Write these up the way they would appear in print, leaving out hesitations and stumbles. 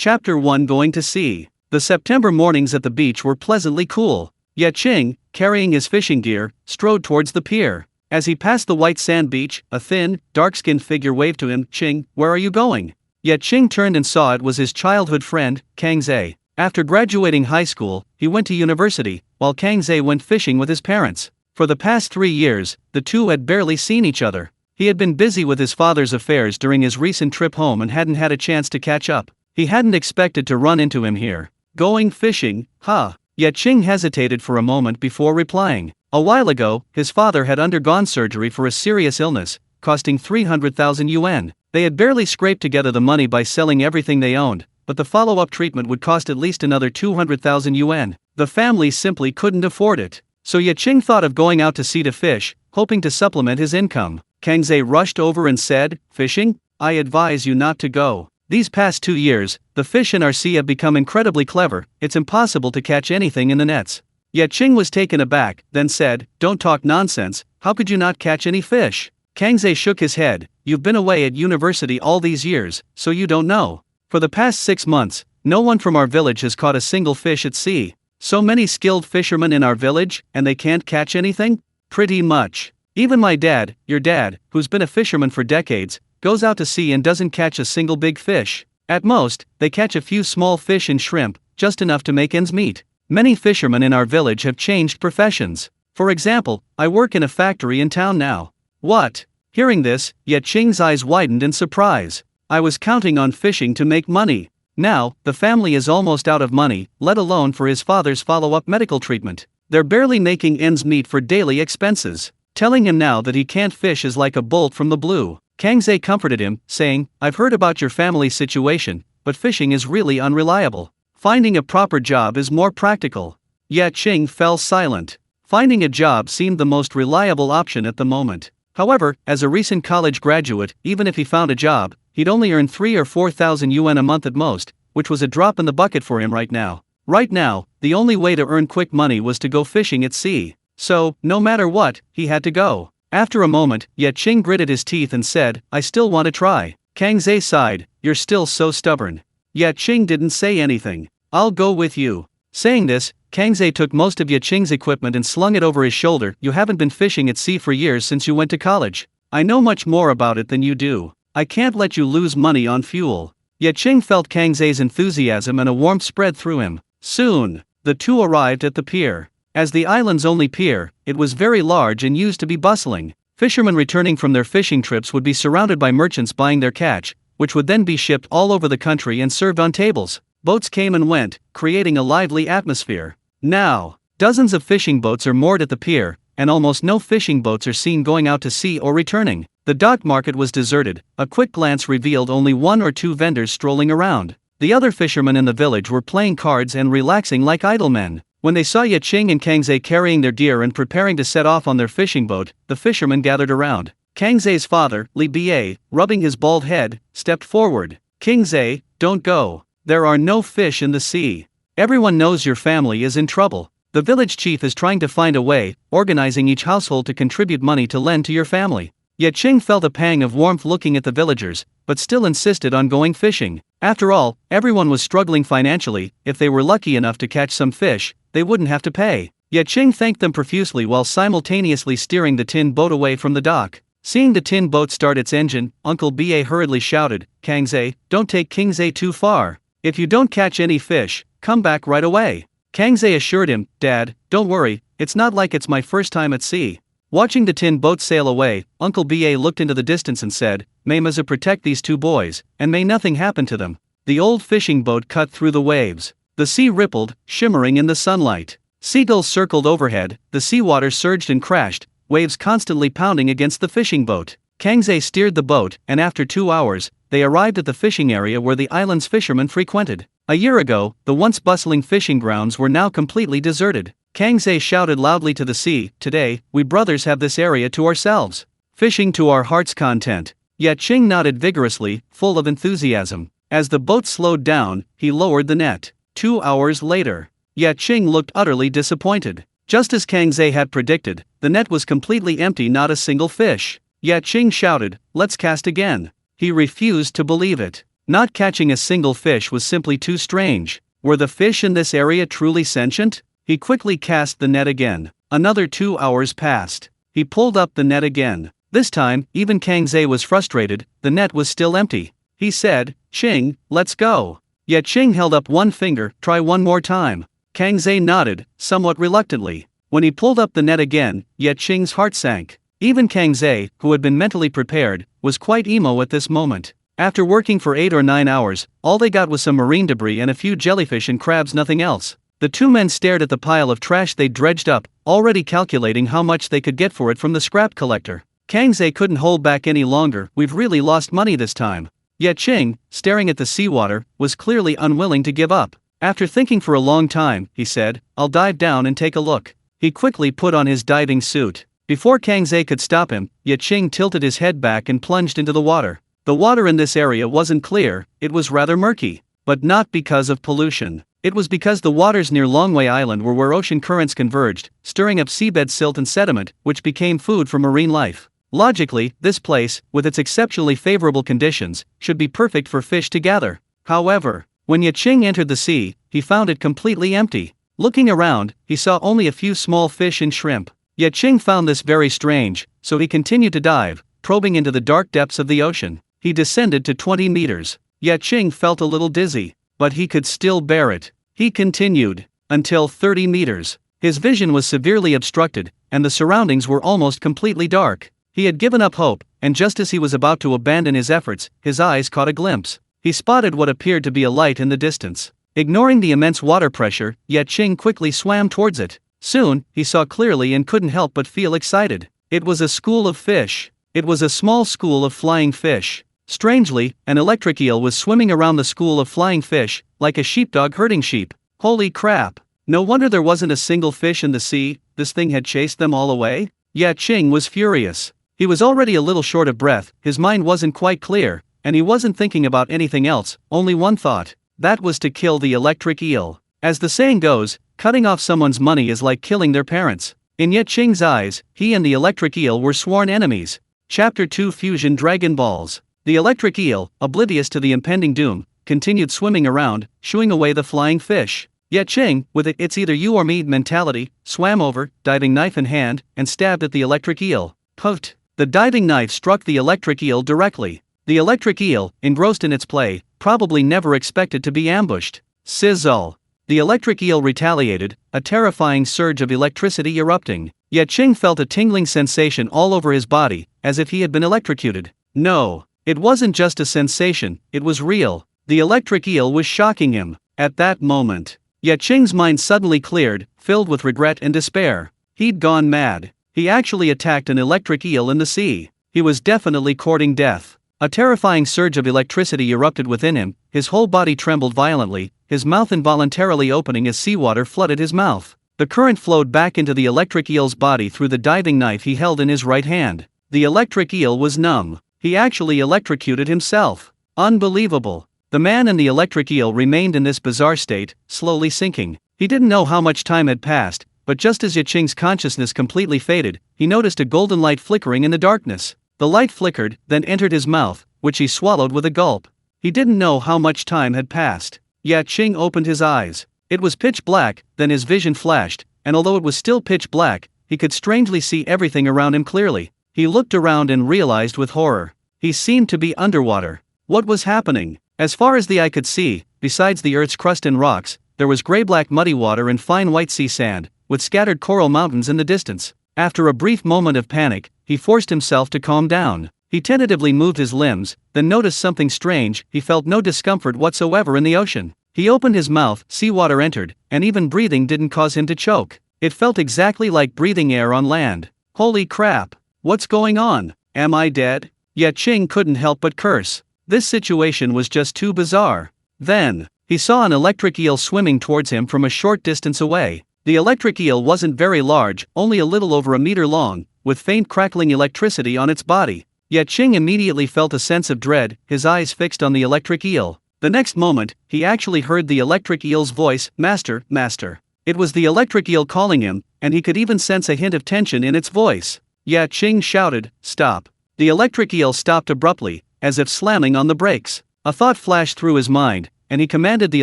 Chapter 1 Going to Sea. The September mornings at the beach were pleasantly cool. Ye Qing, carrying his fishing gear, strode towards the pier. As he passed the white sand beach, a thin, dark-skinned figure waved to him. "Qing, where are you going?" Ye Qing turned and saw it was his childhood friend, Kang Zhe. After graduating high school, he went to university, while Kang Zhe went fishing with his parents. For the past 3 years, the two had barely seen each other. He had been busy with his father's affairs during his recent trip home and hadn't had a chance to catch up. He hadn't expected to run into him here. "Going fishing, huh?" Ye Qing hesitated for a moment before replying. A while ago, his father had undergone surgery for a serious illness, costing 300,000 yuan. They had barely scraped together the money by selling everything they owned, but the follow-up treatment would cost at least another 200,000 yuan. The family simply couldn't afford it. So Ye Qing thought of going out to sea to fish, hoping to supplement his income. Kang Zhe rushed over and said, "Fishing? I advise you not to go. These past 2 years, the fish in our sea have become incredibly clever. It's impossible to catch anything in the nets." Ye Qing was taken aback, then said, "Don't talk nonsense, how could you not catch any fish?" Kang Zhe shook his head. "You've been away at university all these years, so you don't know. For the past 6 months, no one from our village has caught a single fish at sea. So many skilled fishermen in our village, and they can't catch anything? Pretty much. Even my dad, your dad, who's been a fisherman for decades, goes out to sea and doesn't catch a single big fish. At most, they catch a few small fish and shrimp, just enough to make ends meet. Many fishermen in our village have changed professions. For example, I work in a factory in town now." "What?" Hearing this, Ye Qing's eyes widened in surprise. "I was counting on fishing to make money. Now, the family is almost out of money, let alone for his father's follow-up medical treatment. They're barely making ends meet for daily expenses. Telling him now that he can't fish is like a bolt from the blue." Kang Zhe comforted him, saying, "I've heard about your family's situation, but fishing is really unreliable. Finding a proper job is more practical." Ye Qing fell silent. Finding a job seemed the most reliable option at the moment. However, as a recent college graduate, even if he found a job, he'd only earn 3 or 4,000 yuan a month at most, which was a drop in the bucket for him right now. Right now, the only way to earn quick money was to go fishing at sea. So, no matter what, he had to go. After a moment, Ye Qing gritted his teeth and said, "I still want to try." Kang Zhe sighed, "You're still so stubborn." Ye Qing didn't say anything. "I'll go with you." Saying this, Kang Zhe took most of Ye Qing's equipment and slung it over his shoulder. "You haven't been fishing at sea for years since you went to college. I know much more about it than you do. I can't let you lose money on fuel." Ye Qing felt Kang Zhe's enthusiasm and a warmth spread through him. Soon, the two arrived at the pier. As the island's only pier, it was very large and used to be bustling. Fishermen returning from their fishing trips would be surrounded by merchants buying their catch, which would then be shipped all over the country and served on tables. Boats came and went, creating a lively atmosphere. Now, dozens of fishing boats are moored at the pier, and almost no fishing boats are seen going out to sea or returning. The dock market was deserted. A quick glance revealed only 1 or 2 vendors strolling around. The other fishermen in the village were playing cards and relaxing like idle men. When they saw Ye Qing and Kang Zhe carrying their gear and preparing to set off on their fishing boat, the fishermen gathered around. Kang Ze's father, Li Bie, rubbing his bald head, stepped forward. "King Zhe, don't go. There are no fish in the sea. Everyone knows your family is in trouble. The village chief is trying to find a way, organizing each household to contribute money to lend to your family." Ye Qing felt a pang of warmth looking at the villagers, but still insisted on going fishing. After all, everyone was struggling financially. If they were lucky enough to catch some fish, they wouldn't have to pay. Ye Qing thanked them profusely while simultaneously steering the tin boat away from the dock. Seeing the tin boat start its engine, Uncle Ba hurriedly shouted, "Kang Zhe, don't take King Zhe too far. If you don't catch any fish, come back right away." Kang Zhe assured him, "Dad, don't worry, it's not like it's my first time at sea." Watching the tin boat sail away, Uncle Ba looked into the distance and said, "May Maza protect these 2 boys, and may nothing happen to them." The old fishing boat cut through the waves. The sea rippled, shimmering in the sunlight. Seagulls circled overhead, the seawater surged and crashed, waves constantly pounding against the fishing boat. Kang Zhe steered the boat, and after 2 hours, they arrived at the fishing area where the island's fishermen frequented. A year ago, the once bustling fishing grounds were now completely deserted. Kang Zhe shouted loudly to the sea, "Today, we brothers have this area to ourselves. Fishing to our heart's content." Ye Qing nodded vigorously, full of enthusiasm. As the boat slowed down, he lowered the net. 2 hours later, Ye Qing looked utterly disappointed. Just as Kang Zhe had predicted, the net was completely empty, not a single fish. Ye Qing shouted, "Let's cast again." He refused to believe it. Not catching a single fish was simply too strange. Were the fish in this area truly sentient? He quickly cast the net again. Another 2 hours passed. He pulled up the net again. This time, even Kang Ze was frustrated, the net was still empty. He said, "Qing, let's go." Ye Qing held up one finger, "Try one more time." Kang Ze nodded, somewhat reluctantly. When he pulled up the net again, Ye Qing's heart sank. Even Kang Ze, who had been mentally prepared, was quite emo at this moment. After working for 8 or 9 hours, all they got was some marine debris and a few jellyfish and crabs, nothing else. The two men stared at the pile of trash they'd dredged up, already calculating how much they could get for it from the scrap collector. Kang Ze couldn't hold back any longer. "We've really lost money this time." Ye Qing, staring at the seawater, was clearly unwilling to give up. After thinking for a long time, he said, "I'll dive down and take a look." He quickly put on his diving suit. Before Kang Ze could stop him, Ye Qing tilted his head back and plunged into the water. The water in this area wasn't clear, it was rather murky. But not because of pollution. It was because the waters near Longwei Island were where ocean currents converged, stirring up seabed silt and sediment, which became food for marine life. Logically, this place, with its exceptionally favorable conditions, should be perfect for fish to gather. However, when Ye Qing entered the sea, he found it completely empty. Looking around, he saw only a few small fish and shrimp. Ye Qing found this very strange, so he continued to dive, probing into the dark depths of the ocean. He descended to 20 meters. Ye Qing felt a little dizzy, but he could still bear it. He continued until 30 meters. His vision was severely obstructed, and the surroundings were almost completely dark. He had given up hope, and just as he was about to abandon his efforts, his eyes caught a glimpse. He spotted what appeared to be a light in the distance. Ignoring the immense water pressure, Ye Qing quickly swam towards it. Soon, he saw clearly and couldn't help but feel excited. It was a school of fish. It was a small school of flying fish. Strangely, an electric eel was swimming around the school of flying fish, like a sheepdog herding sheep. Holy crap! No wonder there wasn't a single fish in the sea. This thing had chased them all away? Ye Qing was furious. He was already a little short of breath, his mind wasn't quite clear, and he wasn't thinking about anything else, only one thought. That was to kill the electric eel. As the saying goes, cutting off someone's money is like killing their parents. In Ye Qing's eyes, he and the electric eel were sworn enemies. Chapter 2 Fusion Dragon Balls. The electric eel, oblivious to the impending doom, continued swimming around, shooing away the flying fish. Ye Qing, with "it's either you or me" mentality, swam over, diving knife in hand, and stabbed at the electric eel. Puffed! The diving knife struck the electric eel directly. The electric eel, engrossed in its play, probably never expected to be ambushed. Sizzle! The electric eel retaliated, a terrifying surge of electricity erupting. Ye Qing felt a tingling sensation all over his body, as if he had been electrocuted. No, it wasn't just a sensation, it was real. The electric eel was shocking him. At that moment, Ye Qing's mind suddenly cleared, filled with regret and despair. He'd gone mad. He actually attacked an electric eel in the sea. He was definitely courting death. A terrifying surge of electricity erupted within him, his whole body trembled violently, his mouth involuntarily opening as seawater flooded his mouth. The current flowed back into the electric eel's body through the diving knife he held in his right hand. The electric eel was numb. He actually electrocuted himself. Unbelievable. The man and the electric eel remained in this bizarre state, slowly sinking. He didn't know how much time had passed, but just as Ye Qing's consciousness completely faded, he noticed a golden light flickering in the darkness. The light flickered, then entered his mouth, which he swallowed with a gulp. He didn't know how much time had passed. Ye Qing opened his eyes. It was pitch black, then his vision flashed, and although it was still pitch black, he could strangely see everything around him clearly. He looked around and realized with horror. He seemed to be underwater. What was happening? As far as the eye could see, besides the earth's crust and rocks, there was gray-black muddy water and fine white sea sand, with scattered coral mountains in the distance. After a brief moment of panic, he forced himself to calm down. He tentatively moved his limbs, then noticed something strange. He felt no discomfort whatsoever in the ocean. He opened his mouth, seawater entered, and even breathing didn't cause him to choke. It felt exactly like breathing air on land. Holy crap! What's going on? Am I dead? Ye Qing couldn't help but curse. This situation was just too bizarre. Then, he saw an electric eel swimming towards him from a short distance away. The electric eel wasn't very large, only a little over a meter long, with faint crackling electricity on its body. Ye Qing immediately felt a sense of dread, his eyes fixed on the electric eel. The next moment, he actually heard the electric eel's voice, "Master, master." It was the electric eel calling him, and he could even sense a hint of tension in its voice. Ye Qing shouted, "Stop." The electric eel stopped abruptly, as if slamming on the brakes. A thought flashed through his mind, and he commanded the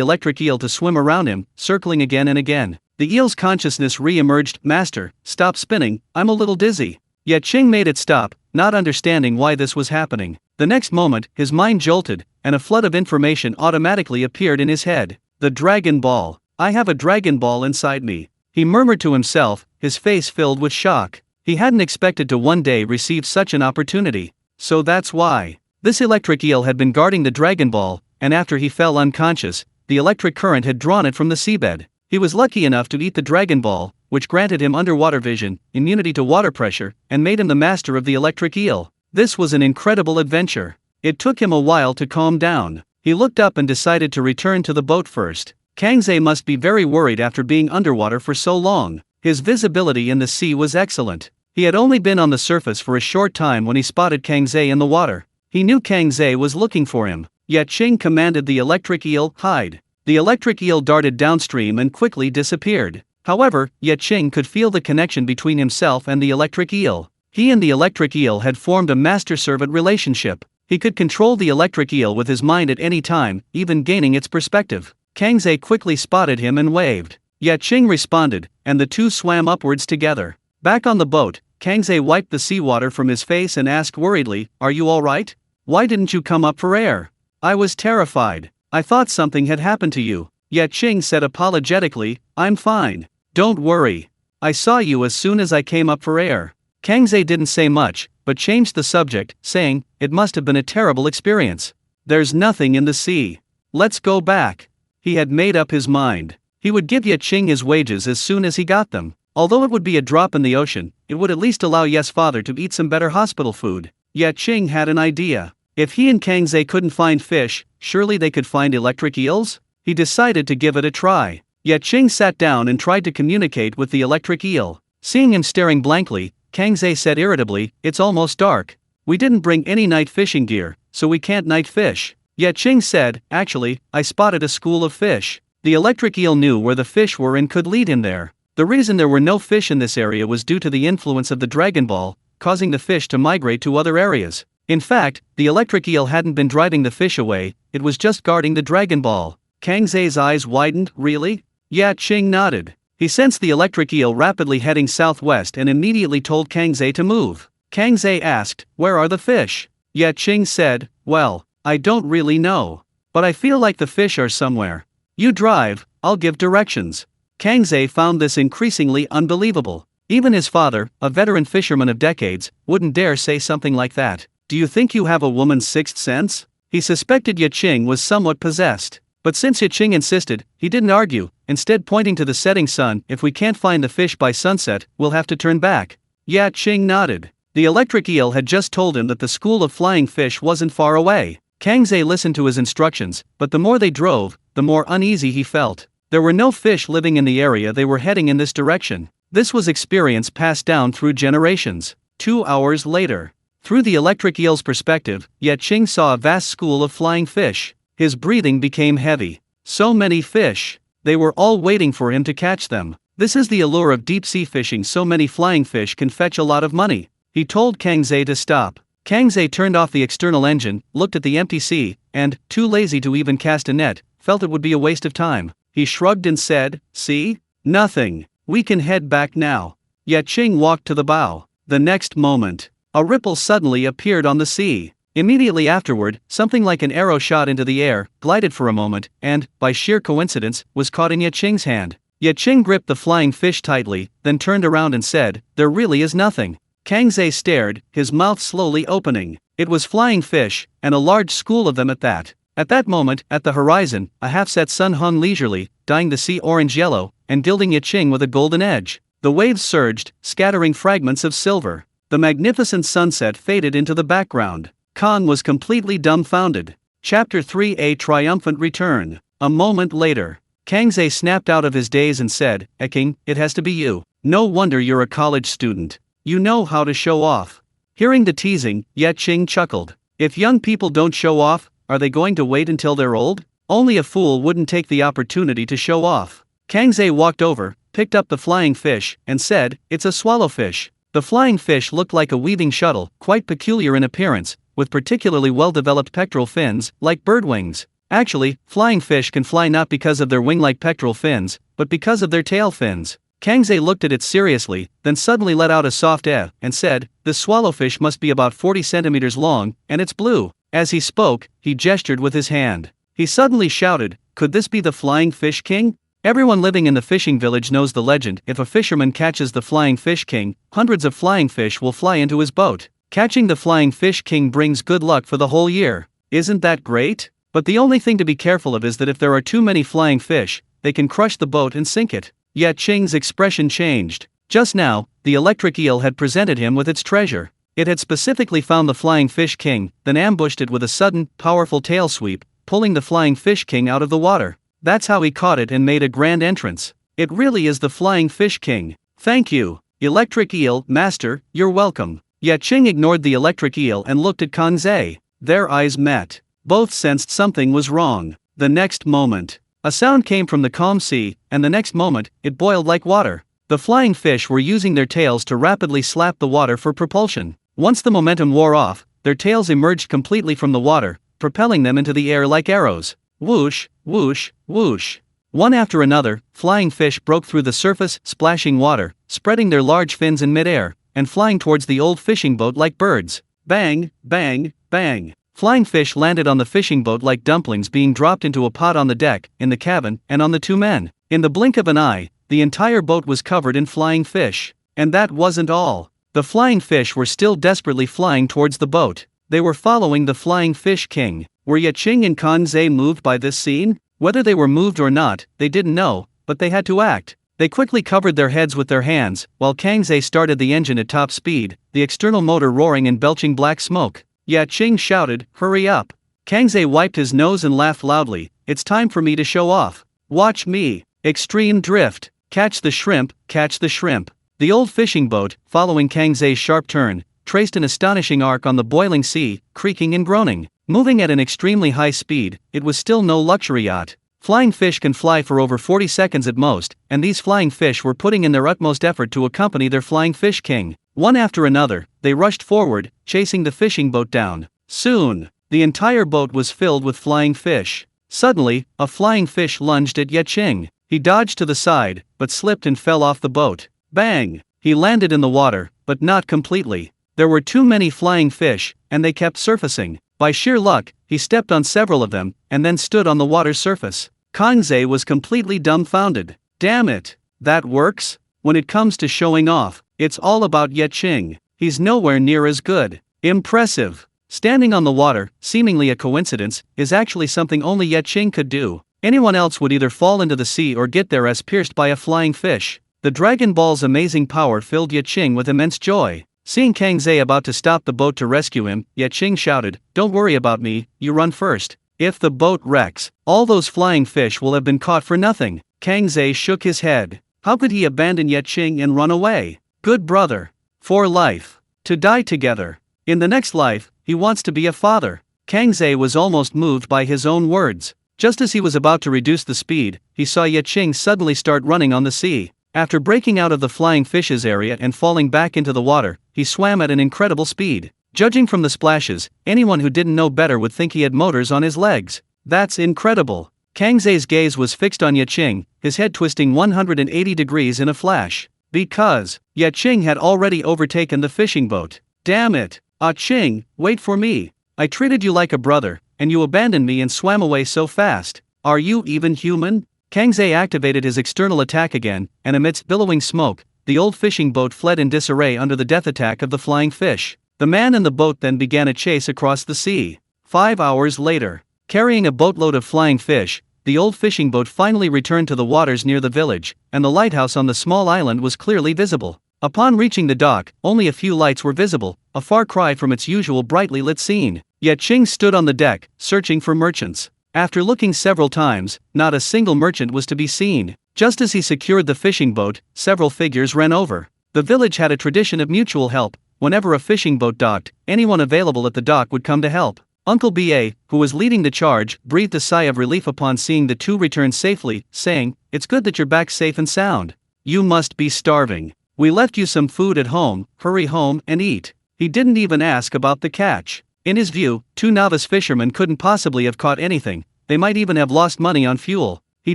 electric eel to swim around him, circling again and again. The eel's consciousness re-emerged. Master, stop spinning, I'm a little dizzy. Ye Qing made it stop, not understanding why this was happening. The next moment, his mind jolted, and a flood of information automatically appeared in his head. The Dragon Ball. I have a Dragon Ball inside me. He murmured to himself, his face filled with shock. He hadn't expected to one day receive such an opportunity. So that's why. This electric eel had been guarding the Dragon Ball, and after he fell unconscious, the electric current had drawn it from the seabed. He was lucky enough to eat the Dragon Ball, which granted him underwater vision, immunity to water pressure, and made him the master of the electric eel. This was an incredible adventure. It took him a while to calm down. He looked up and decided to return to the boat first. Kangze must be very worried after being underwater for so long. His visibility in the sea was excellent. He had only been on the surface for a short time when he spotted Kangze in the water. He knew Kangze was looking for him. Ye Qing commanded the electric eel, hide. The electric eel darted downstream and quickly disappeared. However, Ye Qing could feel the connection between himself and the electric eel. He and the electric eel had formed a master-servant relationship. He could control the electric eel with his mind at any time, even gaining its perspective. Kangze quickly spotted him and waved. Ye Qing responded, and the two swam upwards together. Back on the boat, Kangze wiped the seawater from his face and asked worriedly, "Are you all right? Why didn't you come up for air?" "I was terrified. I thought something had happened to you." Ye Qing said apologetically, "I'm fine. Don't worry. I saw you as soon as I came up for air." Kangze didn't say much, but changed the subject, saying, "It must have been a terrible experience. There's nothing in the sea. Let's go back." He had made up his mind. He would give Ye Qing his wages as soon as he got them. Although it would be a drop in the ocean, it would at least allow Ye's father to eat some better hospital food. Ye Qing had an idea. If he and Kangze couldn't find fish, surely they could find electric eels? He decided to give it a try. Ye Qing sat down and tried to communicate with the electric eel. Seeing him staring blankly, Kangze said irritably, "It's almost dark. We didn't bring any night fishing gear, so we can't night fish." Ye Qing said, "Actually, I spotted a school of fish." The electric eel knew where the fish were and could lead him there. The reason there were no fish in this area was due to the influence of the Dragon Ball, causing the fish to migrate to other areas. In fact, the electric eel hadn't been driving the fish away, it was just guarding the Dragon Ball. Kangze's eyes widened. "Really?" Ye Qing nodded. He sensed the electric eel rapidly heading southwest and immediately told Kangze to move. Kangze asked, "Where are the fish?" Ye Qing said, "Well, I don't really know. But I feel like the fish are somewhere. You drive, I'll give directions." Kangze found this increasingly unbelievable. Even his father, a veteran fisherman of decades, wouldn't dare say something like that. "Do you think you have a woman's sixth sense?" He suspected Ye Qing was somewhat possessed. But since Ye Qing insisted, he didn't argue, instead pointing to the setting sun. "If we can't find the fish by sunset, we'll have to turn back." Ye Qing nodded. The electric eel had just told him that the school of flying fish wasn't far away. Kangze listened to his instructions, but the more they drove, the more uneasy he felt. There were no fish living in the area they were heading in this direction. This was experience passed down through generations. 2 hours later. Through the electric eel's perspective, Ye Qing saw a vast school of flying fish. His breathing became heavy. So many fish. They were all waiting for him to catch them. This is the allure of deep-sea fishing. So many flying fish can fetch a lot of money. He told Kangze to stop. Kangze turned off the external engine, looked at the empty sea, and, too lazy to even cast a net, felt it would be a waste of time. He shrugged and said, "See? Nothing. We can head back now." Ye Qing walked to the bow. The next moment, a ripple suddenly appeared on the sea. Immediately afterward, something like an arrow shot into the air, glided for a moment, and, by sheer coincidence, was caught in Ye Qing's hand. Ye Qing gripped the flying fish tightly, then turned around and said, "There really is nothing." Kangze stared, his mouth slowly opening. It was flying fish, and a large school of them at that. At that moment, at the horizon, a half-set sun hung leisurely, dyeing the sea orange-yellow, and gilding Ye Qing with a golden edge. The waves surged, scattering fragments of silver. The magnificent sunset faded into the background. Khan was completely dumbfounded. Chapter 3: A Triumphant Return. A moment later, Kangze snapped out of his daze and said, "Ye Qing, it has to be you. No wonder you're a college student. You know how to show off." Hearing the teasing, Ye Qing chuckled. If young people don't show off, are they going to wait until they're old? Only a fool wouldn't take the opportunity to show off. Kangze walked over, picked up the flying fish, and said, "It's a swallowfish." The flying fish looked like a weaving shuttle, quite peculiar in appearance, with particularly well-developed pectoral fins, like bird wings. Actually, flying fish can fly not because of their wing-like pectoral fins, but because of their tail fins. Kangze looked at it seriously, then suddenly let out a soft and said, "This swallowfish must be about 40 centimeters long, and it's blue." As he spoke, he gestured with his hand. He suddenly shouted, "Could this be the Flying Fish King?" Everyone living in the fishing village knows the legend: if a fisherman catches the Flying Fish King, hundreds of flying fish will fly into his boat. Catching the Flying Fish King brings good luck for the whole year. Isn't that great? But the only thing to be careful of is that if there are too many flying fish, they can crush the boat and sink it. Ye Qing's expression changed. Just now, the electric eel had presented him with its treasure. It had specifically found the Flying Fish King, then ambushed it with a sudden, powerful tail sweep, pulling the Flying Fish King out of the water. That's how he caught it and made a grand entrance. It really is the Flying Fish King. Thank you, Electric Eel, Master, you're welcome. Ye Qing ignored the electric eel and looked at Kangze. Their eyes met. Both sensed something was wrong. The next moment, a sound came from the calm sea, and the next moment, it boiled like water. The flying fish were using their tails to rapidly slap the water for propulsion. Once the momentum wore off, their tails emerged completely from the water, propelling them into the air like arrows. Whoosh, whoosh, whoosh. One after another, flying fish broke through the surface, splashing water, spreading their large fins in midair, and flying towards the old fishing boat like birds. Bang, bang, bang. Flying fish landed on the fishing boat like dumplings being dropped into a pot on the deck, in the cabin, and on the two men. In the blink of an eye, the entire boat was covered in flying fish. And that wasn't all. The flying fish were still desperately flying towards the boat. They were following the Flying Fish King. Were Ye Qing and Kangze moved by this scene? Whether they were moved or not, they didn't know, but they had to act. They quickly covered their heads with their hands, while Kangze started the engine at top speed, the external motor roaring and belching black smoke. Ye Qing shouted, "Hurry up!" Kangze wiped his nose and laughed loudly. "It's time for me to show off. Watch me. Extreme drift. Catch the shrimp, catch the shrimp." The old fishing boat, following Kangze's sharp turn, traced an astonishing arc on the boiling sea, creaking and groaning. Moving at an extremely high speed, it was still no luxury yacht. Flying fish can fly for over 40 seconds at most, and these flying fish were putting in their utmost effort to accompany their Flying Fish King. One after another, they rushed forward, chasing the fishing boat down. Soon, the entire boat was filled with flying fish. Suddenly, a flying fish lunged at Ye Qing. He dodged to the side, but slipped and fell off the boat. Bang! He landed in the water, but not completely. There were too many flying fish, and they kept surfacing. By sheer luck, he stepped on several of them, and then stood on the water's surface. Kangze was completely dumbfounded. Damn it! That works? When it comes to showing off, it's all about Ye Qing. He's nowhere near as good. Impressive. Standing on the water, seemingly a coincidence, is actually something only Ye Qing could do. Anyone else would either fall into the sea or get their ass pierced by a flying fish. The Dragon Ball's amazing power filled Ye Qing with immense joy. Seeing Kangze about to stop the boat to rescue him, Ye Qing shouted, "Don't worry about me, you run first. If the boat wrecks, all those flying fish will have been caught for nothing." Kangze shook his head. How could he abandon Ye Qing and run away? Good brother. For life. To die together. In the next life, he wants to be a father. Kangze was almost moved by his own words. Just as he was about to reduce the speed, he saw Ye Qing suddenly start running on the sea. After breaking out of the flying fishes area and falling back into the water, he swam at an incredible speed. Judging from the splashes, anyone who didn't know better would think he had motors on his legs. That's incredible. Kangze's gaze was fixed on Ye Qing, his head twisting 180 degrees in a flash. Because Ye Qing had already overtaken the fishing boat. Damn it! Ah Qing, wait for me. I treated you like a brother, and you abandoned me and swam away so fast. Are you even human? Kangze activated his external attack again, and amidst billowing smoke, the old fishing boat fled in disarray under the death attack of the flying fish. The man in the boat then began a chase across the sea. 5 hours later, carrying a boatload of flying fish, the old fishing boat finally returned to the waters near the village, and the lighthouse on the small island was clearly visible. Upon reaching the dock, only a few lights were visible, a far cry from its usual brightly lit scene. Ye Qing stood on the deck, searching for merchants. After looking several times, not a single merchant was to be seen. Just as he secured the fishing boat, several figures ran over. The village had a tradition of mutual help. Whenever a fishing boat docked, anyone available at the dock would come to help. Uncle B.A., who was leading the charge, breathed a sigh of relief upon seeing the two return safely, saying, "It's good that you're back safe and sound. You must be starving. We left you some food at home, hurry home and eat." He didn't even ask about the catch. In his view, two novice fishermen couldn't possibly have caught anything, they might even have lost money on fuel. He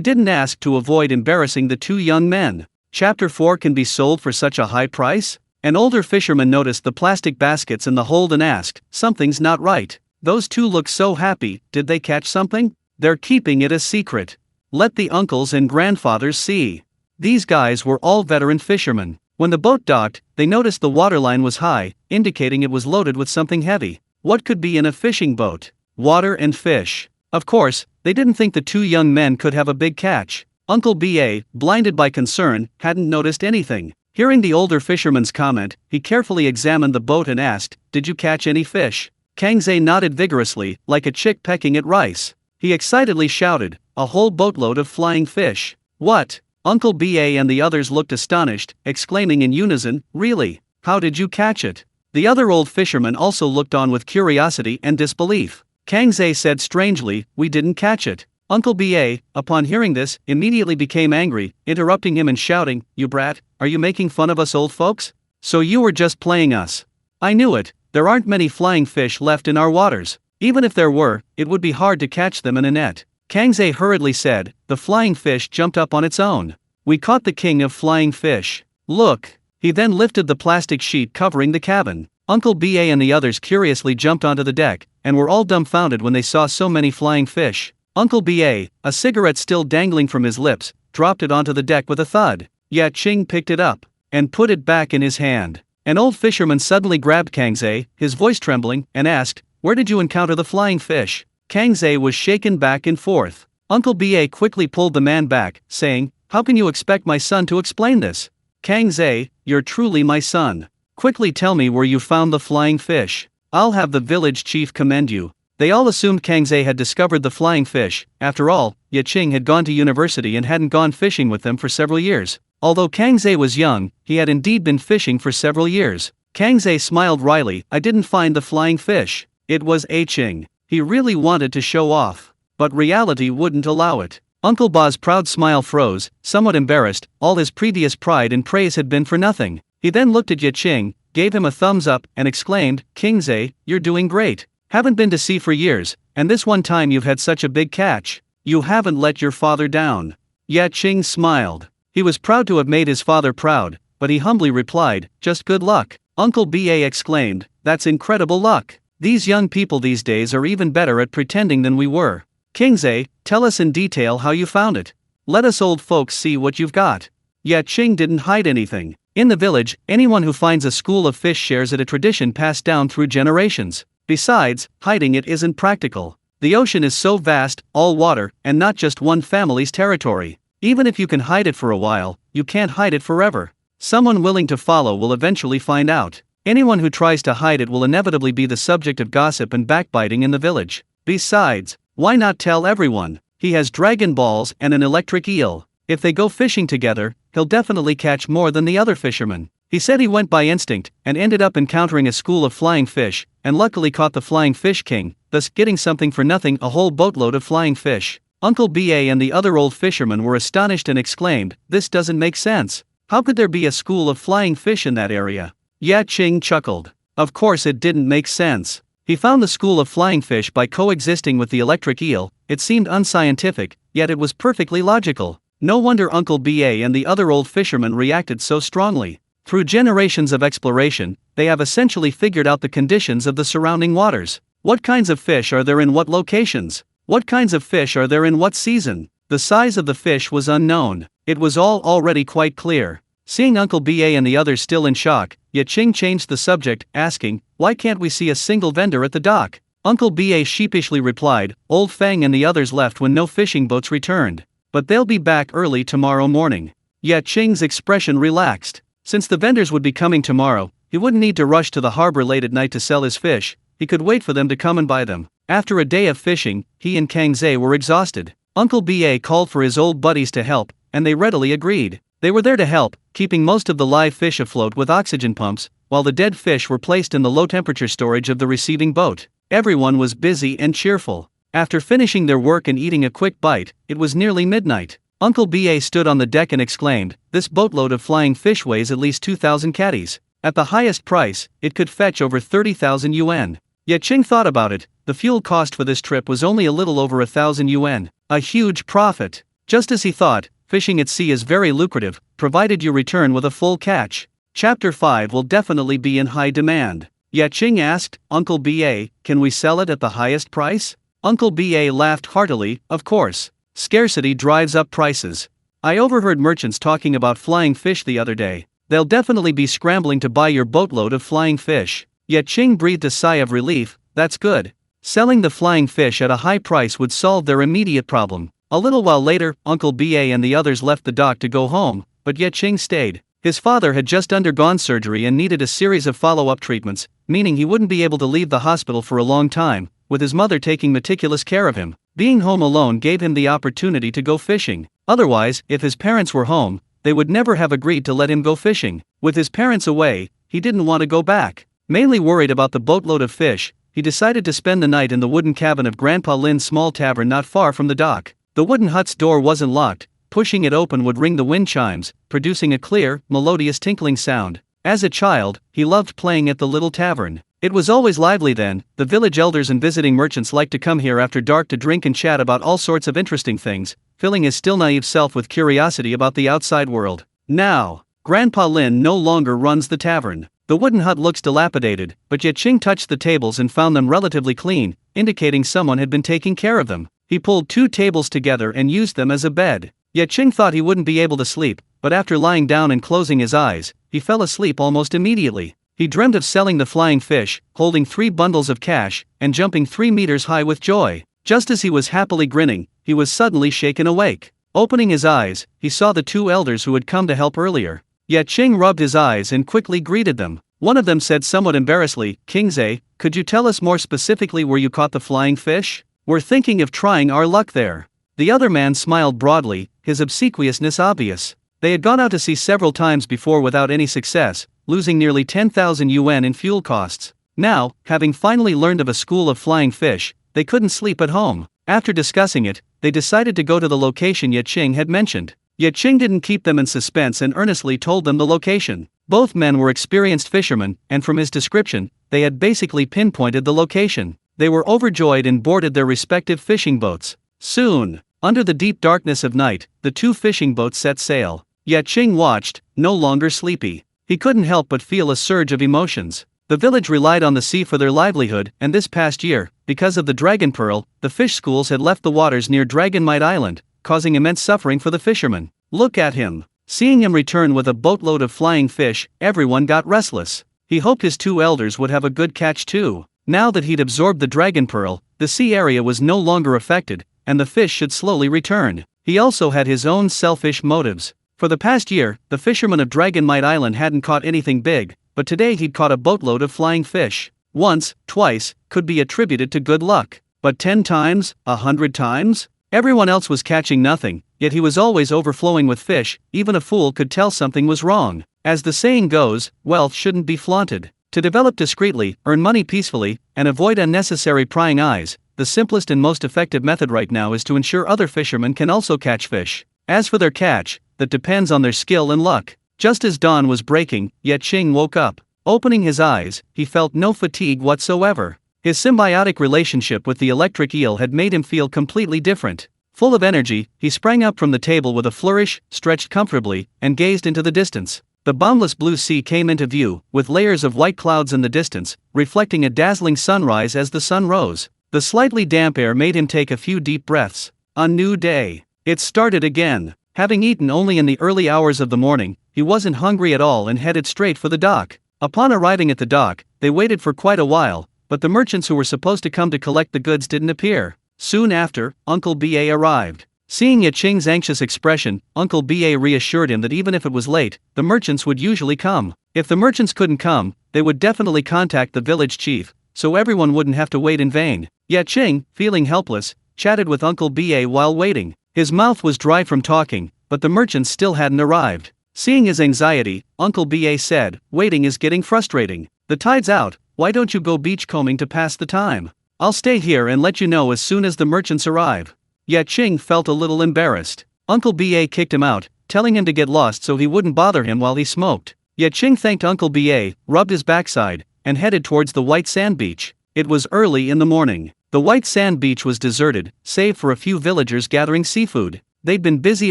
didn't ask to avoid embarrassing the two young men. Chapter 4 Can be sold for such a high price? An older fisherman noticed the plastic baskets in the hold and asked, something's not right. Those two look so happy, did they catch something? They're keeping it a secret. Let the uncles and grandfathers see. These guys were all veteran fishermen. When the boat docked, they noticed the waterline was high, indicating it was loaded with something heavy. What could be in a fishing boat? Water and fish. Of course, they didn't think the two young men could have a big catch. Uncle B.A., blinded by concern, hadn't noticed anything. Hearing the older fisherman's comment, he carefully examined the boat and asked, "Did you catch any fish?" Kangze nodded vigorously, like a chick pecking at rice. He excitedly shouted, "A whole boatload of flying fish." "What?" Uncle B.A. and the others looked astonished, exclaiming in unison, "Really? How did you catch it?" The other old fisherman also looked on with curiosity and disbelief. Kangze said strangely, "We didn't catch it." Uncle B.A., upon hearing this, immediately became angry, interrupting him and shouting, "You brat, are you making fun of us old folks? So you were just playing us. I knew it, there aren't many flying fish left in our waters. Even if there were, it would be hard to catch them in a net." Kangze hurriedly said, "The flying fish jumped up on its own. We caught the king of flying fish. Look." He then lifted the plastic sheet covering the cabin. Uncle B.A. and the others curiously jumped onto the deck, and were all dumbfounded when they saw so many flying fish. Uncle B.A., a cigarette still dangling from his lips, dropped it onto the deck with a thud. Ye Qing picked it up, and put it back in his hand. An old fisherman suddenly grabbed Kangze, his voice trembling, and asked, "Where did you encounter the flying fish?" Kangze was shaken back and forth. Uncle B.A. quickly pulled the man back, saying, "How can you expect my son to explain this? Kangze, you're truly my son. Quickly tell me where you found the flying fish. I'll have the village chief commend you." They all assumed Kangze had discovered the flying fish. After all, Ye Qing had gone to university and hadn't gone fishing with them for several years. Although Kangze was young, he had indeed been fishing for several years. Kangze smiled wryly, "I didn't find the flying fish. It was Ye Qing." He really wanted to show off, but reality wouldn't allow it. Uncle Ba's proud smile froze, somewhat embarrassed. All his previous pride and praise had been for nothing. He then looked at Ye Qing, gave him a thumbs up, and exclaimed, "Kangze, you're doing great. Haven't been to sea for years, and this one time you've had such a big catch. You haven't let your father down." Ye Qing smiled. He was proud to have made his father proud, but he humbly replied, "Just good luck." Uncle B.A. exclaimed, "That's incredible luck. These young people these days are even better at pretending than we were. Kangze, tell us in detail how you found it. Let us old folks see what you've got." Ye Qing didn't hide anything. In the village, anyone who finds a school of fish shares in a tradition passed down through generations. Besides, hiding it isn't practical. The ocean is so vast, all water, and not just one family's territory. Even if you can hide it for a while, you can't hide it forever. Someone willing to follow will eventually find out. Anyone who tries to hide it will inevitably be the subject of gossip and backbiting in the village. Besides, why not tell everyone? He has dragon balls and an electric eel. If they go fishing together, he'll definitely catch more than the other fishermen. He said he went by instinct, and ended up encountering a school of flying fish, and luckily caught the flying fish king, thus getting something for nothing, a whole boatload of flying fish. Uncle B.A. and the other old fishermen were astonished and exclaimed, "This doesn't make sense. How could there be a school of flying fish in that area?" Ye Qing chuckled. Of course it didn't make sense. He found the school of flying fish by coexisting with the electric eel. It seemed unscientific, yet it was perfectly logical. No wonder Uncle B.A. and the other old fishermen reacted so strongly. Through generations of exploration, they have essentially figured out the conditions of the surrounding waters. What kinds of fish are there in what locations? What kinds of fish are there in what season? The size of the fish was unknown. It was all already quite clear. Seeing Uncle B.A. and the others still in shock, Ye Qing changed the subject, asking, "Why can't we see a single vendor at the dock?" Uncle B.A. sheepishly replied, "Old Fang and the others left when no fishing boats returned. But they'll be back early tomorrow morning." Ye Qing's expression relaxed. Since the vendors would be coming tomorrow, he wouldn't need to rush to the harbor late at night to sell his fish. He could wait for them to come and buy them. After a day of fishing, he and Kangze were exhausted. Uncle B.A. called for his old buddies to help, and they readily agreed. They were there to help, keeping most of the live fish afloat with oxygen pumps, while the dead fish were placed in the low-temperature storage of the receiving boat. Everyone was busy and cheerful. After finishing their work and eating a quick bite, it was nearly midnight. Uncle B.A. stood on the deck and exclaimed, "This boatload of flying fish weighs at least 2,000 catties. At the highest price, it could fetch over 30,000 yuan. Ye Qing thought about it. The fuel cost for this trip was only a little over 1,000 yuan. A huge profit. Just as he thought, fishing at sea is very lucrative, provided you return with a full catch. Chapter 5 will definitely be in high demand. Ye Qing asked, Uncle B.A., can we sell it at the highest price? Uncle B.A. laughed heartily, of course. Scarcity drives up prices. I overheard merchants talking about flying fish the other day. They'll definitely be scrambling to buy your boatload of flying fish. Ye Qing breathed a sigh of relief. That's good. Selling the flying fish at a high price would solve their immediate problem. A little while later, Uncle B.A. and the others left the dock to go home, but Ye Qing stayed. His father had just undergone surgery and needed a series of follow-up treatments, meaning he wouldn't be able to leave the hospital for a long time, with his mother taking meticulous care of him. Being home alone gave him the opportunity to go fishing. Otherwise, if his parents were home, they would never have agreed to let him go fishing. With his parents away, he didn't want to go back. Mainly worried about the boatload of fish, he decided to spend the night in the wooden cabin of Grandpa Lin's small tavern not far from the dock. The wooden hut's door wasn't locked. Pushing it open would ring the wind chimes, producing a clear, melodious tinkling sound. As a child, he loved playing at the little tavern. It was always lively then. The village elders and visiting merchants liked to come here after dark to drink and chat about all sorts of interesting things, filling his still naive self with curiosity about the outside world. Now, Grandpa Lin no longer runs the tavern. The wooden hut looks dilapidated, but Ye Qing touched the tables and found them relatively clean, indicating someone had been taking care of them. He pulled 2 tables together and used them as a bed. Ye Qing thought he wouldn't be able to sleep, but after lying down and closing his eyes, he fell asleep almost immediately. He dreamed of selling the flying fish, holding 3 bundles of cash, and jumping 3 meters high with joy. Just as he was happily grinning, he was suddenly shaken awake. Opening his eyes, he saw the 2 elders who had come to help earlier. Ye Qing rubbed his eyes and quickly greeted them. One of them said somewhat embarrassedly, Kingze, could you tell us more specifically where you caught the flying fish? We're thinking of trying our luck there. The other man smiled broadly, his obsequiousness obvious. They had gone out to sea several times before without any success, losing nearly 10,000 yuan in fuel costs. Now, having finally learned of a school of flying fish, they couldn't sleep at home. After discussing it, they decided to go to the location Ye Qing had mentioned. Ye Qing didn't keep them in suspense and earnestly told them the location. Both men were experienced fishermen, and from his description, they had basically pinpointed the location. They were overjoyed and boarded their respective fishing boats. Soon, under the deep darkness of night, the 2 fishing boats set sail. Ye Qing watched, no longer sleepy. He couldn't help but feel a surge of emotions. The village relied on the sea for their livelihood, and this past year, because of the Dragon Pearl, the fish schools had left the waters near Dragonmite Island, causing immense suffering for the fishermen. Look at him. Seeing him return with a boatload of flying fish, everyone got restless. He hoped his 2 elders would have a good catch too. Now that he'd absorbed the Dragon Pearl, the sea area was no longer affected, and the fish should slowly return. He also had his own selfish motives. For the past year, the fishermen of Dragonmite Island hadn't caught anything big, but today he'd caught a boatload of flying fish. Once, twice, could be attributed to good luck. But 10 times, 100 times? Everyone else was catching nothing, yet he was always overflowing with fish. Even a fool could tell something was wrong. As the saying goes, wealth shouldn't be flaunted. To develop discreetly, earn money peacefully, and avoid unnecessary prying eyes, the simplest and most effective method right now is to ensure other fishermen can also catch fish. As for their catch, that depends on their skill and luck. Just as dawn was breaking, Ye Qing woke up. Opening his eyes, he felt no fatigue whatsoever. His symbiotic relationship with the electric eel had made him feel completely different. Full of energy, he sprang up from the table with a flourish, stretched comfortably, and gazed into the distance. The boundless blue sea came into view, with layers of white clouds in the distance, reflecting a dazzling sunrise as the sun rose. The slightly damp air made him take a few deep breaths. A new day. It started again. Having eaten only in the early hours of the morning, he wasn't hungry at all and headed straight for the dock. Upon arriving at the dock, they waited for quite a while, but the merchants who were supposed to come to collect the goods didn't appear. Soon after, Uncle B.A. arrived. Seeing Ye Qing's anxious expression, Uncle B.A. reassured him that even if it was late, the merchants would usually come. If the merchants couldn't come, they would definitely contact the village chief, so everyone wouldn't have to wait in vain. Ye Qing, feeling helpless, chatted with Uncle B.A. while waiting. His mouth was dry from talking, but the merchants still hadn't arrived. Seeing his anxiety, Uncle B.A. said, waiting is getting frustrating. The tide's out, why don't you go beachcombing to pass the time? I'll stay here and let you know as soon as the merchants arrive. Ye Qing felt a little embarrassed. Uncle B.A. kicked him out, telling him to get lost so he wouldn't bother him while he smoked. Ye Qing thanked Uncle B.A., rubbed his backside, and headed towards the white sand beach. It was early in the morning. The white sand beach was deserted, save for a few villagers gathering seafood. They'd been busy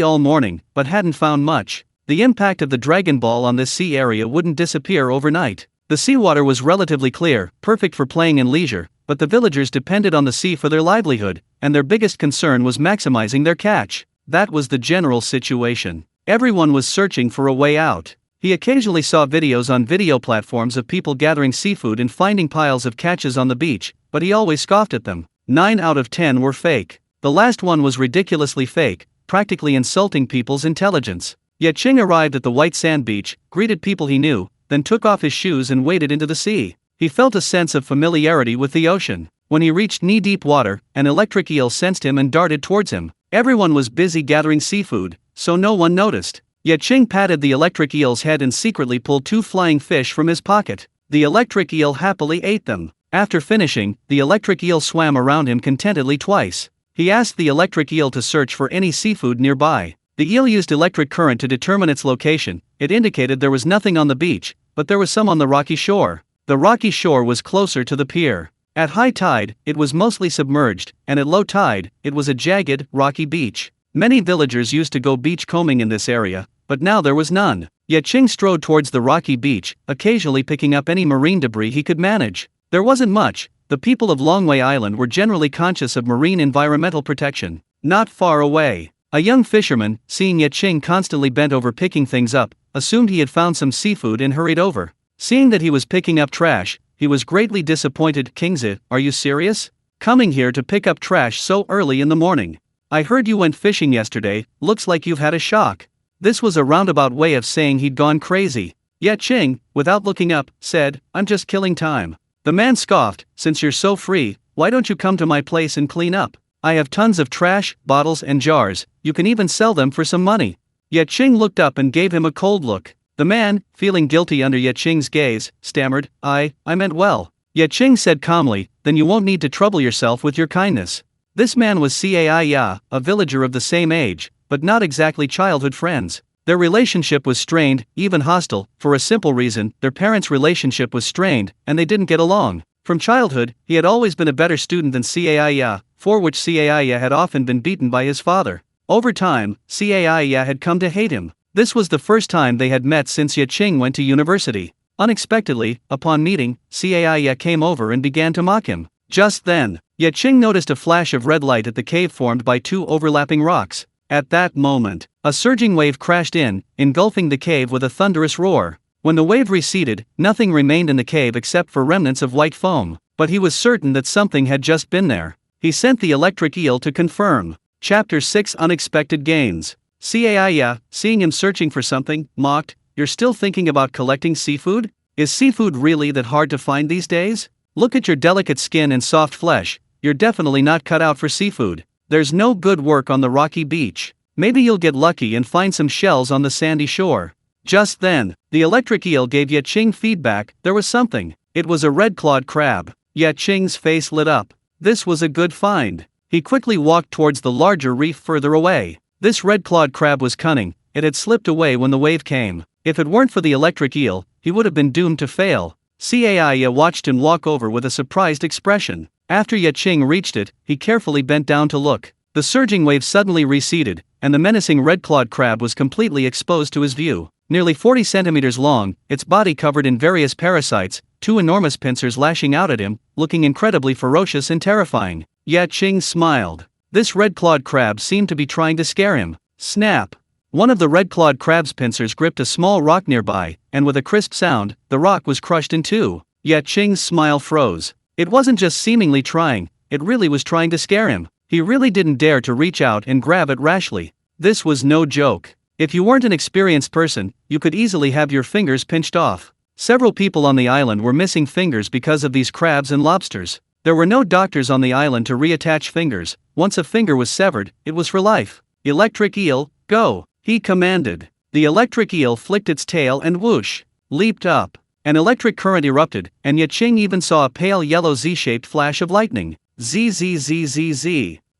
all morning, but hadn't found much. The impact of the Dragon Ball on this sea area wouldn't disappear overnight. The seawater was relatively clear, perfect for playing and leisure, but the villagers depended on the sea for their livelihood, and their biggest concern was maximizing their catch. That was the general situation. Everyone was searching for a way out. He occasionally saw videos on video platforms of people gathering seafood and finding piles of catches on the beach, but he always scoffed at them. 9 out of 10 were fake. The last one was ridiculously fake, practically insulting people's intelligence. Ye Qing arrived at the white sand beach, greeted people he knew, then took off his shoes and waded into the sea. He felt a sense of familiarity with the ocean. When he reached knee-deep water, an electric eel sensed him and darted towards him. Everyone was busy gathering seafood, so no one noticed. Ye Qing patted the electric eel's head and secretly pulled 2 flying fish from his pocket. The electric eel happily ate them. After finishing, the electric eel swam around him contentedly twice. He asked the electric eel to search for any seafood nearby. The eel used electric current to determine its location. It indicated there was nothing on the beach, but there was some on the rocky shore. The rocky shore was closer to the pier. At high tide, it was mostly submerged, and at low tide, it was a jagged, rocky beach. Many villagers used to go beach combing in this area, but now there was none. Ye Qing strode towards the rocky beach, occasionally picking up any marine debris he could manage. There wasn't much. The people of Longwei Island were generally conscious of marine environmental protection. Not far away, a young fisherman, seeing Ye Qing constantly bent over picking things up, assumed he had found some seafood and hurried over. Seeing that he was picking up trash, he was greatly disappointed. "Kingzi, are you serious? Coming here to pick up trash so early in the morning? I heard you went fishing yesterday, looks like you've had a shock." This was a roundabout way of saying he'd gone crazy. Ye Qing, without looking up, said, "I'm just killing time." The man scoffed, "Since you're so free, why don't you come to my place and clean up? I have tons of trash, bottles and jars, you can even sell them for some money." Ye Qing looked up and gave him a cold look. The man, feeling guilty under Ye Qing's gaze, stammered, I meant well." Ye Qing said calmly, "Then you won't need to trouble yourself with your kindness." This man was Cai Ya, a villager of the same age, but not exactly childhood friends. Their relationship was strained, even hostile, for a simple reason: their parents' relationship was strained, and they didn't get along. From childhood, he had always been a better student than Cai Ya, for which Cai Ya had often been beaten by his father. Over time, Cai Ya had come to hate him. This was the first time they had met since Ye Qing went to university. Unexpectedly, upon meeting, Cai Ya came over and began to mock him. Just then, Ye Qing noticed a flash of red light at the cave formed by 2 overlapping rocks. At that moment, a surging wave crashed in, engulfing the cave with a thunderous roar. When the wave receded, nothing remained in the cave except for remnants of white foam, but he was certain that something had just been there. He sent the electric eel to confirm. Chapter 6: Unexpected Gains. Cai Ya, seeing him searching for something, mocked, "You're still thinking about collecting seafood? Is seafood really that hard to find these days? Look at your delicate skin and soft flesh, you're definitely not cut out for seafood. There's no good work on the rocky beach. Maybe you'll get lucky and find some shells on the sandy shore." Just then, the electric eel gave Ye Qing feedback. There was something. It was a red-clawed crab. Ye Qing's face lit up. This was a good find. He quickly walked towards the larger reef further away. This red-clawed crab was cunning. It had slipped away when the wave came. If it weren't for the electric eel, he would have been doomed to fail. Cai Ya watched him walk over with a surprised expression. After Ye Qing reached it, he carefully bent down to look. The surging wave suddenly receded, and the menacing red-clawed crab was completely exposed to his view. Nearly 40 centimeters long, its body covered in various parasites, 2 enormous pincers lashing out at him, looking incredibly ferocious and terrifying. Ye Qing smiled. This red-clawed crab seemed to be trying to scare him. Snap! One of the red-clawed crab's pincers gripped a small rock nearby, and with a crisp sound, the rock was crushed in 2. Ye Qing's smile froze. It wasn't just seemingly trying, it really was trying to scare him. He really didn't dare to reach out and grab it rashly. This was no joke. If you weren't an experienced person, you could easily have your fingers pinched off. Several people on the island were missing fingers because of these crabs and lobsters. There were no doctors on the island to reattach fingers. Once a finger was severed, it was for life. "Electric eel, go," he commanded. The electric eel flicked its tail and whoosh, leaped up. An electric current erupted, and Ye Qing even saw a pale yellow Z-shaped flash of lightning. Z.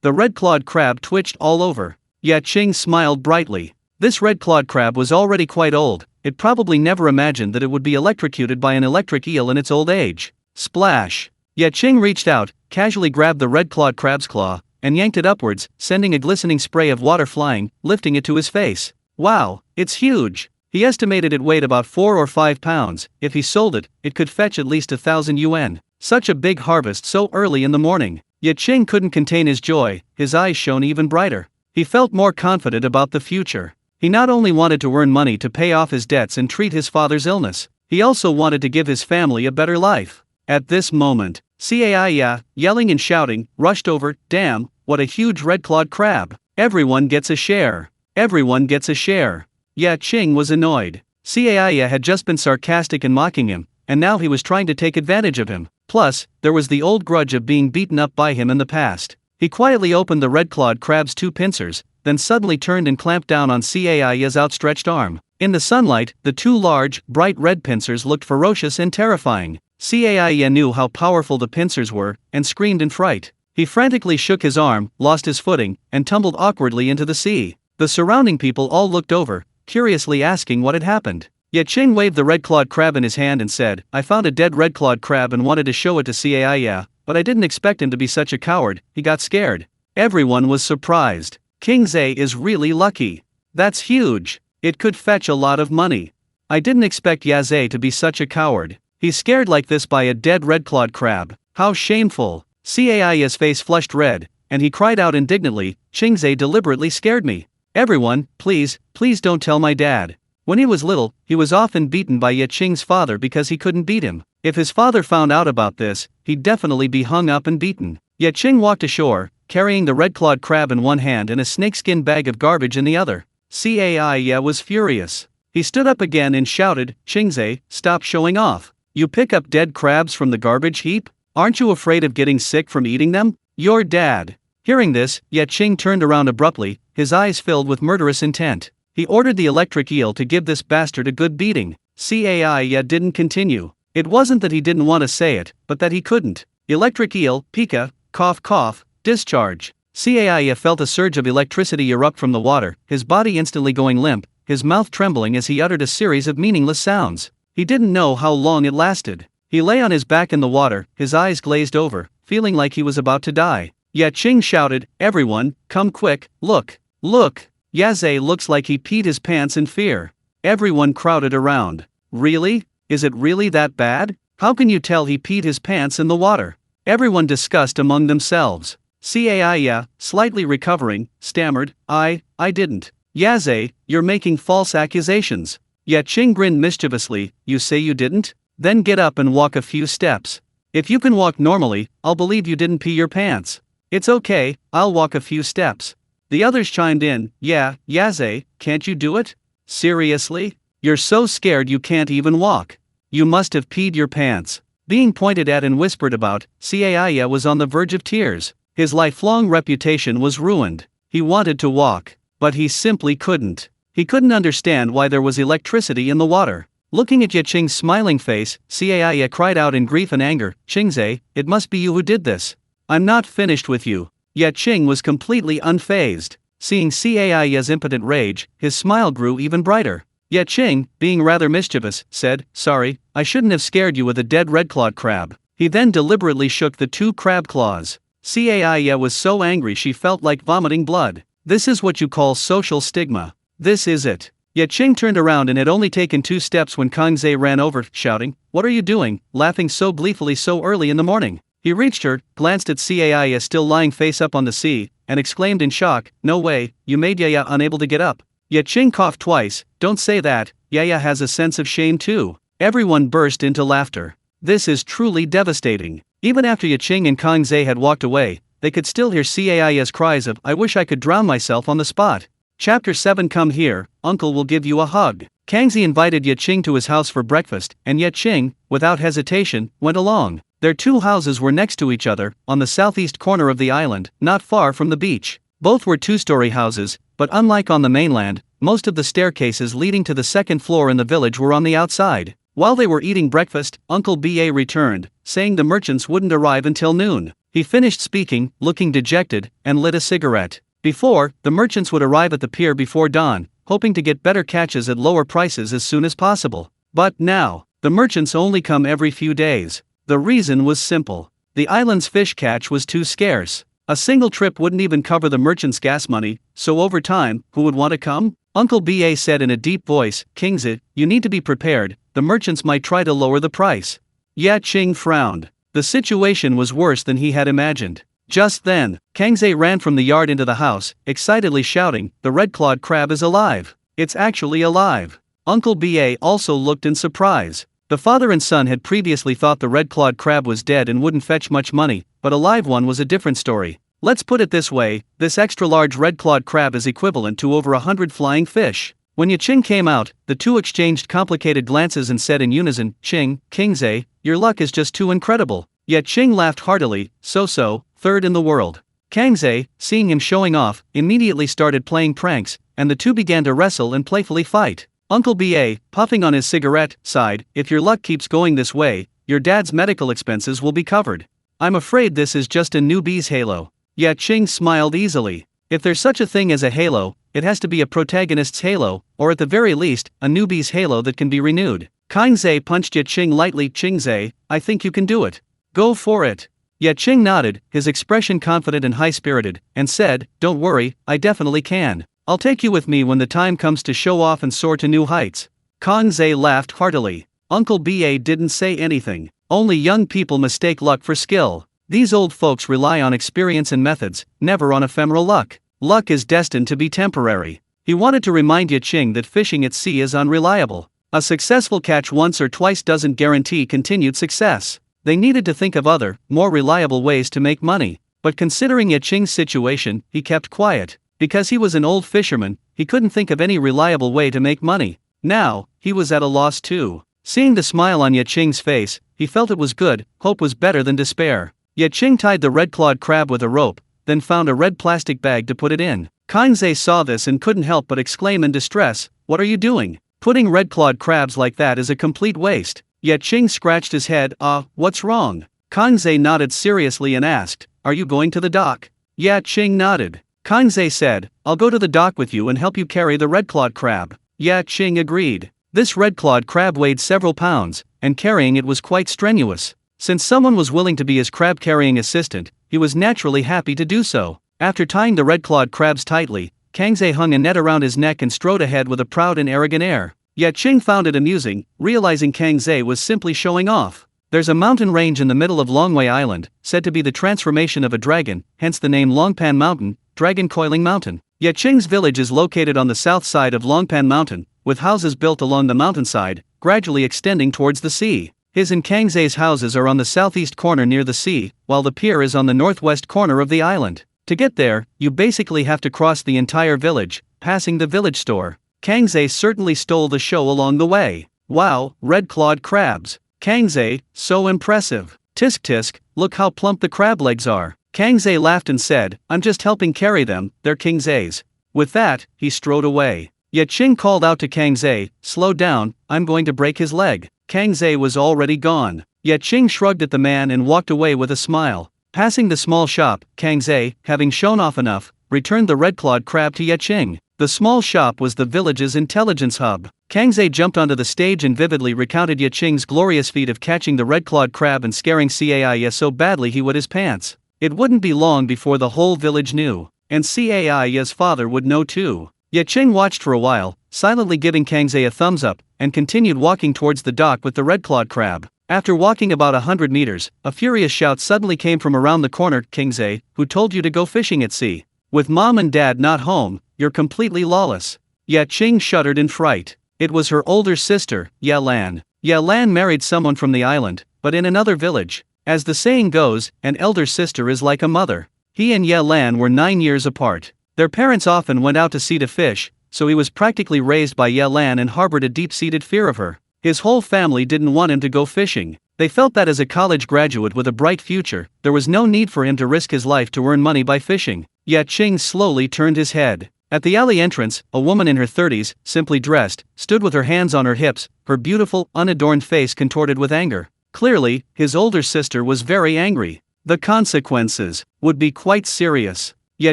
The red-clawed crab twitched all over. Ye Qing smiled brightly. This red-clawed crab was already quite old. It probably never imagined that it would be electrocuted by an electric eel in its old age. Splash! Ye Qing reached out, casually grabbed the red-clawed crab's claw, and yanked it upwards, sending a glistening spray of water flying, lifting it to his face. Wow, it's huge! He estimated it weighed about 4 or 5 pounds. If he sold it, it could fetch at least 1,000 yuan. Such a big harvest so early in the morning. Ye Qing couldn't contain his joy, his eyes shone even brighter. He felt more confident about the future. He not only wanted to earn money to pay off his debts and treat his father's illness, he also wanted to give his family a better life. At this moment, Cai, yelling and shouting, rushed over. Damn, what a huge red-clawed crab! Everyone gets a share! Everyone gets a share! Ye Qing was annoyed. Cai had just been sarcastic and mocking him, and now he was trying to take advantage of him. Plus, there was the old grudge of being beaten up by him in the past. He quietly opened the red-clawed crab's 2 pincers, then suddenly turned and clamped down on Cai's outstretched arm. In the sunlight, the 2 large, bright red pincers looked ferocious and terrifying. Cai knew how powerful the pincers were, and screamed in fright. He frantically shook his arm, lost his footing, and tumbled awkwardly into the sea. The surrounding people all looked over, curiously asking what had happened. Ye Qing waved the red-clawed crab in his hand and said, I found a dead red-clawed crab and wanted to show it to Cai, but I didn't expect him to be such a coward. He got scared. Everyone was surprised. King Zhe is really lucky. That's huge. It could fetch a lot of money. I didn't expect Ye Zhe to be such a coward. He's scared like this by a dead red-clawed crab. How shameful. Cai's face flushed red, and he cried out indignantly, Qing Zhe deliberately scared me. Everyone, please don't tell my dad. When he was little, he was often beaten by Ye Qing's father because he couldn't beat him. If his father found out about this, he'd definitely be hung up and beaten. Ye Qing walked ashore, carrying the red-clawed crab in one hand and a snakeskin bag of garbage in the other. Cai was furious. He stood up again and shouted, Qing Zhe, stop showing off. You pick up dead crabs from the garbage heap? Aren't you afraid of getting sick from eating them? Your dad. Hearing this, Ye Qing turned around abruptly, his eyes filled with murderous intent. He ordered the electric eel to give this bastard a good beating. Cai didn't continue. It wasn't that he didn't want to say it, but that he couldn't. Electric eel, pika, cough cough, discharge. Cai felt a surge of electricity erupt from the water, his body instantly going limp, his mouth trembling as he uttered a series of meaningless sounds. He didn't know how long it lasted. He lay on his back in the water, his eyes glazed over, feeling like he was about to die. Ye Qing shouted, everyone, come quick, look, look. Ye Zhe looks like he peed his pants in fear. Everyone crowded around. Really? Is it really that bad? How can you tell he peed his pants in the water? Everyone discussed among themselves. Cai, slightly recovering, stammered, I didn't. Ye Zhe, you're making false accusations. Ye Qing grinned mischievously, you say you didn't? Then get up and walk a few steps. If you can walk normally, I'll believe you didn't pee your pants. It's okay, I'll walk a few steps. The others chimed in, yeah, Ye Zhe, can't you do it? Seriously? You're so scared you can't even walk. You must have peed your pants. Being pointed at and whispered about, Cai was on the verge of tears. His lifelong reputation was ruined. He wanted to walk, but he simply couldn't. He couldn't understand why there was electricity in the water. Looking at Ye Qing's smiling face, Cai cried out in grief and anger, Qing Zhe, it must be you who did this. I'm not finished with you. Ye Qing was completely unfazed. Seeing Cai's impotent rage, his smile grew even brighter. Ye Qing, being rather mischievous, said, sorry, I shouldn't have scared you with a dead red-clawed crab. He then deliberately shook the 2 crab claws. Cai was so angry she felt like vomiting blood. This is what you call social stigma. This is it. Ye Qing turned around and had only taken 2 steps when Kang Zhe ran over, shouting, what are you doing, laughing so gleefully so early in the morning? He reached her, glanced at Cai still lying face up on the sea, and exclaimed in shock, no way, you made Yaya unable to get up. Ye Qing coughed twice, don't say that, Yaya has a sense of shame too. Everyone burst into laughter. This is truly devastating. Even after Ye Qing and Kang Zhe had walked away, they could still hear Cai's cries of, I wish I could drown myself on the spot. Chapter 7 Come here, uncle will give you a hug. Kang Zhe invited Ye Qing to his house for breakfast, and Ye Qing, without hesitation, went along. Their 2 houses were next to each other, on the southeast corner of the island, not far from the beach. Both were 2-story houses, but unlike on the mainland, most of the staircases leading to the 2nd floor in the village were on the outside. While they were eating breakfast, Uncle Ba returned, saying the merchants wouldn't arrive until noon. He finished speaking, looking dejected, and lit a cigarette. Before, the merchants would arrive at the pier before dawn, hoping to get better catches at lower prices as soon as possible. But now, the merchants only come every few days. The reason was simple. The island's fish catch was too scarce. A single trip wouldn't even cover the merchant's gas money, so over time, who would want to come? Uncle Ba said in a deep voice, Kingze, you need to be prepared, the merchants might try to lower the price. Ye Qing frowned. The situation was worse than he had imagined. Just then, Kangze ran from the yard into the house, excitedly shouting, the red-clawed crab is alive. It's actually alive. Uncle Ba also looked in surprise. The father and son had previously thought the red-clawed crab was dead and wouldn't fetch much money, but a live one was a different story. Let's put it this way, this extra-large red-clawed crab is equivalent to over 100 flying fish. When Ye Qing came out, the two exchanged complicated glances and said in unison, Kingze, your luck is just too incredible. Ye Qing laughed heartily, so, third in the world. Kangze, seeing him showing off, immediately started playing pranks, and the two began to wrestle and playfully fight. Uncle Ba, puffing on his cigarette, sighed, if your luck keeps going this way, your dad's medical expenses will be covered. I'm afraid this is just a newbie's halo. Ye Qing smiled easily. If there's such a thing as a halo, it has to be a protagonist's halo, or at the very least, a newbie's halo that can be renewed. Kangze punched Ye Qing lightly. Qingze, I think you can do it. Go for it. Ye Qing nodded, his expression confident and high-spirited, and said, don't worry, I definitely can. I'll take you with me when the time comes to show off and soar to new heights. Kangze laughed heartily. Uncle Ba didn't say anything. Only young people mistake luck for skill. These old folks rely on experience and methods, never on ephemeral luck. Luck is destined to be temporary. He wanted to remind Ye Qing that fishing at sea is unreliable. A successful catch once or twice doesn't guarantee continued success. They needed to think of other, more reliable ways to make money. But considering Ye Qing's situation, he kept quiet. Because he was an old fisherman, he couldn't think of any reliable way to make money. Now, he was at a loss too. Seeing the smile on Ye Qing's face, he felt it was good, hope was better than despair. Ye Qing tied the red-clawed crab with a rope, then found a red plastic bag to put it in. Kangze saw this and couldn't help but exclaim in distress, what are you doing? Putting red-clawed crabs like that is a complete waste. Ye Qing scratched his head, what's wrong? Kangze nodded seriously and asked, are you going to the dock? Ye Qing nodded. Kangze said, I'll go to the dock with you and help you carry the red-clawed crab. Ye Qing agreed. This red-clawed crab weighed several pounds, and carrying it was quite strenuous. Since someone was willing to be his crab-carrying assistant, he was naturally happy to do so. After tying the red-clawed crabs tightly, Kangze hung a net around his neck and strode ahead with a proud and arrogant air. Ye Qing found it amusing, realizing Kangze was simply showing off. There's a mountain range in the middle of Longwei Island, said to be the transformation of a dragon, hence the name Longpan Mountain, Dragon Coiling Mountain. Ye Qing's village is located on the south side of Longpan Mountain, with houses built along the mountainside, gradually extending towards the sea. His and Kangze's houses are on the southeast corner near the sea, while the pier is on the northwest corner of the island. To get there, you basically have to cross the entire village, passing the village store. Kangze certainly stole the show along the way. Wow, red-clawed crabs. Kangze, so impressive. Tisk tisk, look how plump the crab legs are. Kangze laughed and said, I'm just helping carry them, they're Kingze's. With that, he strode away. Ye Qing called out to Kangze, slow down, I'm going to break his leg. Kangze was already gone. Ye Qing shrugged at the man and walked away with a smile. Passing the small shop, Kangze, having shown off enough, returned the red-clawed crab to Ye Qing. The small shop was the village's intelligence hub. Kangze jumped onto the stage and vividly recounted Ye Qing's glorious feat of catching the red-clawed crab and scaring Cai so badly he wet his pants. It wouldn't be long before the whole village knew, and Cai's father would know too. Ye Qing watched for a while, silently giving Kangze a thumbs up, and continued walking towards the dock with the red-clawed crab. After walking about 100 meters, a furious shout suddenly came from around the corner. Kingze, who told you to go fishing at sea? With mom and dad not home, you're completely lawless. Ye Qing shuddered in fright. It was her older sister, Ye Lan. Ye Lan married someone from the island, but in another village. As the saying goes, an elder sister is like a mother. He and Ye Lan were 9 years apart. Their parents often went out to sea to fish, so he was practically raised by Ye Lan and harbored a deep-seated fear of her. His whole family didn't want him to go fishing. They felt that as a college graduate with a bright future, there was no need for him to risk his life to earn money by fishing. Ye Qing slowly turned his head. At the alley entrance, a woman in her 30s, simply dressed, stood with her hands on her hips, her beautiful, unadorned face contorted with anger. Clearly, his older sister was very angry. The consequences would be quite serious. Ye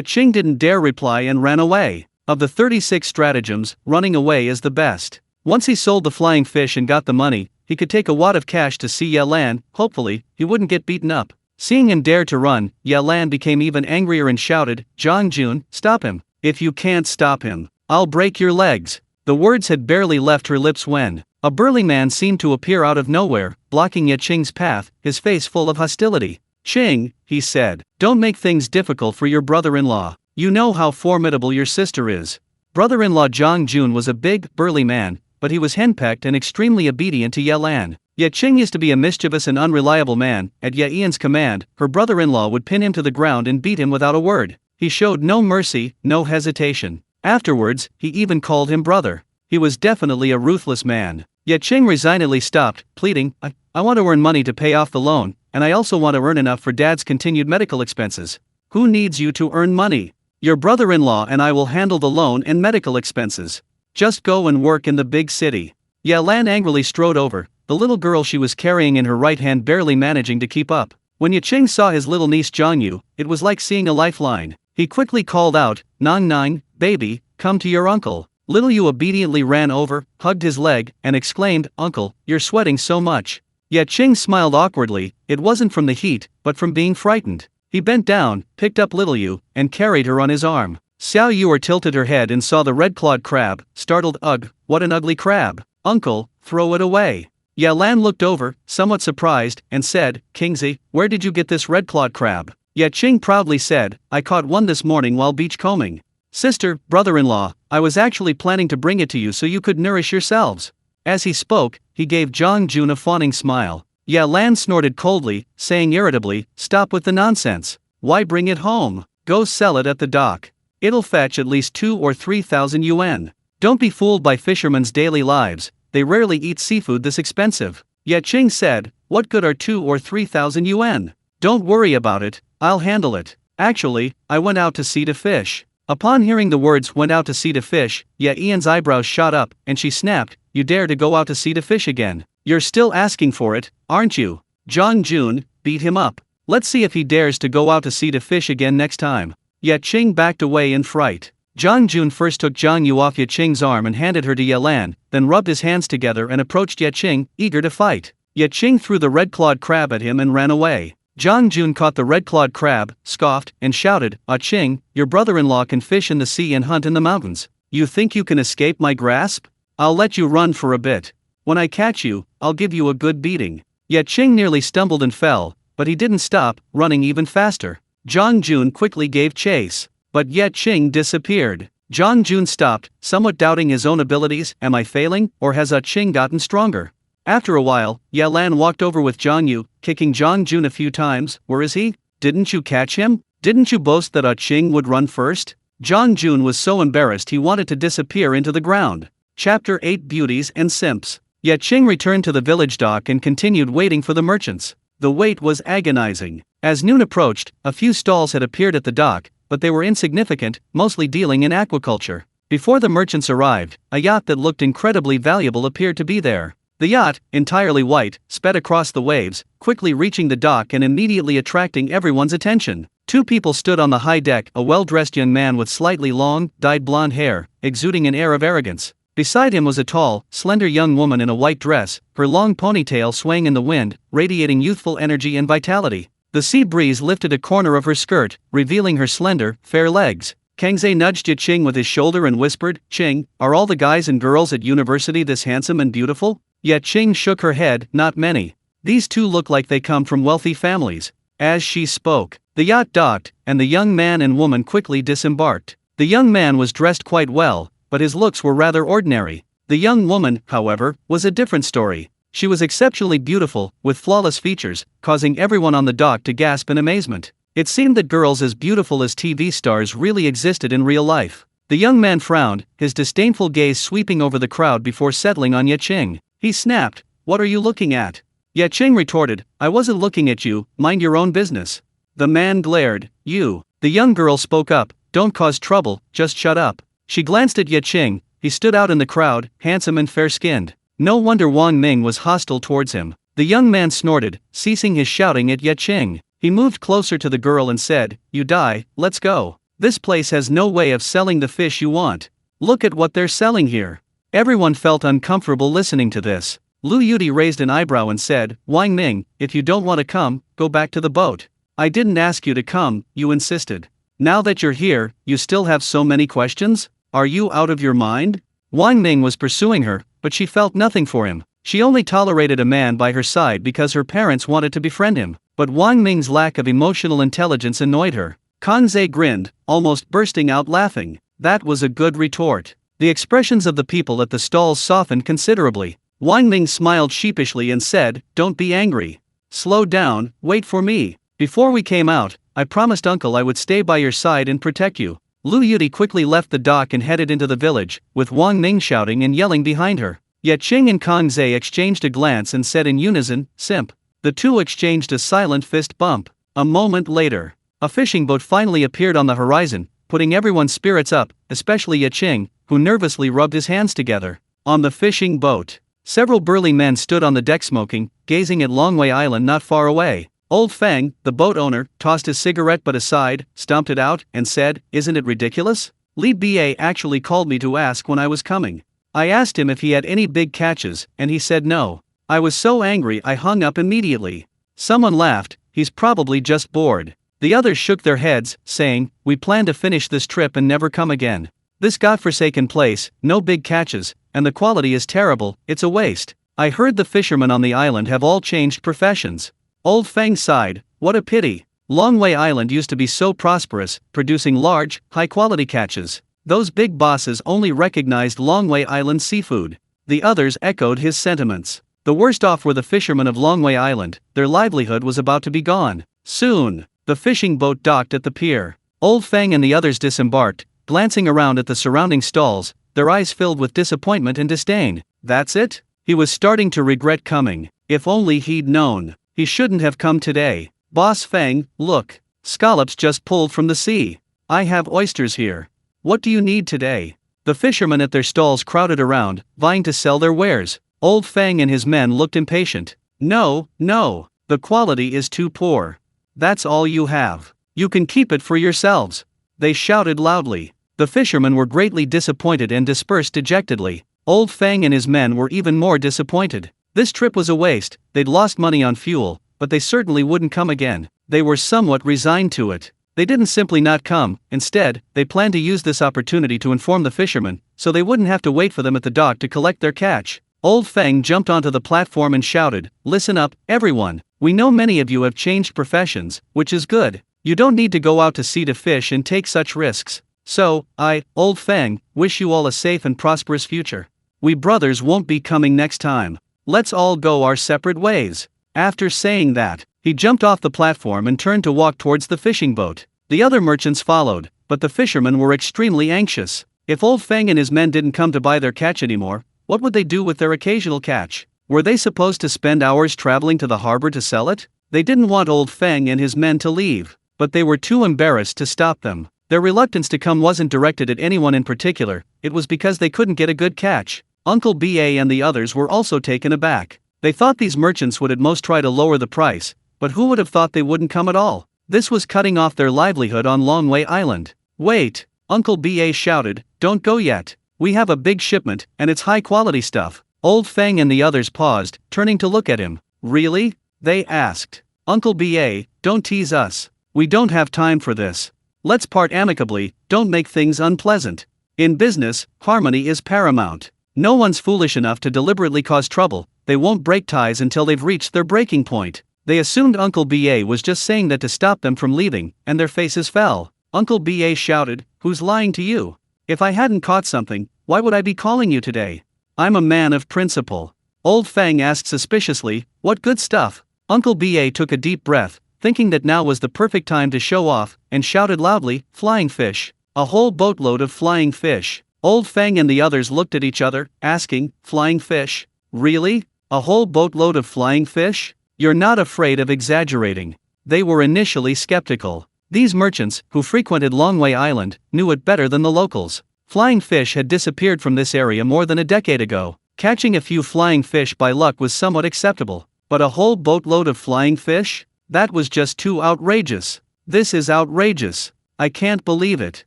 Qing didn't dare reply and ran away. Of the 36 stratagems, running away is the best. Once he sold the flying fish and got the money, he could take a wad of cash to see Ye Lan. Hopefully, he wouldn't get beaten up. Seeing him dare to run, Ye Lan became even angrier and shouted, "Zhang Jun, stop him. If you can't stop him, I'll break your legs." The words had barely left her lips when a burly man seemed to appear out of nowhere, blocking Ye Qing's path, his face full of hostility. "Qing," he said, "don't make things difficult for your brother-in-law. You know how formidable your sister is." Brother-in-law Zhang Jun was a big, burly man, but he was henpecked and extremely obedient to Ye Lan. Ye Qing used to be a mischievous and unreliable man. At Ye Ian's command, her brother-in-law would pin him to the ground and beat him without a word. He showed no mercy, no hesitation. Afterwards, he even called him brother. He was definitely a ruthless man. Ye Qing resignedly stopped, pleading, I want to earn money to pay off the loan, and I also want to earn enough for Dad's continued medical expenses." "Who needs you to earn money? Your brother-in-law and I will handle the loan and medical expenses. Just go and work in the big city." Ye Lan angrily strode over, the little girl she was carrying in her right hand barely managing to keep up. When Ye Qing saw his little niece Zhang Yu, it was like seeing a lifeline. He quickly called out, "Nang Nang, baby, come to your uncle." Little Yu obediently ran over, hugged his leg, and exclaimed, "Uncle, you're sweating so much." Ye Qing smiled awkwardly. It wasn't from the heat, but from being frightened. He bent down, picked up little Yu, and carried her on his arm. Xiao Yu tilted her head and saw the red-clawed crab, startled. "Ugh, what an ugly crab. Uncle, throw it away." Ye Lan looked over, somewhat surprised, and said, "Kingzi, where did you get this red-clawed crab?" Ye Qing proudly said, "I caught one this morning while beachcombing. Sister, brother-in-law, I was actually planning to bring it to you so you could nourish yourselves." As he spoke, he gave Zhang Jun a fawning smile. Ye Lan snorted coldly, saying irritably, "Stop with the nonsense. Why bring it home? Go sell it at the dock. It'll fetch at least 2,000 or 3,000 yuan. Don't be fooled by fishermen's daily lives, they rarely eat seafood this expensive." Ye Qing said, "What good are 2,000 or 3,000 yuan? Don't worry about it, I'll handle it. Actually, I went out to sea to fish." Upon hearing the words "went out to sea to fish," Ye Ian's eyebrows shot up, and she snapped, "You dare to go out to sea to fish again? You're still asking for it, aren't you? Zhang Jun, beat him up. Let's see if he dares to go out to sea to fish again next time." Ye Qing backed away in fright. Zhang Jun first took Zhang Yu off Ye Qing's arm and handed her to Ye Lan, then rubbed his hands together and approached Ye Qing, eager to fight. Ye Qing threw the red-clawed crab at him and ran away. Zhang Jun caught the red-clawed crab, scoffed, and shouted, "Ah Qing, your brother-in-law can fish in the sea and hunt in the mountains. You think you can escape my grasp? I'll let you run for a bit. When I catch you, I'll give you a good beating." Ye Qing nearly stumbled and fell, but he didn't stop, running even faster. Zhang Jun quickly gave chase, but Ye Qing disappeared. Zhang Jun stopped, somewhat doubting his own abilities. Am I failing, or has Ah Qing gotten stronger? After a while, Ye Lan walked over with Zhang Yu, kicking Zhang Jun a few times. "Where is he? Didn't you catch him? Didn't you boast that Ah Qing would run first?" Zhang Jun was so embarrassed he wanted to disappear into the ground. Chapter 8 Beauties and Simps. Ye Qing returned to the village dock and continued waiting for the merchants. The wait was agonizing. As noon approached, a few stalls had appeared at the dock, but they were insignificant, mostly dealing in aquaculture. Before the merchants arrived, a yacht that looked incredibly valuable appeared to be there. The yacht, entirely white, sped across the waves, quickly reaching the dock and immediately attracting everyone's attention. Two people stood on the high deck, a well-dressed young man with slightly long, dyed blonde hair, exuding an air of arrogance. Beside him was a tall, slender young woman in a white dress, her long ponytail swaying in the wind, radiating youthful energy and vitality. The sea breeze lifted a corner of her skirt, revealing her slender, fair legs. Kangze nudged Ye Qing with his shoulder and whispered, "Qing, are all the guys and girls at university this handsome and beautiful?" Ye Qing shook her head, "Not many. These two look like they come from wealthy families." As she spoke, the yacht docked, and the young man and woman quickly disembarked. The young man was dressed quite well, but his looks were rather ordinary. The young woman, however, was a different story. She was exceptionally beautiful, with flawless features, causing everyone on the dock to gasp in amazement. It seemed that girls as beautiful as TV stars really existed in real life. The young man frowned, his disdainful gaze sweeping over the crowd before settling on Ye Qing. He snapped, "What are you looking at?" Ye Qing retorted, "I wasn't looking at you, mind your own business." The man glared, "You." The young girl spoke up, "Don't cause trouble, just shut up." She glanced at Ye Qing. He stood out in the crowd, handsome and fair-skinned. No wonder Wang Ming was hostile towards him. The young man snorted, ceasing his shouting at Ye Qing. He moved closer to the girl and said, "You die, let's go. This place has no way of selling the fish you want. Look at what they're selling here." Everyone felt uncomfortable listening to this. Lu Yudi raised an eyebrow and said, Wang Ming, if you don't want to come, go back to the boat. I didn't ask you to come, you insisted. Now that you're here, you still have so many questions? Are you out of your mind? Wang Ming was pursuing her, but she felt nothing for him. She only tolerated a man by her side because her parents wanted to befriend him. But Wang Ming's lack of emotional intelligence annoyed her. Kang Ze grinned, almost bursting out laughing. That was a good retort. The expressions of the people at the stalls softened considerably. Wang Ming smiled sheepishly and said, Don't be angry. Slow down, wait for me. Before we came out, I promised Uncle I would stay by your side and protect you. Lu Yudi quickly left the dock and headed into the village, with Wang Ming shouting and yelling behind her. Ye Qing and Kang Ze exchanged a glance and said in unison, Simp. The two exchanged a silent fist bump. A moment later, a fishing boat finally appeared on the horizon, putting everyone's spirits up, especially Ye Qing, who nervously rubbed his hands together. On the fishing boat, several burly men stood on the deck smoking, gazing at Longwei Island not far away. Old Feng, the boat owner, tossed his cigarette butt aside, stomped it out, and said, Isn't it ridiculous? Li Ba actually called me to ask when I was coming. I asked him if he had any big catches, and he said no. I was so angry I hung up immediately. Someone laughed, he's probably just bored. The others shook their heads, saying, We plan to finish this trip and never come again. This godforsaken place, no big catches, and the quality is terrible, it's a waste. I heard the fishermen on the island have all changed professions. Old Feng sighed, what a pity. Longwei Island used to be so prosperous, producing large, high-quality catches. Those big bosses only recognized Longwei Island seafood. The others echoed his sentiments. The worst off were the fishermen of Longwei Island, their livelihood was about to be gone. Soon, the fishing boat docked at the pier. Old Feng and the others disembarked, glancing around at the surrounding stalls, their eyes filled with disappointment and disdain. That's it? He was starting to regret coming. If only he'd known. He shouldn't have come today. Boss Feng, look. Scallops just pulled from the sea. I have oysters here. What do you need today? The fishermen at their stalls crowded around, vying to sell their wares. Old Feng and his men looked impatient. No, no. The quality is too poor. That's all you have. You can keep it for yourselves. They shouted loudly. The fishermen were greatly disappointed and dispersed dejectedly. Old Feng and his men were even more disappointed. This trip was a waste, they'd lost money on fuel, but they certainly wouldn't come again. They were somewhat resigned to it. They didn't simply not come, instead, they planned to use this opportunity to inform the fishermen, so they wouldn't have to wait for them at the dock to collect their catch. Old Feng jumped onto the platform and shouted, Listen up, everyone. We know many of you have changed professions, which is good. You don't need to go out to sea to fish and take such risks. So, I, Old Feng, wish you all a safe and prosperous future. We brothers won't be coming next time. Let's all go our separate ways. After saying that, he jumped off the platform and turned to walk towards the fishing boat. The other merchants followed, but the fishermen were extremely anxious. If Old Feng and his men didn't come to buy their catch anymore, what would they do with their occasional catch? Were they supposed to spend hours traveling to the harbor to sell it? They didn't want Old Feng and his men to leave, but they were too embarrassed to stop them. Their reluctance to come wasn't directed at anyone in particular, it was because they couldn't get a good catch. Uncle Ba and the others were also taken aback. They thought these merchants would at most try to lower the price, but who would have thought they wouldn't come at all? This was cutting off their livelihood on Longwei Island. Wait, Uncle Ba shouted, don't go yet. We have a big shipment, and it's high-quality stuff. Old Feng and the others paused, turning to look at him. Really? They asked. Uncle Ba, don't tease us. We don't have time for this. Let's part amicably, don't make things unpleasant. In business, harmony is paramount. No one's foolish enough to deliberately cause trouble, they won't break ties until they've reached their breaking point. They assumed Uncle Ba was just saying that to stop them from leaving, and their faces fell. Uncle Ba shouted, Who's lying to you? If I hadn't caught something, why would I be calling you today? I'm a man of principle. Old Feng asked suspiciously, What good stuff? Uncle Ba took a deep breath, thinking that now was the perfect time to show off, and shouted loudly, Flying fish. A whole boatload of flying fish. Old Feng and the others looked at each other, asking, Flying fish? Really? A whole boatload of flying fish? You're not afraid of exaggerating. They were initially skeptical. These merchants, who frequented Longwei Island, knew it better than the locals. Flying fish had disappeared from this area more than a decade ago. Catching a few flying fish by luck was somewhat acceptable. But a whole boatload of flying fish? That was just too outrageous. This is outrageous. I can't believe it.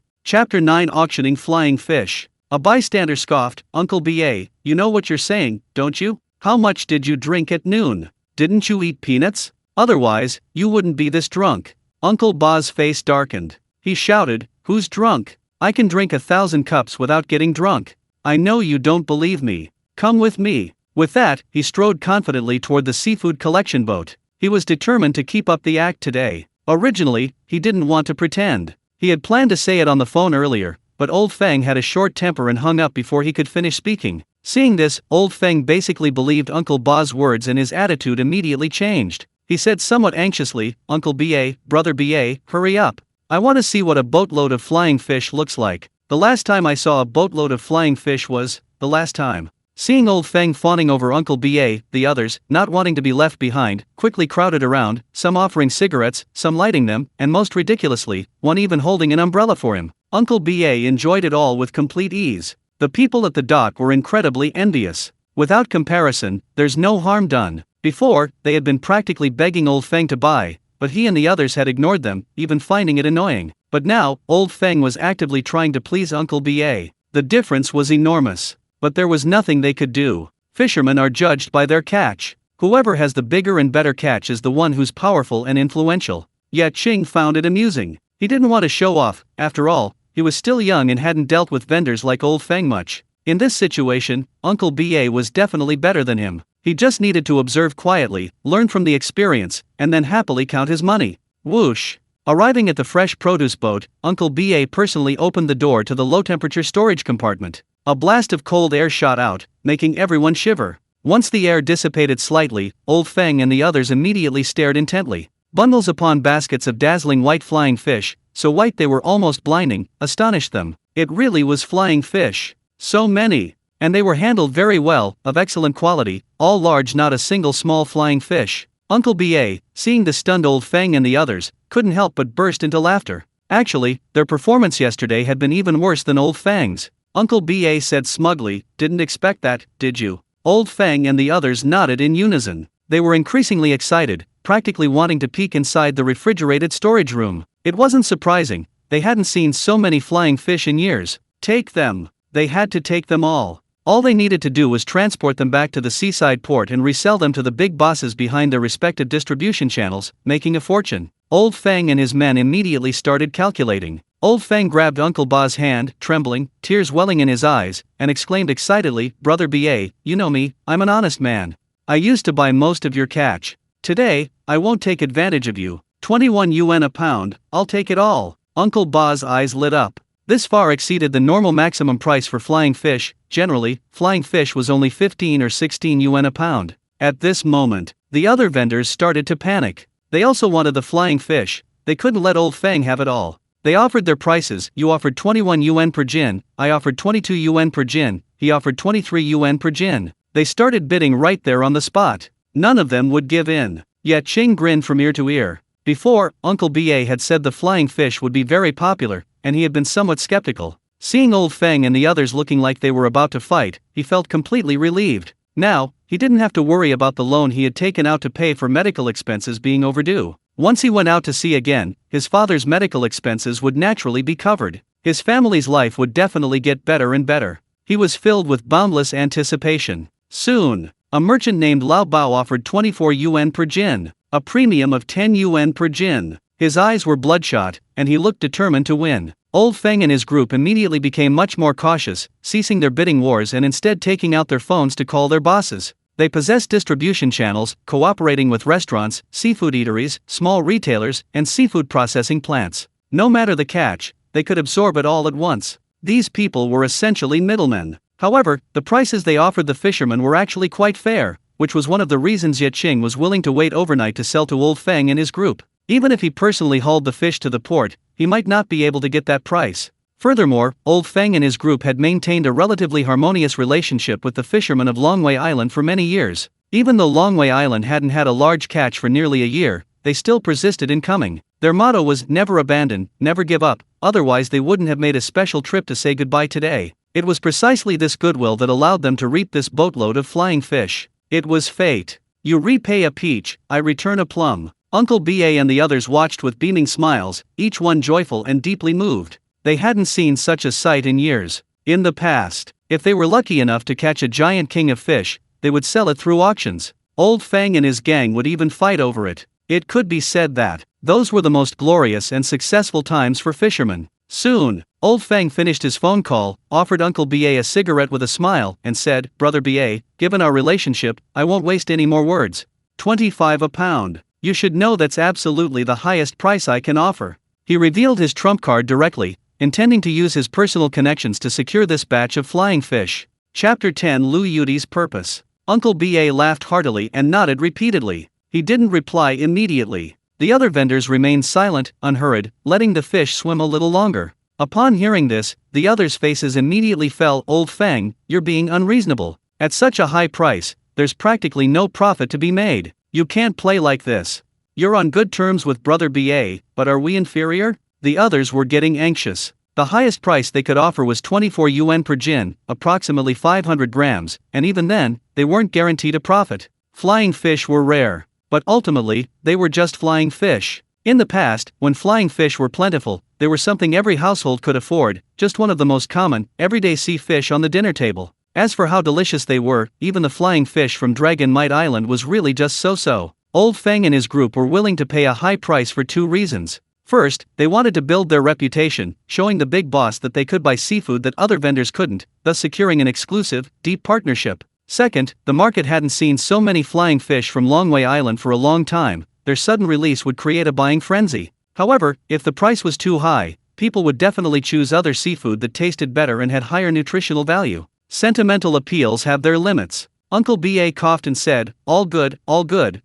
Chapter 9 Auctioning Flying Fish. A bystander scoffed, Uncle Ba, you know what you're saying, don't you? How much did you drink at noon? Didn't you eat peanuts? Otherwise, you wouldn't be this drunk." Uncle Ba's face darkened. He shouted, "Who's drunk? I can drink 1,000 cups without getting drunk. I know you don't believe me. Come with me." With that, he strode confidently toward the seafood collection boat. He was determined to keep up the act today. Originally, he didn't want to pretend. He had planned to say it on the phone earlier, but Old Feng had a short temper and hung up before he could finish speaking. Seeing this, Old Feng basically believed Uncle Ba's words and his attitude immediately changed. He said somewhat anxiously, "Uncle Ba, Brother Ba, hurry up. I want to see what a boatload of flying fish looks like. The last time I saw a boatload of flying fish was the last time." Seeing Old Feng fawning over Uncle Ba, the others, not wanting to be left behind, quickly crowded around, some offering cigarettes, some lighting them, and most ridiculously, one even holding an umbrella for him. Uncle Ba enjoyed it all with complete ease. The people at the dock were incredibly envious. Without comparison, there's no harm done. Before, they had been practically begging Old Feng to buy, but he and the others had ignored them, even finding it annoying. But now, Old Feng was actively trying to please Uncle Ba. The difference was enormous. But there was nothing they could do. Fishermen are judged by their catch. Whoever has the bigger and better catch is the one who's powerful and influential. Ye Qing found it amusing. He didn't want to show off, after all, he was still young and hadn't dealt with vendors like Old Feng much. In this situation, Uncle Ba was definitely better than him. He just needed to observe quietly, learn from the experience, and then happily count his money. Whoosh! Arriving at the fresh produce boat, Uncle Ba personally opened the door to the low-temperature storage compartment. A blast of cold air shot out, making everyone shiver. Once the air dissipated slightly, Old Feng and the others immediately stared intently. Bundles upon baskets of dazzling white flying fish, so white they were almost blinding, astonished them. It really was flying fish. So many! And they were handled very well, of excellent quality, all large, not a single small flying fish. Uncle Ba, seeing the stunned Old Feng and the others, couldn't help but burst into laughter. Actually, their performance yesterday had been even worse than Old Feng's. Uncle Ba said smugly, "Didn't expect that, did you?" Old Feng and the others nodded in unison. They were increasingly excited, practically wanting to peek inside the refrigerated storage room. It wasn't surprising, they hadn't seen so many flying fish in years. Take them! They had to take them all. All they needed to do was transport them back to the seaside port and resell them to the big bosses behind their respective distribution channels, making a fortune. Old Feng and his men immediately started calculating. Old Feng grabbed Uncle Ba's hand, trembling, tears welling in his eyes, and exclaimed excitedly, "Brother Ba, you know me, I'm an honest man. I used to buy most of your catch. Today, I won't take advantage of you. 21 yuan a pound, I'll take it all." Uncle Ba's eyes lit up. This far exceeded the normal maximum price for flying fish. Generally, flying fish was only 15 or 16 yuan a pound. At this moment, the other vendors started to panic. They also wanted the flying fish. They couldn't let Old Feng have it all. They offered their prices. You offered 21 yuan per jin, I offered 22 yuan per jin, he offered 23 yuan per jin. They started bidding right there on the spot. None of them would give in. Ye Qing grinned from ear to ear. Before, Uncle Ba had said the flying fish would be very popular, and he had been somewhat skeptical. Seeing Old Feng and the others looking like they were about to fight, he felt completely relieved. Now, he didn't have to worry about the loan he had taken out to pay for medical expenses being overdue. Once he went out to sea again, his father's medical expenses would naturally be covered. His family's life would definitely get better and better. He was filled with boundless anticipation. Soon, a merchant named Lao Bao offered 24 yuan per jin, a premium of 10 yuan per jin. His eyes were bloodshot, and he looked determined to win. Old Feng and his group immediately became much more cautious, ceasing their bidding wars and instead taking out their phones to call their bosses. They possessed distribution channels, cooperating with restaurants, seafood eateries, small retailers, and seafood processing plants. No matter the catch, they could absorb it all at once. These people were essentially middlemen. However, the prices they offered the fishermen were actually quite fair, which was one of the reasons Ye Qing was willing to wait overnight to sell to Old Feng and his group. Even if he personally hauled the fish to the port, he might not be able to get that price. Furthermore, Old Feng and his group had maintained a relatively harmonious relationship with the fishermen of Longwei Island for many years. Even though Longwei Island hadn't had a large catch for nearly a year, they still persisted in coming. Their motto was, "Never abandon, never give up," otherwise they wouldn't have made a special trip to say goodbye today. It was precisely this goodwill that allowed them to reap this boatload of flying fish. It was fate. You repay a peach, I return a plum. Uncle Ba and the others watched with beaming smiles, each one joyful and deeply moved. They hadn't seen such a sight in years. In the past, if they were lucky enough to catch a giant king of fish, they would sell it through auctions. Old Fang and his gang would even fight over it. It could be said that those were the most glorious and successful times for fishermen. Soon, Old Fang finished his phone call, offered Uncle B.A. a cigarette with a smile, and said, "Brother B.A., given our relationship, I won't waste any more words. 25 a pound. You should know that's absolutely the highest price I can offer." He revealed his trump card directly, intending to use his personal connections to secure this batch of flying fish. Chapter 10 Lu Yuti's Purpose. Uncle B.A. laughed heartily and nodded repeatedly. He didn't reply immediately. The other vendors remained silent, unhurried, letting the fish swim a little longer. Upon hearing this, the others' faces immediately fell. "Old Fang, you're being unreasonable. At such a high price, there's practically no profit to be made. You can't play like this. You're on good terms with Brother B.A., but are we inferior?" The others were getting anxious. The highest price they could offer was 24 yuan per jin, approximately 500 grams, and even then, they weren't guaranteed a profit. Flying fish were rare. But ultimately, they were just flying fish. In the past, when flying fish were plentiful, they were something every household could afford, just one of the most common, everyday sea fish on the dinner table. As for how delicious they were, even the flying fish from Dragon Might Island was really just so-so. Old Fang and his group were willing to pay a high price for two reasons. First, they wanted to build their reputation, showing the big boss that they could buy seafood that other vendors couldn't, thus securing an exclusive, deep partnership. Second, the market hadn't seen so many flying fish from Longwei Island for a long time. Their sudden release would create a buying frenzy. However, if the price was too high, people would definitely choose other seafood that tasted better and had higher nutritional value. Sentimental appeals have their limits. Uncle B.A. coughed and said, all good,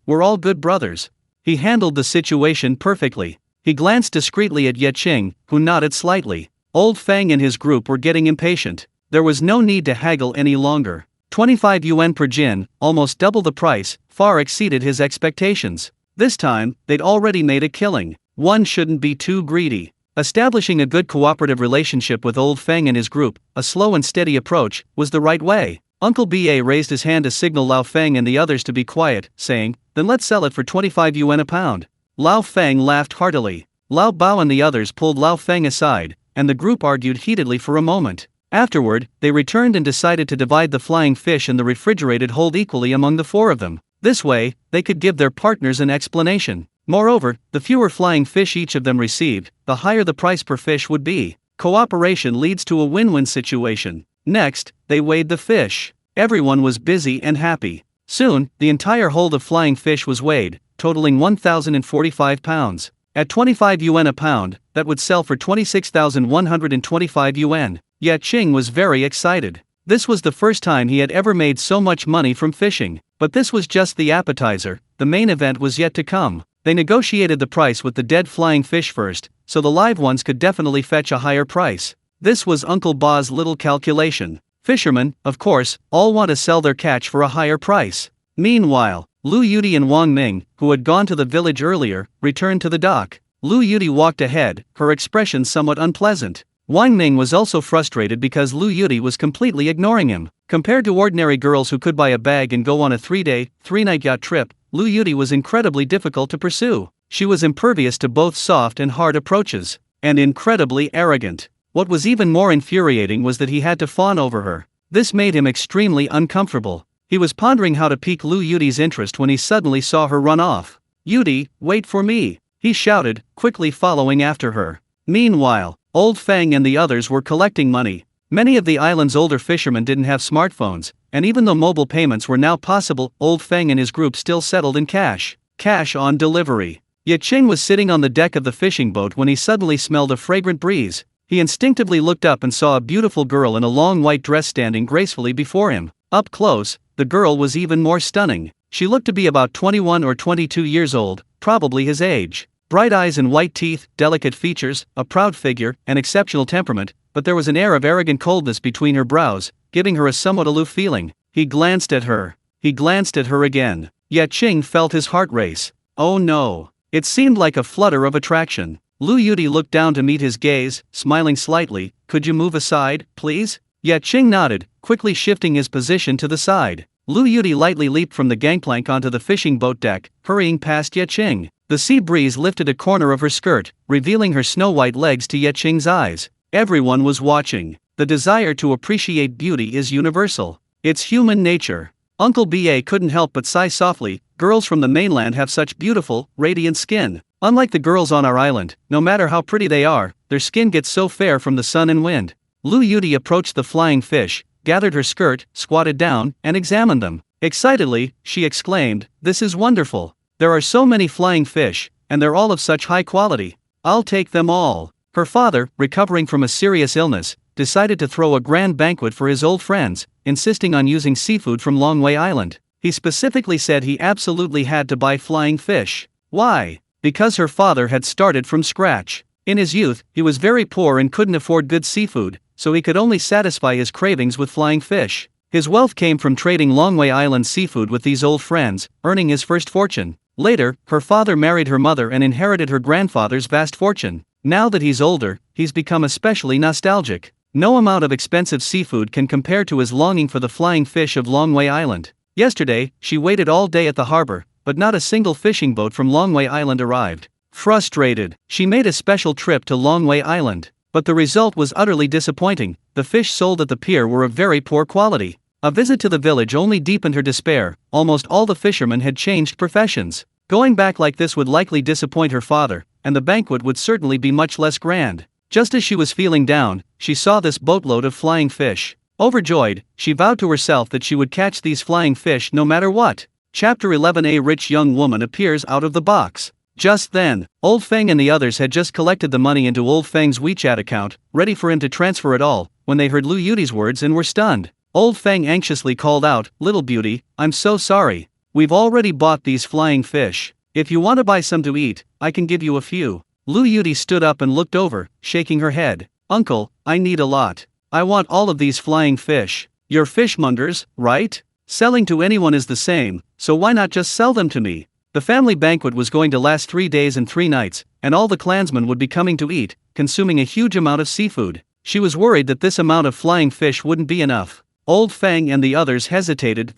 we're all good brothers." He handled the situation perfectly. He glanced discreetly at Ye Qing, who nodded slightly. Old Fang and his group were getting impatient. There was no need to haggle any longer. 25 yuan per jin, almost double the price, far exceeded his expectations. This time, they'd already made a killing. One shouldn't be too greedy. Establishing a good cooperative relationship with Old Fang and his group, a slow and steady approach, was the right way. Uncle B.A. raised his hand to signal Lao Fang and the others to be quiet, saying, "Then let's sell it for 25 yuan a pound." Lao Fang laughed heartily. Lao Bao and the others pulled Lao Fang aside, and the group argued heatedly for a moment. Afterward, they returned and decided to divide the flying fish and the refrigerated hold equally among the four of them. This way, they could give their partners an explanation. Moreover, the fewer flying fish each of them received, the higher the price per fish would be. Cooperation leads to a win-win situation. Next, they weighed the fish. Everyone was busy and happy. Soon, the entire hold of flying fish was weighed, totaling 1,045 pounds. At 25 yuan a pound, that would sell for 26,125 yuan. Ye Qing was very excited. This was the first time he had ever made so much money from fishing. But this was just the appetizer, the main event was yet to come. They negotiated the price with the dead flying fish first, so the live ones could definitely fetch a higher price. This was Uncle Ba's little calculation. Fishermen, of course, all want to sell their catch for a higher price. Meanwhile, Lu Yuti and Wang Ming, who had gone to the village earlier, returned to the dock. Lu Yuti walked ahead, her expression somewhat unpleasant. Wang Ming was also frustrated because Lu Yuti was completely ignoring him. Compared to ordinary girls who could buy a bag and go on a 3-day, 3-night yacht trip, Lu Yuti was incredibly difficult to pursue. She was impervious to both soft and hard approaches, and incredibly arrogant. What was even more infuriating was that he had to fawn over her. This made him extremely uncomfortable. He was pondering how to pique Lu Yuti's interest when he suddenly saw her run off. "Yuti, wait for me," he shouted, quickly following after her. Meanwhile, Old Fang and the others were collecting money. Many of the island's older fishermen didn't have smartphones, and even though mobile payments were now possible, Old Fang and his group still settled in cash. Cash on delivery. Ye Qing was sitting on the deck of the fishing boat when he suddenly smelled a fragrant breeze. He instinctively looked up and saw a beautiful girl in a long white dress standing gracefully before him. Up close, the girl was even more stunning. She looked to be about 21 or 22 years old, probably his age. Bright eyes and white teeth, delicate features, a proud figure, and exceptional temperament, but there was an air of arrogant coldness between her brows, giving her a somewhat aloof feeling. He glanced at her. He glanced at her again. Ye Qing felt his heart race. Oh no. It seemed like a flutter of attraction. Lu Yuti looked down to meet his gaze, smiling slightly. "Could you move aside, please?" Ye Qing nodded, quickly shifting his position to the side. Lu Yuti lightly leaped from the gangplank onto the fishing boat deck, hurrying past Ye Qing. The sea breeze lifted a corner of her skirt, revealing her snow-white legs to Ye Qing's eyes. Everyone was watching. The desire to appreciate beauty is universal. It's human nature. Uncle BA couldn't help but sigh softly. Girls from the mainland have such beautiful, radiant skin. Unlike the girls on our island, no matter how pretty they are, their skin gets so fair from the sun and wind. Lu Yudi approached the flying fish, gathered her skirt, squatted down, and examined them. Excitedly, she exclaimed, "This is wonderful. There are so many flying fish, and they're all of such high quality. I'll take them all." Her father, recovering from a serious illness, decided to throw a grand banquet for his old friends, insisting on using seafood from Longway Island. He specifically said he absolutely had to buy flying fish. Why? Because her father had started from scratch. In his youth, he was very poor and couldn't afford good seafood, so he could only satisfy his cravings with flying fish. His wealth came from trading Longway Island seafood with these old friends, earning his first fortune. Later, her father married her mother and inherited her grandfather's vast fortune. Now that he's older, he's become especially nostalgic. No amount of expensive seafood can compare to his longing for the flying fish of Longway Island. Yesterday, she waited all day at the harbor, but not a single fishing boat from Longway Island arrived. Frustrated, she made a special trip to Longway Island. But the result was utterly disappointing. The fish sold at the pier were of very poor quality. A visit to the village only deepened her despair. Almost all the fishermen had changed professions. Going back like this would likely disappoint her father, and the banquet would certainly be much less grand. Just as she was feeling down, she saw this boatload of flying fish. Overjoyed, she vowed to herself that she would catch these flying fish no matter what. Chapter 11. A rich young woman appears out of the box. Just then, Old Feng and the others had just collected the money into Old Feng's WeChat account, ready for him to transfer it all, when they heard Lu Yudi's words and were stunned. Old Feng anxiously called out, "Little beauty, I'm so sorry. We've already bought these flying fish. If you want to buy some to eat, I can give you a few." Lu Yudi stood up and looked over, shaking her head. "Uncle, I need a lot. I want all of these flying fish. You're fishmongers, right? Selling to anyone is the same, so why not just sell them to me?" The family banquet was going to last 3 days and 3 nights, and all the clansmen would be coming to eat, consuming a huge amount of seafood. She was worried that this amount of flying fish wouldn't be enough. Old Feng and the others hesitated.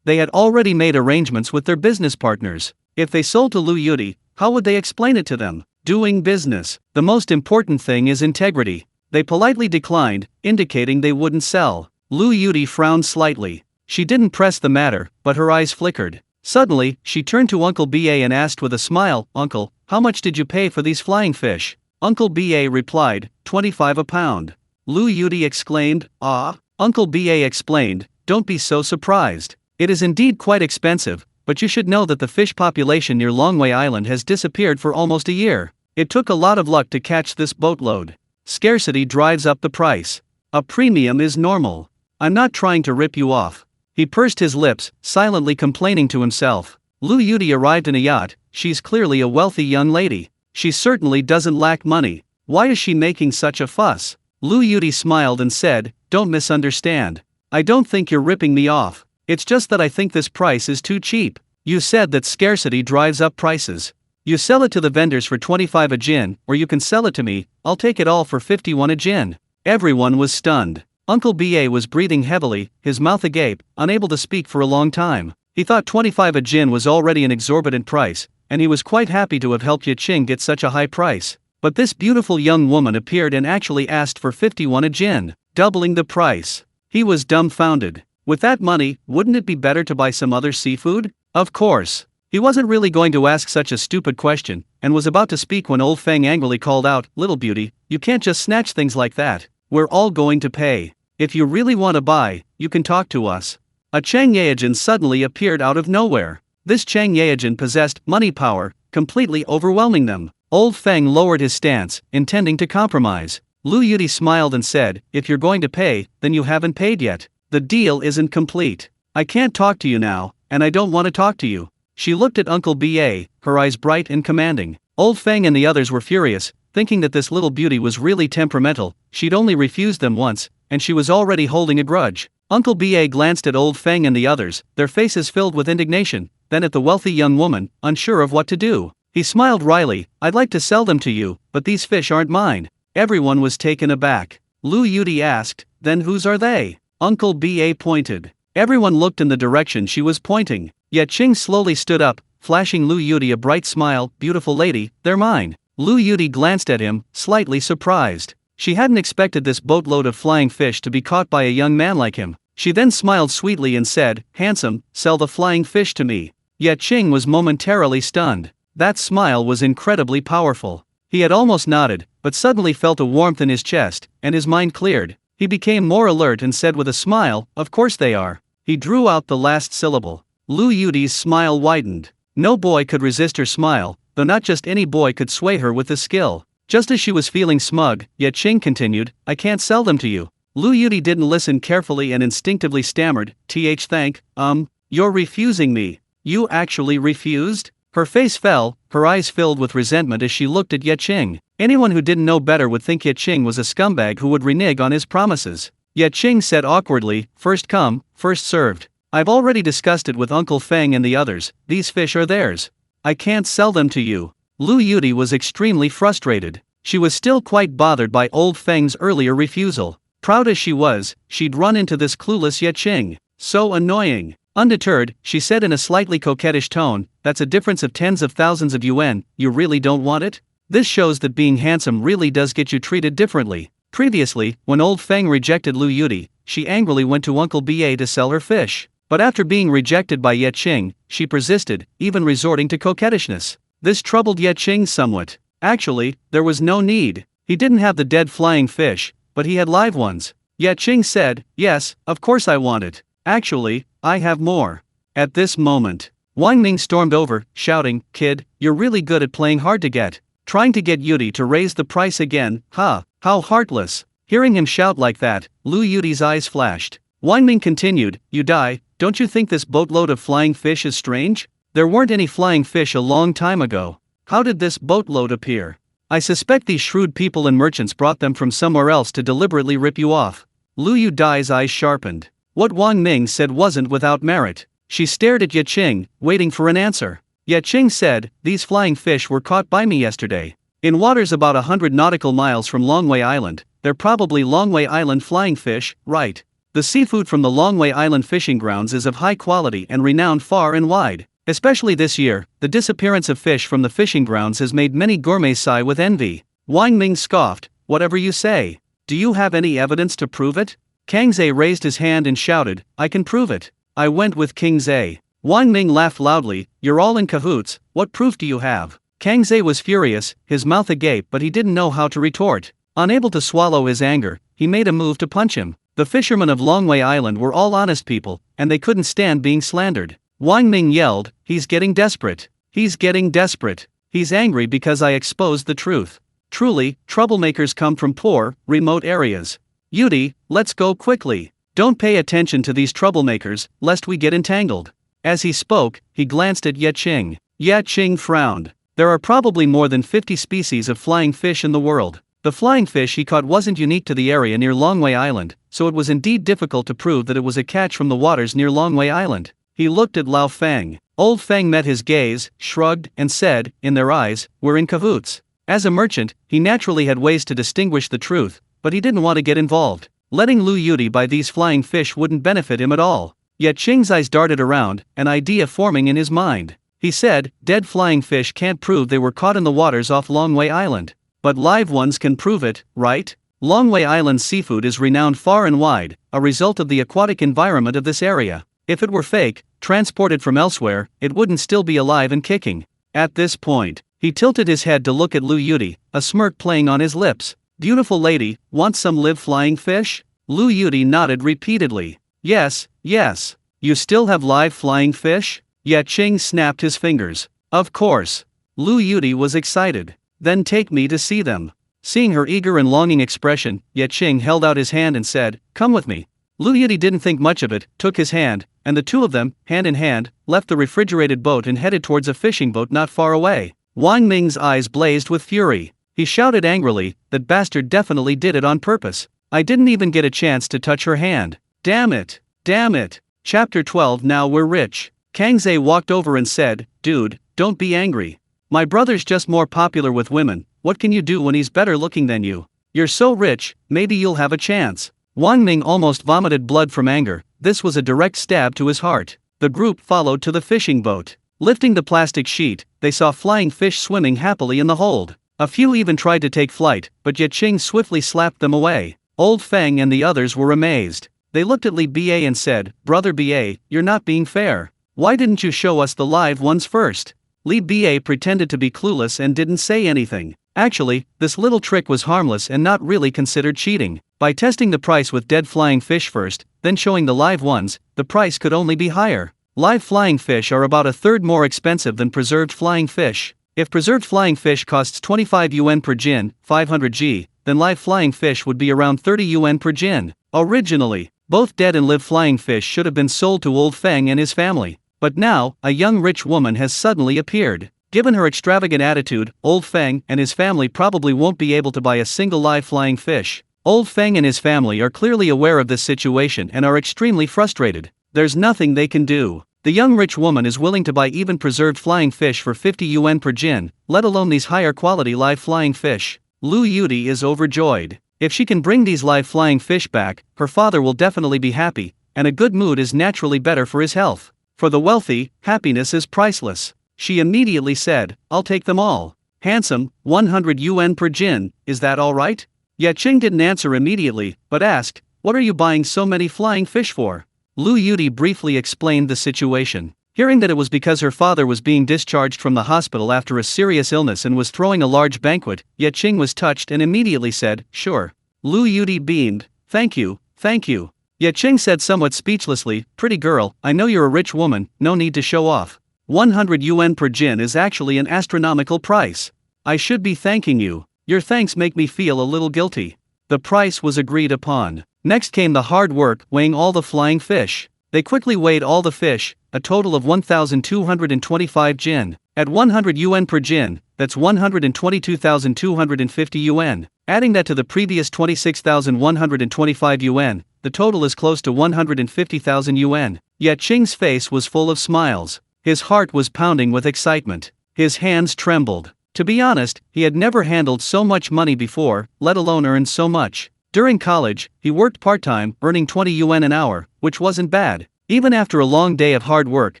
They had already made arrangements with their business partners. If they sold to Lu Yudi, how would they explain it to them? Doing business, the most important thing is integrity. They politely declined, indicating they wouldn't sell. Lu Yudi frowned slightly. She didn't press the matter, but her eyes flickered. Suddenly, she turned to Uncle BA and asked with a smile, "Uncle, how much did you pay for these flying fish?" Uncle BA replied, "25 a pound." Lu Yudi exclaimed, "Ah?" Uncle BA explained, "Don't be so surprised. It is indeed quite expensive, but you should know that the fish population near Longway Island has disappeared for almost a year. It took a lot of luck to catch this boatload. Scarcity drives up the price. A premium is normal. I'm not trying to rip you off." He pursed his lips, silently complaining to himself. Lu Yudi arrived in a yacht. She's clearly a wealthy young lady. She certainly doesn't lack money. Why is she making such a fuss? Lu Yudi smiled and said, "Don't misunderstand. I don't think you're ripping me off. It's just that I think this price is too cheap. You said that scarcity drives up prices. You sell it to the vendors for 25 a jin, or you can sell it to me. I'll take it all for 51 a jin." Everyone was stunned. Uncle BA was breathing heavily, his mouth agape, unable to speak for a long time. He thought 25 a jin was already an exorbitant price, and he was quite happy to have helped Ye Qing get such a high price. But this beautiful young woman appeared and actually asked for 51 a jin, doubling the price. He was dumbfounded. With that money, wouldn't it be better to buy some other seafood? Of course. He wasn't really going to ask such a stupid question, and was about to speak when Old Feng angrily called out, "Little beauty, you can't just snatch things like that. We're all going to pay. If you really want to buy, you can talk to us." A Chang Yaojin suddenly appeared out of nowhere. This Chang Yaojin possessed money power, completely overwhelming them. Old Feng lowered his stance, intending to compromise. Lu Yudi smiled and said, "If you're going to pay, then you haven't paid yet. The deal isn't complete. I can't talk to you now, and I don't want to talk to you." She looked at Uncle BA, her eyes bright and commanding. Old Feng and the others were furious, thinking that this little beauty was really temperamental. She'd only refused them once, and she was already holding a grudge. Uncle BA glanced at Old Feng and the others, their faces filled with indignation, then at the wealthy young woman, unsure of what to do. He smiled wryly, "I'd like to sell them to you, but these fish aren't mine." Everyone was taken aback. Lu Yudi asked, "Then whose are they?" Uncle BA pointed. Everyone looked in the direction she was pointing. Ye Qing slowly stood up, flashing Lu Yudi a bright smile, "Beautiful lady, they're mine." Lu Yudi glanced at him, slightly surprised. She hadn't expected this boatload of flying fish to be caught by a young man like him. She then smiled sweetly and said, "Handsome, sell the flying fish to me." Ye Qing was momentarily stunned. That smile was incredibly powerful. He had almost nodded, but suddenly felt a warmth in his chest, and his mind cleared. He became more alert and said with a smile, "Of course they are." He drew out the last syllable. Lu Yudi's smile widened. No boy could resist her smile, though not just any boy could sway her with this skill. Just as she was feeling smug, Ye Qing continued, "I can't sell them to you." Lu Yudi didn't listen carefully and instinctively stammered, "You're refusing me. You actually refused?" Her face fell, her eyes filled with resentment as she looked at Ye Qing. Anyone who didn't know better would think Ye Qing was a scumbag who would renege on his promises. Ye Qing said awkwardly, "First come, first served. I've already discussed it with Uncle Feng and the others, these fish are theirs. I can't sell them to you." Lu Yudi was extremely frustrated. She was still quite bothered by old Feng's earlier refusal. Proud as she was, she'd run into this clueless Ye Qing. So annoying. Undeterred, she said in a slightly coquettish tone, "That's a difference of tens of thousands of yuan, you really don't want it?" This shows that being handsome really does get you treated differently. Previously, when old Feng rejected Lu Yudi, she angrily went to Uncle Ba to sell her fish. But after being rejected by Ye Qing, she persisted, even resorting to coquettishness. This troubled Ye Qing somewhat. Actually, there was no need. He didn't have the dead flying fish, but he had live ones. Ye Qing said, "Yes, of course I want it. Actually, I have more." At this moment, Wang Ning stormed over, shouting, "Kid, you're really good at playing hard to get. Trying to get Yudi to raise the price again, huh? How heartless." Hearing him shout like that, Lu Yudi's eyes flashed. Wang Ning continued, "You die, don't you think this boatload of flying fish is strange? There weren't any flying fish a long time ago. How did this boatload appear? I suspect these shrewd people and merchants brought them from somewhere else to deliberately rip you off." Lu Yudi's eyes sharpened. What Wang Ning said wasn't without merit. She stared at Ye Qing, waiting for an answer. Ye Qing said, "These flying fish were caught by me yesterday. In waters about 100 nautical miles from Longwei Island. They're probably Longwei Island flying fish, right? The seafood from the Longwei Island fishing grounds is of high quality and renowned far and wide. Especially this year, the disappearance of fish from the fishing grounds has made many gourmets sigh with envy." Wang Ning scoffed, "Whatever you say. Do you have any evidence to prove it?" Kang Zhe raised his hand and shouted, "I can prove it. I went with King Zhe." Wang Ning laughed loudly, "You're all in cahoots, what proof do you have?" Kang Zhe was furious, his mouth agape, but he didn't know how to retort. Unable to swallow his anger, he made a move to punch him. The fishermen of Longwei Island were all honest people, and they couldn't stand being slandered. Wang Ning yelled, "He's getting desperate. He's getting desperate. He's angry because I exposed the truth. Truly, troublemakers come from poor, remote areas. Yudi, let's go quickly. Don't pay attention to these troublemakers, lest we get entangled." As he spoke, he glanced at Ye Qing. Ye Qing frowned. There are probably more than 50 species of flying fish in the world. The flying fish he caught wasn't unique to the area near Longwei Island, so it was indeed difficult to prove that it was a catch from the waters near Longwei Island. He looked at Lao Feng. Old Feng met his gaze, shrugged, and said, in their eyes, "We're in cahoots." As a merchant, he naturally had ways to distinguish the truth, but he didn't want to get involved. Letting Lu Yudi buy these flying fish wouldn't benefit him at all. Yet Qing's eyes darted around, an idea forming in his mind. He said, "Dead flying fish can't prove they were caught in the waters off Longwei Island. But live ones can prove it, right? Longwei Island's seafood is renowned far and wide, a result of the aquatic environment of this area. If it were fake, transported from elsewhere, it wouldn't still be alive and kicking." At this point, he tilted his head to look at Lu Yudi, a smirk playing on his lips. "Beautiful lady, want some live flying fish?" Lu Yudi nodded repeatedly. "Yes, yes. You still have live flying fish?" Ye Qing snapped his fingers. "Of course." Lu Yudi was excited. "Then take me to see them." Seeing her eager and longing expression, Ye Qing held out his hand and said, "Come with me." Lu Yudi didn't think much of it, took his hand, and the two of them, hand in hand, left the refrigerated boat and headed towards a fishing boat not far away. Wang Ming's eyes blazed with fury. He shouted angrily, "That bastard definitely did it on purpose. I didn't even get a chance to touch her hand. Damn it! Damn it!" Chapter 12. Now we're rich. Kang Zhe walked over and said, "Dude, don't be angry. My brother's just more popular with women. What can you do when he's better looking than you? You're so rich, maybe you'll have a chance." Wang Ming almost vomited blood from anger. This was a direct stab to his heart. The group followed to the fishing boat. Lifting the plastic sheet, they saw flying fish swimming happily in the hold. A few even tried to take flight, but Ye Qing swiftly slapped them away. Old Feng and the others were amazed. They looked at Li Ba and said, "Brother Ba, you're not being fair. Why didn't you show us the live ones first?" Li Ba pretended to be clueless and didn't say anything. Actually, this little trick was harmless and not really considered cheating. By testing the price with dead flying fish first, then showing the live ones, the price could only be higher. Live flying fish are about a third more expensive than preserved flying fish. If preserved flying fish costs 25 yuan per jin, 500 G, then live flying fish would be around 30 yuan per jin. Originally, both dead and live flying fish should have been sold to Old Feng and his family. But now, a young rich woman has suddenly appeared. Given her extravagant attitude, Old Feng and his family probably won't be able to buy a single live flying fish. Old Feng and his family are clearly aware of this situation and are extremely frustrated. There's nothing they can do. The young rich woman is willing to buy even preserved flying fish for 50 yuan per jin, let alone these higher quality live flying fish. Lu Yudi is overjoyed. If she can bring these live flying fish back, her father will definitely be happy, and a good mood is naturally better for his health. For the wealthy, happiness is priceless. She immediately said, "I'll take them all." "Handsome, 100 yuan per jin, is that all right?" Ye Qing didn't answer immediately, but asked, "What are you buying so many flying fish for?" Lu Yudi briefly explained the situation. Hearing that it was because her father was being discharged from the hospital after a serious illness and was throwing a large banquet, Ye Qing was touched and immediately said, "Sure." Lu Yudi beamed, "Thank you, thank you." Ye Qing said somewhat speechlessly, "Pretty girl, I know you're a rich woman, no need to show off. 100 yuan per jin is actually an astronomical price. I should be thanking you. Your thanks make me feel a little guilty." The price was agreed upon. Next came the hard work weighing all the flying fish. They quickly weighed all the fish, a total of 1,225 jin. At 100 yuan per jin, that's 122,250 yuan. Adding that to the previous 26,125 yuan, the total is close to 150,000 yuan. Yet Qing's face was full of smiles. His heart was pounding with excitement. His hands trembled. To be honest, he had never handled so much money before, let alone earned so much. During college, he worked part-time, earning 20 yuan an hour, which wasn't bad. Even after a long day of hard work,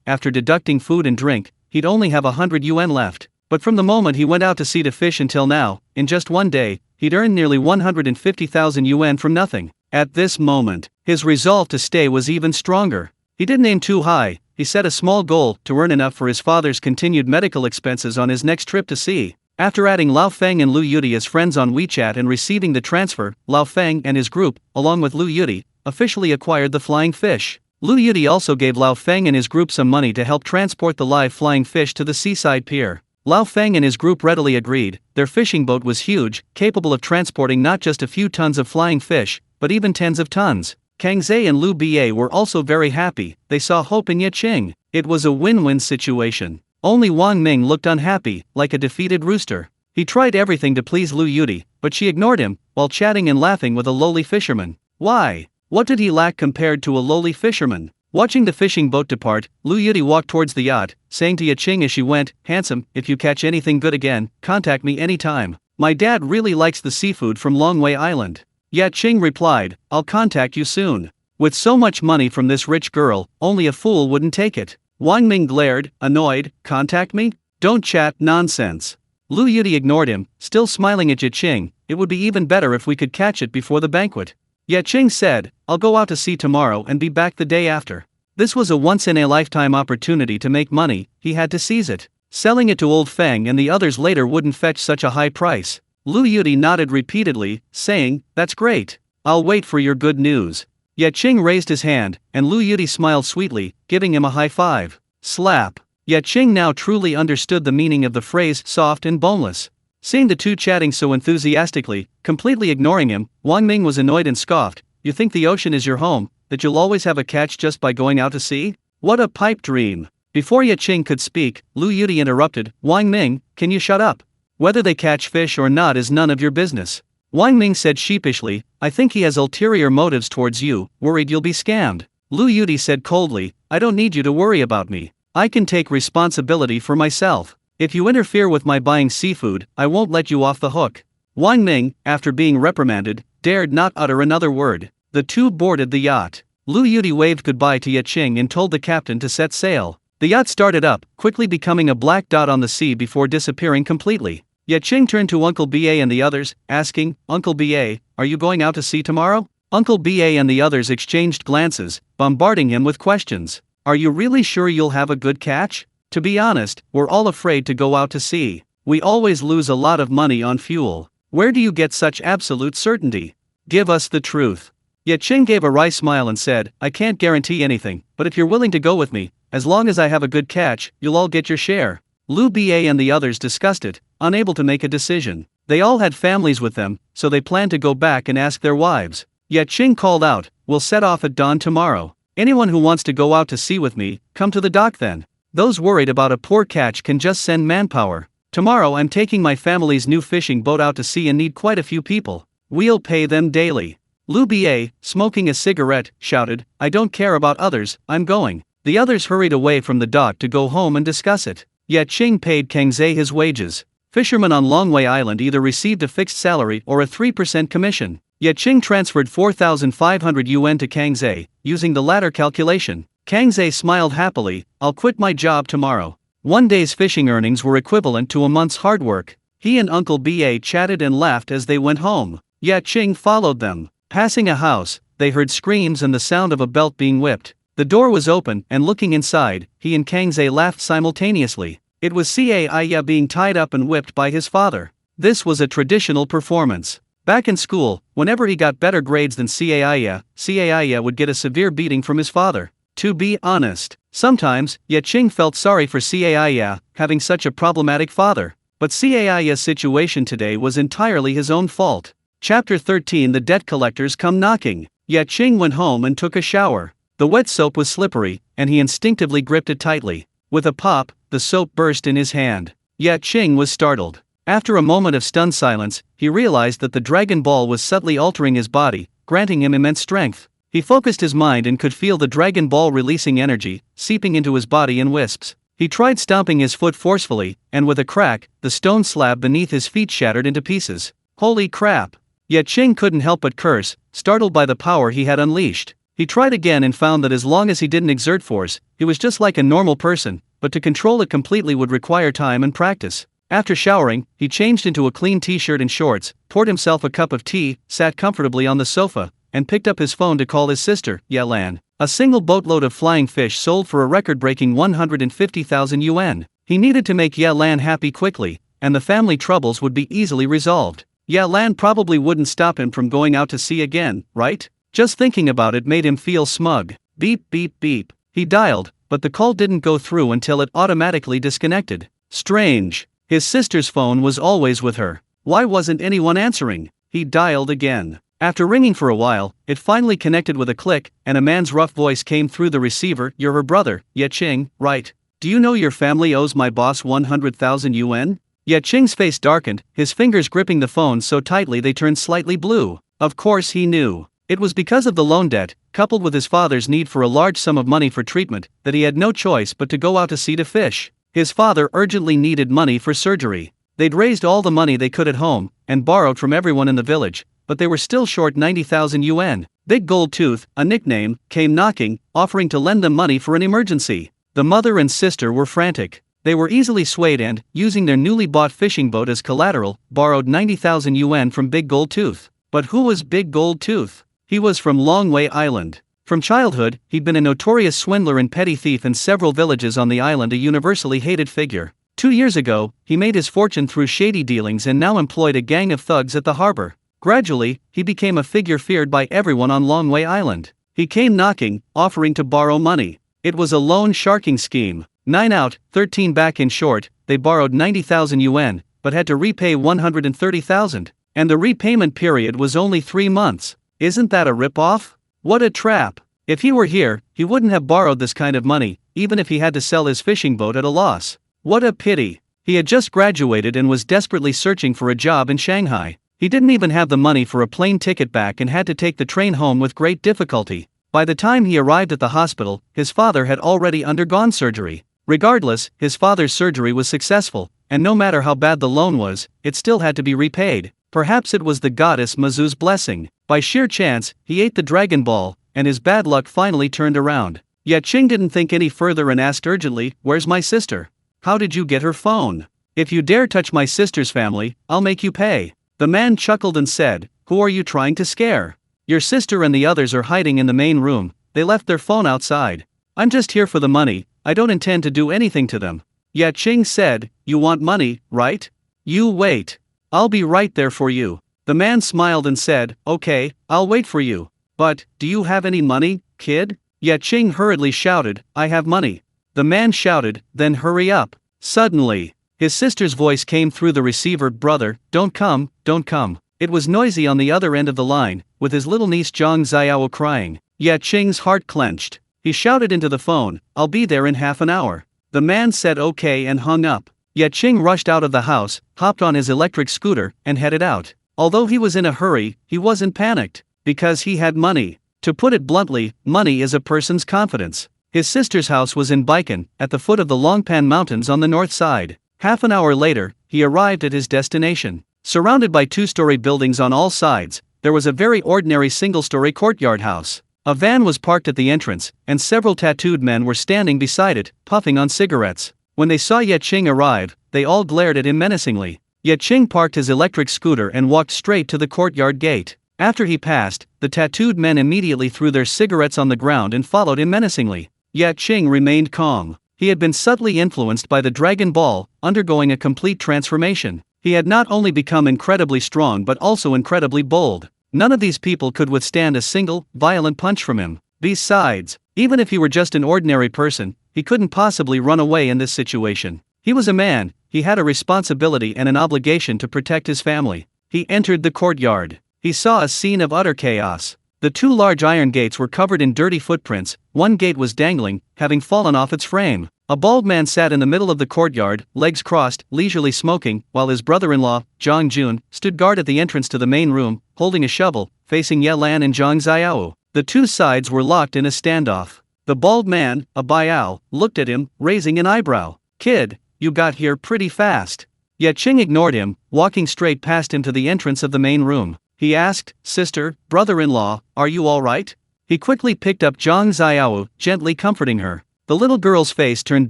after deducting food and drink, he'd only have 100 yuan left. But from the moment he went out to sea to fish until now, in just one day, he'd earned nearly 150,000 yuan from nothing. At this moment, his resolve to stay was even stronger. He didn't aim too high. He set a small goal to earn enough for his father's continued medical expenses on his next trip to sea. After adding Lao Feng and Lu Yudi as friends on WeChat and receiving the transfer, Lao Feng and his group, along with Lu Yudi, officially acquired the flying fish. Lu Yudi also gave Lao Feng and his group some money to help transport the live flying fish to the seaside pier. Lao Feng and his group readily agreed. Their fishing boat was huge, capable of transporting not just a few tons of flying fish, but even tens of tons. Kang Zhe and Lu Ba were also very happy. They saw hope in Ye Qing. It was a win-win situation. Only Wang Ming looked unhappy, like a defeated rooster. He tried everything to please Lu Yudi, but she ignored him, while chatting and laughing with a lowly fisherman. Why? What did he lack compared to a lowly fisherman? Watching the fishing boat depart, Lu Yudi walked towards the yacht, saying to Ye Qing as she went, "Handsome, if you catch anything good again, contact me anytime. My dad really likes the seafood from Longwei Island." Ye Qing replied, "I'll contact you soon." With so much money from this rich girl, only a fool wouldn't take it. Wang Ming glared, annoyed, "Contact me? Don't chat nonsense." Lu Yudi ignored him, still smiling at Ye Qing. "It would be even better if we could catch it before the banquet." Ye Qing said, "I'll go out to sea tomorrow and be back the day after." This was a once-in-a-lifetime opportunity to make money. He had to seize it. Selling it to Old Feng and the others later wouldn't fetch such a high price. Lu Yudi nodded repeatedly, saying, "That's great. I'll wait for your good news." Ye Qing raised his hand, and Lu Yudi smiled sweetly, giving him a high five. Slap. Ye Qing now truly understood the meaning of the phrase soft and boneless. Seeing the two chatting so enthusiastically, completely ignoring him, Wang Ming was annoyed and scoffed. "You think the ocean is your home, that you'll always have a catch just by going out to sea? What a pipe dream." Before Ye Qing could speak, Lu Yudi interrupted, "Wang Ming, can you shut up? Whether they catch fish or not is none of your business." Wang Ming said sheepishly, "I think he has ulterior motives towards you, worried you'll be scammed." Lu Yudi said coldly, "I don't need you to worry about me. I can take responsibility for myself. If you interfere with my buying seafood, I won't let you off the hook." Wang Ming, after being reprimanded, dared not utter another word. The two boarded the yacht. Lu Yudi waved goodbye to Ye Qing and told the captain to set sail. The yacht started up, quickly becoming a black dot on the sea before disappearing completely. Ye Qing turned to Uncle Ba and the others, asking, "Uncle Ba, are you going out to sea tomorrow?" Uncle BA and the others exchanged glances, bombarding him with questions. Are you really sure you'll have a good catch? To be honest, we're all afraid to go out to sea. We always lose a lot of money on fuel. Where do you get such absolute certainty? Give us the truth. Ye Qing gave a wry smile and said, I can't guarantee anything, but if you're willing to go with me, as long as I have a good catch, you'll all get your share. Lu BA and the others discussed it, unable to make a decision. They all had families with them, so they planned to go back and ask their wives. Ye Qing called out, we'll set off at dawn tomorrow. Anyone who wants to go out to sea with me, come to the dock then. Those worried about a poor catch can just send manpower. Tomorrow I'm taking my family's new fishing boat out to sea and need quite a few people. We'll pay them daily. Lu BA, smoking a cigarette, shouted, I don't care about others, I'm going. The others hurried away from the dock to go home and discuss it. Ye Qing paid Kang Zhe his wages. Fishermen on Longwei Island either received a fixed salary or a 3% commission. Ye Qing transferred 4,500 yuan to Kang Zhe, using the latter calculation. Kang Zhe smiled happily, I'll quit my job tomorrow. One day's fishing earnings were equivalent to a month's hard work. He and Uncle BA chatted and laughed as they went home. Ye Qing followed them. Passing a house, they heard screams and the sound of a belt being whipped. The door was open, and looking inside, he and Kang Zhe laughed simultaneously. It was Cai being tied up and whipped by his father. This was a traditional performance. Back in school, whenever he got better grades than Cai would get a severe beating from his father. To be honest, sometimes, Ye Qing felt sorry for Cai having such a problematic father. But Cai's situation today was entirely his own fault. Chapter 13 The debt collectors come knocking. Ye Qing went home and took a shower. The wet soap was slippery, and he instinctively gripped it tightly. With a pop, the soap burst in his hand. Ye Qing was startled. After a moment of stunned silence, he realized that the Dragon Ball was subtly altering his body, granting him immense strength. He focused his mind and could feel the Dragon Ball releasing energy, seeping into his body in wisps. He tried stomping his foot forcefully, and with a crack, the stone slab beneath his feet shattered into pieces. Holy crap! Ye Qing couldn't help but curse, startled by the power he had unleashed. He tried again and found that as long as he didn't exert force, he was just like a normal person, but to control it completely would require time and practice. After showering, he changed into a clean t-shirt and shorts, poured himself a cup of tea, sat comfortably on the sofa, and picked up his phone to call his sister, Ye Lan. A single boatload of flying fish sold for a record-breaking 150,000 yuan. He needed to make Ye Lan happy quickly, and the family troubles would be easily resolved. Ye Lan probably wouldn't stop him from going out to sea again, right? Just thinking about it made him feel smug. Beep beep beep. He dialed, but the call didn't go through until it automatically disconnected. Strange. His sister's phone was always with her. Why wasn't anyone answering? He dialed again. After ringing for a while, it finally connected with a click, and a man's rough voice came through the receiver. You're her brother, Ye Qing, right? Do you know your family owes my boss 100,000 yuan? Ye Qing's face darkened, his fingers gripping the phone so tightly they turned slightly blue. Of course he knew. It was because of the loan debt, coupled with his father's need for a large sum of money for treatment, that he had no choice but to go out to sea to fish. His father urgently needed money for surgery. They'd raised all the money they could at home, and borrowed from everyone in the village, but they were still short 90,000 yuan. Big Gold Tooth, a nickname, came knocking, offering to lend them money for an emergency. The mother and sister were frantic. They were easily swayed and, using their newly bought fishing boat as collateral, borrowed 90,000 yuan from Big Gold Tooth. But who was Big Gold Tooth? He was from Longwei Island. From childhood, he'd been a notorious swindler and petty thief in several villages on the island, a universally hated figure. 2 years ago, he made his fortune through shady dealings and now employed a gang of thugs at the harbor. Gradually, he became a figure feared by everyone on Longwei Island. He came knocking, offering to borrow money. It was a loan sharking scheme. 9 out, 13 back. In short, they borrowed 90,000 yuan, but had to repay 130,000. And the repayment period was only 3 months. Isn't that a rip-off? What a trap. If he were here, he wouldn't have borrowed this kind of money, even if he had to sell his fishing boat at a loss. What a pity. He had just graduated and was desperately searching for a job in Shanghai. He didn't even have the money for a plane ticket back and had to take the train home with great difficulty. By the time he arrived at the hospital, his father had already undergone surgery. Regardless, his father's surgery was successful, and no matter how bad the loan was, it still had to be repaid. Perhaps it was the goddess Mazu's blessing. By sheer chance, he ate the Dragon Ball, and his bad luck finally turned around. Yet Qing didn't think any further and asked urgently, "Where's my sister? How did you get her phone? If you dare touch my sister's family, I'll make you pay." The man chuckled and said, "Who are you trying to scare?" Your sister and the others are hiding in the main room, they left their phone outside. I'm just here for the money, I don't intend to do anything to them. Ye Qing said, you want money, right? You wait. I'll be right there for you. The man smiled and said, okay, I'll wait for you. But, do you have any money, kid? Ye Qing hurriedly shouted, I have money. The man shouted, then hurry up. Suddenly, his sister's voice came through the receiver, brother, don't come, don't come. It was noisy on the other end of the line, with his little niece Zhang Xiao crying. Ye Qing's heart clenched. He shouted into the phone, I'll be there in half an hour. The man said okay and hung up. Ye Qing rushed out of the house, hopped on his electric scooter, and headed out. Although he was in a hurry, he wasn't panicked, because he had money. To put it bluntly, money is a person's confidence. His sister's house was in Baikan, at the foot of the Longpan Mountains on the north side. Half an hour later, he arrived at his destination. Surrounded by two-story buildings on all sides, there was a very ordinary single-story courtyard house. A van was parked at the entrance, and several tattooed men were standing beside it, puffing on cigarettes. When they saw Ye Qing arrive, they all glared at him menacingly. Ye Qing parked his electric scooter and walked straight to the courtyard gate. After he passed, the tattooed men immediately threw their cigarettes on the ground and followed him menacingly. Ye Qing remained calm. He had been subtly influenced by the Dragon Ball, undergoing a complete transformation. He had not only become incredibly strong but also incredibly bold. None of these people could withstand a single, violent punch from him. Besides, even if he were just an ordinary person, he couldn't possibly run away in this situation. He was a man, he had a responsibility and an obligation to protect his family. He entered the courtyard. He saw a scene of utter chaos. The two large iron gates were covered in dirty footprints, one gate was dangling, having fallen off its frame. A bald man sat in the middle of the courtyard, legs crossed, leisurely smoking, while his brother-in-law, Zhang Jun, stood guard at the entrance to the main room, holding a shovel, facing Ye Lan and Zhang Xiao. The two sides were locked in a standoff. The bald man, a Biao, looked at him, raising an eyebrow. Kid, you got here pretty fast. Ye Qing ignored him, walking straight past him to the entrance of the main room. He asked, sister, brother-in-law, are you all right? He quickly picked up Zhang Xiao, gently comforting her. The little girl's face turned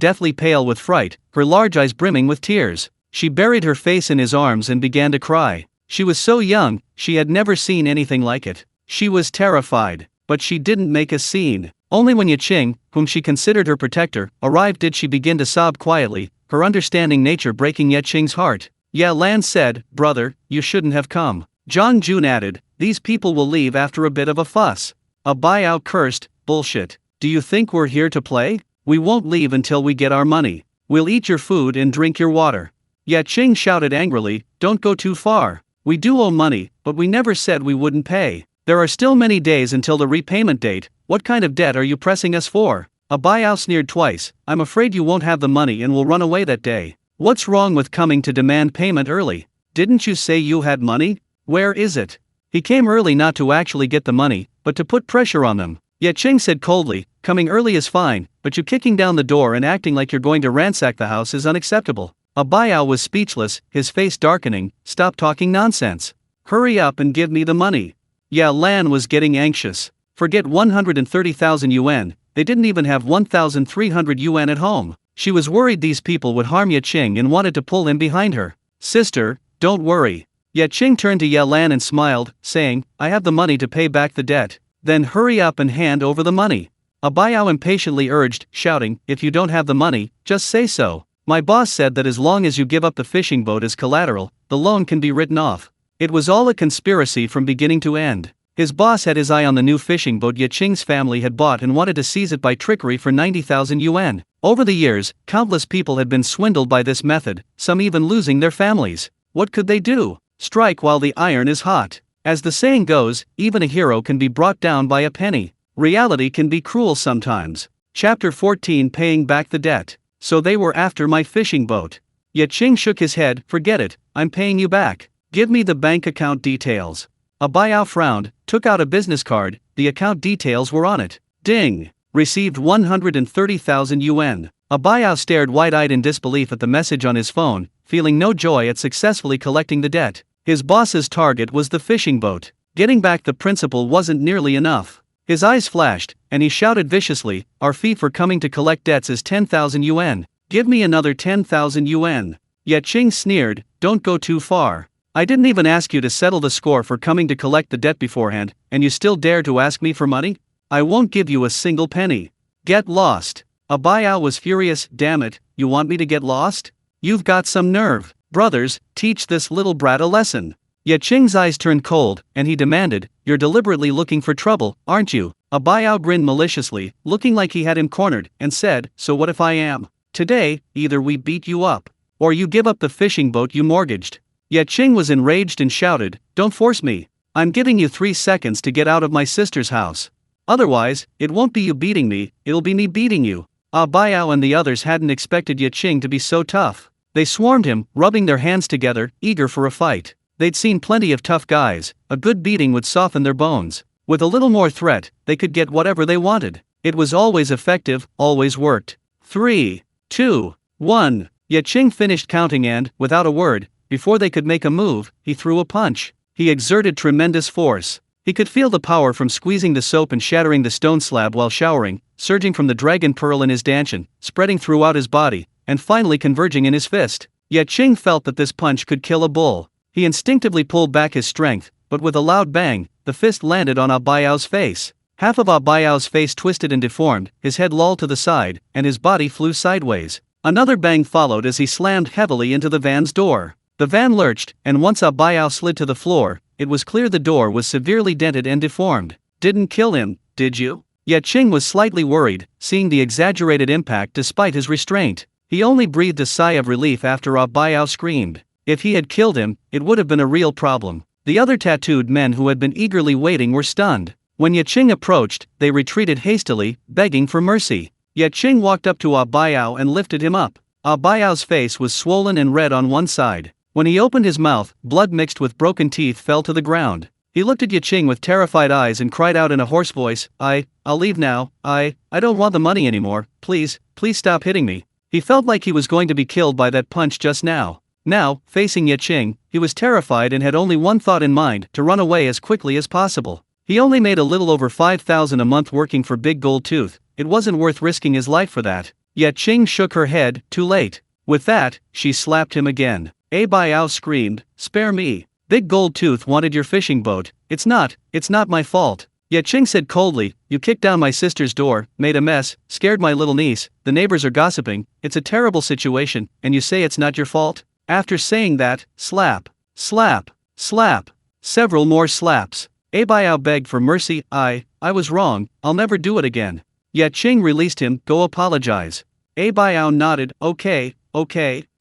deathly pale with fright, her large eyes brimming with tears. She buried her face in his arms and began to cry. She was so young, she had never seen anything like it. She was terrified, but she didn't make a scene. Only when Ye Qing, whom she considered her protector, arrived did she begin to sob quietly, her understanding nature breaking Ye Qing's heart. Ye Lan said, brother, you shouldn't have come. Zhang Jun added, these people will leave after a bit of a fuss. A Biao cursed, bullshit. Do you think we're here to play? We won't leave until we get our money. We'll eat your food and drink your water. Ye Qing shouted angrily, don't go too far. We do owe money, but we never said we wouldn't pay. There are still many days until the repayment date, what kind of debt are you pressing us for? A Biao sneered twice, I'm afraid you won't have the money and will run away that day. What's wrong with coming to demand payment early? Didn't you say you had money? Where is it? He came early not to actually get the money, but to put pressure on them. Ye Qing said coldly, coming early is fine, but you kicking down the door and acting like you're going to ransack the house is unacceptable. A Biao was speechless, his face darkening, stop talking nonsense. Hurry up and give me the money. Ye Lan was getting anxious. Forget 130,000 yuan, they didn't even have 1,300 yuan at home. She was worried these people would harm Ye Qing and wanted to pull him behind her. Sister, don't worry. Ye Qing turned to Ye Lan and smiled, saying, I have the money to pay back the debt. Then hurry up and hand over the money. A Biao impatiently urged, shouting, if you don't have the money, just say so. My boss said that as long as you give up the fishing boat as collateral, the loan can be written off. It was all a conspiracy from beginning to end. His boss had his eye on the new fishing boat Ye Qing's family had bought and wanted to seize it by trickery for 90,000 yuan. Over the years, countless people had been swindled by this method, some even losing their families. What could they do? Strike while the iron is hot. As the saying goes, even a hero can be brought down by a penny. Reality can be cruel sometimes. Chapter 14 Paying Back the Debt. So they were after my fishing boat. Ye Qing shook his head, forget it, I'm paying you back. Give me the bank account details. A Biao frowned, took out a business card, the account details were on it. Ding! Received 130,000 yuan. A Biao stared wide-eyed in disbelief at the message on his phone, feeling no joy at successfully collecting the debt. His boss's target was the fishing boat. Getting back the principal wasn't nearly enough. His eyes flashed, and he shouted viciously, our fee for coming to collect debts is 10,000 yuan. Give me another 10,000 yuan. Ye Qing sneered, don't go too far. I didn't even ask you to settle the score for coming to collect the debt beforehand, and you still dare to ask me for money? I won't give you a single penny. Get lost. Abayao was furious. Damn it, you want me to get lost? You've got some nerve. Brothers, teach this little brat a lesson. Ye Qing's eyes turned cold, and he demanded, You're deliberately looking for trouble, aren't you? Abayao grinned maliciously, looking like he had him cornered, and said, So what if I am? Today, either we beat you up, or you give up the fishing boat you mortgaged. Ye Qing was enraged and shouted, Don't force me. I'm giving you 3 seconds to get out of my sister's house. Otherwise, it won't be you beating me, it'll be me beating you. Abayao and the others hadn't expected Ye Qing to be so tough. They swarmed him, rubbing their hands together, eager for a fight. They'd seen plenty of tough guys. A good beating would soften their bones. With a little more threat, they could get whatever they wanted. It was always effective, always worked. 3, 2, 1. Ye Qing finished counting and, without a word, before they could make a move, he threw a punch. He exerted tremendous force. He could feel the power from squeezing the soap and shattering the stone slab while showering, surging from the dragon pearl in his dantian, spreading throughout his body, and finally converging in his fist. Ye Qing felt that this punch could kill a bull. He instinctively pulled back his strength, but with a loud bang, the fist landed on Abayao's face. Half of Abayao's face twisted and deformed, his head lolled to the side, and his body flew sideways. Another bang followed as he slammed heavily into the van's door. The van lurched, and once Abayao slid to the floor, it was clear the door was severely dented and deformed. Didn't kill him, did you? Ye Qing was slightly worried, seeing the exaggerated impact despite his restraint. He only breathed a sigh of relief after Abayao screamed. If he had killed him, it would have been a real problem. The other tattooed men who had been eagerly waiting were stunned. When Ye Qing approached, they retreated hastily, begging for mercy. Ye Qing walked up to Abayao and lifted him up. Abayao's face was swollen and red on one side. When he opened his mouth, blood mixed with broken teeth fell to the ground. He looked at Ye Qing with terrified eyes and cried out in a hoarse voice, I'll leave now. I don't want the money anymore. Please stop hitting me. He felt like he was going to be killed by that punch just now. Now, facing Ye Qing, he was terrified and had only one thought in mind, to run away as quickly as possible. He only made a little over 5,000 a month working for Big Gold Tooth. It wasn't worth risking his life for that. Ye Qing shook her head, too late. With that, she slapped him again. Abayao screamed, Spare me. Big Gold Tooth wanted your fishing boat. It's not my fault. Ye Qing said coldly, You kicked down my sister's door, made a mess, scared my little niece, the neighbors are gossiping, it's a terrible situation, and you say it's not your fault? After saying that, slap, slap, slap. Several more slaps. Abayao begged for mercy. I was wrong, I'll never do it again. Ye Qing released him, Go apologize. Abayao nodded, Okay.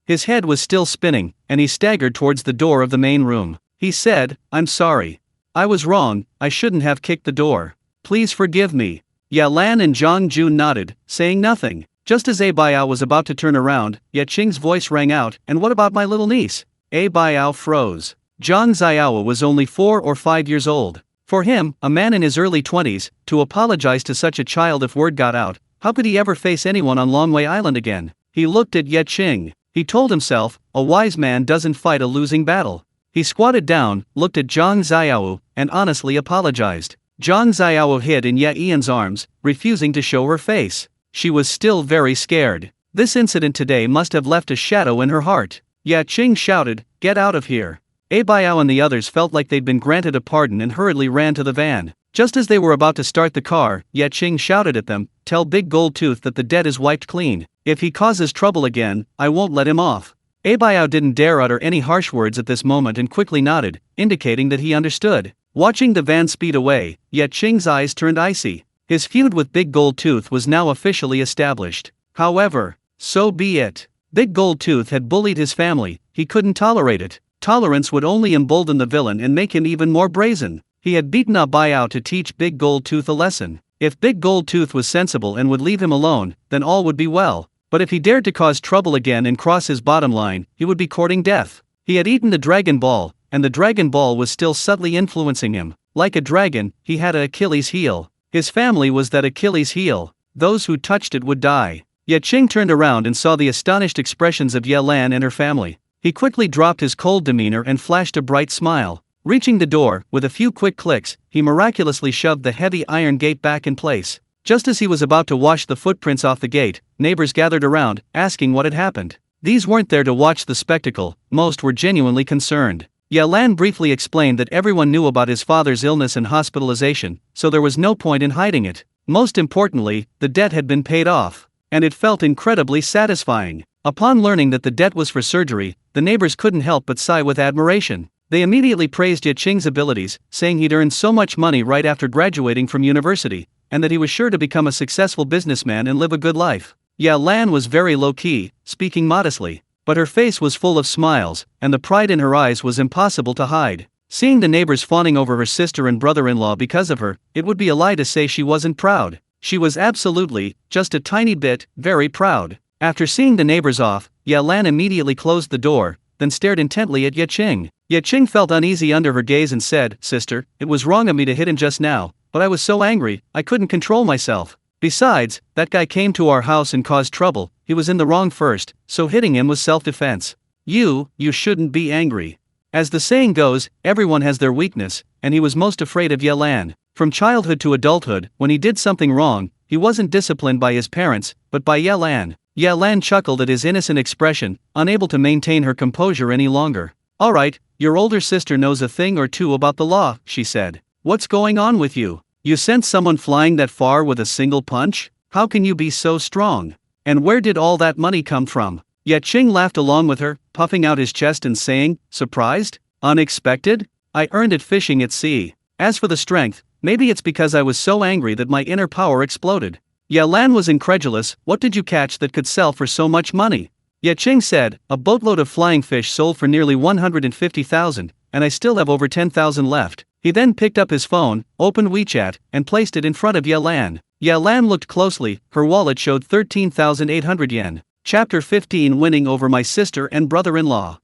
His head was still spinning, and he staggered towards the door of the main room. He said, I'm sorry. I was wrong, I shouldn't have kicked the door. Please forgive me. Ye Lan and Zhang Jun nodded, saying nothing. Just as Abayao was about to turn around, Ye Qing's voice rang out, And what about my little niece? Abayao froze. Zhang Ziaowa was only 4 or 5 years old. For him, a man in his early 20s, to apologize to such a child if word got out, how could he ever face anyone on Longwei Island again? He looked at Ye Qing. He told himself, a wise man doesn't fight a losing battle. He squatted down, looked at Zhang Ziaowu, and honestly apologized. Zhang Ziaowu hid in Ye Ian's arms, refusing to show her face. She was still very scared. This incident today must have left a shadow in her heart. Ye Qing shouted, Get out of here. Abayao and the others felt like they'd been granted a pardon and hurriedly ran to the van. Just as they were about to start the car, Ye Qing shouted at them, Tell Big Gold Tooth that the debt is wiped clean. If he causes trouble again, I won't let him off. Abayao didn't dare utter any harsh words at this moment and quickly nodded, indicating that he understood. Watching the van speed away, Ye Qing's eyes turned icy. His feud with Big Gold Tooth was now officially established. However, so be it. Big Gold Tooth had bullied his family, he couldn't tolerate it. Tolerance would only embolden the villain and make him even more brazen. He had beaten Abayao to teach Big Gold Tooth a lesson. If Big Gold Tooth was sensible and would leave him alone, then all would be well. But if he dared to cause trouble again and cross his bottom line, he would be courting death. He had eaten the Dragon Ball, and the Dragon Ball was still subtly influencing him. Like a dragon, he had an Achilles heel. His family was that Achilles heel. Those who touched it would die. Ye Qing turned around and saw the astonished expressions of Ye Lan and her family. He quickly dropped his cold demeanor and flashed a bright smile. Reaching the door, with a few quick clicks, he miraculously shoved the heavy iron gate back in place. Just as he was about to wash the footprints off the gate, neighbors gathered around, asking what had happened. These weren't there to watch the spectacle, most were genuinely concerned. Ye Lan briefly explained that everyone knew about his father's illness and hospitalization, so there was no point in hiding it. Most importantly, the debt had been paid off, and it felt incredibly satisfying. Upon learning that the debt was for surgery, the neighbors couldn't help but sigh with admiration. They immediately praised Ye Qing's abilities, saying he'd earned so much money right after graduating from university, and that he was sure to become a successful businessman and live a good life. Ye Lan was very low-key, speaking modestly, but her face was full of smiles, and the pride in her eyes was impossible to hide. Seeing the neighbors fawning over her sister and brother-in-law because of her, it would be a lie to say she wasn't proud. She was absolutely, just a tiny bit, very proud. After seeing the neighbors off, Ye Lan immediately closed the door, then stared intently at Ye Qing. Ye Qing felt uneasy under her gaze and said, "Sister, it was wrong of me to hit him just now, but I was so angry, I couldn't control myself. Besides, that guy came to our house and caused trouble, he was in the wrong first, so hitting him was self-defense. You shouldn't be angry." As the saying goes, everyone has their weakness, and he was most afraid of Ye Lan. From childhood to adulthood, when he did something wrong, he wasn't disciplined by his parents, but by Ye Lan. Ye Lan chuckled at his innocent expression, unable to maintain her composure any longer. "Alright, your older sister knows a thing or two about the law," she said. "What's going on with you? You sent someone flying that far with a single punch? How can you be so strong? And where did all that money come from?" Ye Qing laughed along with her, puffing out his chest and saying, "Surprised? Unexpected? I earned it fishing at sea. As for the strength, maybe it's because I was so angry that my inner power exploded." Ye Lan was incredulous. "What did you catch that could sell for so much money?" Ye Qing said, "A boatload of flying fish sold for nearly 150,000, and I still have over 10,000 left." He then picked up his phone, opened WeChat, and placed it in front of Ye Lan. Ye Lan looked closely, her wallet showed 13,800 yen. Chapter 15, Winning Over My Sister and Brother-in-Law.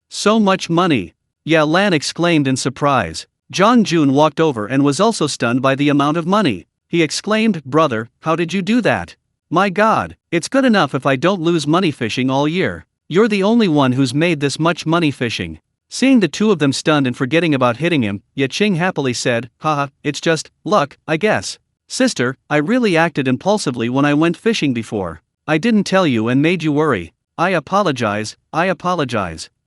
So much money! Ye Lan exclaimed in surprise. Zhang Jun walked over and was also stunned by the amount of money. He exclaimed, "Brother, how did you do that? My God, it's good enough if I don't lose money fishing all year. You're the only one who's made this much money fishing." Seeing the two of them stunned and forgetting about hitting him, Ye Qing happily said, "Haha, it's just luck, I guess. Sister, I really acted impulsively when I went fishing before. I didn't tell you and made you worry. I apologize.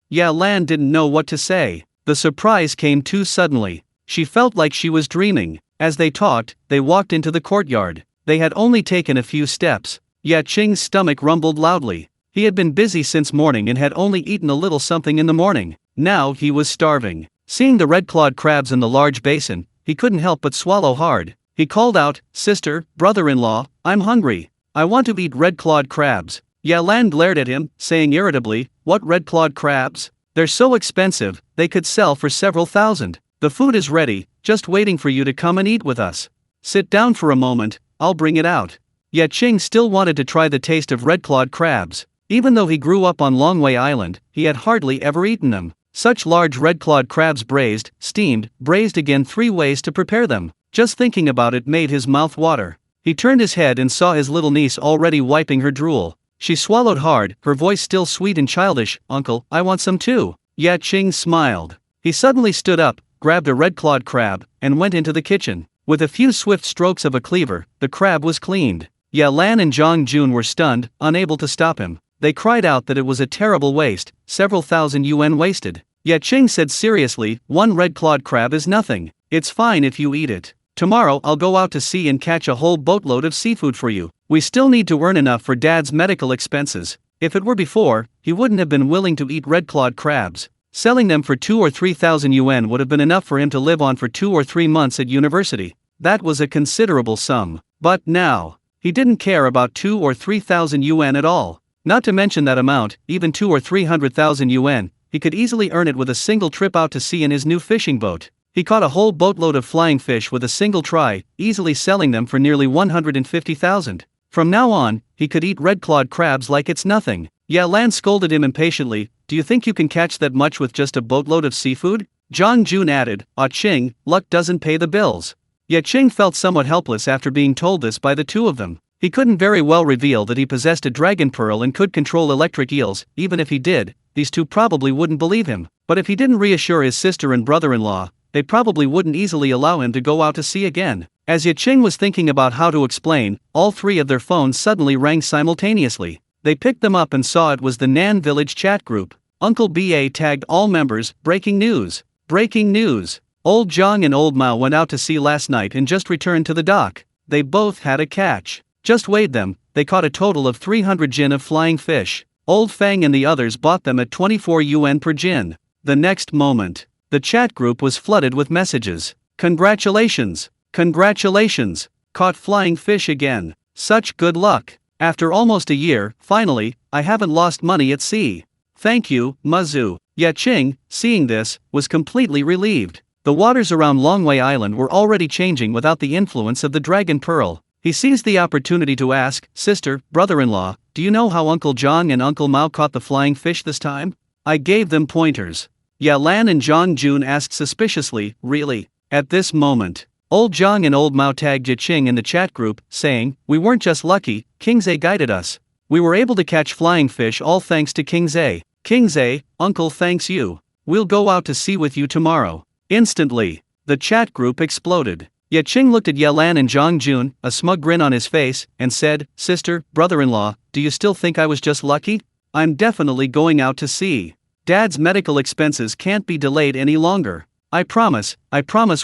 Ye Lan didn't know what to say. The surprise came too suddenly. She felt like she was dreaming. As they talked, they walked into the courtyard. They had only taken a few steps. Ye Qing's stomach rumbled loudly. He had been busy since morning and had only eaten a little something in the morning. Now he was starving. Seeing the red-clawed crabs in the large basin, he couldn't help but swallow hard. He called out, "Sister, brother-in-law, I'm hungry. I want to eat red-clawed crabs." Ye Lan glared at him, saying irritably, "What red-clawed crabs? They're so expensive, they could sell for several thousand. The food is ready, just waiting for you to come and eat with us. Sit down for a moment, I'll bring it out." Ye Qing still wanted to try the taste of red-clawed crabs. Even though he grew up on Longwei Island, he had hardly ever eaten them. Such large red-clawed crabs, braised, steamed, braised again, 3 ways to prepare them. Just thinking about it made his mouth water. He turned his head and saw his little niece already wiping her drool. She swallowed hard, her voice still sweet and childish. "Uncle, I want some too." Ye Qing smiled. He suddenly stood up, grabbed a red-clawed crab, and went into the kitchen. With a few swift strokes of a cleaver, the crab was cleaned. Ye Lan and Zhang Jun were stunned, unable to stop him. They cried out that it was a terrible waste, several thousand yuan wasted. Ye Qing said seriously, "1 red-clawed crab is nothing. It's fine if you eat it. Tomorrow I'll go out to sea and catch a whole boatload of seafood for you. We still need to earn enough for Dad's medical expenses." If it were before, he wouldn't have been willing to eat red-clawed crabs. Selling them for 2 or 3,000 yuan would have been enough for him to live on for 2 or 3 months at university. That was a considerable sum. But now, he didn't care about 2 or 3,000 yuan at all. Not to mention that amount, even 2 or 300,000 yuan, he could easily earn it with a single trip out to sea in his new fishing boat. He caught a whole boatload of flying fish with a single try, easily selling them for nearly 150,000. From now on, he could eat red-clawed crabs like it's nothing. Ye Lan scolded him impatiently, "Do you think you can catch that much with just a boatload of seafood?" Zhang Jun added, "Ah Qing, luck doesn't pay the bills." Ye Qing felt somewhat helpless after being told this by the two of them. He couldn't very well reveal that he possessed a dragon pearl and could control electric eels. Even if he did, these two probably wouldn't believe him. But if he didn't reassure his sister and brother-in-law, they probably wouldn't easily allow him to go out to sea again. As Ye Qing was thinking about how to explain, all 3 of their phones suddenly rang simultaneously. They picked them up and saw it was the Nan Village chat group. Uncle BA tagged all members, breaking news. Breaking news. Old Zhang and Old Mao went out to sea last night and just returned to the dock. They both had a catch. Just weighed them, they caught a total of 300 jin of flying fish. Old Fang and the others bought them at 24 yuan per jin. The next moment, the chat group was flooded with messages. Congratulations! Congratulations! Caught flying fish again. Such good luck. After almost a year, finally, I haven't lost money at sea. Thank you, Mazu. Ye Qing, seeing this, was completely relieved. The waters around Longwei Island were already changing without the influence of the dragon pearl. He seized the opportunity to ask, "Sister, brother-in-law, do you know how Uncle Zhang and Uncle Mao caught the flying fish this time?" I gave them pointers. Ye Lan and Zhang Jun asked suspiciously, "Really?" At this moment, Old Zhang and Old Mao tagged Ye Qing in the chat group, saying, "We weren't just lucky, King Zhe guided us. We were able to catch flying fish all thanks to King Zhe. King Zhe, Uncle thanks you. We'll go out to sea with you tomorrow." Instantly, the chat group exploded. Ye Qing looked at Ye Lan and Zhang Jun, a smug grin on his face, and said, "Sister, brother-in-law, do you still think I was just lucky? I'm definitely going out to sea. Dad's medical expenses can't be delayed any longer. I promise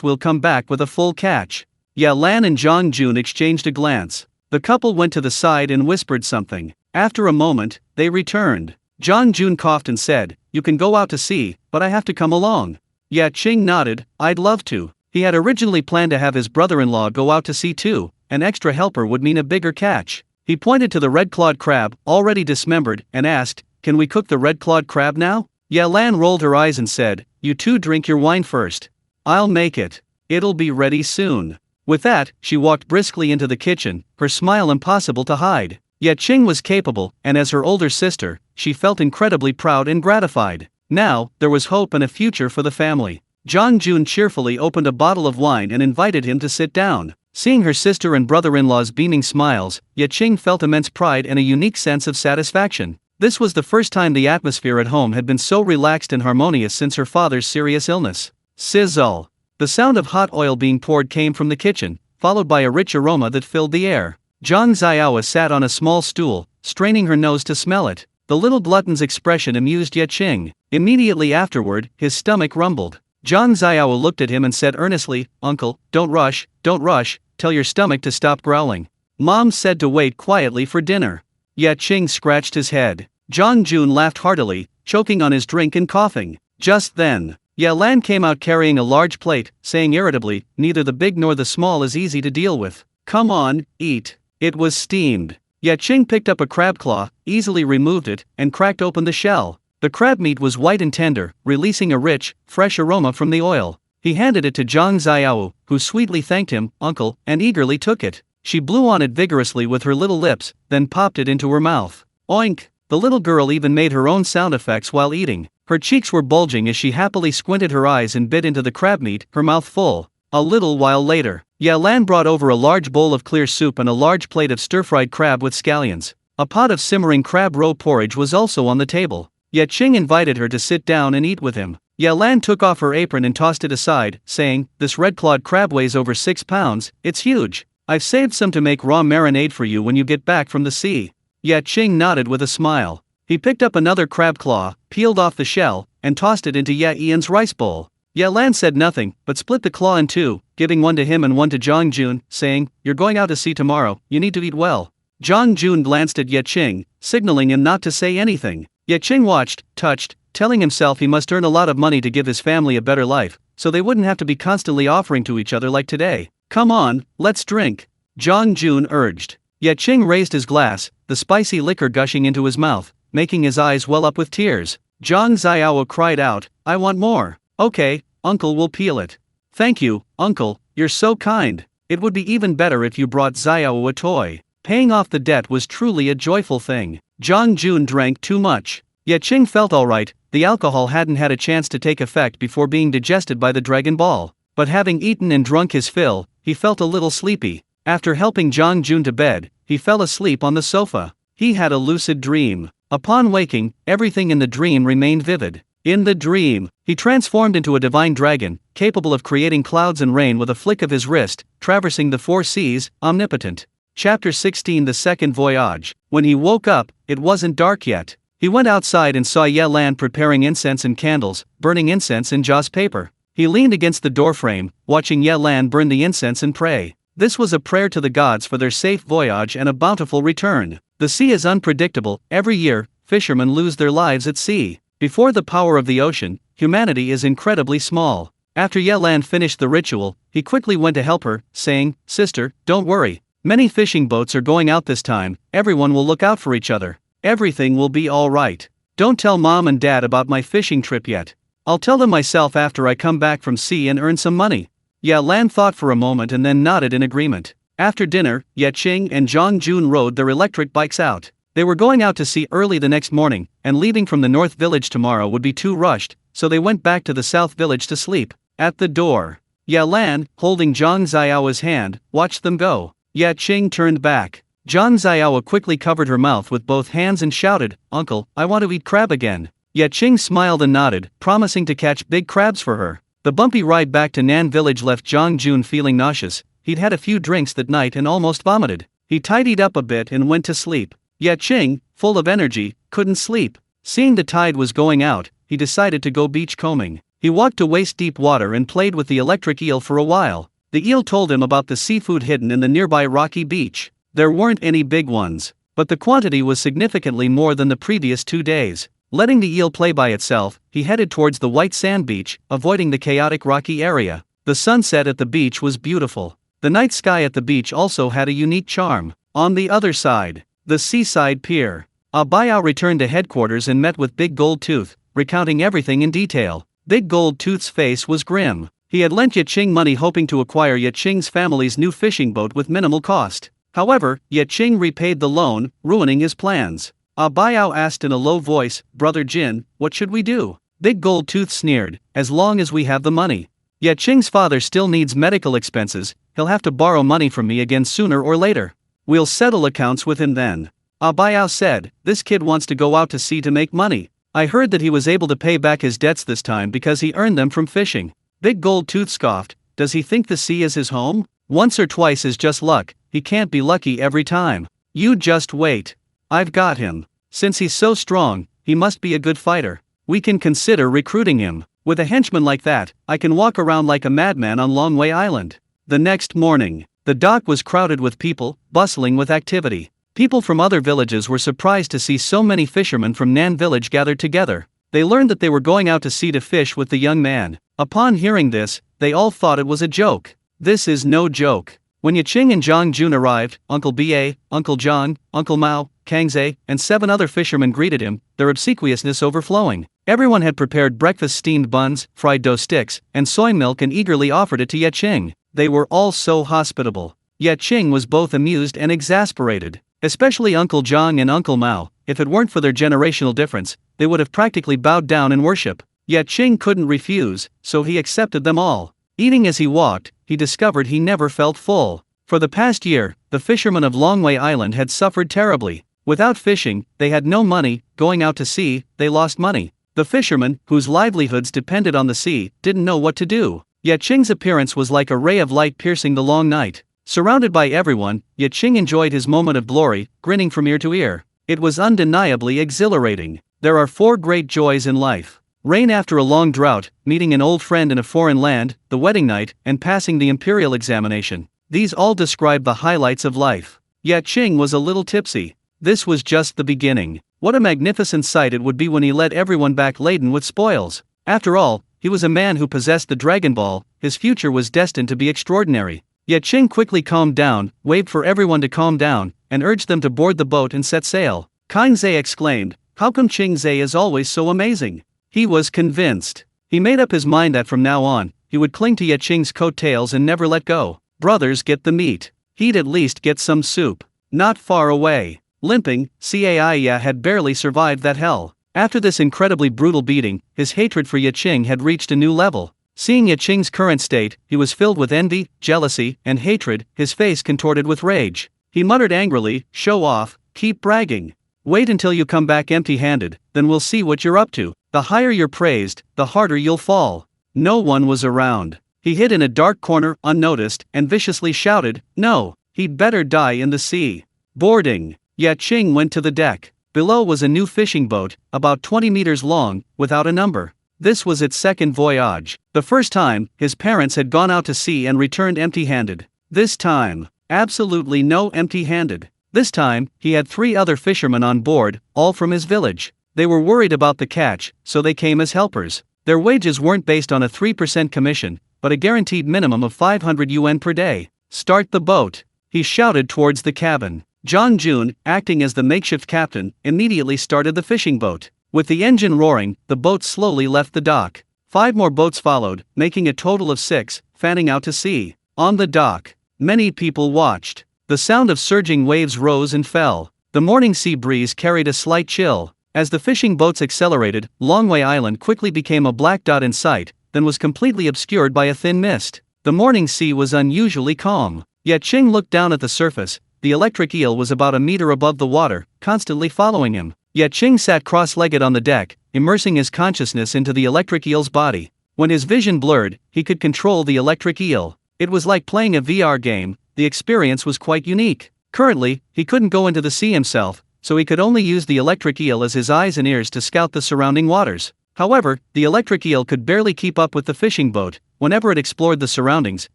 we'll come back with a full catch." Ye Lan and Zhang Jun exchanged a glance. The couple went to the side and whispered something. After a moment, they returned. Zhang Jun coughed and said, "You can go out to sea, but I have to come along." Ye Qing nodded, "I'd love to." He had originally planned to have his brother-in-law go out to sea too. An extra helper would mean a bigger catch. He pointed to the red-clawed crab, already dismembered, and asked, "Can we cook the red-clawed crab now?" Ye Lan rolled her eyes and said, "You two drink your wine first. I'll make it. It'll be ready soon." With that, she walked briskly into the kitchen, her smile impossible to hide. Ye Qing was capable, and as her older sister, she felt incredibly proud and gratified. Now, there was hope and a future for the family. Zhang Jun cheerfully opened a bottle of wine and invited him to sit down. Seeing her sister and brother-in-law's beaming smiles, Ye Qing felt immense pride and a unique sense of satisfaction. This was the first time the atmosphere at home had been so relaxed and harmonious since her father's serious illness. Sizzle. The sound of hot oil being poured came from the kitchen, followed by a rich aroma that filled the air. Zhang Xiaowa sat on a small stool, straining her nose to smell it. The little glutton's expression amused Ye Qing. Immediately afterward, his stomach rumbled. Zhang Xiaowa looked at him and said earnestly, "Uncle, don't rush, tell your stomach to stop growling. Mom said to wait quietly for dinner." Ye Qing scratched his head. Zhang Jun laughed heartily, choking on his drink and coughing. Just then, Ye Lan came out carrying a large plate, saying irritably, "Neither the big nor the small is easy to deal with. Come on, eat." It was steamed. Ye Qing picked up a crab claw, easily removed it, and cracked open the shell. The crab meat was white and tender, releasing a rich, fresh aroma from the oil. He handed it to Zhang Xiao, who sweetly thanked him, "Uncle," and eagerly took it. She blew on it vigorously with her little lips, then popped it into her mouth. Oink! The little girl even made her own sound effects while eating. Her cheeks were bulging as she happily squinted her eyes and bit into the crab meat, her mouth full. A little while later, Ye Lan brought over a large bowl of clear soup and a large plate of stir-fried crab with scallions. A pot of simmering crab roe porridge was also on the table. Ye Qing invited her to sit down and eat with him. Ye Lan took off her apron and tossed it aside, saying, "This red-clawed crab weighs over 6 pounds, it's huge. I've saved some to make raw marinade for you when you get back from the sea." Ye Qing nodded with a smile. He picked up another crab claw, peeled off the shell, and tossed it into Ye Ian's rice bowl. Ye Lan said nothing, but split the claw in two, giving one to him and one to Zhang Jun, saying, "You're going out to sea tomorrow, you need to eat well." Zhang Jun glanced at Ye Qing, signaling him not to say anything. Ye Qing watched, touched, telling himself he must earn a lot of money to give his family a better life, so they wouldn't have to be constantly offering to each other like today. "Come on, let's drink," Zhang Jun urged. Ye Qing raised his glass, the spicy liquor gushing into his mouth, making his eyes well up with tears. Zhang Xiaowa cried out, "I want more." "Okay, Uncle will peel it." "Thank you, Uncle, you're so kind. It would be even better if you brought Xiaowa a toy." Paying off the debt was truly a joyful thing. Zhang Jun drank too much. Ye Qing felt alright, the alcohol hadn't had a chance to take effect before being digested by the Dragon Ball. But having eaten and drunk his fill, he felt a little sleepy. After helping Zhang Jun to bed, he fell asleep on the sofa. He had a lucid dream. Upon waking, everything in the dream remained vivid. In the dream, he transformed into a divine dragon, capable of creating clouds and rain with a flick of his wrist, traversing the 4 seas, omnipotent. Chapter 16 The Second Voyage. When he woke up, it wasn't dark yet. He went outside and saw Ye Lan preparing incense and candles, burning incense in joss paper. He leaned against the doorframe, watching Ye Lan burn the incense and pray. This was a prayer to the gods for their safe voyage and a bountiful return. The sea is unpredictable. Every year, fishermen lose their lives at sea. Before the power of the ocean, humanity is incredibly small. After Ye Lan finished the ritual, he quickly went to help her, saying, "Sister, don't worry. Many fishing boats are going out this time. Everyone will look out for each other. Everything will be all right. Don't tell mom and dad about my fishing trip yet. I'll tell them myself after I come back from sea and earn some money." Ye Lan thought for a moment and then nodded in agreement. After dinner, Ye Qing and Zhang Jun rode their electric bikes out. They were going out to sea early the next morning, and leaving from the north village tomorrow would be too rushed, so they went back to the south village to sleep. At the door, Ye Lan, holding Zhang Xiao's hand, watched them go. Ye Qing turned back. Zhang Xiao quickly covered her mouth with both hands and shouted, "Uncle, I want to eat crab again." Ye Qing smiled and nodded, promising to catch big crabs for her. The bumpy ride back to Nan village left Zhang Jun feeling nauseous. He'd had a few drinks that night and almost vomited. He tidied up a bit and went to sleep. Ye Qing, full of energy, couldn't sleep. Seeing the tide was going out, he decided to go beach combing. He walked to waist-deep water and played with the electric eel for a while. The eel told him about the seafood hidden in the nearby rocky beach. There weren't any big ones, but the quantity was significantly more than the previous 2 days. Letting the eel play by itself, he headed towards the white sand beach, avoiding the chaotic rocky area. The sunset at the beach was beautiful. The night sky at the beach also had a unique charm. On the other side, the seaside pier. Abayao returned to headquarters and met with Big Gold Tooth, recounting everything in detail. Big Gold Tooth's face was grim. He had lent Ye Qing money hoping to acquire Ye Qing's family's new fishing boat with minimal cost. However, Ye Qing repaid the loan, ruining his plans. Abayao asked in a low voice, "Brother Jin, what should we do?" Big Gold Tooth sneered, "As long as we have the money. Ye Qing's father still needs medical expenses. He'll have to borrow money from me again sooner or later. We'll settle accounts with him then." Abayao said, "This kid wants to go out to sea to make money. I heard that he was able to pay back his debts this time because he earned them from fishing." Big Gold Tooth scoffed, "Does he think the sea is his home? Once or twice is just luck. He can't be lucky every time. You just wait. I've got him. Since he's so strong, he must be a good fighter. We can consider recruiting him. With a henchman like that, I can walk around like a madman on Longwei Island." The next morning, the dock was crowded with people, bustling with activity. People from other villages were surprised to see so many fishermen from Nan village gathered together. They learned that they were going out to sea to fish with the young man. Upon hearing this, they all thought it was a joke. This is no joke. When Ye Qing and Zhang Jun arrived, Uncle Ba, Uncle Zhang, Uncle Mao, Kangze, and 7 other fishermen greeted him, their obsequiousness overflowing. Everyone had prepared breakfast steamed buns, fried dough sticks, and soy milk and eagerly offered it to Ye Qing. They were all so hospitable. Ye Qing was both amused and exasperated. Especially Uncle Zhang and Uncle Mao. If it weren't for their generational difference, they would have practically bowed down in worship. Ye Qing couldn't refuse, so he accepted them all. Eating as he walked, he discovered he never felt full. For the past year, the fishermen of Longwei Island had suffered terribly. Without fishing, they had no money. Going out to sea, they lost money. The fishermen, whose livelihoods depended on the sea, didn't know what to do. Ye Qing's appearance was like a ray of light piercing the long night. Surrounded by everyone, Ye Qing enjoyed his moment of glory, grinning from ear to ear. It was undeniably exhilarating. There are 4 great joys in life: rain after a long drought, meeting an old friend in a foreign land, the wedding night, and passing the imperial examination. These all describe the highlights of life. Ye Qing was a little tipsy. This was just the beginning. What a magnificent sight it would be when he led everyone back laden with spoils. After all, he was a man who possessed the Dragon Ball. His future was destined to be extraordinary. Ye Qing quickly calmed down, waved for everyone to calm down, and urged them to board the boat and set sail. Kangze exclaimed, "How come Qingze is always so amazing?" He was convinced. He made up his mind that from now on, he would cling to Ye Qing's coattails and never let go. Brothers get the meat. He'd at least get some soup. Not far away, limping, Caia had barely survived that hell. After this incredibly brutal beating, his hatred for Ye Qing had reached a new level. Seeing Ye Qing's current state, he was filled with envy, jealousy, and hatred, his face contorted with rage. He muttered angrily, "Show off, keep bragging. Wait until you come back empty-handed, then we'll see what you're up to. The higher you're praised, the harder you'll fall." No one was around. He hid in a dark corner, unnoticed, and viciously shouted, "No, he'd better die in the sea." Boarding. Ye Qing went to the deck. Below was a new fishing boat, about 20 meters long, without a number. This was its second voyage. The first time, his parents had gone out to sea and returned empty-handed. This time, absolutely no empty-handed. This time, he had 3 other fishermen on board, all from his village. They were worried about the catch, so they came as helpers. Their wages weren't based on a 3% commission, but a guaranteed minimum of 500 yuan per day. "Start the boat," he shouted towards the cabin. John Jun, acting as the makeshift captain, immediately started the fishing boat. With the engine roaring, the boat slowly left the dock. 5 more boats followed, making a total of 6, fanning out to sea. On the dock, many people watched. The sound of surging waves rose and fell. The morning sea breeze carried a slight chill. As the fishing boats accelerated, Longwei Island quickly became a black dot in sight, then was completely obscured by a thin mist. The morning sea was unusually calm. Ye Qing looked down at the surface. The electric eel was about a meter above the water, constantly following him. Ye Qing sat cross-legged on the deck, immersing his consciousness into the electric eel's body. When his vision blurred, he could control the electric eel. It was like playing a VR game. The experience was quite unique. Currently, he couldn't go into the sea himself, so he could only use the electric eel as his eyes and ears to scout the surrounding waters. However, the electric eel could barely keep up with the fishing boat. Whenever it explored the surroundings,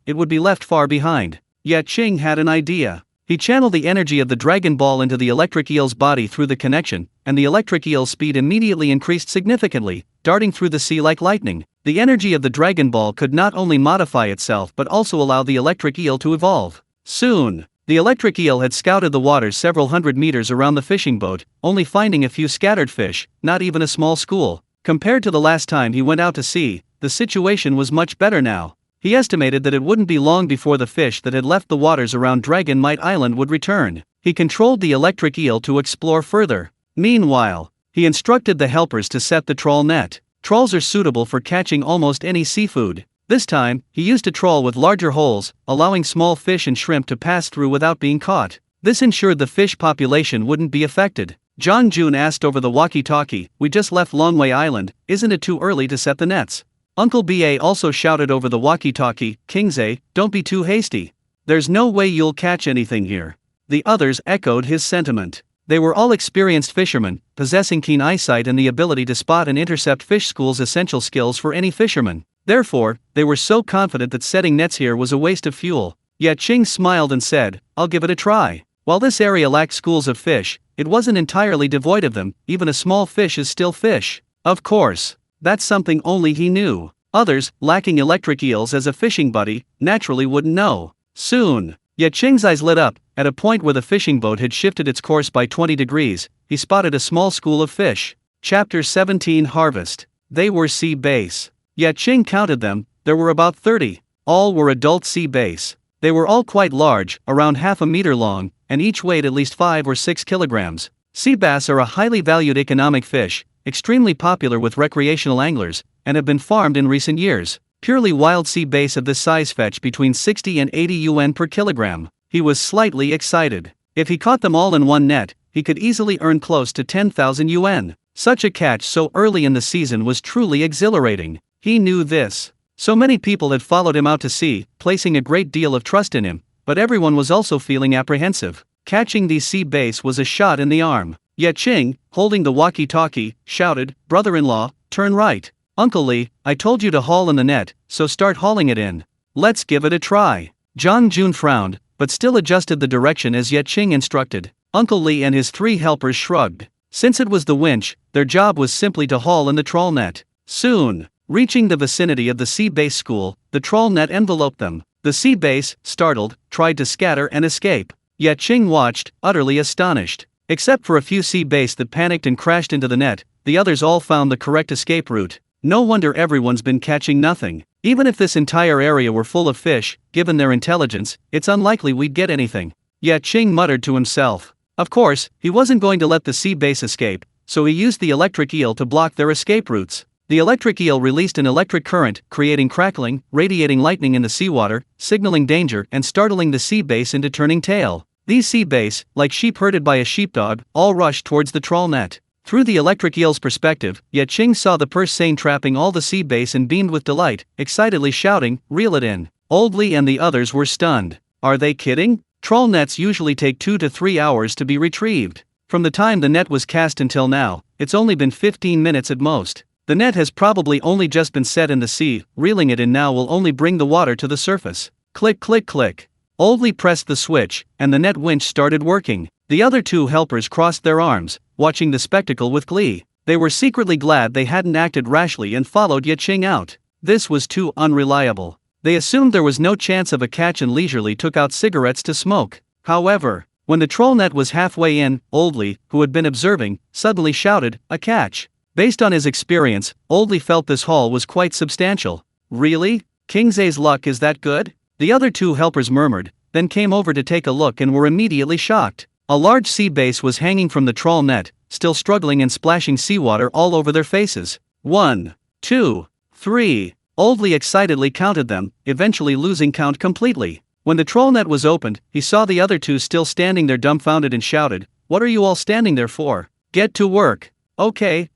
it would be left far behind. Ye Qing had an idea. He channeled the energy of the Dragon Ball into the electric eel's body through the connection, and the electric eel's speed immediately increased significantly, darting through the sea like lightning. The energy of the Dragon Ball could not only modify itself but also allow the electric eel to evolve. Soon, the electric eel had scouted the waters several hundred meters around the fishing boat, only finding a few scattered fish, not even a small school. Compared to the last time he went out to sea, the situation was much better now. He estimated that it wouldn't be long before the fish that had left the waters around Dragon Might Island would return. He controlled the electric eel to explore further. Meanwhile, he instructed the helpers to set the trawl net. Trawls are suitable for catching almost any seafood. This time, he used a trawl with larger holes, allowing small fish and shrimp to pass through without being caught. This ensured the fish population wouldn't be affected. John Jun asked over the walkie-talkie, "We just left Longwei Island, isn't it too early to set the nets?" Uncle Ba also shouted over the walkie-talkie, "Kingze, don't be too hasty. There's no way you'll catch anything here." The others echoed his sentiment. They were all experienced fishermen, possessing keen eyesight and the ability to spot and intercept fish schools, essential skills for any fisherman. Therefore, they were so confident that setting nets here was a waste of fuel. Ye Qing smiled and said, "I'll give it a try." While this area lacked schools of fish, it wasn't entirely devoid of them. Even a small fish is still fish. Of course, that's something only he knew. Others, lacking electric eels as a fishing buddy, naturally wouldn't know. Soon, Ye Qing's eyes lit up. At a point where the fishing boat had shifted its course by 20 degrees, he spotted a small school of fish. Chapter 17 Harvest. They were sea bass. Ye Qing counted them. There were about 30. All were adult sea bass. They were all quite large, around half a meter long, and each weighed at least 5 or 6 kilograms. Sea bass are a highly valued economic fish, extremely popular with recreational anglers, and have been farmed in recent years. Purely wild sea bass of this size fetch between 60 and 80 yuan per kilogram. He was slightly excited. If he caught them all in one net, he could easily earn close to 10,000 yuan. Such a catch so early in the season was truly exhilarating. He knew this. So many people had followed him out to sea, placing a great deal of trust in him, but everyone was also feeling apprehensive. Catching these sea bass was a shot in the arm. Ye Qing, holding the walkie-talkie, shouted, "Brother-in-law, turn right. Uncle Li, I told you to haul in the net, so start hauling it in. Let's give it a try." John Jun frowned, but still adjusted the direction as Ye Qing instructed. Uncle Li and his 3 helpers shrugged. Since it was the winch, their job was simply to haul in the trawl net. Soon, reaching the vicinity of the sea bass school, the trawl net enveloped them. The sea bass, startled, tried to scatter and escape. Ye Qing watched, utterly astonished. Except for a few sea bass that panicked and crashed into the net, the others all found the correct escape route. No wonder everyone's been catching nothing. Even if this entire area were full of fish, given their intelligence, it's unlikely we'd get anything. Ye Qing muttered to himself. Of course, he wasn't going to let the sea bass escape, so he used the electric eel to block their escape routes. The electric eel released an electric current, creating crackling, radiating lightning in the seawater, signaling danger and startling the sea bass into turning tail. These sea bass, like sheep herded by a sheepdog, all rushed towards the trawl net. Through the electric eel's perspective, Ye Qing saw the purse seine trapping all the sea bass and beamed with delight, excitedly shouting, "Reel it in." Old Li and the others were stunned. Are they kidding? Trawl nets usually take 2 to 3 hours to be retrieved. From the time the net was cast until now, it's only been 15 minutes at most. The net has probably only just been set in the sea, reeling it in now will only bring the water to the surface. Click click click. Oldley pressed the switch, and the net winch started working. The other two helpers crossed their arms, watching the spectacle with glee. They were secretly glad they hadn't acted rashly and followed Ye Qing out. This was too unreliable. They assumed there was no chance of a catch and leisurely took out cigarettes to smoke. However, when the troll net was halfway in, Oldley, who had been observing, suddenly shouted, "A catch!" Based on his experience, Oldley felt this haul was quite substantial. Really? King's luck is that good? The other two helpers murmured, then came over to take a look and were immediately shocked. A large sea bass was hanging from the trawl net, still struggling and splashing seawater all over their faces. 1, 2, 3. Oldley excitedly counted them, eventually losing count completely. When the troll net was opened, he saw the other two still standing there dumbfounded and shouted, "What are you all standing there for? Get to work." Okay.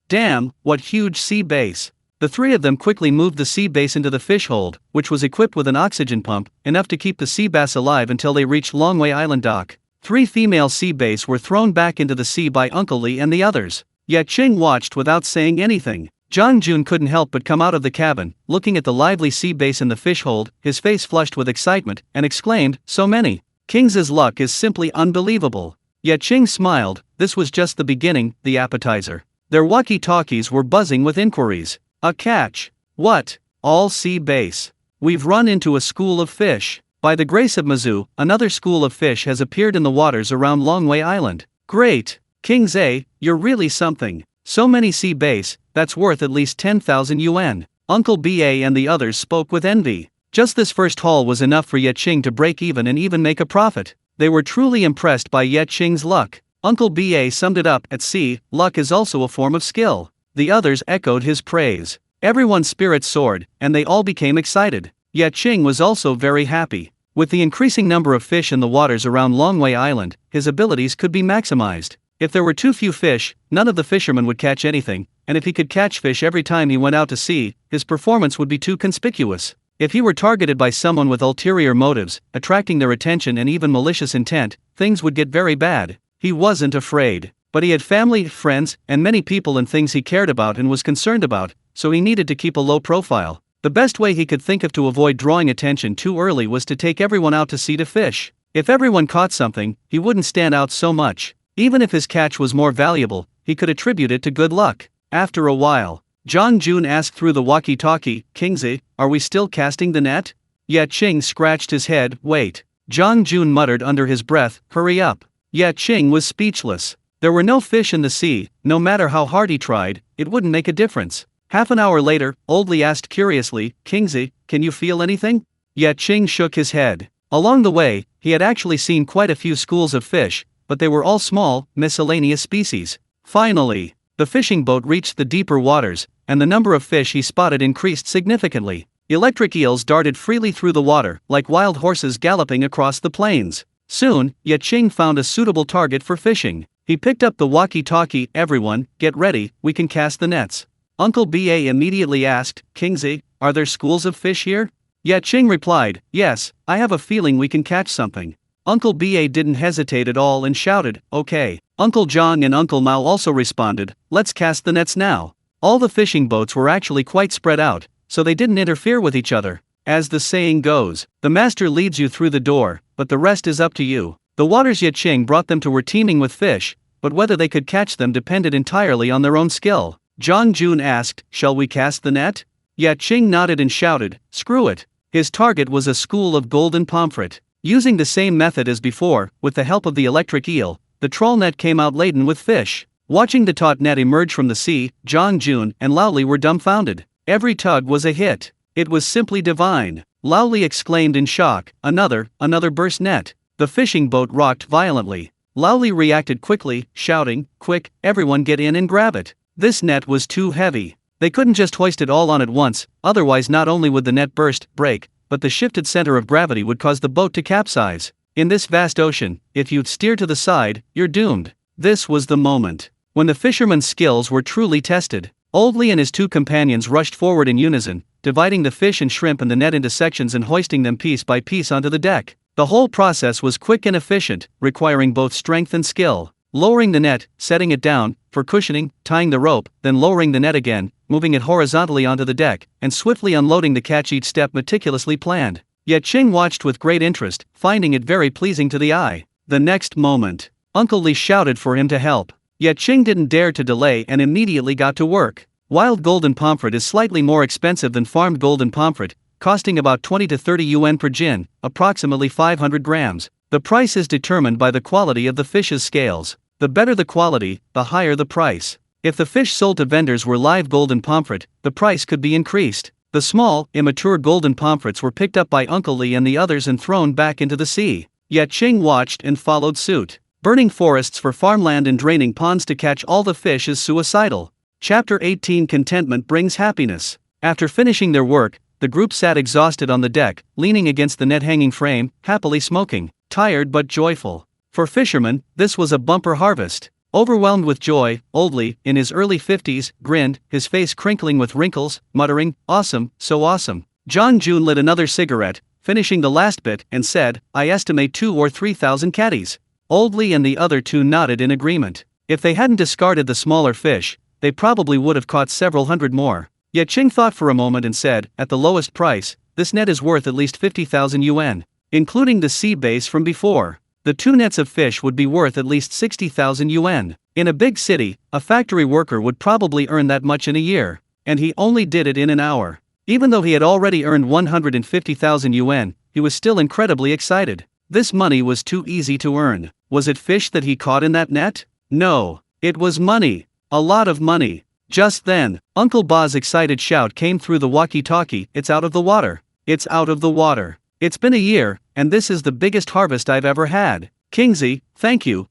Damn, what huge sea bass. The three of them quickly moved the sea bass into the fish hold, which was equipped with an oxygen pump, enough to keep the sea bass alive until they reached Longway Island dock. 3 female sea bass were thrown back into the sea by Uncle Lee and the others. Ye Qing watched without saying anything. John June couldn't help but come out of the cabin, looking at the lively sea bass in the fish hold, his face flushed with excitement, and exclaimed, "So many! King's luck is simply unbelievable." Ye Qing smiled. This was just the beginning, the appetizer. Their walkie-talkies were buzzing with inquiries. "A catch? What? All sea bass? We've run into a school of fish. By the grace of Mizzou, another school of fish has appeared in the waters around Longway Island. Great! King's you're really something. So many sea bass, that's worth at least 10,000 yuan. Uncle BA and the others spoke with envy. Just this first haul was enough for Ye Qing to break even and even make a profit. They were truly impressed by Ye Qing's luck. Uncle BA summed it up, "At sea, luck is also a form of skill." The others echoed his praise. Everyone's spirits soared, and they all became excited. Ye Qing was also very happy. With the increasing number of fish in the waters around Longway Island, his abilities could be maximized. If there were too few fish, none of the fishermen would catch anything, and if he could catch fish every time he went out to sea, his performance would be too conspicuous. If he were targeted by someone with ulterior motives, attracting their attention and even malicious intent, things would get very bad. He wasn't afraid, but he had family, friends, and many people and things he cared about and was concerned about, so he needed to keep a low profile. The best way he could think of to avoid drawing attention too early was to take everyone out to sea to fish. If everyone caught something, he wouldn't stand out so much. Even if his catch was more valuable, he could attribute it to good luck. After a while, John June asked through the walkie-talkie, "Kingsley, are we still casting the net?" Ye Qing scratched his head, "Wait." John June muttered under his breath, "Hurry up." Ye Qing was speechless. There were no fish in the sea, no matter how hard he tried, it wouldn't make a difference. Half an hour later, Oldley asked curiously, "Kingsley, can you feel anything?" Ye Qing shook his head. Along the way, he had actually seen quite a few schools of fish, but they were all small, miscellaneous species. Finally, the fishing boat reached the deeper waters, and the number of fish he spotted increased significantly. Electric eels darted freely through the water, like wild horses galloping across the plains. Soon, Ye Qing found a suitable target for fishing. He picked up the walkie-talkie, "Everyone, get ready, we can cast the nets." Uncle BA immediately asked, "Kingsley, are there schools of fish here?" Ye Qing replied, "Yes, I have a feeling we can catch something." Uncle BA didn't hesitate at all and shouted, "Okay." Uncle Zhang and Uncle Mao also responded, "Let's cast the nets now." All the fishing boats were actually quite spread out, so they didn't interfere with each other. As the saying goes, the master leads you through the door, but the rest is up to you. The waters Ye Qing brought them to were teeming with fish, but whether they could catch them depended entirely on their own skill. John June asked, "Shall we cast the net?" Ye Qing nodded and shouted, "Screw it." His target was a school of golden pomfret. Using the same method as before, with the help of the electric eel, the trawl net came out laden with fish. Watching the taut net emerge from the sea, John June and Laoli were dumbfounded. Every tug was a hit. It was simply divine. Laoli exclaimed in shock, another burst net." The fishing boat rocked violently. Laoli reacted quickly, shouting, "Quick, everyone get in and grab it." This net was too heavy. They couldn't just hoist it all on at once, otherwise not only would the net break, but the shifted center of gravity would cause the boat to capsize. In this vast ocean, if you steer to the side, you're doomed. This was the moment when the fisherman's skills were truly tested. Oldley and his two companions rushed forward in unison, dividing the fish and shrimp in the net into sections and hoisting them piece by piece onto the deck. The whole process was quick and efficient, requiring both strength and skill. Lowering the net, setting it down, for cushioning, tying the rope, then lowering the net again, moving it horizontally onto the deck, and swiftly unloading the catch, each step meticulously planned. Ye Qing watched with great interest, finding it very pleasing to the eye. The next moment, Uncle Li shouted for him to help. Ye Qing didn't dare to delay and immediately got to work. Wild golden pomfret is slightly more expensive than farmed golden pomfret, costing about 20 to 30 yuan per jin, approximately 500 grams. The price is determined by the quality of the fish's scales. The better the quality, the higher the price. If the fish sold to vendors were live golden pomfret, the price could be increased. The small, immature golden pomfrets were picked up by Uncle Li and the others and thrown back into the sea. Ye Qing watched and followed suit. Burning forests for farmland and draining ponds to catch all the fish is suicidal. Chapter 18 Contentment brings happiness. After finishing their work, the group sat exhausted on the deck, leaning against the net hanging frame, happily smoking, tired but joyful. For fishermen, this was a bumper harvest. Overwhelmed with joy, Old Li, in his early 50s, grinned, his face crinkling with wrinkles, muttering, "Awesome, so awesome." Zhang Jun lit another cigarette, finishing the last bit, and said, "I estimate 2 or 3,000 catties." Old Li and the other two nodded in agreement. If they hadn't discarded the smaller fish, they probably would have caught several hundred more. Ye Qing thought for a moment and said, "At the lowest price, this net is worth at least 50,000 yuan, including the sea base from before. The 2 nets of fish would be worth at least 60,000 yuan. In a big city, a factory worker would probably earn that much in a year, and he only did it in an hour." Even though he had already earned 150,000 yuan, he was still incredibly excited. This money was too easy to earn. Was it fish that he caught in that net? No, it was money. A lot of money. Just then, Uncle Ba's excited shout came through the walkie-talkie, "It's out of the water! It's out of the water! It's been a year, and this is the biggest harvest I've ever had. Kingsley, thank you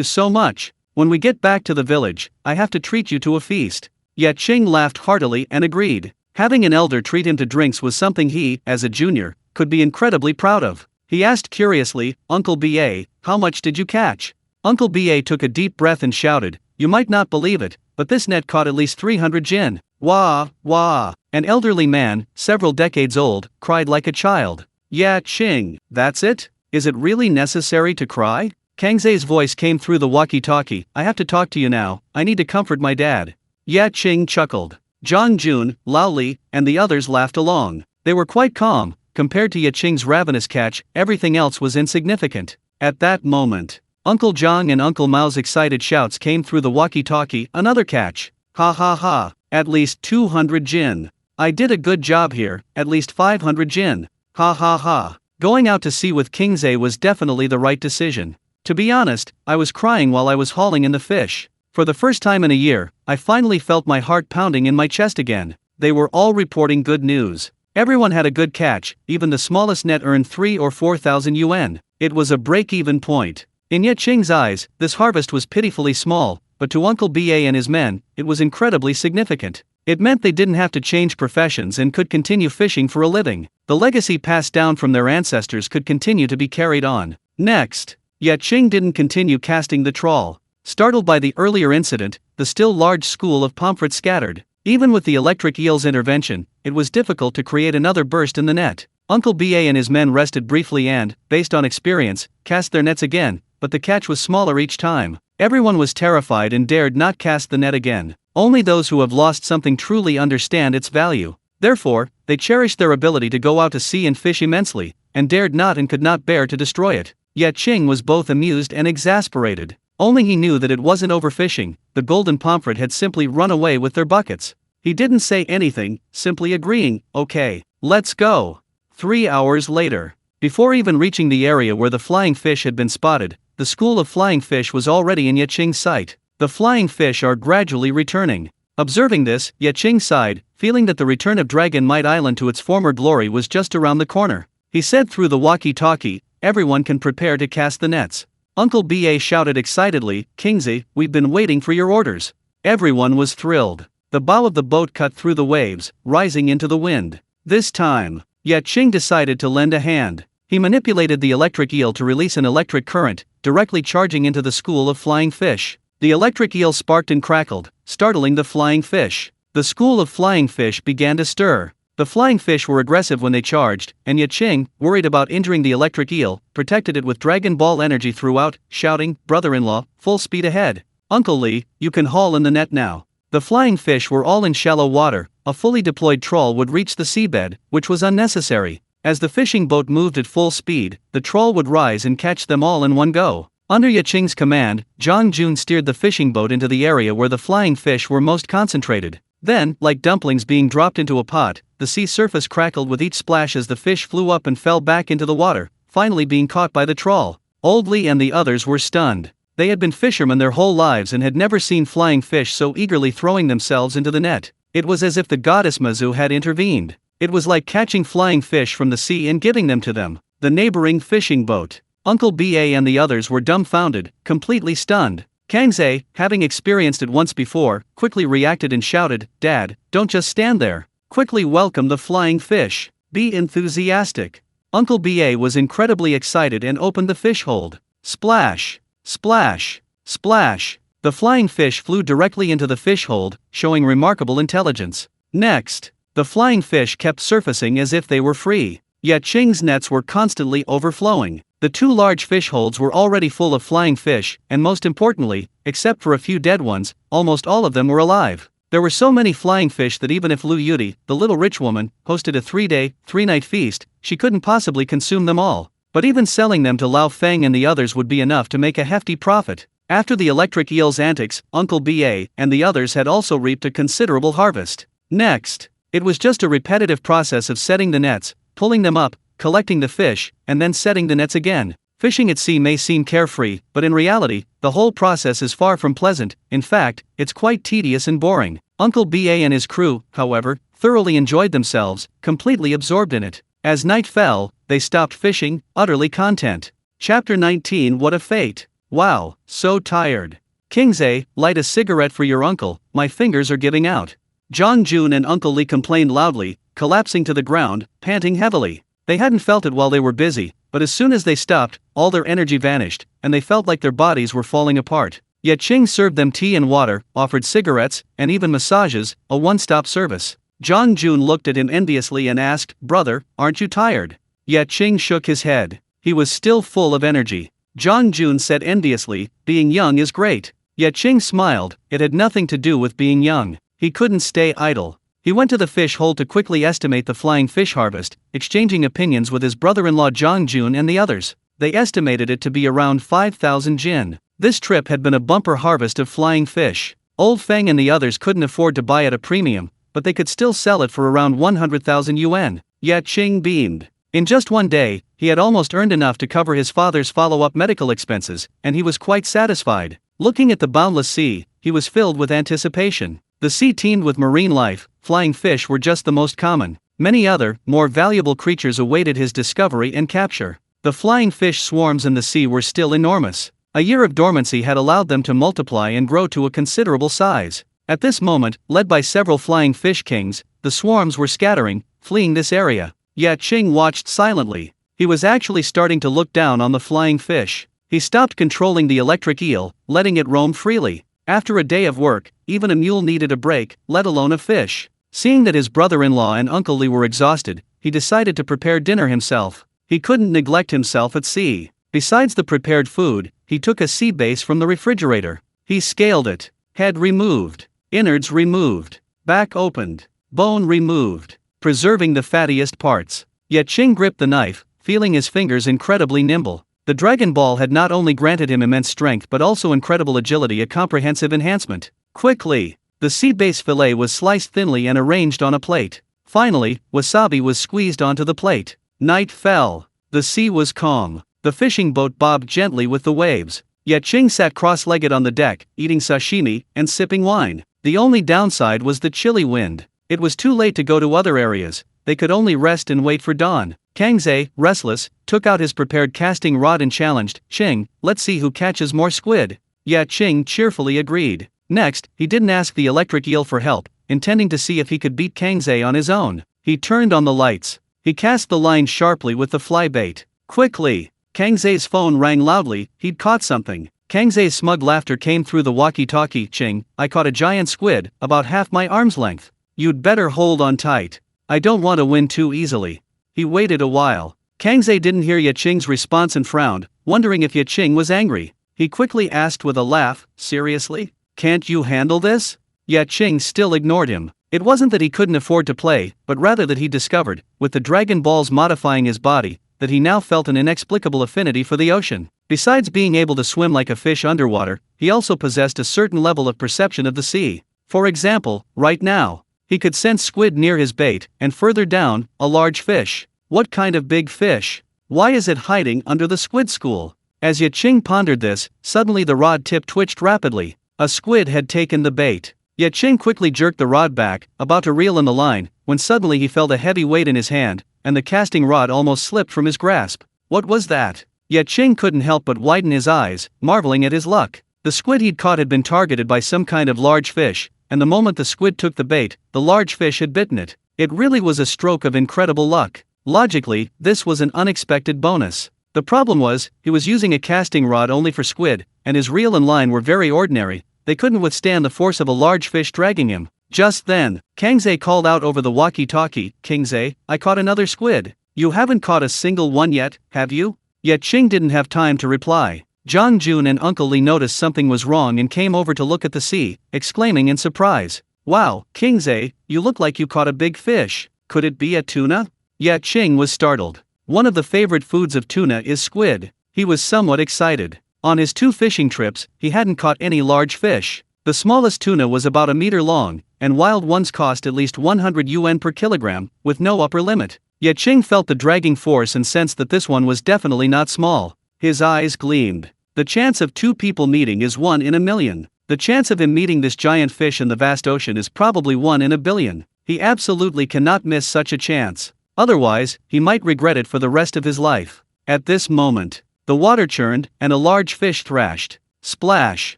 so much. When we get back to the village, I have to treat you to a feast." Ye Qing laughed heartily and agreed. Having an elder treat him to drinks was something he, as a junior, could be incredibly proud of. He asked curiously, "Uncle Ba, how much did you catch?" Uncle Ba took a deep breath and shouted, "You might not believe it, but this net caught at least 300 jin. Wah, wah." An elderly man, several decades old, cried like a child. "Ye Qing, that's it? Is it really necessary to cry?" Kangze's voice came through the walkie-talkie, "I have to talk to you now, I need to comfort my dad." Ye Qing chuckled. Zhang Jun, Lao Li, and the others laughed along. They were quite calm. Compared to Ye Qing's ravenous catch, everything else was insignificant. At that moment, Uncle Zhang and Uncle Mao's excited shouts came through the walkie-talkie, "Another catch! Ha ha ha! At least 200 jin! I did a good job here, at least 500 jin! Ha ha ha!" Going out to sea with Kingze was definitely the right decision. To be honest, I was crying while I was hauling in the fish. For the first time in a year, I finally felt my heart pounding in my chest again. They were all reporting good news. Everyone had a good catch, even the smallest net earned 3 or 4,000 yuan. It was a break-even point. In Ye Qing's eyes, this harvest was pitifully small, but to Uncle Ba and his men, it was incredibly significant. It meant they didn't have to change professions and could continue fishing for a living. The legacy passed down from their ancestors could continue to be carried on. Next, Ye Qing didn't continue casting the trawl. Startled by the earlier incident, the still large school of pomfret scattered. Even with the electric eel's intervention, it was difficult to create another burst in the net. Uncle Ba and his men rested briefly and, based on experience, cast their nets again, but the catch was smaller each time. Everyone was terrified and dared not cast the net again. Only those who have lost something truly understand its value. Therefore, they cherished their ability to go out to sea and fish immensely, and dared not and could not bear to destroy it. Ye Qing was both amused and exasperated. Only he knew that it wasn't overfishing, the golden pomfret had simply run away with their buckets. He didn't say anything, simply agreeing, "Okay, let's go." 3 hours later, before even reaching the area where the flying fish had been spotted, the school of flying fish was already in Ye Qing's sight. The flying fish are gradually returning. Observing this, Ye Qing sighed, feeling that the return of Dragon Might Island to its former glory was just around the corner. He said through the walkie-talkie, "Everyone can prepare to cast the nets." Uncle Ba shouted excitedly, "Kingsley, we've been waiting for your orders." Everyone was thrilled. The bow of the boat cut through the waves, rising into the wind. This time, Ye Qing decided to lend a hand. He manipulated the electric eel to release an electric current, directly charging into the school of flying fish. The electric eel sparked and crackled, startling the flying fish. The school of flying fish began to stir. The flying fish were aggressive when they charged, and Ye Qing, worried about injuring the electric eel, protected it with Dragon Ball energy throughout, shouting, "Brother-in-law, full speed ahead. Uncle Lee, you can haul in the net now." The flying fish were all in shallow water. A fully deployed trawl would reach the seabed, which was unnecessary. As the fishing boat moved at full speed, the trawl would rise and catch them all in one go. Under Ye Qing's command, Zhang Jun steered the fishing boat into the area where the flying fish were most concentrated. Then, like dumplings being dropped into a pot, the sea surface crackled with each splash as the fish flew up and fell back into the water, finally being caught by the trawl. Old Lee and the others were stunned. They had been fishermen their whole lives and had never seen flying fish so eagerly throwing themselves into the net. It was as if the goddess Mazu had intervened. It was like catching flying fish from the sea and giving them to them. The neighboring fishing boat. Uncle Ba and the others were dumbfounded, completely stunned. Kangze, having experienced it once before, quickly reacted and shouted, "Dad, don't just stand there. Quickly welcome the flying fish. Be enthusiastic." Uncle Ba was incredibly excited and opened the fish hold. Splash! Splash! Splash! The flying fish flew directly into the fish hold, showing remarkable intelligence. Next, the flying fish kept surfacing as if they were free. Ye Qing's nets were constantly overflowing. The two large fish holds were already full of flying fish, and most importantly, except for a few dead ones, almost all of them were alive. There were so many flying fish that even if Lu Yudi, the little rich woman, hosted a 3-day, 3-night feast, she couldn't possibly consume them all. But even selling them to Lao Feng and the others would be enough to make a hefty profit. After the electric eel's antics, Uncle Ba and the others had also reaped a considerable harvest. Next, it was just a repetitive process of setting the nets, pulling them up, collecting the fish, and then setting the nets again. Fishing at sea may seem carefree, but in reality, the whole process is far from pleasant. In fact, it's quite tedious and boring. Uncle Ba and his crew, however, thoroughly enjoyed themselves, completely absorbed in it. As night fell, they stopped fishing, utterly content. Chapter 19. What a fate! Wow, so tired. Kingze, light a cigarette for your uncle, my fingers are giving out. Zhang Jun and Uncle Lee complained loudly, collapsing to the ground, panting heavily. They hadn't felt it while they were busy, but as soon as they stopped, all their energy vanished, and they felt like their bodies were falling apart. Ye Qing served them tea and water, offered cigarettes, and even massages, a one-stop service. Zhang Jun looked at him enviously and asked, "Brother, aren't you tired?" Ye Qing shook his head. He was still full of energy. Zhang Jun said enviously, "Being young is great." Ye Qing smiled. It had nothing to do with being young. He couldn't stay idle. He went to the fish hole to quickly estimate the flying fish harvest, exchanging opinions with his brother-in-law Zhang Jun and the others. They estimated it to be around 5,000 jin. This trip had been a bumper harvest of flying fish. Old Feng and the others couldn't afford to buy at a premium, but they could still sell it for around 100,000 yuan. Ye Qing beamed. In just one day, he had almost earned enough to cover his father's follow-up medical expenses, and he was quite satisfied. Looking at the boundless sea, he was filled with anticipation. The sea teemed with marine life. Flying fish were just the most common. Many other, more valuable creatures awaited his discovery and capture. The flying fish swarms in the sea were still enormous. A year of dormancy had allowed them to multiply and grow to a considerable size. At this moment, led by several flying fish kings, the swarms were scattering, fleeing this area. Ye Qing watched silently. He was actually starting to look down on the flying fish. He stopped controlling the electric eel, letting it roam freely. After a day of work, even a mule needed a break, let alone a fish. Seeing that his brother-in-law and Uncle Lee were exhausted, he decided to prepare dinner himself. He couldn't neglect himself at sea. Besides the prepared food, he took a sea base from the refrigerator. He scaled it. Head removed. Innards removed. Back opened. Bone removed. Preserving the fattiest parts. Ye Qing gripped the knife, feeling his fingers incredibly nimble. The Dragon Ball had not only granted him immense strength but also incredible agility, a comprehensive enhancement. Quickly, the sea base fillet was sliced thinly and arranged on a plate. Finally, wasabi was squeezed onto the plate. Night fell. The sea was calm. The fishing boat bobbed gently with the waves. Ye Qing sat cross-legged on the deck, eating sashimi and sipping wine. The only downside was the chilly wind. It was too late to go to other areas. They could only rest and wait for dawn. Kangze, restless, took out his prepared casting rod and challenged, "Qing, let's see who catches more squid." Ye Qing cheerfully agreed. Next, he didn't ask the electric eel for help, intending to see if he could beat Kangze on his own. He turned on the lights. He cast the line sharply with the fly bait. Quickly, Kangze's phone rang loudly. He'd caught something. Kangze's smug laughter came through the walkie-talkie. "Qing, I caught a giant squid, about half my arm's length. You'd better hold on tight." I don't want to win too easily. He waited a while. Kangze didn't hear Ye Qing's response and frowned, wondering if Ye Qing was angry. He quickly asked with a laugh, seriously? Can't you handle this? Ye Qing still ignored him. It wasn't that he couldn't afford to play, but rather that he discovered, with the Dragon Balls modifying his body, that he now felt an inexplicable affinity for the ocean. Besides being able to swim like a fish underwater, he also possessed a certain level of perception of the sea. For example, right now, he could sense squid near his bait, and further down, a large fish. What kind of big fish? Why is it hiding under the squid school? As Ye Qing pondered this, suddenly the rod tip twitched rapidly. A squid had taken the bait. Ye Qing quickly jerked the rod back, about to reel in the line, when suddenly he felt a heavy weight in his hand, and the casting rod almost slipped from his grasp. What was that? Ye Qing couldn't help but widen his eyes, marveling at his luck. The squid he'd caught had been targeted by some kind of large fish, and the moment the squid took the bait, the large fish had bitten it. It really was a stroke of incredible luck. Logically, this was an unexpected bonus. The problem was, he was using a casting rod only for squid, and his reel and line were very ordinary. They couldn't withstand the force of a large fish dragging him. Just then, Kangze called out over the walkie-talkie, "Kingze, I caught another squid." "You haven't caught a single one yet, have you?" Ye Qing didn't have time to reply. Zhang Jun and Uncle Li noticed something was wrong and came over to look at the sea, exclaiming in surprise, "Wow, Kingze, you look like you caught a big fish. Could it be a tuna?" Ye Qing was startled. One of the favorite foods of tuna is squid. He was somewhat excited. On his 2 fishing trips, he hadn't caught any large fish. The smallest tuna was about a meter long, and wild ones cost at least 100 yuan per kilogram, with no upper limit. Ye Qing felt the dragging force and sensed that this one was definitely not small. His eyes gleamed. The chance of 2 people meeting is 1 in a million. The chance of him meeting this giant fish in the vast ocean is probably 1 in a billion. He absolutely cannot miss such a chance. Otherwise, he might regret it for the rest of his life. At this moment, the water churned, and a large fish thrashed. Splash!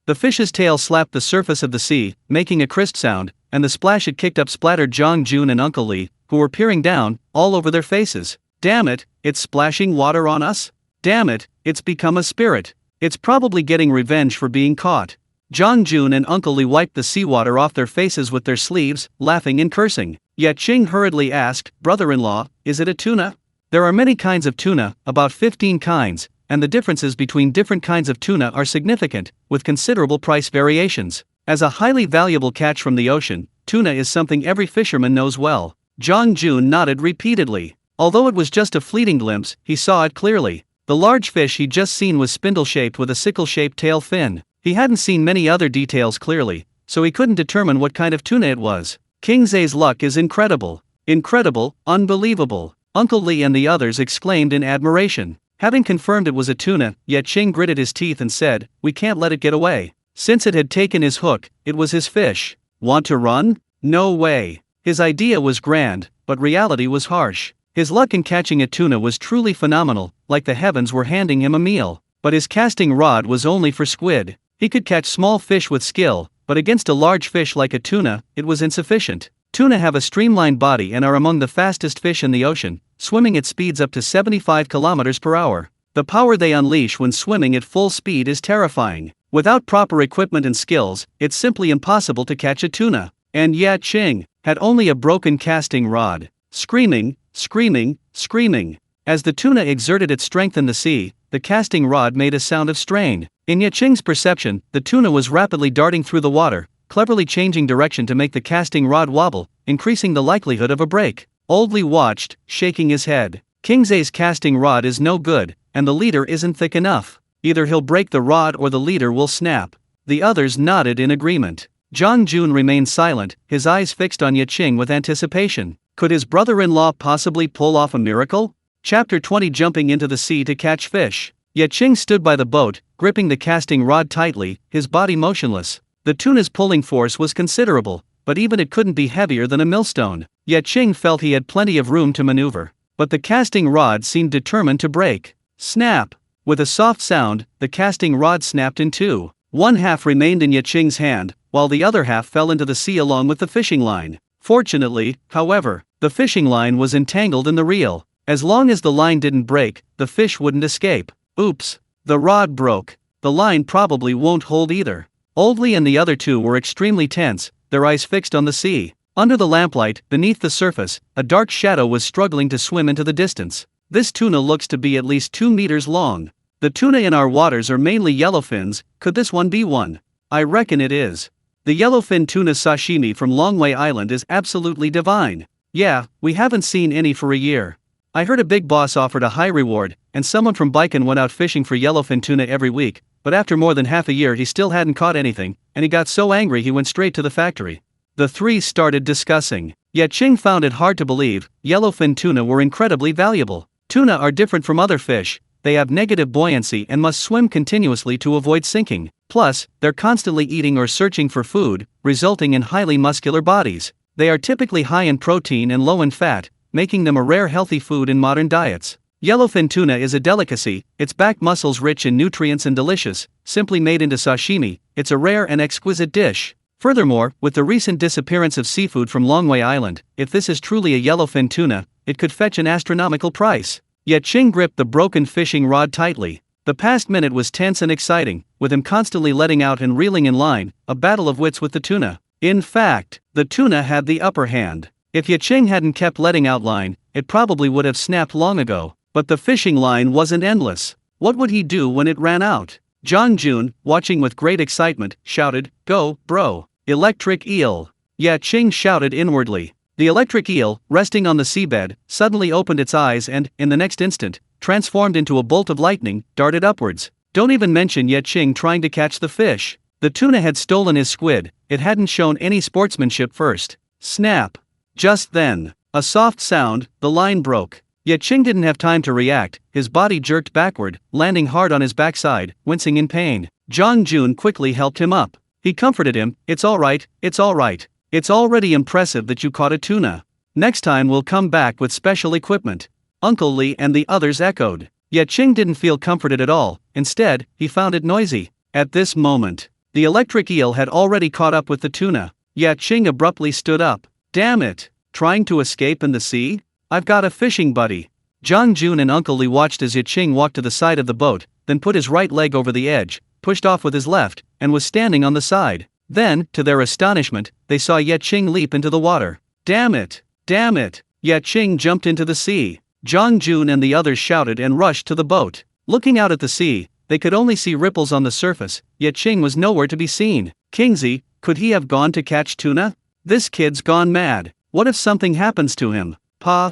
The fish's tail slapped the surface of the sea, making a crisp sound, and the splash it kicked up splattered Zhang Jun and Uncle Li, who were peering down, all over their faces. Damn it, it's splashing water on us? Damn it, it's become a spirit. It's probably getting revenge for being caught. Zhang Jun and Uncle Li wiped the seawater off their faces with their sleeves, laughing and cursing. Ye Qing hurriedly asked, "Brother-in-law, is it a tuna?" There are many kinds of tuna, about 15 kinds, and the differences between different kinds of tuna are significant, with considerable price variations. As a highly valuable catch from the ocean, tuna is something every fisherman knows well. Zhang Jun nodded repeatedly. Although it was just a fleeting glimpse, he saw it clearly. The large fish he'd just seen was spindle-shaped with a sickle-shaped tail fin. He hadn't seen many other details clearly, so he couldn't determine what kind of tuna it was. Kingze's luck is incredible. Incredible, unbelievable. Uncle Li and the others exclaimed in admiration. Having confirmed it was a tuna, Ye Qing gritted his teeth and said, "We can't let it get away." Since it had taken his hook, it was his fish. Want to run? No way. His idea was grand, but reality was harsh. His luck in catching a tuna was truly phenomenal, like the heavens were handing him a meal. But his casting rod was only for squid. He could catch small fish with skill, but against a large fish like a tuna, it was insufficient. Tuna have a streamlined body and are among the fastest fish in the ocean, swimming at speeds up to 75 kilometers per hour. The power they unleash when swimming at full speed is terrifying. Without proper equipment and skills, it's simply impossible to catch a tuna. And Ye Qing had only a broken casting rod. Screaming, screaming, screaming. As the tuna exerted its strength in the sea, the casting rod made a sound of strain. In Ye Qing's perception, the tuna was rapidly darting through the water, cleverly changing direction to make the casting rod wobble, increasing the likelihood of a break. Old Li watched, shaking his head. Kingze's casting rod is no good, and the leader isn't thick enough. Either he'll break the rod or the leader will snap. The others nodded in agreement. Zhang Jun remained silent, his eyes fixed on Ye Qing with anticipation. Could his brother-in-law possibly pull off a miracle? Chapter 20. Jumping into the sea to catch fish. Ye Qing stood by the boat, gripping the casting rod tightly, his body motionless. The tuna's pulling force was considerable, but even it couldn't be heavier than a millstone. Ye Qing felt he had plenty of room to maneuver. But the casting rod seemed determined to break. Snap! With a soft sound, the casting rod snapped in two. One half remained in Ye Qing's hand, while the other half fell into the sea along with the fishing line. Fortunately, however, the fishing line was entangled in the reel. As long as the line didn't break, the fish wouldn't escape. Oops! The rod broke. The line probably won't hold either. Old Li and the other two were extremely tense, their eyes fixed on the sea. Under the lamplight, beneath the surface, a dark shadow was struggling to swim into the distance. This tuna looks to be at least 2 meters long. The tuna in our waters are mainly yellowfins. Could this one be one? I reckon it is. The yellowfin tuna sashimi from Longway Island is absolutely divine. Yeah, we haven't seen any for a year. I heard a big boss offered a high reward, and someone from Baikan went out fishing for yellowfin tuna every week, but after more than half a year he still hadn't caught anything, and he got so angry he went straight to the factory. The three started discussing. Ye Qing found it hard to believe yellowfin tuna were incredibly valuable. Tuna are different from other fish. They have negative buoyancy and must swim continuously to avoid sinking. Plus, they're constantly eating or searching for food, resulting in highly muscular bodies. They are typically high in protein and low in fat, making them a rare healthy food in modern diets. Yellowfin tuna is a delicacy, its back muscles rich in nutrients and delicious. Simply made into sashimi, it's a rare and exquisite dish. Furthermore, with the recent disappearance of seafood from Longway Island, if this is truly a yellowfin tuna, it could fetch an astronomical price. Ye Qing gripped the broken fishing rod tightly. The past minute was tense and exciting, with him constantly letting out and reeling in line, a battle of wits with the tuna. In fact, the tuna had the upper hand. If Ye Qing hadn't kept letting out line, it probably would have snapped long ago. But the fishing line wasn't endless. What would he do when it ran out? Zhang Jun, watching with great excitement, shouted, "Go, bro! Electric eel!" Ye Qing shouted inwardly. The electric eel, resting on the seabed, suddenly opened its eyes and, in the next instant, transformed into a bolt of lightning, darted upwards. Don't even mention Ye Qing trying to catch the fish. The tuna had stolen his squid, it hadn't shown any sportsmanship first. Snap! Just then, a soft sound, the line broke. Ye Qing didn't have time to react, his body jerked backward, landing hard on his backside, wincing in pain. Zhang Jun quickly helped him up. He comforted him, "It's alright, it's alright. It's already impressive that you caught a tuna. Next time we'll come back with special equipment." Uncle Li and the others echoed. Ye Qing didn't feel comforted at all, instead, he found it noisy. At this moment, the electric eel had already caught up with the tuna. Ye Qing abruptly stood up. "Damn it! Trying to escape in the sea? I've got a fishing buddy." Zhang Jun and Uncle Li watched as Ye Qing walked to the side of the boat, then put his right leg over the edge, pushed off with his left, and was standing on the side. Then, to their astonishment, they saw Ye Qing leap into the water. "Damn it! Damn it!" Ye Qing jumped into the sea. Zhang Jun and the others shouted and rushed to the boat. Looking out at the sea, they could only see ripples on the surface. Ye Qing was nowhere to be seen. Kingsley, could he have gone to catch tuna? This kid's gone mad. What if something happens to him? Pa,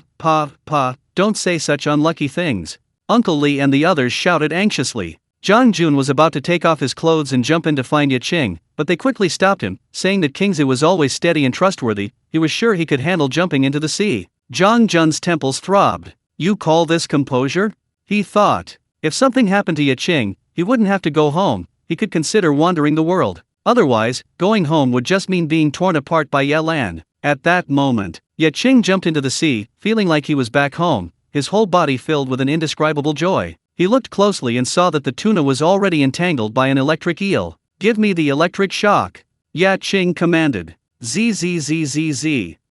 don't say such unlucky things. Uncle Li and the others shouted anxiously. Zhang Jun was about to take off his clothes and jump in to find Ye Qing, but they quickly stopped him, saying that Kingsley was always steady and trustworthy. He was sure he could handle jumping into the sea. Zhang Jun's temples throbbed. "You call this composure?" he thought. If something happened to Ye Qing, he wouldn't have to go home, he could consider wandering the world. Otherwise, going home would just mean being torn apart by Ye Lan. At that moment, Ye Qing jumped into the sea, feeling like he was back home, his whole body filled with an indescribable joy. He looked closely and saw that the tuna was already entangled by an electric eel. "Give me the electric shock," Ye Qing commanded. Zzz.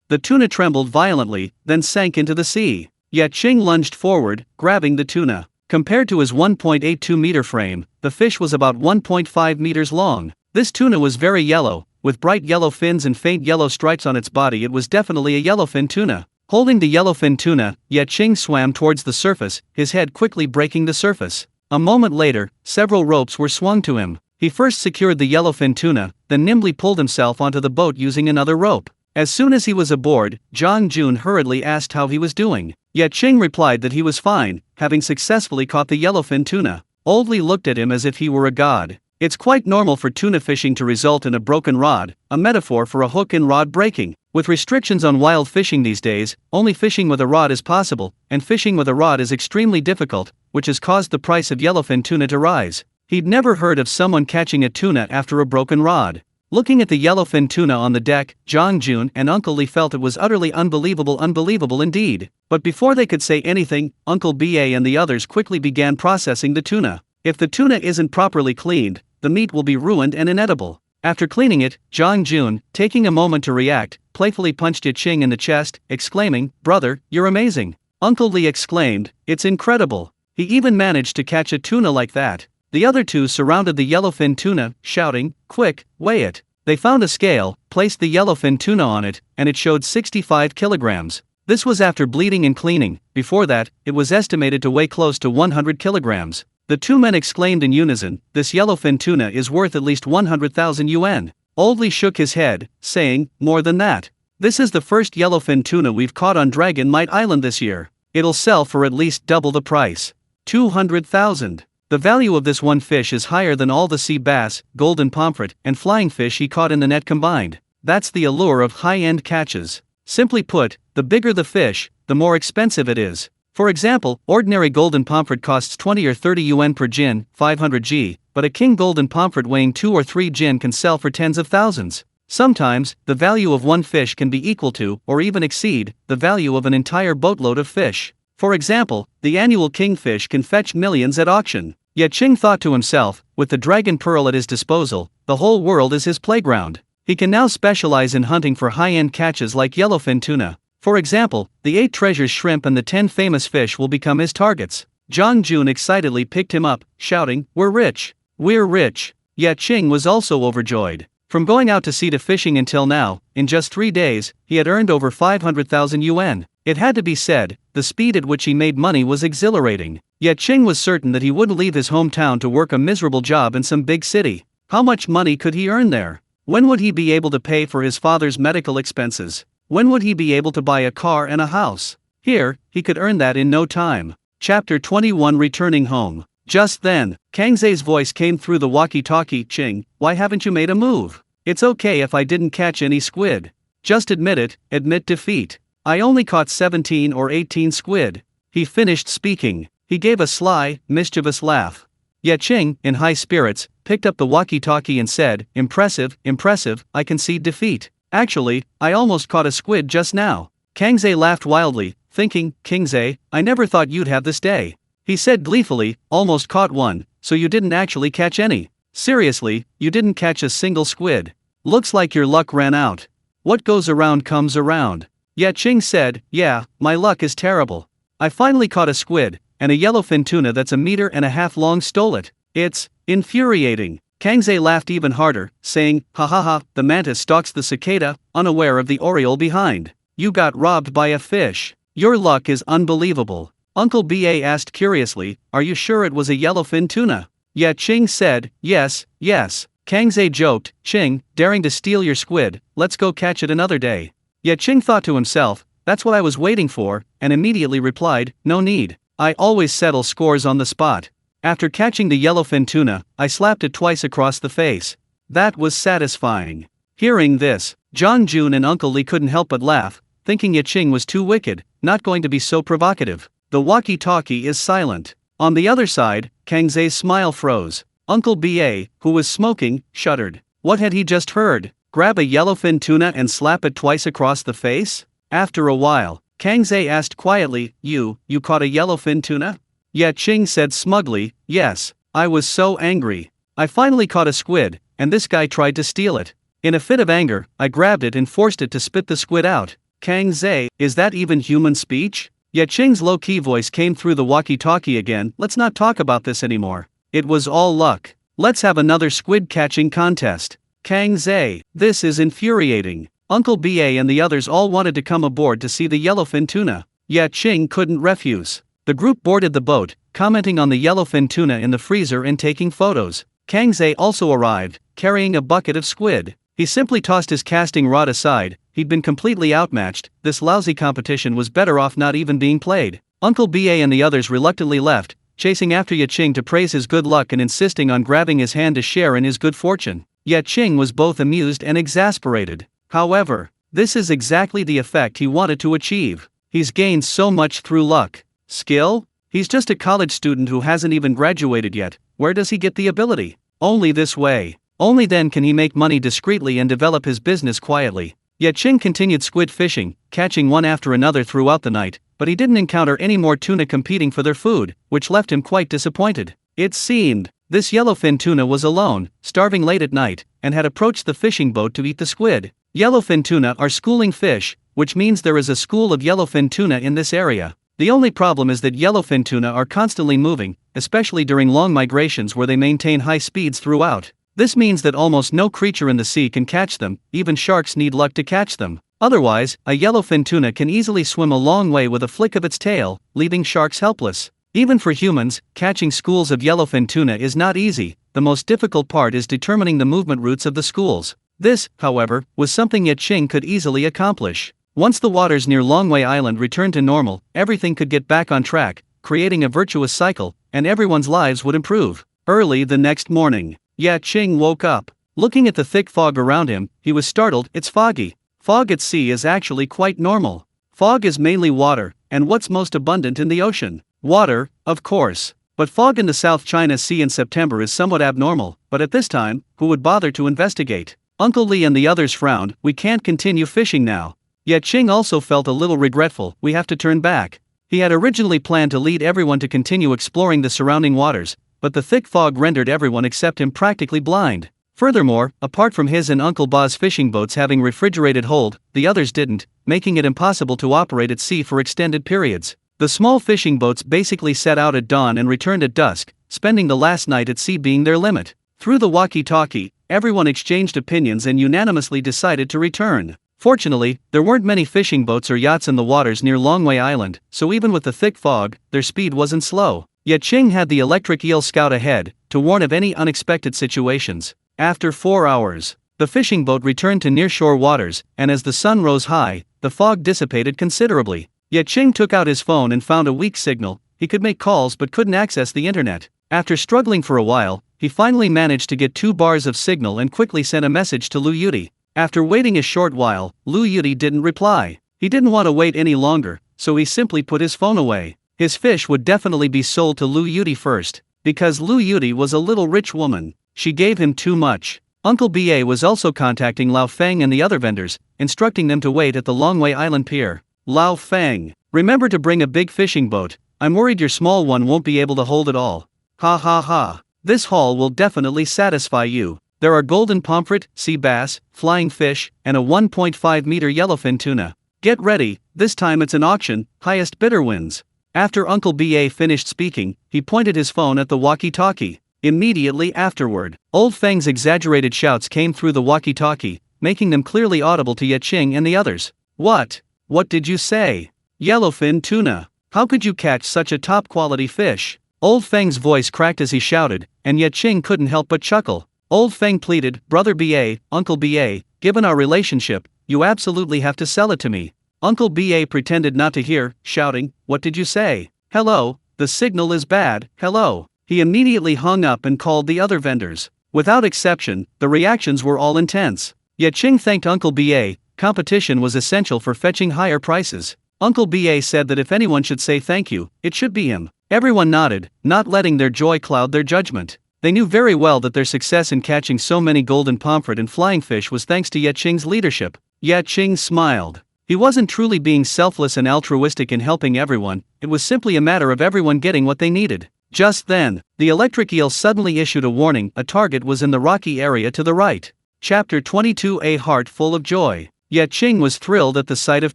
The tuna trembled violently, then sank into the sea. Ye Qing lunged forward, grabbing the tuna. Compared to his 1.82 meter frame, the fish was about 1.5 meters long. This tuna was very yellow, with bright yellow fins and faint yellow stripes on its body. It was definitely a yellowfin tuna. Holding the yellowfin tuna, Ye Qing swam towards the surface, his head quickly breaking the surface. A moment later, several ropes were swung to him. He first secured the yellowfin tuna, then nimbly pulled himself onto the boat using another rope. As soon as he was aboard, Zhang Jun hurriedly asked how he was doing. Ye Qing replied that he was fine, having successfully caught the yellowfin tuna. Old Li looked at him as if he were a god. It's quite normal for tuna fishing to result in a broken rod, a metaphor for a hook and rod breaking. With restrictions on wild fishing these days, only fishing with a rod is possible, and fishing with a rod is extremely difficult, which has caused the price of yellowfin tuna to rise. He'd never heard of someone catching a tuna after a broken rod. Looking at the yellowfin tuna on the deck, Zhang Jun and Uncle Li felt it was utterly unbelievable indeed. But before they could say anything, Uncle Ba and the others quickly began processing the tuna. If the tuna isn't properly cleaned, the meat will be ruined and inedible. After cleaning it, Zhang Jun, taking a moment to react, playfully punched Ye Qing in the chest, exclaiming, "Brother, you're amazing." Uncle Li exclaimed, "It's incredible. He even managed to catch a tuna like that." The other two surrounded the yellowfin tuna, shouting, "Quick, weigh it." They found a scale, placed the yellowfin tuna on it, and it showed 65 kilograms. This was after bleeding and cleaning. Before that, it was estimated to weigh close to 100 kilograms. The two men exclaimed in unison, "This yellowfin tuna is worth at least 100,000 yuan. Oldly shook his head, saying, "More than that. This is the first yellowfin tuna we've caught on Dragon Might Island this year. It'll sell for at least double the price. 200,000. The value of this one fish is higher than all the sea bass, golden pomfret, and flying fish he caught in the net combined. That's the allure of high-end catches. Simply put, the bigger the fish, the more expensive it is. For example, ordinary golden pomfret costs 20 or 30 yuan per jin, 500 G, but a king golden pomfret weighing 2 or 3 jin can sell for tens of thousands. Sometimes, the value of one fish can be equal to, or even exceed, the value of an entire boatload of fish. For example, the annual kingfish can fetch millions at auction. Ye Qing thought to himself, with the dragon pearl at his disposal, the whole world is his playground. He can now specialize in hunting for high-end catches like yellowfin tuna. For example, the 8 treasures shrimp and the 10 famous fish will become his targets. Zhang Jun excitedly picked him up, shouting, "We're rich! We're rich!" Ye Qing was also overjoyed. From going out to sea to fishing until now, in just 3 days, he had earned over 500,000 yuan. It had to be said, the speed at which he made money was exhilarating. Ye Qing was certain that he wouldn't leave his hometown to work a miserable job in some big city. How much money could he earn there? When would he be able to pay for his father's medical expenses? When would he be able to buy a car and a house? Here, he could earn that in no time. Chapter 21 Returning Home. Just then, Kang Zhe's voice came through the walkie-talkie. "Qing, why haven't you made a move? It's okay if I didn't catch any squid. Just admit it, admit defeat. I only caught 17 or 18 squid." He finished speaking. He gave a sly, mischievous laugh. Ye Qing, in high spirits, picked up the walkie-talkie and said, "Impressive, impressive, I concede defeat. Actually, I almost caught a squid just now." Kang Zhe laughed wildly, thinking, "King Zhe, I never thought you'd have this day." He said gleefully, "Almost caught one, so you didn't actually catch any? Seriously, you didn't catch a single squid? Looks like your luck ran out. What goes around comes around." Ye Qing said, "Yeah, my luck is terrible. I finally caught a squid, and a yellowfin tuna that's 1.5 meters long stole it. It's infuriating." Kang Zhe laughed even harder, saying, "Ha ha ha, the mantis stalks the cicada, unaware of the oriole behind. You got robbed by a fish. Your luck is unbelievable." Uncle Ba asked curiously, "Are you sure it was a yellowfin tuna?" Ye Qing said, "Yes, yes." Kang Zhe joked, "Qing, daring to steal your squid, let's go catch it another day." Ye Qing thought to himself, "That's what I was waiting for," and immediately replied, "No need. I always settle scores on the spot. After catching the yellowfin tuna, I slapped it twice across the face. That was satisfying." Hearing this, Zhang Jun and Uncle Li couldn't help but laugh, thinking Ye Qing was too wicked, not going to be so provocative. The walkie-talkie is silent. On the other side, Kang Zhe's smile froze. Uncle Ba, who was smoking, shuddered. What had he just heard? Grab a yellowfin tuna and slap it twice across the face? After a while, Kang Zhe asked quietly, You caught a yellowfin tuna?" Ye Qing said smugly, "Yes, I was so angry. I finally caught a squid, and this guy tried to steal it. In a fit of anger, I grabbed it and forced it to spit the squid out." Kang Zhe, is that even human speech? Ye Qing's low-key voice came through the walkie-talkie again, "Let's not talk about this anymore. It was all luck. Let's have another squid-catching contest." Kang Zhe, this is infuriating. Uncle Ba and the others all wanted to come aboard to see the yellowfin tuna. Ye Qing couldn't refuse. The group boarded the boat, commenting on the yellowfin tuna in the freezer and taking photos. Kang Zhe also arrived, carrying a bucket of squid. He simply tossed his casting rod aside. He'd been completely outmatched. This lousy competition was better off not even being played. Uncle Ba and the others reluctantly left, chasing after Ye Qing to praise his good luck and insisting on grabbing his hand to share in his good fortune. Ye Qing was both amused and exasperated. However, this is exactly the effect he wanted to achieve. He's gained so much through luck. Skill? He's just a college student who hasn't even graduated yet. Where does he get the ability? Only this way. Only then can he make money discreetly and develop his business quietly. Ye Qing continued squid fishing, catching one after another throughout the night, but he didn't encounter any more tuna competing for their food, which left him quite disappointed. It seemed this yellowfin tuna was alone, starving late at night, and had approached the fishing boat to eat the squid. Yellowfin tuna are schooling fish, which means there is a school of yellowfin tuna in this area. The only problem is that yellowfin tuna are constantly moving, especially during long migrations where they maintain high speeds throughout. This means that almost no creature in the sea can catch them, even sharks need luck to catch them. Otherwise, a yellowfin tuna can easily swim a long way with a flick of its tail, leaving sharks helpless. Even for humans, catching schools of yellowfin tuna is not easy. The most difficult part is determining the movement routes of the schools. This, however, was something Ye Qing could easily accomplish. Once the waters near Longwei Island returned to normal, everything could get back on track, creating a virtuous cycle, and everyone's lives would improve. Early the next morning, Ye Qing woke up. Looking at the thick fog around him, he was startled. It's foggy. Fog at sea is actually quite normal. Fog is mainly water, and what's most abundant in the ocean? Water, of course. But fog in the South China Sea in September is somewhat abnormal, but at this time, who would bother to investigate? Uncle Li and the others frowned. We can't continue fishing now. Ye Qing also felt a little regretful. We have to turn back. He had originally planned to lead everyone to continue exploring the surrounding waters, but the thick fog rendered everyone except him practically blind. Furthermore, apart from his and Uncle Ba's fishing boats having refrigerated hold, the others didn't, making it impossible to operate at sea for extended periods. The small fishing boats basically set out at dawn and returned at dusk, spending the last night at sea being their limit. Through the walkie-talkie, everyone exchanged opinions and unanimously decided to return. Fortunately, there weren't many fishing boats or yachts in the waters near Longwei Island, so even with the thick fog, their speed wasn't slow. Ye Qing had the electric eel scout ahead, to warn of any unexpected situations. After 4 hours, the fishing boat returned to nearshore waters, and as the sun rose high, the fog dissipated considerably. Ye Qing took out his phone and found a weak signal. He could make calls but couldn't access the internet. After struggling for a while, he finally managed to get 2 bars of signal and quickly sent a message to Lu Yuti. After waiting a short while, Lu Yuti didn't reply. He didn't want to wait any longer, so he simply put his phone away. His fish would definitely be sold to Lu Yuti first, because Lu Yuti was a little rich woman. She gave him too much. Uncle Ba was also contacting Lao Feng and the other vendors, instructing them to wait at the Longwei Island pier. Lao Feng, remember to bring a big fishing boat. I'm worried your small one won't be able to hold it all. Ha ha ha. This haul will definitely satisfy you. There are golden pomfret, sea bass, flying fish, and a 1.5-meter yellowfin tuna. Get ready, this time it's an auction, highest bidder wins. After Uncle Ba finished speaking, he pointed his phone at the walkie-talkie. Immediately afterward, Old Feng's exaggerated shouts came through the walkie-talkie, making them clearly audible to Ye Qing and the others. What? What did you say? Yellowfin tuna. How could you catch such a top-quality fish? Old Feng's voice cracked as he shouted, and Ye Qing couldn't help but chuckle. Old Feng pleaded, Brother Ba, Uncle Ba, given our relationship, you absolutely have to sell it to me. Uncle Ba pretended not to hear, shouting, What did you say? Hello, the signal is bad, hello. He immediately hung up and called the other vendors. Without exception, the reactions were all intense. Ye Qing thanked Uncle Ba. Competition was essential for fetching higher prices. Uncle Ba said that if anyone should say thank you, it should be him. Everyone nodded, not letting their joy cloud their judgment. They knew very well that their success in catching so many golden pomfret and flying fish was thanks to Ye Qing's leadership. Ye Qing smiled. He wasn't truly being selfless and altruistic in helping everyone, it was simply a matter of everyone getting what they needed. Just then, the electric eel suddenly issued a warning. A target was in the rocky area to the right. Chapter 22. A heart full of joy. Ye Qing was thrilled at the sight of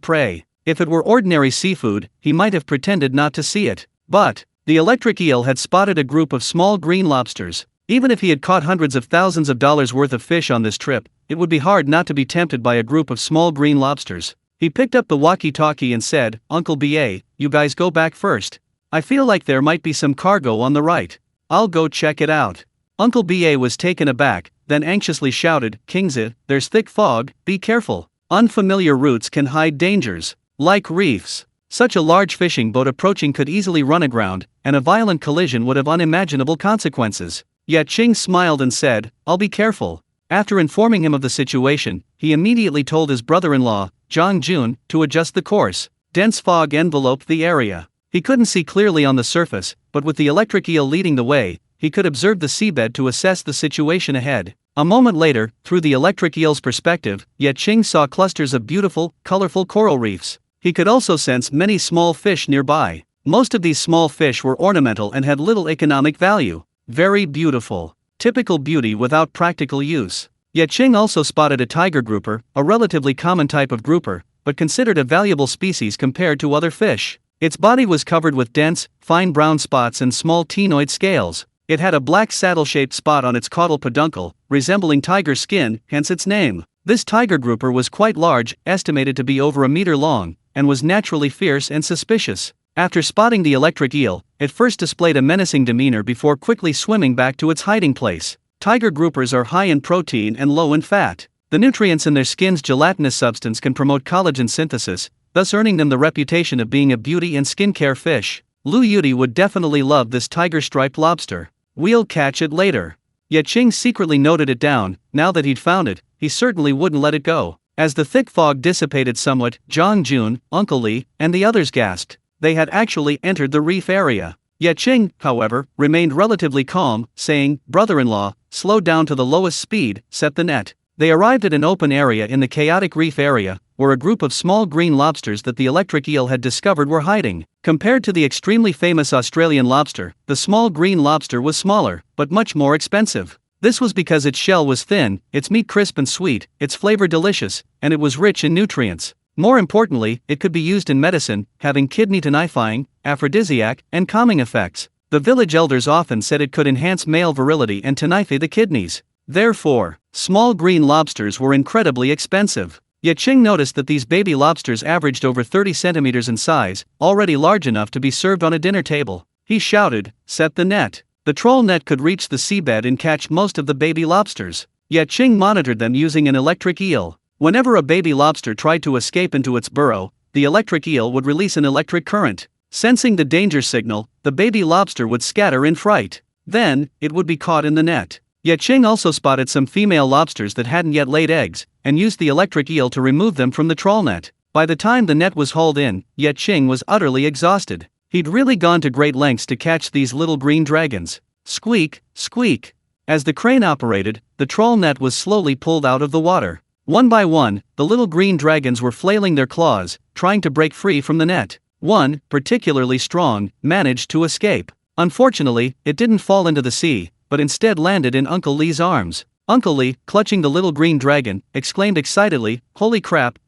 prey. If it were ordinary seafood, he might have pretended not to see it. But the electric eel had spotted a group of small green lobsters. Even if he had caught hundreds of thousands of dollars worth of fish on this trip, it would be hard not to be tempted by a group of small green lobsters. He picked up the walkie-talkie and said, Uncle Ba, you guys go back first. I feel like there might be some cargo on the right. I'll go check it out. Uncle Ba was taken aback, then anxiously shouted, Kingzi, there's thick fog, be careful. Unfamiliar routes can hide dangers. Like reefs. Such a large fishing boat approaching could easily run aground, and a violent collision would have unimaginable consequences. Ye Qing smiled and said, I'll be careful. After informing him of the situation, he immediately told his brother-in-law, Zhang Jun, to adjust the course. Dense fog enveloped the area. He couldn't see clearly on the surface, but with the electric eel leading the way, he could observe the seabed to assess the situation ahead. A moment later, through the electric eel's perspective, Ye Qing saw clusters of beautiful, colorful coral reefs. He could also sense many small fish nearby. Most of these small fish were ornamental and had little economic value. Very beautiful. Typical beauty without practical use. Ye Qing also spotted a tiger grouper, a relatively common type of grouper, but considered a valuable species compared to other fish. Its body was covered with dense, fine brown spots and small tenoid scales. It had a black saddle-shaped spot on its caudal peduncle, resembling tiger skin, hence its name. This tiger grouper was quite large, estimated to be over a meter long, and was naturally fierce and suspicious. After spotting the electric eel, it first displayed a menacing demeanor before quickly swimming back to its hiding place. Tiger groupers are high in protein and low in fat. The nutrients in their skin's gelatinous substance can promote collagen synthesis, thus earning them the reputation of being a beauty and skincare fish. Lu Yudi would definitely love this tiger-striped lobster. We'll catch it later. Ye Qing secretly noted it down. Now that he'd found it, he certainly wouldn't let it go. As the thick fog dissipated somewhat, Zhang Jun, Uncle Li, and the others gasped. They had actually entered the reef area. Ye Qing, however, remained relatively calm, saying, "Brother-in-law, slow down to the lowest speed, set the net." They arrived at an open area in the chaotic reef area, where a group of small green lobsters that the electric eel had discovered were hiding. Compared to the extremely famous Australian lobster, the small green lobster was smaller, but much more expensive. This was because its shell was thin, its meat crisp and sweet, its flavor delicious, and it was rich in nutrients. More importantly, it could be used in medicine, having kidney tonifying, aphrodisiac, and calming effects. The village elders often said it could enhance male virility and tonify the kidneys. Therefore, small green lobsters were incredibly expensive. Ye Qing noticed that these baby lobsters averaged over 30 centimeters in size, already large enough to be served on a dinner table. He shouted, "Set the net." The troll net could reach the seabed and catch most of the baby lobsters. Ye Qing monitored them using an electric eel. Whenever a baby lobster tried to escape into its burrow, the electric eel would release an electric current. Sensing the danger signal, the baby lobster would scatter in fright. Then, it would be caught in the net. Ye Qing also spotted some female lobsters that hadn't yet laid eggs, and used the electric eel to remove them from the trawl net. By the time the net was hauled in, Ye Qing was utterly exhausted. He'd really gone to great lengths to catch these little green dragons. Squeak, squeak. As the crane operated, the trawl net was slowly pulled out of the water. One by one, the little green dragons were flailing their claws, trying to break free from the net. One, particularly strong, managed to escape. Unfortunately, it didn't fall into the sea, but instead landed in Uncle Li's arms. Uncle Li, clutching the little green dragon, exclaimed excitedly, holy crap,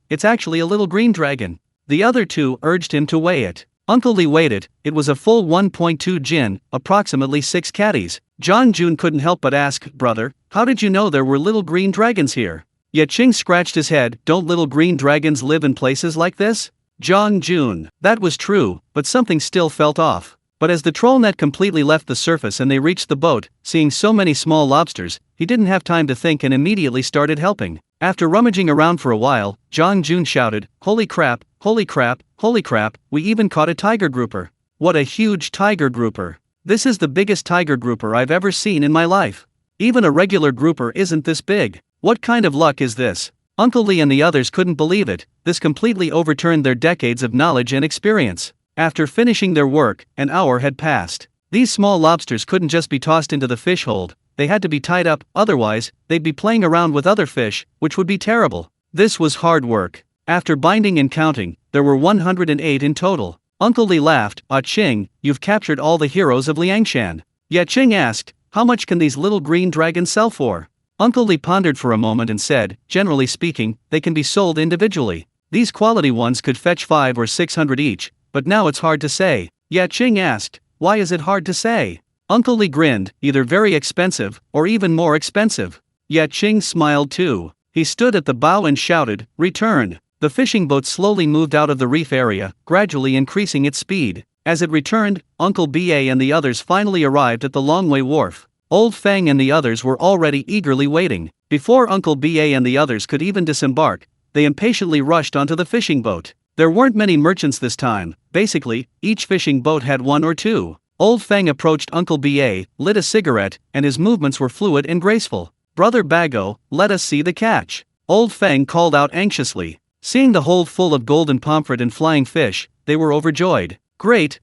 it's actually a little green dragon." The other two urged him to weigh it. Uncle Li weighed it. It was a full 1.2 jin, approximately 6 catties. Zhang Jun couldn't help but ask, "Brother, how did you know there were little green dragons here?" Ye Qing scratched his head. "Don't little green dragons live in places like this?" Zhang Jun. That was true, but something still felt off. But as the troll net completely left the surface and they reached the boat, seeing so many small lobsters, he didn't have time to think and immediately started helping. After rummaging around for a while, Zhang Jun shouted, holy crap, we even caught a tiger grouper." "What a huge tiger grouper. This is the biggest tiger grouper I've ever seen in my life. Even a regular grouper isn't this big. What kind of luck is this?" Uncle Li and the others couldn't believe it. This completely overturned their decades of knowledge and experience. After finishing their work, an hour had passed. These small lobsters couldn't just be tossed into the fish hold, they had to be tied up, otherwise, they'd be playing around with other fish, which would be terrible. This was hard work. After binding and counting, there were 108 in total. Uncle Li laughed, "Ah Qing, you've captured all the heroes of Liangshan." Ye Qing asked, "How much can these little green dragons sell for?" Uncle Li pondered for a moment and said, "Generally speaking, they can be sold individually. These quality ones could fetch 500 or 600 each, but now it's hard to say." Ye Qing asked, "Why is it hard to say?" Uncle Li grinned, "Either very expensive, or even more expensive." Ye Qing smiled too. He stood at the bow and shouted, "Return." The fishing boat slowly moved out of the reef area, gradually increasing its speed. As it returned, Uncle Ba and the others finally arrived at the Longway Wharf. Old Fang and the others were already eagerly waiting. Before Uncle Ba and the others could even disembark, they impatiently rushed onto the fishing boat. There weren't many merchants this time. Basically, each fishing boat had one or two. Old Fang approached Uncle Ba, lit a cigarette, and his movements were fluid and graceful. "Brother Bago, let us see the catch." Old Fang called out anxiously. Seeing the hold full of golden pomfret and flying fish, they were overjoyed. Great,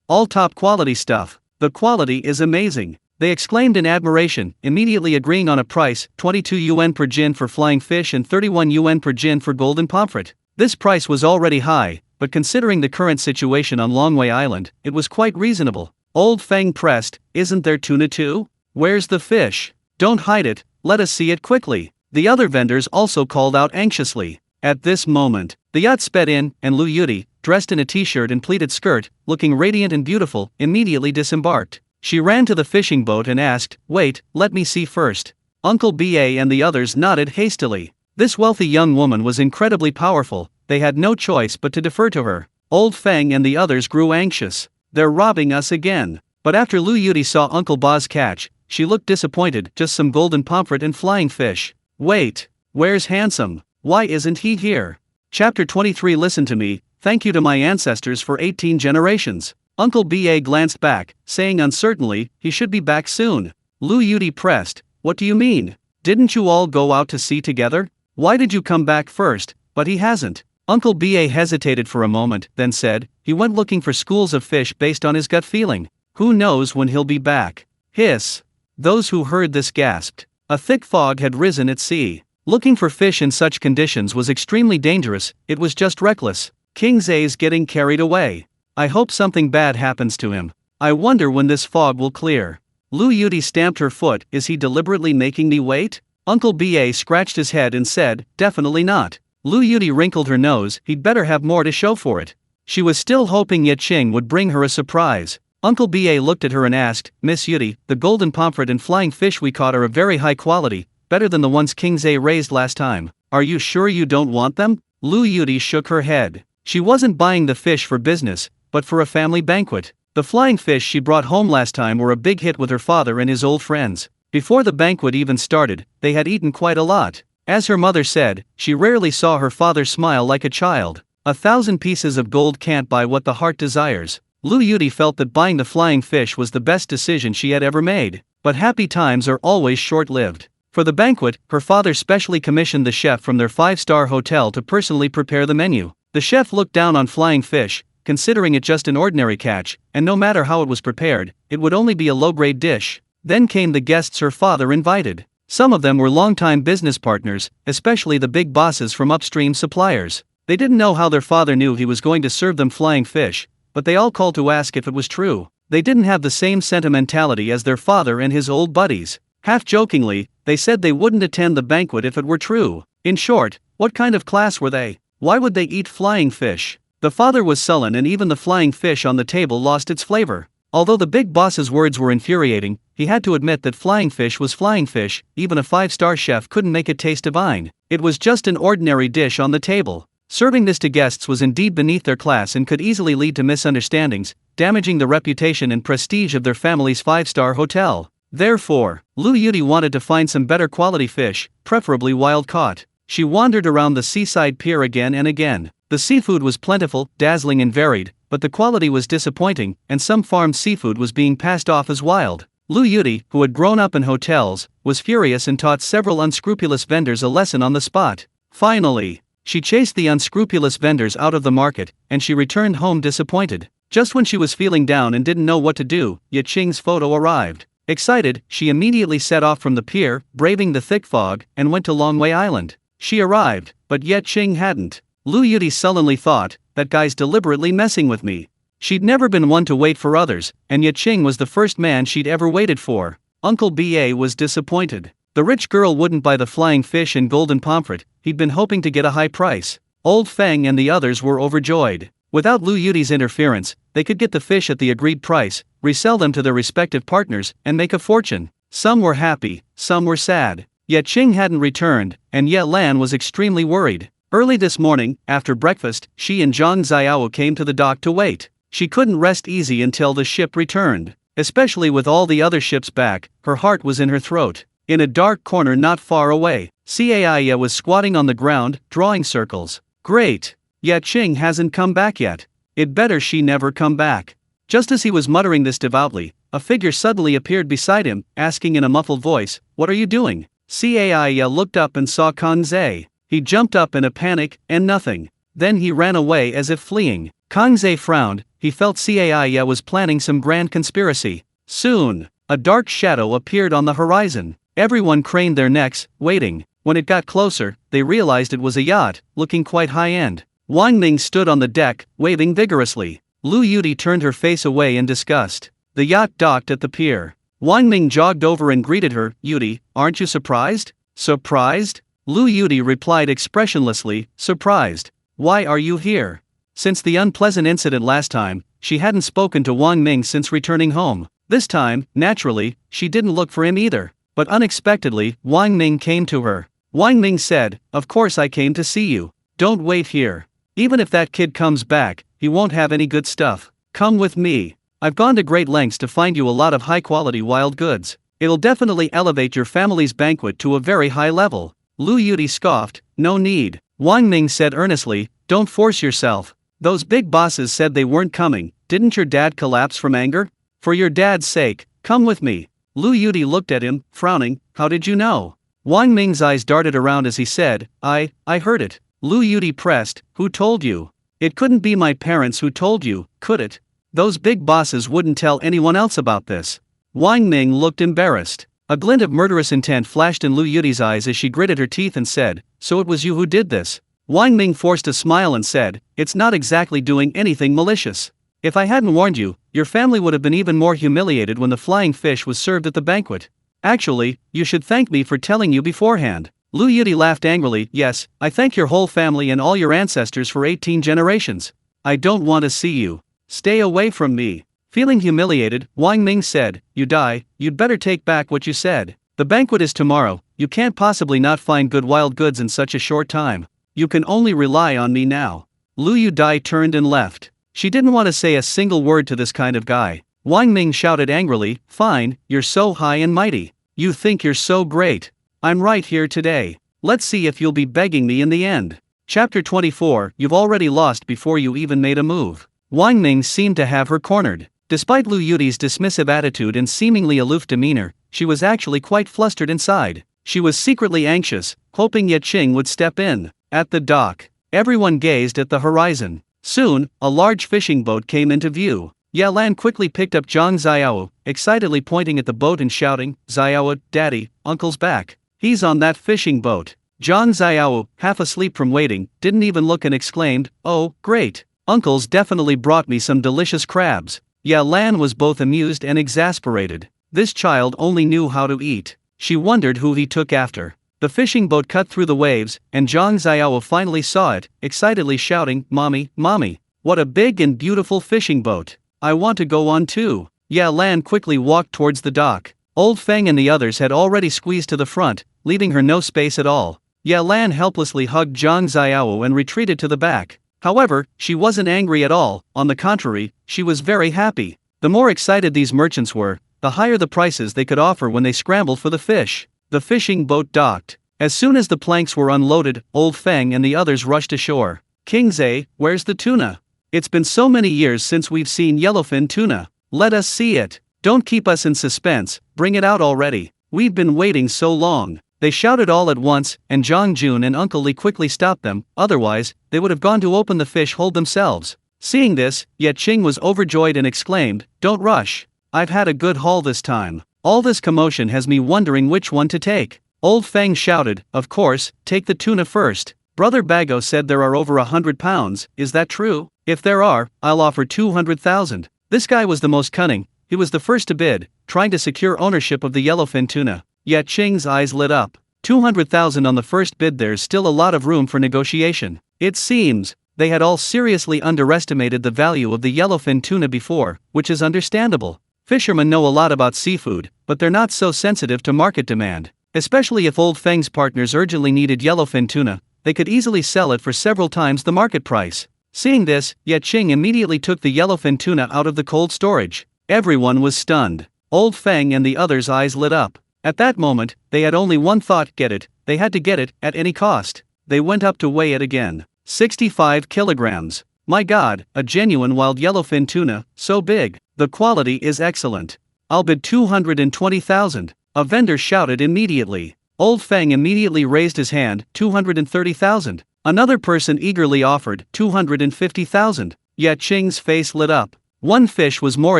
all top quality stuff. The quality is amazing," they exclaimed in admiration, immediately agreeing on a price, 22 yuan per jin for flying fish and 31 yuan per jin for golden pomfret. This price was already high, but considering the current situation on Longway Island, it was quite reasonable. Old Fang pressed, "Isn't there tuna too? Where's the fish? Don't hide it, let us see it quickly." The other vendors also called out anxiously. At this moment, the yacht sped in, and Lu Yudi, dressed in a t-shirt and pleated skirt, looking radiant and beautiful, immediately disembarked. She ran to the fishing boat and asked, "Wait, let me see first." Uncle Ba and the others nodded hastily. This wealthy young woman was incredibly powerful, they had no choice but to defer to her. Old Feng and the others grew anxious. "They're robbing us again." But after Lu Yudi saw Uncle Ba's catch, she looked disappointed. "Just some golden pomfret and flying fish." "Wait, where's Handsome? Why isn't he here?" Chapter 23. Listen to me, thank you to my ancestors for 18 generations. Uncle Ba glanced back, saying uncertainly, "He should be back soon." Lu Yudi pressed, "What do you mean? Didn't you all go out to sea together? Why did you come back first?" "But he hasn't." Uncle Ba hesitated for a moment, then said, "He went looking for schools of fish based on his gut feeling. Who knows when he'll be back?" Hiss. Those who heard this gasped. A thick fog had risen at sea. Looking for fish in such conditions was extremely dangerous, it was just reckless. King Zay's getting carried away. I hope something bad happens to him. I wonder when this fog will clear. Lu Yudi stamped her foot. "Is he deliberately making me wait?" Uncle Ba scratched his head and said, "Definitely not." Lu Yudi wrinkled her nose. He'd better have more to show for it. She was still hoping Ye Qing would bring her a surprise. Uncle Ba looked at her and asked, "Miss Yudi, the golden pomfret and flying fish we caught are of very high quality, better than the ones King Zay raised last time. Are you sure you don't want them?" Lu Yudi shook her head. She wasn't buying the fish for business, but for a family banquet. The flying fish she brought home last time were a big hit with her father and his old friends. Before the banquet even started, they had eaten quite a lot. As her mother said, she rarely saw her father smile like a child. 1,000 pieces of gold can't buy what the heart desires. Lu Yudi felt that buying the flying fish was the best decision she had ever made. But happy times are always short-lived. For the banquet, her father specially commissioned the chef from their 5-star hotel to personally prepare the menu. The chef looked down on flying fish, considering it just an ordinary catch, and no matter how it was prepared, it would only be a low-grade dish. Then came the guests her father invited. Some of them were longtime business partners, especially the big bosses from upstream suppliers. They didn't know how their father knew he was going to serve them flying fish, but they all called to ask if it was true. They didn't have the same sentimentality as their father and his old buddies. Half-jokingly, they said they wouldn't attend the banquet if it were true. In short, what kind of class were they? Why would they eat flying fish? The father was sullen and even the flying fish on the table lost its flavor. Although the big boss's words were infuriating, he had to admit that flying fish was flying fish. Even a 5-star chef couldn't make it taste divine. It was just an ordinary dish on the table. Serving this to guests was indeed beneath their class and could easily lead to misunderstandings, damaging the reputation and prestige of their family's 5-star hotel. Therefore, Lu Yudi wanted to find some better quality fish, preferably wild-caught. She wandered around the seaside pier again and again. The seafood was plentiful, dazzling and varied, but the quality was disappointing, and some farmed seafood was being passed off as wild. Lu Yudi, who had grown up in hotels, was furious and taught several unscrupulous vendors a lesson on the spot. Finally, she chased the unscrupulous vendors out of the market, and she returned home disappointed. Just when she was feeling down and didn't know what to do, Ye Qing's photo arrived. Excited, she immediately set off from the pier, braving the thick fog, and went to Longwei Island. She arrived, but Ye Qing hadn't. Lu Yudi sullenly thought, "That guy's deliberately messing with me." She'd never been one to wait for others, and Ye Qing was the first man she'd ever waited for. Uncle Ba was disappointed. The rich girl wouldn't buy the flying fish and golden pomfret. He'd been hoping to get a high price. Old Feng and the others were overjoyed. Without Lu Yudi's interference, they could get the fish at the agreed price, resell them to their respective partners, and make a fortune. Some were happy, some were sad. Ye Qing hadn't returned, and Ye Lan was extremely worried. Early this morning, after breakfast, she and Zhang Xiao came to the dock to wait. She couldn't rest easy until the ship returned. Especially with all the other ships back, her heart was in her throat. In a dark corner not far away, Cai was squatting on the ground, drawing circles. Great! Ye Qing hasn't come back yet. It better she never come back. Just as he was muttering this devoutly, a figure suddenly appeared beside him, asking in a muffled voice, "What are you doing?" Cai looked up and saw Kang Zhe. He jumped up in a panic, and nothing. Then he ran away as if fleeing. Kang Zhe frowned, he felt Cai was planning some grand conspiracy. Soon, a dark shadow appeared on the horizon. Everyone craned their necks, waiting. When it got closer, they realized it was a yacht, looking quite high-end. Wang Ming stood on the deck, waving vigorously. Lu Yudi turned her face away in disgust. The yacht docked at the pier. Wang Ming jogged over and greeted her. "Yudi, aren't you surprised?" "Surprised?" Lu Yudi replied expressionlessly, "Surprised. Why are you here?" Since the unpleasant incident last time, she hadn't spoken to Wang Ming since returning home. This time, naturally, she didn't look for him either. But unexpectedly, Wang Ming came to her. Wang Ming said, "Of course I came to see you. Don't wait here. Even if that kid comes back, he won't have any good stuff. Come with me. I've gone to great lengths to find you a lot of high-quality wild goods. It'll definitely elevate your family's banquet to a very high level." Lu Yudi scoffed, "No need." Wang Ming said earnestly, "Don't force yourself. Those big bosses said they weren't coming. Didn't your dad collapse from anger? For your dad's sake, come with me." Lu Yudi looked at him, frowning. "How did you know?" Wang Ming's eyes darted around as he said, I heard it." Lu Yudi pressed, "Who told you?" "It couldn't be my parents who told you, could it? Those big bosses wouldn't tell anyone else about this." Wang Ming looked embarrassed. A glint of murderous intent flashed in Lu Yudi's eyes as she gritted her teeth and said, "So it was you who did this?" Wang Ming forced a smile and said, "It's not exactly doing anything malicious. If I hadn't warned you, your family would have been even more humiliated when the flying fish was served at the banquet. Actually, you should thank me for telling you beforehand." Lu Yudi laughed angrily. "Yes, I thank your whole family and all your ancestors for 18 generations. I don't want to see you. Stay away from me." Feeling humiliated, Wang Ming said, You'd better take back what you said. The banquet is tomorrow, you can't possibly not find good wild goods in such a short time. You can only rely on me now." Lu Yudai turned and left. She didn't want to say a single word to this kind of guy. Wang Ming shouted angrily, "Fine, you're so high and mighty. You think you're so great. I'm right here today. Let's see if you'll be begging me in the end." Chapter 24. You've already lost before you even made a move. Wang Ming seemed to have her cornered. Despite Lu Yudi's dismissive attitude and seemingly aloof demeanor, she was actually quite flustered inside. She was secretly anxious, hoping Ye Qing would step in. At the dock, everyone gazed at the horizon. Soon, a large fishing boat came into view. Ye Lan quickly picked up Zhang Xiao, excitedly pointing at the boat and shouting, "Xiao, Daddy, Uncle's back. He's on that fishing boat." Zhang Xiao, half asleep from waiting, didn't even look and exclaimed, "Oh, great. Uncle's definitely brought me some delicious crabs." Ye Lan was both amused and exasperated. This child only knew how to eat. She wondered who he took after. The fishing boat cut through the waves, and Zhang Xiao finally saw it, excitedly shouting, "Mommy, Mommy, what a big and beautiful fishing boat. I want to go on too." Ye Lan quickly walked towards the dock. Old Feng and the others had already squeezed to the front, leaving her no space at all. Ye Lan helplessly hugged Zhang Xiao and retreated to the back. However, she wasn't angry at all. On the contrary, she was very happy. The more excited these merchants were, the higher the prices they could offer when they scrambled for the fish. The fishing boat docked. As soon as the planks were unloaded, Old Feng and the others rushed ashore. "King Zhe, where's the tuna? It's been so many years since we've seen yellowfin tuna. Let us see it. Don't keep us in suspense, bring it out already. We've been waiting so long." They shouted all at once, and Zhang Jun and Uncle Li quickly stopped them, otherwise, they would have gone to open the fish hold themselves. Seeing this, Ye Qing was overjoyed and exclaimed, "Don't rush. I've had a good haul this time. All this commotion has me wondering which one to take." Old Feng shouted, "Of course, take the tuna first. Brother Bago said there are over 100 pounds, is that true? If there are, I'll offer 200,000. This guy was the most cunning. He was the first to bid, trying to secure ownership of the yellowfin tuna. Ye Qing's eyes lit up. 200,000 on the first bid. There's still a lot of room for negotiation. It seems they had all seriously underestimated the value of the yellowfin tuna before, which is understandable. Fishermen know a lot about seafood, but they're not so sensitive to market demand. Especially if Old Feng's partners urgently needed yellowfin tuna, they could easily sell it for several times the market price. Seeing this, Ye Qing immediately took the yellowfin tuna out of the cold storage. Everyone was stunned. Old Feng and the others' eyes lit up. At that moment, they had only one thought: get it. They had to get it, at any cost. They went up to weigh it again. 65 kilograms. My God, a genuine wild yellowfin tuna, so big. The quality is excellent. I'll bid 220,000. A vendor shouted immediately. Old Feng immediately raised his hand, 230,000. Another person eagerly offered 250,000. Ye Qing's face lit up. One fish was more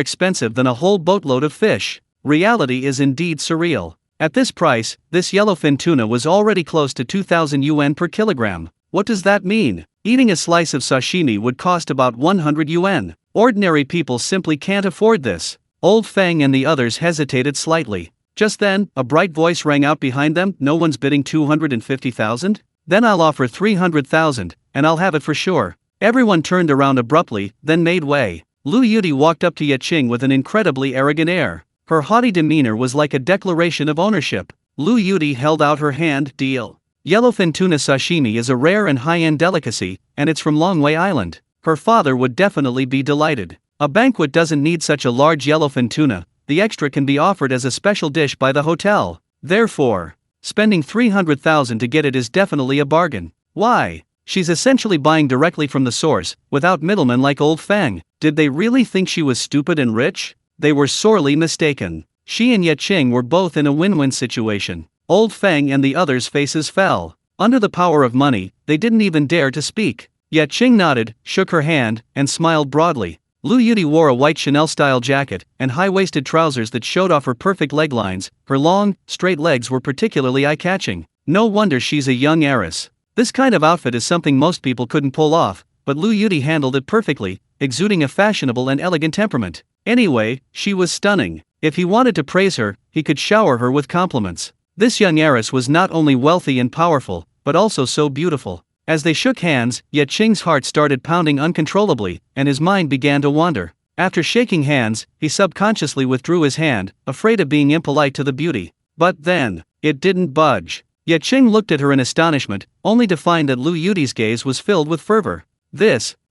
expensive than a whole boatload of fish. Reality is indeed surreal. At this price, this yellowfin tuna was already close to 2,000 yuan per kilogram. What does that mean? Eating a slice of sashimi would cost about 100 yuan. Ordinary people simply can't afford this. Old Feng and the others hesitated slightly. Just then, a bright voice rang out behind them. No one's bidding 250,000? Then I'll offer 300,000, and I'll have it for sure. Everyone turned around abruptly, then made way. Lu Yudi walked up to Ye Qing with an incredibly arrogant air. Her haughty demeanor was like a declaration of ownership. Lu Yudi held out her hand. Deal. Yellowfin tuna sashimi is a rare and high-end delicacy, and it's from Longwei Island. Her father would definitely be delighted. A banquet doesn't need such a large yellowfin tuna, the extra can be offered as a special dish by the hotel. Therefore, spending 300,000 to get it is definitely a bargain. Why? She's essentially buying directly from the source, without middlemen like Old Feng. Did they really think she was stupid and rich? They were sorely mistaken. She and Ye Qing were both in a win-win situation. Old Feng and the others' faces fell. Under the power of money, they didn't even dare to speak. Ye Qing nodded, shook her hand, and smiled broadly. Lu Yudi wore a white Chanel-style jacket and high-waisted trousers that showed off her perfect leg lines. Her long, straight legs were particularly eye-catching. No wonder she's a young heiress. This kind of outfit is something most people couldn't pull off, but Lu Yudi handled it perfectly, exuding a fashionable and elegant temperament. Anyway, she was stunning. If he wanted to praise her, he could shower her with compliments. This young heiress was not only wealthy and powerful, but also so beautiful. As they shook hands, Ye Qing's heart started pounding uncontrollably, and his mind began to wander. After shaking hands, he subconsciously withdrew his hand, afraid of being impolite to the beauty. But then, it didn't budge. Ye Qing looked at her in astonishment, only to find that Lu Yudi's gaze was filled with fervor.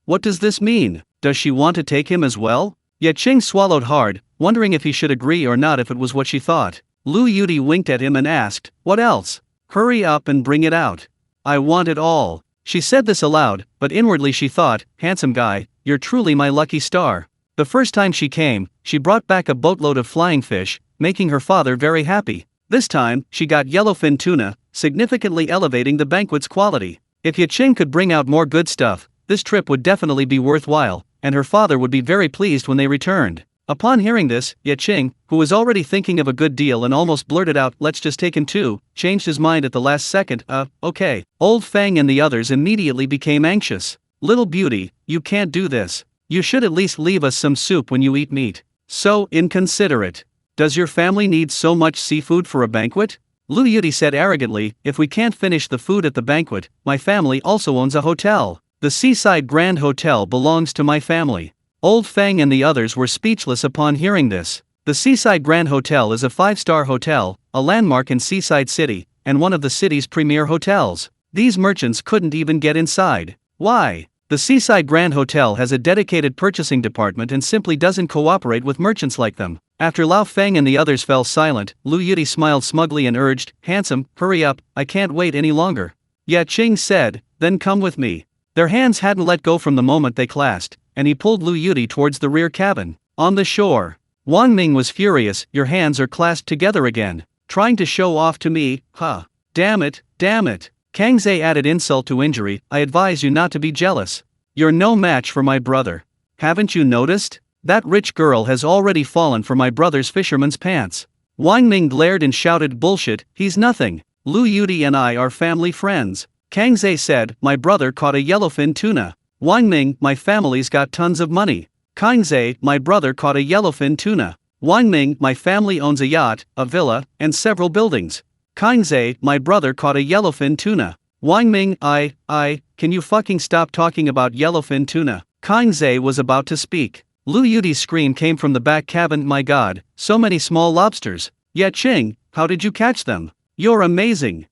What does this mean? Does she want to take him as well? Ye Qing swallowed hard, wondering if he should agree or not if it was what she thought. Lu Yudi winked at him and asked, "What else? Hurry up and bring it out. I want it all." She said this aloud, but inwardly she thought, "Handsome guy, you're truly my lucky star." The first time she came, she brought back a boatload of flying fish, making her father very happy. This time, she got yellowfin tuna, significantly elevating the banquet's quality. If Ye Qing could bring out more good stuff, this trip would definitely be worthwhile, and her father would be very pleased when they returned. Upon hearing this, Ye Qing, who was already thinking of a good deal and almost blurted out, "Let's just take him too," changed his mind at the last second. Okay. Old Feng and the others immediately became anxious. "Little beauty, you can't do this. You should at least leave us some soup when you eat meat. So inconsiderate. Does your family need so much seafood for a banquet?" Lu Yudi said arrogantly, "If we can't finish the food at the banquet, my family also owns a hotel. The Seaside Grand Hotel belongs to my family." Old Feng and the others were speechless upon hearing this. The Seaside Grand Hotel is a 5-star hotel, a landmark in Seaside City, and one of the city's premier hotels. These merchants couldn't even get inside. Why? The Seaside Grand Hotel has a dedicated purchasing department and simply doesn't cooperate with merchants like them. After Lao Feng and the others fell silent, Lu Yudi smiled smugly and urged, "Handsome, hurry up, I can't wait any longer." Ye Qing said, "Then come with me." Their hands hadn't let go from the moment they clasped, and he pulled Lu Yudi towards the rear cabin. On the shore, Wang Ming was furious. "Your hands are clasped together again. Trying to show off to me, huh? Damn it, damn it." Kang Zhe added insult to injury, "I advise you not to be jealous. You're no match for my brother. Haven't you noticed? That rich girl has already fallen for my brother's fisherman's pants." Wang Ming glared and shouted, "Bullshit, he's nothing. Lu Yudi and I are family friends." Kang Zhe said, "My brother caught a yellowfin tuna." Wang Ming, "My family's got tons of money." Kang Zhe, "My brother caught a yellowfin tuna." Wang Ming, "My family owns a yacht, a villa, and several buildings." Kang Zhe, "My brother caught a yellowfin tuna." Wang Ming, can you fucking stop talking about yellowfin tuna?" Kang Zhe was about to speak. Lu Yudi's scream came from the back cabin, "My god, so many small lobsters. Ye Qing, how did you catch them? You're amazing.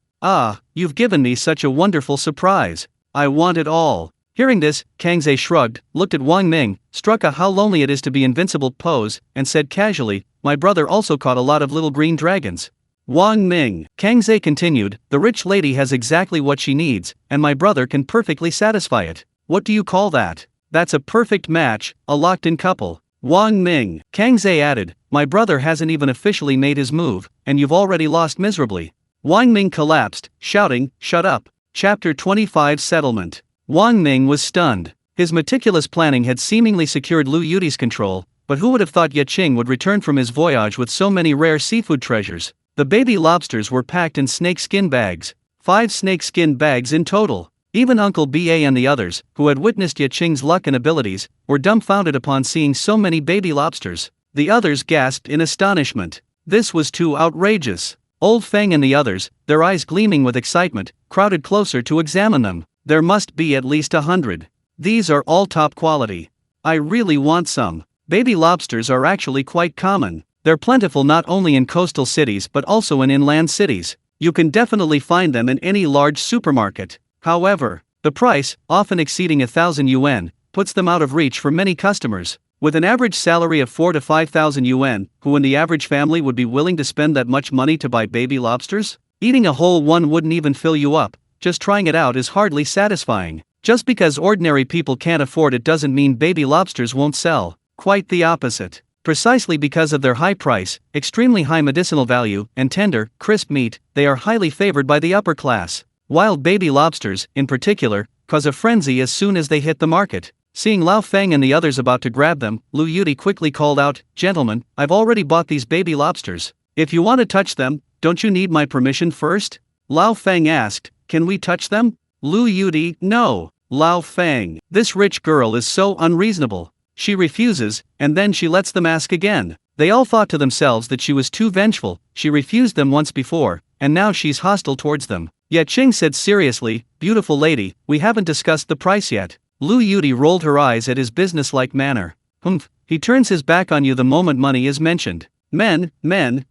You've given me such a wonderful surprise. I want it all." Hearing this, Kang Zhe shrugged, looked at Wang Ming, struck a "how lonely it is to be invincible" pose, and said casually, "My brother also caught a lot of little green dragons." Wang Ming, Kang Zhe continued, "The rich lady has exactly what she needs, and my brother can perfectly satisfy it. What do you call that? That's a perfect match, a locked-in couple." Wang Ming, Kang Zhe added, "My brother hasn't even officially made his move, and you've already lost miserably." Wang Ming collapsed, shouting, "Shut up." Chapter 25 Settlement. Wang Ming was stunned. His meticulous planning had seemingly secured Lu Yudi's control, but who would have thought Ye Qing would return from his voyage with so many rare seafood treasures? The baby lobsters were packed in snakeskin bags. 5 snakeskin bags in total. Even Uncle Ba and the others, who had witnessed Ye Qing's luck and abilities, were dumbfounded upon seeing so many baby lobsters. The others gasped in astonishment. This was too outrageous. Old Feng and the others, their eyes gleaming with excitement, crowded closer to examine them. There must be at least 100. These are all top quality. I really want some. Baby lobsters are actually quite common. They're plentiful not only in coastal cities but also in inland cities. You can definitely find them in any large supermarket. However, the price, often exceeding 1,000 yuan, puts them out of reach for many customers. With an average salary of 4 to 5,000 yuan, who in the average family would be willing to spend that much money to buy baby lobsters? Eating a whole one wouldn't even fill you up. Just trying it out is hardly satisfying. Just because ordinary people can't afford it doesn't mean baby lobsters won't sell. Quite the opposite. Precisely because of their high price, extremely high medicinal value, and tender, crisp meat, they are highly favored by the upper class. Wild baby lobsters, in particular, cause a frenzy as soon as they hit the market. Seeing Lao Feng and the others about to grab them, Lu Yudi quickly called out, "Gentlemen, I've already bought these baby lobsters. If you want to touch them, don't you need my permission first?" Lao Feng asked, "Can we touch them?" Lu Yudi, "No, Lao Feng. This rich girl is so unreasonable. She refuses, and then she lets them ask again." They all thought to themselves that she was too vengeful. She refused them once before, and now she's hostile towards them. Ye Qing said seriously, "Beautiful lady, we haven't discussed the price yet." Lu Yudi rolled her eyes at his businesslike manner. "Humph, he turns his back on you the moment money is mentioned. Men,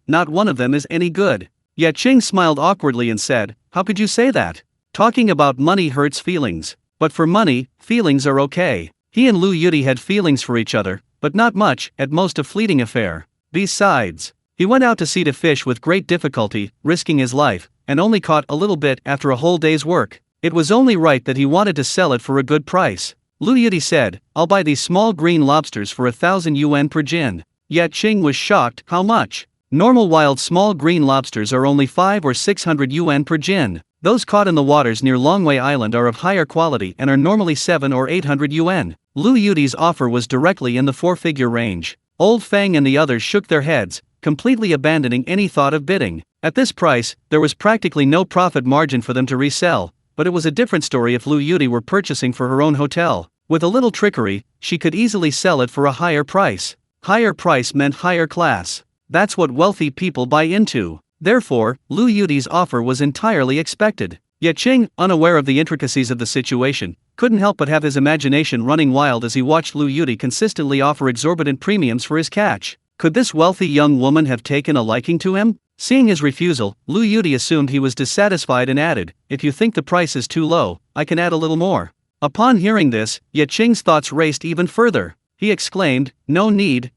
not one of them is any good." Ye Qing smiled awkwardly and said, "How could you say that? Talking about money hurts feelings. But for money, feelings are okay." He and Lu Yudi had feelings for each other, but not much, at most a fleeting affair. Besides, he went out to sea to fish with great difficulty, risking his life, and only caught a little bit after a whole day's work. It was only right that he wanted to sell it for a good price. Lu Yudi said, "I'll buy these small green lobsters for 1,000 yuan per jin." Ye Qing was shocked. "How much?" "Normal wild small green lobsters are only 500 or 600 yuan per jin. Those caught in the waters near Longwei Island are of higher quality and are normally 700 or 800 yuan. Lu Yudi's offer was directly in the four-figure range. Old Feng and the others shook their heads, completely abandoning any thought of bidding. At this price, there was practically no profit margin for them to resell, but it was a different story if Lu Yudi were purchasing for her own hotel. With a little trickery, she could easily sell it for a higher price. Higher price meant higher class. That's what wealthy people buy into. Therefore, Lu Yudi's offer was entirely expected. Ye Qing, unaware of the intricacies of the situation, couldn't help but have his imagination running wild as he watched Lu Yudi consistently offer exorbitant premiums for his catch. Could this wealthy young woman have taken a liking to him? Seeing his refusal, Lu Yudi assumed he was dissatisfied and added, "If you think the price is too low, I can add a little more." Upon hearing this, Ye Qing's thoughts raced even further. He exclaimed, "No need.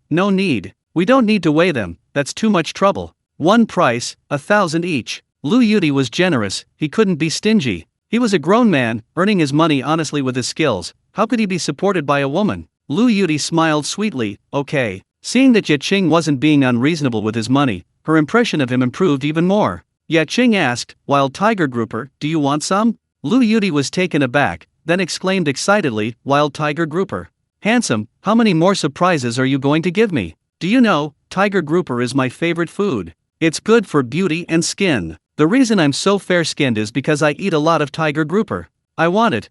We don't need to weigh them, that's too much trouble. One price, 1,000 each." Lu Yudi was generous, he couldn't be stingy. He was a grown man, earning his money honestly with his skills. How could he be supported by a woman? Lu Yudi smiled sweetly, "Okay." Seeing that Ye Qing wasn't being unreasonable with his money, her impression of him improved even more. Ye Qing asked, "Wild tiger grouper, do you want some?" Lu Yudi was taken aback, then exclaimed excitedly, "Wild tiger grouper? Handsome, how many more surprises are you going to give me? Do you know, tiger grouper is my favorite food. It's good for beauty and skin. The reason I'm so fair-skinned is because I eat a lot of tiger grouper. I want it,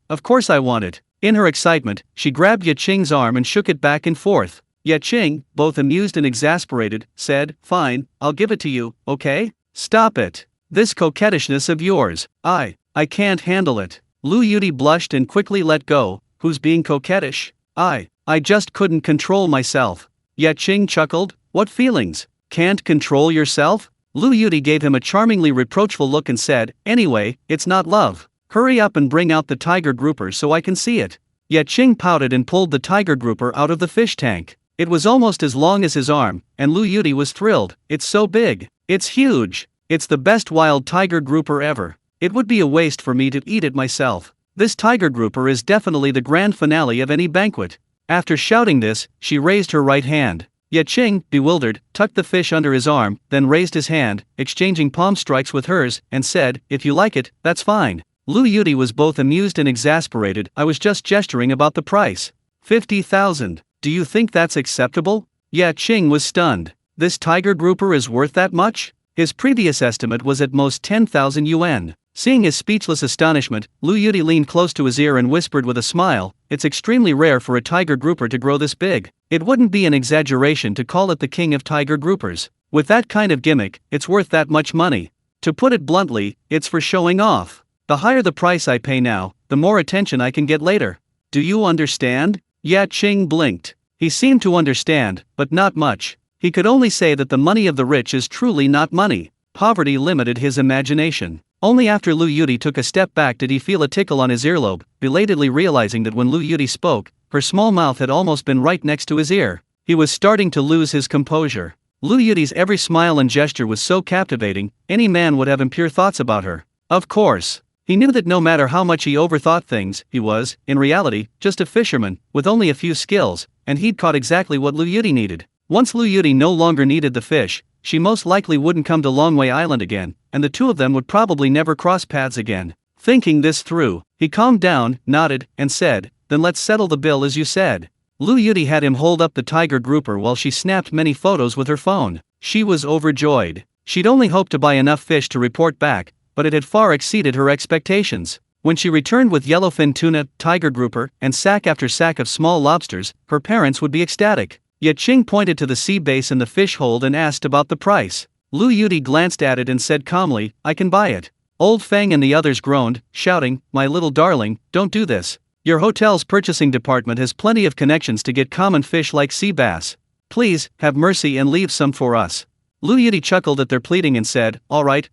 of course I want it." In her excitement, she grabbed Ye Qing's arm and shook it back and forth. Ye Qing, both amused and exasperated, said, "Fine, I'll give it to you, okay? Stop it. This coquettishness of yours, I can't handle it." Lu Yudi blushed and quickly let go. "Who's being coquettish? I just couldn't control myself." Ye Qing chuckled, "What feelings? Can't control yourself?" Lu Yudi gave him a charmingly reproachful look and said, "Anyway, it's not love. Hurry up and bring out the tiger grouper so I can see it." Ye Qing pouted and pulled the tiger grouper out of the fish tank. It was almost as long as his arm, and Lu Yudi was thrilled. "It's so big. It's huge. It's the best wild tiger grouper ever. It would be a waste for me to eat it myself. This tiger grouper is definitely the grand finale of any banquet." After shouting this, she raised her right hand. Ye Qing, bewildered, tucked the fish under his arm, then raised his hand, exchanging palm strikes with hers, and said, "If you like it, that's fine." Lu Yudi was both amused and exasperated. "I was just gesturing about the price. 50,000. Do you think that's acceptable?" Ye Qing was stunned. This tiger grouper is worth that much? His previous estimate was at most 10,000 yuan. Seeing his speechless astonishment, Lu Yudi leaned close to his ear and whispered with a smile, "It's extremely rare for a tiger grouper to grow this big. It wouldn't be an exaggeration to call it the king of tiger groupers. With that kind of gimmick, it's worth that much money. To put it bluntly, it's for showing off. The higher the price I pay now, the more attention I can get later. Do you understand?" Ye Qing blinked. He seemed to understand, but not much. He could only say that the money of the rich is truly not money. Poverty limited his imagination. Only after Lu Yudi took a step back did he feel a tickle on his earlobe, belatedly realizing that when Lu Yudi spoke, her small mouth had almost been right next to his ear. He was starting to lose his composure. Lu Yudi's every smile and gesture was so captivating, any man would have impure thoughts about her. Of course. He knew that no matter how much he overthought things, he was, in reality, just a fisherman, with only a few skills, and he'd caught exactly what Lu Yudi needed. Once Lu Yudi no longer needed the fish, she most likely wouldn't come to Longway Island again, and the two of them would probably never cross paths again. Thinking this through, he calmed down, nodded, and said, "Then let's settle the bill as you said." Lu Yudi had him hold up the tiger grouper while she snapped many photos with her phone. She was overjoyed. She'd only hoped to buy enough fish to report back, but it had far exceeded her expectations. When she returned with yellowfin tuna, tiger grouper, and sack after sack of small lobsters, her parents would be ecstatic. Ye Qing pointed to the sea base and the fish hold and asked about the price. Lu Yudi glanced at it and said calmly, "I can buy it." Old Fang and the others groaned, shouting, "My little darling, don't do this. Your hotel's purchasing department has plenty of connections to get common fish like sea bass. Please, have mercy and leave some for us." Lu Yudi chuckled at their pleading and said, all right,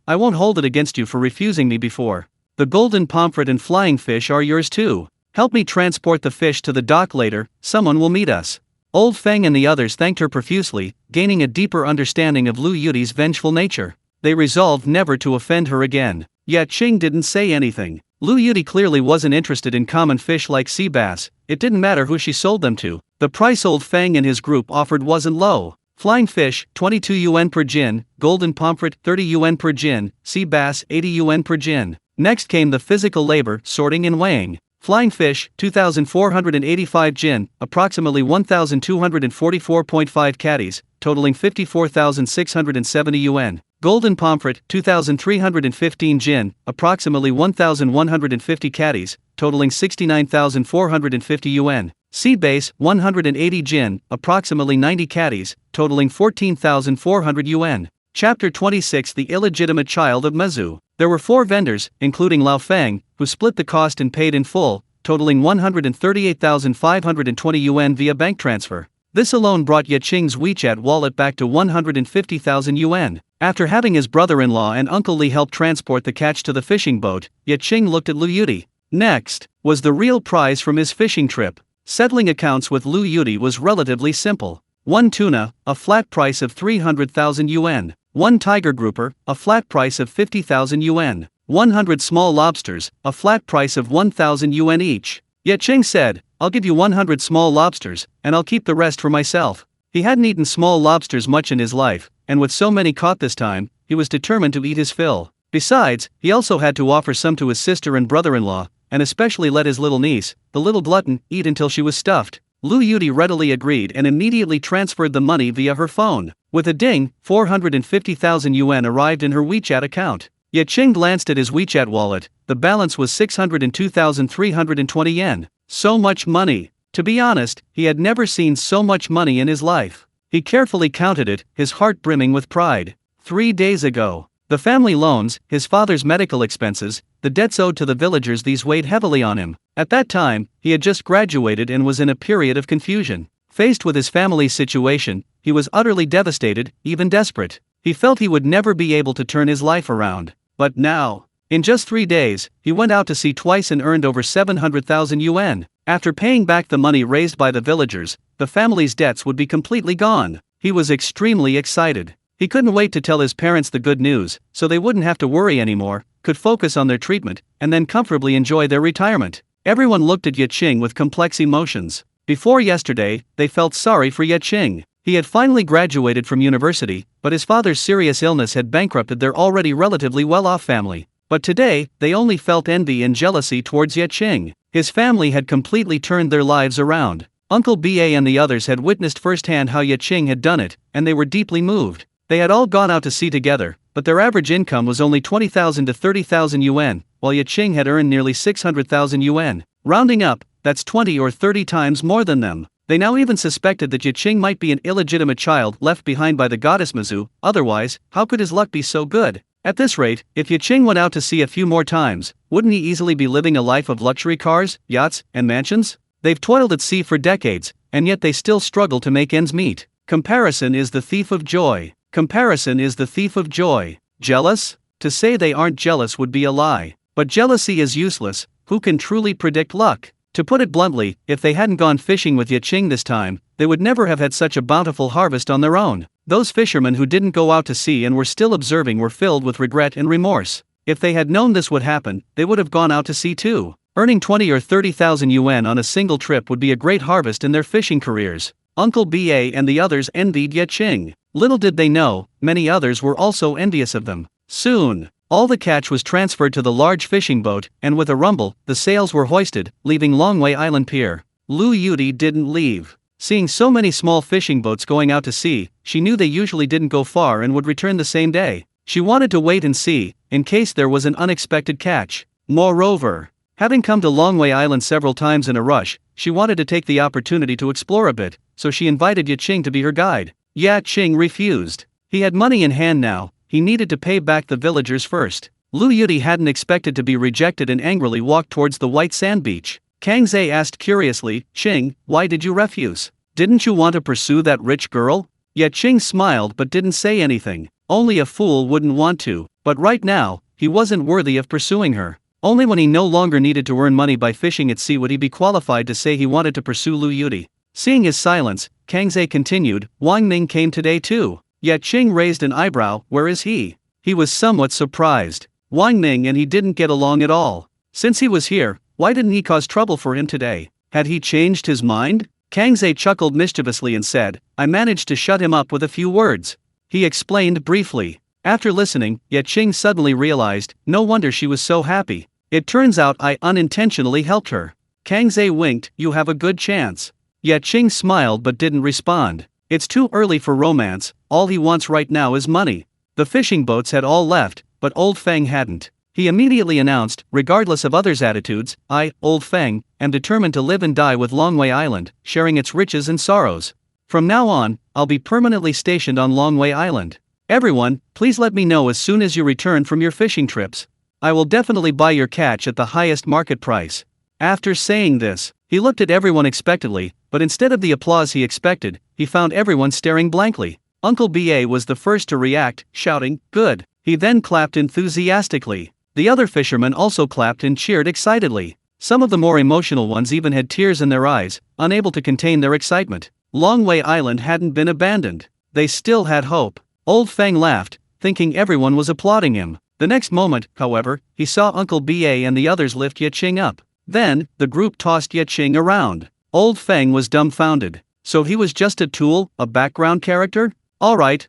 I won't hold it against you for refusing me before. The golden pomfret and flying fish are yours too. Help me transport the fish to the dock later, someone will meet us." Old Fang and the others thanked her profusely, gaining a deeper understanding of Lu Yudi's vengeful nature. They resolved never to offend her again. Ye Qing didn't say anything. Lu Yudi clearly wasn't interested in common fish like sea bass. It didn't matter who she sold them to. The price Old Fang and his group offered wasn't low. Flying fish, 22 yuan per jin, golden pomfret, 30 yuan per jin, sea bass, 80 yuan per jin. Next came the physical labor, sorting and weighing. Flying fish, 2,485 jin, approximately 1,244.5 catties, totaling 54,670 yuan. Golden pomfret, 2,315 jin, approximately 1,150 catties, totaling 69,450 yuan. Sea base, 180 jin, approximately 90 catties, totaling 14,400 yuan. Chapter 26 The Illegitimate Child of Mezu. There were 4 vendors, including Lao Fang, who split the cost and paid in full, totaling 138,520 yuan via bank transfer. This alone brought Ye Qing's WeChat wallet back to 150,000 yuan. After having his brother-in-law and Uncle Li help transport the catch to the fishing boat, Ye Qing looked at Lu Yudi. Next was the real prize from his fishing trip. Settling accounts with Lu Yudi was relatively simple. 1 tuna, a flat price of 300,000 yuan. 1 tiger grouper, a flat price of 50,000 yuan. 100 small lobsters, a flat price of 1,000 yuan each. Ye Qing said, "I'll give you 100 small lobsters, and I'll keep the rest for myself." He hadn't eaten small lobsters much in his life, and with so many caught this time, he was determined to eat his fill. Besides, he also had to offer some to his sister and brother-in-law, and especially let his little niece, the little glutton, eat until she was stuffed. Lu Yudi readily agreed and immediately transferred the money via her phone. With a ding, 450,000 yuan arrived in her WeChat account. Ye Qing glanced at his WeChat wallet. The balance was 602,320 yen. So much money. To be honest, he had never seen so much money in his life. He carefully counted it, his heart brimming with pride. 3 days ago. The family loans, his father's medical expenses, the debts owed to the villagers, these weighed heavily on him. At that time, he had just graduated and was in a period of confusion. Faced with his family's situation, he was utterly devastated, even desperate. He felt he would never be able to turn his life around. But now, in just 3 days, he went out to sea twice and earned over 700,000 yuan. After paying back the money raised by the villagers, the family's debts would be completely gone. He was extremely excited. He couldn't wait to tell his parents the good news, so they wouldn't have to worry anymore, could focus on their treatment, and then comfortably enjoy their retirement. Everyone looked at Ye Qing with complex emotions. Before yesterday, they felt sorry for Ye Qing. He had finally graduated from university, but his father's serious illness had bankrupted their already relatively well-off family. But today, they only felt envy and jealousy towards Ye Qing. His family had completely turned their lives around. Uncle Ba and the others had witnessed firsthand how Ye Qing had done it, and they were deeply moved. They had all gone out to sea together, but their average income was only 20,000 to 30,000 yuan, while Ye Qing had earned nearly 600,000 yuan. Rounding up, that's 20 or 30 times more than them. They now even suspected that Ye Qing might be an illegitimate child left behind by the goddess Mezu, otherwise, how could his luck be so good? At this rate, if Ye Qing went out to sea a few more times, wouldn't he easily be living a life of luxury cars, yachts, and mansions? They've toiled at sea for decades, and yet they still struggle to make ends meet. Comparison is the thief of joy. Comparison is the thief of joy. Jealous? To say they aren't jealous would be a lie. But jealousy is useless. Who can truly predict luck? To put it bluntly, if they hadn't gone fishing with Ye Qing this time, they would never have had such a bountiful harvest on their own. Those fishermen who didn't go out to sea and were still observing were filled with regret and remorse. If they had known this would happen, they would have gone out to sea too. Earning 20 or 30,000 yuan on a single trip would be a great harvest in their fishing careers. Uncle Ba and the others envied Ye Qing. Little did they know, many others were also envious of them. Soon, all the catch was transferred to the large fishing boat, and with a rumble, the sails were hoisted, leaving Longwei Island Pier. Lu Yuti didn't leave. Seeing so many small fishing boats going out to sea, she knew they usually didn't go far and would return the same day. She wanted to wait and see, in case there was an unexpected catch. Moreover, having come to Longwei Island several times in a rush, she wanted to take the opportunity to explore a bit, so she invited Ye Qing to be her guide. Ye Qing refused. He had money in hand now. He needed to pay back the villagers first. Lu Yuti hadn't expected to be rejected and angrily walked towards the white sand beach. Kang Zhe asked curiously, "Qing, why did you refuse? Didn't you want to pursue that rich girl?" Ye Qing smiled but didn't say anything. Only a fool wouldn't want to, but right now, he wasn't worthy of pursuing her. Only when he no longer needed to earn money by fishing at sea would he be qualified to say he wanted to pursue Lu Yuti. Seeing his silence, Kang Zhe continued, "Wang Ning came today too." Ye Qing raised an eyebrow. "Where is he?" He was somewhat surprised. Wang Ning and he didn't get along at all. Since he was here, why didn't he cause trouble for him today? Had he changed his mind? Kang Zhe chuckled mischievously and said, "I managed to shut him up with a few words." He explained briefly. After listening, Ye Qing suddenly realized, no wonder she was so happy. It turns out I unintentionally helped her. Kang Zhe winked, "You have a good chance." Ye Qing smiled but didn't respond. It's too early for romance, all he wants right now is money. The fishing boats had all left, but Old Feng hadn't. He immediately announced, regardless of others' attitudes, "I, Old Feng, am determined to live and die with Longwei Island, sharing its riches and sorrows. From now on, I'll be permanently stationed on Longwei Island. Everyone, please let me know as soon as you return from your fishing trips. I will definitely buy your catch at the highest market price." After saying this, he looked at everyone expectantly, but instead of the applause he expected, he found everyone staring blankly. Uncle Ba was the first to react, shouting, "Good." He then clapped enthusiastically. The other fishermen also clapped and cheered excitedly. Some of the more emotional ones even had tears in their eyes, unable to contain their excitement. Longwei Island hadn't been abandoned. They still had hope. Old Feng laughed, thinking everyone was applauding him. The next moment, however, he saw Uncle Ba and the others lift Ye Qing up. Then, the group tossed Ye Qing around. Old Feng was dumbfounded. So he was just a tool, a background character? Alright.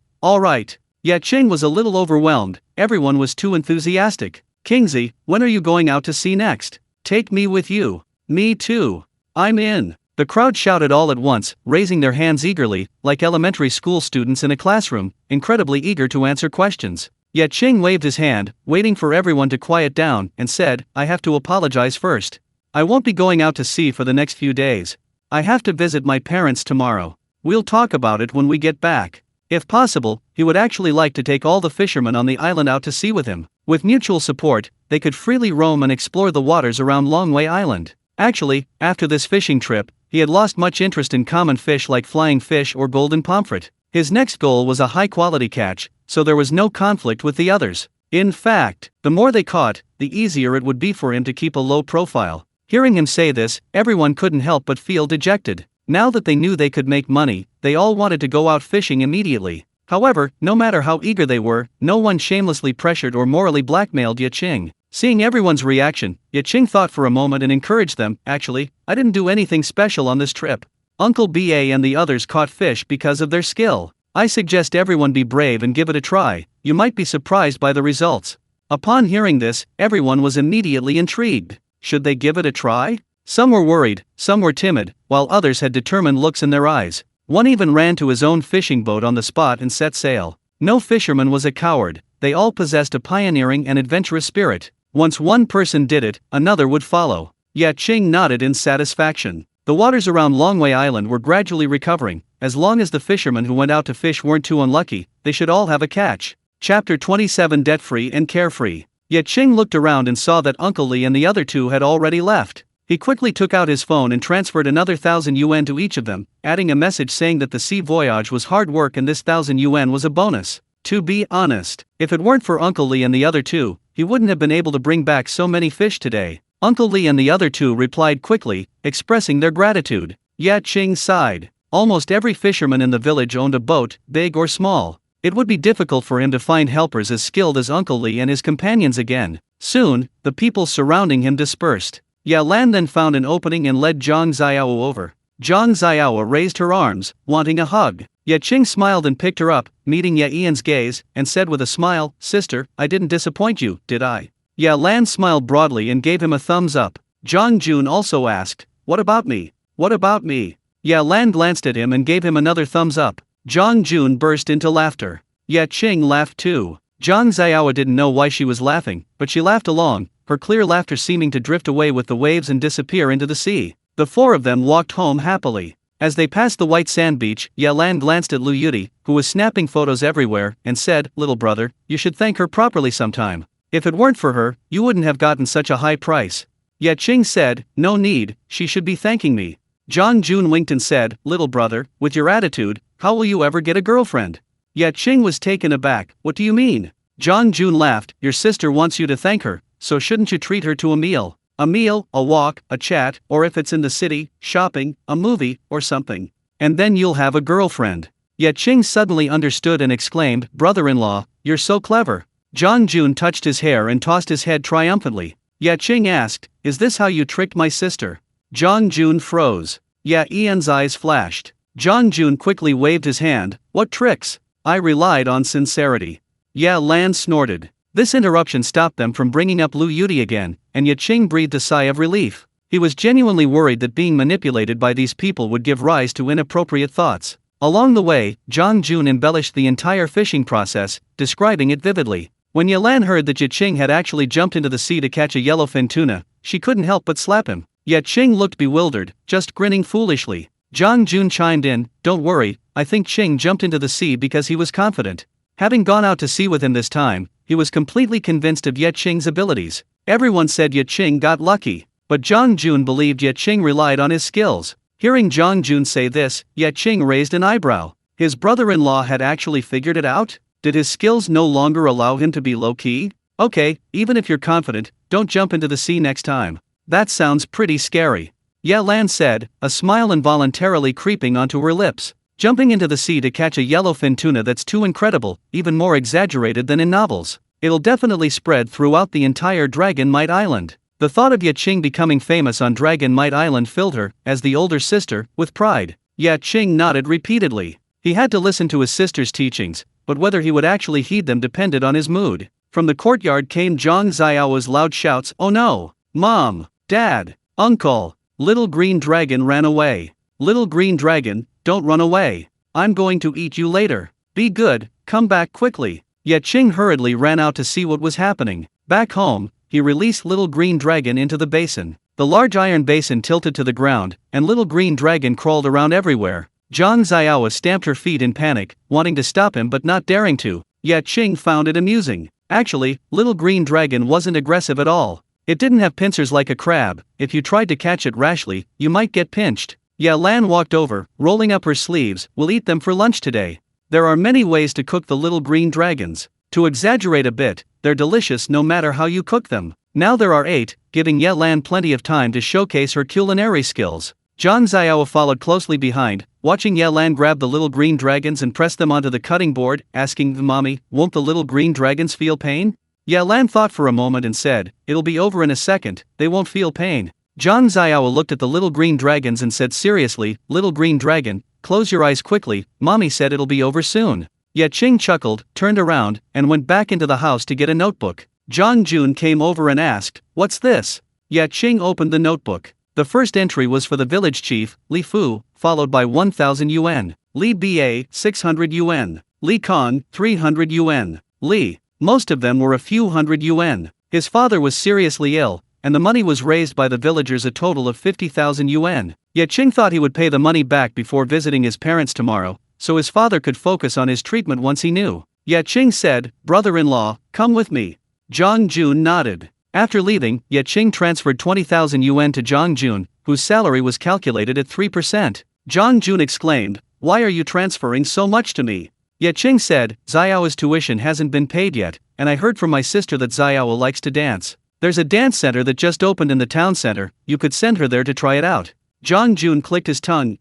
Ye Qing was a little overwhelmed, everyone was too enthusiastic. "Kingsley, when are you going out to sea next? Take me with you." "Me too. I'm in." The crowd shouted all at once, raising their hands eagerly, like elementary school students in a classroom, incredibly eager to answer questions. Ye Qing waved his hand, waiting for everyone to quiet down, and said, "I have to apologize first. I won't be going out to sea for the next few days. I have to visit my parents tomorrow. We'll talk about it when we get back." If possible, he would actually like to take all the fishermen on the island out to sea with him. With mutual support, they could freely roam and explore the waters around Longwei Island. Actually, after this fishing trip, he had lost much interest in common fish like flying fish or golden pomfret. His next goal was a high-quality catch, so there was no conflict with the others. In fact, the more they caught, the easier it would be for him to keep a low profile. Hearing him say this, everyone couldn't help but feel dejected. Now that they knew they could make money, they all wanted to go out fishing immediately. However, no matter how eager they were, no one shamelessly pressured or morally blackmailed Ye Qing. Seeing everyone's reaction, Ye Qing thought for a moment and encouraged them, "Actually, I didn't do anything special on this trip. Uncle Ba and the others caught fish because of their skill. I suggest everyone be brave and give it a try, you might be surprised by the results." Upon hearing this, everyone was immediately intrigued. Should they give it a try? Some were worried, some were timid, while others had determined looks in their eyes. One even ran to his own fishing boat on the spot and set sail. No fisherman was a coward, they all possessed a pioneering and adventurous spirit. Once one person did it, another would follow. Ye Qing nodded in satisfaction. The waters around Longwei Island were gradually recovering. As long as the fishermen who went out to fish weren't too unlucky, they should all have a catch. Chapter 27 Debt-free and carefree. Ye Qing looked around and saw that Uncle Li and the other two had already left. He quickly took out his phone and transferred another 1,000 yuan to each of them, adding a message saying that the sea voyage was hard work and this 1,000 yuan was a bonus. To be honest, if it weren't for Uncle Lee and the other two, he wouldn't have been able to bring back so many fish today. Uncle Lee and the other two replied quickly, expressing their gratitude. Ye Qing sighed. Almost every fisherman in the village owned a boat, big or small. It would be difficult for him to find helpers as skilled as Uncle Lee and his companions again. Soon, the people surrounding him dispersed. Ye Lan then found an opening and led Zhang Xiao over. Zhang Xiao raised her arms, wanting a hug. Ye Qing smiled and picked her up, meeting Ye Ian's gaze, and said with a smile, "Sister, I didn't disappoint you, did I?" Ye Lan smiled broadly and gave him a thumbs up. Zhang Jun also asked, "What about me? What about me?" Ye Lan glanced at him and gave him another thumbs up. Zhang Jun burst into laughter. Ye Qing laughed too. Zhang Xiao didn't know why she was laughing, but she laughed along, her clear laughter seeming to drift away with the waves and disappear into the sea. The four of them walked home happily. As they passed the white sand beach, Ye Lan glanced at Lu Yudi, who was snapping photos everywhere, and said, "Little brother, you should thank her properly sometime. If it weren't for her, you wouldn't have gotten such a high price." Ye Qing said, "No need, she should be thanking me." Zhang Jun winked and said, "Little brother, with your attitude, how will you ever get a girlfriend?" Ye Qing was taken aback. "What do you mean?" Zhang Jun laughed. "Your sister wants you to thank her, so shouldn't you treat her to a meal? A meal, a walk, a chat, or if it's in the city, shopping, a movie, or something. And then you'll have a girlfriend." Ye Qing suddenly understood and exclaimed, "Brother-in-law, you're so clever." Zhang Jun touched his hair and tossed his head triumphantly. Ye Qing asked, "Is this how you tricked my sister?" Zhang Jun froze. Ye Ian's eyes flashed. Zhang Jun quickly waved his hand. "What tricks? I relied on sincerity." Ye Lan snorted. This interruption stopped them from bringing up Lu Yudi again, and Ye Qing breathed a sigh of relief. He was genuinely worried that being manipulated by these people would give rise to inappropriate thoughts. Along the way, Zhang Jun embellished the entire fishing process, describing it vividly. When Ye Lan heard that Ye Qing had actually jumped into the sea to catch a yellowfin tuna, she couldn't help but slap him. Ye Qing looked bewildered, just grinning foolishly. Zhang Jun chimed in, "Don't worry, I think Qing jumped into the sea because he was confident." Having gone out to sea with him this time, he was completely convinced of Ye Qing's abilities. Everyone said Ye Qing got lucky, but Zhang Jun believed Ye Qing relied on his skills. Hearing Zhang Jun say this, Ye Qing raised an eyebrow. His brother-in-law had actually figured it out? Did his skills no longer allow him to be low-key? Okay, even if you're confident, don't jump into the sea next time. That sounds pretty scary. Ye Lan said, a smile involuntarily creeping onto her lips. Jumping into the sea to catch a yellowfin tuna, that's too incredible, even more exaggerated than in novels. It'll definitely spread throughout the entire Dragon Might Island. The thought of Ye Qing becoming famous on Dragon Might Island filled her, as the older sister, with pride. Ye Qing nodded repeatedly. He had to listen to his sister's teachings, but whether he would actually heed them depended on his mood. From the courtyard came Zhang Xiao's loud shouts, "Oh no! Mom! Dad! Uncle! Little green dragon ran away! Little green dragon, don't run away! I'm going to eat you later! Be good, come back quickly!" Ye Qing hurriedly ran out to see what was happening. Back home, he released Little Green Dragon into the basin. The large iron basin tilted to the ground, and Little Green Dragon crawled around everywhere. Zhang Xiao stamped her feet in panic, wanting to stop him but not daring to. Ye Qing found it amusing. Actually, Little Green Dragon wasn't aggressive at all. It didn't have pincers like a crab. If you tried to catch it rashly, you might get pinched. Ye Lan walked over, rolling up her sleeves. "We'll eat them for lunch today. There are many ways to cook the little green dragons. To exaggerate a bit, they're delicious no matter how you cook them." Now there are 8, giving Ye Lan plenty of time to showcase her culinary skills. Zhang Xiao followed closely behind, watching Ye Lan grab the little green dragons and press them onto the cutting board, asking, "Mommy, won't the little green dragons feel pain?" Ye Lan thought for a moment and said, "It'll be over in a second, they won't feel pain." Zhang Xiao looked at the little green dragons and said seriously, "Little green dragon, close your eyes quickly, Mommy said it'll be over soon." Ye Qing chuckled, turned around, and went back into the house to get a notebook. Zhang Jun came over and asked, "What's this?" Ye Qing opened the notebook. The first entry was for the village chief, Li Fu, followed by 1,000 yuan. Li Ba, 600 yuan. Li Kong, 300 yuan. Li. Most of them were a few hundred yuan. His father was seriously ill, and the money was raised by the villagers a total of 50,000 yuan. Ye Qing thought he would pay the money back before visiting his parents tomorrow, so his father could focus on his treatment once he knew. Ye Qing said, "Brother-in-law, come with me." Zhang Jun nodded. After leaving, Ye Qing transferred 20,000 yuan to Zhang Jun, whose salary was calculated at 3%. Zhang Jun exclaimed, "Why are you transferring so much to me?" Ye Qing said, "Xiao's tuition hasn't been paid yet, and I heard from my sister that Xiao likes to dance. There's a dance center that just opened in the town center, you could send her there to try it out." Zhang Jun clicked his tongue.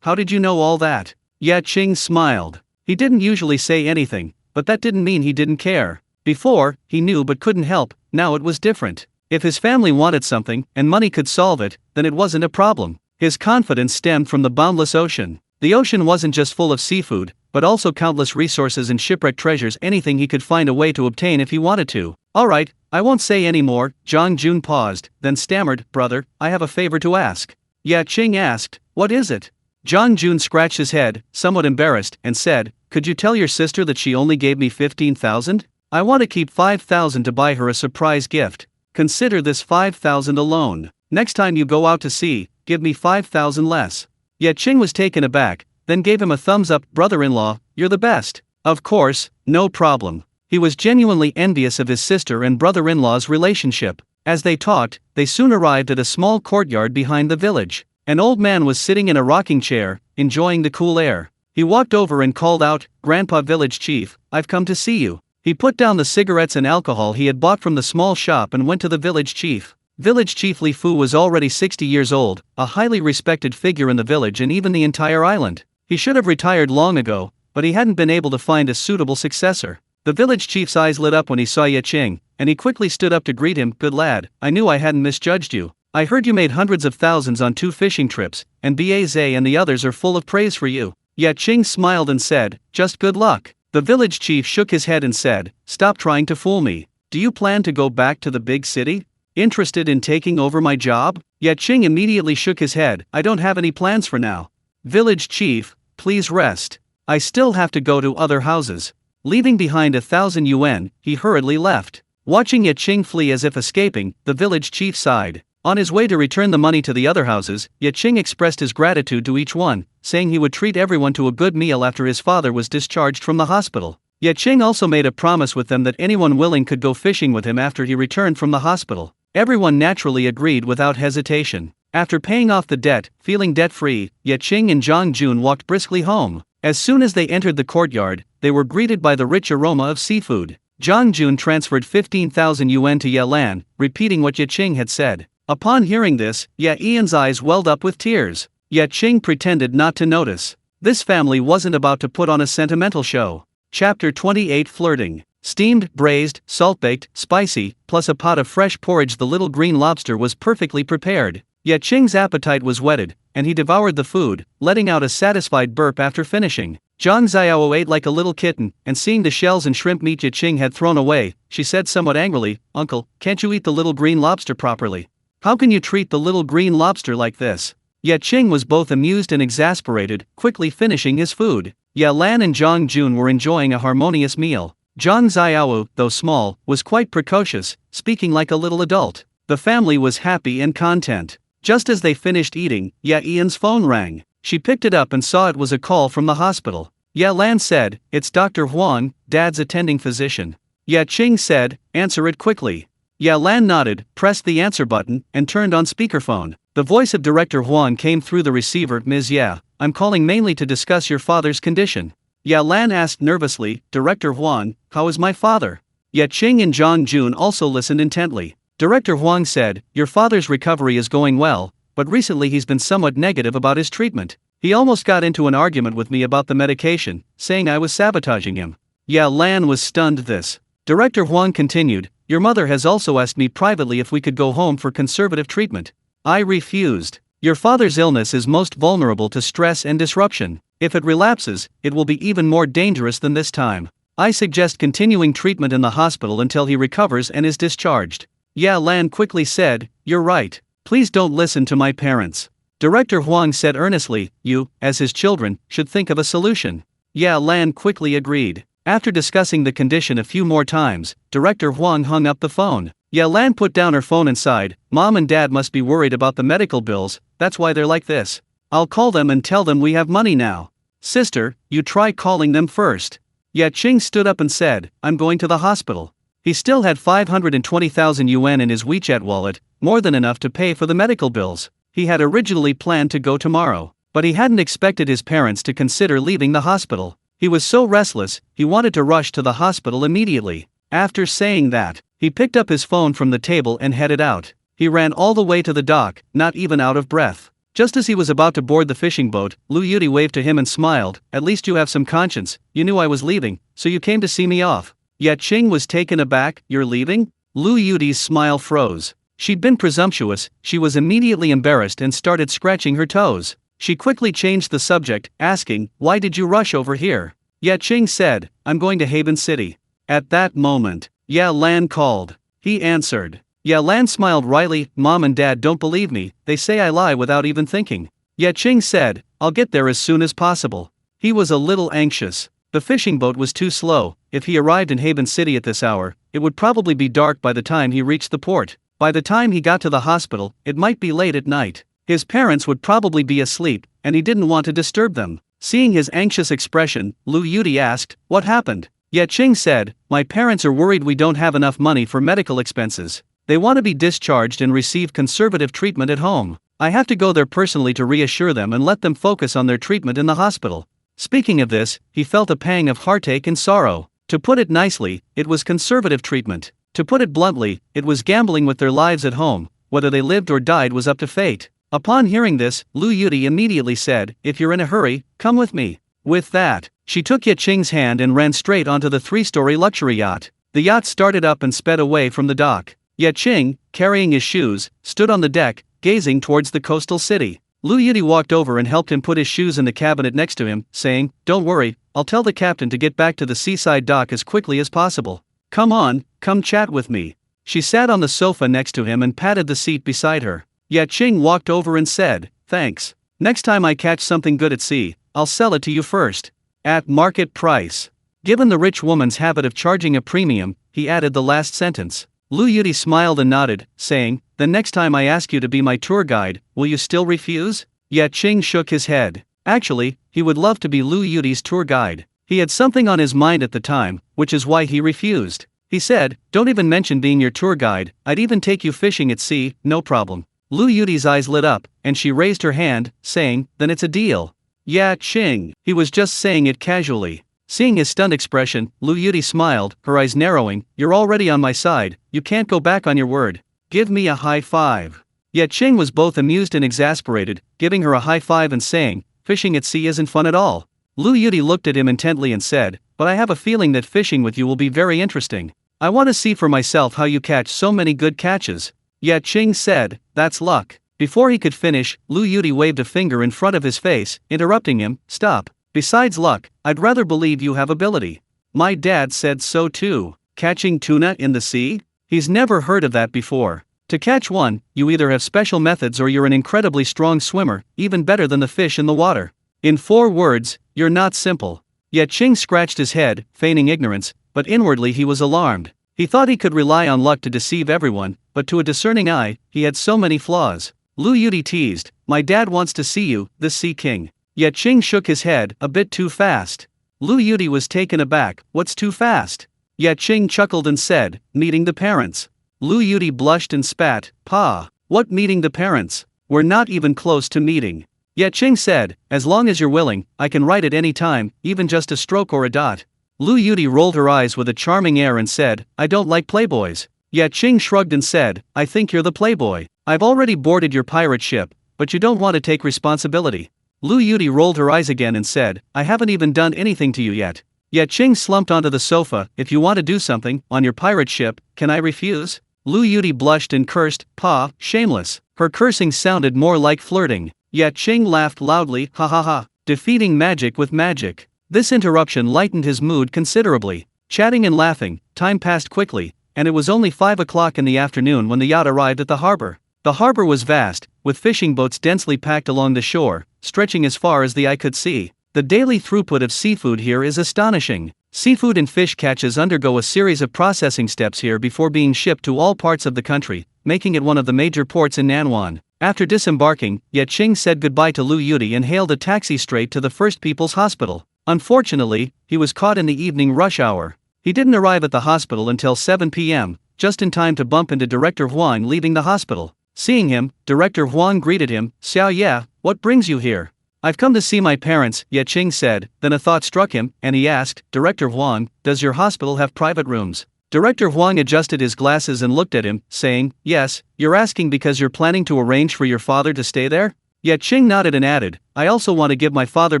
How did you know all that?" Ye Qing smiled. He didn't usually say anything, but that didn't mean he didn't care. Before, he knew but couldn't help, now it was different. If his family wanted something, and money could solve it, then it wasn't a problem. His confidence stemmed from the boundless ocean. The ocean wasn't just full of seafood, but also countless resources and shipwrecked treasures, anything he could find a way to obtain if he wanted to. "Alright, I won't say any more." Zhang Jun paused, then stammered, "Brother, I have a favor to ask." Ye Qing asked, "What is it?" Zhang Jun scratched his head, somewhat embarrassed, and said, "Could you tell your sister that she only gave me 15,000? I want to keep 5,000 to buy her a surprise gift. Consider this 5,000 alone. Next time you go out to sea, give me 5,000 less." Ye Qing was taken aback, then gave him a thumbs up. "Brother-in-law, you're the best." Of course, no problem. He was genuinely envious of his sister and brother-in-law's relationship. As they talked, they soon arrived at a small courtyard behind the village. An old man was sitting in a rocking chair, enjoying the cool air. He walked over and called out, "Grandpa Village Chief, I've come to see you." He put down the cigarettes and alcohol he had bought from the small shop and went to the village chief. Village Chief Li Fu was already 60 years old, a highly respected figure in the village and even the entire island. He should have retired long ago, but he hadn't been able to find a suitable successor. The village chief's eyes lit up when he saw Ye Qing, and he quickly stood up to greet him. "Good lad, I knew I hadn't misjudged you. I heard you made hundreds of thousands on 2 fishing trips, and Baze and the others are full of praise for you." Ye Qing smiled and said, "Just good luck." The village chief shook his head and said, "Stop trying to fool me. Do you plan to go back to the big city? Interested in taking over my job?" Ye Qing immediately shook his head. "I don't have any plans for now." "Village chief, please rest. I still have to go to other houses." Leaving behind 1,000 yuan, he hurriedly left. Watching Ye Qing flee as if escaping, the village chief sighed. On his way to return the money to the other houses, Ye Qing expressed his gratitude to each one, saying he would treat everyone to a good meal after his father was discharged from the hospital. Ye Qing also made a promise with them that anyone willing could go fishing with him after he returned from the hospital. Everyone naturally agreed without hesitation. After paying off the debt, feeling debt-free, Ye Qing and Zhang Jun walked briskly home. As soon as they entered the courtyard, they were greeted by the rich aroma of seafood. Zhang Jun transferred 15,000 yuan to Ye Lan, repeating what Ye Qing had said. Upon hearing this, Ye Ian's eyes welled up with tears. Ye Qing pretended not to notice. This family wasn't about to put on a sentimental show. Chapter 28 Flirting. Steamed, braised, salt-baked, spicy, plus a pot of fresh porridge. The little green lobster was perfectly prepared. Ye Qing's appetite was whetted, and he devoured the food, letting out a satisfied burp after finishing. Zhang Xiao ate like a little kitten, and seeing the shells and shrimp meat Ye Qing had thrown away, she said somewhat angrily, "Uncle, can't you eat the little green lobster properly? How can you treat the little green lobster like this?" Ye Qing was both amused and exasperated, quickly finishing his food. Ye Lan and Zhang Jun were enjoying a harmonious meal. Zhang Xiao, though small, was quite precocious, speaking like a little adult. The family was happy and content. Just as they finished eating, Ye Ian's phone rang. She picked it up and saw it was a call from the hospital. Ye Lan said, "It's Dr. Huang, Dad's attending physician." Ye Qing said, "Answer it quickly." Ye Lan nodded, pressed the answer button, and turned on speakerphone. The voice of Director Huang came through the receiver. "Ms. Ye, I'm calling mainly to discuss your father's condition." Ye Lan asked nervously, "Director Huang, how is my father?" Ye Qing and Zhang Jun also listened intently. Director Huang said, "Your father's recovery is going well, but recently he's been somewhat negative about his treatment. He almost got into an argument with me about the medication, saying I was sabotaging him." Ye Lan was stunned at this. Director Huang continued, "Your mother has also asked me privately if we could go home for conservative treatment. I refused. Your father's illness is most vulnerable to stress and disruption. If it relapses, it will be even more dangerous than this time. I suggest continuing treatment in the hospital until he recovers and is discharged." Ye Lan quickly said, "You're right. Please don't listen to my parents." Director Huang said earnestly, "You, as his children, should think of a solution." Ye Lan quickly agreed. After discussing the condition a few more times, Director Huang hung up the phone. Ye Lan put down her phone and sighed. "Mom and Dad must be worried about the medical bills, that's why they're like this. I'll call them and tell them we have money now." "Sister, you try calling them first." Ye Qing stood up and said, "I'm going to the hospital." He still had 520,000 yuan in his WeChat wallet, more than enough to pay for the medical bills. He had originally planned to go tomorrow, but he hadn't expected his parents to consider leaving the hospital. He was so restless, he wanted to rush to the hospital immediately. After saying that, he picked up his phone from the table and headed out. He ran all the way to the dock, not even out of breath. Just as he was about to board the fishing boat, Lu Yudi waved to him and smiled. "At least you have some conscience, you knew I was leaving, so you came to see me off." Ye Qing was taken aback. "You're leaving?" Lu Yudi's smile froze. She'd been presumptuous, she was immediately embarrassed and started scratching her toes. She quickly changed the subject, asking, "Why did you rush over here?" Ye Qing said, "I'm going to Haven City." At that moment, Ye Lan called. He answered. Ye Lan smiled wryly. "Mom and Dad don't believe me, they say I lie without even thinking." Ye Qing said, "I'll get there as soon as possible." He was a little anxious. The fishing boat was too slow. If he arrived in Haven City at this hour, it would probably be dark by the time he reached the port. By the time he got to the hospital, it might be late at night. His parents would probably be asleep, and he didn't want to disturb them. Seeing his anxious expression, Lu Yudi asked, "What happened?" Ye Qing said, "My parents are worried we don't have enough money for medical expenses. They want to be discharged and receive conservative treatment at home. I have to go there personally to reassure them and let them focus on their treatment in the hospital." Speaking of this, he felt a pang of heartache and sorrow. To put it nicely, it was conservative treatment. To put it bluntly, it was gambling with their lives at home. Whether they lived or died was up to fate. Upon hearing this, Lu Yudi immediately said, "If you're in a hurry, come with me." With that, she took Ye Qing's hand and ran straight onto the 3-story luxury yacht. The yacht started up and sped away from the dock. Ye Qing, carrying his shoes, stood on the deck, gazing towards the coastal city. Lu Yudi walked over and helped him put his shoes in the cabinet next to him, saying, "Don't worry, I'll tell the captain to get back to the seaside dock as quickly as possible. Come on, come chat with me." She sat on the sofa next to him and patted the seat beside her. Ye Qing walked over and said, "Thanks. Next time I catch something good at sea, I'll sell it to you first. At market price." Given the rich woman's habit of charging a premium, he added the last sentence. Lu Yudi smiled and nodded, saying, "Then next time I ask you to be my tour guide, will you still refuse?" Ye Qing shook his head. Actually, he would love to be Lu Yudi's tour guide. He had something on his mind at the time, which is why he refused. He said, "Don't even mention being your tour guide, I'd even take you fishing at sea, no problem." Lu Yudi's eyes lit up, and she raised her hand, saying, "Then it's a deal." Ye Qing. He was just saying it casually. Seeing his stunned expression, Lu Yudi smiled, her eyes narrowing. "You're already on my side, you can't go back on your word. Give me a high five." Ye Qing was both amused and exasperated, giving her a high five and saying, "Fishing at sea isn't fun at all." Lu Yudi looked at him intently and said, "But I have a feeling that fishing with you will be very interesting. I want to see for myself how you catch so many good catches." Ye Qing said, "That's luck." Before he could finish, Lu Yudi waved a finger in front of his face, interrupting him, "Stop. Besides luck, I'd rather believe you have ability. My dad said so too." Catching tuna in the sea? He's never heard of that before. To catch one, you either have special methods or you're an incredibly strong swimmer, even better than the fish in the water. In 4 words, you're not simple. Ye Qing scratched his head, feigning ignorance, but inwardly he was alarmed. He thought he could rely on luck to deceive everyone, but to a discerning eye, he had so many flaws. Lu Yudi teased, "My dad wants to see you, the Sea King." Ye Qing shook his head, "A bit too fast." Lu Yudi was taken aback, "What's too fast?" Ye Qing chuckled and said, "Meeting the parents." Lu Yudi blushed and spat, "Pa, what meeting the parents? We're not even close to meeting." Ye Qing said, "As long as you're willing, I can write at any time, even just a stroke or a dot." Lu Yudi rolled her eyes with a charming air and said, "I don't like playboys." Ye Qing shrugged and said, "I think you're the playboy. I've already boarded your pirate ship, but you don't want to take responsibility." Lu Yudi rolled her eyes again and said, "I haven't even done anything to you yet." Ye Qing slumped onto the sofa, "If you want to do something, on your pirate ship, can I refuse?" Lu Yudi blushed and cursed, "Pa, shameless." Her cursing sounded more like flirting. Ye Qing laughed loudly, "Ha ha ha, defeating magic with magic." This interruption lightened his mood considerably. Chatting and laughing, time passed quickly, and it was only 5 o'clock in the afternoon when the yacht arrived at the harbor. The harbor was vast, with fishing boats densely packed along the shore, stretching as far as the eye could see. The daily throughput of seafood here is astonishing. Seafood and fish catches undergo a series of processing steps here before being shipped to all parts of the country, making it one of the major ports in Nanwan. After disembarking, Ye Qing said goodbye to Lu Yudi and hailed a taxi straight to the First People's Hospital. Unfortunately, he was caught in the evening rush hour. He didn't arrive at the hospital until 7 p.m., just in time to bump into Director Huang leaving the hospital. Seeing him, Director Huang greeted him. "Xiao Ye, what brings you here?" "I've come to see my parents," Ye Qing said. Then a thought struck him, and he asked, "Director Huang, does your hospital have private rooms?" Director Huang adjusted his glasses and looked at him, saying, "Yes, you're asking because you're planning to arrange for your father to stay there?" Ye Qing nodded and added, "I also want to give my father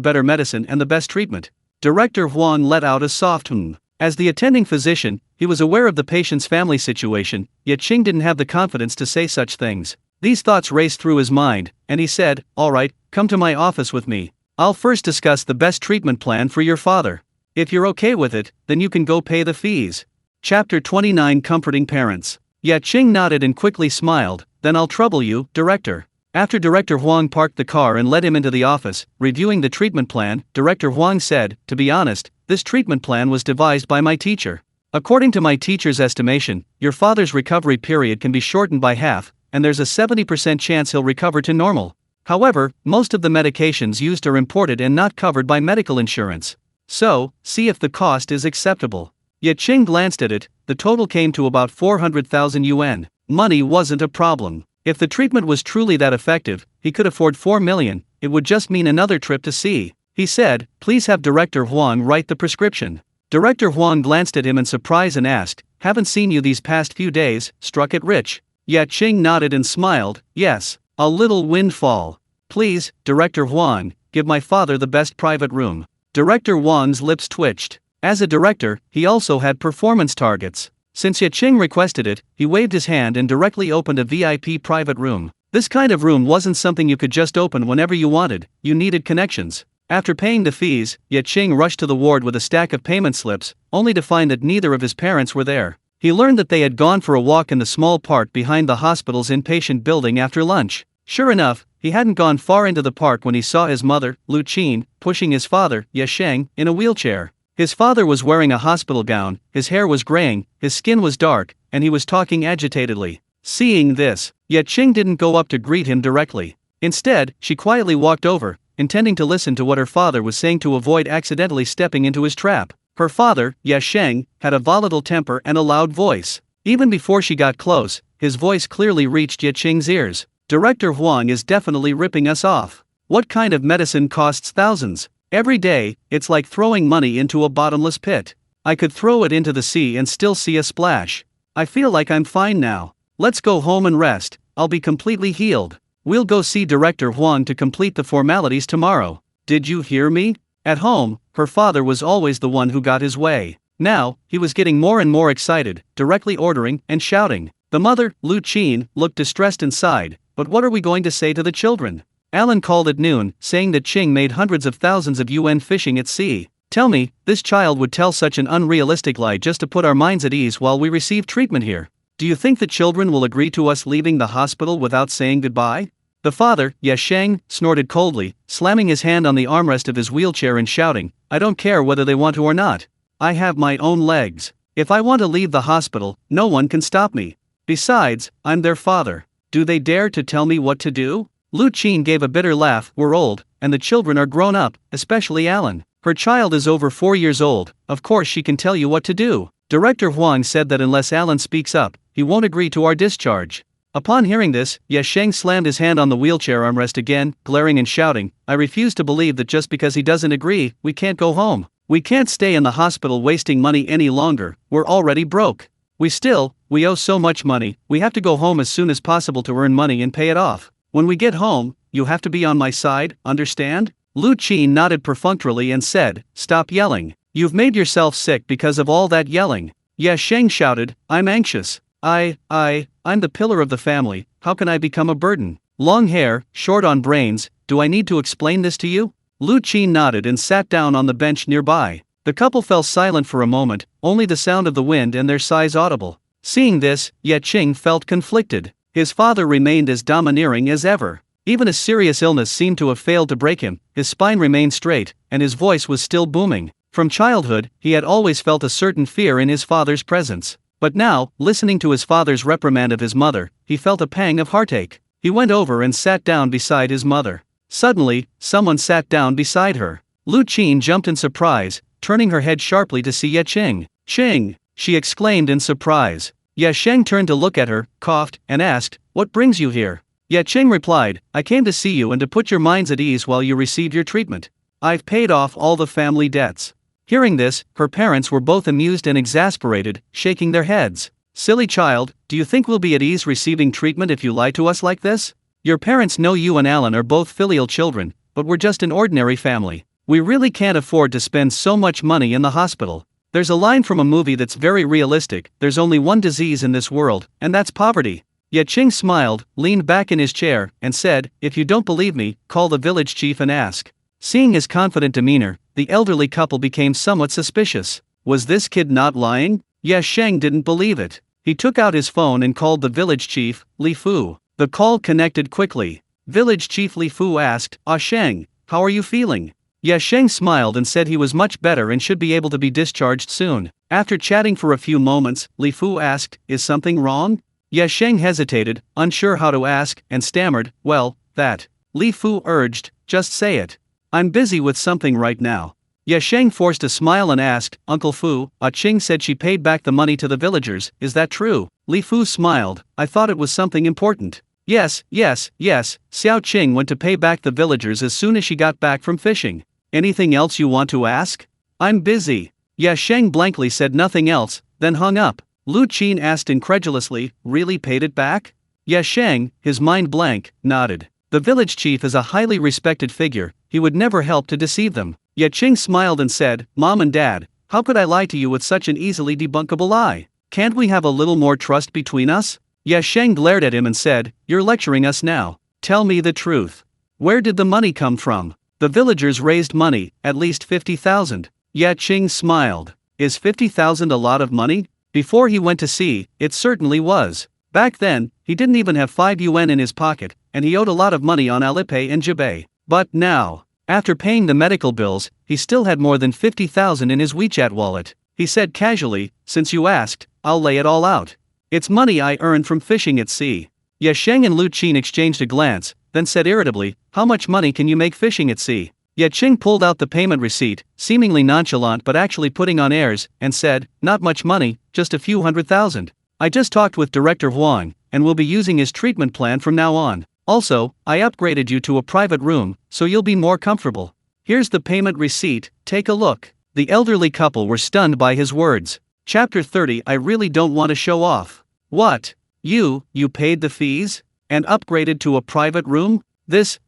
better medicine and the best treatment." Director Huang let out a soft "hmm." As the attending physician, he was aware of the patient's family situation, yet Qing didn't have the confidence to say such things. These thoughts raced through his mind, and he said, "All right, come to my office with me. I'll first discuss the best treatment plan for your father. If you're okay with it, then you can go pay the fees." Chapter 29 Comforting Parents. Ye Qing nodded and quickly smiled. "Then I'll trouble you, Director." After Director Huang parked the car and led him into the office, reviewing the treatment plan, Director Huang said, "To be honest, this treatment plan was devised by my teacher. According to my teacher's estimation, your father's recovery period can be shortened by half, and there's a 70% chance he'll recover to normal. However, most of the medications used are imported and not covered by medical insurance. So, see if the cost is acceptable." Ye Qing glanced at it. The total came to about 400,000 yuan. Money wasn't a problem. If the treatment was truly that effective, he could afford 4 million, it would just mean another trip to see. He said, "Please have Director Huang write the prescription." Director Huang glanced at him in surprise and asked, "Haven't seen you these past few days, struck it rich?" Ye Qing nodded and smiled, "Yes, a little windfall. Please, Director Huang, give my father the best private room." Director Huang's lips twitched. As a director, he also had performance targets. Since Ye Qing requested it, he waved his hand and directly opened a VIP private room. This kind of room wasn't something you could just open whenever you wanted, you needed connections. After paying the fees, Ye Qing rushed to the ward with a stack of payment slips, only to find that neither of his parents were there. He learned that they had gone for a walk in the small park behind the hospital's inpatient building after lunch. Sure enough, he hadn't gone far into the park when he saw his mother, Lu Qin, pushing his father, Ye Sheng, in a wheelchair. His father was wearing a hospital gown, his hair was graying, his skin was dark, and he was talking agitatedly. Seeing this, Ye Qing didn't go up to greet him directly. Instead, she quietly walked over, intending to listen to what her father was saying to avoid accidentally stepping into his trap. Her father, Ye Sheng, had a volatile temper and a loud voice. Even before she got close, his voice clearly reached Ye Qing's ears. "Director Huang is definitely ripping us off. What kind of medicine costs thousands? Every day, it's like throwing money into a bottomless pit. I could throw it into the sea and still see a splash. I feel like I'm fine now. Let's go home and rest, I'll be completely healed. We'll go see Director Huang to complete the formalities tomorrow. Did you hear me?" At home, her father was always the one who got his way. Now, he was getting more and more excited, directly ordering and shouting. The mother, Lu Qin, looked distressed and sighed, "But what are we going to say to the children?" Alan called at noon, saying that Qing made hundreds of thousands of yuan fishing at sea. "Tell me, this child would tell such an unrealistic lie just to put our minds at ease while we receive treatment here. Do you think the children will agree to us leaving the hospital without saying goodbye?" The father, Ye Sheng, snorted coldly, slamming his hand on the armrest of his wheelchair and shouting, "I don't care whether they want to or not. I have my own legs. If I want to leave the hospital, no one can stop me. Besides, I'm their father. Do they dare to tell me what to do?" Lu Qin gave a bitter laugh. "We're old, and the children are grown up, especially Alan. Her child is over 4 years old, of course she can tell you what to do." Director Huang said that unless Alan speaks up, he won't agree to our discharge. Upon hearing this, Ye Sheng slammed his hand on the wheelchair armrest again, glaring and shouting, "I refuse to believe that just because he doesn't agree, we can't go home. We can't stay in the hospital wasting money any longer, we're already broke. We owe so much money, we have to go home as soon as possible to earn money and pay it off. When we get home, you have to be on my side, understand?" Lu Qin nodded perfunctorily and said, "Stop yelling. You've made yourself sick because of all that yelling." Ye Sheng shouted, "I'm anxious. I'm the pillar of the family, how can I become a burden? Long hair, short on brains, do I need to explain this to you?" Lu Qin nodded and sat down on the bench nearby. The couple fell silent for a moment, only the sound of the wind and their sighs audible. Seeing this, Ye Qing felt conflicted. His father remained as domineering as ever. Even a serious illness seemed to have failed to break him, his spine remained straight, and his voice was still booming. From childhood, he had always felt a certain fear in his father's presence. But now, listening to his father's reprimand of his mother, he felt a pang of heartache. He went over and sat down beside his mother. Suddenly, someone sat down beside her. Lu Qin jumped in surprise, turning her head sharply to see Ye Qing. Qing, she exclaimed in surprise. Ye Qing turned to look at her, coughed, and asked, "What brings you here?" Ye Qing replied, "I came to see you and to put your minds at ease while you receive your treatment. I've paid off all the family debts." Hearing this, her parents were both amused and exasperated, shaking their heads. "Silly child, do you think we'll be at ease receiving treatment if you lie to us like this? Your parents know you and Alan are both filial children, but we're just an ordinary family. We really can't afford to spend so much money in the hospital. There's a line from a movie that's very realistic: there's only one disease in this world, and that's poverty." Ye Qing smiled, leaned back in his chair, and said, "If you don't believe me, call the village chief and ask." Seeing his confident demeanor, the elderly couple became somewhat suspicious. Was this kid not lying? Ye Qing didn't believe it. He took out his phone and called the village chief, Li Fu. The call connected quickly. Village chief Li Fu asked, "Ah Sheng, how are you feeling?" Ye Qing smiled and said he was much better and should be able to be discharged soon. After chatting for a few moments, Li Fu asked, "Is something wrong?" Ye Qing hesitated, unsure how to ask, and stammered, "Well, that." Li Fu urged, "Just say it. I'm busy with something right now." Ye Qing forced a smile and asked, "Uncle Fu, Ah Qing said she paid back the money to the villagers, is that true?" Li Fu smiled, "I thought it was something important." Yes, Xiao Qing went to pay back the villagers as soon as she got back from fishing. "Anything else you want to ask?" "I'm busy." Ye Qing blankly said nothing else, then hung up. Lu Qin asked incredulously, "Really paid it back?" Ye Qing, his mind blank, nodded. The village chief is a highly respected figure, he would never help to deceive them. Ye Qing smiled and said, "Mom and Dad, how could I lie to you with such an easily debunkable lie? Can't we have a little more trust between us?" Ye Qing glared at him and said, "You're lecturing us now. Tell me the truth. Where did the money come from?" "The villagers raised money, at least 50,000. Ye Qing smiled. "Is 50,000 a lot of money?" Before he went to sea, it certainly was. Back then, he didn't even have 5 yuan in his pocket, and he owed a lot of money on Alipay and Jibay. But now, after paying the medical bills, he still had more than 50,000 in his WeChat wallet. He said casually, "Since you asked, I'll lay it all out. It's money I earned from fishing at sea." Ye Qing and Lu Qin exchanged a glance, then said irritably, "How much money can you make fishing at sea?" Ye Qing pulled out the payment receipt, seemingly nonchalant but actually putting on airs, and said, "Not much money, just a few 100,000. I just talked with Director Huang, and will be using his treatment plan from now on. Also, I upgraded you to a private room, so you'll be more comfortable. Here's the payment receipt, take a look." The elderly couple were stunned by his words. Chapter 30. I really don't want to show off. What? You paid the fees? And upgraded to a private room? This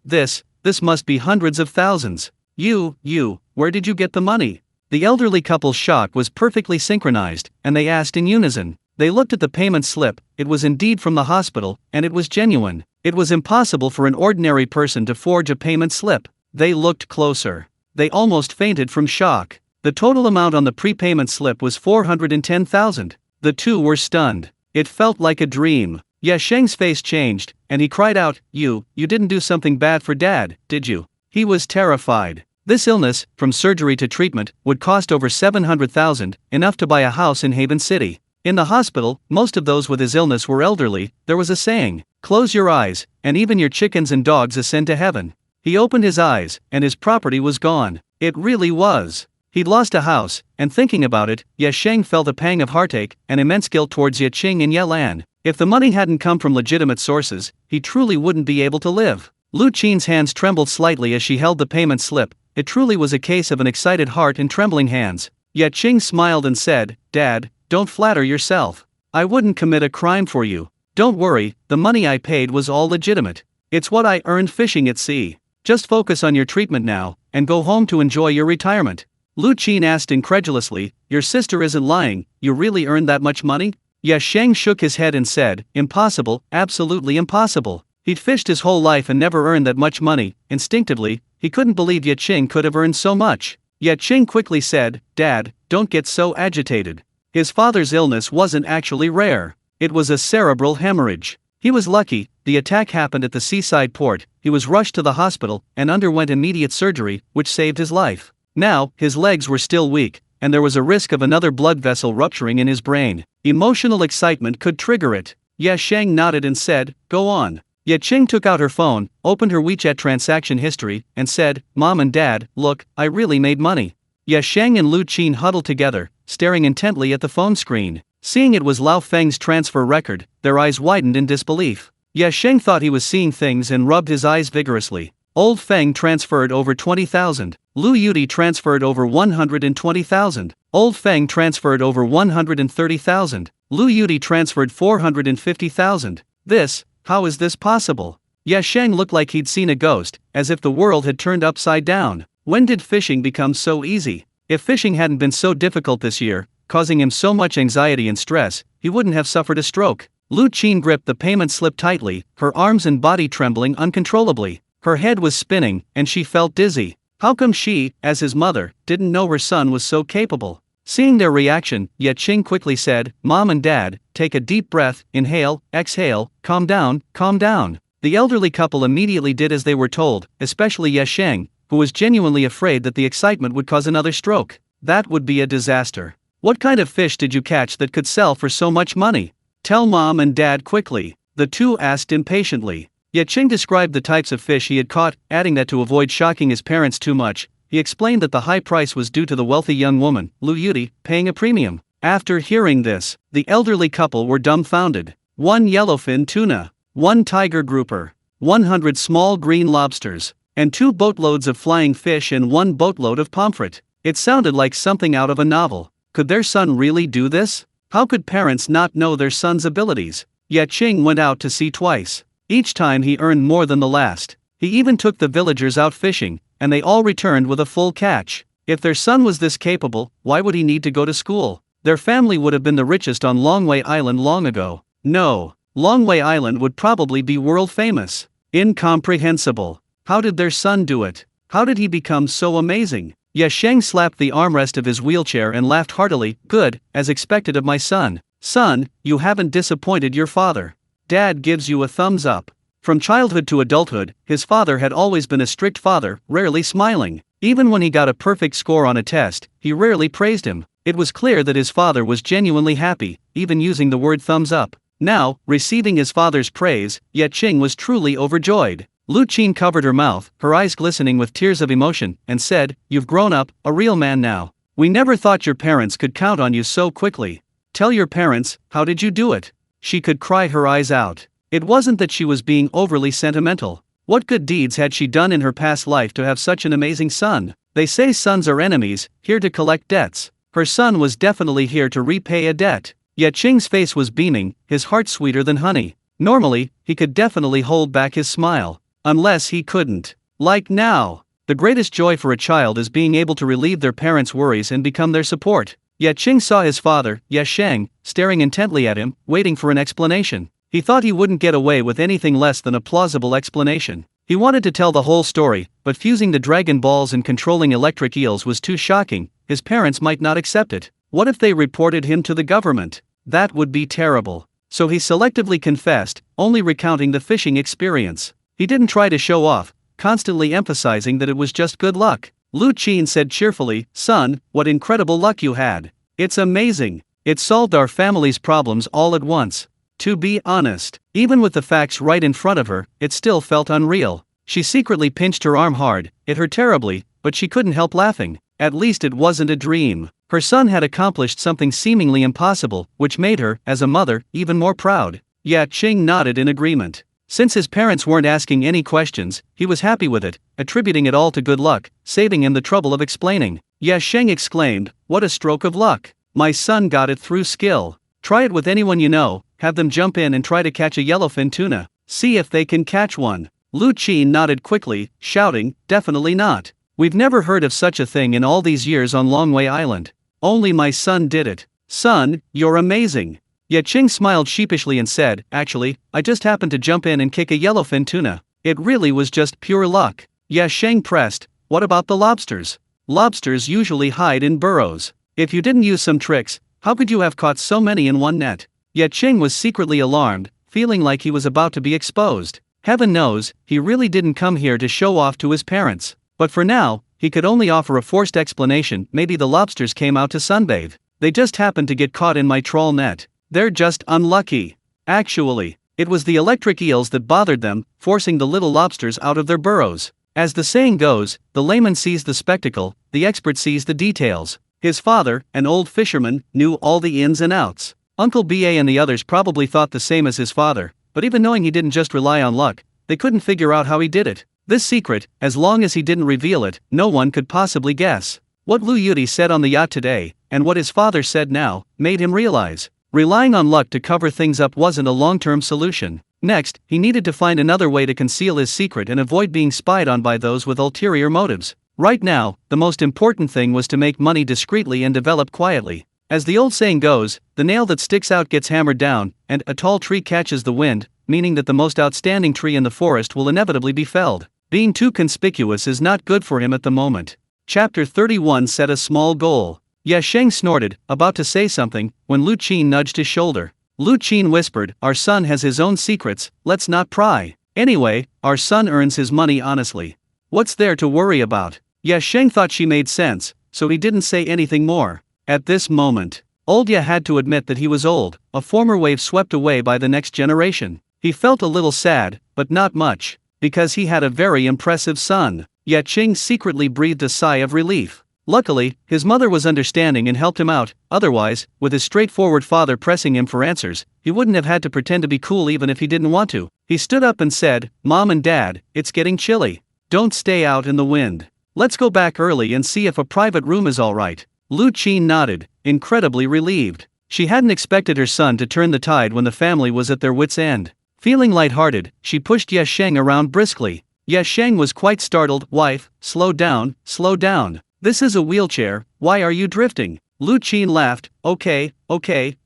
must be hundreds of thousands. Where did you get the money? The elderly couple's shock was perfectly synchronized, and they asked in unison. They looked at the payment slip, it was indeed from the hospital, and it was genuine. It was impossible for an ordinary person to forge a payment slip. They looked closer. They almost fainted from shock. The total amount on the prepayment slip was 410,000. The two were stunned. It felt like a dream. Ye Qing's face changed, and he cried out, You didn't do something bad for Dad, did you?" He was terrified. This illness, from surgery to treatment, would cost over 700,000, enough to buy a house in Haven City. In the hospital, most of those with his illness were elderly. There was a saying, "Close your eyes, and even your chickens and dogs ascend to heaven." He opened his eyes, and his property was gone. It really was. He'd lost a house, and thinking about it, Ye Qing felt a pang of heartache and immense guilt towards Ye Qing and Ye Lan. If the money hadn't come from legitimate sources, he truly wouldn't be able to live. Lu Qin's hands trembled slightly as she held the payment slip. It truly was a case of an excited heart and trembling hands. Ye Qing smiled and said, "Dad, don't flatter yourself. I wouldn't commit a crime for you. Don't worry, the money I paid was all legitimate. It's what I earned fishing at sea. Just focus on your treatment now, and go home to enjoy your retirement." Lu Qin asked incredulously, "Your sister isn't lying, you really earned that much money?" Ye Qing shook his head and said, "Impossible, absolutely impossible. He'd fished his whole life and never earned that much money." Instinctively, he couldn't believe Ye Qing could have earned so much. Ye Qing quickly said, "Dad, don't get so agitated. His father's illness wasn't actually rare. It was a cerebral hemorrhage. He was lucky, the attack happened at the seaside port, he was rushed to the hospital and underwent immediate surgery, which saved his life. Now, his legs were still weak, and there was a risk of another blood vessel rupturing in his brain. Emotional excitement could trigger it." Ye Qing nodded and said, "Go on." Ye Qing took out her phone, opened her WeChat transaction history, and said, "Mom and Dad, look, I really made money. Ye Qing and Lu Qin huddled together, staring intently at the phone screen. Seeing it was Lao Feng's transfer record, their eyes widened in disbelief. Ye Qing thought he was seeing things and rubbed his eyes vigorously. Old Feng transferred over 20,000. Lu Yudi transferred over 120,000. Old Feng transferred over 130,000. Lu Yudi transferred 450,000. How is this possible? Ye Qing looked like he'd seen a ghost, as if the world had turned upside down. When did fishing become so easy? If fishing hadn't been so difficult this year, causing him so much anxiety and stress, he wouldn't have suffered a stroke. Lu Qin gripped the payment slip tightly, her arms and body trembling uncontrollably. Her head was spinning, and she felt dizzy. How come she, as his mother, didn't know her son was so capable? Seeing their reaction, Ye Qing quickly said, "Mom and Dad, take a deep breath, inhale, exhale, calm down, calm down." The elderly couple immediately did as they were told, especially Ye Qing, who was genuinely afraid that the excitement would cause another stroke. That would be a disaster. "What kind of fish did you catch that could sell for so much money? Tell Mom and Dad quickly," the two asked impatiently. Ye Qing described the types of fish he had caught, adding that to avoid shocking his parents too much, he explained that the high price was due to the wealthy young woman, Lu Yudi, paying a premium. After hearing this, the elderly couple were dumbfounded. 1 yellowfin tuna, 1 tiger grouper, 100 small green lobsters, and 2 boatloads of flying fish and 1 boatload of pomfret. It sounded like something out of a novel. Could their son really do this? How could parents not know their son's abilities? Ye Qing went out to sea twice. Each time he earned more than the last. He even took the villagers out fishing, and they all returned with a full catch. If their son was this capable, why would he need to go to school? Their family would have been the richest on Longwei Island long ago. No, Longwei Island would probably be world famous. Incomprehensible. How did their son do it? How did he become so amazing? Ye Qing slapped the armrest of his wheelchair and laughed heartily. "Good, as expected of my son. Son, you haven't disappointed your father. Dad gives you a thumbs up." From childhood to adulthood, his father had always been a strict father, rarely smiling. Even when he got a perfect score on a test, he rarely praised him. It was clear that his father was genuinely happy, even using the word thumbs up. Now, receiving his father's praise, Ye Qing was truly overjoyed. Lu Qin covered her mouth, her eyes glistening with tears of emotion, and said, "You've grown up, a real man now. We never thought your parents could count on you so quickly. Tell your parents, how did you do it?" She could cry her eyes out. It wasn't that she was being overly sentimental. What good deeds had she done in her past life to have such an amazing son? They say sons are enemies, here to collect debts. Her son was definitely here to repay a debt. Ye Qing's face was beaming, his heart sweeter than honey. Normally, he could definitely hold back his smile. Unless he couldn't. Like now. The greatest joy for a child is being able to relieve their parents' worries and become their support. Ye Qing saw his father, Ye Qing, staring intently at him, waiting for an explanation. He thought he wouldn't get away with anything less than a plausible explanation. He wanted to tell the whole story, but fusing the dragon balls and controlling electric eels was too shocking. His parents might not accept it. What if they reported him to the government? That would be terrible. So he selectively confessed, only recounting the fishing experience. He didn't try to show off, constantly emphasizing that it was just good luck. Lu Qin said cheerfully, "Son, what incredible luck you had. It's amazing. It solved our family's problems all at once." To be honest, even with the facts right in front of her, it still felt unreal. She secretly pinched her arm hard. It hurt terribly, but she couldn't help laughing. At least it wasn't a dream. Her son had accomplished something seemingly impossible, which made her, as a mother, even more proud. Ye Qing nodded in agreement. Since his parents weren't asking any questions, he was happy with it, attributing it all to good luck, saving him the trouble of explaining. Ye Qing exclaimed, "What a stroke of luck! My son got it through skill. Try it with anyone you know, have them jump in and try to catch a yellowfin tuna. See if they can catch one." Lu Qin nodded quickly, shouting, "Definitely not. We've never heard of such a thing in all these years on Longwei Island. Only my son did it. Son, you're amazing." Ye Qing smiled sheepishly and said, "Actually, I just happened to jump in and kick a yellowfin tuna. It really was just pure luck." Ye Qing pressed, "What about the lobsters? Lobsters usually hide in burrows. If you didn't use some tricks, how could you have caught so many in one net?" Ye Qing was secretly alarmed, feeling like he was about to be exposed. Heaven knows, he really didn't come here to show off to his parents. But for now, he could only offer a forced explanation. Maybe the lobsters came out to sunbathe. They just happened to get caught in my trawl net. They're just unlucky. Actually, it was the electric eels that bothered them, forcing the little lobsters out of their burrows. As the saying goes, the layman sees the spectacle, the expert sees the details. His father, an old fisherman, knew all the ins and outs. Uncle BA and the others probably thought the same as his father, but even knowing he didn't just rely on luck, they couldn't figure out how he did it. This secret, as long as he didn't reveal it, no one could possibly guess. What Lu Yudi said on the yacht today, and what his father said now, made him realize relying on luck to cover things up wasn't a long-term solution. Next, he needed to find another way to conceal his secret and avoid being spied on by those with ulterior motives. Right now, the most important thing was to make money discreetly and develop quietly. As the old saying goes, the nail that sticks out gets hammered down, and a tall tree catches the wind, meaning that the most outstanding tree in the forest will inevitably be felled. Being too conspicuous is not good for him at the moment. Chapter 31 Set a small goal. Ye Qing snorted, about to say something, when Lu Qin nudged his shoulder. Lu Qin whispered, "Our son has his own secrets, let's not pry. Anyway, our son earns his money honestly. What's there to worry about?" Ye Qing thought she made sense, so he didn't say anything more. At this moment, old Ye had to admit that he was old, a former wave swept away by the next generation. He felt a little sad, but not much, because he had a very impressive son. Ye Qing secretly breathed a sigh of relief. Luckily, his mother was understanding and helped him out, otherwise, with his straightforward father pressing him for answers, he wouldn't have had to pretend to be cool even if he didn't want to. He stood up and said, "Mom and Dad, it's getting chilly. Don't stay out in the wind. Let's go back early and see if a private room is alright." Lu Qin nodded, incredibly relieved. She hadn't expected her son to turn the tide when the family was at their wits' end. Feeling lighthearted, she pushed Ye Qing around briskly. Ye Qing was quite startled. "Wife, slow down, slow down. This is a wheelchair, why are you drifting?" Lu Qin laughed, okay,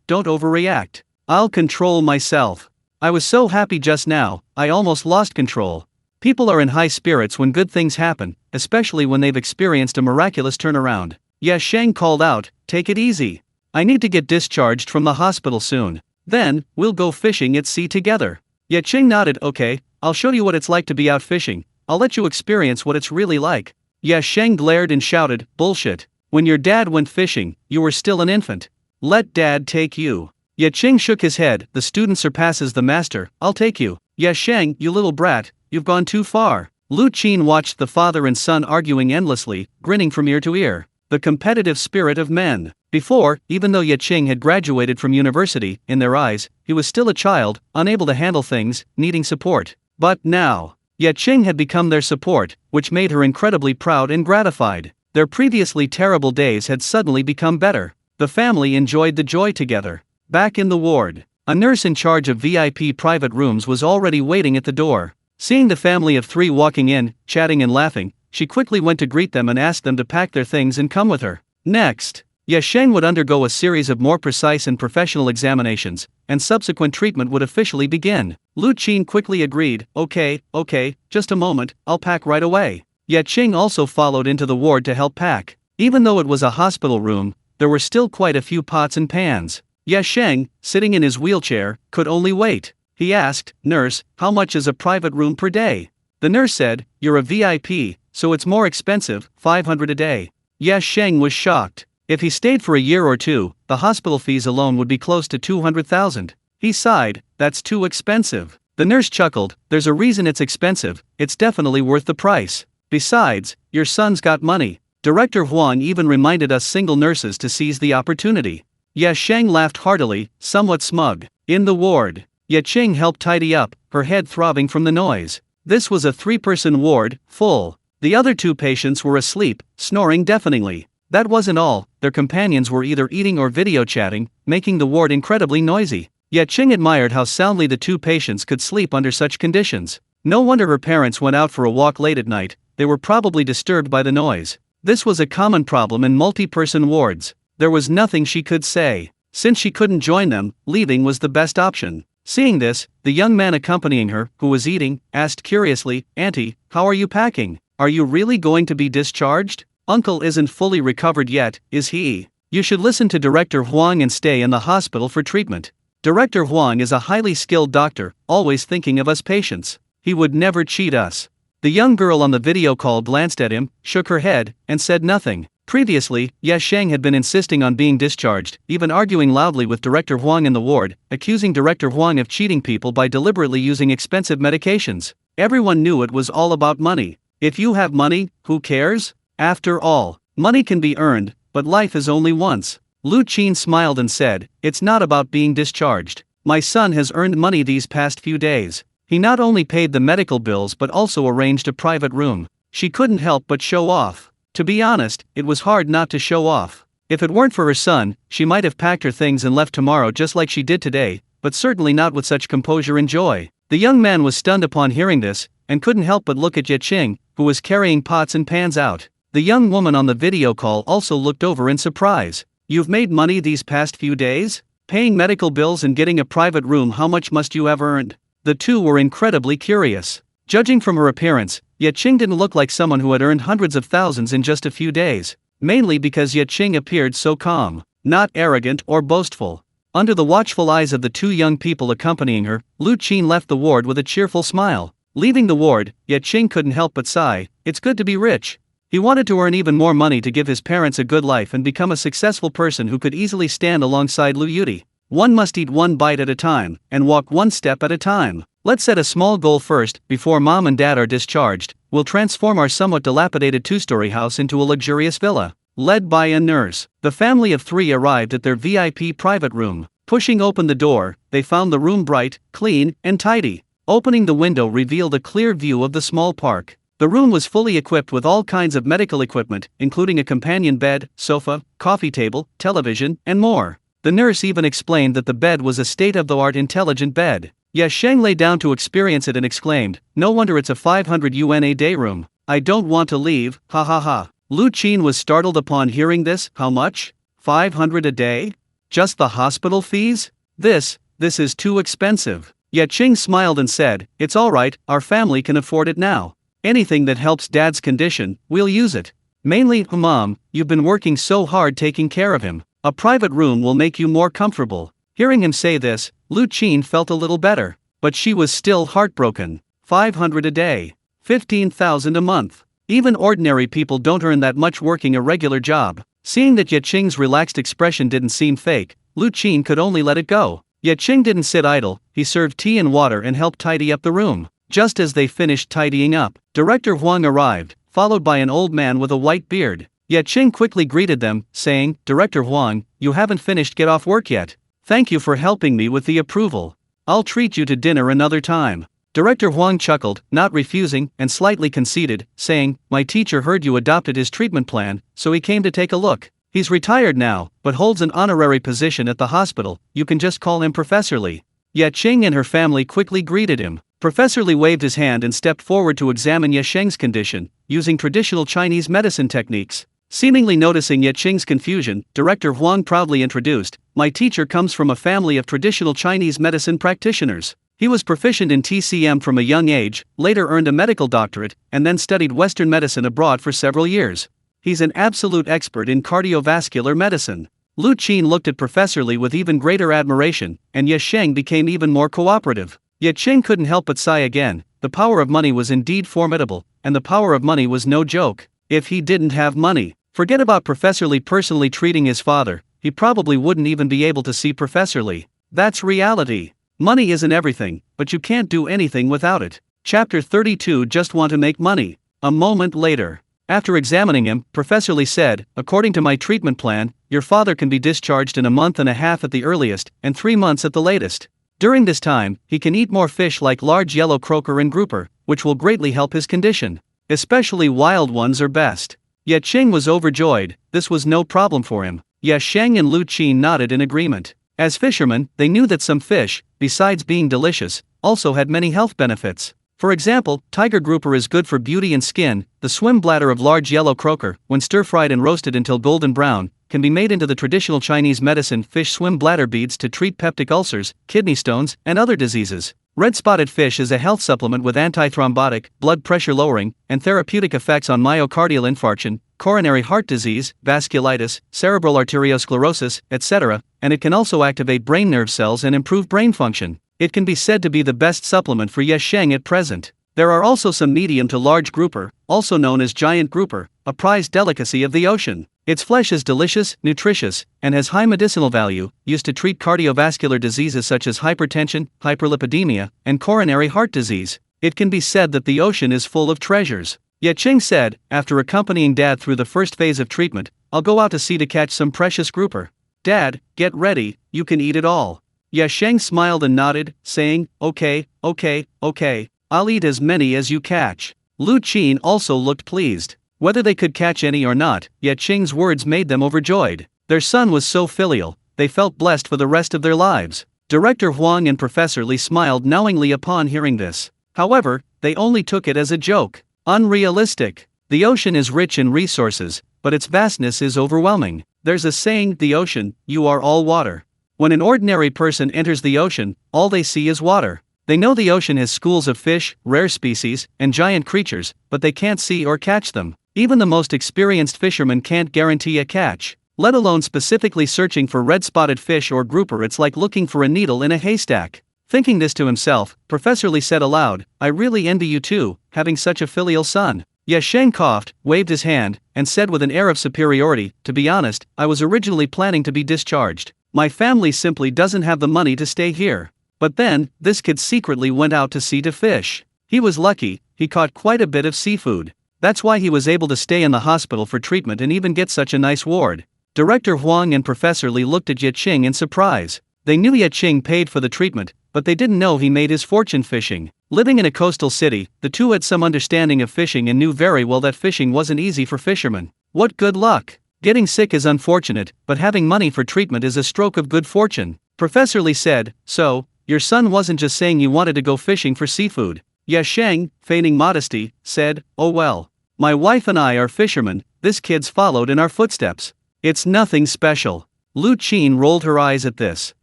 don't overreact. I'll control myself. I was so happy just now, I almost lost control. People are in high spirits when good things happen, especially when they've experienced a miraculous turnaround. Ye Qing called out, "Take it easy. I need to get discharged from the hospital soon. Then, we'll go fishing at sea together." Ye Qing nodded, "Okay, I'll show you what it's like to be out fishing. I'll let you experience what it's really like." Ye Qing glared and shouted, "Bullshit. When your dad went fishing, you were still an infant. Let dad take you." Ye Qing shook his head, "The student surpasses the master, I'll take you." "Ye Qing, you little brat, you've gone too far." Lu Qin watched the father and son arguing endlessly, grinning from ear to ear. The competitive spirit of men. Before, even though Ye Qing had graduated from university, in their eyes, he was still a child, unable to handle things, needing support. But now, Ye Qing had become their support, which made her incredibly proud and gratified. Their previously terrible days had suddenly become better. The family enjoyed the joy together. Back in the ward, a nurse in charge of VIP private rooms was already waiting at the door. Seeing the family of three walking in, chatting and laughing, she quickly went to greet them and asked them to pack their things and come with her. Next, Ye Qing would undergo a series of more precise and professional examinations, and subsequent treatment would officially begin. Lu Qin quickly agreed, okay, just a moment, I'll pack right away. Ye Qing also followed into the ward to help pack. Even though it was a hospital room, there were still quite a few pots and pans. Ye Qing, sitting in his wheelchair, could only wait. He asked, "Nurse, how much is a private room per day?" The nurse said, "You're a VIP, so it's more expensive, 500 a day." Ye Qing was shocked. If he stayed for a year or two, the hospital fees alone would be close to 200,000. He sighed, "That's too expensive." The nurse chuckled, "There's a reason it's expensive, it's definitely worth the price. Besides, your son's got money." Director Huang even reminded us single nurses to seize the opportunity. Ye Qing laughed heartily, somewhat smug. In the ward, Ye Qing helped tidy up, her head throbbing from the noise. This was a 3-person ward, full. The other 2 patients were asleep, snoring deafeningly. That wasn't all, their companions were either eating or video chatting, making the ward incredibly noisy. Ye Qing admired how soundly the 2 patients could sleep under such conditions. No wonder her parents went out for a walk late at night, they were probably disturbed by the noise. This was a common problem in multi-person wards. There was nothing she could say. Since she couldn't join them, leaving was the best option. Seeing this, the young man accompanying her, who was eating, asked curiously, "Auntie, how are you packing? Are you really going to be discharged? Uncle isn't fully recovered yet, is he? You should listen to Director Huang and stay in the hospital for treatment. Director Huang is a highly skilled doctor, always thinking of us patients. He would never cheat us." The young girl on the video call glanced at him, shook her head, and said nothing. Previously, Ye Qing had been insisting on being discharged, even arguing loudly with Director Huang in the ward, accusing Director Huang of cheating people by deliberately using expensive medications. Everyone knew it was all about money. If you have money, who cares? After all, Money can be earned, but life is only once. Lu Qin smiled and said, "It's not about being discharged. My son has earned money these past few days. He not only paid the medical bills but also arranged a private room." She couldn't help but show off. To be honest, it was hard not to show off. If it weren't for her son, she might have packed her things and left tomorrow just like she did today, but certainly not with such composure and joy. The young man was stunned upon hearing this, and couldn't help but look at Ye Qing, who was carrying pots and pans out. The young woman on the video call also looked over in surprise. "You've made money these past few days? Paying medical bills and getting a private room, how much must you have earned?" The two were incredibly curious. Judging from her appearance, Ye Qing didn't look like someone who had earned hundreds of thousands in just a few days, mainly because Ye Qing appeared so calm, not arrogant or boastful. Under the watchful eyes of the two young people accompanying her, Lu Qin left the ward with a cheerful smile. Leaving the ward, Ye Qing couldn't help but sigh. It's good to be rich. He wanted to earn even more money to give his parents a good life and become a successful person who could easily stand alongside Lu Yuti. One must eat one bite at a time, and walk one step at a time. Let's set a small goal first. Before mom and dad are discharged, we'll transform our somewhat dilapidated two-story house into a luxurious villa. Led by a nurse, the family of three arrived at their VIP private room. Pushing open the door, they found the room bright, clean, and tidy. Opening the window revealed a clear view of the small park. The room was fully equipped with all kinds of medical equipment, including a companion bed, sofa, coffee table, television, and more. The nurse even explained that the bed was a state-of-the-art intelligent bed. Ye Qing lay down to experience it and exclaimed, "No wonder it's a 500 yuan a day room. I don't want to leave, ha ha ha." Lu Qin was startled upon hearing this. How much? 500 a day? Just the hospital fees? This is too expensive. Ye Qing smiled and said, "It's alright, our family can afford it now. Anything that helps dad's condition, we'll use it. Mainly, mom, you've been working so hard taking care of him. A private room will make you more comfortable." Hearing him say this, Lu Qin felt a little better. But she was still heartbroken. 500 a day. 15,000 a month. Even ordinary people don't earn that much working a regular job. Seeing that Ye Qing's relaxed expression didn't seem fake, Lu Qin could only let it go. Ye Qing didn't sit idle, he served tea and water and helped tidy up the room. Just as they finished tidying up, Director Huang arrived, followed by an old man with a white beard. Ye Qing quickly greeted them, saying, "Director Huang, you haven't finished get off work yet. Thank you for helping me with the approval. I'll treat you to dinner another time." Director Huang chuckled, not refusing, and slightly conceded, saying, "My teacher heard you adopted his treatment plan, so he came to take a look. He's retired now, but holds an honorary position at the hospital. You can just call him Professor Li." Ye Qing and her family quickly greeted him. Professor Li waved his hand and stepped forward to examine Ye Qing's condition, using traditional Chinese medicine techniques. Seemingly noticing Ye Qing's confusion, Director Huang proudly introduced, "My teacher comes from a family of traditional Chinese medicine practitioners. He was proficient in TCM from a young age, later earned a medical doctorate, and then studied Western medicine abroad for several years. He's an absolute expert in cardiovascular medicine." Lu Qin looked at Professor Li with even greater admiration, and Ye Qing became even more cooperative. Ye Qing couldn't help but sigh again. The power of money was indeed formidable, and the power of money was no joke. If he didn't have money, forget about Professor Li personally treating his father, he probably wouldn't even be able to see Professor Li. That's reality. Money isn't everything, but you can't do anything without it. Chapter 32. Just want to make money. A moment later. After examining him, Professor Li said, "According to my treatment plan, your father can be discharged in a month and a half at the earliest, and 3 months at the latest. During this time, he can eat more fish like large yellow croaker and grouper, which will greatly help his condition. Especially wild ones are best." Ye Qing was overjoyed. This was no problem for him. Ye Qing and Lu Qin nodded in agreement. As fishermen, they knew that some fish, besides being delicious, also had many health benefits. For example, tiger grouper is good for beauty and skin. The swim bladder of large yellow croaker, when stir-fried and roasted until golden brown, can be made into the traditional Chinese medicine fish swim bladder beads to treat peptic ulcers, kidney stones, and other diseases. Red-spotted fish is a health supplement with antithrombotic, blood pressure lowering, and therapeutic effects on myocardial infarction, coronary heart disease, vasculitis, cerebral arteriosclerosis, etc., and it can also activate brain nerve cells and improve brain function. It can be said to be the best supplement for Ye Qing at present. There are also some medium to large grouper, also known as giant grouper, a prized delicacy of the ocean. Its flesh is delicious, nutritious, and has high medicinal value, used to treat cardiovascular diseases such as hypertension, hyperlipidemia, and coronary heart disease. It can be said that the ocean is full of treasures. Ye Qing said, after accompanying Dad through the first phase of treatment. I'll go out to sea to catch some precious grouper. Dad, get ready, you can eat it all. Ye Qing smiled and nodded, saying, okay, I'll eat as many as you catch. Lu Qin also looked pleased. Whether they could catch any or not, Ye Qing's words made them overjoyed. Their son was so filial, they felt blessed for the rest of their lives. Director Huang and Professor Li smiled knowingly upon hearing this. However, they only took it as a joke. Unrealistic. The ocean is rich in resources, but its vastness is overwhelming. There's a saying, the ocean, you are all water. When an ordinary person enters the ocean, all they see is water. They know the ocean has schools of fish, rare species, and giant creatures, but they can't see or catch them. Even the most experienced fisherman can't guarantee a catch, let alone specifically searching for red-spotted fish or grouper. It's like looking for a needle in a haystack. Thinking this to himself, Professor Li said aloud, I really envy you too, having such a filial son. Ye Qing coughed, waved his hand, and said with an air of superiority, to be honest, I was originally planning to be discharged. My family simply doesn't have the money to stay here. But then, this kid secretly went out to sea to fish. He was lucky, he caught quite a bit of seafood. That's why he was able to stay in the hospital for treatment and even get such a nice ward. Director Huang and Professor Li looked at Ye Qing in surprise. They knew Ye Qing paid for the treatment, but they didn't know he made his fortune fishing. Living in a coastal city, the two had some understanding of fishing and knew very well that fishing wasn't easy for fishermen. What good luck! Getting sick is unfortunate, but having money for treatment is a stroke of good fortune. Professor Li said, so, your son wasn't just saying you wanted to go fishing for seafood. Ye Qing, feigning modesty, said, oh well. My wife and I are fishermen, this kid's followed in our footsteps. It's nothing special. Lu Qin rolled her eyes at this.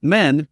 Men,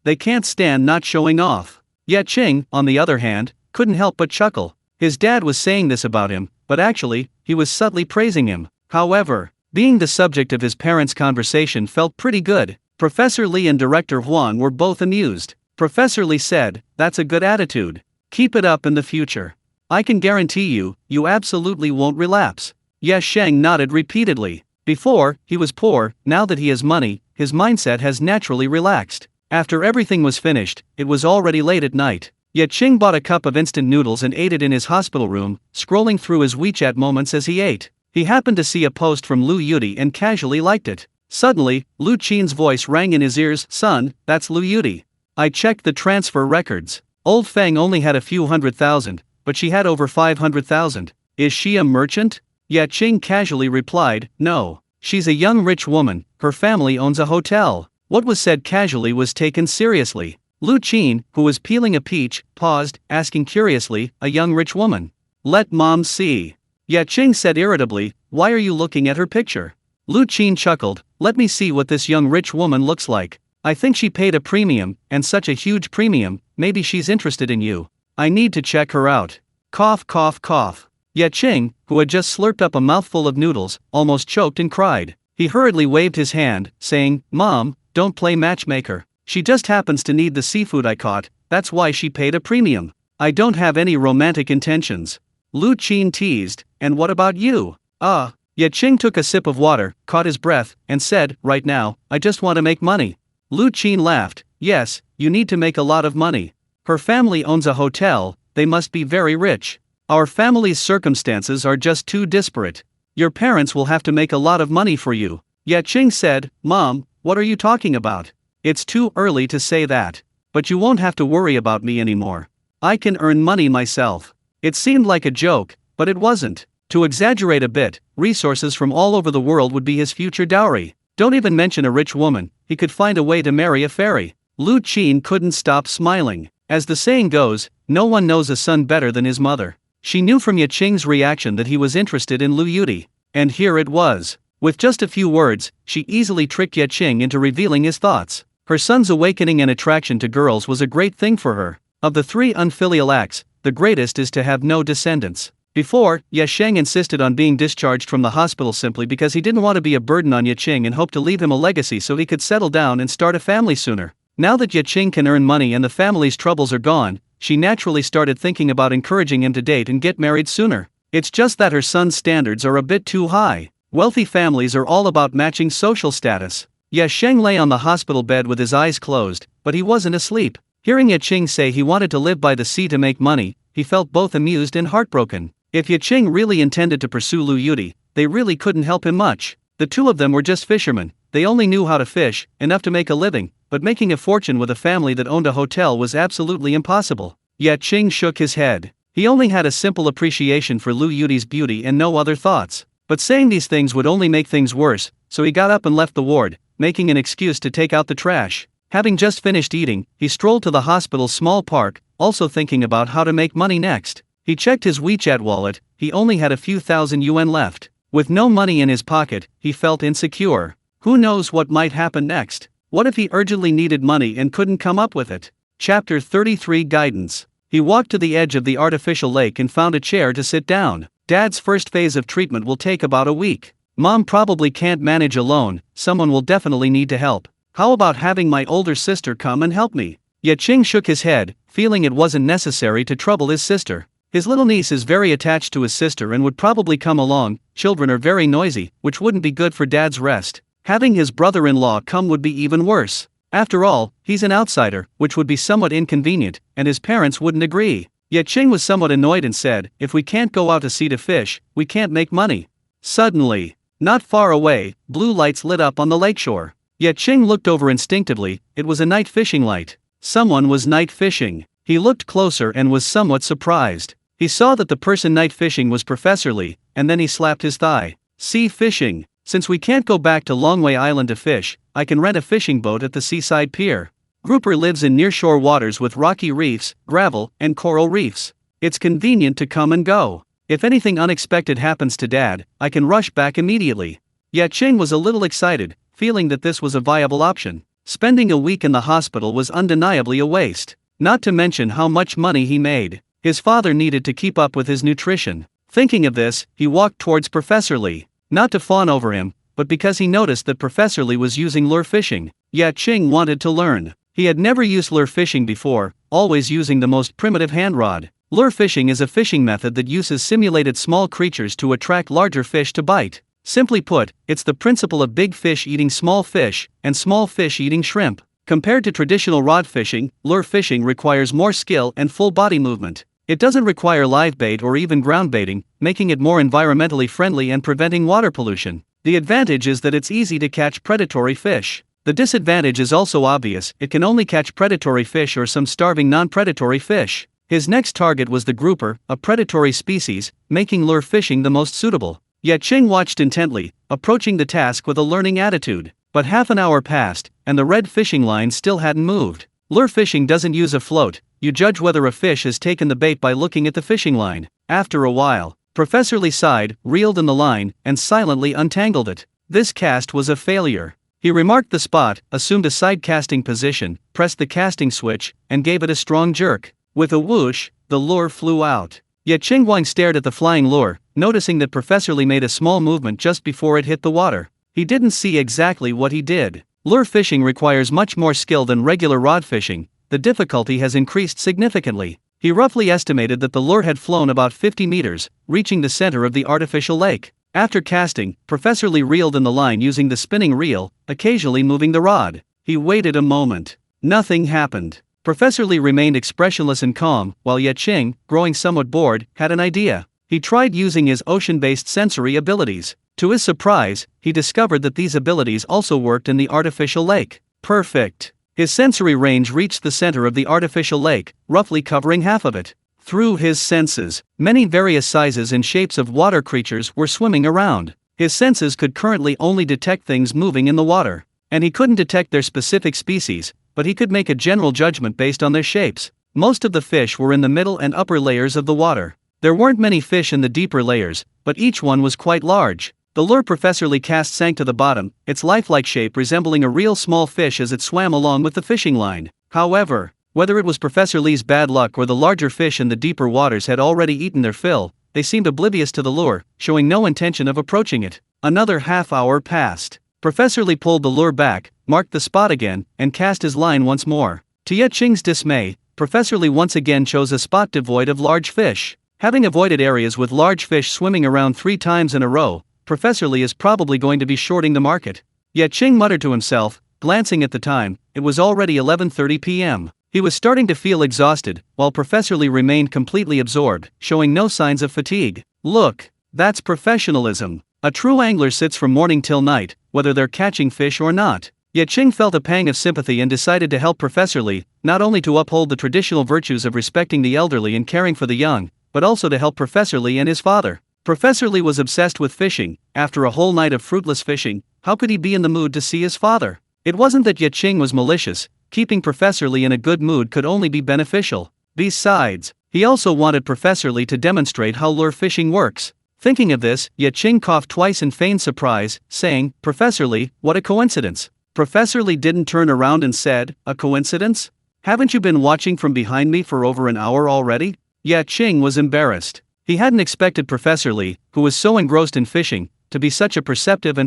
they can't stand not showing off. Ye Qing, on the other hand, couldn't help but chuckle. His dad was saying this about him, but actually, he was subtly praising him. However, being the subject of his parents' conversation felt pretty good. Professor Li and Director Huang were both amused. Professor Li said, that's a good attitude. Keep it up in the future. I can guarantee you, you absolutely won't relapse. Ye Qing nodded repeatedly. Before, he was poor, now that he has money, his mindset has naturally relaxed. After everything was finished, it was already late at night. Ye Qing bought a cup of instant noodles and ate it in his hospital room, scrolling through his WeChat moments as he ate. He happened to see a post from Lu Yuti and casually liked it. Suddenly, Lu Qin's voice rang in his ears, son, that's Lu Yuti. I checked the transfer records. Old Feng only had a few 100,000, but she had over 500,000. Is she a merchant? Ye Qing casually replied, no. She's a young rich woman, her family owns a hotel. What was said casually was taken seriously. Lu Qin, who was peeling a peach, paused, asking curiously, a young rich woman. Let mom see. Ye Qing said irritably, why are you looking at her picture? Lu Qin chuckled, let me see what this young rich woman looks like. I think she paid a premium, and such a huge premium, maybe she's interested in you. I need to check her out. Cough cough cough. Ye Qing, who had just slurped up a mouthful of noodles, almost choked and cried. He hurriedly waved his hand, saying, Mom, don't play matchmaker. She just happens to need the seafood I caught, that's why she paid a premium. I don't have any romantic intentions. Lu Qin teased, and what about you? Ye Qing took a sip of water, caught his breath, and said, right now, I just want to make money. Lu Qin laughed, yes, you need to make a lot of money. Her family owns a hotel, they must be very rich. Our family's circumstances are just too disparate. Your parents will have to make a lot of money for you. Ye Qing said, Mom, what are you talking about? It's too early to say that. But you won't have to worry about me anymore. I can earn money myself. It seemed like a joke, but it wasn't. To exaggerate a bit, resources from all over the world would be his future dowry. Don't even mention a rich woman, he could find a way to marry a fairy. Lu Qin couldn't stop smiling. As the saying goes, no one knows a son better than his mother. She knew from Ye Qing's reaction that he was interested in Lu Yuti. And here it was. With just a few words, she easily tricked Ye Qing into revealing his thoughts. Her son's awakening and attraction to girls was a great thing for her. Of the three unfilial acts, the greatest is to have no descendants. Before, Ye Qing insisted on being discharged from the hospital simply because he didn't want to be a burden on Ye Qing and hoped to leave him a legacy so he could settle down and start a family sooner. Now that Ye Qing can earn money and the family's troubles are gone, she naturally started thinking about encouraging him to date and get married sooner. It's just that her son's standards are a bit too high. Wealthy families are all about matching social status. Ye Qing lay on the hospital bed with his eyes closed, but he wasn't asleep. Hearing Ye Qing say he wanted to live by the sea to make money, he felt both amused and heartbroken. If Ye Qing really intended to pursue Lu Yudi, they really couldn't help him much. The two of them were just fishermen, they only knew how to fish, enough to make a living, but making a fortune with a family that owned a hotel was absolutely impossible. Ye Qing shook his head. He only had a simple appreciation for Lu Yudi's beauty and no other thoughts. But saying these things would only make things worse, so he got up and left the ward, making an excuse to take out the trash. Having just finished eating, he strolled to the hospital's small park, also thinking about how to make money next. He checked his WeChat wallet, he only had a few thousand yuan left. With no money in his pocket, he felt insecure. Who knows what might happen next? What if he urgently needed money and couldn't come up with it? Chapter 33 Guidance. He walked to the edge of the artificial lake and found a chair to sit down. Dad's first phase of treatment will take about a week. Mom probably can't manage alone, someone will definitely need to help. How about having my older sister come and help me? Ye Qing shook his head, feeling it wasn't necessary to trouble his sister. His little niece is very attached to his sister and would probably come along. Children are very noisy, which wouldn't be good for Dad's rest. Having his brother-in-law come would be even worse. After all, he's an outsider, which would be somewhat inconvenient, and his parents wouldn't agree. Ye Qing was somewhat annoyed and said, "If we can't go out to sea to fish, we can't make money." Suddenly, not far away, blue lights lit up on the lakeshore. Ye Qing looked over instinctively, it was a night fishing light. Someone was night fishing. He looked closer and was somewhat surprised. He saw that the person night fishing was Professor Li, and then he slapped his thigh. Sea fishing. Since we can't go back to Longwei Island to fish, I can rent a fishing boat at the seaside pier. Grouper lives in nearshore waters with rocky reefs, gravel, and coral reefs. It's convenient to come and go. If anything unexpected happens to Dad, I can rush back immediately. Ye Qing was a little excited, feeling that this was a viable option. Spending a week in the hospital was undeniably a waste, not to mention how much money he made. His father needed to keep up with his nutrition. Thinking of this, he walked towards Professor Li, not to fawn over him, but because he noticed that Professor Li was using lure fishing. Ye Qing wanted to learn. He had never used lure fishing before, always using the most primitive hand rod. Lure fishing is a fishing method that uses simulated small creatures to attract larger fish to bite. Simply put, it's the principle of big fish eating small fish, and small fish eating shrimp. Compared to traditional rod fishing, lure fishing requires more skill and full body movement. It doesn't require live bait or even ground baiting, making it more environmentally friendly and preventing water pollution. The advantage is that it's easy to catch predatory fish. The disadvantage is also obvious, it can only catch predatory fish or some starving non-predatory fish. His next target was the grouper, a predatory species, making lure fishing the most suitable. Ye Qing watched intently, approaching the task with a learning attitude. But half an hour passed, and the red fishing line still hadn't moved. Lure fishing doesn't use a float, you judge whether a fish has taken the bait by looking at the fishing line. After a while, Professor Li sighed, reeled in the line, and silently untangled it. This cast was a failure. He remarked the spot, assumed a side casting position, pressed the casting switch, and gave it a strong jerk. With a whoosh, the lure flew out. Ye Qing stared at the flying lure, noticing that Professor Li made a small movement just before it hit the water. He didn't see exactly what he did. Lure fishing requires much more skill than regular rod fishing. The difficulty has increased significantly. He roughly estimated that the lure had flown about 50 meters, reaching the center of the artificial lake. After casting, Professor Li reeled in the line using the spinning reel, occasionally moving the rod. He waited a moment. Nothing happened. Professor Li remained expressionless and calm, while Ye Qing, growing somewhat bored, had an idea. He tried using his ocean-based sensory abilities. To his surprise, he discovered that these abilities also worked in the artificial lake. Perfect. His sensory range reached the center of the artificial lake, roughly covering half of it. Through his senses, many various sizes and shapes of water creatures were swimming around. His senses could currently only detect things moving in the water, and he couldn't detect their specific species, but he could make a general judgment based on their shapes. Most of the fish were in the middle and upper layers of the water. There weren't many fish in the deeper layers, but each one was quite large. The lure Professor Li cast sank to the bottom, its lifelike shape resembling a real small fish as it swam along with the fishing line. However, whether it was Professor Li's bad luck or the larger fish in the deeper waters had already eaten their fill, they seemed oblivious to the lure, showing no intention of approaching it. Another half hour passed. Professor Li pulled the lure back, marked the spot again, and cast his line once more. To Ye Qing's dismay, Professor Li once again chose a spot devoid of large fish. Having avoided areas with large fish swimming around 3 times in a row, Professor Li is probably going to be shorting the market. Ye Qing muttered to himself, glancing at the time, it was already 11:30 p.m. He was starting to feel exhausted, while Professor Lee remained completely absorbed, showing no signs of fatigue. Look, that's professionalism. A true angler sits from morning till night, whether they're catching fish or not. Ye Qing felt a pang of sympathy and decided to help Professor Lee, not only to uphold the traditional virtues of respecting the elderly and caring for the young, but also to help Professor Lee and his father. Professor Lee was obsessed with fishing. After a whole night of fruitless fishing, how could he be in the mood to see his father? It wasn't that Ye Qing was malicious. Keeping Professor Lee in a good mood could only be beneficial. Besides, he also wanted Professor Lee to demonstrate how lure fishing works. Thinking of this, Ye Qing coughed twice and feigned surprise, saying, "Professor Lee, what a coincidence." Professor Lee didn't turn around and said, "A coincidence? Haven't you been watching from behind me for over an hour already?" Ye Qing was embarrassed. He hadn't expected Professor Lee, who was so engrossed in fishing, to be such a perceptive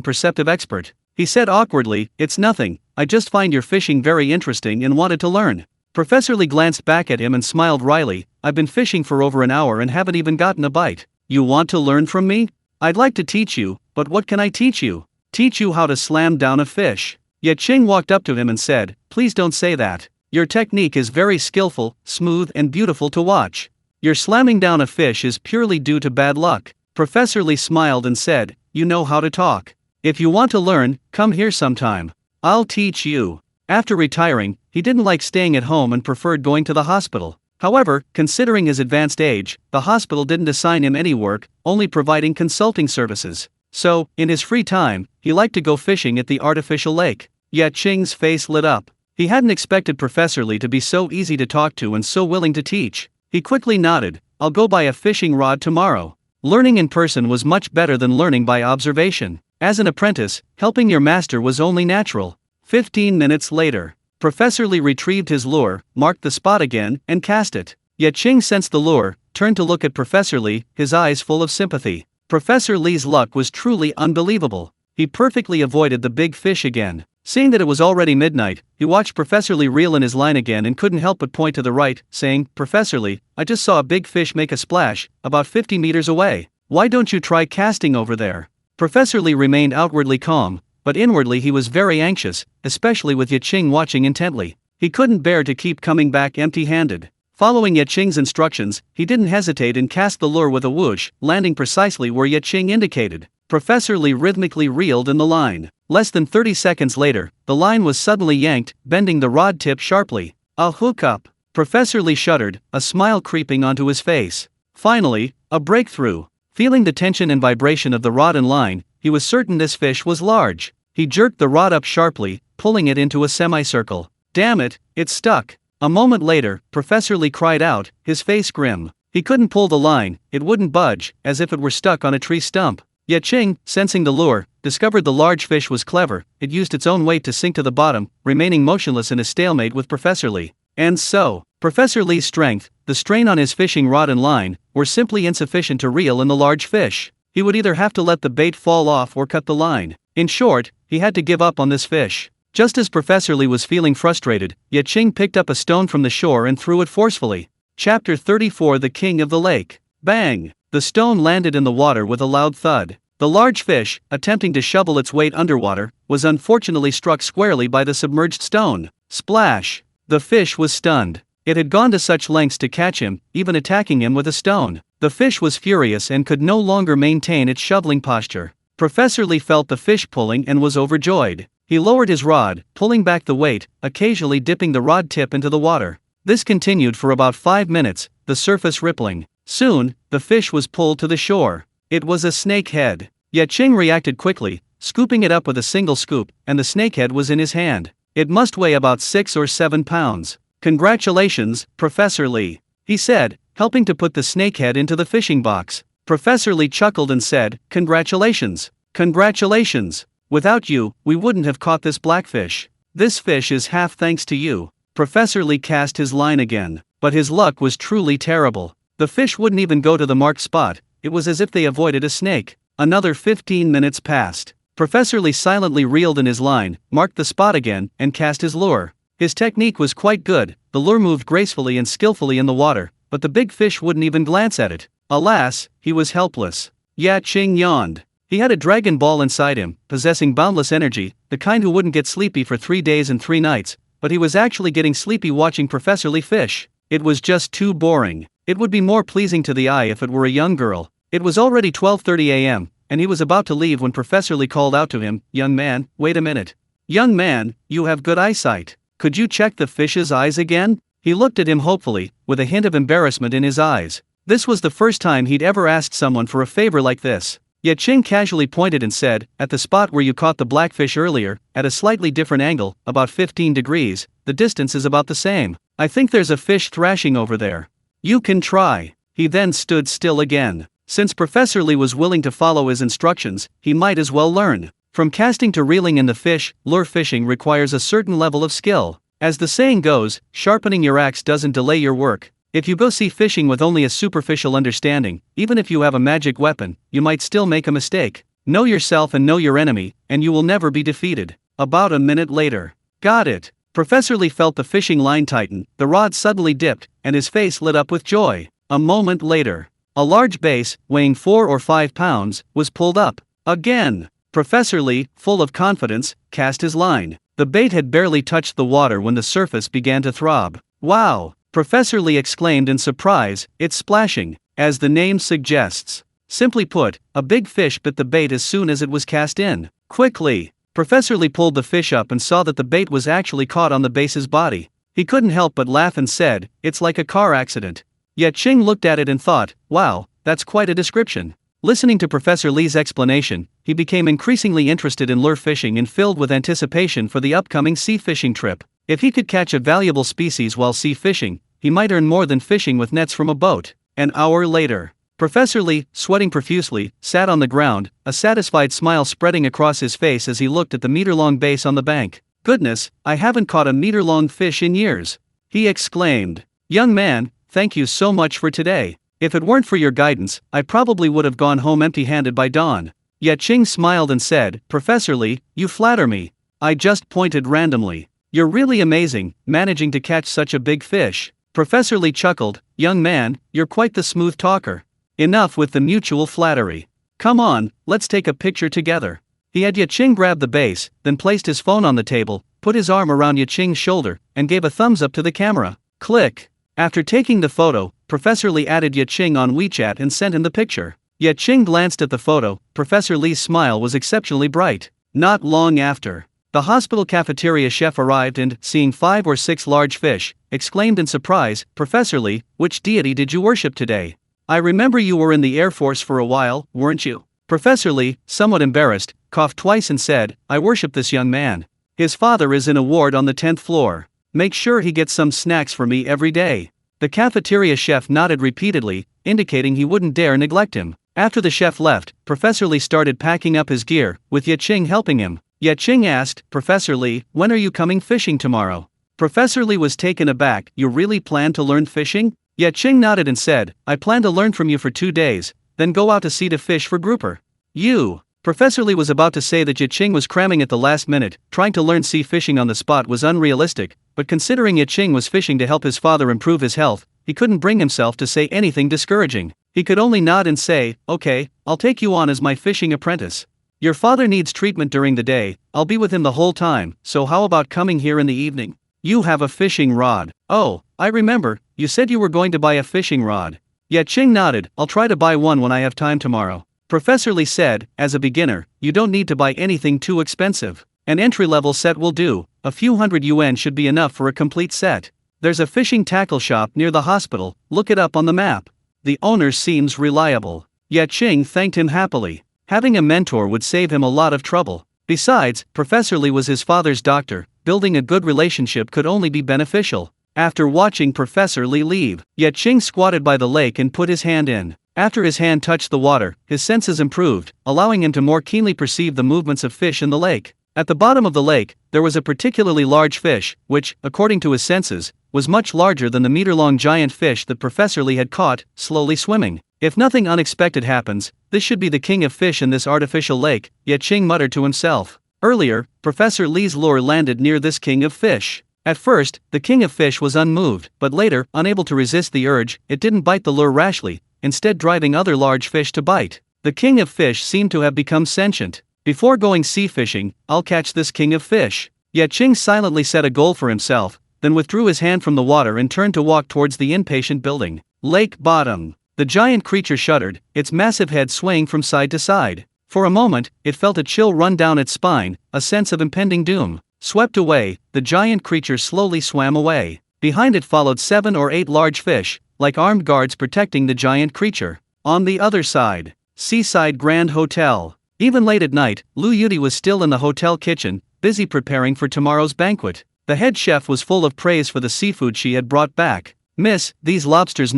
expert. He said awkwardly, "It's nothing, I just find your fishing very interesting and wanted to learn." Professor Lee glanced back at him and smiled wryly, "I've been fishing for over an hour and haven't even gotten a bite. You want to learn from me? I'd like to teach you, but what can I teach you? Teach you how to slam down a fish." Ye Qing walked up to him and said, "Please don't say that. Your technique is very skillful, smooth and beautiful to watch. Your slamming down a fish is purely due to bad luck." Professor Lee smiled and said, "You know how to talk. If you want to learn, come here sometime. I'll teach you." After retiring, he didn't like staying at home and preferred going to the hospital. However, considering his advanced age, the hospital didn't assign him any work, only providing consulting services. So, in his free time, he liked to go fishing at the artificial lake. Ye Qing's face lit up. He hadn't expected Professor Lee to be so easy to talk to and so willing to teach. He quickly nodded, "I'll go buy a fishing rod tomorrow." Learning in person was much better than learning by observation. As an apprentice, helping your master was only natural. 15 minutes later, Professor Lee retrieved his lure, marked the spot again, and cast it. Ye Qing sensed the lure, turned to look at Professor Lee, his eyes full of sympathy. Professor Lee's luck was truly unbelievable. He perfectly avoided the big fish again. Seeing that it was already midnight, he watched Professor Lee reel in his line again and couldn't help but point to the right, saying, "Professor Lee, I just saw a big fish make a splash, about 50 meters away. Why don't you try casting over there?" Professor Lee remained outwardly calm, but inwardly he was very anxious, especially with Ye Qing watching intently. He couldn't bear to keep coming back empty-handed. Following Ye Qing's instructions, he didn't hesitate and cast the lure with a whoosh, landing precisely where Ye Qing indicated. Professor Lee rhythmically reeled in the line. Less than 30 seconds later, the line was suddenly yanked, bending the rod tip sharply. "A hookup." Professor Lee shuddered, a smile creeping onto his face. Finally, a breakthrough. Feeling the tension and vibration of the rod and line, he was certain this fish was large. He jerked the rod up sharply, pulling it into a semicircle. "Damn it, it stuck." A moment later, Professor Lee cried out, his face grim. He couldn't pull the line, it wouldn't budge, as if it were stuck on a tree stump. Ye Qing, sensing the lure, discovered the large fish was clever. It used its own weight to sink to the bottom, remaining motionless in a stalemate with Professor Lee. And so, Professor Lee's strength, the strain on his fishing rod and line, were simply insufficient to reel in the large fish. He would either have to let the bait fall off or cut the line. In short, he had to give up on this fish. Just as Professor Lee was feeling frustrated, Ye Qing picked up a stone from the shore and threw it forcefully. Chapter 34 The King of the Lake. Bang! The stone landed in the water with a loud thud. The large fish, attempting to shovel its weight underwater, was unfortunately struck squarely by the submerged stone. Splash! The fish was stunned. It had gone to such lengths to catch him, even attacking him with a stone. The fish was furious and could no longer maintain its shoveling posture. Professor Lee felt the fish pulling and was overjoyed. He lowered his rod, pulling back the weight, occasionally dipping the rod tip into the water. This continued for about 5 minutes, the surface rippling. Soon, the fish was pulled to the shore. It was a snake head. Ye Qing reacted quickly, scooping it up with a single scoop, and the snake head was in his hand. It must weigh about 6 or 7 pounds. "Congratulations, Professor Lee," he said, helping to put the snake head into the fishing box. Professor Lee chuckled and said, "Congratulations. Congratulations. Without you, we wouldn't have caught this blackfish. This fish is half thanks to you." Professor Lee cast his line again, but his luck was truly terrible. The fish wouldn't even go to the marked spot. It was as if they avoided a snake. Another 15 minutes passed. Professor Lee silently reeled in his line, marked the spot again, and cast his lure. His technique was quite good. The lure moved gracefully and skillfully in the water, but the big fish wouldn't even glance at it. Alas, he was helpless. Ye Qing yawned. He had a dragon ball inside him, possessing boundless energy, the kind who wouldn't get sleepy for 3 days and 3 nights, but he was actually getting sleepy watching Professor Lee fish. It was just too boring. It would be more pleasing to the eye if it were a young girl. It was already 12:30 a.m., and he was about to leave when Professor Lee called out to him, "Young man, wait a minute. Young man, you have good eyesight. Could you check the fish's eyes again?" He looked at him hopefully, with a hint of embarrassment in his eyes. This was the first time he'd ever asked someone for a favor like this. Ye Qing casually pointed and said, "At the spot where you caught the blackfish earlier, at a slightly different angle, about 15 degrees, the distance is about the same. I think there's a fish thrashing over there. You can try." He then stood still again. Since Professor Lee was willing to follow his instructions, he might as well learn. From casting to reeling in the fish, lure fishing requires a certain level of skill. As the saying goes, sharpening your axe doesn't delay your work. If you go sea fishing with only a superficial understanding, even if you have a magic weapon, you might still make a mistake. Know yourself and know your enemy, and you will never be defeated. About a minute later. Got it. Professor Lee felt the fishing line tighten, the rod suddenly dipped, and his face lit up with joy. A moment later. A large bass, weighing 4 or 5 pounds, was pulled up. Again. Professor Lee, full of confidence, cast his line. The bait had barely touched the water when the surface began to throb. "Wow!" Professor Lee exclaimed in surprise, "It's splashing," as the name suggests. Simply put, a big fish bit the bait as soon as it was cast in. Quickly, Professor Lee pulled the fish up and saw that the bait was actually caught on the bass's body. He couldn't help but laugh and said, "It's like a car accident." Ye Qing looked at it and thought, "Wow, that's quite a description." Listening to Professor Lee's explanation, he became increasingly interested in lure fishing and filled with anticipation for the upcoming sea fishing trip. If he could catch a valuable species while sea fishing, he might earn more than fishing with nets from a boat. An hour later. Professor Lee, sweating profusely, sat on the ground, a satisfied smile spreading across his face as he looked at the meter-long bass on the bank. "Goodness, I haven't caught a meter-long fish in years," he exclaimed. "Young man, thank you so much for today. If it weren't for your guidance, I probably would have gone home empty-handed by dawn." Ye Qing smiled and said, "Professor Lee, you flatter me. I just pointed randomly. You're really amazing, managing to catch such a big fish." Professor Lee chuckled, "Young man, you're quite the smooth talker. Enough with the mutual flattery. Come on, let's take a picture together." He had Ye Qing grab the bass, then placed his phone on the table, put his arm around Ye Qing's shoulder, and gave a thumbs up to the camera. Click. After taking the photo, Professor Lee added Ye Qing on WeChat and sent him the picture. Ye Qing glanced at the photo. Professor Lee's smile was exceptionally bright. Not long after, the hospital cafeteria chef arrived and, seeing 5 or 6 large fish, exclaimed in surprise, "Professor Lee, which deity did you worship today? I remember you were in the Air Force for a while, weren't you?" Professor Lee, somewhat embarrassed, coughed twice and said, "I worship this young man. His father is in a ward on the 10th floor. Make sure he gets some snacks for me every day." The cafeteria chef nodded repeatedly, indicating he wouldn't dare neglect him. After the chef left, Professor Lee started packing up his gear, with Ye Qing helping him. Ye Qing asked, "Professor Lee, when are you coming fishing tomorrow?" Professor Lee was taken aback. "You really plan to learn fishing?" Ye Qing nodded and said, "I plan to learn from you for 2 days, then go out to sea to fish for grouper." "You." Professor Lee was about to say that Ye Qing was cramming at the last minute. Trying to learn sea fishing on the spot was unrealistic, but considering Ye Qing was fishing to help his father improve his health, he couldn't bring himself to say anything discouraging. He could only nod and say, "Okay, I'll take you on as my fishing apprentice. Your father needs treatment during the day, I'll be with him the whole time, so how about coming here in the evening? You have a fishing rod." "Oh, I remember, you said you were going to buy a fishing rod." Ye Qing nodded, "I'll try to buy one when I have time tomorrow." Professor Lee said, "As a beginner, you don't need to buy anything too expensive. An entry-level set will do, a few $100 should be enough for a complete set. There's a fishing tackle shop near the hospital, look it up on the map. The owner seems reliable." Ye Qing thanked him happily. Having a mentor would save him a lot of trouble. Besides, Professor Lee was his father's doctor, building a good relationship could only be beneficial. After watching Professor Lee leave, Ye Qing squatted by the lake and put his hand in. After his hand touched the water, his senses improved, allowing him to more keenly perceive the movements of fish in the lake. At the bottom of the lake, there was a particularly large fish, which, according to his senses, was much larger than the meter-long giant fish that Professor Lee had caught, slowly swimming. "If nothing unexpected happens, this should be the king of fish in this artificial lake," Ye Qing muttered to himself. Earlier, Professor Lee's lure landed near this king of fish. At first, the king of fish was unmoved, but later, unable to resist the urge, it didn't bite the lure rashly, instead driving other large fish to bite. The king of fish seemed to have become sentient. "Before going sea fishing, I'll catch this king of fish." Ye Qing silently set a goal for himself, then withdrew his hand from the water and turned to walk towards the impatient building. Lake bottom. The giant creature shuddered, its massive head swaying from side to side. For a moment, it felt a chill run down its spine, a sense of impending doom. Swept away, the giant creature slowly swam away. Behind it followed 7 or 8 large fish, like armed guards protecting the giant creature. On the other side, Seaside Grand Hotel. Even late at night, Lu Yudi was still in the hotel kitchen, busy preparing for tomorrow's banquet. The head chef was full of praise for the seafood she had brought back. "Miss, these lobsters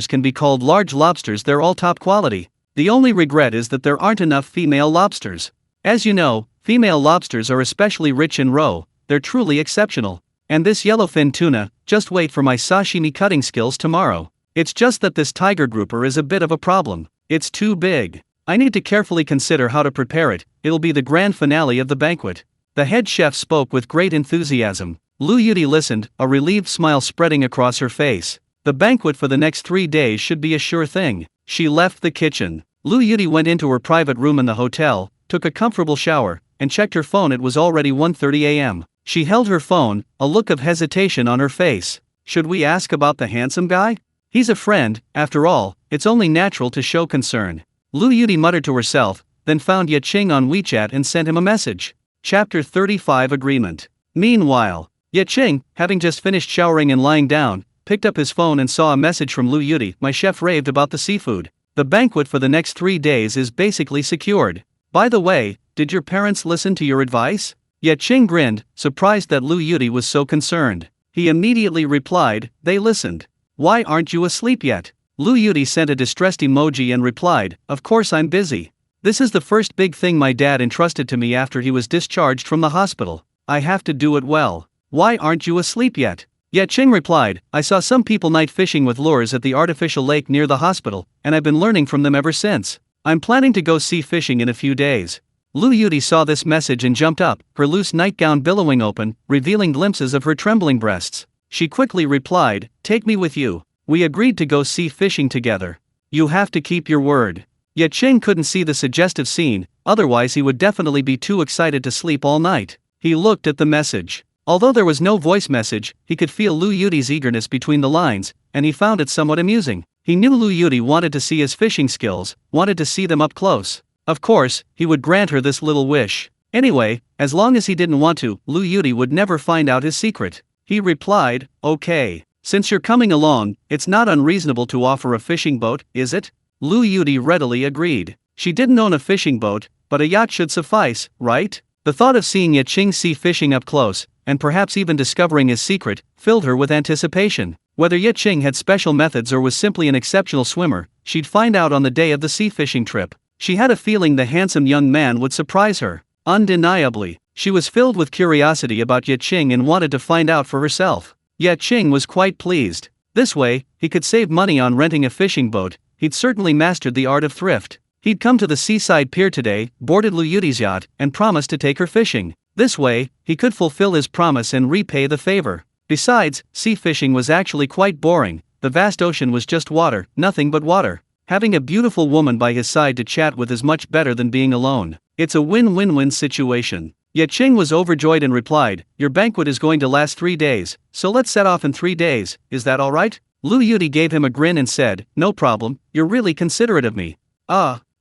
can be called large lobsters, they're all top quality. The only regret is that there aren't enough female lobsters. As you know, female lobsters are especially rich in roe, they're truly exceptional. And this yellowfin tuna, just wait for my sashimi cutting skills tomorrow. It's just that this tiger grouper is a bit of a problem. It's too big. I need to carefully consider how to prepare it, it'll be the grand finale of the banquet." The head chef spoke with great enthusiasm. Lu Yudi listened, a relieved smile spreading across her face. The banquet for the next 3 days should be a sure thing. She left the kitchen. Lu Yudi went into her private room in the hotel, took a comfortable shower, and checked her phone. It was already 1:30 a.m. She held her phone, a look of hesitation on her face. Should we ask about the handsome guy? He's a friend, after all, it's only natural to show concern. Lu Yudi muttered to herself, then found Ye Qing on WeChat and sent him a message. Chapter 35 Agreement. Meanwhile, Ye Qing, having just finished showering and lying down, picked up his phone and saw a message from Lu Yudi. "My chef raved about the seafood. The banquet for the next 3 days is basically secured. By the way, did your parents listen to your advice?" Ye Qing grinned, surprised that Lu Yudi was so concerned. He immediately replied, "They listened. Why aren't you asleep yet?" Lu Yudi sent a distressed emoji and replied, "Of course I'm busy. This is the first big thing my dad entrusted to me after he was discharged from the hospital. I have to do it well. Why aren't you asleep yet?" Ye Qing replied, "I saw some people night fishing with lures at the artificial lake near the hospital, and I've been learning from them ever since. I'm planning to go sea fishing in a few days." Lu Yudi saw this message and jumped up, her loose nightgown billowing open, revealing glimpses of her trembling breasts. She quickly replied, "Take me with you. We agreed to go sea fishing together. You have to keep your word." Ye Qing couldn't see the suggestive scene, otherwise he would definitely be too excited to sleep all night. He looked at the message. Although there was no voice message, he could feel Lu Yudi's eagerness between the lines, and he found it somewhat amusing. He knew Lu Yudi wanted to see his fishing skills, wanted to see them up close. Of course, he would grant her this little wish. Anyway, as long as he didn't want to, Lu Yudi would never find out his secret. He replied, "Okay. Since you're coming along, it's not unreasonable to offer a fishing boat, is it?" Lu Yudi readily agreed. She didn't own a fishing boat, but a yacht should suffice, right? The thought of seeing Ye Qing sea fishing up close, and perhaps even discovering his secret, filled her with anticipation. Whether Ye Qing had special methods or was simply an exceptional swimmer, she'd find out on the day of the sea fishing trip. She had a feeling the handsome young man would surprise her. Undeniably, she was filled with curiosity about Ye Qing and wanted to find out for herself. Ye Qing was quite pleased. This way, he could save money on renting a fishing boat. He'd certainly mastered the art of thrift. He'd come to the seaside pier today, boarded Lu Yudi's yacht, and promised to take her fishing. This way, he could fulfill his promise and repay the favor. Besides, sea fishing was actually quite boring. The vast ocean was just water, nothing but water. Having a beautiful woman by his side to chat with is much better than being alone. It's a win-win-win situation. Ye Qing was overjoyed and replied, "Your banquet is going to last 3 days, so let's set off in 3 days, is that alright?" Lu Yudi gave him a grin and said, "No problem, you're really considerate of me."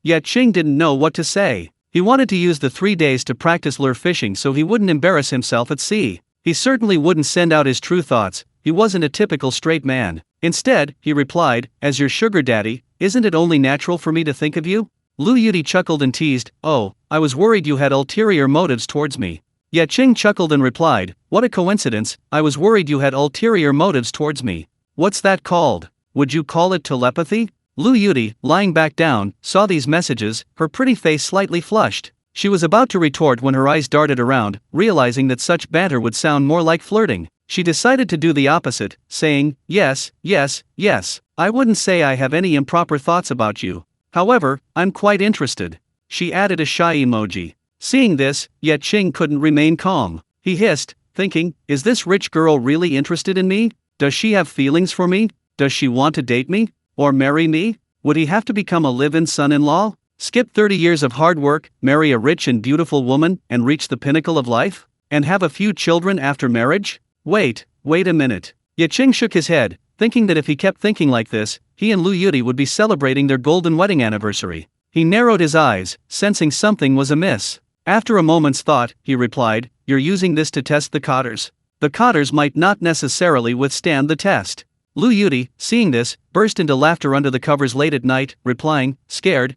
Ye Qing didn't know what to say. He wanted to use the 3 days to practice lure fishing so he wouldn't embarrass himself at sea. He certainly wouldn't send out his true thoughts, he wasn't a typical straight man. Instead, he replied, "As your sugar daddy, isn't it only natural for me to think of you?" Lu Yudi chuckled and teased, "Oh, I was worried you had ulterior motives towards me." Ye Qing chuckled and replied, "What a coincidence, I was worried you had ulterior motives towards me. What's that called? Would you call it telepathy?" Lu Yudi, lying back down, saw these messages, her pretty face slightly flushed. She was about to retort when her eyes darted around, realizing that such banter would sound more like flirting. She decided to do the opposite, saying, "Yes, yes, yes, I wouldn't say I have any improper thoughts about you. However, I'm quite interested." She added a shy emoji. Seeing this, Ye Qing couldn't remain calm. He hissed, thinking, "Is this rich girl really interested in me? Does she have feelings for me? Does she want to date me? Or marry me? Would he have to become a live-in son-in-law? Skip 30 years of hard work, marry a rich and beautiful woman, and reach the pinnacle of life? And have a few children after marriage? Wait a minute. Ye Qing shook his head, thinking that if he kept thinking like this, he and Lu Yudi would be celebrating their golden wedding anniversary. He narrowed his eyes, sensing something was amiss. After a moment's thought, he replied, "You're using this to test the cotters. The cotters might not necessarily withstand the test." Lu Yudi, seeing this, burst into laughter under the covers late at night, replying, Scared,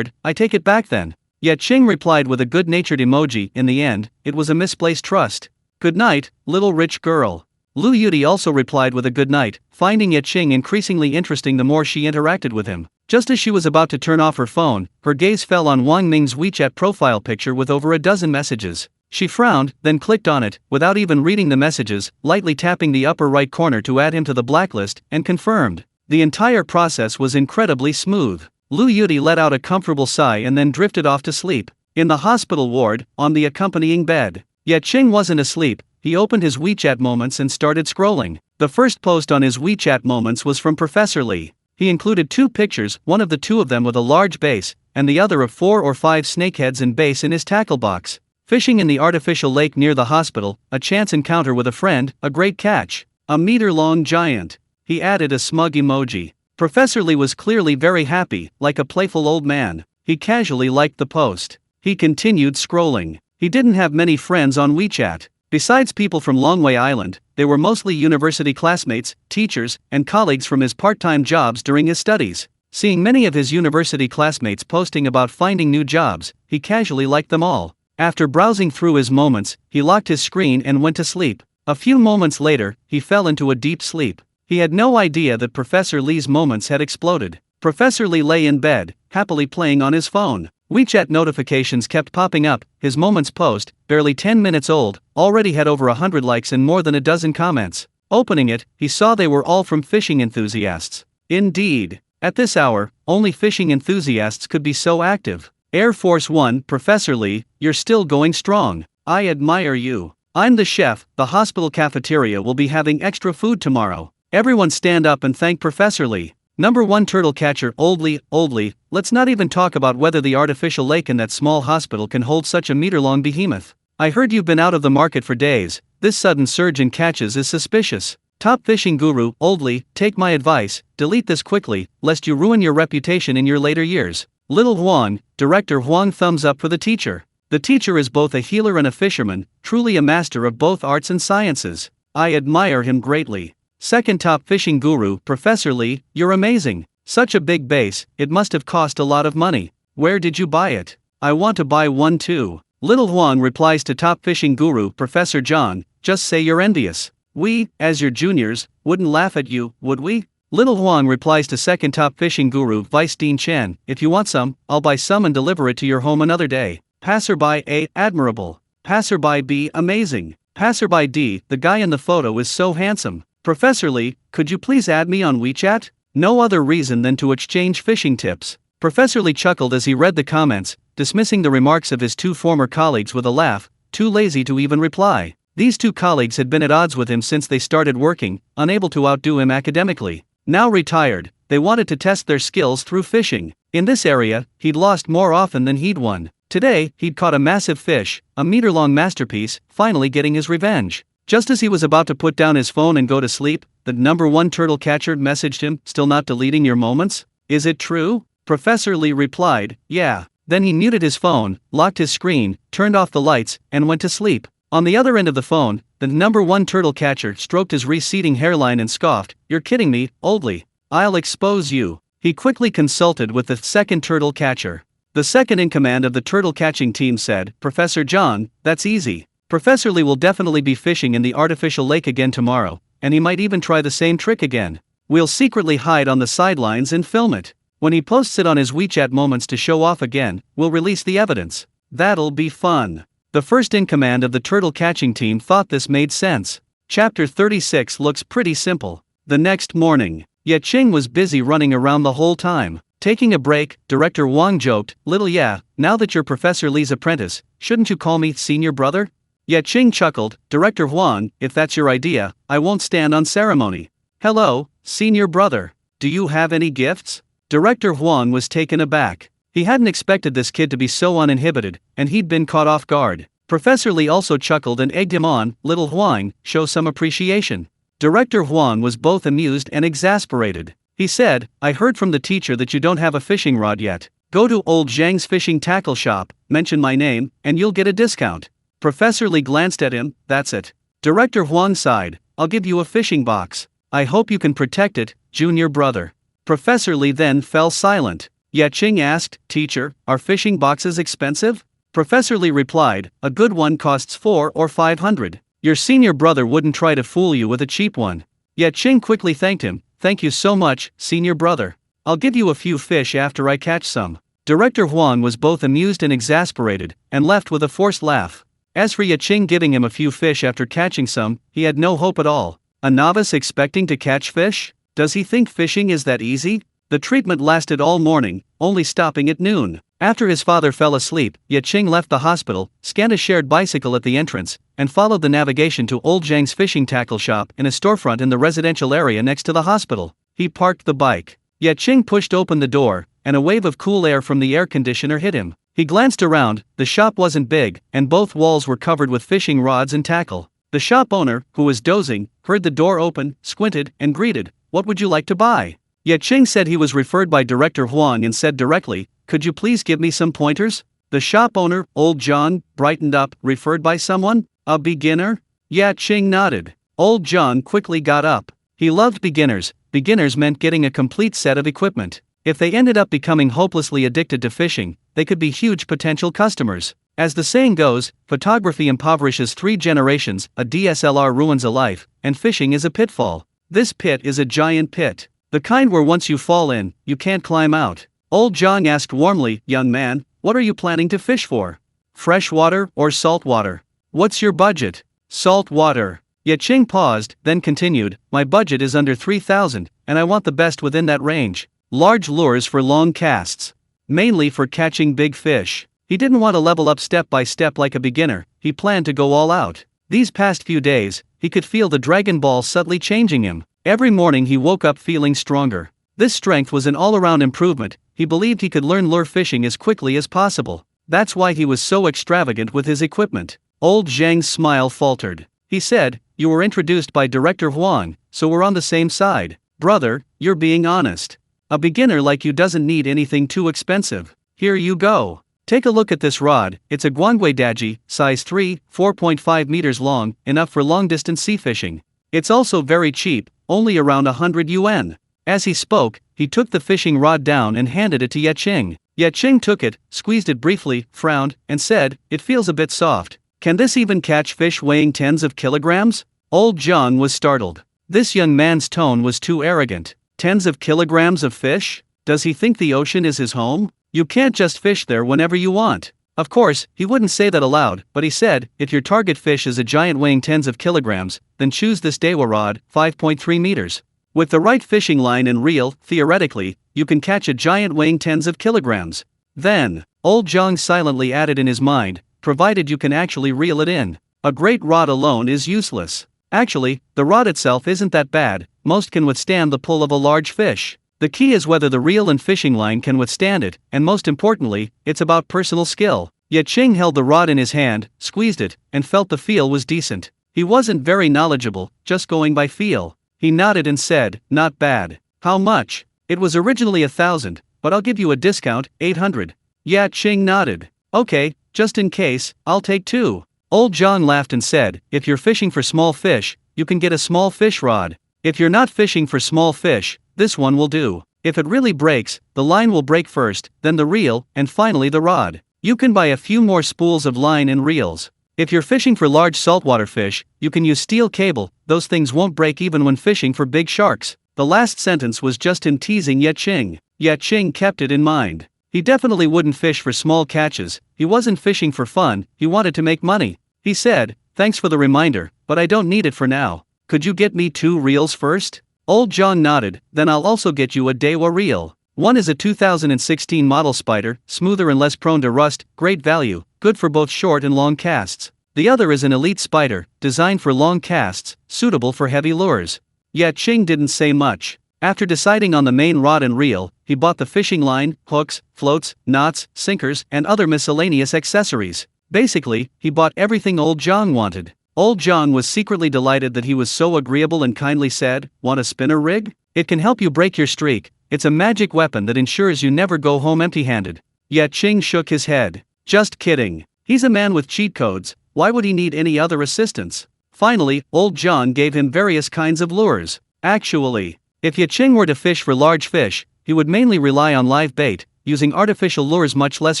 I take it back then." Yet Qing replied with a good-natured emoji. In the end, it was a misplaced trust. "Good night, little rich girl." Lu Yudi also replied with a good night, finding Ye Qing increasingly interesting the more she interacted with him. Just as she was about to turn off her phone, her gaze fell on Wang Ming's WeChat profile picture with over a dozen messages. She frowned, then clicked on it, without even reading the messages, lightly tapping the upper right corner to add him to the blacklist, and confirmed. The entire process was incredibly smooth. Lu Yudi let out a comfortable sigh and then drifted off to sleep. In the hospital ward, on the accompanying bed, Ye Qing wasn't asleep. He opened his WeChat Moments and started scrolling. The first post on his WeChat Moments was from Professor Lee. He included 2 pictures, one of the 2 of them with a large bass, and the other of 4 or 5 snakeheads and bass in his tackle box. Fishing in the artificial lake near the hospital, a chance encounter with a friend, a great catch. A meter-long giant. He added a smug emoji. Professor Lee was clearly very happy, like a playful old man. He casually liked the post. He continued scrolling. He didn't have many friends on WeChat. Besides people from Longwei Island, they were mostly university classmates, teachers, and colleagues from his part-time jobs during his studies. Seeing many of his university classmates posting about finding new jobs, he casually liked them all. After browsing through his moments, he locked his screen and went to sleep. A few moments later, he fell into a deep sleep. He had no idea that Professor Lee's moments had exploded. Professor Lee lay in bed, happily playing on his phone. WeChat notifications kept popping up. His moments post, barely 10 minutes old, already had over 100 likes and more than a dozen comments. Opening it, he saw they were all from fishing enthusiasts. Indeed, at this hour, only fishing enthusiasts could be so active. Air Force One, Professor Lee, you're still going strong. I admire you. I'm the chef. The hospital cafeteria will be having extra food tomorrow. Everyone stand up and thank Professor Lee. Number 1 turtle catcher, Old Lee, let's not even talk about whether the artificial lake in that small hospital can hold such a meter-long behemoth. I heard you've been out of the market for days. This sudden surge in catches is suspicious. Top fishing guru, Old Lee, take my advice, delete this quickly, lest you ruin your reputation in your later years. Little Huang, Director Huang, thumbs up for the teacher. The teacher is both a healer and a fisherman, truly a master of both arts and sciences. I admire him greatly. Second top fishing guru, Professor Lee, you're amazing. Such a big base, it must have cost a lot of money. Where did you buy it? I want to buy one too. Little Huang replies to top fishing guru, Professor John, just say you're envious. We, as your juniors, wouldn't laugh at you, would we? Little Huang replies to second top fishing guru, Vice Dean Chen, if you want some, I'll buy some and deliver it to your home another day. Passerby A, admirable. Passerby B, amazing. Passerby D, the guy in the photo is so handsome. Professor Lee, could you please add me on WeChat? No other reason than to exchange fishing tips. Professor Lee chuckled as he read the comments, dismissing the remarks of his 2 former colleagues with a laugh, too lazy to even reply. These 2 colleagues had been at odds with him since they started working, unable to outdo him academically. Now retired, they wanted to test their skills through fishing. In this area, he'd lost more often than he'd won. Today, he'd caught a massive fish, a meter-long masterpiece, finally getting his revenge. Just as he was about to put down his phone and go to sleep, the number 1 turtle catcher messaged him, still not deleting your moments? Is it true? Professor Lee replied, yeah. Then he muted his phone, locked his screen, turned off the lights, and went to sleep. On the other end of the phone, the number 1 turtle catcher stroked his receding hairline and scoffed, you're kidding me, Old Lee. I'll expose you. He quickly consulted with the second turtle catcher. The second in command of the turtle catching team said, Professor John, that's easy. Professor Lee will definitely be fishing in the artificial lake again tomorrow, and he might even try the same trick again. We'll secretly hide on the sidelines and film it. When he posts it on his WeChat moments to show off again, we'll release the evidence. That'll be fun. The first in command of the turtle catching team thought this made sense. Chapter 36 looks pretty simple. The next morning, Ye Qing was busy running around the whole time. Taking a break, Director Wang joked, Little yeah, now that you're Professor Lee's apprentice, shouldn't you call me senior brother? Ye Qing chuckled, Director Huang, if that's your idea, I won't stand on ceremony. Hello, senior brother. Do you have any gifts? Director Huang was taken aback. He hadn't expected this kid to be so uninhibited, and he'd been caught off guard. Professor Lee also chuckled and egged him on. Little Huang, show some appreciation. Director Huang was both amused and exasperated. He said, I heard from the teacher that you don't have a fishing rod yet. Go to old Zhang's fishing tackle shop, mention my name, and you'll get a discount. Professor Lee glanced at him. That's it. Director Huang sighed, I'll give you a fishing box. I hope you can protect it, junior brother. Professor Lee then fell silent. Ye Qing asked, Teacher, are fishing boxes expensive? Professor Lee replied, a good one costs 400 or 500. Your senior brother wouldn't try to fool you with a cheap one. Ye Qing quickly thanked him, thank you so much, senior brother. I'll give you a few fish after I catch some. Director Huang was both amused and exasperated, and left with a forced laugh. As for Ye Qing giving him a few fish after catching some, he had no hope at all. A novice expecting to catch fish? Does he think fishing is that easy? The treatment lasted all morning, only stopping at noon. After his father fell asleep, Ye Qing left the hospital, scanned a shared bicycle at the entrance, and followed the navigation to old Zhang's fishing tackle shop in a storefront in the residential area next to the hospital. He parked the bike. Ye Qing pushed open the door, and a wave of cool air from the air conditioner hit him. He glanced around. The shop wasn't big, and both walls were covered with fishing rods and tackle. The shop owner, who was dozing, heard the door open, squinted, and greeted, What would you like to buy? Ye Qing said he was referred by Director Huang and said directly, Could you please give me some pointers? The shop owner, old John, brightened up. Referred by someone? A beginner? Ye Qing nodded. Old John quickly got up. He loved beginners. Beginners meant getting a complete set of equipment. If they ended up becoming hopelessly addicted to fishing, they could be huge potential customers. As the saying goes, photography impoverishes 3 generations, a DSLR ruins a life, and fishing is a pitfall. This pit is a giant pit. The kind where once you fall in, you can't climb out. Old John asked warmly, Young man, what are you planning to fish for? Fresh water or salt water? What's your budget? Salt water. Ye Qing paused, then continued, My budget is under 3,000, and I want the best within that range. Large lures for long casts. Mainly for catching big fish. He didn't want to level up step by step like a beginner, he planned to go all out. These past few days, he could feel the Dragon Ball subtly changing him. Every morning he woke up feeling stronger. This strength was an all-around improvement. He believed he could learn lure fishing as quickly as possible. That's why he was so extravagant with his equipment. Old Zhang's smile faltered. He said, You were introduced by Director Huang, so we're on the same side. Brother, you're being honest. A beginner like you doesn't need anything too expensive. Here you go. Take a look at this rod. It's a Guangwei Daji, size 3, 4.5 meters long, enough for long-distance sea fishing. It's also very cheap, only around 100 yuan. As he spoke, he took the fishing rod down and handed it to Ye Qing. Ye Qing took it, squeezed it briefly, frowned, and said, It feels a bit soft. Can this even catch fish weighing tens of kilograms? Old John was startled. This young man's tone was too arrogant. Tens of kilograms of fish? Does he think the ocean is his home? You can't just fish there whenever you want. Of course, he wouldn't say that aloud, but he said, if your target fish is a giant weighing tens of kilograms, then choose this Dewa rod, 5.3 meters. With the right fishing line and reel, theoretically, you can catch a giant weighing tens of kilograms. Then, old Zhang silently added in his mind, provided you can actually reel it in. A great rod alone is useless. Actually, the rod itself isn't that bad, most can withstand the pull of a large fish. The key is whether the reel and fishing line can withstand it, and most importantly, it's about personal skill. Ye Qing held the rod in his hand, squeezed it, and felt the feel was decent. He wasn't very knowledgeable, just going by feel. He nodded and said, Not bad. How much? It was originally 1,000, but I'll give you a discount, 800. Ye Qing nodded. Okay, just in case, I'll take 2. Old John laughed and said, If you're fishing for small fish, you can get a small fish rod. If you're not fishing for small fish, this one will do. If it really breaks, the line will break first, then the reel, and finally the rod. You can buy a few more spools of line and reels. If you're fishing for large saltwater fish, you can use steel cable, those things won't break even when fishing for big sharks. The last sentence was just him teasing Ye Qing. Ye Qing kept it in mind. He definitely wouldn't fish for small catches, he wasn't fishing for fun, he wanted to make money. He said, Thanks for the reminder, but I don't need it for now. Could you get me 2 reels first? Old John nodded, Then I'll also get you a Dewa reel. One is a 2016 model spider, smoother and less prone to rust, great value, good for both short and long casts. The other is an elite spider, designed for long casts, suitable for heavy lures. Ye Qing didn't say much. After deciding on the main rod and reel, he bought the fishing line, hooks, floats, knots, sinkers, and other miscellaneous accessories. Basically, he bought everything old Zhang wanted. Old Zhang was secretly delighted that he was so agreeable and kindly said, "Want a spinner rig? It can help you break your streak. It's a magic weapon that ensures you never go home empty-handed." Ye Qing shook his head. "Just kidding. He's a man with cheat codes, why would he need any other assistance?" Finally, old Zhang gave him various kinds of lures. Actually, if Ye Qing were to fish for large fish, he would mainly rely on live bait, using artificial lures much less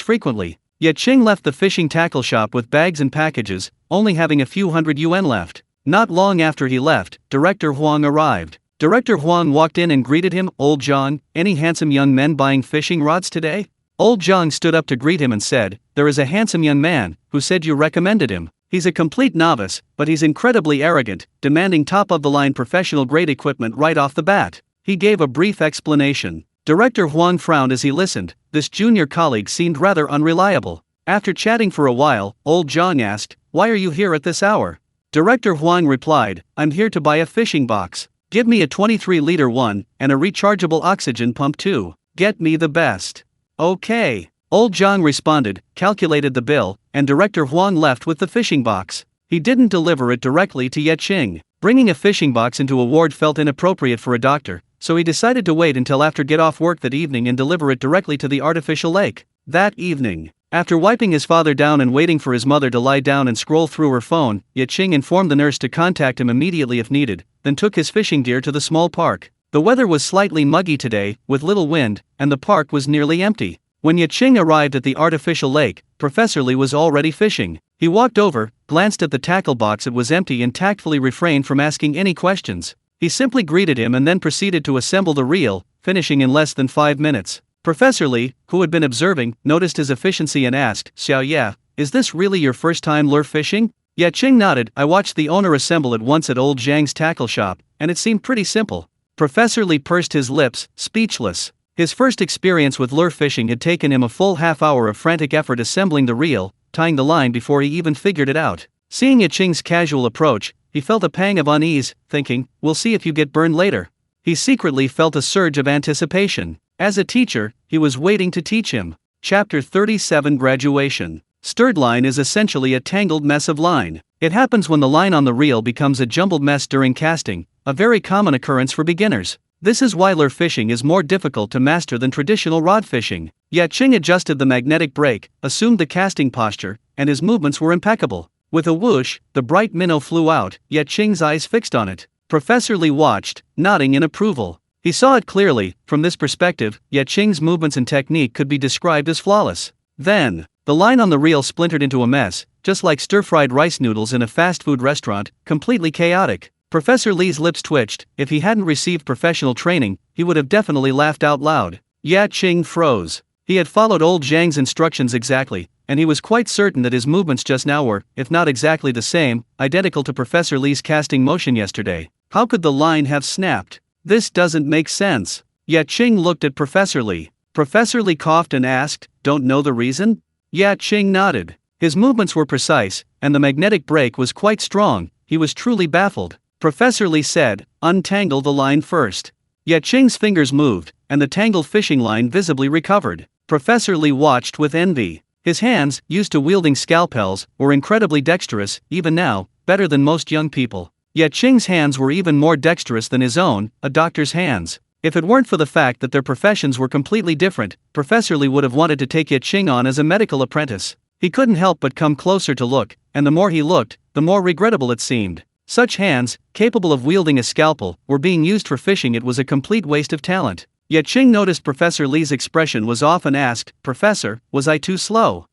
frequently. Ye Qing left the fishing tackle shop with bags and packages, only having a few hundred yuan left. Not long after he left, Director Huang arrived. Director Huang walked in and greeted him. "Old Zhang, any handsome young men buying fishing rods today?" Old Zhang stood up to greet him and said, "There is a handsome young man, who said you recommended him. He's a complete novice, but he's incredibly arrogant, demanding top-of-the-line professional-grade equipment right off the bat." He gave a brief explanation. Director Huang frowned as he listened. This junior colleague seemed rather unreliable. After chatting for a while, old Zhang asked, "Why are you here at this hour?" Director Huang replied, "I'm here to buy a fishing box. Give me a 23-liter one, and a rechargeable oxygen pump too. Get me the best." "Okay." Old Zhang responded, calculated the bill, and Director Huang left with the fishing box. He didn't deliver it directly to Ye Qing. Bringing a fishing box into a ward felt inappropriate for a doctor, so he decided to wait until after get off work that evening and deliver it directly to the artificial lake. That evening, after wiping his father down and waiting for his mother to lie down and scroll through her phone, Ye Qing informed the nurse to contact him immediately if needed, then took his fishing gear to the small park. The weather was slightly muggy today, with little wind, and the park was nearly empty. When Ye Qing arrived at the artificial lake, Professor Li was already fishing. He walked over, glanced at the tackle box, it was empty, and tactfully refrained from asking any questions. He simply greeted him and then proceeded to assemble the reel, finishing in less than 5 minutes. Professor Li, who had been observing, noticed his efficiency and asked, "Xiao Ye, is this really your first time lure fishing?" Ye Qing nodded. "I watched the owner assemble it once at old Zhang's tackle shop, and it seemed pretty simple." Professor Li pursed his lips, speechless. His first experience with lure fishing had taken him a full half hour of frantic effort assembling the reel, tying the line before he even figured it out. Seeing Ye Qing's casual approach, he felt a pang of unease, thinking, "We'll see if you get burned later." He secretly felt a surge of anticipation. As a teacher, he was waiting to teach him. Chapter 37 Graduation. Stirred line is essentially a tangled mess of line. It happens when the line on the reel becomes a jumbled mess during casting, a very common occurrence for beginners. This is why lure fishing is more difficult to master than traditional rod fishing. Ye Qing adjusted the magnetic brake, assumed the casting posture, and his movements were impeccable. With a whoosh, the bright minnow flew out, Ye Qing's eyes fixed on it. Professor Li watched, nodding in approval. He saw it clearly. From this perspective, Ye Qing's movements and technique could be described as flawless. Then, the line on the reel splintered into a mess, just like stir-fried rice noodles in a fast food restaurant, completely chaotic. Professor Li's lips twitched. If he hadn't received professional training, he would have definitely laughed out loud. Ye Qing froze. He had followed old Zhang's instructions exactly, and he was quite certain that his movements just now were, if not exactly the same, identical to Professor Li's casting motion yesterday. How could the line have snapped? This doesn't make sense. Ye Qing looked at Professor Li. Professor Li coughed and asked, "Don't know the reason?" Ye Qing nodded. His movements were precise, and the magnetic brake was quite strong. He was truly baffled. Professor Li said, "Untangle the line first." Ye Qing's fingers moved, and the tangled fishing line visibly recovered. Professor Li watched with envy. His hands, used to wielding scalpels, were incredibly dexterous, even now, better than most young people. Ye Qing's hands were even more dexterous than his own, a doctor's hands. If it weren't for the fact that their professions were completely different, Professor Li would have wanted to take Ye Qing on as a medical apprentice. He couldn't help but come closer to look, and the more he looked, the more regrettable it seemed. Such hands, capable of wielding a scalpel, were being used for fishing. It was a complete waste of talent. Ye Qing noticed Professor Li's expression was off and asked, "Professor, was I too slow?"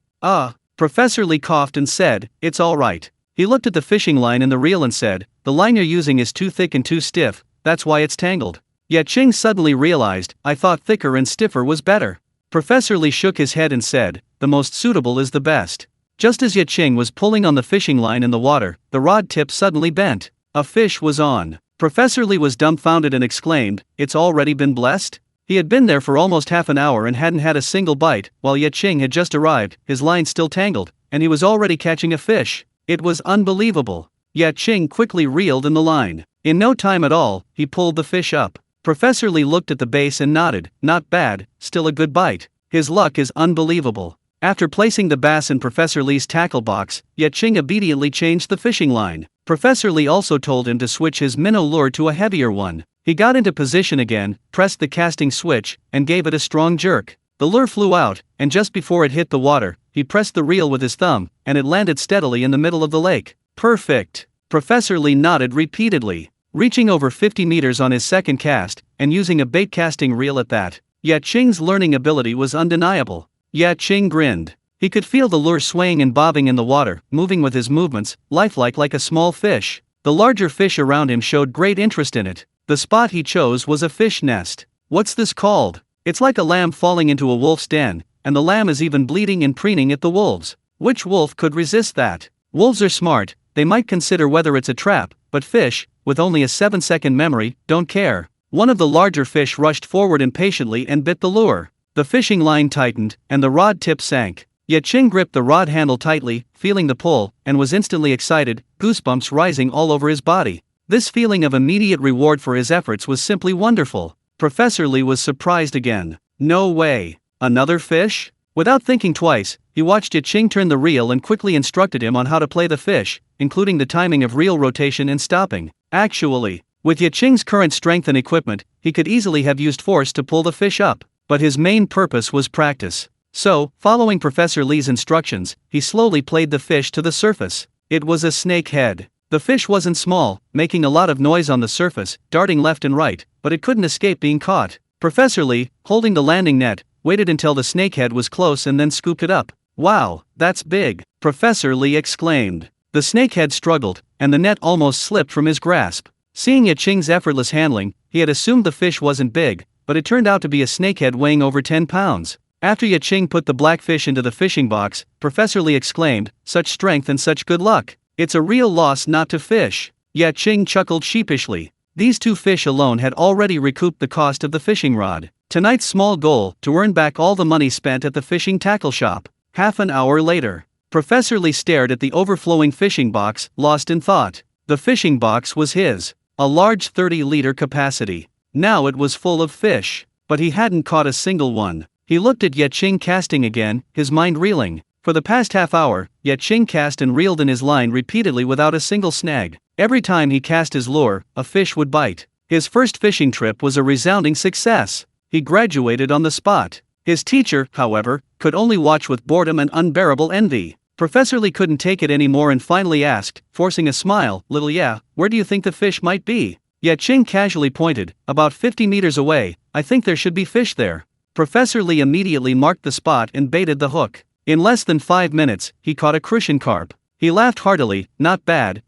Professor Li coughed and said, "It's all right." He looked at the fishing line in the reel and said, "The line you're using is too thick and too stiff, that's why it's tangled." Ye Qing suddenly realized, "I thought thicker and stiffer was better." Professor Li shook his head and said, "The most suitable is the best." Just as Ye Qing was pulling on the fishing line in the water, the rod tip suddenly bent. A fish was on. Professor Li was dumbfounded and exclaimed, "It's already been blessed?" He had been there for almost half an hour and hadn't had a single bite, while Ye Qing had just arrived, his line still tangled, and he was already catching a fish. It was unbelievable. Ye Qing quickly reeled in the line. In no time at all, he pulled the fish up. Professor Li looked at the base and nodded. "Not bad, still a good bite. His luck is unbelievable." After placing the bass in Professor Li's tackle box, Ye Qing obediently changed the fishing line. Professor Li also told him to switch his minnow lure to a heavier one. He got into position again, pressed the casting switch, and gave it a strong jerk. The lure flew out, and just before it hit the water, he pressed the reel with his thumb, and it landed steadily in the middle of the lake. Perfect! Professor Li nodded repeatedly. Reaching over 50 meters on his second cast, and using a bait casting reel at that, Ye Qing's learning ability was undeniable. Ye Qing grinned. He could feel the lure swaying and bobbing in the water, moving with his movements, lifelike like a small fish. The larger fish around him showed great interest in it. The spot he chose was a fish nest. What's this called? It's like a lamb falling into a wolf's den, and the lamb is even bleeding and preening at the wolves. Which wolf could resist that? Wolves are smart, they might consider whether it's a trap, but fish, with only a 7-second memory, don't care. One of the larger fish rushed forward impatiently and bit the lure. The fishing line tightened, and the rod tip sank. Ye Qing gripped the rod handle tightly, feeling the pull, and was instantly excited, goosebumps rising all over his body. This feeling of immediate reward for his efforts was simply wonderful. Professor Li was surprised again. No way! Another fish? Without thinking twice, he watched Ye Qing turn the reel and quickly instructed him on how to play the fish, including the timing of reel rotation and stopping. Actually, with Ye Qing's current strength and equipment, he could easily have used force to pull the fish up, but his main purpose was practice. So, following Professor Li's instructions, he slowly played the fish to the surface. It was a snake head. The fish wasn't small, making a lot of noise on the surface, darting left and right, but it couldn't escape being caught. Professor Li, holding the landing net, waited until the snakehead was close and then scooped it up. Wow, that's big! Professor Li exclaimed. The snakehead struggled, and the net almost slipped from his grasp. Seeing Ye Qing's effortless handling, he had assumed the fish wasn't big, but it turned out to be a snakehead weighing over 10 pounds. After Ye Qing put the black fish into the fishing box, Professor Li exclaimed, "Such strength and such good luck! It's a real loss not to fish." Ye Qing chuckled sheepishly. These two fish alone had already recouped the cost of the fishing rod. Tonight's small goal, to earn back all the money spent at the fishing tackle shop. Half an hour later, Professor Li stared at the overflowing fishing box, lost in thought. The fishing box was his. A large 30-liter capacity. Now it was full of fish. But he hadn't caught a single one. He looked at Ye Qing casting again, his mind reeling. For the past half hour, Ye Qing cast and reeled in his line repeatedly without a single snag. Every time he cast his lure, a fish would bite. His first fishing trip was a resounding success. He graduated on the spot. His teacher, however, could only watch with boredom and unbearable envy. Professor Li couldn't take it anymore and finally asked, forcing a smile, "Little Ye, where do you think the fish might be?" Ye Qing casually pointed, "About 50 meters away, I think there should be fish there." Professor Li immediately marked the spot and baited the hook. In less than 5 minutes, he caught a crucian carp. He laughed heartily, "Not bad,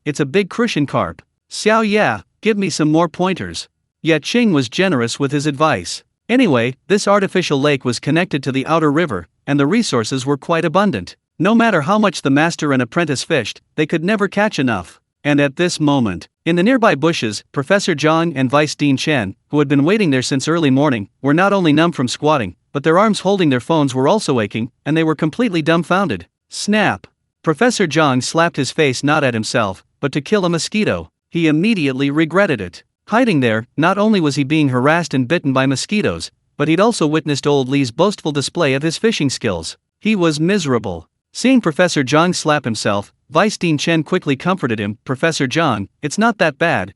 it's a big crucian carp. Xiao Ye, give me some more pointers." Ye Qing was generous with his advice. Anyway, this artificial lake was connected to the outer river, and the resources were quite abundant. No matter how much the master and apprentice fished, they could never catch enough. And at this moment, in the nearby bushes, Professor Zhang and Vice Dean Chen, who had been waiting there since early morning, were not only numb from squatting, but their arms holding their phones were also aching, and they were completely dumbfounded. Snap! Professor Zhang slapped his face not at himself, but to kill a mosquito. He immediately regretted it. Hiding there, not only was he being harassed and bitten by mosquitoes, but he'd also witnessed old Li's boastful display of his fishing skills. He was miserable. Seeing Professor Zhang slap himself, Vice Dean Chen quickly comforted him. "Professor Zhang, it's not that bad.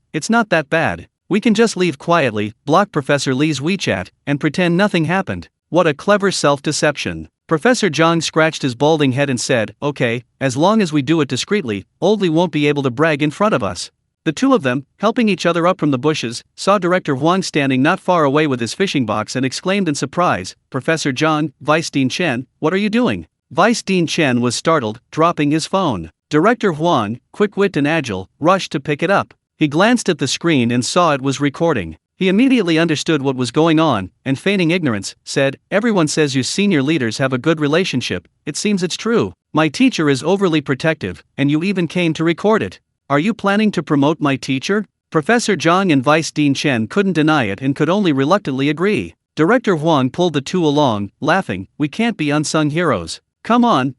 We can just leave quietly, block Professor Li's WeChat, and pretend nothing happened." What a clever self-deception. Professor Zhang scratched his balding head and said, "Okay, as long as we do it discreetly, old Li won't be able to brag in front of us." The two of them, helping each other up from the bushes, saw Director Huang standing not far away with his fishing box and exclaimed in surprise, "Professor Zhang, Vice Dean Chen, what are you doing?" Vice Dean Chen was startled, dropping his phone. Director Huang, quick-witted and agile, rushed to pick it up. He glanced at the screen and saw it was recording. He immediately understood what was going on, and feigning ignorance, said, "Everyone says you senior leaders have a good relationship. It seems it's true. My teacher is overly protective, and you even came to record it. Are you planning to promote my teacher?" Professor Zhang and Vice Dean Chen couldn't deny it and could only reluctantly agree. Director Huang pulled the two along, laughing, "We can't be unsung heroes. Come on,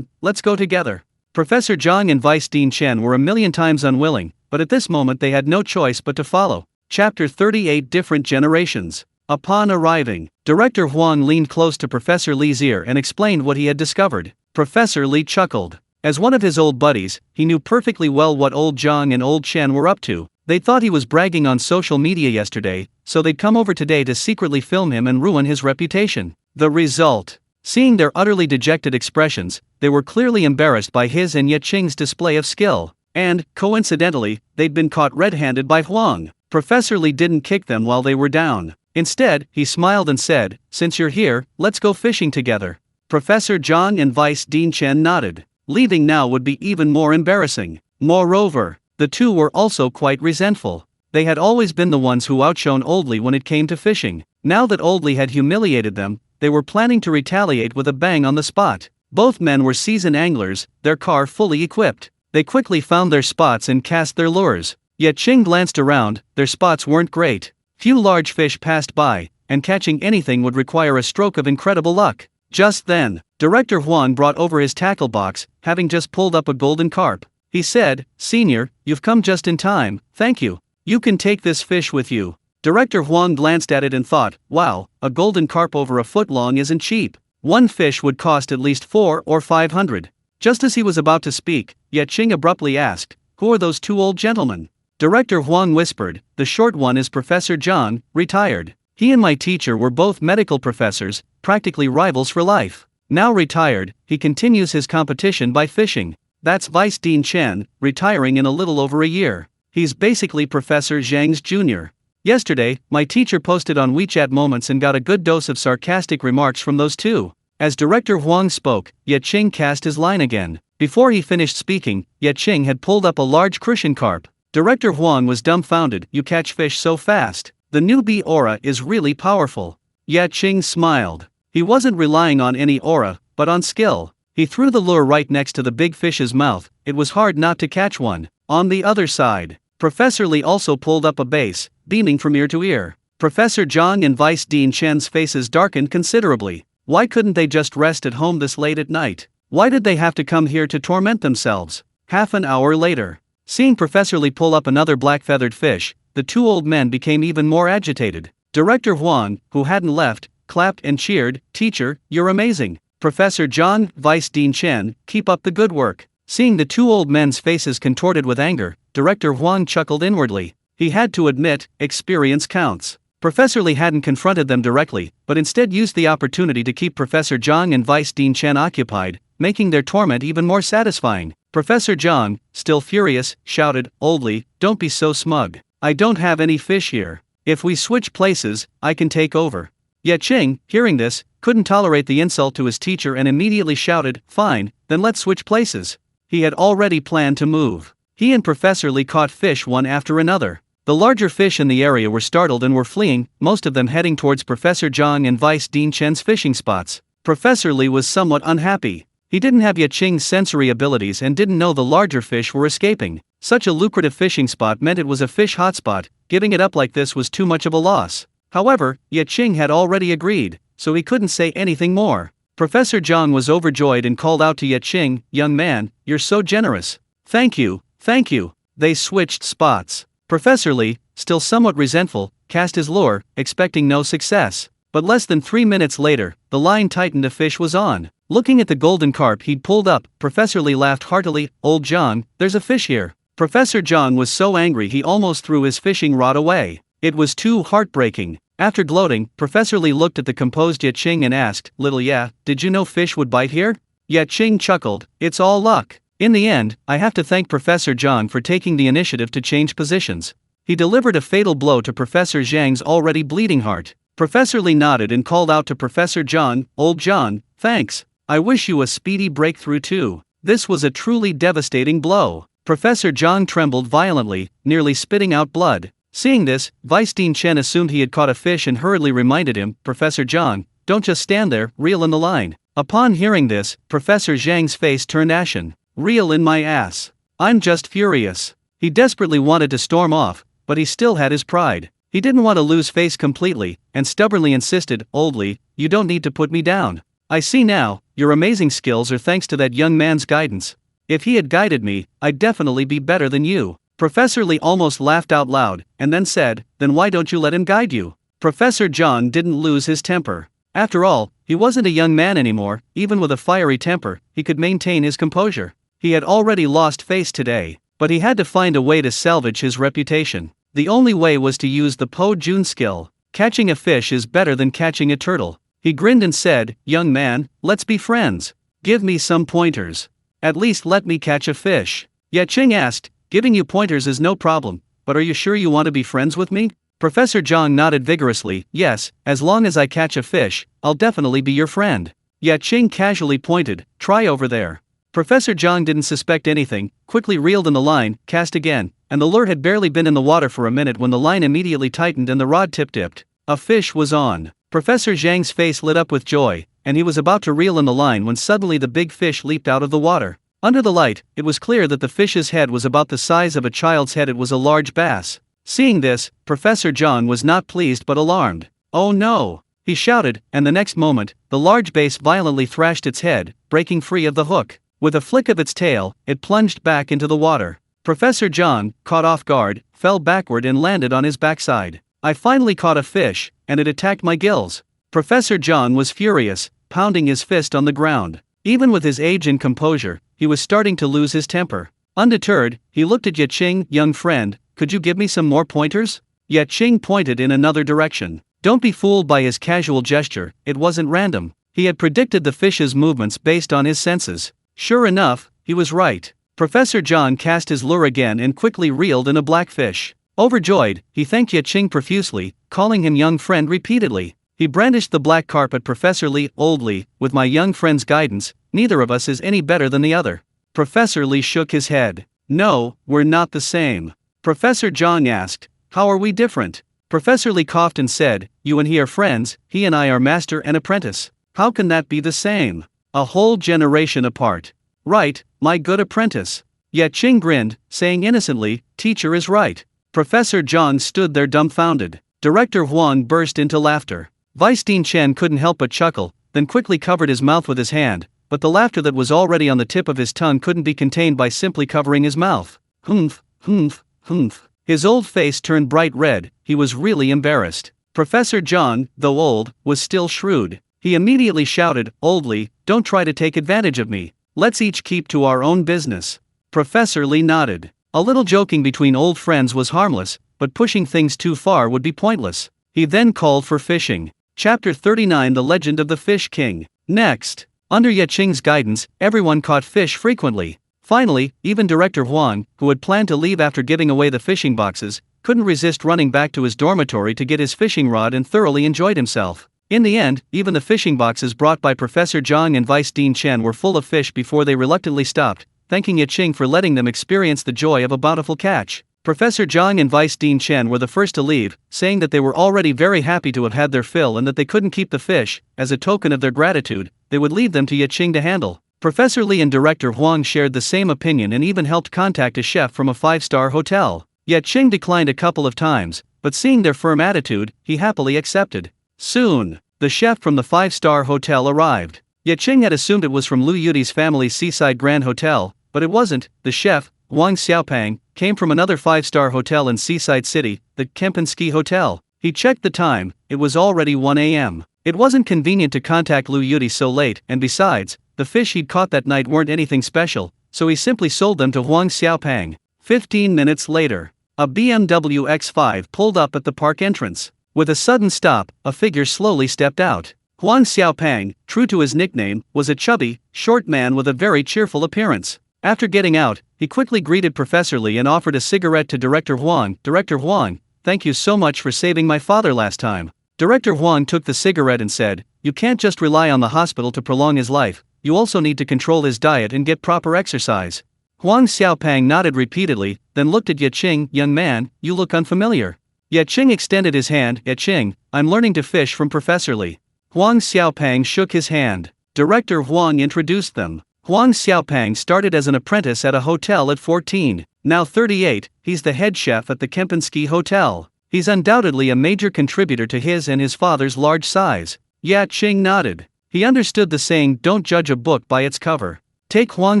let's go together." Professor Zhang and Vice Dean Chen were a million times unwilling, but at this moment they had no choice but to follow. Chapter 38 Different Generations. Upon arriving, Director Huang leaned close to Professor Li's ear and explained what he had discovered. Professor Li chuckled. As one of his old buddies, he knew perfectly well what old Zhang and old Chen were up to. They thought he was bragging on social media yesterday, so they'd come over today to secretly film him and ruin his reputation. The result. Seeing their utterly dejected expressions, they were clearly embarrassed by his and Ye Qing's display of skill. And, coincidentally, they'd been caught red-handed by Huang. Professor Li didn't kick them while they were down. Instead, he smiled and said, "Since you're here, let's go fishing together." Professor Zhang and Vice Dean Chen nodded. Leaving now would be even more embarrassing. Moreover, the two were also quite resentful. They had always been the ones who outshone Old Li when it came to fishing. Now that Old Li had humiliated them, they were planning to retaliate with a bang on the spot. Both men were seasoned anglers, their car fully equipped. They quickly found their spots and cast their lures. Yet Qing glanced around, their spots weren't great. Few large fish passed by, and catching anything would require a stroke of incredible luck. Just then, Director Huang brought over his tackle box, having just pulled up a golden carp. He said, "Senior, you've come just in time, thank you. You can take this fish with you." Director Huang glanced at it and thought, wow, a golden carp over a foot long isn't cheap. One fish would cost at least 400 or 500. Just as he was about to speak, Ye Qing abruptly asked, "Who are those two old gentlemen?" Director Huang whispered, "The short one is Professor Zhang, retired. He and my teacher were both medical professors, practically rivals for life. Now retired, he continues his competition by fishing. That's Vice Dean Chen, retiring in a little over a year. He's basically Professor Zhang's junior. Yesterday, my teacher posted on WeChat Moments and got a good dose of sarcastic remarks from those two." As Director Huang spoke, Ye Qing cast his line again. Before he finished speaking, Ye Qing had pulled up a large crucian carp. Director Huang was dumbfounded. "You catch fish so fast. The newbie aura is really powerful." Ye Qing smiled. He wasn't relying on any aura, but on skill. He threw the lure right next to the big fish's mouth. It was hard not to catch one. On the other side, Professor Li also pulled up a base, beaming from ear to ear. Professor Zhang and Vice Dean Chen's faces darkened considerably. Why couldn't they just rest at home this late at night? Why did they have to come here to torment themselves? Half an hour later, seeing Professor Li pull up another black-feathered fish, the two old men became even more agitated. Director Huang, who hadn't left, clapped and cheered, "Teacher, you're amazing. Professor Zhang, Vice Dean Chen, keep up the good work." Seeing the two old men's faces contorted with anger, Director Huang chuckled inwardly. He had to admit, experience counts. Professor Li hadn't confronted them directly, but instead used the opportunity to keep Professor Zhang and Vice Dean Chen occupied, making their torment even more satisfying. Professor Zhang, still furious, shouted, "Old Li, don't be so smug. I don't have any fish here. If we switch places, I can take over." Ye Qing, hearing this, couldn't tolerate the insult to his teacher and immediately shouted, "Fine, then let's switch places." He had already planned to move. He and Professor Li caught fish one after another. The larger fish in the area were startled and were fleeing, most of them heading towards Professor Zhang and Vice Dean Chen's fishing spots. Professor Li was somewhat unhappy. He didn't have Ye Qing's sensory abilities and didn't know the larger fish were escaping. Such a lucrative fishing spot meant it was a fish hotspot. Giving it up like this was too much of a loss. However, Ye Qing had already agreed, so he couldn't say anything more. Professor Zhang was overjoyed and called out to Ye Qing, "Young man, you're so generous. Thank you, thank you." They switched spots. Professor Li, still somewhat resentful, cast his lure, expecting no success. But less than 3 minutes later, the line tightened. A fish was on. Looking at the golden carp he'd pulled up, Professor Li laughed heartily. "Old Zhang, there's a fish here." Professor Zhang was so angry he almost threw his fishing rod away. It was too heartbreaking. After gloating, Professor Li looked at the composed Ye Qing and asked, "Little Ye, did you know fish would bite here?" Ye Qing chuckled, "It's all luck. In the end, I have to thank Professor Zhang for taking the initiative to change positions." He delivered a fatal blow to Professor Zhang's already bleeding heart. Professor Li nodded and called out to Professor Zhang, "Old Zhang, thanks. I wish you a speedy breakthrough too." This was a truly devastating blow. Professor Zhang trembled violently, nearly spitting out blood. Seeing this, Vice Dean Chen assumed he had caught a fish and hurriedly reminded him, "Professor Zhang, don't just stand there, reel in the line." Upon hearing this, Professor Zhang's face turned ashen. "Reel in my ass. I'm just furious." He desperately wanted to storm off, but he still had his pride. He didn't want to lose face completely, and stubbornly insisted, "Old Li, you don't need to put me down. I see now, your amazing skills are thanks to that young man's guidance. If he had guided me, I'd definitely be better than you." Professor Li almost laughed out loud, and then said, "Then why don't you let him guide you?" Professor Zhang didn't lose his temper. After all, he wasn't a young man anymore. Even with a fiery temper, he could maintain his composure. He had already lost face today, but he had to find a way to salvage his reputation. The only way was to use the Po Jun skill. Catching a fish is better than catching a turtle. He grinned and said, "Young man, let's be friends. Give me some pointers. At least let me catch a fish." Ye Qing asked, "Giving you pointers is no problem, but are you sure you want to be friends with me?" Professor Zhang nodded vigorously. "Yes, as long as I catch a fish, I'll definitely be your friend." Ye Qing casually pointed, "Try over there." Professor Zhang didn't suspect anything, quickly reeled in the line, cast again, and the lure had barely been in the water for a minute when the line immediately tightened and the rod tip dipped. A fish was on. Professor Zhang's face lit up with joy, and he was about to reel in the line when suddenly the big fish leaped out of the water. Under the light, it was clear that the fish's head was about the size of a child's head. It was a large bass. Seeing this, Professor Zhang was not pleased but alarmed. "Oh no!" he shouted, and the next moment, the large bass violently thrashed its head, breaking free of the hook. With a flick of its tail, it plunged back into the water. Professor Zhang, caught off guard, fell backward and landed on his backside. "I finally caught a fish, and it attacked my gills." Professor Zhang was furious, pounding his fist on the ground. Even with his age and composure, he was starting to lose his temper. Undeterred, he looked at Ye Qing. "Young friend, could you give me some more pointers?" Ye Qing pointed in another direction. Don't be fooled by his casual gesture, it wasn't random. He had predicted the fish's movements based on his senses. Sure enough, he was right. Professor Zhang cast his lure again and quickly reeled in a blackfish. Overjoyed, he thanked Ye Qing profusely, calling him young friend repeatedly. He brandished the black carp at Professor Li. "Old Li, with my young friend's guidance, neither of us is any better than the other." Professor Li shook his head. "No, we're not the same." Professor Zhang asked, "How are we different?" Professor Li coughed and said, "You and he are friends, he and I are master and apprentice. How can that be the same? A whole generation apart." "Right, my good apprentice." Ye Qing grinned, saying innocently, "Teacher is right." Professor Zhang stood there dumbfounded. Director Huang burst into laughter. Vice Dean Chen couldn't help but chuckle, then quickly covered his mouth with his hand, but the laughter that was already on the tip of his tongue couldn't be contained by simply covering his mouth. Humph, humph, humph. His old face turned bright red. He was really embarrassed. Professor Zhang, though old, was still shrewd. He immediately shouted, "Old Li, don't try to take advantage of me. Let's each keep to our own business." Professor Li nodded. A little joking between old friends was harmless, but pushing things too far would be pointless. He then called for fishing. Chapter 39: The Legend of the Fish King. Next, under Ye Qing's guidance, everyone caught fish frequently. Finally, even Director Huang, who had planned to leave after giving away the fishing boxes, couldn't resist running back to his dormitory to get his fishing rod and thoroughly enjoyed himself. In the end, even the fishing boxes brought by Professor Zhang and Vice Dean Chen were full of fish before they reluctantly stopped, thanking Ye Qing for letting them experience the joy of a bountiful catch. Professor Zhang and Vice Dean Chen were the first to leave, saying that they were already very happy to have had their fill and that they couldn't keep the fish. As a token of their gratitude, they would leave them to Ye Qing to handle. Professor Li and Director Huang shared the same opinion and even helped contact a chef from a 5-star hotel. Ye Qing declined a couple of times, but seeing their firm attitude, he happily accepted. Soon, the chef from the 5-star hotel arrived. Ye Qing had assumed it was from Lu Yuti's family's Seaside Grand Hotel, but it wasn't. The chef, Wang Xiaopang, came from another 5-star hotel in Seaside City, the Kempinski Hotel. He checked the time, it was already 1 a.m. It wasn't convenient to contact Lu Yuti so late, and besides, the fish he'd caught that night weren't anything special, so he simply sold them to Huang Xiaopang. 15 minutes later, a BMW X5 pulled up at the park entrance. With a sudden stop, a figure slowly stepped out. Huang Xiaopang, true to his nickname, was a chubby, short man with a very cheerful appearance. After getting out, he quickly greeted Professor Li and offered a cigarette to Director Huang. "Director Huang, thank you so much for saving my father last time." Director Huang took the cigarette and said, "You can't just rely on the hospital to prolong his life, you also need to control his diet and get proper exercise." Huang Xiaopang nodded repeatedly, then looked at Ye Qing. "Young man, you look unfamiliar." Ye Qing extended his hand. "Ye Qing, I'm learning to fish from Professor Li." Huang Xiaopang shook his hand. Director Huang introduced them. Huang Xiaopang started as an apprentice at a hotel at 14. Now 38, he's the head chef at the Kempinski Hotel. He's undoubtedly a major contributor to his and his father's large size. Ye Qing nodded. He understood the saying, "Don't judge a book by its cover." Take Huang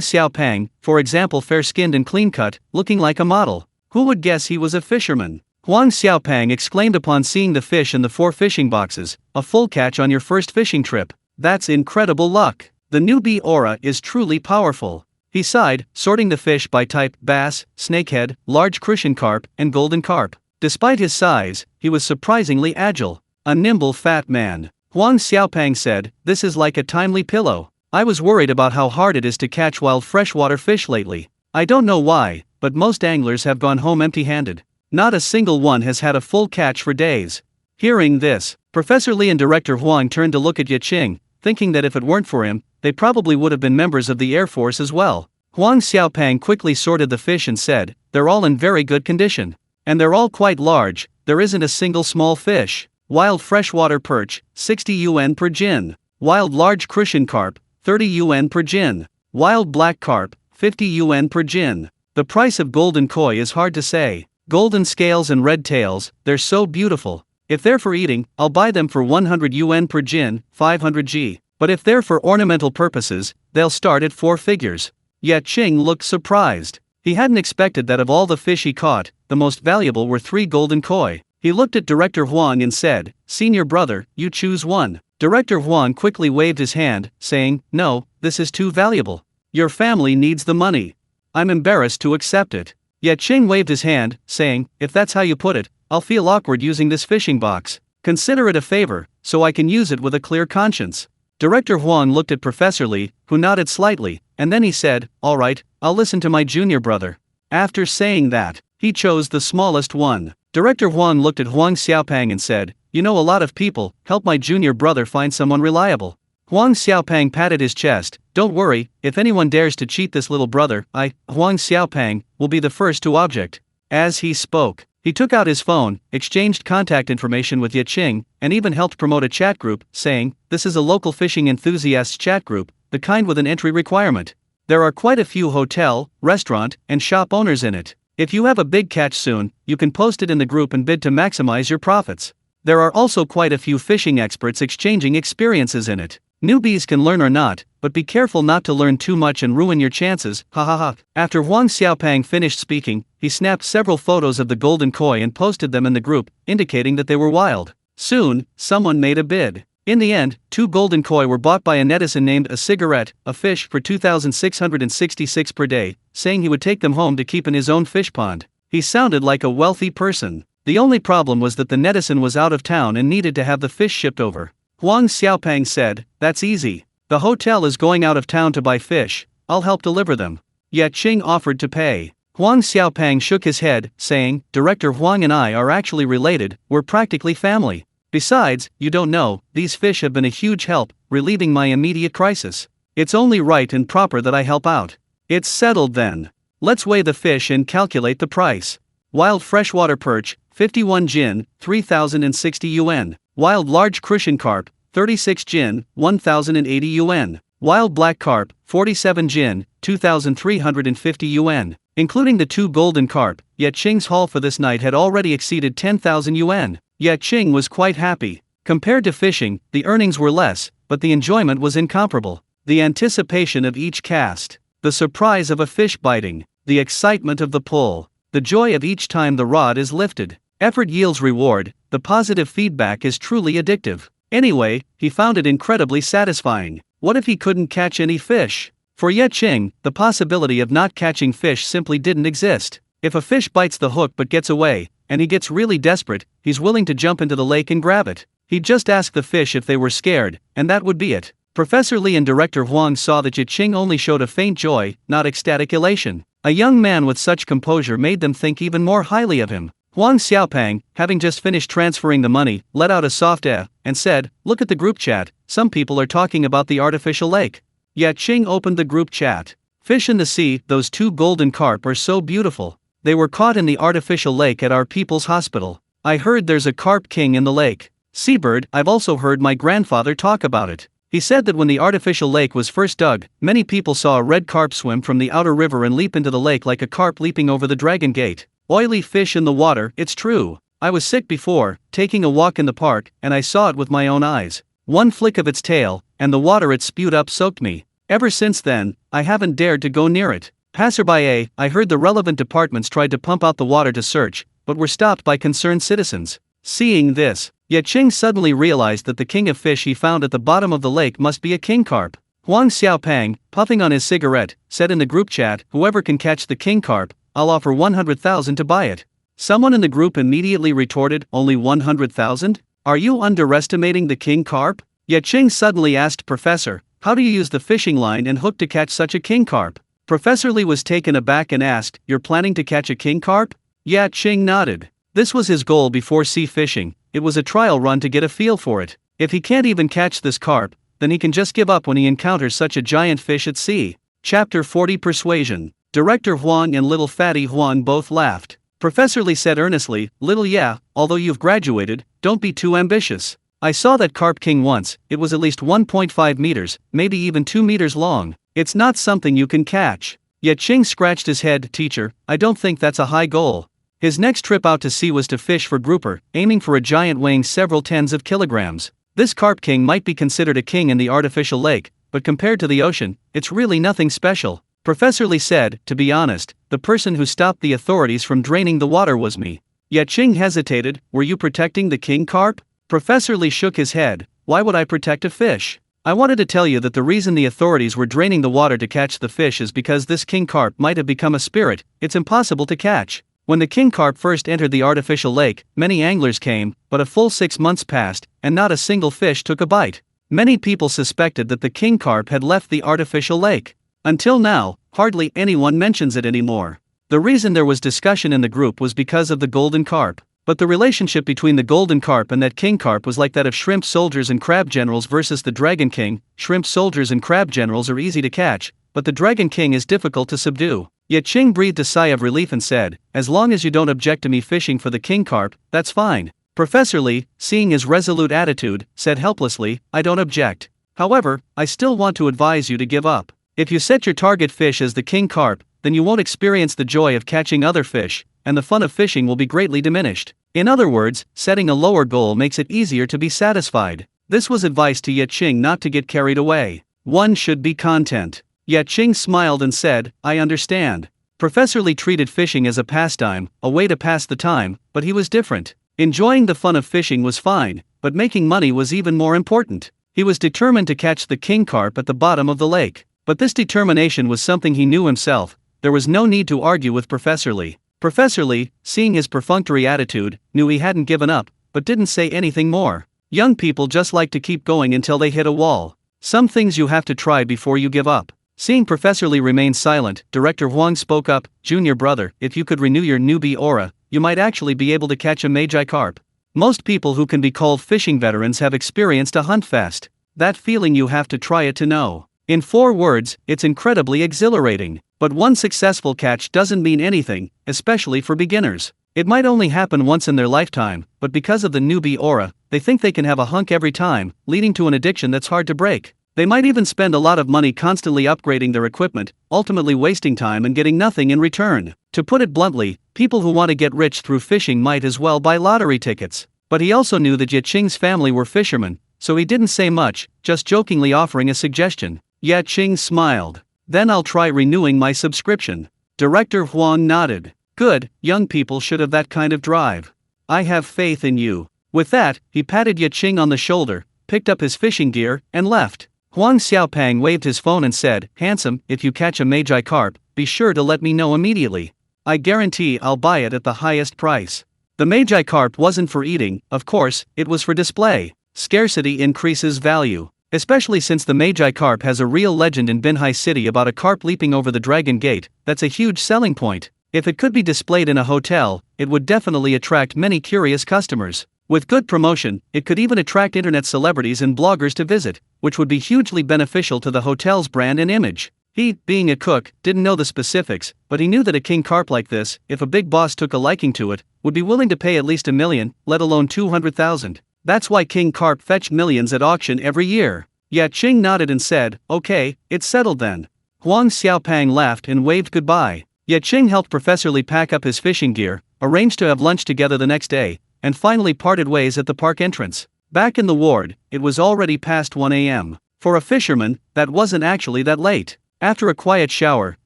Xiaopang, for example, fair-skinned and clean-cut, looking like a model. Who would guess he was a fisherman? Huang Xiaopang exclaimed upon seeing the fish in the 4 fishing boxes, a full catch on your first fishing trip. That's incredible luck. The newbie aura is truly powerful. He sighed, sorting the fish by type: bass, snakehead, large crucian carp, and golden carp. Despite his size, he was surprisingly agile. A nimble fat man. Huang Xiaopang said, "This is like a timely pillow. I was worried about how hard it is to catch wild freshwater fish lately. I don't know why, but most anglers have gone home empty-handed. Not a single one has had a full catch for days." Hearing this, Professor Li and Director Huang turned to look at Ye Qing, thinking that if it weren't for him, they probably would have been members of the Air Force as well. Huang Xiaopang quickly sorted the fish and said, "They're all in very good condition. And they're all quite large, there isn't a single small fish. Wild freshwater perch, 60 yuan per jin. Wild large crucian carp, 30 yuan per jin. Wild black carp, 50 yuan per jin. The price of golden koi is hard to say. Golden scales and red tails, they're so beautiful. If they're for eating, I'll buy them for 100 yuan per jin, 500 G. But if they're for ornamental purposes, they'll start at 4 figures. Ye Qing looked surprised. He hadn't expected that of all the fish he caught, the most valuable were 3 golden koi. He looked at Director Huang and said, "Senior brother, you choose one." Director Huang quickly waved his hand, saying, "No, this is too valuable. Your family needs the money. I'm embarrassed to accept it." Ye Qing waved his hand, saying, "If that's how you put it, I'll feel awkward using this fishing box. Consider it a favor, so I can use it with a clear conscience." Director Huang looked at Professor Li, who nodded slightly, and then he said, "All right, I'll listen to my junior brother." After saying that, he chose the smallest one. Director Huang looked at Huang Xiaopang and said, "You know a lot of people, help my junior brother find someone reliable." Huang Xiaopang patted his chest, "Don't worry, if anyone dares to cheat this little brother, Huang Xiaopang, will be the first to object." As he spoke, he took out his phone, exchanged contact information with Ye Qing, and even helped promote a chat group, saying, "This is a local fishing enthusiasts chat group, the kind with an entry requirement. There are quite a few hotel, restaurant, and shop owners in it. If you have a big catch soon, you can post it in the group and bid to maximize your profits. There are also quite a few fishing experts exchanging experiences in it. Newbies can learn or not, but be careful not to learn too much and ruin your chances, ha ha ha." After Huang Xiaopang finished speaking, he snapped several photos of the golden koi and posted them in the group, indicating that they were wild. Soon, someone made a bid. In the end, 2 golden koi were bought by a netizen named A Cigarette, a fish, for 2,666 per day, saying he would take them home to keep in his own fish pond. He sounded like a wealthy person. The only problem was that the netizen was out of town and needed to have the fish shipped over. Huang Xiaopang said, "That's easy. The hotel is going out of town to buy fish, I'll help deliver them." Ye Qing offered to pay. Huang Xiaopang shook his head, saying, "Director Huang and I are actually related, we're practically family. Besides, you don't know, these fish have been a huge help, relieving my immediate crisis. It's only right and proper that I help out." "It's settled then. Let's weigh the fish and calculate the price. Wild freshwater perch, 51 jin, 3,060 yuan. Wild large crucian carp, 36 jin, 1,080 yuan. Wild black carp, 47 jin, 2,350 yuan. Including the 2 golden carp, Ye Qing's haul for this night had already exceeded 10,000 yuan. Ye Qing was quite happy. Compared to fishing, the earnings were less, but the enjoyment was incomparable. The anticipation of each cast, the surprise of a fish biting, the excitement of the pull, the joy of each time the rod is lifted. Effort yields reward, the positive feedback is truly addictive. Anyway, he found it incredibly satisfying. What if he couldn't catch any fish? For Ye Qing, the possibility of not catching fish simply didn't exist. If a fish bites the hook but gets away, and he gets really desperate, he's willing to jump into the lake and grab it. He'd just ask the fish if they were scared, and that would be it. Professor Li and Director Huang saw that Ye Qing only showed a faint joy, not ecstatic elation. A young man with such composure made them think even more highly of him. Huang Xiaopang, having just finished transferring the money, let out a soft and said, "Look at the group chat, some people are talking about the artificial lake." Ye Qing opened the group chat. "Fish in the sea, those 2 golden carp are so beautiful. They were caught in the artificial lake at our people's hospital. I heard there's a carp king in the lake. Seabird, I've also heard my grandfather talk about it. He said that when the artificial lake was first dug, many people saw a red carp swim from the outer river and leap into the lake like a carp leaping over the Dragon Gate. Oily fish in the water, it's true. I was sick before, taking a walk in the park, and I saw it with my own eyes. One flick of its tail, and the water it spewed up soaked me. Ever since then, I haven't dared to go near it. Passerby, I heard the relevant departments tried to pump out the water to search, but were stopped by concerned citizens. Seeing this, Ye Qing suddenly realized that the king of fish he found at the bottom of the lake must be a king carp. Huang Xiaopang, puffing on his cigarette, said in the group chat, "Whoever can catch the king carp, I'll offer 100,000 to buy it." Someone in the group immediately retorted, "Only 100,000? Are you underestimating the king carp?" Ye Qing suddenly asked, "Professor, how do you use the fishing line and hook to catch such a king carp?" Professor Li was taken aback and asked, "You're planning to catch a king carp?" Ye Qing nodded. This was his goal before sea fishing. It was a trial run to get a feel for it. If he can't even catch this carp, then he can just give up when he encounters such a giant fish at sea. Chapter 40 Persuasion. Director Huang and little fatty Huang both laughed. Professor Li said earnestly, "Little Ye, although you've graduated, don't be too ambitious. I saw that carp king once. It was at least 1.5 meters, maybe even 2 meters long. It's not something you can catch." Ye Qing scratched his head. "Teacher, I don't think that's a high goal." His next trip out to sea was to fish for grouper, aiming for a giant weighing several tens of kilograms. This carp king might be considered a king in the artificial lake, but compared to the ocean, it's really nothing special. Professor Li said, "To be honest, the person who stopped the authorities from draining the water was me." Ye Qing hesitated. "Were you protecting the king carp?" Professor Li shook his head. "Why would I protect a fish? I wanted to tell you that the reason the authorities were draining the water to catch the fish is because this king carp might have become a spirit. It's impossible to catch." When the king carp first entered the artificial lake, many anglers came, but a full 6 months passed, and not a single fish took a bite. Many people suspected that the king carp had left the artificial lake. Until now, hardly anyone mentions it anymore. The reason there was discussion in the group was because of the golden carp. But the relationship between the golden carp and that king carp was like that of shrimp soldiers and crab generals versus the dragon king. Shrimp soldiers and crab generals are easy to catch, but the dragon king is difficult to subdue. Ye Qing breathed a sigh of relief and said, "As long as you don't object to me fishing for the king carp, that's fine." Professor Li, seeing his resolute attitude, said helplessly, "I don't object. However, I still want to advise you to give up. If you set your target fish as the king carp, then you won't experience the joy of catching other fish, and the fun of fishing will be greatly diminished. In other words, setting a lower goal makes it easier to be satisfied." This was advice to Ye Qing not to get carried away. One should be content. Ye Qing smiled and said, "I understand." Professor Li treated fishing as a pastime, a way to pass the time, but he was different. Enjoying the fun of fishing was fine, but making money was even more important. He was determined to catch the king carp at the bottom of the lake. But this determination was something he knew himself. There was no need to argue with Professor Li. Professor Li, seeing his perfunctory attitude, knew he hadn't given up, but didn't say anything more. Young people just like to keep going until they hit a wall. Some things you have to try before you give up. Seeing Professor Li remain silent, Director Huang spoke up, "Junior brother, if you could renew your newbie aura, you might actually be able to catch a magi carp. Most people who can be called fishing veterans have experienced a hunt fest. That feeling you have to try it to know. In 4 words, it's incredibly exhilarating. But one successful catch doesn't mean anything, especially for beginners. It might only happen once in their lifetime, but because of the newbie aura, they think they can have a hunk every time, leading to an addiction that's hard to break. They might even spend a lot of money constantly upgrading their equipment, ultimately wasting time and getting nothing in return. To put it bluntly, people who want to get rich through fishing might as well buy lottery tickets. But he also knew that Ye Qing's family were fishermen, so he didn't say much, just jokingly offering a suggestion. Ye Qing smiled. "Then I'll try renewing my subscription." Director Huang nodded. "Good, young people should have that kind of drive. I have faith in you." With that, he patted Ye Qing on the shoulder, picked up his fishing gear, and left. Huang Xiaopang waved his phone and said, "Handsome, if you catch a magi carp, be sure to let me know immediately. I guarantee I'll buy it at the highest price." The magi carp wasn't for eating, of course, it was for display. Scarcity increases value. Especially since the magi carp has a real legend in Binhai City about a carp leaping over the Dragon Gate. That's a huge selling point. If it could be displayed in a hotel, it would definitely attract many curious customers. With good promotion, it could even attract internet celebrities and bloggers to visit, which would be hugely beneficial to the hotel's brand and image. He, being a cook, didn't know the specifics, but he knew that a king carp like this, if a big boss took a liking to it, would be willing to pay at least $1 million, let alone 200,000. That's why king carp fetch millions at auction every year. Ye Qing nodded and said, "Okay, it's settled then." Huang Xiaopang laughed and waved goodbye. Ye Qing helped Professor Li pack up his fishing gear, arranged to have lunch together the next day, and finally parted ways at the park entrance. Back in the ward, it was already past 1 a.m. For a fisherman, that wasn't actually that late. After a quiet shower,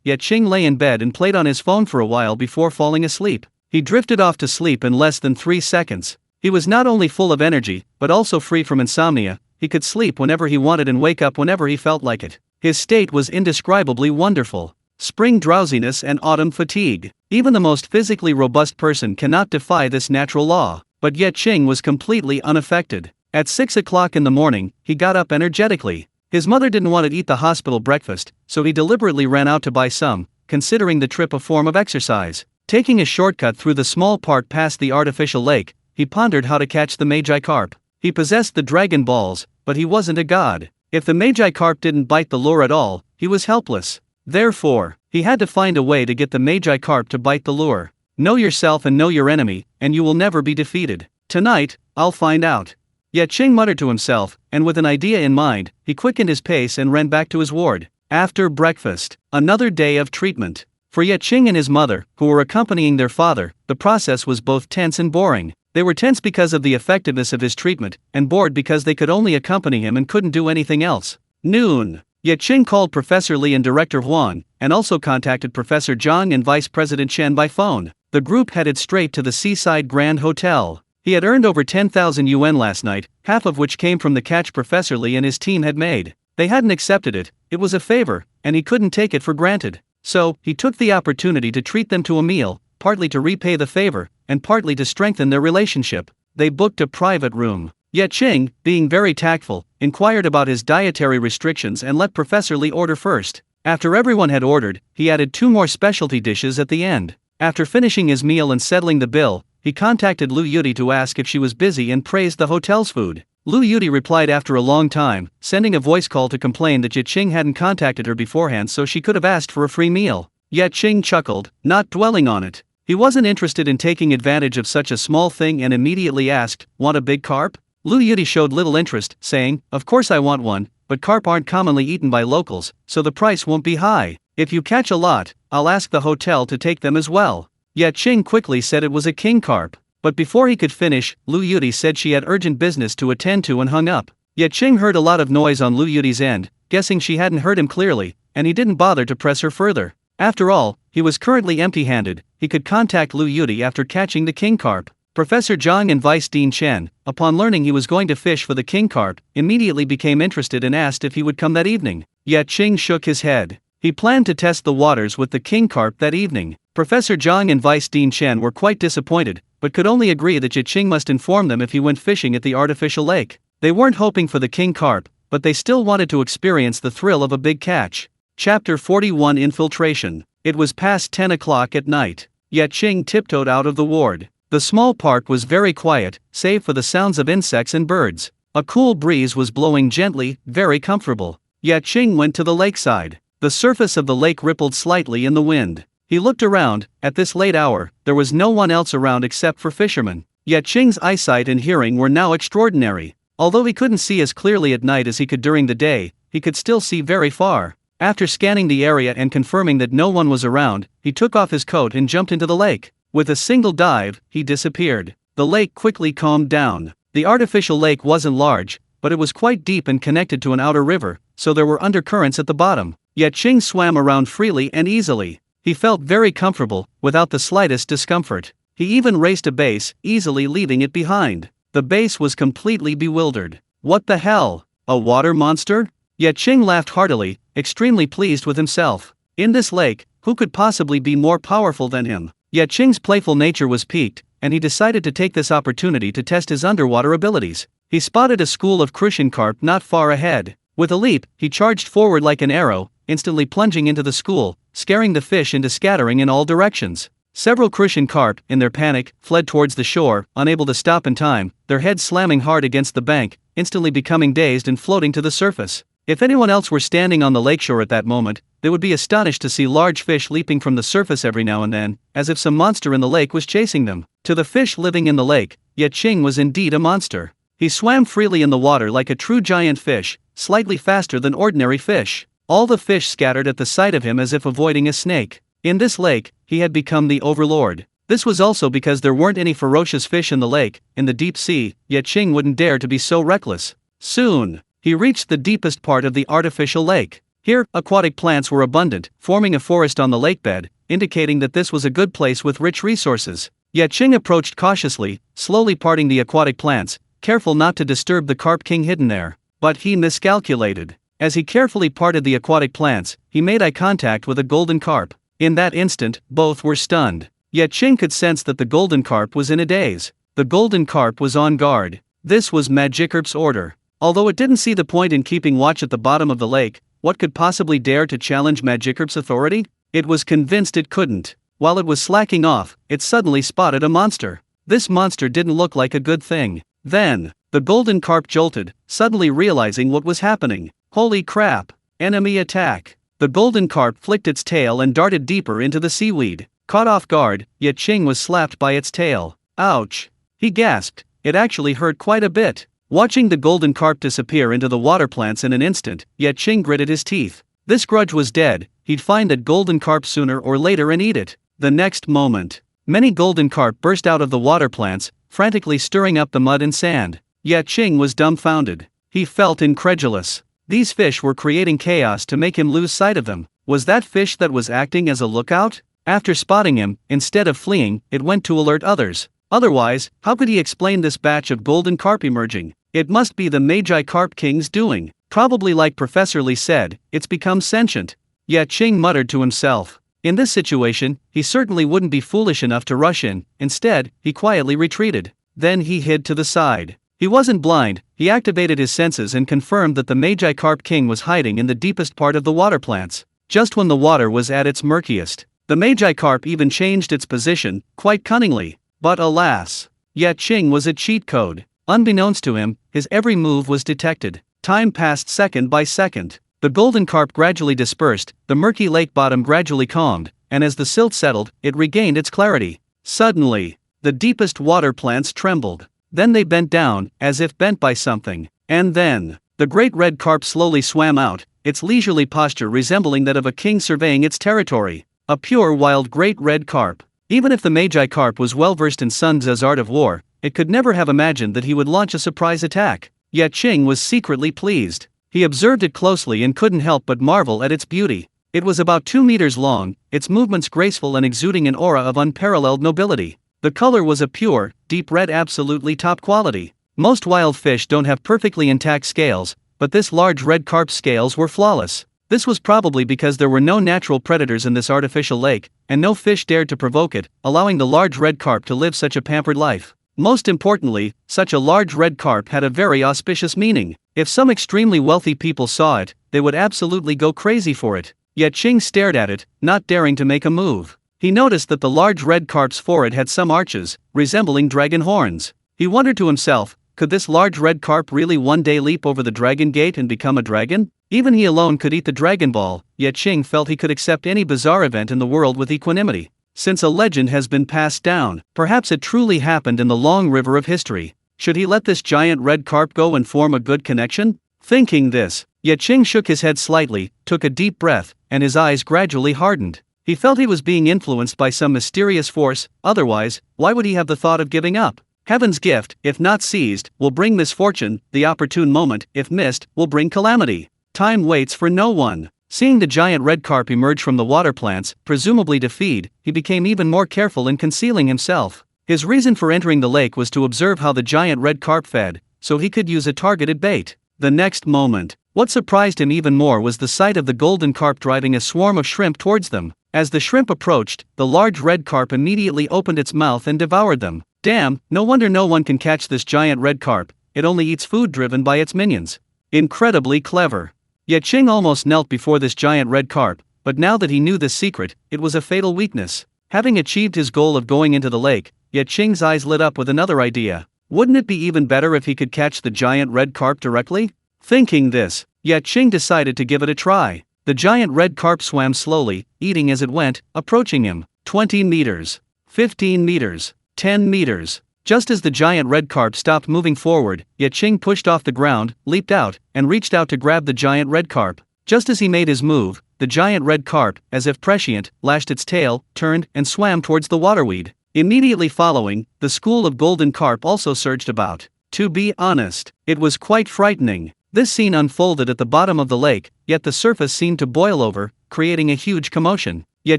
Ye Qing lay in bed and played on his phone for a while before falling asleep. He drifted off to sleep in less than 3 seconds. He was not only full of energy, but also free from insomnia. He could sleep whenever he wanted and wake up whenever he felt like it. His state was indescribably wonderful. Spring drowsiness and autumn fatigue. Even the most physically robust person cannot defy this natural law. But Ye Qing was completely unaffected. At 6 o'clock in the morning, he got up energetically. His mother didn't want to eat the hospital breakfast, so he deliberately ran out to buy some, considering the trip a form of exercise. Taking a shortcut through the small part past the artificial lake, he pondered how to catch the Magi-carp. He possessed the dragon balls, but he wasn't a god. If the Magi-carp didn't bite the lure at all, he was helpless. Therefore, he had to find a way to get the Magi-carp to bite the lure. Know yourself and know your enemy, and you will never be defeated. Tonight, I'll find out. Ye Qing muttered to himself, and with an idea in mind, he quickened his pace and ran back to his ward. After breakfast, another day of treatment. For Ye Qing and his mother, who were accompanying their father, the process was both tense and boring. They were tense because of the effectiveness of his treatment, and bored because they could only accompany him and couldn't do anything else. Noon. Ye Qing called Professor Li and Director Huang, and also contacted Professor Zhang and Vice President Chen by phone. The group headed straight to the Seaside Grand Hotel. He had earned over 10,000 yuan last night, half of which came from the catch Professor Li and his team had made. They hadn't accepted it, it was a favor, and he couldn't take it for granted. So, he took the opportunity to treat them to a meal, partly to repay the favor, and partly to strengthen their relationship. They booked a private room. Ye Qing, being very tactful, inquired about his dietary restrictions and let Professor Li order first. After everyone had ordered, he added 2 more specialty dishes at the end. After finishing his meal and settling the bill, he contacted Lu Yuti to ask if she was busy and praised the hotel's food. Lu Yuti replied after a long time, sending a voice call to complain that Ye Qing hadn't contacted her beforehand so she could have asked for a free meal. Ye Qing chuckled, not dwelling on it. He wasn't interested in taking advantage of such a small thing and immediately asked, "Want a big carp?" Lu Yuti showed little interest, saying, "Of course I want one, but carp aren't commonly eaten by locals, so the price won't be high. If you catch a lot, I'll ask the hotel to take them as well." Ye Qing quickly said it was a king carp. But before he could finish, Lu Yuti said she had urgent business to attend to and hung up. Ye Qing heard a lot of noise on Lu Yuti's end, guessing she hadn't heard him clearly, and he didn't bother to press her further. After all, he was currently empty-handed, he could contact Lu Yuti after catching the king carp. Professor Zhang and Vice Dean Chen, upon learning he was going to fish for the king carp, immediately became interested and asked if he would come that evening. Ye Qing shook his head. He planned to test the waters with the king carp that evening. Professor Zhang and Vice Dean Chen were quite disappointed, but could only agree that Ye Qing must inform them if he went fishing at the artificial lake. They weren't hoping for the king carp, but they still wanted to experience the thrill of a big catch. Chapter 41 Infiltration. It was past 10 o'clock at night. Ye Qing tiptoed out of the ward. The small park was very quiet, save for the sounds of insects and birds. A cool breeze was blowing gently, very comfortable. Ye Qing went to the lakeside. The surface of the lake rippled slightly in the wind. He looked around. At this late hour, there was no one else around except for fishermen. Ye Qing's eyesight and hearing were now extraordinary. Although he couldn't see as clearly at night as he could during the day, he could still see very far. After scanning the area and confirming that no one was around, he took off his coat and jumped into the lake. With a single dive, he disappeared. The lake quickly calmed down. The artificial lake wasn't large, but it was quite deep and connected to an outer river, so there were undercurrents at the bottom. Ye Qing swam around freely and easily. He felt very comfortable, without the slightest discomfort. He even raced a base, easily leaving it behind. The base was completely bewildered. What the hell? A water monster? Ye Qing laughed heartily, extremely pleased with himself. In this lake, who could possibly be more powerful than him? Ye Qing's playful nature was piqued, and he decided to take this opportunity to test his underwater abilities. He spotted a school of crucian carp not far ahead. With a leap, he charged forward like an arrow, instantly plunging into the school, scaring the fish into scattering in all directions. Several crucian carp, in their panic, fled towards the shore, unable to stop in time, their heads slamming hard against the bank, instantly becoming dazed and floating to the surface. If anyone else were standing on the lakeshore at that moment, they would be astonished to see large fish leaping from the surface every now and then, as if some monster in the lake was chasing them. To the fish living in the lake, Ye Qing was indeed a monster. He swam freely in the water like a true giant fish, slightly faster than ordinary fish. All the fish scattered at the sight of him as if avoiding a snake. In this lake, he had become the overlord. This was also because there weren't any ferocious fish in the lake. In the deep sea, Ye Qing wouldn't dare to be so reckless. Soon, he reached the deepest part of the artificial lake. Here, aquatic plants were abundant, forming a forest on the lakebed, indicating that this was a good place with rich resources. Ye Qing approached cautiously, slowly parting the aquatic plants, careful not to disturb the carp king hidden there. But he miscalculated. As he carefully parted the aquatic plants, he made eye contact with a golden carp. In that instant, both were stunned. Ye Qing could sense that the golden carp was in a daze. The golden carp was on guard. This was Magikarp's order. Although it didn't see the point in keeping watch at the bottom of the lake, what could possibly dare to challenge Magikarp's authority? It was convinced it couldn't. While it was slacking off, it suddenly spotted a monster. This monster didn't look like a good thing. Then, the golden carp jolted, suddenly realizing what was happening. Holy crap! Enemy attack! The golden carp flicked its tail and darted deeper into the seaweed. Caught off guard, Ye Qing was slapped by its tail. Ouch! He gasped. It actually hurt quite a bit. Watching the golden carp disappear into the water plants in an instant, Ye Qing gritted his teeth. This grudge was dead. He'd find that golden carp sooner or later and eat it. The next moment, many golden carp burst out of the water plants, frantically stirring up the mud and sand. Ye Qing was dumbfounded. He felt incredulous. These fish were creating chaos to make him lose sight of them. Was that fish that was acting as a lookout? After spotting him, instead of fleeing, it went to alert others. Otherwise, how could he explain this batch of golden carp emerging? It must be the Magi Carp King's doing. Probably like Professor Lee said, it's become sentient. Ye Qing muttered to himself. In this situation, he certainly wouldn't be foolish enough to rush in. Instead, he quietly retreated. Then he hid to the side. He wasn't blind. He activated his senses and confirmed that the Magi Carp King was hiding in the deepest part of the water plants. Just when the water was at its murkiest, the Magi Carp even changed its position, quite cunningly. But alas, Ye Qing was a cheat code. Unbeknownst to him, his every move was detected. Time passed second by second. The golden carp gradually dispersed, the murky lake bottom gradually calmed, and as the silt settled, it regained its clarity. Suddenly, the deepest water plants trembled. Then they bent down, as if bent by something. And then, the great red carp slowly swam out, its leisurely posture resembling that of a king surveying its territory. A pure wild great red carp. Even if the Magi Carp was well versed in Sun Tzu's art of war, it could never have imagined that he would launch a surprise attack. Ye Qing was secretly pleased. He observed it closely and couldn't help but marvel at its beauty. It was about 2 meters long, its movements graceful and exuding an aura of unparalleled nobility. The color was a pure, deep red, absolutely top quality. Most wild fish don't have perfectly intact scales, but this large red carp's scales were flawless. This was probably because there were no natural predators in this artificial lake, and no fish dared to provoke it, allowing the large red carp to live such a pampered life. Most importantly, such a large red carp had a very auspicious meaning. If some extremely wealthy people saw it, they would absolutely go crazy for it. Ye Qing stared at it, not daring to make a move. He noticed that the large red carp's forehead had some arches, resembling dragon horns. He wondered to himself, could this large red carp really one day leap over the dragon gate and become a dragon? Even he alone could eat the Dragon Ball. Ye Qing felt he could accept any bizarre event in the world with equanimity. Since a legend has been passed down, perhaps it truly happened in the long river of history. Should he let this giant red carp go and form a good connection? Thinking this, Ye Qing shook his head slightly, took a deep breath, and his eyes gradually hardened. He felt he was being influenced by some mysterious force, otherwise, why would he have the thought of giving up? Heaven's gift, if not seized, will bring misfortune, the opportune moment, if missed, will bring calamity. Time waits for no one. Seeing the giant red carp emerge from the water plants, presumably to feed, he became even more careful in concealing himself. His reason for entering the lake was to observe how the giant red carp fed, so he could use a targeted bait. The next moment, what surprised him even more was the sight of the golden carp driving a swarm of shrimp towards them. As the shrimp approached, the large red carp immediately opened its mouth and devoured them. Damn, no wonder no one can catch this giant red carp, it only eats food driven by its minions. Incredibly clever. Ye Qing almost knelt before this giant red carp, but now that he knew this secret, it was a fatal weakness. Having achieved his goal of going into the lake, Ye Qing's eyes lit up with another idea. Wouldn't it be even better if he could catch the giant red carp directly? Thinking this, Ye Qing decided to give it a try. The giant red carp swam slowly, eating as it went, approaching him. 20 meters. 15 meters. 10 meters. Just as the giant red carp stopped moving forward, Ye Qing pushed off the ground, leaped out, and reached out to grab the giant red carp. Just as he made his move, the giant red carp, as if prescient, lashed its tail, turned, and swam towards the waterweed. Immediately following, the school of golden carp also surged about. To be honest, it was quite frightening. This scene unfolded at the bottom of the lake, yet the surface seemed to boil over, creating a huge commotion. Ye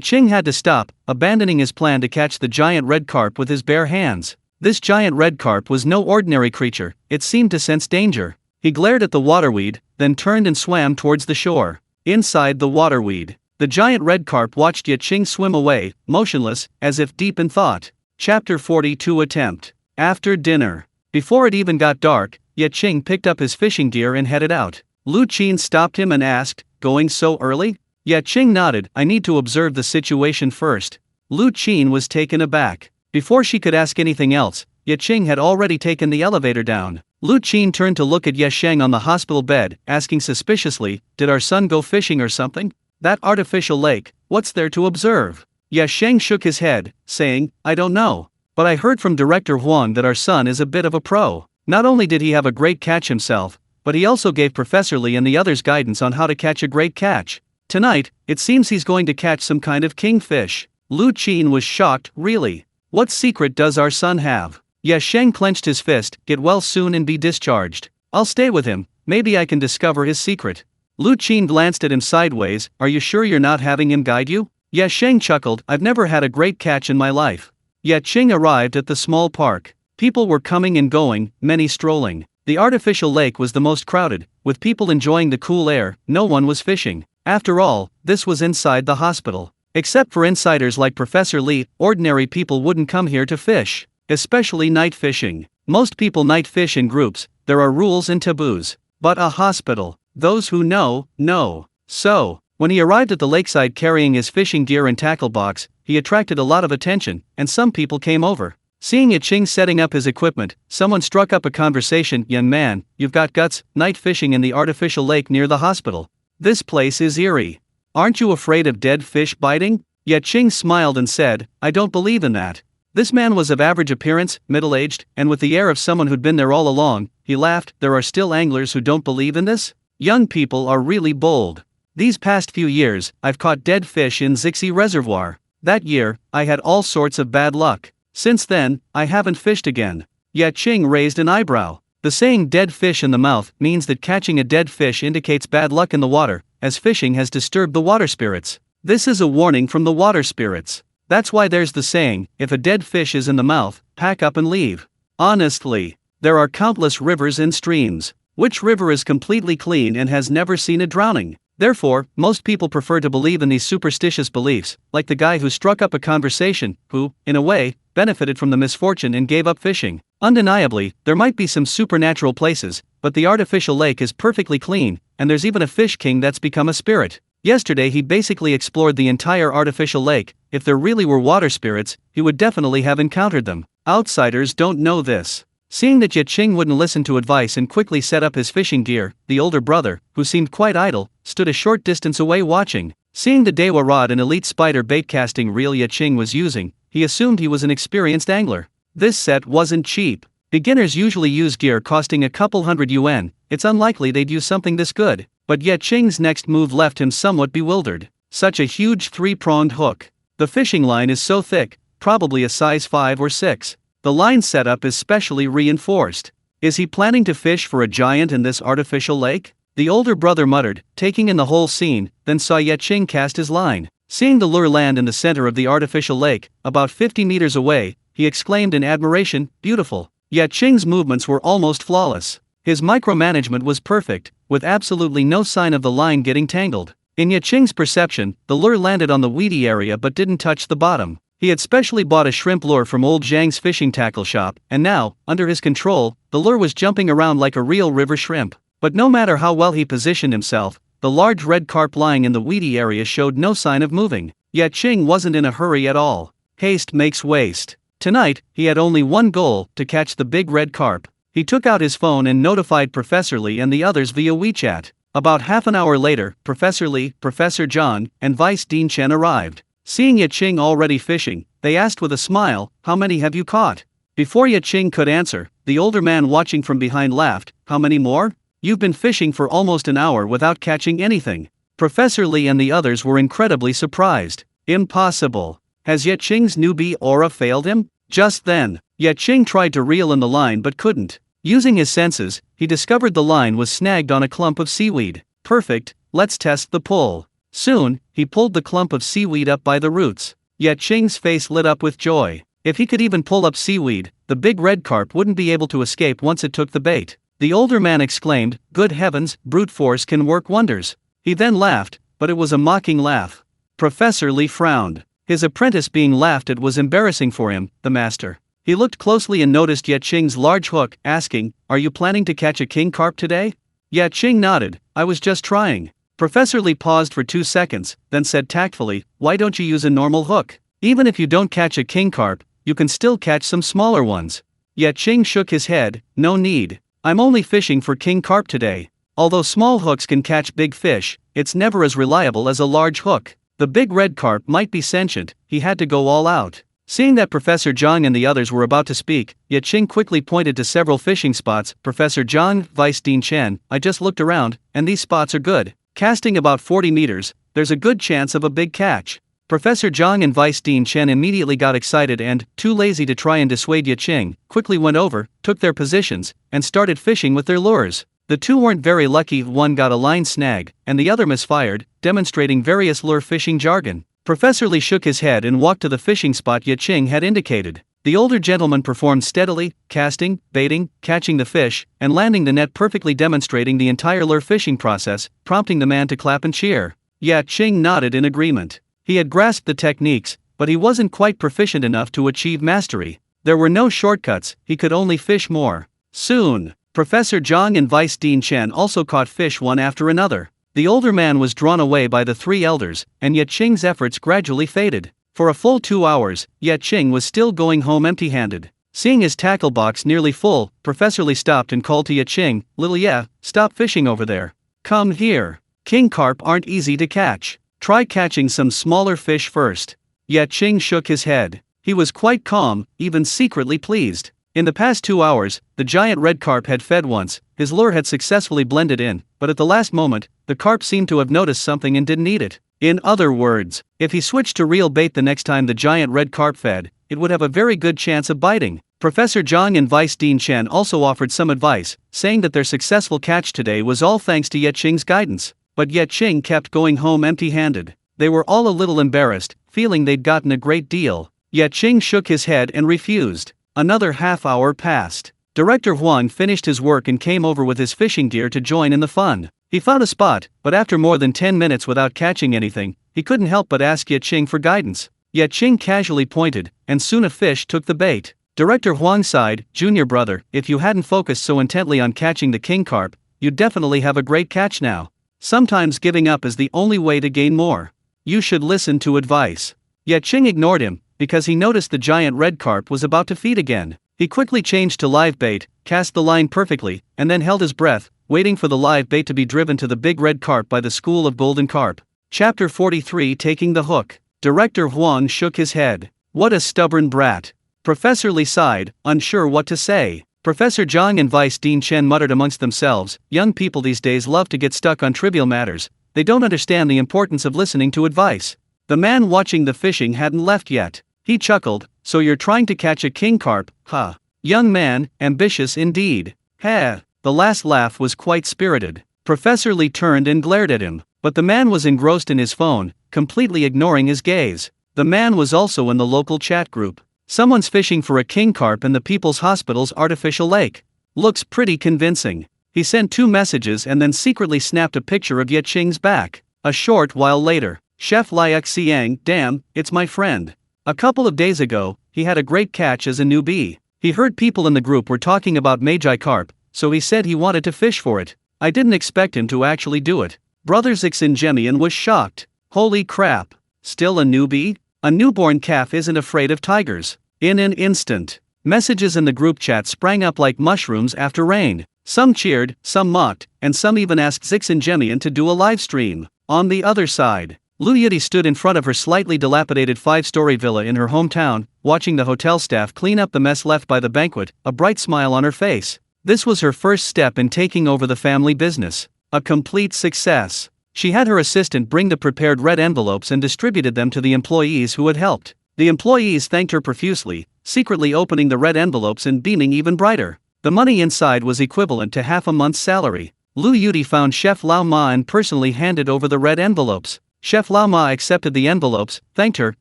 Qing had to stop, abandoning his plan to catch the giant red carp with his bare hands. This giant red carp was no ordinary creature, it seemed to sense danger. He glared at the waterweed, then turned and swam towards the shore. Inside the waterweed, the giant red carp watched Ye Qing swim away, motionless, as if deep in thought. Chapter 42 Attempt. After dinner. Before it even got dark, Ye Qing picked up his fishing gear and headed out. Lu Qin stopped him and asked, "Going so early?" Ye Qing nodded. "I need to observe the situation first." Lu Qin was taken aback. Before she could ask anything else, Ye Qing had already taken the elevator down. Lu Qin turned to look at Ye Sheng on the hospital bed, asking suspiciously, "Did our son go fishing or something? That artificial lake, what's there to observe?" Ye Sheng shook his head, saying, "I don't know. But I heard from Director Huang that our son is a bit of a pro. Not only did he have a great catch himself, but he also gave Professor Li and the others guidance on how to catch a great catch. Tonight, it seems he's going to catch some kind of kingfish." Lu Qin was shocked. "Really? What secret does our son have?" Ye Sheng clenched his fist. "Get well soon and be discharged. I'll stay with him, maybe I can discover his secret." Lu Qin glanced at him sideways. "Are you sure you're not having him guide you?" Ye Sheng chuckled. "I've never had a great catch in my life." Ye Qing arrived at the small park. People were coming and going, many strolling. The artificial lake was the most crowded, with people enjoying the cool air. No one was fishing. After all, this was inside the hospital. Except for insiders like Professor Li, ordinary people wouldn't come here to fish. Especially night fishing. Most people night fish in groups, there are rules and taboos. But a hospital, those who know, know. So, when he arrived at the lakeside carrying his fishing gear and tackle box, he attracted a lot of attention, and some people came over. Seeing Ye Qing setting up his equipment, someone struck up a conversation. "Young man, you've got guts, night fishing in the artificial lake near the hospital. This place is eerie. Aren't you afraid of dead fish biting?" Ye Qing smiled and said, "I don't believe in that." This man was of average appearance, middle-aged, and with the air of someone who'd been there all along. He laughed. "There are still anglers who don't believe in this? Young people are really bold. These past few years, I've caught dead fish in Zixi Reservoir. That year, I had all sorts of bad luck. Since then, I haven't fished again." Ye Qing raised an eyebrow. The saying "dead fish in the mouth" means that catching a dead fish indicates bad luck in the water, as fishing has disturbed the water spirits. This is a warning from the water spirits. That's why there's the saying, "If a dead fish is in the mouth, pack up and leave." Honestly, there are countless rivers and streams. Which river is completely clean and has never seen a drowning? Therefore, most people prefer to believe in these superstitious beliefs, like the guy who struck up a conversation, who, in a way, benefited from the misfortune and gave up fishing. Undeniably, there might be some supernatural places, but the artificial lake is perfectly clean, and there's even a fish king that's become a spirit. Yesterday he basically explored the entire artificial lake. If there really were water spirits, he would definitely have encountered them. Outsiders don't know this. Seeing that Ye Qing wouldn't listen to advice and quickly set up his fishing gear, the older brother, who seemed quite idle, stood a short distance away watching. Seeing the Dewa rod and elite spider bait casting reel Ye Qing was using, he assumed he was an experienced angler. This set wasn't cheap. Beginners usually use gear costing a couple $100. It's unlikely they'd use something this good. But Ye Qing's next move left him somewhat bewildered. Such a huge three-pronged hook. The fishing line is so thick, probably a size 5 or 6. The line setup is specially reinforced. Is he planning to fish for a giant in this artificial lake? The older brother muttered, taking in the whole scene, then saw Ye Qing cast his line. Seeing the lure land in the center of the artificial lake, about 50 meters away, he exclaimed in admiration, "Beautiful." Ye Qing's movements were almost flawless. His micromanagement was perfect, with absolutely no sign of the line getting tangled. In Ye Qing's perception, the lure landed on the weedy area but didn't touch the bottom. He had specially bought a shrimp lure from old Zhang's fishing tackle shop, and now, under his control, the lure was jumping around like a real river shrimp. But no matter how well he positioned himself, the large red carp lying in the weedy area showed no sign of moving. Ye Qing wasn't in a hurry at all. Haste makes waste. Tonight, he had only one goal: to catch the big red carp. He took out his phone and notified Professor Li and the others via WeChat. About half an hour later, Professor Li, Professor John, and Vice Dean Chen arrived. Seeing Ye Qing already fishing, they asked with a smile, "How many have you caught?" Before Ye Qing could answer, the older man watching from behind laughed. "How many more? You've been fishing for almost an hour without catching anything." Professor Li and the others were incredibly surprised. Impossible. Has Ye Qing's newbie aura failed him? Just then, Ye Qing tried to reel in the line but couldn't. Using his senses, he discovered the line was snagged on a clump of seaweed. Perfect, let's test the pull. Soon, he pulled the clump of seaweed up by the roots. Ye Qing's face lit up with joy. If he could even pull up seaweed, the big red carp wouldn't be able to escape once it took the bait. The older man exclaimed, "Good heavens, brute force can work wonders." He then laughed, but it was a mocking laugh. Professor Li frowned. His apprentice being laughed at was embarrassing for him, the master. He looked closely and noticed Ye Qing's large hook, asking, "Are you planning to catch a king carp today?" Ye Qing nodded, "I was just trying." Professor Li paused for 2 seconds, then said tactfully, "Why don't you use a normal hook? Even if you don't catch a king carp, you can still catch some smaller ones." Ye Qing shook his head, "No need. I'm only fishing for king carp today. Although small hooks can catch big fish, it's never as reliable as a large hook. The big red carp might be sentient." He had to go all out. Seeing that Professor Zhang and the others were about to speak, Ye Qing quickly pointed to several fishing spots. "Professor Zhang, Vice Dean Chen, I just looked around, and these spots are good. Casting about 40 meters, there's a good chance of a big catch." Professor Zhang and Vice Dean Chen immediately got excited and, too lazy to try and dissuade Ye Qing, quickly went over, took their positions, and started fishing with their lures. The two weren't very lucky. One got a line snag, and the other misfired, demonstrating various lure fishing jargon. Professor Li shook his head and walked to the fishing spot Ye Qing had indicated. The older gentleman performed steadily, casting, baiting, catching the fish, and landing the net perfectly, demonstrating the entire lure fishing process, prompting the man to clap and cheer. Ye Qing nodded in agreement. He had grasped the techniques, but he wasn't quite proficient enough to achieve mastery. There were no shortcuts, he could only fish more. Soon, Professor Zhang and Vice Dean Chen also caught fish one after another. The older man was drawn away by the three elders, and Ye Qing's efforts gradually faded. For a full 2 hours, Ye Qing was still going home empty-handed. Seeing his tackle box nearly full, Professor Li stopped and called to Ye Qing, "Little Ye, stop fishing over there. Come here. King carp aren't easy to catch. Try catching some smaller fish first." Ye Qing shook his head. He was quite calm, even secretly pleased. In the past 2 hours, the giant red carp had fed once, his lure had successfully blended in, but at the last moment, the carp seemed to have noticed something and didn't eat it. In other words, if he switched to real bait the next time the giant red carp fed, it would have a very good chance of biting. Professor Zhang and Vice Dean Chen also offered some advice, saying that their successful catch today was all thanks to Ye Qing's guidance. But Ye Qing kept going home empty-handed. They were all a little embarrassed, feeling they'd gotten a great deal. Ye Qing shook his head and refused. Another half-hour passed. Director Huang finished his work and came over with his fishing gear to join in the fun. He found a spot, but after more than 10 minutes without catching anything, he couldn't help but ask Ye Qing for guidance. Ye Qing casually pointed, and soon a fish took the bait. Director Huang sighed, "Junior brother, if you hadn't focused so intently on catching the king carp, you'd definitely have a great catch now. Sometimes giving up is the only way to gain more. You should listen to advice." Ye Qing ignored him, because he noticed the giant red carp was about to feed again. He quickly changed to live bait, cast the line perfectly, and then held his breath, waiting for the live bait to be driven to the big red carp by the school of golden carp. Chapter 43, Taking the Hook. Director Huang shook his head. "What a stubborn brat." Professor Li sighed, unsure what to say. Professor Zhang and Vice Dean Chen muttered amongst themselves, "Young people these days love to get stuck on trivial matters. They don't understand the importance of listening to advice." The man watching the fishing hadn't left yet. He chuckled, "So you're trying to catch a king carp, huh? Young man, ambitious indeed." "Heh." The last laugh was quite spirited. Professor Li turned and glared at him, but the man was engrossed in his phone, completely ignoring his gaze. The man was also in the local chat group. "Someone's fishing for a king carp in the People's Hospital's artificial lake. Looks pretty convincing." He sent 2 messages and then secretly snapped a picture of Ye Qing's back. A short while later, Chef Liak Xiang, "Damn, it's my friend. A couple of days ago, he had a great catch as a newbie. He heard people in the group were talking about Magi carp, so he said he wanted to fish for it. I didn't expect him to actually do it." Brother Zixinjemian was shocked. "Holy crap. Still a newbie? A newborn calf isn't afraid of tigers." In an instant, messages in the group chat sprang up like mushrooms after rain. Some cheered, some mocked, and some even asked Zixinjemian to do a live stream. On the other side, Lu Yiti stood in front of her slightly dilapidated 5-story villa in her hometown, watching the hotel staff clean up the mess left by the banquet, a bright smile on her face. This was her first step in taking over the family business. A complete success. She had her assistant bring the prepared red envelopes and distributed them to the employees who had helped. The employees thanked her profusely, secretly opening the red envelopes and beaming even brighter. The money inside was equivalent to half a month's salary. Lu Yiti found Chef Lao Ma and personally handed over the red envelopes. Chef Lao Ma accepted the envelopes, thanked her,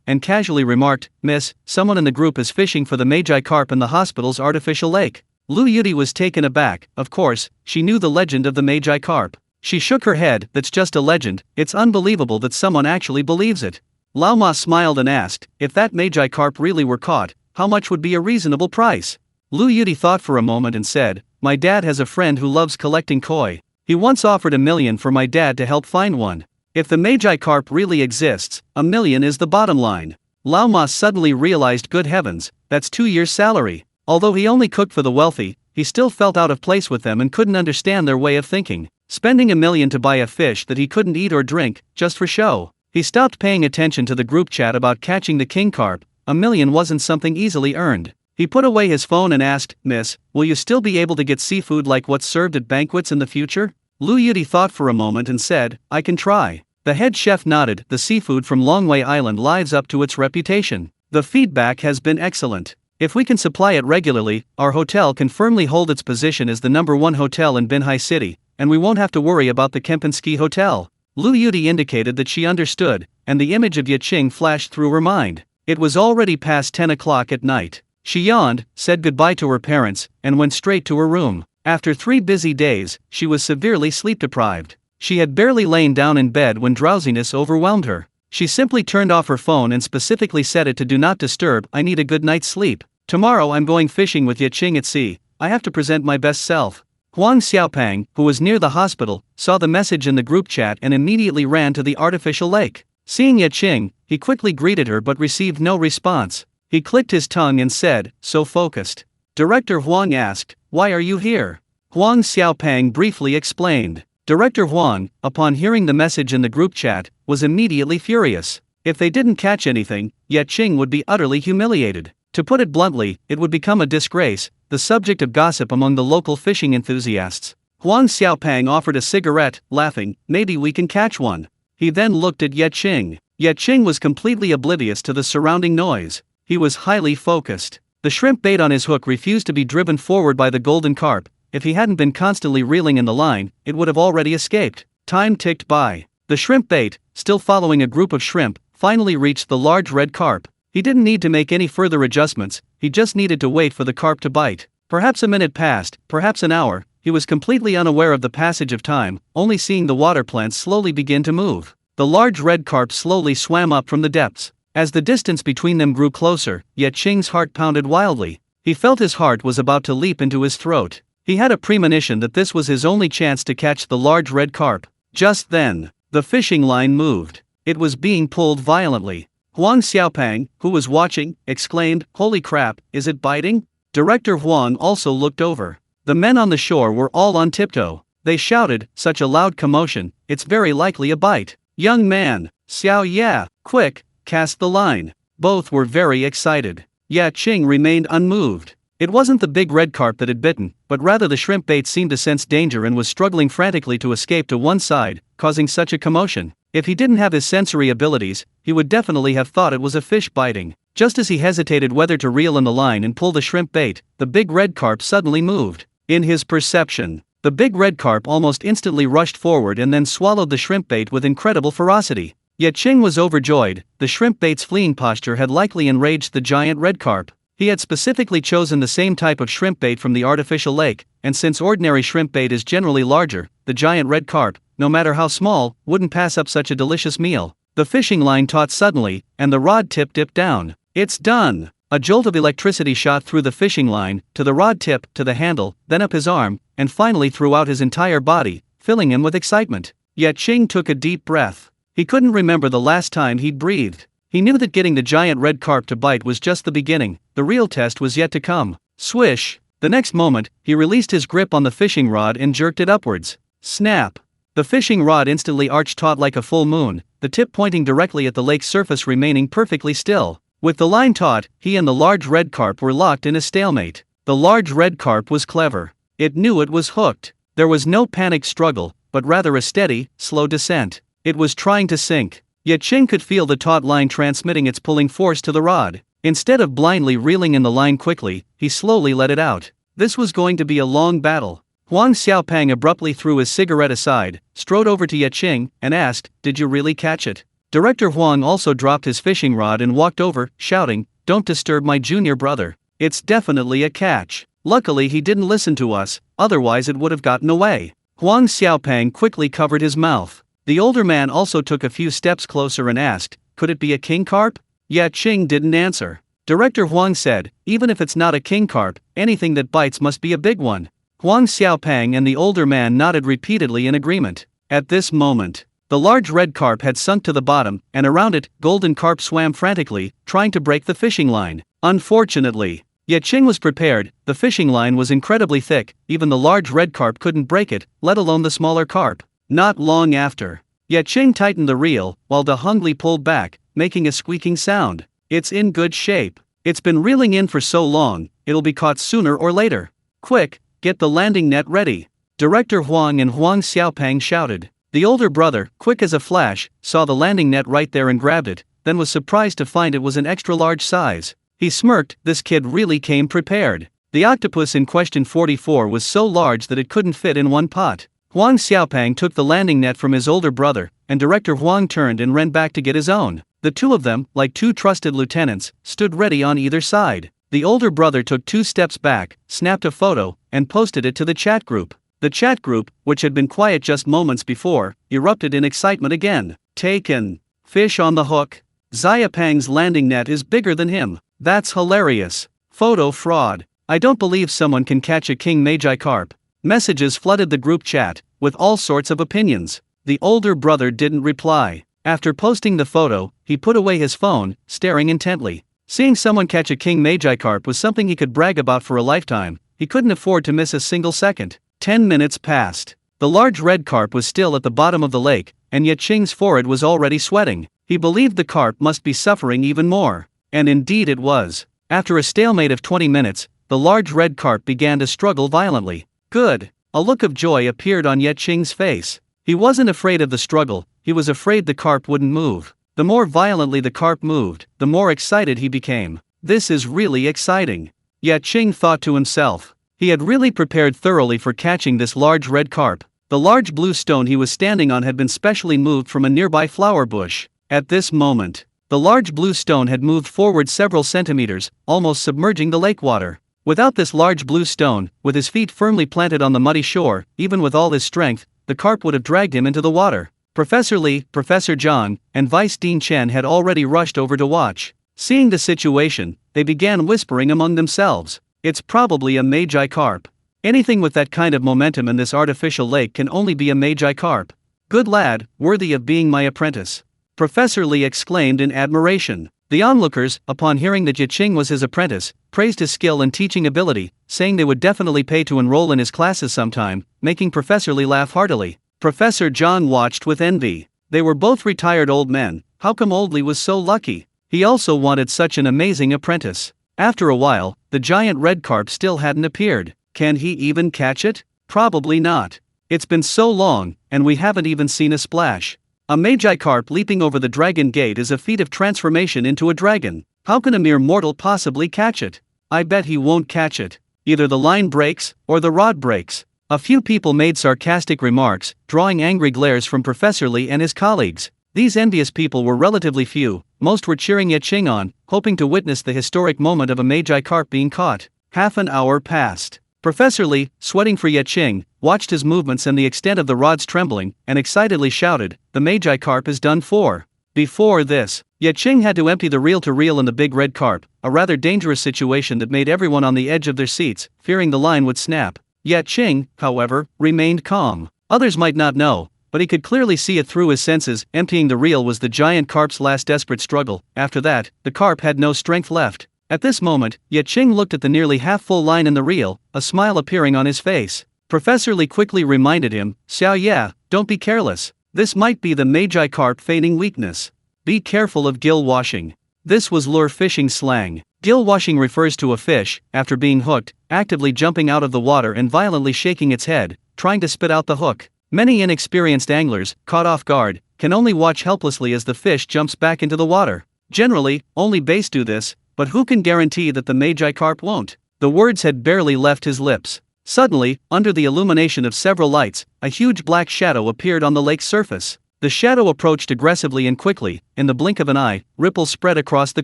and casually remarked, "Miss, someone in the group is fishing for the Magi carp in the hospital's artificial lake." Lu Yuti was taken aback. Of course, she knew the legend of the Magi carp. She shook her head. "That's just a legend. It's unbelievable that someone actually believes it." Lao Ma smiled and asked, "If that Magi carp really were caught, how much would be a reasonable price?" Lu Yuti thought for a moment and said, "My dad has a friend who loves collecting koi. He once offered $1 million for my dad to help find one. If the Magi carp really exists, $1 million is the bottom line." Lao Ma suddenly realized, good heavens, that's 2 years' salary. Although he only cooked for the wealthy, he still felt out of place with them and couldn't understand their way of thinking. Spending $1 million to buy a fish that he couldn't eat or drink, just for show. He stopped paying attention to the group chat about catching the king carp. $1 million wasn't something easily earned. He put away his phone and asked, "Miss, will you still be able to get seafood like what's served at banquets in the future?" Lu Yuti thought for a moment and said, "I can try." The head chef nodded. The seafood from Longwei Island lives up to its reputation. The feedback has been excellent. If we can supply it regularly, our hotel can firmly hold its position as the #1 hotel in Binhai City, and we won't have to worry about the Kempinski Hotel. Lu Yuti indicated that she understood, and the image of Ye Qing flashed through her mind. It was already past 10 o'clock at night. She yawned, said goodbye to her parents, and went straight to her room. After 3 busy days, she was severely sleep-deprived. She had barely lain down in bed when drowsiness overwhelmed her. She simply turned off her phone and specifically set it to do not disturb. "I need a good night's sleep. Tomorrow I'm going fishing with Ye Qing at sea. I have to present my best self." Huang Xiaopang, who was near the hospital, saw the message in the group chat and immediately ran to the artificial lake. Seeing Ye Qing, he quickly greeted her but received no response. He clicked his tongue and said, "So focused." Director Huang asked, "Why are you here?" Huang Xiaopang briefly explained. Director Huang, upon hearing the message in the group chat, was immediately furious. If they didn't catch anything, Ye Qing would be utterly humiliated. To put it bluntly, it would become a disgrace, the subject of gossip among the local fishing enthusiasts. Huang Xiaopang offered a cigarette, laughing, "Maybe we can catch one." He then looked at Ye Qing. Ye Qing was completely oblivious to the surrounding noise. He was highly focused. The shrimp bait on his hook refused to be driven forward by the golden carp. If he hadn't been constantly reeling in the line, it would have already escaped. Time ticked by. The shrimp bait, still following a group of shrimp, finally reached the large red carp. He didn't need to make any further adjustments, he just needed to wait for the carp to bite. Perhaps a minute passed, perhaps an hour. He was completely unaware of the passage of time, only seeing the water plants slowly begin to move. The large red carp slowly swam up from the depths. As the distance between them grew closer, Ye Qing's heart pounded wildly. He felt his heart was about to leap into his throat. He had a premonition that this was his only chance to catch the large red carp. Just then, the fishing line moved. It was being pulled violently. Huang Xiaopang, who was watching, exclaimed, "Holy crap, is it biting?" Director Huang also looked over. The men on the shore were all on tiptoe. They shouted, "Such a loud commotion, it's very likely a bite." "Young man, Xiao Ye, quick, cast the line." Both were very excited. Ye Qing remained unmoved. It wasn't the big red carp that had bitten, but rather the shrimp bait seemed to sense danger and was struggling frantically to escape to one side, causing such a commotion. If he didn't have his sensory abilities, he would definitely have thought it was a fish biting. Just as he hesitated whether to reel in the line and pull the shrimp bait, the big red carp suddenly moved. In his perception, the big red carp almost instantly rushed forward and then swallowed the shrimp bait with incredible ferocity. Ye Qing was overjoyed. The shrimp bait's fleeing posture had likely enraged the giant red carp. He had specifically chosen the same type of shrimp bait from the artificial lake, and since ordinary shrimp bait is generally larger, the giant red carp, no matter how small, wouldn't pass up such a delicious meal. The fishing line taut suddenly, and the rod tip dipped down. "It's done!" A jolt of electricity shot through the fishing line, to the rod tip, to the handle, then up his arm, and finally throughout his entire body, filling him with excitement. Ye Qing took a deep breath. He couldn't remember the last time he'd breathed. He knew that getting the giant red carp to bite was just the beginning. The real test was yet to come. Swish! The next moment, he released his grip on the fishing rod and jerked it upwards. Snap! The fishing rod instantly arched taut like a full moon, the tip pointing directly at the lake's surface, remaining perfectly still. With the line taut, he and the large red carp were locked in a stalemate. The large red carp was clever. It knew it was hooked. There was no panicked struggle, but rather a steady, slow descent. It was trying to sink. Ye Qing could feel the taut line transmitting its pulling force to the rod. Instead of blindly reeling in the line quickly, he slowly let it out. This was going to be a long battle. Huang Xiaopang abruptly threw his cigarette aside, strode over to Ye Qing, and asked, "Did you really catch it?" Director Huang also dropped his fishing rod and walked over, shouting, "Don't disturb my junior brother. It's definitely a catch." Luckily he didn't listen to us, otherwise it would have gotten away. Huang Xiaopeng quickly covered his mouth. The older man also took a few steps closer and asked, "Could it be a king carp?" Ye Qing didn't answer. Director Huang said, "Even if it's not a king carp, anything that bites must be a big one." Huang Xiaopeng and the older man nodded repeatedly in agreement. At this moment, the large red carp had sunk to the bottom, and around it, golden carp swam frantically, trying to break the fishing line. Unfortunately, Ye Qing was prepared. The fishing line was incredibly thick, even the large red carp couldn't break it, let alone the smaller carp. Not long after, Ye Qing tightened the reel, while the hungly pulled back, making a squeaking sound. "It's in good shape. It's been reeling in for so long, it'll be caught sooner or later. Quick, get the landing net ready." Director Huang and Huang Xiaopeng shouted. The older brother, quick as a flash, saw the landing net right there and grabbed it, then was surprised to find it was an extra large size. He smirked, this kid really came prepared. The octopus in question 44 was so large that it couldn't fit in one pot. Huang Xiaopeng took the landing net from his older brother, and Director Huang turned and ran back to get his own. The two of them, like two trusted lieutenants, stood ready on either side. The older brother took 2 steps back, snapped a photo, and posted it to the chat group. The chat group, which had been quiet just moments before, erupted in excitement again. "Taken. Fish on the hook. Xiaopeng's landing net is bigger than him. That's hilarious. Photo fraud. I don't believe someone can catch a king magi carp." Messages flooded the group chat, with all sorts of opinions. The older brother didn't reply. After posting the photo, he put away his phone, staring intently. Seeing someone catch a king magi carp was something he could brag about for a lifetime. He couldn't afford to miss a single second. 10 minutes passed. The large red carp was still at the bottom of the lake, and Ye Qing's forehead was already sweating. He believed the carp must be suffering even more. And indeed it was. After a stalemate of 20 minutes, the large red carp began to struggle violently. Good. A look of joy appeared on Ye Qing's face. He wasn't afraid of the struggle, he was afraid the carp wouldn't move. The more violently the carp moved, the more excited he became. This is really exciting. Ye Qing thought to himself. He had really prepared thoroughly for catching this large red carp. The large blue stone he was standing on had been specially moved from a nearby flower bush. At this moment, the large blue stone had moved forward several centimeters, almost submerging the lake water. Without this large blue stone, with his feet firmly planted on the muddy shore, even with all his strength, the carp would have dragged him into the water. Professor Li, Professor Zhang, and Vice Dean Chen had already rushed over to watch. Seeing the situation, they began whispering among themselves. "It's probably a magi carp. Anything with that kind of momentum in this artificial lake can only be a magi carp. Good lad, worthy of being my apprentice." Professor Li exclaimed in admiration. The onlookers, upon hearing that Ye Qing was his apprentice, praised his skill and teaching ability, saying they would definitely pay to enroll in his classes sometime, making Professor Li laugh heartily. Professor Zhang watched with envy. They were both retired old men. How come old Li was so lucky? He also wanted such an amazing apprentice. After a while, the giant red carp still hadn't appeared. Can he even catch it? Probably not. It's been so long, and we haven't even seen a splash. A magi carp leaping over the dragon gate is a feat of transformation into a dragon. How can a mere mortal possibly catch it? I bet he won't catch it. Either the line breaks, or the rod breaks. A few people made sarcastic remarks, drawing angry glares from Professor Li and his colleagues. These envious people were relatively few, most were cheering Ye Qing on, hoping to witness the historic moment of a magi carp being caught. Half an hour passed. Professor Li, sweating for Ye Qing, watched his movements and the extent of the rods trembling, and excitedly shouted, "The magi carp is done for." Before this, Ye Qing had to empty the reel-to-reel in the big red carp, a rather dangerous situation that made everyone on the edge of their seats, fearing the line would snap. Ye Qing, however, remained calm. Others might not know, but he could clearly see it through his senses. Emptying the reel was the giant carp's last desperate struggle. After that, the carp had no strength left. At this moment, Ye Qing looked at the nearly half-full line in the reel, a smile appearing on his face. Professor Li quickly reminded him, "Xiao Ye, don't be careless. This might be the magi carp feigning weakness. Be careful of gill washing." This was lure fishing slang. Gill washing refers to a fish, after being hooked, actively jumping out of the water and violently shaking its head, trying to spit out the hook. Many inexperienced anglers, caught off guard, can only watch helplessly as the fish jumps back into the water. Generally, only bass do this, but who can guarantee that the magi carp won't? The words had barely left his lips. Suddenly, under the illumination of several lights, a huge black shadow appeared on the lake's surface. The shadow approached aggressively and quickly. In the blink of an eye, ripples spread across the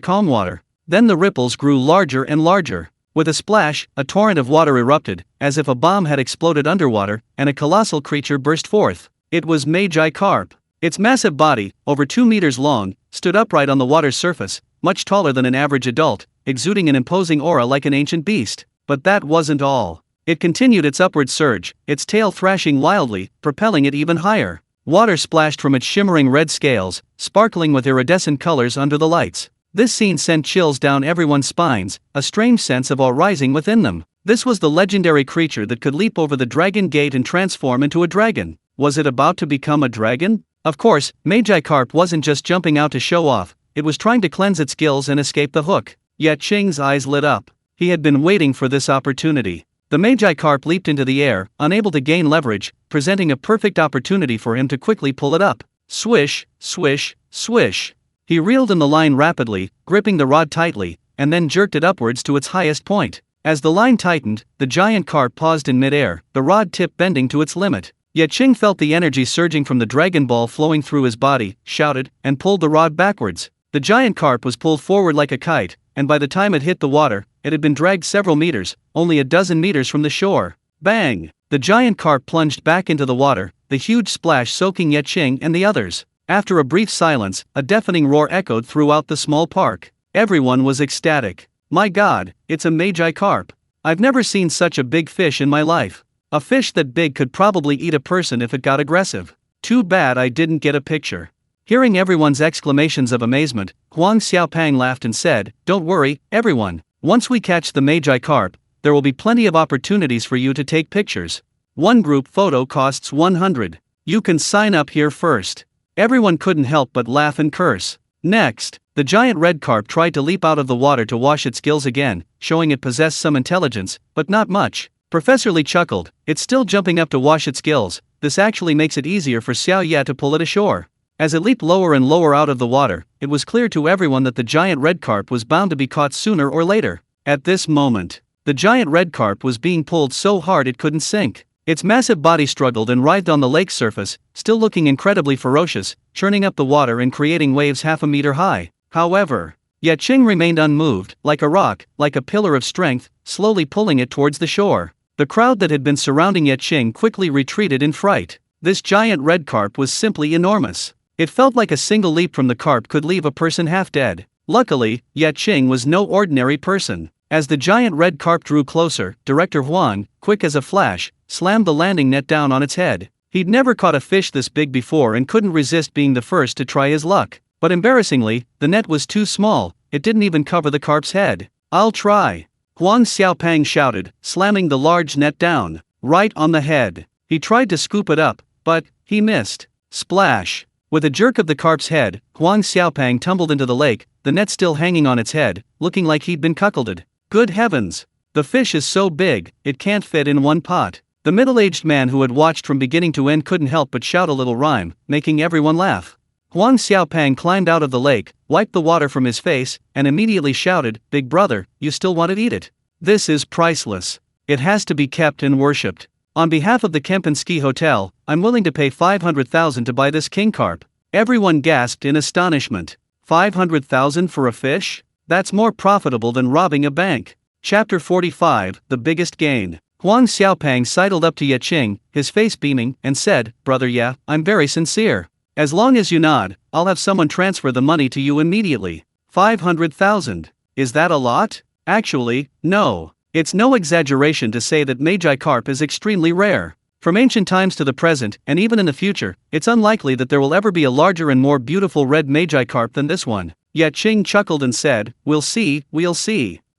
calm water. Then the ripples grew larger and larger. With a splash, a torrent of water erupted, as if a bomb had exploded underwater, and a colossal creature burst forth. It was Magi Carp. Its massive body, over 2 meters long, stood upright on the water's surface, much taller than an average adult, exuding an imposing aura like an ancient beast. But that wasn't all. It continued its upward surge, its tail thrashing wildly, propelling it even higher. Water splashed from its shimmering red scales, sparkling with iridescent colors under the lights. This scene sent chills down everyone's spines, a strange sense of awe rising within them. This was the legendary creature that could leap over the dragon gate and transform into a dragon. Was it about to become a dragon? Of course, Magi Carp wasn't just jumping out to show off, it was trying to cleanse its gills and escape the hook. Ye Qing's eyes lit up. He had been waiting for this opportunity. The Magi Carp leaped into the air, unable to gain leverage, presenting a perfect opportunity for him to quickly pull it up. Swish, swish, swish. He reeled in the line rapidly, gripping the rod tightly, and then jerked it upwards to its highest point. As the line tightened, the giant carp paused in midair, the rod tip bending to its limit. Ye Qing felt the energy surging from the dragon ball flowing through his body, shouted, and pulled the rod backwards. The giant carp was pulled forward like a kite, and by the time it hit the water, it had been dragged several meters, only a dozen meters from the shore. Bang! The giant carp plunged back into the water, the huge splash soaking Ye Qing and the others. After a brief silence, a deafening roar echoed throughout the small park. Everyone was ecstatic. My God, it's a Magi Carp. I've never seen such a big fish in my life. A fish that big could probably eat a person if it got aggressive. Too bad I didn't get a picture. Hearing everyone's exclamations of amazement, Huang Xiaopang laughed and said, "Don't worry, everyone. Once we catch the Magi Carp, there will be plenty of opportunities for you to take pictures. One group photo costs 100. You can sign up here first." Everyone couldn't help but laugh and curse. Next, the giant red carp tried to leap out of the water to wash its gills again, showing it possessed some intelligence, but not much. Professor Lee chuckled, "It's still jumping up to wash its gills. This actually makes it easier for Xiao Ye to pull it ashore." As it leaped lower and lower out of the water, it was clear to everyone that the giant red carp was bound to be caught sooner or later. At this moment, the giant red carp was being pulled so hard it couldn't sink. Its massive body struggled and writhed on the lake's surface, still looking incredibly ferocious, churning up the water and creating waves half a meter high. However, Ye Qing remained unmoved, like a rock, like a pillar of strength, slowly pulling it towards the shore. The crowd that had been surrounding Ye Qing quickly retreated in fright. This giant red carp was simply enormous. It felt like a single leap from the carp could leave a person half dead. Luckily, Ye Qing was no ordinary person. As the giant red carp drew closer, Director Huang, quick as a flash, slammed the landing net down on its head. He'd never caught a fish this big before and couldn't resist being the first to try his luck. But embarrassingly, the net was too small, it didn't even cover the carp's head. "I'll try," Huang Xiaopang shouted, slamming the large net down, right on the head. He tried to scoop it up, but he missed. Splash! With a jerk of the carp's head, Huang Xiaopang tumbled into the lake, the net still hanging on its head, looking like he'd been cuckolded. Good heavens! The fish is so big, it can't fit in one pot. The middle-aged man who had watched from beginning to end couldn't help but shout a little rhyme, making everyone laugh. Huang Xiaopang climbed out of the lake, wiped the water from his face, and immediately shouted, "Big brother, you still want to eat it? This is priceless. It has to be kept and worshipped. On behalf of the Kempinski Hotel, I'm willing to pay 500,000 to buy this king carp." Everyone gasped in astonishment. 500,000 for a fish? That's more profitable than robbing a bank. Chapter 45, The Biggest Gain. Huang Xiaopang sidled up to Ye Qing, his face beaming, and said, "Brother Ye, I'm very sincere. As long as you nod, I'll have someone transfer the money to you immediately." 500,000. Is that a lot? Actually, no. It's no exaggeration to say that Magi Carp is extremely rare. From ancient times to the present, and even in the future, it's unlikely that there will ever be a larger and more beautiful red Magi Carp than this one. Ye Qing chuckled and said, we'll see.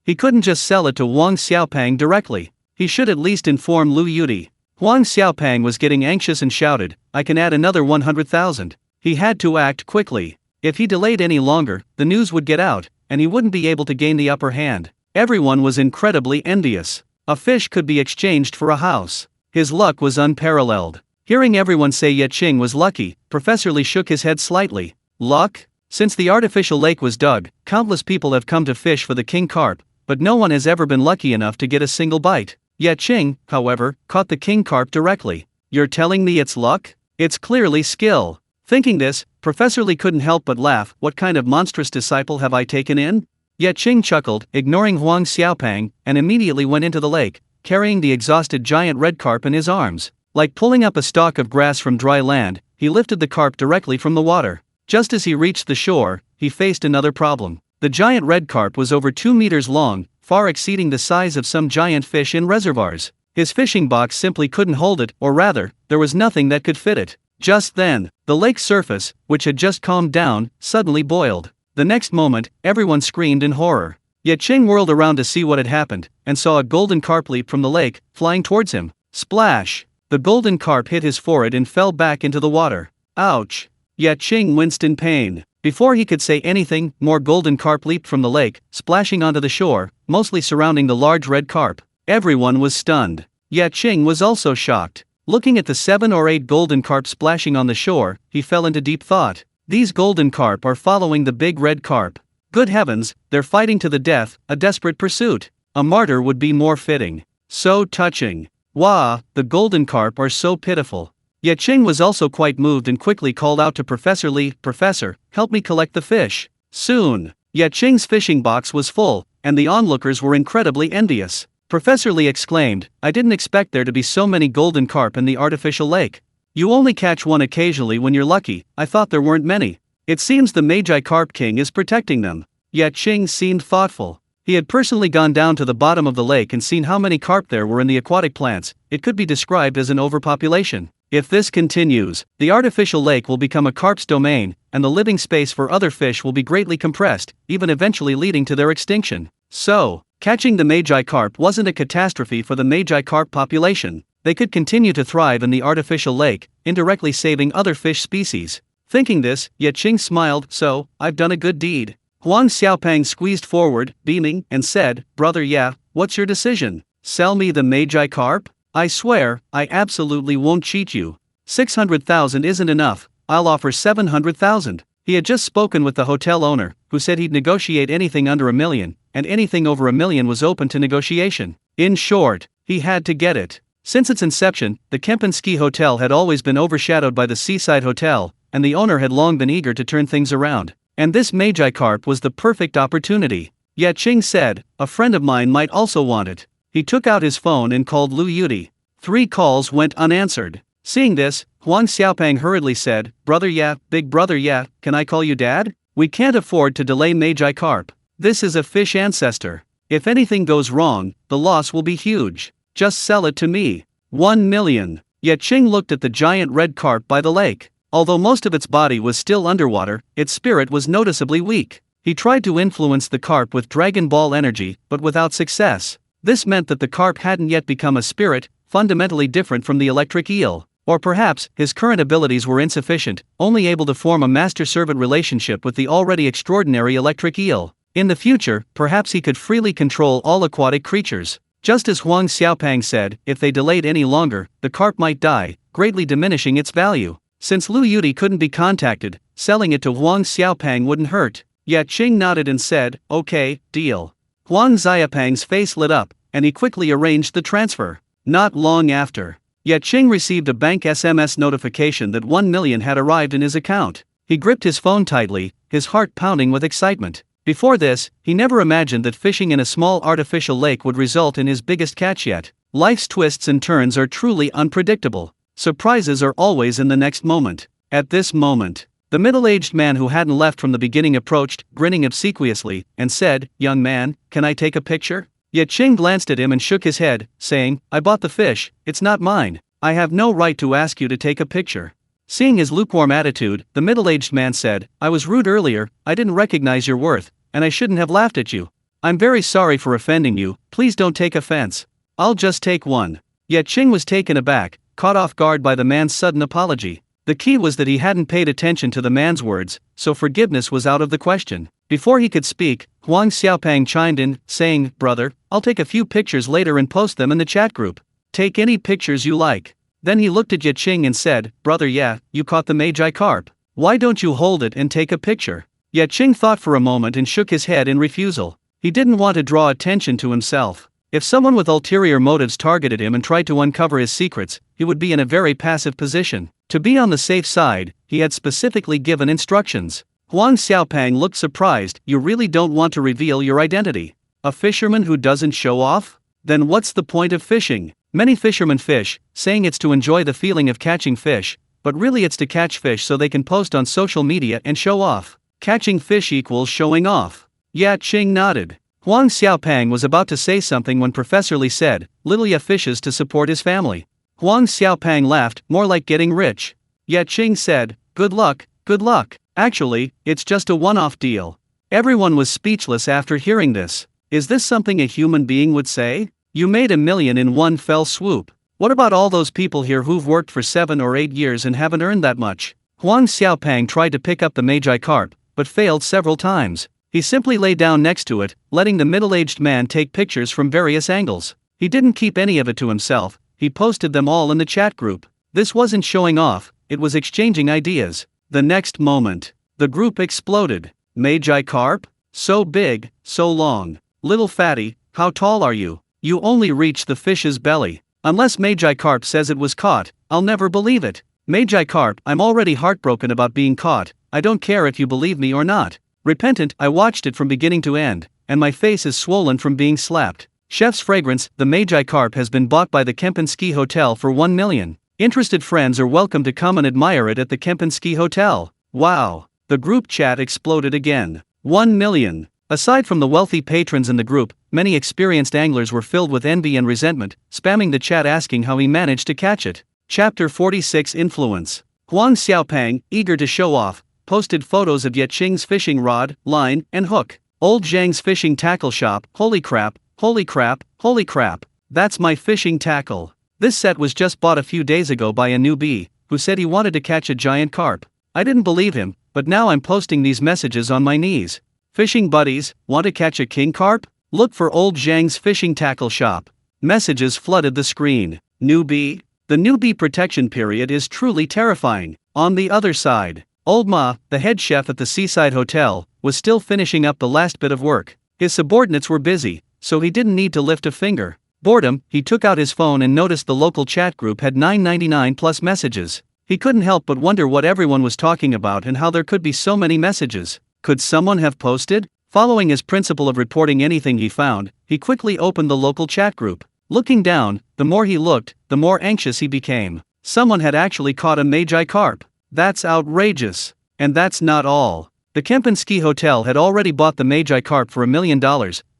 He couldn't just sell it to Huang Xiaopang directly. He should at least inform Lu Yudi. Huang Xiaopang was getting anxious and shouted, "I can add another 100,000. He had to act quickly. If he delayed any longer, the news would get out, and he wouldn't be able to gain the upper hand. Everyone was incredibly envious. A fish could be exchanged for a house. His luck was unparalleled. Hearing everyone say Ye Qing was lucky, Professor Lee shook his head slightly. Luck? Since the artificial lake was dug, countless people have come to fish for the king carp, but no one has ever been lucky enough to get a single bite. Ye Qing, however, caught the king carp directly. You're telling me it's luck? It's clearly skill. Thinking this, Professor Li couldn't help but laugh. What kind of monstrous disciple have I taken in? Ye Qing chuckled, ignoring Huang Xiaopeng, and immediately went into the lake, carrying the exhausted giant red carp in his arms. Like pulling up a stalk of grass from dry land, he lifted the carp directly from the water. Just as he reached the shore, he faced another problem. The giant red carp was over 2 meters long, far exceeding the size of some giant fish in reservoirs. His fishing box simply couldn't hold it, or rather, there was nothing that could fit it. Just then, the lake's surface, which had just calmed down, suddenly boiled. The next moment, everyone screamed in horror. Ye Qing whirled around to see what had happened, and saw a golden carp leap from the lake, flying towards him. Splash! The golden carp hit his forehead and fell back into the water. Ouch! Ye Qing winced in pain. Before he could say anything, more golden carp leaped from the lake, splashing onto the shore, mostly surrounding the large red carp. Everyone was stunned. Ye Qing was also shocked. Looking at the 7 or 8 golden carp splashing on the shore, he fell into deep thought. These golden carp are following the big red carp. Good heavens, they're fighting to the death, a desperate pursuit. A martyr would be more fitting. So touching. Wah, the golden carp are so pitiful. Ye Qing was also quite moved and quickly called out to Professor Li, "Professor, help me collect the fish." Soon, Ye Qing's fishing box was full, and the onlookers were incredibly envious. Professor Li exclaimed, "I didn't expect there to be so many golden carp in the artificial lake. You only catch one occasionally when you're lucky. I thought there weren't many. It seems the Magi Carp King is protecting them." Ye Qing seemed thoughtful. He had personally gone down to the bottom of the lake and seen how many carp there were in the aquatic plants. It could be described as an overpopulation. If this continues, the artificial lake will become a carp's domain, and the living space for other fish will be greatly compressed, even eventually leading to their extinction. So, catching the Magi carp wasn't a catastrophe for the Magi carp population. They could continue to thrive in the artificial lake, indirectly saving other fish species. Thinking this, Ye Qing smiled. "So, I've done a good deed." Huang Xiaopeng squeezed forward, beaming, and said, "Brother Ye, what's your decision? Sell me the Magi carp? I swear, I absolutely won't cheat you. 600,000 isn't enough, I'll offer 700,000. He had just spoken with the hotel owner, who said he'd negotiate anything under $1 million, and anything over $1 million was open to negotiation. In short, he had to get it. Since its inception, the Kempinski Hotel had always been overshadowed by the Seaside Hotel, and the owner had long been eager to turn things around. And this Magi carp was the perfect opportunity. Ye Qing said, "A friend of mine might also want it." He took out his phone and called Lu Yudi. 3 calls went unanswered. Seeing this, Huang Xiaopeng hurriedly said, "Brother Ye, big brother Ye, can I call you Dad? We can't afford to delay Magi carp. This is a fish ancestor. If anything goes wrong, the loss will be huge. Just sell it to me. 1 million. Ye Qing looked at the giant red carp by the lake. Although most of its body was still underwater, its spirit was noticeably weak. He tried to influence the carp with Dragon Ball energy, but without success. This meant that the carp hadn't yet become a spirit, fundamentally different from the electric eel. Or perhaps, his current abilities were insufficient, only able to form a master-servant relationship with the already extraordinary electric eel. In the future, perhaps he could freely control all aquatic creatures. Just as Huang Xiaopeng said, if they delayed any longer, the carp might die, greatly diminishing its value. Since Lu Yudi couldn't be contacted, selling it to Huang Xiaopeng wouldn't hurt. Ye Qing nodded and said, "Okay, deal." Huang Xiaopeng's face lit up, and he quickly arranged the transfer. Not long after, Ye Qing received a bank SMS notification that 1 million had arrived in his account. He gripped his phone tightly, his heart pounding with excitement. Before this, he never imagined that fishing in a small artificial lake would result in his biggest catch yet. Life's twists and turns are truly unpredictable. Surprises are always in the next moment. At this moment, the middle-aged man who hadn't left from the beginning approached, grinning obsequiously, and said, "Young man, can I take a picture?" Ye Qing glanced at him and shook his head, saying, "I bought the fish, it's not mine. I have no right to ask you to take a picture." Seeing his lukewarm attitude, the middle-aged man said, "I was rude earlier, I didn't recognize your worth, and I shouldn't have laughed at you. I'm very sorry for offending you, please don't take offense. I'll just take one." Ye Qing was taken aback, caught off guard by the man's sudden apology. The key was that he hadn't paid attention to the man's words, so forgiveness was out of the question. Before he could speak, Huang Xiaopeng chimed in, saying, "Brother, I'll take a few pictures later and post them in the chat group. Take any pictures you like." Then he looked at Ye Qing and said, "Brother Ye, you caught the Magi carp. Why don't you hold it and take a picture?" Ye Qing thought for a moment and shook his head in refusal. He didn't want to draw attention to himself. If someone with ulterior motives targeted him and tried to uncover his secrets, he would be in a very passive position. To be on the safe side, he had specifically given instructions. Huang Xiaopang looked surprised. You really don't want to reveal your identity? A fisherman who doesn't show off? Then what's the point of fishing? Many fishermen fish, saying it's to enjoy the feeling of catching fish, but really it's to catch fish so they can post on social media and show off. Catching fish equals showing off. Ye Qing nodded. Huang Xiaopang was about to say something when Professor Li said, "Little Ye fishes to support his family." Huang Xiaopang laughed, more like getting rich. Ye Qing said, "Good luck, good luck. Actually, it's just a one-off deal." Everyone was speechless after hearing this. Is this something a human being would say? You made $1 million in one fell swoop. What about all those people here who've worked for 7 or 8 years and haven't earned that much? Huang Xiaopang tried to pick up the Magi carp, but failed several times. He simply lay down next to it, letting the middle-aged man take pictures from various angles. He didn't keep any of it to himself, he posted them all in the chat group. This wasn't showing off, it was exchanging ideas. The next moment, the group exploded. Magi carp? So big, so long. Little fatty, how tall are you? You only reach the fish's belly. Unless Magi carp says it was caught, I'll never believe it. Magi carp, I'm already heartbroken about being caught. I don't care if you believe me or not. Repentant, I watched it from beginning to end, and my face is swollen from being slapped. Chef's fragrance, the Magi carp has been bought by the Kempinski Hotel for 1 million. Interested friends are welcome to come and admire it at the Kempinski Hotel. Wow. The group chat exploded again. 1 million. Aside from the wealthy patrons in the group, many experienced anglers were filled with envy and resentment, spamming the chat asking how he managed to catch it. Chapter 46 Influence. Huang Xiaopang, eager to show off, posted photos of Ye Qing's fishing rod, line, and hook. Old Zhang's fishing tackle shop. Holy crap, holy crap, holy crap. That's my fishing tackle. This set was just bought a few days ago by a newbie, who said he wanted to catch a giant carp. I didn't believe him, but now I'm posting these messages on my knees. Fishing buddies, want to catch a king carp? Look for Old Zhang's fishing tackle shop. Messages flooded the screen. Newbie? The newbie protection period is truly terrifying. On the other side, Old Ma, the head chef at the Seaside Hotel, was still finishing up the last bit of work. His subordinates were busy, so he didn't need to lift a finger. Boredom, he took out his phone and noticed the local chat group had 999 plus messages. He couldn't help but wonder what everyone was talking about and how there could be so many messages. Could someone have posted? Following his principle of reporting anything he found, he quickly opened the local chat group. Looking down, the more he looked, the more anxious he became. Someone had actually caught a Magi carp. That's outrageous. And that's not all. The Kempinski Hotel had already bought the Magi carp for $1 million,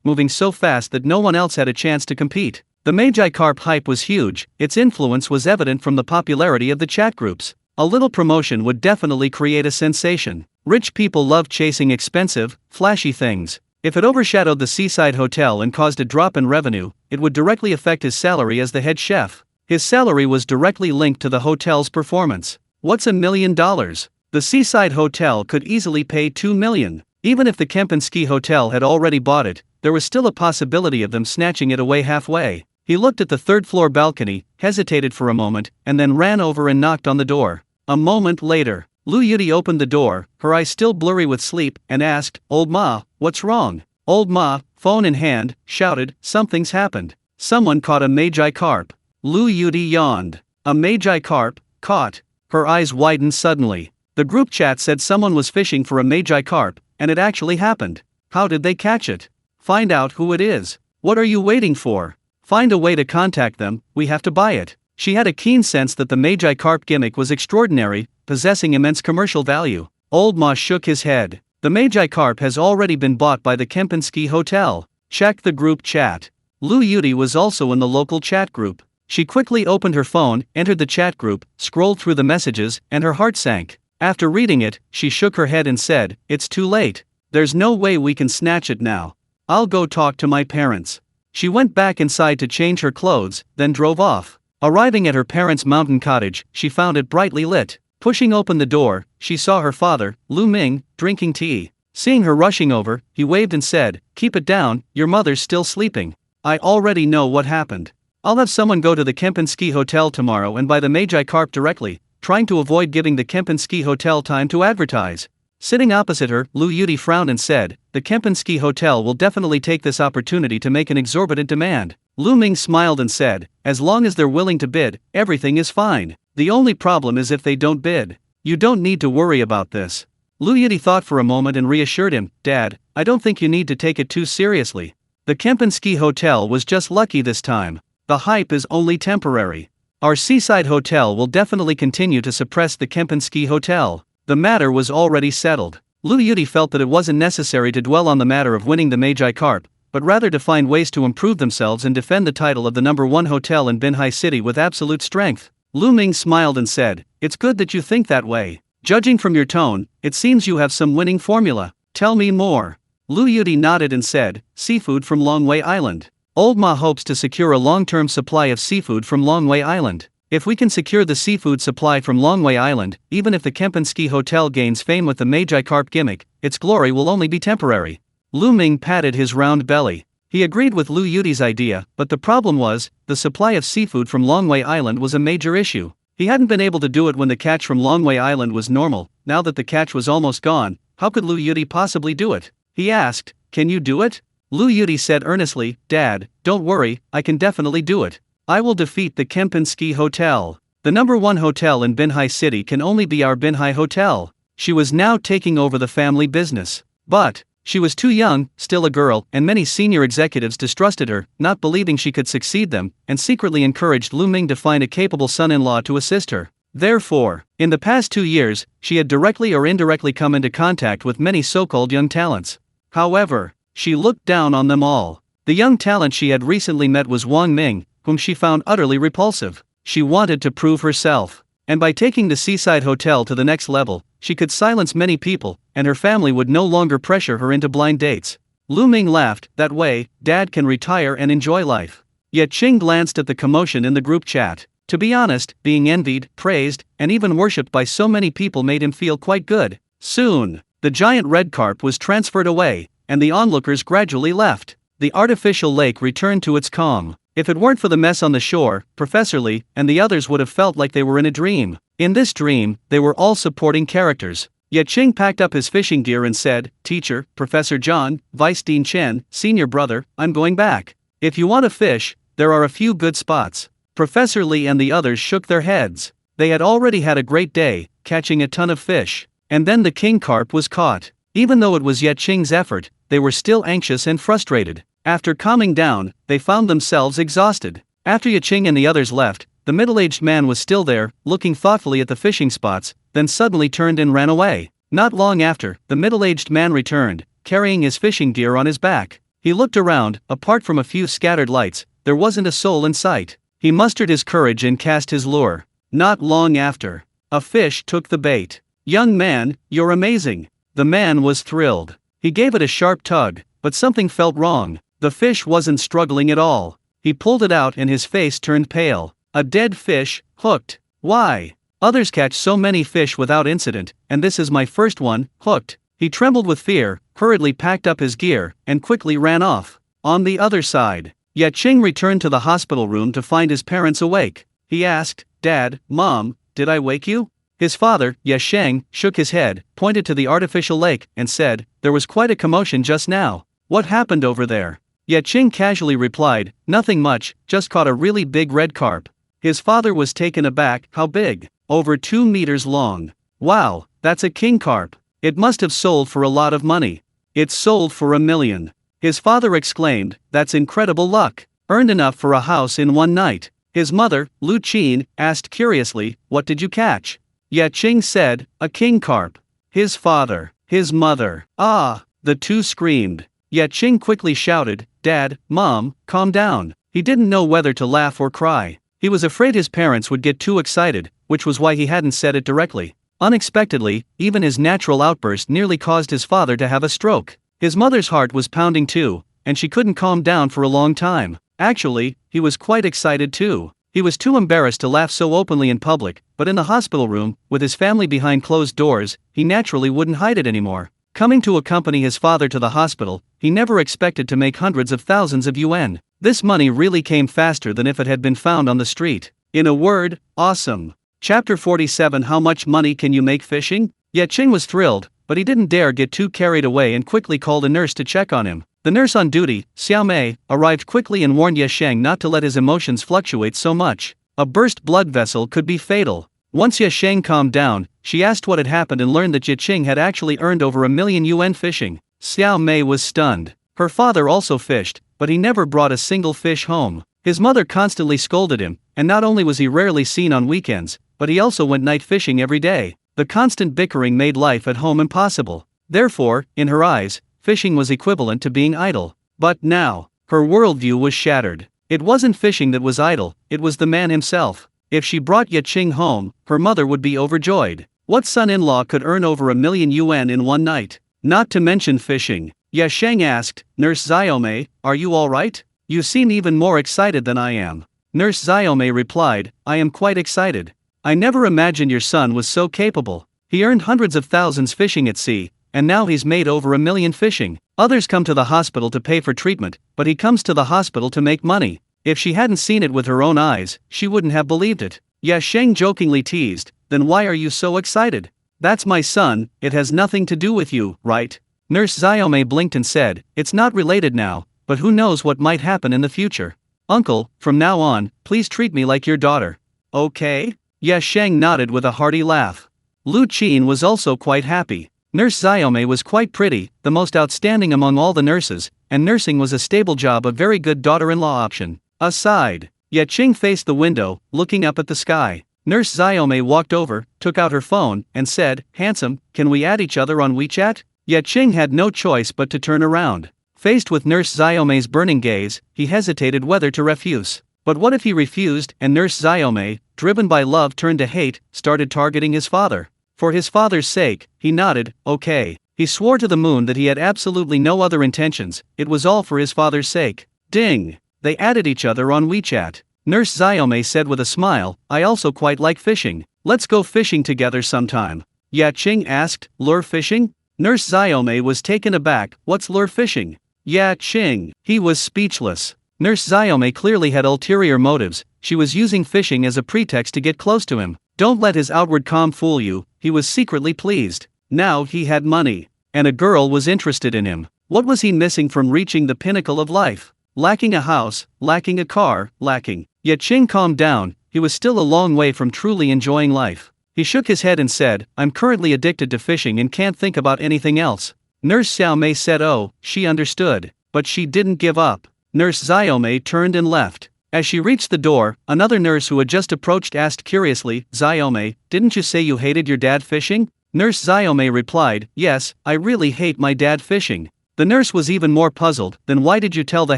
moving so fast that no one else had a chance to compete. The Magi carp hype was huge, its influence was evident from the popularity of the chat groups. A little promotion would definitely create a sensation. Rich people love chasing expensive, flashy things. If it overshadowed the Seaside Hotel and caused a drop in revenue, it would directly affect his salary as the head chef. His salary was directly linked to the hotel's performance. What's $1 million? The Seaside Hotel could easily pay $2 million. Even if the Kempinski Hotel had already bought it, there was still a possibility of them snatching it away halfway. He looked at the third-floor balcony, hesitated for a moment, and then ran over and knocked on the door. A moment later, Lu Yuti opened the door, her eyes still blurry with sleep, and asked, "Old Ma, what's wrong?" Old Ma, phone in hand, shouted, "Something's happened. Someone caught a Magi carp." Lu Yuti yawned. A Magi carp, caught. Her eyes widened suddenly. The group chat said someone was fishing for a Magi carp, and it actually happened. How did they catch it? Find out who it is. What are you waiting for? Find a way to contact them, we have to buy it. She had a keen sense that the Magi carp gimmick was extraordinary, possessing immense commercial value. Old Ma shook his head. The Magi carp has already been bought by the Kempinski Hotel. Check the group chat. Lu Yuti was also in the local chat group. She quickly opened her phone, entered the chat group, scrolled through the messages, and her heart sank. After reading it, she shook her head and said, "It's too late. There's no way we can snatch it now. I'll go talk to my parents." She went back inside to change her clothes, then drove off. Arriving at her parents' mountain cottage, she found it brightly lit. Pushing open the door, she saw her father, Lu Ming, drinking tea. Seeing her rushing over, he waved and said, "Keep it down, your mother's still sleeping. I already know what happened. I'll have someone go to the Kempinski Hotel tomorrow and buy the Magi carp directly," trying to avoid giving the Kempinski Hotel time to advertise. Sitting opposite her, Lu Yudi frowned and said, "The Kempinski Hotel will definitely take this opportunity to make an exorbitant demand." Lu Ming smiled and said, "As long as they're willing to bid, everything is fine. The only problem is if they don't bid. You don't need to worry about this." Lu Yudi thought for a moment and reassured him, "Dad, I don't think you need to take it too seriously. The Kempinski Hotel was just lucky this time. The hype is only temporary. Our seaside hotel will definitely continue to suppress the Kempinski Hotel." The matter was already settled. Lu Yudi felt that it wasn't necessary to dwell on the matter of winning the Magi Carp, but rather to find ways to improve themselves and defend the title of the #1 hotel in Binhai City with absolute strength. Lu Ming smiled and said, "It's good that you think that way. Judging from your tone, it seems you have some winning formula. Tell me more." Lu Yudi nodded and said, "Seafood from Longwei Island. Old Ma hopes to secure a long-term supply of seafood from Longwei Island. If we can secure the seafood supply from Longwei Island, even if the Kempinski Hotel gains fame with the Magi Carp gimmick, its glory will only be temporary." Lu Ming patted his round belly. He agreed with Lu Yudi's idea, but the problem was, the supply of seafood from Longwei Island was a major issue. He hadn't been able to do it when the catch from Longwei Island was normal. Now that the catch was almost gone, how could Lu Yudi possibly do it? He asked, "Can you do it?" Lu Yudi said earnestly, "Dad, don't worry, I can definitely do it. I will defeat the Kempinski Hotel. The #1 hotel in Binhai City can only be our Binhai Hotel." She was now taking over the family business. But she was too young, still a girl, and many senior executives distrusted her, not believing she could succeed them, and secretly encouraged Lu Ming to find a capable son-in-law to assist her. Therefore, in the past 2 years, she had directly or indirectly come into contact with many so-called young talents. However, she looked down on them all. The young talent she had recently met was Wang Ming, whom she found utterly repulsive. She wanted to prove herself. And by taking the seaside hotel to the next level, she could silence many people, and her family would no longer pressure her into blind dates. Lu Ming laughed, "That way, Dad can retire and enjoy life." Ye Qing glanced at the commotion in the group chat. To be honest, being envied, praised, and even worshipped by so many people made him feel quite good. Soon, the giant red carp was transferred away, and the onlookers gradually left. The artificial lake returned to its calm. If it weren't for the mess on the shore, Professor Li and the others would have felt like they were in a dream. In this dream, they were all supporting characters. Ye Qing packed up his fishing gear and said, "Teacher, Professor John, Vice Dean Chen, Senior Brother, I'm going back. If you want to fish, there are a few good spots." Professor Li and the others shook their heads. They had already had a great day, catching a ton of fish. And then the king carp was caught. Even though it was Ye Qing's effort, they were still anxious and frustrated. After calming down, they found themselves exhausted. After Ye Qing and the others left, the middle-aged man was still there, looking thoughtfully at the fishing spots, then suddenly turned and ran away. Not long after, the middle-aged man returned, carrying his fishing gear on his back. He looked around. Apart from a few scattered lights, there wasn't a soul in sight. He mustered his courage and cast his lure. Not long after, a fish took the bait. "Young man, you're amazing." The man was thrilled. He gave it a sharp tug, but something felt wrong. The fish wasn't struggling at all. He pulled it out and his face turned pale. A dead fish, hooked. Why? Others catch so many fish without incident, and this is my first one, hooked. He trembled with fear, hurriedly packed up his gear, and quickly ran off. On the other side, Ye Qing returned to the hospital room to find his parents awake. He asked, "Dad, Mom, did I wake you?" His father, Ye Sheng, shook his head, pointed to the artificial lake, and said, "There was quite a commotion just now. What happened over there?" Ye Qing casually replied, "Nothing much, just caught a really big red carp." His father was taken aback. "How big?" "Over 2 meters long." "Wow, that's a king carp. It must have sold for a lot of money." "It sold for $1 million. His father exclaimed, "That's incredible luck. Earned enough for a house in one night." His mother, Lu Qin, asked curiously, "What did you catch?" Ye Qing said, "A king carp." His father, his mother, "Ah!" the two screamed. Ye Qing quickly shouted, "Dad, Mom, calm down." He didn't know whether to laugh or cry. He was afraid his parents would get too excited, which was why he hadn't said it directly. Unexpectedly, even his natural outburst nearly caused his father to have a stroke. His mother's heart was pounding too, and she couldn't calm down for a long time. Actually, he was quite excited too. He was too embarrassed to laugh so openly in public, but in the hospital room, with his family behind closed doors, he naturally wouldn't hide it anymore. Coming to accompany his father to the hospital, he never expected to make hundreds of thousands of yuan. This money really came faster than if it had been found on the street. In a word, awesome. Chapter 47. How much money can you make fishing? Ye Qing was thrilled, but he didn't dare get too carried away and quickly called a nurse to check on him. The nurse on duty, Xiao Mei, arrived quickly and warned Ye Qing not to let his emotions fluctuate so much. A burst blood vessel could be fatal. Once Ye Qing calmed down, she asked what had happened and learned that Ye Qing had actually earned over $1,000,000 fishing. Xiao Mei was stunned. Her father also fished, but he never brought a single fish home. His mother constantly scolded him, and not only was he rarely seen on weekends, but he also went night fishing every day. The constant bickering made life at home impossible. Therefore, in her eyes, fishing was equivalent to being idle. But now, her worldview was shattered. It wasn't fishing that was idle, it was the man himself. If she brought Ye Qing home, her mother would be overjoyed. What son-in-law could earn over $1,000,000 in one night? Not to mention fishing. Ye Qing asked, "Nurse Xiaomei, are you all right? You seem even more excited than I am." Nurse Xiaomei replied, "I am quite excited. I never imagined your son was so capable. He earned hundreds of thousands fishing at sea, and now he's made over $1,000,000 fishing. Others come to the hospital to pay for treatment, but he comes to the hospital to make money." If she hadn't seen it with her own eyes, she wouldn't have believed it. Ye Qing jokingly teased, "Then why are you so excited? That's my son, it has nothing to do with you, right?" Nurse Xiaomei blinked and said, "It's not related now, but who knows what might happen in the future. Uncle, from now on, please treat me like your daughter." "Okay?" Ye Qing nodded with a hearty laugh. Lu Qin was also quite happy. Nurse Xiaomei was quite pretty, the most outstanding among all the nurses, and nursing was a stable job, a very good daughter-in-law option. Aside, Ye Qing faced the window, looking up at the sky. Nurse Xiaomei walked over, took out her phone, and said, "Handsome, can we add each other on WeChat?" Ye Qing had no choice but to turn around. Faced with Nurse Xiaomei's burning gaze, he hesitated whether to refuse. But what if he refused, and Nurse Xiaomei, driven by love turned to hate, started targeting his father? For his father's sake, he nodded, "Okay." He swore to the moon that he had absolutely no other intentions, it was all for his father's sake. Ding! They added each other on WeChat. Nurse Xiaomei said with a smile, "I also quite like fishing. Let's go fishing together sometime." Ye Qing asked, "Lure fishing?" Nurse Xiaomei was taken aback, "What's lure fishing?" Ye Qing. He was speechless. Nurse Xiaomei clearly had ulterior motives, she was using fishing as a pretext to get close to him. Don't let his outward calm fool you, he was secretly pleased. Now he had money. And a girl was interested in him. What was he missing from reaching the pinnacle of life? Lacking a house, lacking a car, lacking. Ye Qing calmed down, he was still a long way from truly enjoying life. He shook his head and said, "I'm currently addicted to fishing and can't think about anything else." Nurse Xiaomei said she understood. But she didn't give up. Nurse Xiaomei turned and left. As she reached the door, another nurse who had just approached asked curiously, "Xiaomei, didn't you say you hated your dad fishing?" Nurse Xiaomei replied, "Yes, I really hate my dad fishing." The nurse was even more puzzled. "Then why did you tell the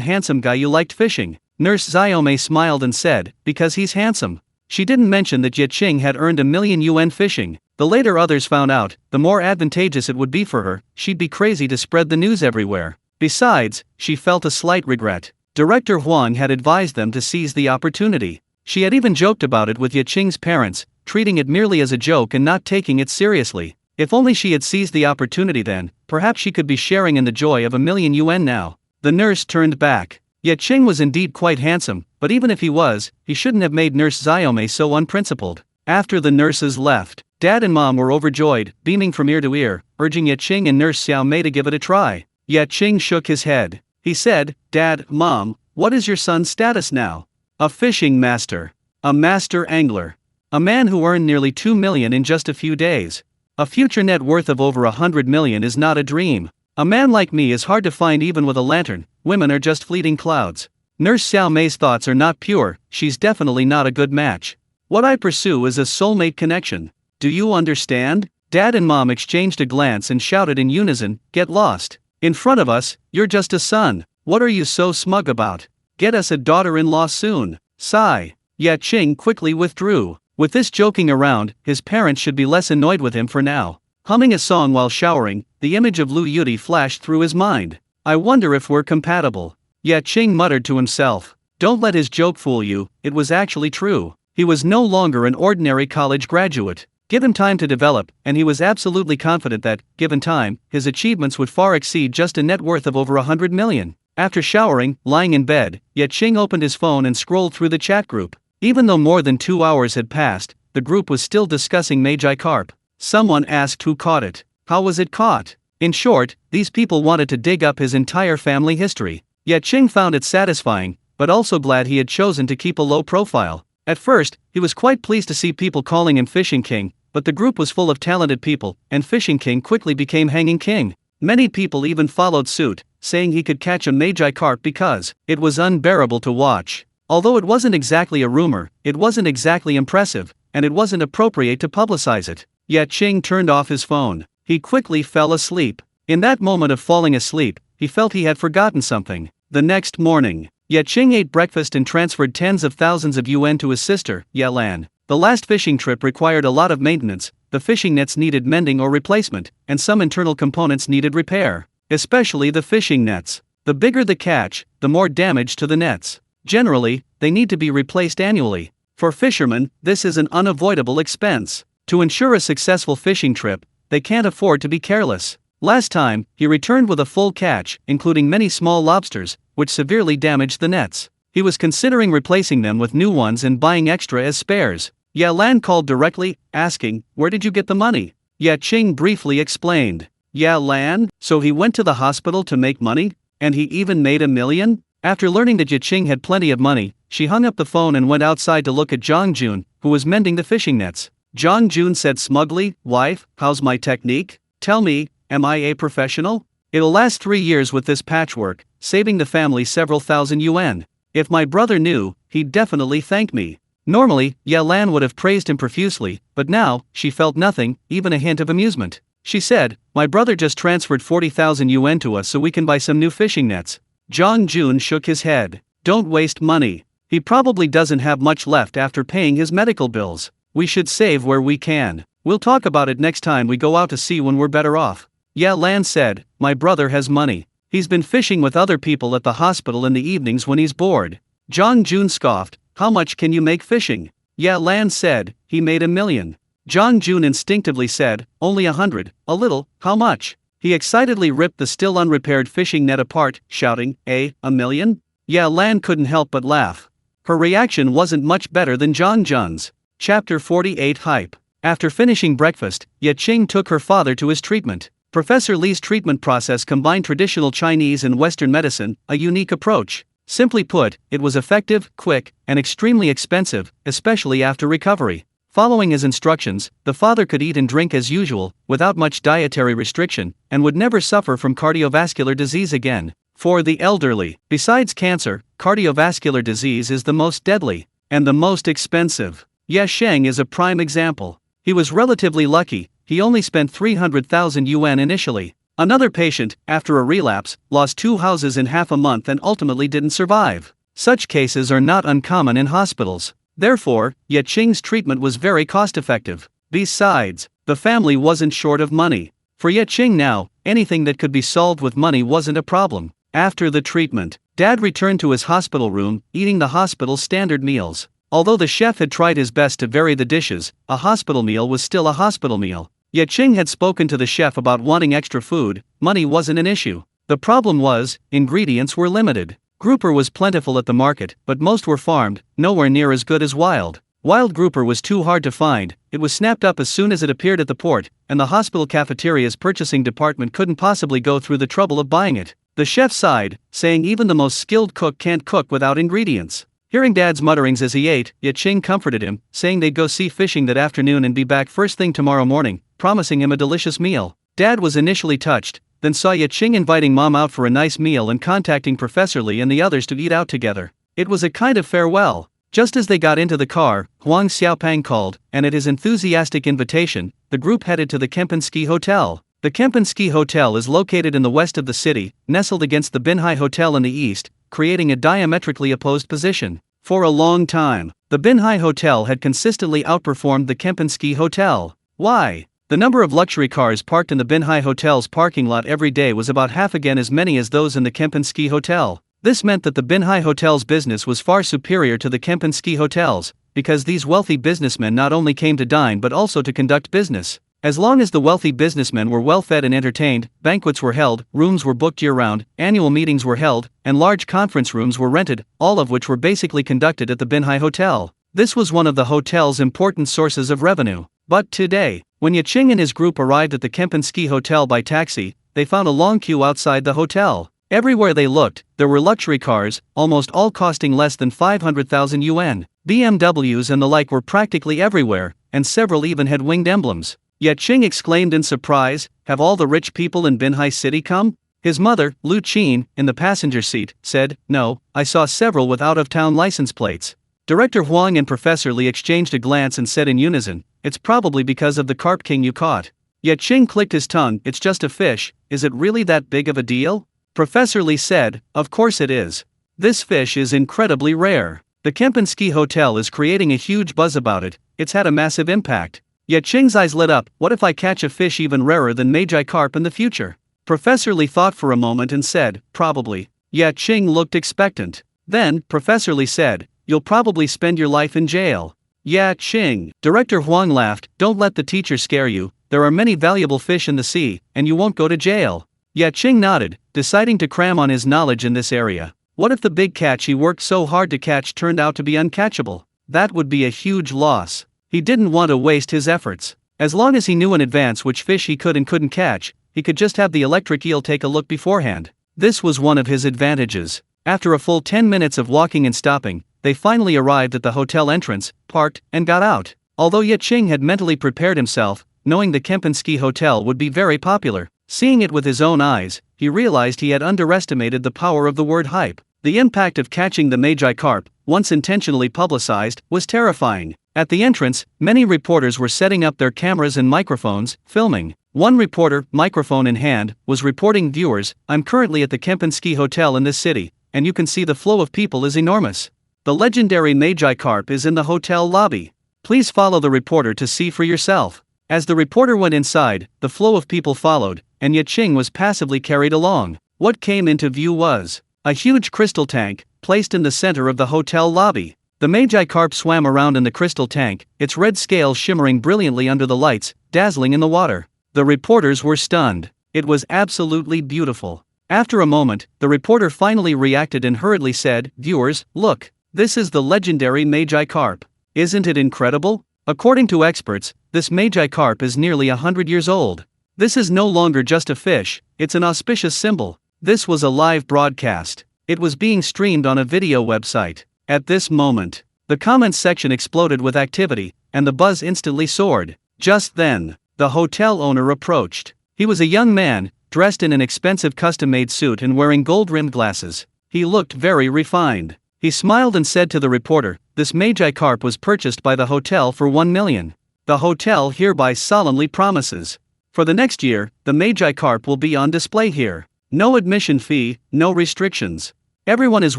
handsome guy you liked fishing?" Nurse Xiaomei smiled and said, "Because he's handsome." She didn't mention that Ye Qing had earned $1,000,000 fishing. The later others found out, the more advantageous it would be for her, she'd be crazy to spread the news everywhere. Besides, she felt a slight regret. Director Huang had advised them to seize the opportunity. She had even joked about it with Ye Qing's parents, treating it merely as a joke and not taking it seriously. If only she had seized the opportunity then, perhaps she could be sharing in the joy of $1,000,000 now. The nurse turned back. Ye Qing was indeed quite handsome, but even if he was, he shouldn't have made Nurse Xiaomei so unprincipled. After the nurses left, Dad and Mom were overjoyed, beaming from ear to ear, urging Ye Qing and Nurse Xiaomei to give it a try. Ye Qing shook his head. He said, "Dad, Mom, what is your son's status now?" "A fishing master. A master angler. A man who earned nearly $2 million in just a few days. A future net worth of over $100 million is not a dream. A man like me is hard to find even with a lantern, women are just fleeting clouds. Nurse Xiaomei's thoughts are not pure, she's definitely not a good match. What I pursue is a soulmate connection. Do you understand?" Dad and Mom exchanged a glance and shouted in unison, "Get lost. In front of us, you're just a son. What are you so smug about? Get us a daughter-in-law soon." Sigh. Ye Qing quickly withdrew. With this joking around, his parents should be less annoyed with him for now. Humming a song while showering, the image of Lu Yudi flashed through his mind. "I wonder if we're compatible." Ye Qing muttered to himself. Don't let his joke fool you, it was actually true. He was no longer an ordinary college graduate. Give him time to develop, and he was absolutely confident that, given time, his achievements would far exceed just a net worth of over $100 million. After showering, lying in bed, Ye Qing opened his phone and scrolled through the chat group. Even though more than 2 hours had passed, the group was still discussing Magi Carp. Someone asked who caught it. How was it caught? In short, these people wanted to dig up his entire family history. Ye Qing found it satisfying, but also glad he had chosen to keep a low profile. At first, he was quite pleased to see people calling him Fishing King, but the group was full of talented people, and Fishing King quickly became Hanging King. Many people even followed suit, saying he could catch a magi carp because it was unbearable to watch. Although it wasn't exactly a rumor, it wasn't exactly impressive, and it wasn't appropriate to publicize it. Ye Qing turned off his phone. He quickly fell asleep. In that moment of falling asleep, he felt he had forgotten something. The next morning, Ye Qing ate breakfast and transferred tens of thousands of yuan to his sister, Ye Lan. The last fishing trip required a lot of maintenance, the fishing nets needed mending or replacement, and some internal components needed repair. Especially the fishing nets. The bigger the catch, the more damage to the nets. Generally, they need to be replaced annually. For fishermen, this is an unavoidable expense. To ensure a successful fishing trip, they can't afford to be careless. Last time, he returned with a full catch, including many small lobsters, which severely damaged the nets. He was considering replacing them with new ones and buying extra as spares. Ye Lan called directly, asking, "Where did you get the money?" Ye Qing briefly explained. Ye Lan? So he went to the hospital to make money? And he even made $1 million? After learning that Ye Qing had plenty of money, she hung up the phone and went outside to look at Zhang Jun, who was mending the fishing nets. Zhang Jun said smugly, "Wife, how's my technique? Tell me, am I a professional? It'll last 3 years with this patchwork, saving the family several thousand yuan. If my brother knew, he'd definitely thank me." Normally, Ye Lan would have praised him profusely, but now, she felt nothing, even a hint of amusement. She said, "My brother just transferred 40,000 yuan to us so we can buy some new fishing nets." Zhang Jun shook his head. "Don't waste money. He probably doesn't have much left after paying his medical bills. We should save where we can. We'll talk about it next time we go out to sea when we're better off." Ye Lan said, "My brother has money. He's been fishing with other people at the hospital in the evenings when he's bored." Zhang Jun scoffed, "How much can you make fishing?" Ye Lan said, "He made $1 million. Zhang Jun instinctively said, "Only 100, a little, how much?" He excitedly ripped the still unrepaired fishing net apart, shouting, "$1 million? Ye Lan couldn't help but laugh. Her reaction wasn't much better than Zhang Jun's. Chapter 48 Hype. After finishing breakfast, Ye Qing took her father to his treatment. Professor Li's treatment process combined traditional Chinese and Western medicine, a unique approach. Simply put, it was effective, quick, and extremely expensive, especially after recovery. Following his instructions, the father could eat and drink as usual, without much dietary restriction, and would never suffer from cardiovascular disease again. For the elderly, besides cancer, cardiovascular disease is the most deadly, and the most expensive. Ye Qing is a prime example. He was relatively lucky, he only spent 300,000 yuan initially. Another patient, after a relapse, lost 2 houses in half a month and ultimately didn't survive. Such cases are not uncommon in hospitals. Therefore, Ye Qing's treatment was very cost-effective. Besides, the family wasn't short of money. For Ye Qing now, anything that could be solved with money wasn't a problem. After the treatment, Dad returned to his hospital room, eating the hospital's standard meals. Although the chef had tried his best to vary the dishes, a hospital meal was still a hospital meal. Ye Qing had spoken to the chef about wanting extra food. Money wasn't an issue. The problem was, ingredients were limited. Grouper was plentiful at the market, but most were farmed, nowhere near as good as wild. Wild grouper was too hard to find, it was snapped up as soon as it appeared at the port, and the hospital cafeteria's purchasing department couldn't possibly go through the trouble of buying it. The chef sighed, saying even the most skilled cook can't cook without ingredients. Hearing Dad's mutterings as he ate, Ye Qing comforted him, saying they'd go sea fishing that afternoon and be back first thing tomorrow morning, promising him a delicious meal. Dad was initially touched, then saw Ye Qing inviting Mom out for a nice meal and contacting Professor Li and the others to eat out together. It was a kind of farewell. Just as they got into the car, Huang Xiaopang called, and at his enthusiastic invitation, the group headed to the Kempinski Hotel. The Kempinski Hotel is located in the west of the city, nestled against the Binhai Hotel in the east, creating a diametrically opposed position. For a long time, the Binhai Hotel had consistently outperformed the Kempinski Hotel. Why? The number of luxury cars parked in the Binhai Hotel's parking lot every day was about half again as many as those in the Kempinski Hotel. This meant that the Binhai Hotel's business was far superior to the Kempinski Hotel's, because these wealthy businessmen not only came to dine but also to conduct business. As long as the wealthy businessmen were well fed and entertained, banquets were held, rooms were booked year-round, annual meetings were held, and large conference rooms were rented, all of which were basically conducted at the Binhai Hotel. This was one of the hotel's important sources of revenue. But today, When Ye Qing and his group arrived at the Kempinski Hotel by taxi, they found a long queue outside the hotel. Everywhere they looked, there were luxury cars, almost all costing less than 500,000 yuan. BMWs and the like were practically everywhere, and several even had winged emblems. Ye Qing exclaimed in surprise, "Have all the rich people in Binhai City come?" His mother, Lu Qin, in the passenger seat, said, "No, I saw several with out-of-town license plates." Director Huang and Professor Li exchanged a glance and said in unison, "It's probably because of the carp king you caught." Ye Qing clicked his tongue, "It's just a fish, is it really that big of a deal?" Professor Li said, "Of course it is. This fish is incredibly rare. The Kempinski Hotel is creating a huge buzz about it, it's had a massive impact." Ye Qing's eyes lit up, "What if I catch a fish even rarer than Magi carp in the future?" Professor Li thought for a moment and said, "Probably." Ye Qing looked expectant. Then, Professor Li said, "You'll probably spend your life in jail." Ye Qing. Director Huang laughed, "Don't let the teacher scare you, there are many valuable fish in the sea, and you won't go to jail." Ye Qing nodded, deciding to cram on his knowledge in this area. What if the big catch he worked so hard to catch turned out to be uncatchable? That would be a huge loss. He didn't want to waste his efforts. As long as he knew in advance which fish he could and couldn't catch, he could just have the electric eel take a look beforehand. This was one of his advantages. After a full 10 minutes of walking and stopping, they finally arrived at the hotel entrance, parked, and got out. Although Ye Qing had mentally prepared himself, knowing the Kempinski Hotel would be very popular, seeing it with his own eyes, he realized he had underestimated the power of the word hype. The impact of catching the Magi carp, once intentionally publicized, was terrifying. At the entrance, many reporters were setting up their cameras and microphones, filming. One reporter, microphone in hand, was reporting, "Viewers, I'm currently at the Kempinski Hotel in this city, and you can see the flow of people is enormous. The legendary Magi carp is in the hotel lobby. Please follow the reporter to see for yourself." As the reporter went inside, the flow of people followed, and Ye Qing was passively carried along. What came into view was a huge crystal tank, placed in the center of the hotel lobby. The Magi carp swam around in the crystal tank, its red scales shimmering brilliantly under the lights, dazzling in the water. The reporters were stunned. It was absolutely beautiful. After a moment, the reporter finally reacted and hurriedly said, "Viewers, look, this is the legendary Magi carp. Isn't it incredible? According to experts, this Magi carp is nearly 100 years old. This is no longer just a fish, it's an auspicious symbol." This was a live broadcast. It was being streamed on a video website. At this moment, the comments section exploded with activity, and the buzz instantly soared. Just then, the hotel owner approached. He was a young man, dressed in an expensive custom-made suit and wearing gold-rimmed glasses. He looked very refined. He smiled and said to the reporter, "This Magi carp was purchased by the hotel for 1 million. The hotel hereby solemnly promises. For the next year, the Magi carp will be on display here. No admission fee, no restrictions. Everyone is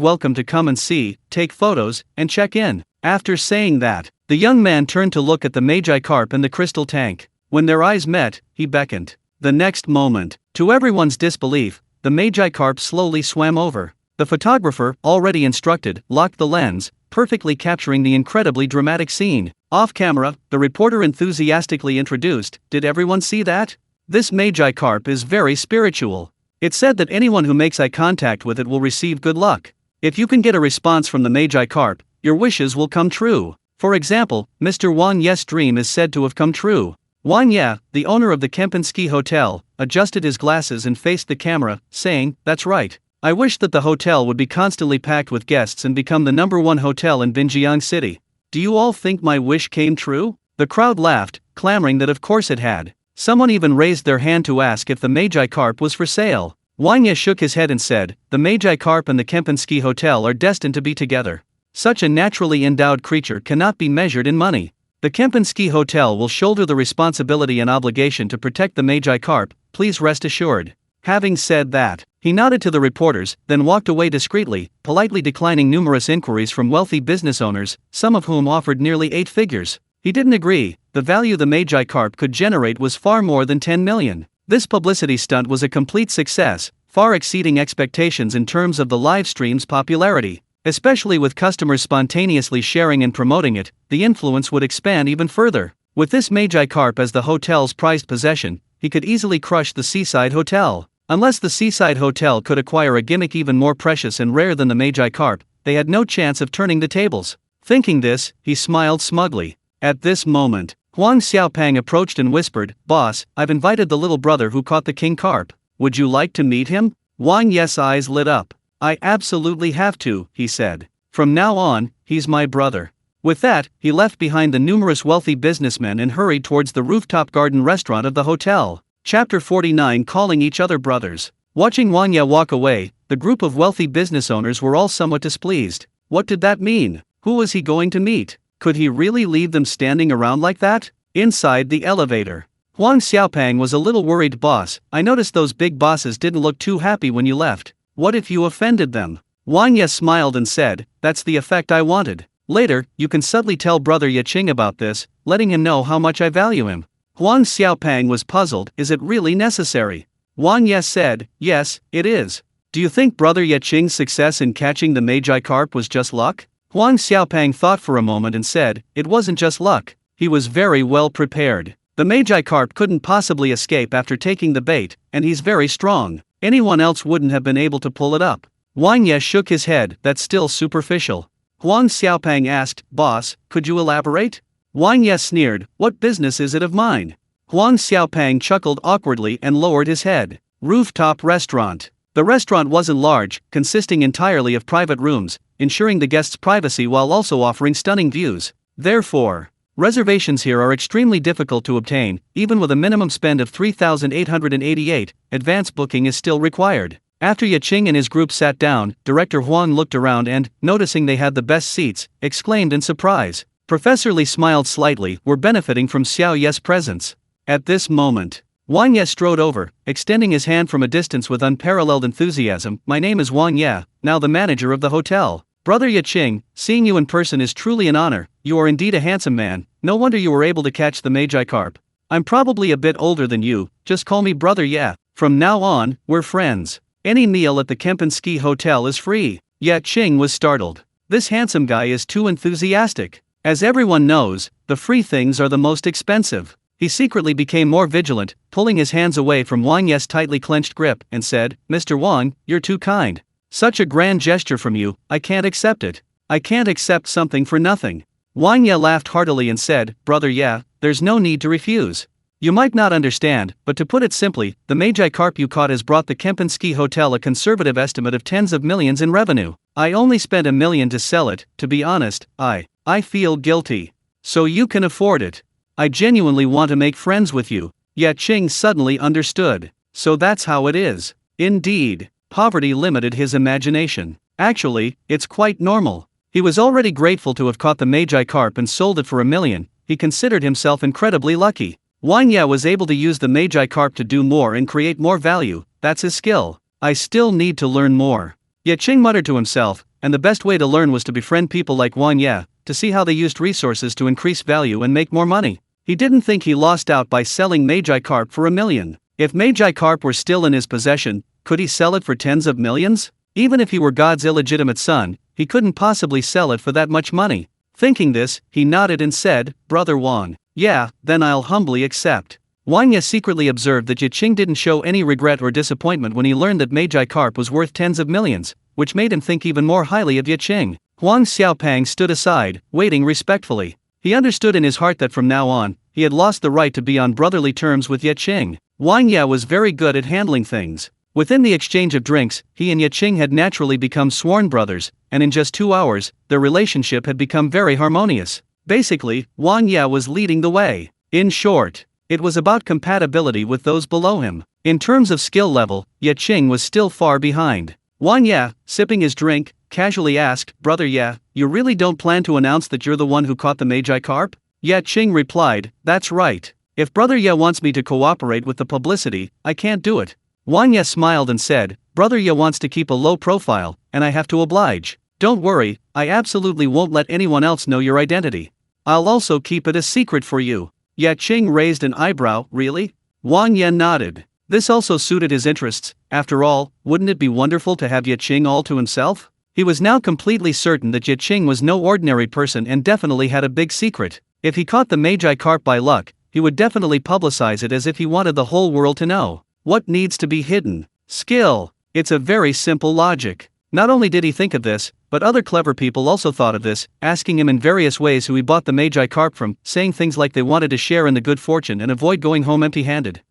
welcome to come and see, take photos, and check in." After saying that, the young man turned to look at the Magi carp in the crystal tank. When their eyes met, he beckoned. The next moment, to everyone's disbelief, the Magi carp slowly swam over. The photographer, already instructed, locked the lens, perfectly capturing the incredibly dramatic scene. Off camera, the reporter enthusiastically introduced, "Did everyone see that? This Magi carp is very spiritual. It's said that anyone who makes eye contact with it will receive good luck. If you can get a response from the Magi carp, your wishes will come true." For example, Mr. Wang Ye's dream is said to have come true. Wang Ye, the owner of the Kempinski Hotel, adjusted his glasses and faced the camera, saying, "That's right. I wish that the hotel would be constantly packed with guests and become the #1 hotel in Binjiang City. Do you all think my wish came true?" The crowd laughed, clamoring that of course it had. Someone even raised their hand to ask if the Magi carp was for sale. Wang Ye shook his head and said, "The Magi carp and the Kempinski Hotel are destined to be together. Such a naturally endowed creature cannot be measured in money. The Kempinski Hotel will shoulder the responsibility and obligation to protect the Magi carp, please rest assured." Having said that, he nodded to the reporters, then walked away discreetly, politely declining numerous inquiries from wealthy business owners, some of whom offered nearly 8 figures. He didn't agree. The value the Magi carp could generate was far more than 10 million. This publicity stunt was a complete success, far exceeding expectations in terms of the live stream's popularity. Especially with customers spontaneously sharing and promoting it, the influence would expand even further. With this Magi carp as the hotel's prized possession, he could easily crush the Seaside Hotel. Unless the Seaside Hotel could acquire a gimmick even more precious and rare than the Magi carp, they had no chance of turning the tables. Thinking this, he smiled smugly. At this moment, Huang Xiaopang approached and whispered, "Boss, I've invited the little brother who caught the king carp. Would you like to meet him?" Wang Ye's eyes lit up. "I absolutely have to," he said. "From now on, he's my brother." With that, he left behind the numerous wealthy businessmen and hurried towards the rooftop garden restaurant of the hotel. Chapter 49, Calling Each Other Brothers. Watching Wang Ye walk away, the group of wealthy business owners were all somewhat displeased. What did that mean? Who was he going to meet? Could he really leave them standing around like that? Inside the elevator, Huang Xiaopang was a little worried. "Boss, I noticed those big bosses didn't look too happy when you left. What if you offended them?" Wang Ye smiled and said, "That's the effect I wanted. Later, you can subtly tell brother Ye Qing about this, letting him know how much I value him." Huang Xiaopang was puzzled. "Is it really necessary?" Wang Ye said, "Yes, it is. Do you think brother Ye Qing's success in catching the Magi carp was just luck?" Huang Xiaopang thought for a moment and said, "It wasn't just luck. He was very well prepared. The Magi carp couldn't possibly escape after taking the bait, and he's very strong. Anyone else wouldn't have been able to pull it up." Wang Ye shook his head. "That's still superficial." Huang Xiaopang asked, "Boss, could you elaborate?" Wang Ye sneered, "What business is it of mine?" Huang Xiaopang chuckled awkwardly and lowered his head. Rooftop restaurant. The restaurant wasn't large, consisting entirely of private rooms, ensuring the guests' privacy while also offering stunning views. Therefore, reservations here are extremely difficult to obtain. Even with a minimum spend of 3,888, advance booking is still required. After Ye Qing and his group sat down, Director Huang looked around and, noticing they had the best seats, exclaimed in surprise. Professor Li smiled slightly. "We're benefiting from Xiao Ye's presence." At this moment, Wang Ye strode over, extending his hand from a distance with unparalleled enthusiasm. "My name is Wang Ye, now the manager of the hotel. Brother Ye Qing, seeing you in person is truly an honor. You are indeed a handsome man. No wonder you were able to catch the Magi carp. I'm probably a bit older than you, just call me Brother Ye. From now on, we're friends. Any meal at the Kempinski Hotel is free." Ye Qing was startled. This handsome guy is too enthusiastic. As everyone knows, the free things are the most expensive. He secretly became more vigilant, pulling his hands away from Wang Ye's tightly clenched grip, and said, "Mr. Wang, you're too kind. Such a grand gesture from you, I can't accept it. I can't accept something for nothing." Wang Ye laughed heartily and said, "Brother Ye, there's no need to refuse. You might not understand, but to put it simply, the Magi carp you caught has brought the Kempinski Hotel a conservative estimate of tens of millions in revenue. I only spent $1 million to sell it. To be honest, I feel guilty. So you can afford it. I genuinely want to make friends with you." Ye Qing suddenly understood. So that's how it is. Indeed, poverty limited his imagination. Actually, it's quite normal. He was already grateful to have caught the Magi carp and sold it for $1 million. He considered himself incredibly lucky. Wang Ye was able to use the Magi carp to do more and create more value. That's his skill. "I still need to learn more." Ye Qing muttered to himself, and the best way to learn was to befriend people like Wang Ye, to see how they used resources to increase value and make more money. He didn't think he lost out by selling Magi carp for $1 million. If Magi carp were still in his possession, could he sell it for tens of millions? Even if he were God's illegitimate son, he couldn't possibly sell it for that much money. Thinking this, he nodded and said, "Brother Wang, yeah, then I'll humbly accept." Wang Ye secretly observed that Ye Qing didn't show any regret or disappointment when he learned that Magi carp was worth tens of millions, which made him think even more highly of Ye Qing. Huang Xiaopang stood aside, waiting respectfully. He understood in his heart that from now on, he had lost the right to be on brotherly terms with Ye Qing. Wang Ye was very good at handling things. Within the exchange of drinks, he and Ye Qing had naturally become sworn brothers, and in just 2 hours, their relationship had become very harmonious. Basically, Wang Ye was leading the way. In short, it was about compatibility with those below him. In terms of skill level, Ye Qing was still far behind. Wang Ye, sipping his drink, casually asked, "Brother Ye, you really don't plan to announce that you're the one who caught the Magi carp?" Ye Qing replied, "That's right. If Brother Ye wants me to cooperate with the publicity, I can't do it." Wang Ye smiled and said, "Brother Ye wants to keep a low profile, and I have to oblige. Don't worry, I absolutely won't let anyone else know your identity. I'll also keep it a secret for you." Ye Qing raised an eyebrow. "Really?" Wang Ye nodded. This also suited his interests. After all, wouldn't it be wonderful to have Ye Qing all to himself? He was now completely certain that Ye Qing was no ordinary person and definitely had a big secret. If he caught the Magi carp by luck, he would definitely publicize it as if he wanted the whole world to know. What needs to be hidden? Skill. It's a very simple logic. Not only did he think of this, but other clever people also thought of this, asking him in various ways who he bought the Magi carp from, saying things like they wanted to share in the good fortune and avoid going home empty-handed.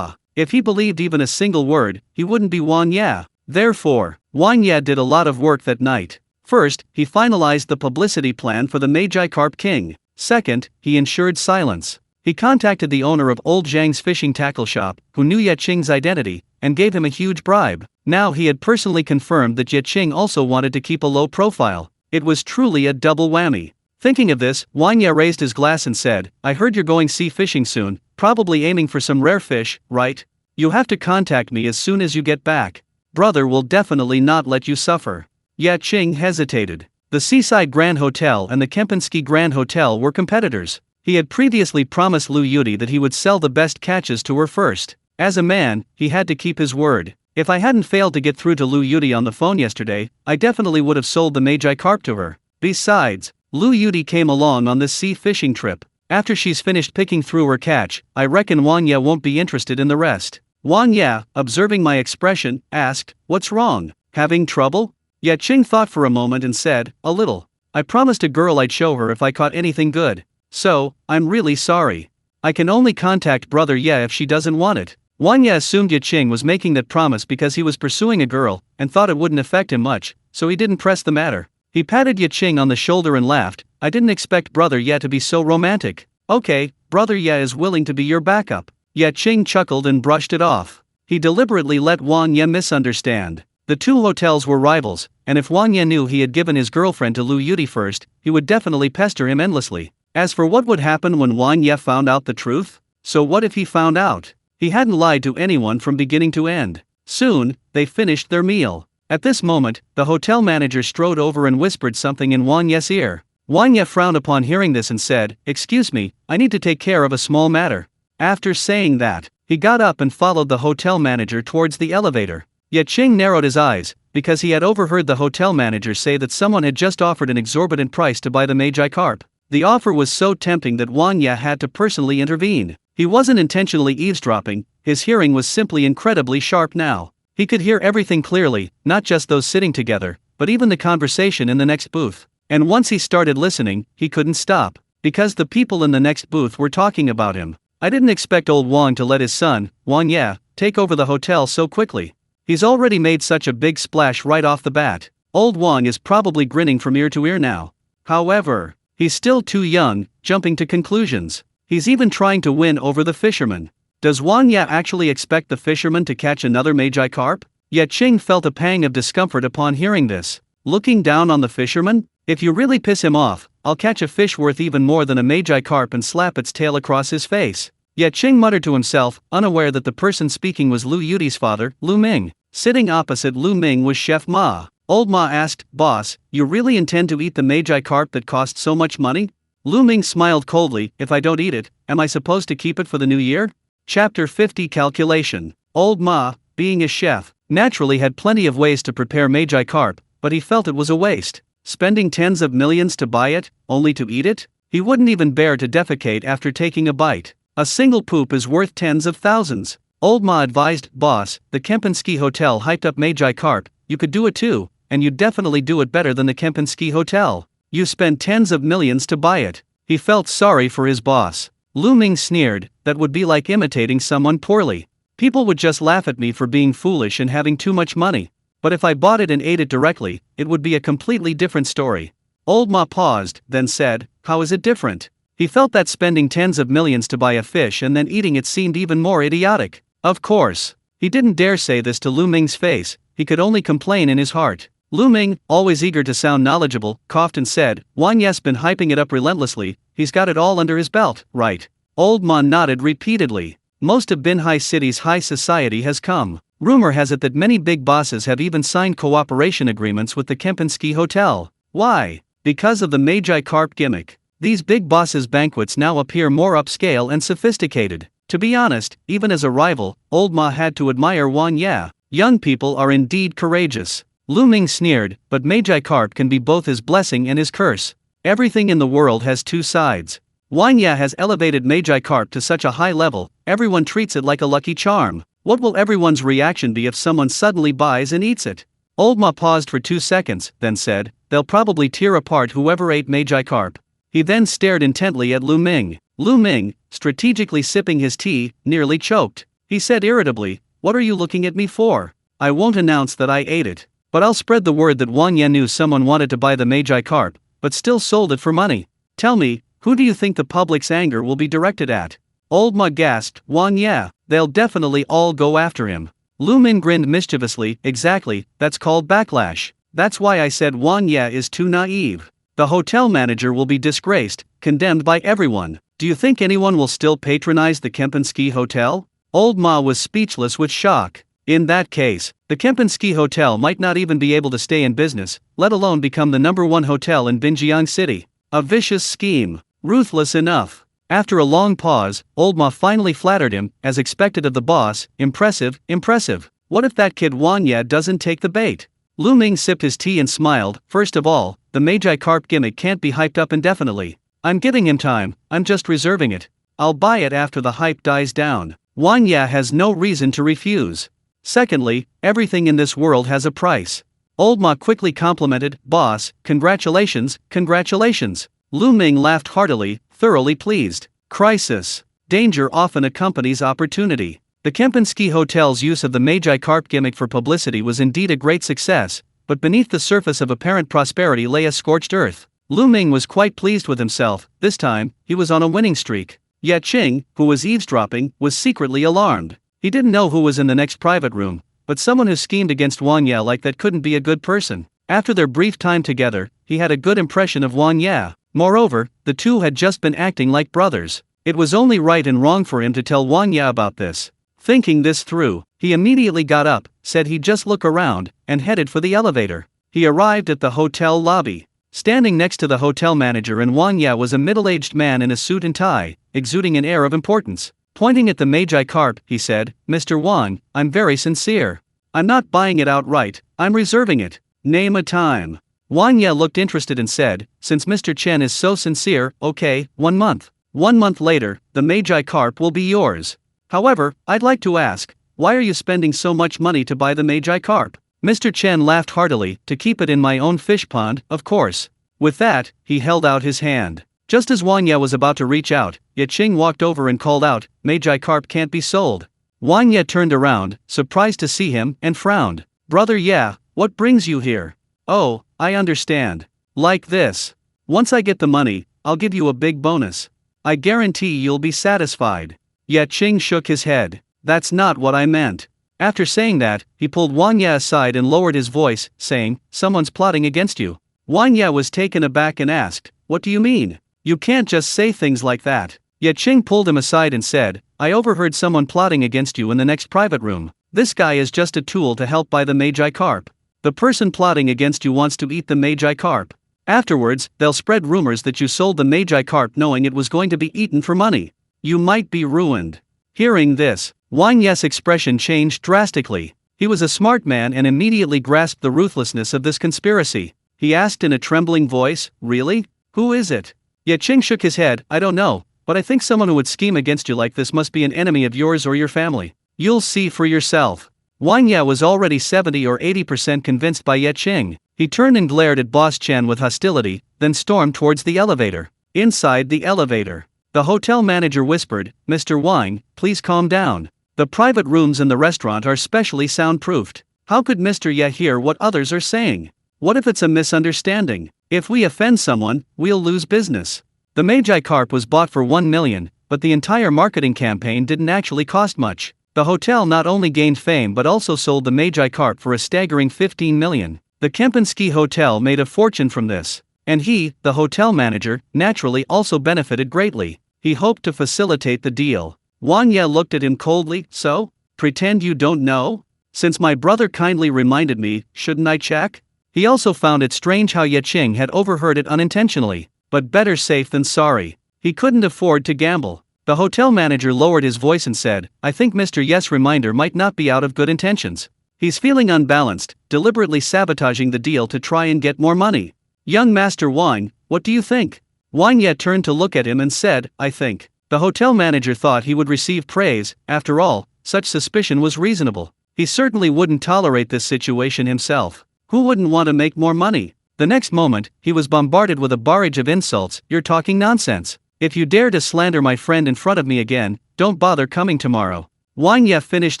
If he believed even a single word, he wouldn't be Wang Ye. Therefore, Wang Ye did a lot of work that night. First, he finalized the publicity plan for the Magi Carp King. Second, he ensured silence. He contacted the owner of Old Zhang's fishing tackle shop, who knew Ye Qing's identity, and gave him a huge bribe. Now he had personally confirmed that Ye Qing also wanted to keep a low profile. It was truly a double whammy. Thinking of this, Wang Ye raised his glass and said, "I heard you're going sea fishing soon, probably aiming for some rare fish, right? You have to contact me as soon as you get back. Brother will definitely not let you suffer." Ye Qing hesitated. The Seaside Grand Hotel and the Kempinski Grand Hotel were competitors. He had previously promised Lu Yudi that he would sell the best catches to her first. As a man, he had to keep his word. If I hadn't failed to get through to Lu Yudi on the phone yesterday, I definitely would have sold the Magi carp to her. Besides, Lu Yudi came along on this sea fishing trip. After she's finished picking through her catch, I reckon Wang Ye won't be interested in the rest. Wang Ye, observing my expression, asked, "What's wrong? Having trouble?" Ye Qing thought for a moment and said, "A little. I promised a girl I'd show her if I caught anything good. So, I'm really sorry. I can only contact Brother Ye if she doesn't want it." Wang Ye assumed Ye Qing was making that promise because he was pursuing a girl, and thought it wouldn't affect him much, so he didn't press the matter. He patted Ye Qing on the shoulder and laughed. "I didn't expect Brother Ye to be so romantic." "Okay, Brother Ye is willing to be your backup." Ye Qing chuckled and brushed it off. He deliberately let Wang Ye misunderstand. The two hotels were rivals, and if Wang Ye knew he had given his girlfriend to Lu Yudi first, he would definitely pester him endlessly. As for what would happen when Wang Ye found out the truth? So what if he found out? He hadn't lied to anyone from beginning to end. Soon, they finished their meal. At this moment, the hotel manager strode over and whispered something in Wang Ye's ear. Wang Ye frowned upon hearing this and said, "Excuse me, I need to take care of a small matter." After saying that, he got up and followed the hotel manager towards the elevator. Ye Qing narrowed his eyes, because he had overheard the hotel manager say that someone had just offered an exorbitant price to buy the Magi carp. The offer was so tempting that Wang Ye had to personally intervene. He wasn't intentionally eavesdropping, his hearing was simply incredibly sharp now. He could hear everything clearly, not just those sitting together, but even the conversation in the next booth. And once he started listening, he couldn't stop, because the people in the next booth were talking about him. "I didn't expect old Wang to let his son, Wang Ye, take over the hotel so quickly. He's already made such a big splash right off the bat. Old Wang is probably grinning from ear to ear now. However, he's still too young, jumping to conclusions. He's even trying to win over the fisherman. Does Wang Ye actually expect the fisherman to catch another Magi carp?" Ye Qing felt a pang of discomfort upon hearing this. Looking down on the fisherman? "If you really piss him off, I'll catch a fish worth even more than a Magi carp and slap its tail across his face." Ye Qing muttered to himself, unaware that the person speaking was Lu Yudi's father, Lu Ming. Sitting opposite Lu Ming was Chef Ma. Old Ma asked, "Boss, you really intend to eat the Magi carp that cost so much money?" Lu Ming smiled coldly. "If I don't eat it, am I supposed to keep it for the new year?" Chapter 50 Calculation. Old Ma, being a chef, naturally had plenty of ways to prepare Magi carp, but he felt it was a waste. Spending tens of millions to buy it, only to eat it? He wouldn't even bear to defecate after taking a bite. A single poop is worth tens of thousands. Old Ma advised, "Boss, the Kempinski Hotel hyped up Magi carp, you could do it too, and you'd definitely do it better than the Kempinski Hotel. You spent tens of millions to buy it." He felt sorry for his boss. Lu Ming sneered, "That would be like imitating someone poorly. People would just laugh at me for being foolish and having too much money. But if I bought it and ate it directly, it would be a completely different story." Old Ma paused, then said, "How is it different?" He felt that spending tens of millions to buy a fish and then eating it seemed even more idiotic. Of course, he didn't dare say this to Lu Ming's face, he could only complain in his heart. Lu Ming, always eager to sound knowledgeable, coughed and said, "Wang Ye's been hyping it up relentlessly, he's got it all under his belt, right?" Old Ma nodded repeatedly. "Most of Binhai City's high society has come. Rumor has it that many big bosses have even signed cooperation agreements with the Kempinski Hotel. Why? Because of the Magi carp gimmick. These big bosses' banquets now appear more upscale and sophisticated. To be honest, even as a rival, Old Ma had to admire Wang Ye. Young people are indeed courageous." Lu Ming sneered, "But Magi carp can be both his blessing and his curse. Everything in the world has two sides. Wang Ye has elevated Magi carp to such a high level, everyone treats it like a lucky charm. What will everyone's reaction be if someone suddenly buys and eats it?" Old Ma paused for 2 seconds, then said, "They'll probably tear apart whoever ate Magi carp." He then stared intently at Lu Ming. Lu Ming, strategically sipping his tea, nearly choked. He said irritably, "What are you looking at me for? I won't announce that I ate it. But I'll spread the word that Wang Ye knew someone wanted to buy the Magi carp, but still sold it for money. Tell me, who do you think the public's anger will be directed at?" Old Ma gasped, "Wang Ye, they'll definitely all go after him." Lu Ming grinned mischievously, "Exactly, that's called backlash. That's why I said Wang Ye is too naive. The hotel manager will be disgraced, condemned by everyone. Do you think anyone will still patronize the Kempinski Hotel?" Old Ma was speechless with shock. In that case, the Kempinski Hotel might not even be able to stay in business, let alone become the #1 hotel in Binjiang City. A vicious scheme. Ruthless enough. After a long pause, Old Ma finally flattered him, as expected of the boss, "Impressive, impressive. What if that kid Wang Ye doesn't take the bait?" Lu Ming sipped his tea and smiled. "First of all, the Magi carp gimmick can't be hyped up indefinitely. I'm giving him time, I'm just reserving it. I'll buy it after the hype dies down. Wang Ye has no reason to refuse. Secondly, everything in this world has a price." Old Ma quickly complimented, "Boss, congratulations, congratulations." Lu Ming laughed heartily, thoroughly pleased. Crisis. Danger often accompanies opportunity. The Kempinski Hotel's use of the Magi carp gimmick for publicity was indeed a great success, but beneath the surface of apparent prosperity lay a scorched earth. Lu Ming was quite pleased with himself. This time, he was on a winning streak. Ye Qing, who was eavesdropping, was secretly alarmed. He didn't know who was in the next private room, but someone who schemed against Wang Ye like that couldn't be a good person. After their brief time together, he had a good impression of Wang Ye. Moreover, the two had just been acting like brothers. It was only right and wrong for him to tell Wang Ye about this. Thinking this through, he immediately got up, said he'd just look around, and headed for the elevator. He arrived at the hotel lobby. Standing next to the hotel manager and Wang Ye was a middle-aged man in a suit and tie, exuding an air of importance. Pointing at the Magi carp, he said, "Mr. Wang, I'm very sincere. I'm not buying it outright, I'm reserving it. Name a time." Wang Ye looked interested and said, "Since Mr. Chen is so sincere, okay, 1 month. 1 month later, the Magi carp will be yours. However, I'd like to ask, why are you spending so much money to buy the Magi carp?" Mr. Chen laughed heartily, "To keep it in my own fish pond, of course." With that, he held out his hand. Just as Wang Ye was about to reach out, Ye Qing walked over and called out, "Magi carp can't be sold." Wang Ye turned around, surprised to see him, and frowned. "Brother Ye, what brings you here?" "Oh, I understand. Like this. Once I get the money, I'll give you a big bonus. I guarantee you'll be satisfied." Ye Qing shook his head. "That's not what I meant." After saying that, he pulled Wang Ye aside and lowered his voice, saying, "Someone's plotting against you." Wang Ye was taken aback and asked, "What do you mean? You can't just say things like that." Ye Qing pulled him aside and said, "I overheard someone plotting against you in the next private room. This guy is just a tool to help buy the Magi carp. The person plotting against you wants to eat the Magi carp. Afterwards, they'll spread rumors that you sold the Magi carp knowing it was going to be eaten for money. You might be ruined." Hearing this, Wang Ye's expression changed drastically. He was a smart man and immediately grasped the ruthlessness of this conspiracy. He asked in a trembling voice, "Really? Who is it?" Ye Qing shook his head, "I don't know, but I think someone who would scheme against you like this must be an enemy of yours or your family. You'll see for yourself." Wang Ye was already 70 or 80% convinced by Ye Qing. He turned and glared at Boss Chen with hostility, then stormed towards the elevator. Inside the elevator, the hotel manager whispered, "Mr. Wang, please calm down. The private rooms in the restaurant are specially soundproofed. How could Mr. Ye hear what others are saying? What if it's a misunderstanding? If we offend someone, we'll lose business." The Magi carp was bought for 1 million, but the entire marketing campaign didn't actually cost much. The hotel not only gained fame but also sold the Magi carp for a staggering 15 million. The Kempinski Hotel made a fortune from this. And he, the hotel manager, naturally also benefited greatly. He hoped to facilitate the deal. Wang Ye looked at him coldly, "So? Pretend you don't know? Since my brother kindly reminded me, shouldn't I check?" He also found it strange how Ye Qing had overheard it unintentionally, but better safe than sorry. He couldn't afford to gamble. The hotel manager lowered his voice and said, "I think Mr. Ye's reminder might not be out of good intentions. He's feeling unbalanced, deliberately sabotaging the deal to try and get more money. Young Master Wang, what do you think?" Wang Ye turned to look at him and said, "I think." The hotel manager thought he would receive praise. After all, such suspicion was reasonable. He certainly wouldn't tolerate this situation himself. Who wouldn't want to make more money? The next moment, he was bombarded with a barrage of insults. You're talking nonsense. If you dare to slander my friend in front of me again, don't bother coming tomorrow. Wang Ye finished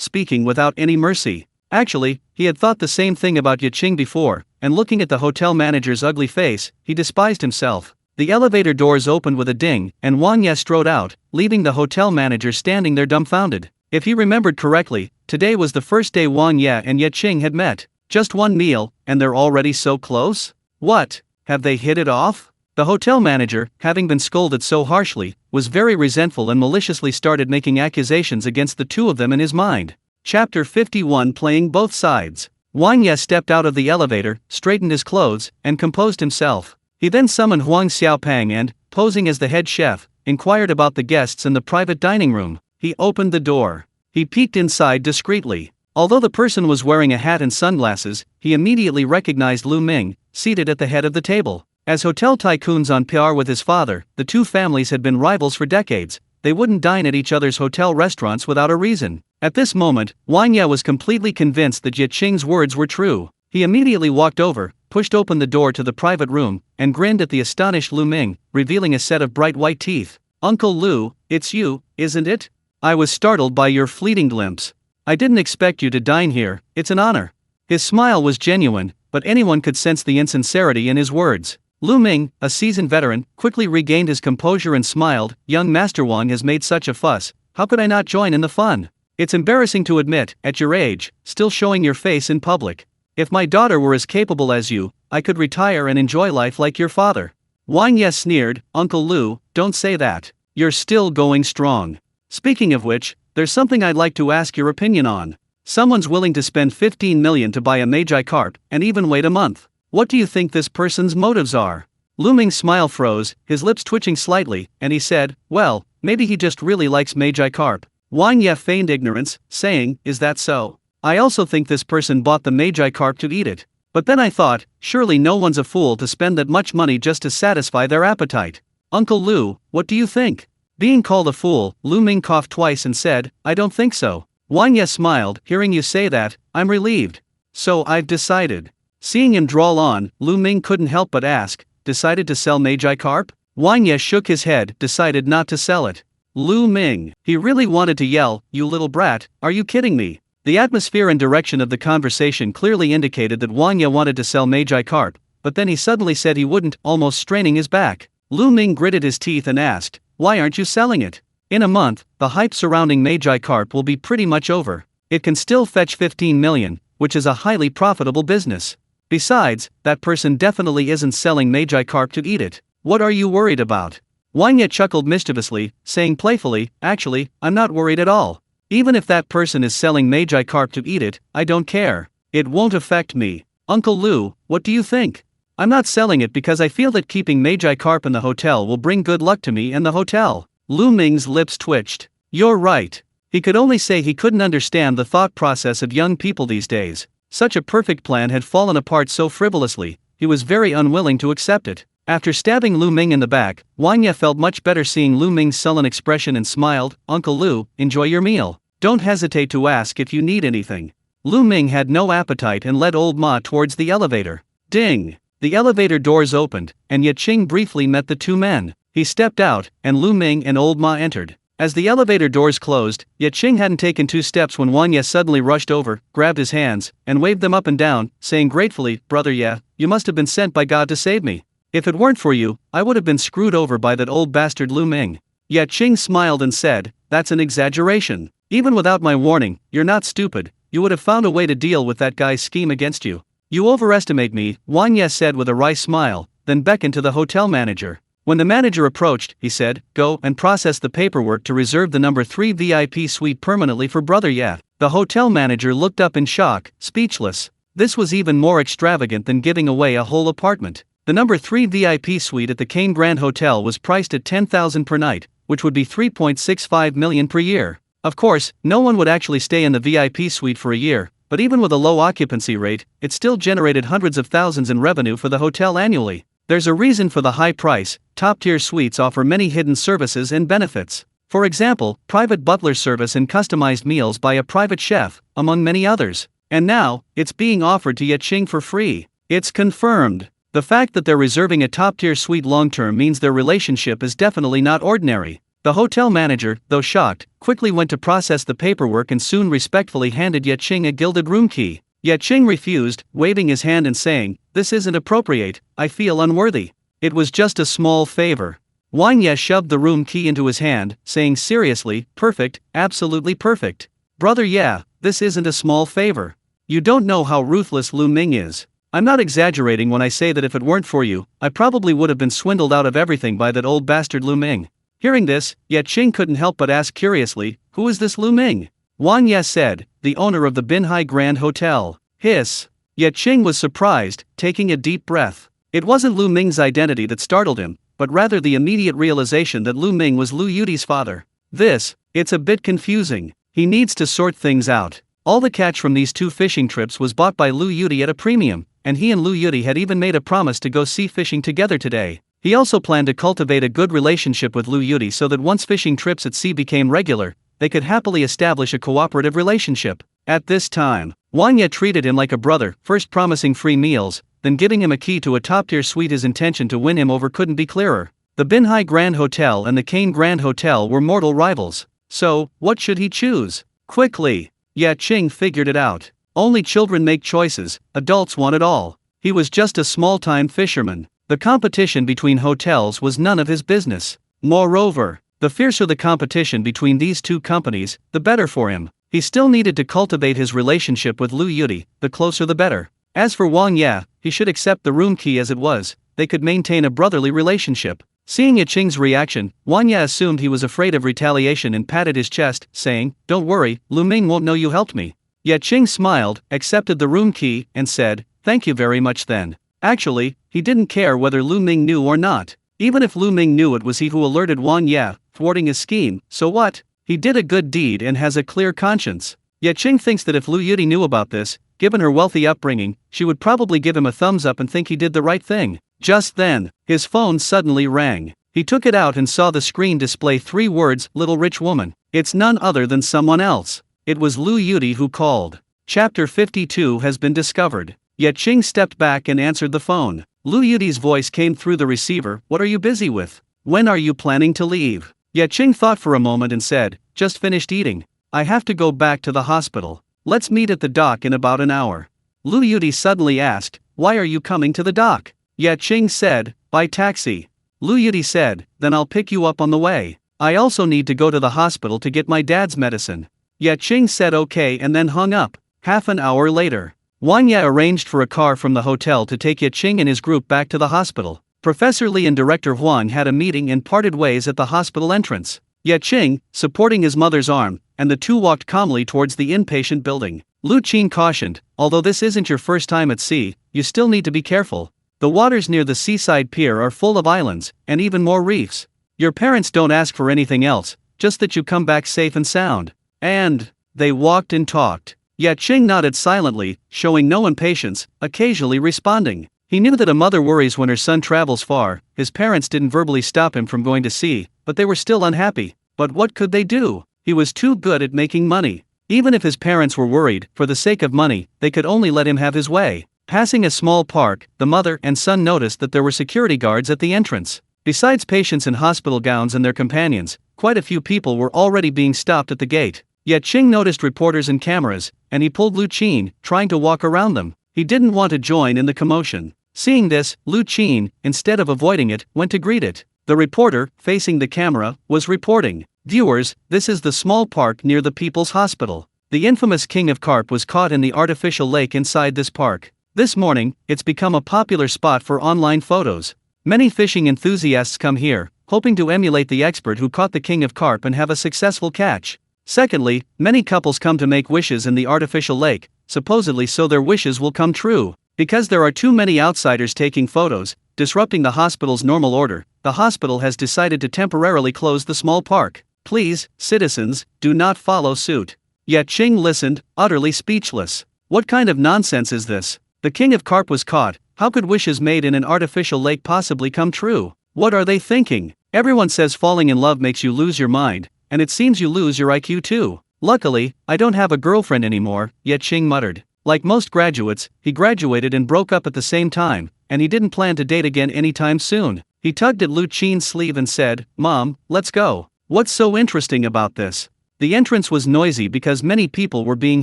speaking without any mercy. Actually, he had thought the same thing about Ye Qing before, and looking at the hotel manager's ugly face, he despised himself. The elevator doors opened with a ding, and Wang Ye strode out, leaving the hotel manager standing there dumbfounded. If he remembered correctly, today was the first day Wang Ye and Ye Qing had met. Just one meal, and they're already so close? What? Have they hit it off? The hotel manager, having been scolded so harshly, was very resentful and maliciously started making accusations against the two of them in his mind. Chapter 51 Playing Both Sides. Wang Ye stepped out of the elevator, straightened his clothes, and composed himself. He then summoned Huang Xiaopang and, posing as the head chef, inquired about the guests in the private dining room. He opened the door. He peeked inside discreetly. Although the person was wearing a hat and sunglasses, he immediately recognized Lu Ming, seated at the head of the table. As hotel tycoons on par with his father, the two families had been rivals for decades. They wouldn't dine at each other's hotel restaurants without a reason. At this moment, Wang Ye was completely convinced that Ye Qing's words were true. He immediately walked over, pushed open the door to the private room, and grinned at the astonished Lu Ming, revealing a set of bright white teeth. Uncle Lu, it's you, isn't it? I was startled by your fleeting glimpse. I didn't expect you to dine here. It's an honor. His smile was genuine, but anyone could sense the insincerity in his words. Lu Ming, a seasoned veteran, quickly regained his composure and smiled. Young Master Wang has made such a fuss. How could I not join in the fun? It's embarrassing to admit, at your age, still showing your face in public. If my daughter were as capable as you, I could retire and enjoy life like your father. Wang Ye sneered. Uncle Lu, don't say that. You're still going strong. Speaking of which, there's something I'd like to ask your opinion on. Someone's willing to spend 15 million to buy a Magi carp, and even wait a month. What do you think this person's motives are? Lu Ming's smile froze, his lips twitching slightly, and he said, well, maybe he just really likes Magi carp. Wang Ye feigned ignorance, saying, is that so? I also think this person bought the Magi carp to eat it. But then I thought, surely no one's a fool to spend that much money just to satisfy their appetite. Uncle Lu, what do you think? Being called a fool, Lu Ming coughed twice and said, I don't think so. Wang Ye smiled. Hearing you say that, I'm relieved. So I've decided. Seeing him drawl on, Lu Ming couldn't help but ask, decided to sell Magi carp? Wang Ye shook his head, decided not to sell it. Lu Ming. He really wanted to yell, you little brat, are you kidding me? The atmosphere and direction of the conversation clearly indicated that Wang Ye wanted to sell Magi carp, but then he suddenly said he wouldn't, almost straining his back. Lu Ming gritted his teeth and asked, why aren't you selling it? In a month, the hype surrounding Magi carp will be pretty much over. It can still fetch 15 million, which is a highly profitable business. Besides, that person definitely isn't selling Magi carp to eat it. What are you worried about? Wang Ye chuckled mischievously, saying playfully, actually, I'm not worried at all. Even if that person is selling Magi carp to eat it, I don't care. It won't affect me. Uncle Lu, what do you think? I'm not selling it because I feel that keeping Magi carp in the hotel will bring good luck to me and the hotel. Lu Ming's lips twitched. You're right. He could only say he couldn't understand the thought process of young people these days. Such a perfect plan had fallen apart so frivolously, he was very unwilling to accept it. After stabbing Lu Ming in the back, Wang Ye felt much better seeing Lu Ming's sullen expression and smiled. Uncle Lu, enjoy your meal. Don't hesitate to ask if you need anything. Lu Ming had no appetite and led old Ma towards the elevator. Ding! The elevator doors opened, and Ye Qing briefly met the two men. He stepped out, and Lu Ming and old Ma entered. As the elevator doors closed, Ye Qing hadn't taken 2 steps when Wang Ye suddenly rushed over, grabbed his hands, and waved them up and down, saying gratefully, Brother Ye, you must have been sent by God to save me. If it weren't for you, I would have been screwed over by that old bastard Lu Ming. Ye Qing smiled and said, that's an exaggeration. Even without my warning, you're not stupid, you would have found a way to deal with that guy's scheme against you. You overestimate me, Wang Ye said with a wry smile, then beckoned to the hotel manager. When the manager approached, he said, go and process the paperwork to reserve the number 3 VIP suite permanently for Brother Ye. The hotel manager looked up in shock, speechless. This was even more extravagant than giving away a whole apartment. The number 3 VIP suite at the Cane Grand Hotel was priced at 10,000 per night, which would be 3.65 million per year. Of course, no one would actually stay in the VIP suite for a year, but even with a low occupancy rate, it still generated hundreds of thousands in revenue for the hotel annually. There's a reason for the high price. Top-tier suites offer many hidden services and benefits. For example, private butler service and customized meals by a private chef, among many others. And now, it's being offered to Ye Qing for free. It's confirmed. The fact that they're reserving a top-tier suite long-term means their relationship is definitely not ordinary. The hotel manager, though shocked, quickly went to process the paperwork and soon respectfully handed Ye Qing a gilded room key. Ye Qing refused, waving his hand and saying, "This isn't appropriate, I feel unworthy. It was just a small favor." Wang Ye shoved the room key into his hand, saying seriously, "Perfect, absolutely perfect. Brother Ye, this isn't a small favor. You don't know how ruthless Lu Ming is. I'm not exaggerating when I say that if it weren't for you, I probably would have been swindled out of everything by that old bastard Lu Ming." Hearing this, Ye Qing couldn't help but ask curiously, "Who is this Lu Ming?" Wang Ye said, "The owner of the Binhai Grand Hotel." Hiss. Ye Qing was surprised, taking a deep breath. It wasn't Lu Ming's identity that startled him, but rather the immediate realization that Lu Ming was Lu Yuti's father. It's a bit confusing. He needs to sort things out. All the catch from these 2 fishing trips was bought by Lu Yuti at a premium, and he and Lu Yuti had even made a promise to go sea fishing together today. He also planned to cultivate a good relationship with Lu Yuti so that once fishing trips at sea became regular, they could happily establish a cooperative relationship. At this time, Wang Ye treated him like a brother, first promising free meals, then giving him a key to a top-tier suite. His intention to win him over couldn't be clearer. The Binhai Grand Hotel and the Qing Grand Hotel were mortal rivals. So, what should he choose? Quickly, Ye Qing figured it out. Only children make choices, adults want it all. He was just a small-time fisherman. The competition between hotels was none of his business. Moreover, the fiercer the competition between these 2 companies, the better for him. He still needed to cultivate his relationship with Lu Yuti, the closer the better. As for Wang Ye, he should accept the room key as it was. They could maintain a brotherly relationship. Seeing Ye Qing's reaction, Wang Ye assumed he was afraid of retaliation and patted his chest, saying, "Don't worry, Lu Ming won't know you helped me." Ye Qing smiled, accepted the room key, and said, "Thank you very much then." Actually, he didn't care whether Lu Ming knew or not. Even if Lu Ming knew, it was he who alerted Wang Ye, thwarting his scheme, so what? He did a good deed and has a clear conscience. Ye Qing thinks that if Lu Yuti knew about this, given her wealthy upbringing, she would probably give him a thumbs up and think he did the right thing. Just then, his phone suddenly rang. He took it out and saw the screen display 3 words, "Little Rich Woman." It's none other than someone else. It was Lu Yuti who called. Chapter 52 has been discovered. Ye Qing stepped back and answered the phone. Lu Yuti's voice came through the receiver. "What are you busy with? When are you planning to leave?" Ye Qing thought for a moment and said, "Just finished eating. I have to go back to the hospital. Let's meet at the dock in about an hour." Lu Yuti suddenly asked, "Why are you coming to the dock?" Ye Qing said, "By taxi." Lu Yuti said, "Then I'll pick you up on the way. I also need to go to the hospital to get my dad's medicine." Ye Qing said okay and then hung up. Half an hour later, Wang Ye arranged for a car from the hotel to take Ye Qing and his group back to the hospital. Professor Li and Director Huang had a meeting and parted ways at the hospital entrance. Ye Qing, supporting his mother's arm, and the 2 walked calmly towards the inpatient building. Lu Qing cautioned, "Although this isn't your first time at sea, you still need to be careful. The waters near the seaside pier are full of islands, and even more reefs. Your parents don't ask for anything else, just that you come back safe and sound." And they walked and talked. Ye Qing nodded silently, showing no impatience, occasionally responding. He knew that a mother worries when her son travels far. His parents didn't verbally stop him from going to sea, but they were still unhappy. But what could they do? He was too good at making money. Even if his parents were worried, for the sake of money, they could only let him have his way. Passing a small park, the mother and son noticed that there were security guards at the entrance. Besides patients in hospital gowns and their companions, quite a few people were already being stopped at the gate. Ye Qing noticed reporters and cameras, and he pulled Lu Qing, trying to walk around them. He didn't want to join in the commotion. Seeing this, Lu Qing, instead of avoiding it, went to greet it. The reporter, facing the camera, was reporting, "Viewers, this is the small park near the People's Hospital. The infamous King of Carp was caught in the artificial lake inside this park. This morning, it's become a popular spot for online photos. Many fishing enthusiasts come here, hoping to emulate the expert who caught the King of Carp and have a successful catch. Secondly, many couples come to make wishes in the artificial lake, supposedly so their wishes will come true. Because there are too many outsiders taking photos, disrupting the hospital's normal order, the hospital has decided to temporarily close the small park. Please, citizens, do not follow suit." Ye Qing listened, utterly speechless. What kind of nonsense is this? The King of Carp was caught. How could wishes made in an artificial lake possibly come true? What are they thinking? Everyone says falling in love makes you lose your mind, and it seems you lose your IQ too. Luckily, I don't have a girlfriend anymore, Ye Qing muttered. Like most graduates, he graduated and broke up at the same time, and he didn't plan to date again anytime soon. He tugged at Lu Qing's sleeve and said, "Mom, let's go." "What's so interesting about this?" The entrance was noisy because many people were being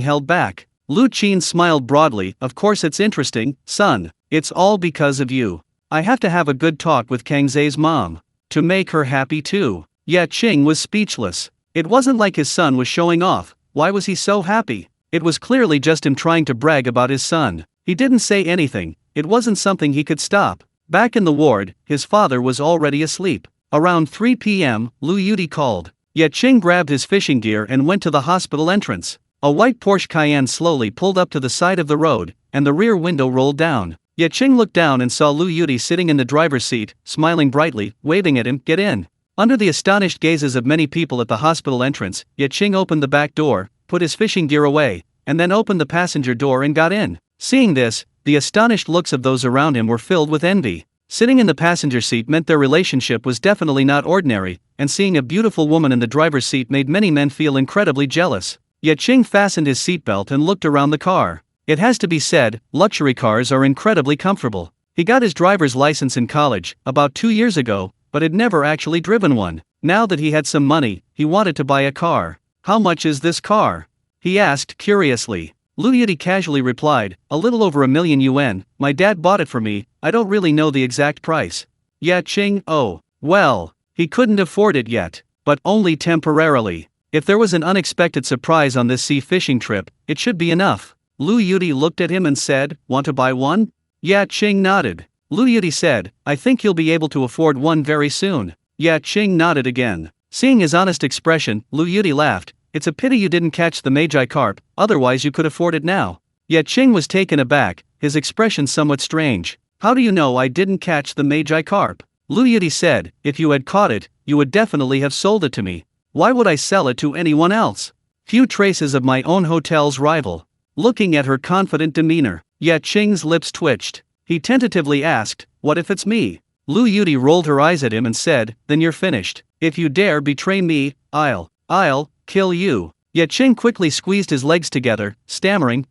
held back. Lu Qing smiled broadly. "Of course it's interesting, son. It's all because of you. I have to have a good talk with Kangze's mom. To make her happy too." Ye Qing was speechless. It wasn't like his son was showing off. Why was he so happy? It was clearly just him trying to brag about his son. He didn't say anything. It wasn't something he could stop. Back in the ward, his father was already asleep. Around 3 p.m., Lu Yudi called. Ye Qing grabbed his fishing gear and went to the hospital entrance. A white Porsche Cayenne slowly pulled up to the side of the road, and the rear window rolled down. Ye Qing looked down and saw Lu Yudi sitting in the driver's seat, smiling brightly, waving at him, "Get in." Under the astonished gazes of many people at the hospital entrance, Ye Qing opened the back door, put his fishing gear away, and then opened the passenger door and got in. Seeing this, the astonished looks of those around him were filled with envy. Sitting in the passenger seat meant their relationship was definitely not ordinary, and seeing a beautiful woman in the driver's seat made many men feel incredibly jealous. Ye Qing fastened his seatbelt and looked around the car. It has to be said, luxury cars are incredibly comfortable. He got his driver's license in college, about 2 years ago, but had never actually driven one. Now that he had some money, he wanted to buy a car. "How much is this car?" he asked curiously. Lu Yudi casually replied, "A little over $1,000,000. My dad bought it for me. I don't really know the exact price." Ye Qing, "Oh, well, he couldn't afford it yet, but only temporarily. If there was an unexpected surprise on this sea fishing trip, it should be enough." Lu Yudi looked at him and said, "Want to buy one?" Ye Qing nodded. Lu Yudi said, "I think you'll be able to afford one very soon." Ye Qing nodded again. Seeing his honest expression, Lu Yudi laughed. "It's a pity you didn't catch the Magi carp, otherwise you could afford it now." Ye Qing was taken aback, his expression somewhat strange. "How do you know I didn't catch the Magi carp?" Lu Yudi said, "If you had caught it, you would definitely have sold it to me. Why would I sell it to anyone else? Few traces of my own hotel's rival." Looking at her confident demeanor, Ye Qing's lips twitched. He tentatively asked, "What if it's me?" Lu Yudi rolled her eyes at him and said, "Then you're finished. If you dare betray me, I'll kill you." Ye Qing quickly squeezed his legs together, stammering,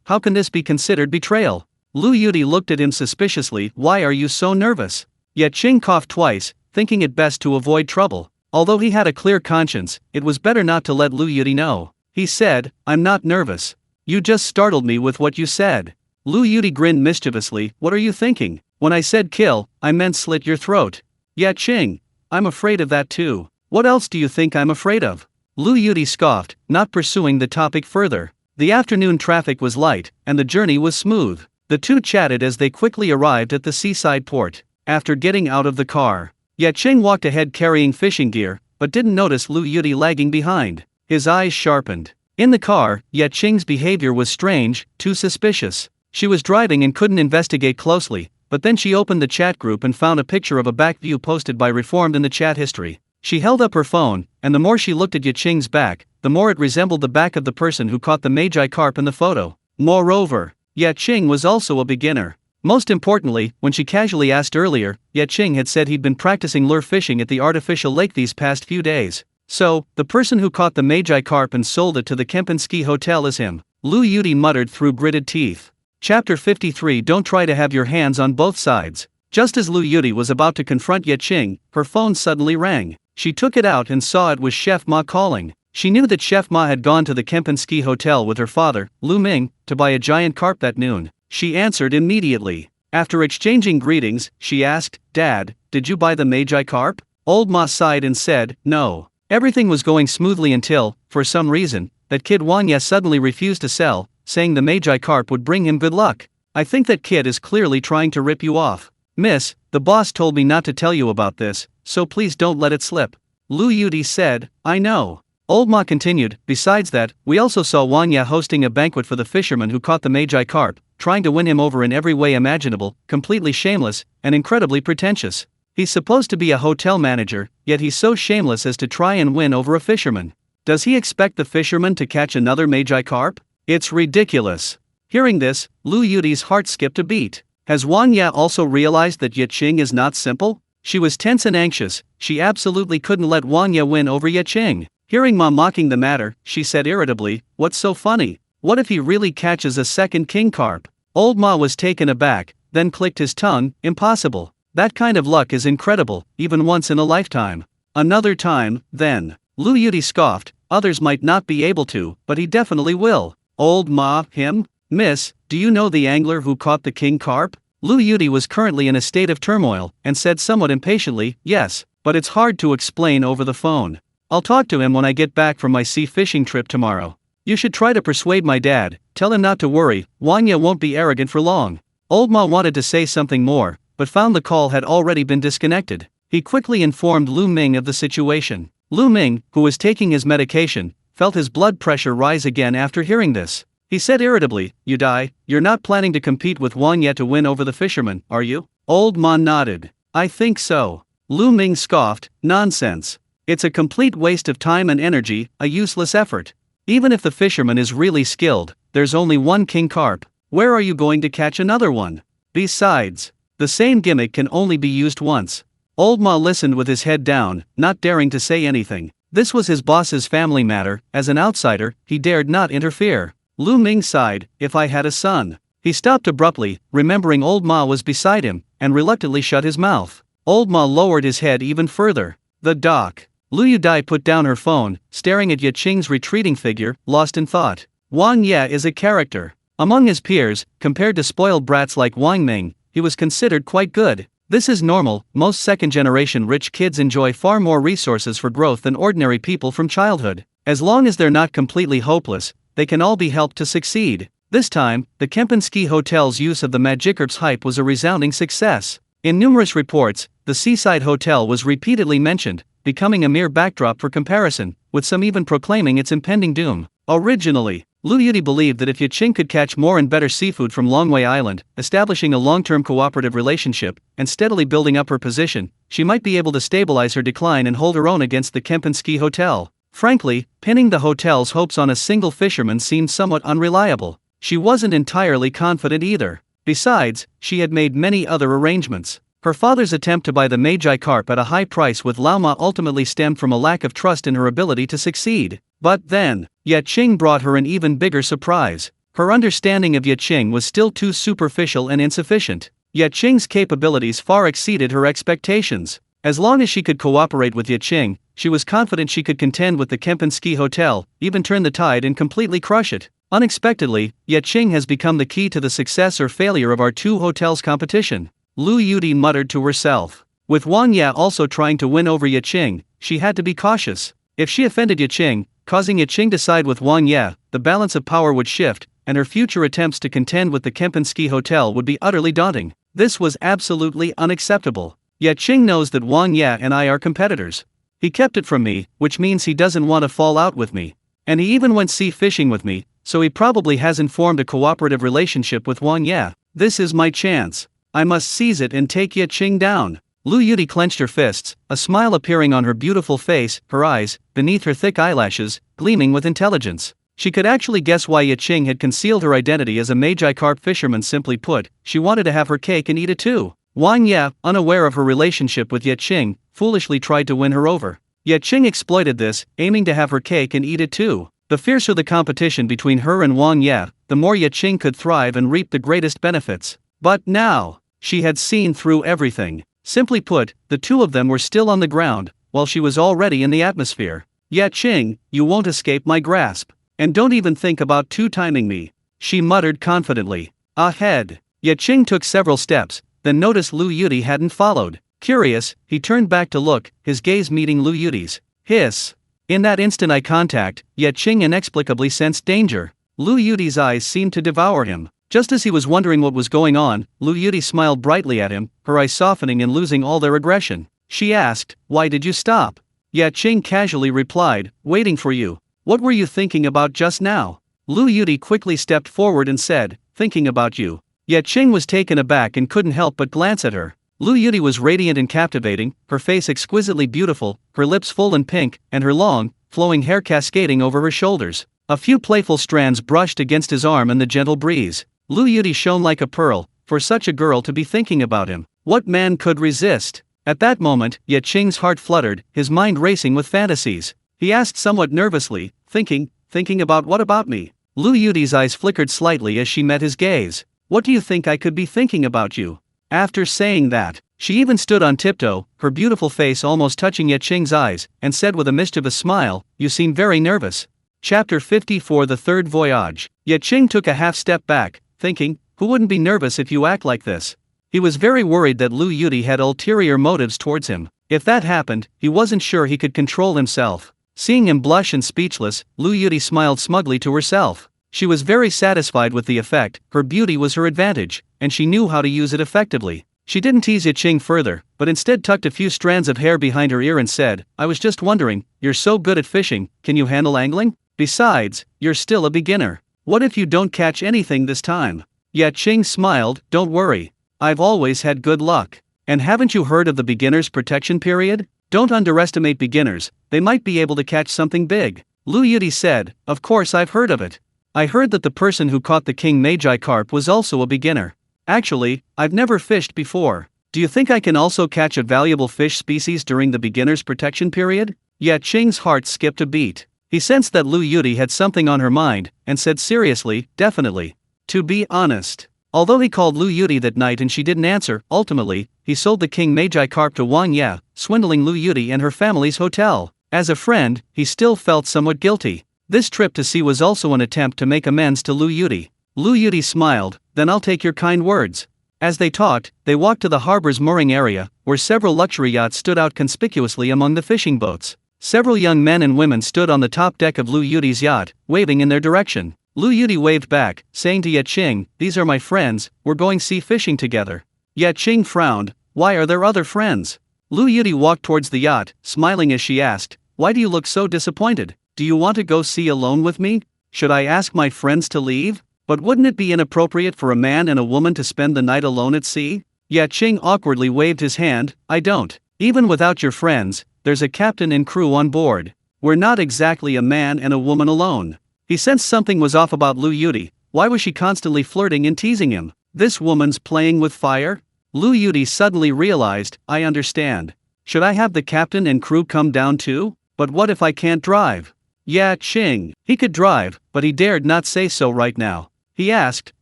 "How can this be considered betrayal?" Lu Yudi looked at him suspiciously. "Why are you so nervous?" Ye Qing coughed twice, thinking it best to avoid trouble. Although he had a clear conscience, it was better not to let Lu Yudi know. He said, "I'm not nervous. You just startled me with what you said." Lu Yudi grinned mischievously. "What are you thinking? When I said kill, I meant slit your throat." Ye Qing, "I'm afraid of that too. What else do you think I'm afraid of?" Lu Yudi scoffed, not pursuing the topic further. The afternoon traffic was light, and the journey was smooth. The two chatted as they quickly arrived at the seaside port. After getting out of the car, Ye Qing walked ahead carrying fishing gear, but didn't notice Lu Yudi lagging behind. His eyes sharpened. In the car, Ye Qing's behavior was strange, too suspicious. She was driving and couldn't investigate closely, but then she opened the chat group and found a picture of a back view posted by Reformed in the chat history. She held up her phone, and the more she looked at Ye Qing's back, the more it resembled the back of the person who caught the Magi carp in the photo. Moreover, Ye Qing was also a beginner. Most importantly, when she casually asked earlier, Ye Qing had said he'd been practicing lure fishing at the artificial lake these past few days. So, the person who caught the Magi carp and sold it to the Kempinski Hotel is him. Lu Yudi muttered through gritted teeth. Chapter 53. Don't try to have your hands on both sides. Just as Lu Yudi was about to confront Ye Qing, her phone suddenly rang. She took it out and saw it was Chef Ma calling. She knew that Chef Ma had gone to the Kempinski Hotel with her father, Lu Ming, to buy a giant carp that noon. She answered immediately. After exchanging greetings, she asked, "Dad, did you buy the Magi carp?" Old Ma sighed and said, "No." Everything was going smoothly until, for some reason, that kid Wanya suddenly refused to sell, saying the Magi carp would bring him good luck. "I think that kid is clearly trying to rip you off. Miss, the boss told me not to tell you about this, so please don't let it slip." Lu Yudi said, "I know." Old Ma continued, "Besides that, we also saw Wanya hosting a banquet for the fisherman who caught the Magi carp, trying to win him over in every way imaginable, completely shameless, and incredibly pretentious. He's supposed to be a hotel manager, yet he's so shameless as to try and win over a fisherman. Does he expect the fisherman to catch another Magi carp? It's ridiculous." Hearing this, Lu Yudi's heart skipped a beat. Has Wanya also realized that Ye Qing is not simple? She was tense and anxious. She absolutely couldn't let Wanya win over Ye Qing. Hearing Ma mocking the matter, she said irritably, "What's so funny? What if he really catches a second king carp? Old Ma was taken aback, then clicked his tongue. Impossible. That kind of luck is incredible, even once in a lifetime. Another time, then. Lu Yudi scoffed. Others might not be able to, but he definitely will. Old Ma, him? Miss, do you know the angler who caught the king carp? Lu Yudi was currently in a state of turmoil, and said somewhat impatiently, yes, but it's hard to explain over the phone. I'll talk to him when I get back from my sea fishing trip tomorrow. You should try to persuade my dad, tell him not to worry, Wanya won't be arrogant for long. Old Ma wanted to say something more, but found the call had already been disconnected. He quickly informed Lu Ming of the situation. Lu Ming, who was taking his medication, felt his blood pressure rise again after hearing this. He said irritably, you're not planning to compete with Wanya to win over the fisherman, are you? Old Ma nodded. I think so. Lu Ming scoffed, nonsense. It's a complete waste of time and energy, a useless effort. Even if the fisherman is really skilled, there's only one king carp. Where are you going to catch another one? Besides, the same gimmick can only be used once. Old Ma listened with his head down, not daring to say anything. This was his boss's family matter. As an outsider, he dared not interfere. Lu Ming sighed, if I had a son. He stopped abruptly, remembering Old Ma was beside him, and reluctantly shut his mouth. Old Ma lowered his head even further. The dock. Lu Yudai put down her phone, staring at Ye Qing's retreating figure, lost in thought. Wang Ye is a character. Among his peers, compared to spoiled brats like Wang Ming, he was considered quite good. This is normal. Most second-generation rich kids enjoy far more resources for growth than ordinary people from childhood. As long as they're not completely hopeless, they can all be helped to succeed. This time, the Kempinski Hotel's use of the Magikarp's hype was a resounding success. In numerous reports, the seaside hotel was repeatedly mentioned, becoming a mere backdrop for comparison, with some even proclaiming its impending doom. Originally, Lu Yudi believed that if Ye Qing could catch more and better seafood from Longwei Island, establishing a long-term cooperative relationship, and steadily building up her position, she might be able to stabilize her decline and hold her own against the Kempinski Hotel. Frankly, pinning the hotel's hopes on a single fisherman seemed somewhat unreliable. She wasn't entirely confident either. Besides, she had made many other arrangements. Her father's attempt to buy the Magi carp at a high price with Lao Ma ultimately stemmed from a lack of trust in her ability to succeed. But then, Ye Qing brought her an even bigger surprise. Her understanding of Ye Qing was still too superficial and insufficient. Ye Qing's capabilities far exceeded her expectations. As long as she could cooperate with Ye Qing, she was confident she could contend with the Kempinski Hotel, even turn the tide and completely crush it. Unexpectedly, Ye Qing has become the key to the success or failure of our two hotels' competition. Lu Yudi muttered to herself. With Wang Ye also trying to win over Ye Qing, she had to be cautious. If she offended Ye Qing, causing Ye Qing to side with Wang Ye, the balance of power would shift, and her future attempts to contend with the Kempinski Hotel would be utterly daunting. This was absolutely unacceptable. Ye Qing knows that Wang Ye and I are competitors. He kept it from me, which means he doesn't want to fall out with me. And he even went sea fishing with me, so he probably hasn't formed a cooperative relationship with Wang Ye. This is my chance. I must seize it and take Ye Qing down. Lu Yudi clenched her fists, a smile appearing on her beautiful face, her eyes, beneath her thick eyelashes, gleaming with intelligence. She could actually guess why Ye Qing had concealed her identity as a Magi carp fisherman. Simply put, she wanted to have her cake and eat it too. Wang Ye, unaware of her relationship with Ye Qing, foolishly tried to win her over. Ye Qing exploited this, aiming to have her cake and eat it too. The fiercer the competition between her and Wang Ye, the more Ye Qing could thrive and reap the greatest benefits. But now, she had seen through everything. Simply put, the two of them were still on the ground, while she was already in the atmosphere. Ye Qing, you won't escape my grasp. And don't even think about two-timing me, she muttered confidently. Ahead. Ye Qing took several steps, then noticed Lu Yudi hadn't followed. Curious, he turned back to look, his gaze meeting Lu Yudi's. Hiss. In that instant eye contact, Ye Qing inexplicably sensed danger. Lu Yudi's eyes seemed to devour him. Just as he was wondering what was going on, Lu Yudi smiled brightly at him, her eyes softening and losing all their aggression. She asked, why did you stop? Ye Qing casually replied, waiting for you. What were you thinking about just now? Lu Yudi quickly stepped forward and said, thinking about you. Ye Qing was taken aback and couldn't help but glance at her. Lu Yudi was radiant and captivating, her face exquisitely beautiful, her lips full and pink, and her long, flowing hair cascading over her shoulders. A few playful strands brushed against his arm in the gentle breeze. Lu Yudi shone like a pearl, for such a girl to be thinking about him. What man could resist? At that moment, Ye Qing's heart fluttered, his mind racing with fantasies. He asked somewhat nervously, thinking about what about me? Lu Yuti's eyes flickered slightly as she met his gaze. What do you think I could be thinking about you? After saying that, she even stood on tiptoe, her beautiful face almost touching Ye Qing's eyes, and said with a mischievous smile, "You seem very nervous." Chapter 54 The Third Voyage. Ye Qing took a half step back, thinking, who wouldn't be nervous if you act like this? He was very worried that Lu Yuti had ulterior motives towards him. If that happened, he wasn't sure he could control himself. Seeing him blush and speechless, Lu Yuti smiled smugly to herself. She was very satisfied with the effect. Her beauty was her advantage, and she knew how to use it effectively. She didn't tease Ye Qing further, but instead tucked a few strands of hair behind her ear and said, I was just wondering, you're so good at fishing, can you handle angling? Besides, you're still a beginner. What if you don't catch anything this time? Ye Qing smiled, don't worry. I've always had good luck. And haven't you heard of the beginner's protection period? Don't underestimate beginners, they might be able to catch something big. Lu Yuti said, of course I've heard of it. I heard that the person who caught the king Magi carp was also a beginner. Actually, I've never fished before. Do you think I can also catch a valuable fish species during the beginner's protection period? Ye Qing's heart skipped a beat. He sensed that Lu Yuti had something on her mind, and said seriously, definitely. To be honest. Although he called Lu Yuti that night and she didn't answer, ultimately, he sold the king Magi carp to Wang Ye, swindling Lu Yuti and her family's hotel. As a friend, he still felt somewhat guilty. This trip to sea was also an attempt to make amends to Lu Yuti. Lu Yuti smiled, then I'll take your kind words. As they talked, they walked to the harbor's mooring area, where several luxury yachts stood out conspicuously among the fishing boats. Several young men and women stood on the top deck of Lu Yuti's yacht, waving in their direction. Lu Yuti waved back, saying to Ye Qing, these are my friends, we're going sea fishing together. Ye Qing frowned, why are there other friends? Lu Yuti walked towards the yacht, smiling as she asked, why do you look so disappointed? Do you want to go sea alone with me? Should I ask my friends to leave? But wouldn't it be inappropriate for a man and a woman to spend the night alone at sea? Ye Qing awkwardly waved his hand, I don't. Even without your friends, there's a captain and crew on board. We're not exactly a man and a woman alone. He sensed something was off about Lu Yuti. Why was she constantly flirting and teasing him? This woman's playing with fire? Lu Yuti suddenly realized, I understand. Should I have the captain and crew come down too? But what if I can't drive? Ye Qing. He could drive, but he dared not say so right now. He asked,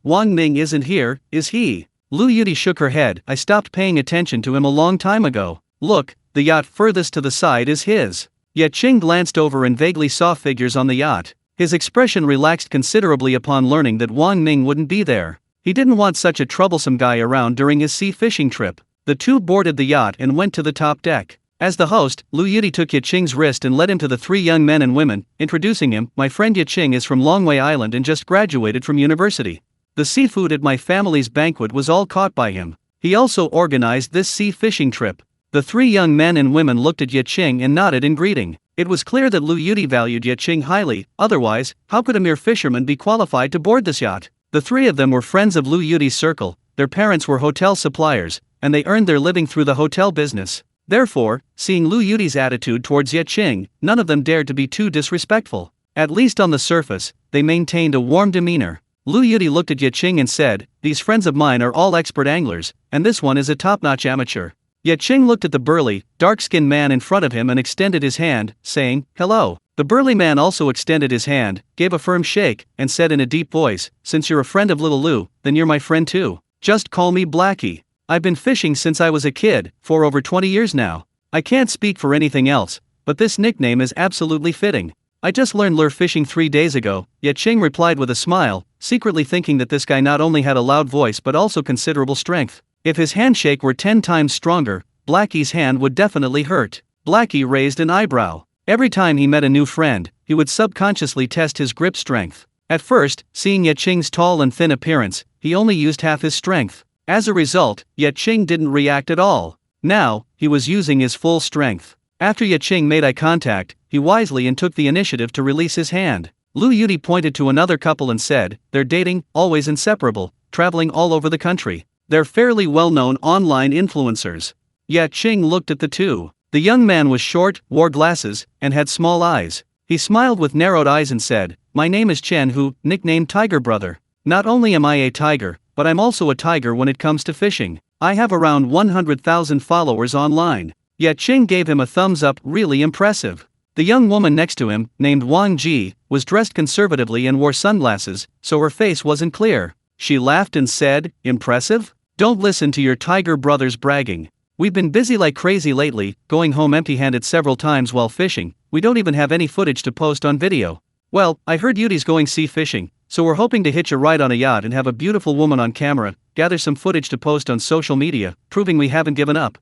Wang Ming isn't here, is he? Lu Yuti shook her head, I stopped paying attention to him a long time ago. Look, the yacht furthest to the side is his. Ye Qing glanced over and vaguely saw figures on the yacht. His expression relaxed considerably upon learning that Wang Ming wouldn't be there. He didn't want such a troublesome guy around during his sea fishing trip. The two boarded the yacht and went to the top deck. As the host, Lu Yuti took Ye Qing's wrist and led him to the three young men and women, introducing him, my friend Ye Qing is from Longwei Island and just graduated from university. The seafood at my family's banquet was all caught by him. He also organized this sea fishing trip. The three young men and women looked at Ye Qing and nodded in greeting. It was clear that Lu Yuti valued Ye Qing highly, otherwise, how could a mere fisherman be qualified to board this yacht? The three of them were friends of Lu Yuti's circle, their parents were hotel suppliers, and they earned their living through the hotel business. Therefore, seeing Lu Yuti's attitude towards Ye Qing, none of them dared to be too disrespectful. At least on the surface, they maintained a warm demeanor. Lu Yuti looked at Ye Qing and said, these friends of mine are all expert anglers, and this one is a top-notch amateur. Ye Qing looked at the burly, dark-skinned man in front of him and extended his hand, saying, hello. The burly man also extended his hand, gave a firm shake, and said in a deep voice, since you're a friend of little Lu, then you're my friend too. Just call me Blackie. I've been fishing since I was a kid, for over 20 years now. I can't speak for anything else, but this nickname is absolutely fitting. I just learned lure fishing 3 days ago, Ye Qing replied with a smile, secretly thinking that this guy not only had a loud voice but also considerable strength. If his handshake were 10 times stronger, Blackie's hand would definitely hurt. Blackie raised an eyebrow. Every time he met a new friend, he would subconsciously test his grip strength. At first, seeing Ye Qing's tall and thin appearance, he only used half his strength. As a result, Ye Qing didn't react at all. Now, he was using his full strength. After Ye Qing made eye contact, he wisely and took the initiative to release his hand. Lu Yuti pointed to another couple and said, they're dating, always inseparable, traveling all over the country. They're fairly well-known online influencers. Ye Qing looked at the two. The young man was short, wore glasses, and had small eyes. He smiled with narrowed eyes and said, my name is Chen Hu, nicknamed Tiger Brother. Not only am I a tiger, but I'm also a tiger when it comes to fishing. I have around 100,000 followers online. Ye Qing gave him a thumbs up, really impressive. The young woman next to him, named Wang Ji, was dressed conservatively and wore sunglasses, so her face wasn't clear. She laughed and said, "Impressive? Don't listen to your tiger brothers bragging. We've been busy like crazy lately, going home empty-handed several times while fishing. We don't even have any footage to post on video. Well, I heard Yudi's going sea fishing, so we're hoping to hitch a ride on a yacht and have a beautiful woman on camera, gather some footage to post on social media, proving we haven't given up."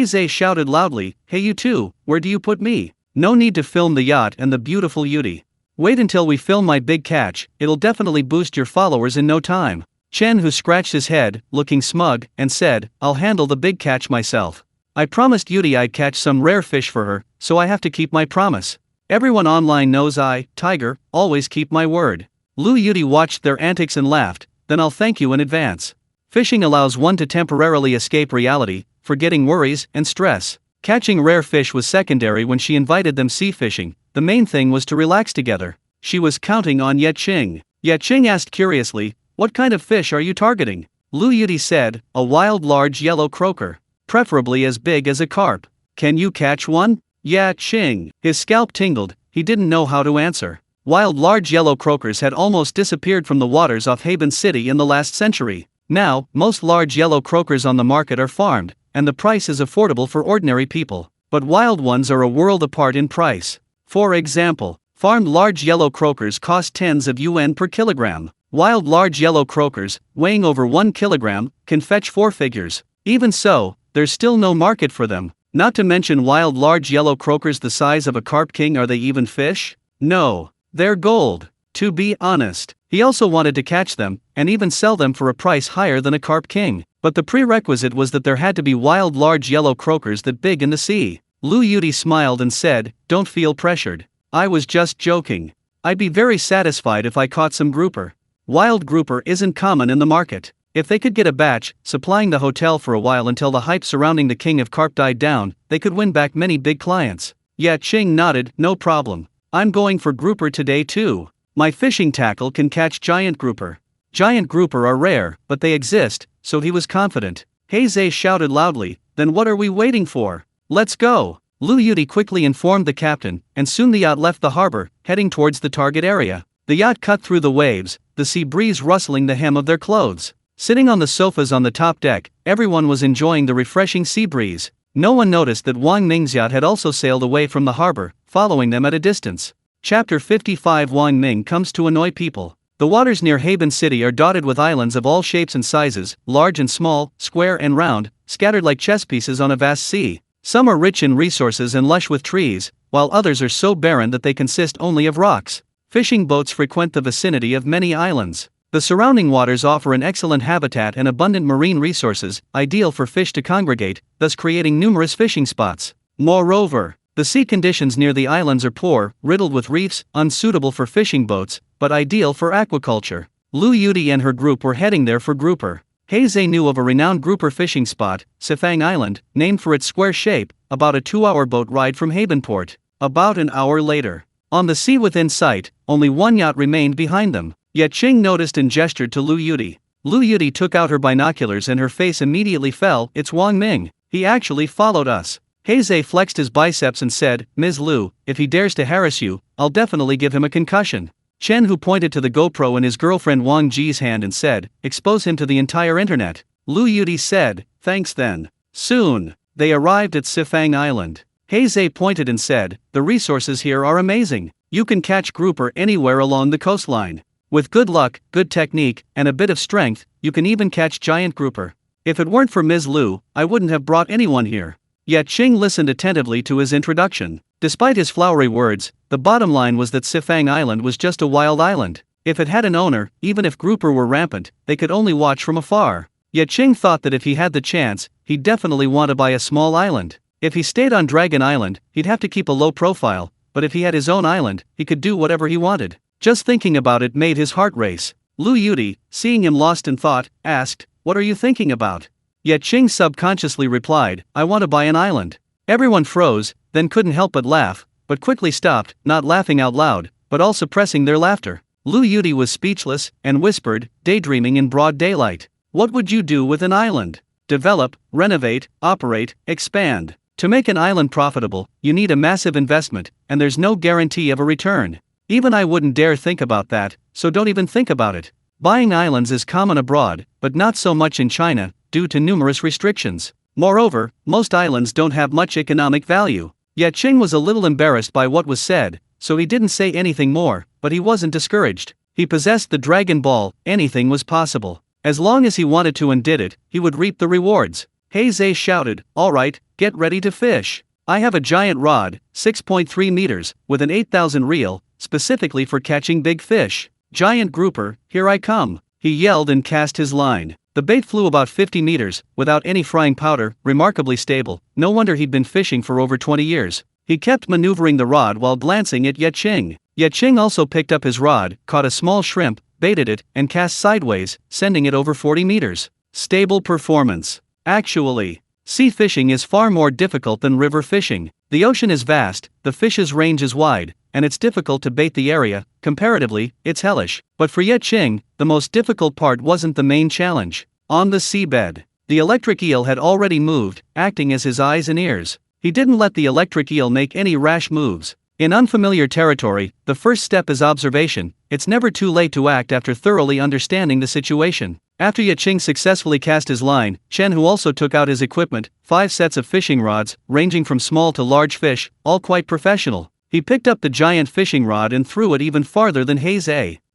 Zay shouted loudly, "Hey you two, where do you put me? No need to film the yacht and the beautiful Yudi. Wait until we film my big catch, it'll definitely boost your followers in no time." Chen, who scratched his head, looking smug, and said, "I'll handle the big catch myself. I promised Yudi I'd catch some rare fish for her, so I have to keep my promise. Everyone online knows I, Tiger, always keep my word." Lu Yudi watched their antics and laughed, "Then I'll thank you in advance." Fishing allows one to temporarily escape reality, forgetting worries and stress. Catching rare fish was secondary when she invited them sea fishing, the main thing was to relax together. She was counting on Ye Qing. Ye Qing asked curiously, "What kind of fish are you targeting?" Lu Yudi said, "A wild large yellow croaker. Preferably as big as a carp. Can you catch one?" Ye Qing. His scalp tingled, he didn't know how to answer. Wild large yellow croakers had almost disappeared from the waters off Haven City in the last century. Now, most large yellow croakers on the market are farmed, and the price is affordable for ordinary people. But wild ones are a world apart in price. For example, farmed large yellow croakers cost tens of yuan per kilogram. Wild large yellow croakers, weighing over 1 kilogram, can fetch 4 figures. Even so, there's still no market for them. Not to mention wild large yellow croakers the size of a carp king. Are they even fish? No. They're gold. To be honest, he also wanted to catch them, and even sell them for a price higher than a carp king. But the prerequisite was that there had to be wild large yellow croakers that big in the sea. Lu Yudi smiled and said, "Don't feel pressured. I was just joking. I'd be very satisfied if I caught some grouper. Wild grouper isn't common in the market. If they could get a batch, supplying the hotel for a while until the hype surrounding the king of carp died down, they could win back many big clients." Ye Qing nodded, "No problem. I'm going for grouper today too. My fishing tackle can catch giant grouper." Giant grouper are rare, but they exist, so he was confident. Zay shouted loudly, "Then what are we waiting for? Let's go." Lu Yudi quickly informed the captain, and soon the yacht left the harbor, heading towards the target area. The yacht cut through the waves, the sea breeze rustling the hem of their clothes. Sitting on the sofas on the top deck, everyone was enjoying the refreshing sea breeze. No one noticed that Wang Ming's yacht had also sailed away from the harbor, following them at a distance. Chapter 55. Wang Ming comes to annoy people. The waters near Haven City are dotted with islands of all shapes and sizes, large and small, square and round, scattered like chess pieces on a vast sea. Some are rich in resources and lush with trees, while others are so barren that they consist only of rocks. Fishing boats frequent the vicinity of many islands. The surrounding waters offer an excellent habitat and abundant marine resources, ideal for fish to congregate, thus creating numerous fishing spots. Moreover, the sea conditions near the islands are poor, riddled with reefs, unsuitable for fishing boats, but ideal for aquaculture. Lu Yudi and her group were heading there for grouper. Zay knew of a renowned grouper fishing spot, Sifang Island, named for its square shape, about a 2-hour boat ride from Havenport. About an hour later, on the sea within sight, only one yacht remained behind them. Ye Qing noticed and gestured to Lu Yudi. Lu Yudi took out her binoculars and her face immediately fell. "It's Wang Ming. He actually followed us." Zay flexed his biceps and said, "Ms. Lu, if he dares to harass you, I'll definitely give him a concussion." Chen, who pointed to the GoPro in his girlfriend Wang Ji's hand and said, "Expose him to the entire internet." Lu Yudi said, "Thanks then." Soon, they arrived at Sifang Island. Zay pointed and said, "The resources here are amazing. You can catch grouper anywhere along the coastline. With good luck, good technique, and a bit of strength, you can even catch giant grouper. If it weren't for Ms. Lu, I wouldn't have brought anyone here." Ye Qing listened attentively to his introduction. Despite his flowery words, the bottom line was that Sifang Island was just a wild island. If it had an owner, even if grouper were rampant, they could only watch from afar. Ye Qing thought that if he had the chance, he'd definitely want to buy a small island. If he stayed on Dragon Island, he'd have to keep a low profile, but if he had his own island, he could do whatever he wanted. Just thinking about it made his heart race. Lu Yudi, seeing him lost in thought, asked, "What are you thinking about?" Ye Qing subconsciously replied, "I want to buy an island." Everyone froze, then couldn't help but laugh, but quickly stopped, not laughing out loud, but all suppressing their laughter. Lu Yudi was speechless, and whispered, daydreaming in broad daylight. "What would you do with an island?" "Develop, renovate, operate, expand." To make an island profitable, you need a massive investment, and there's no guarantee of a return. Even I wouldn't dare think about that, so don't even think about it. Buying islands is common abroad, but not so much in China, due to numerous restrictions. Moreover, most islands don't have much economic value. Ye Qing was a little embarrassed by what was said, so he didn't say anything more, but he wasn't discouraged. He possessed the Dragon Ball, anything was possible. As long as he wanted to and did it, he would reap the rewards. He shouted, "Alright, get ready to fish. I have a giant rod, 6.3 meters, with an 8,000 reel, specifically for catching big fish. Giant grouper, here I come." He yelled and cast his line. The bait flew about 50 meters, without any frying powder, remarkably stable. No wonder he'd been fishing for over 20 years. He kept maneuvering the rod while glancing at Ye Qing. Ye Qing also picked up his rod, caught a small shrimp, baited it, and cast sideways, sending it over 40 meters. Stable performance. Actually, sea fishing is far more difficult than river fishing. The ocean is vast, the fish's range is wide, and it's difficult to bait the area. Comparatively, it's hellish. But for Ye Qing, the most difficult part wasn't the main challenge. On the seabed, the electric eel had already moved, acting as his eyes and ears. He didn't let the electric eel make any rash moves. In unfamiliar territory, the first step is observation. It's never too late to act after thoroughly understanding the situation. After Ye Qing successfully cast his line, Chen Hu also took out his equipment, 5 sets of fishing rods, ranging from small to large fish, all quite professional. He picked up the giant fishing rod and threw it even farther than He.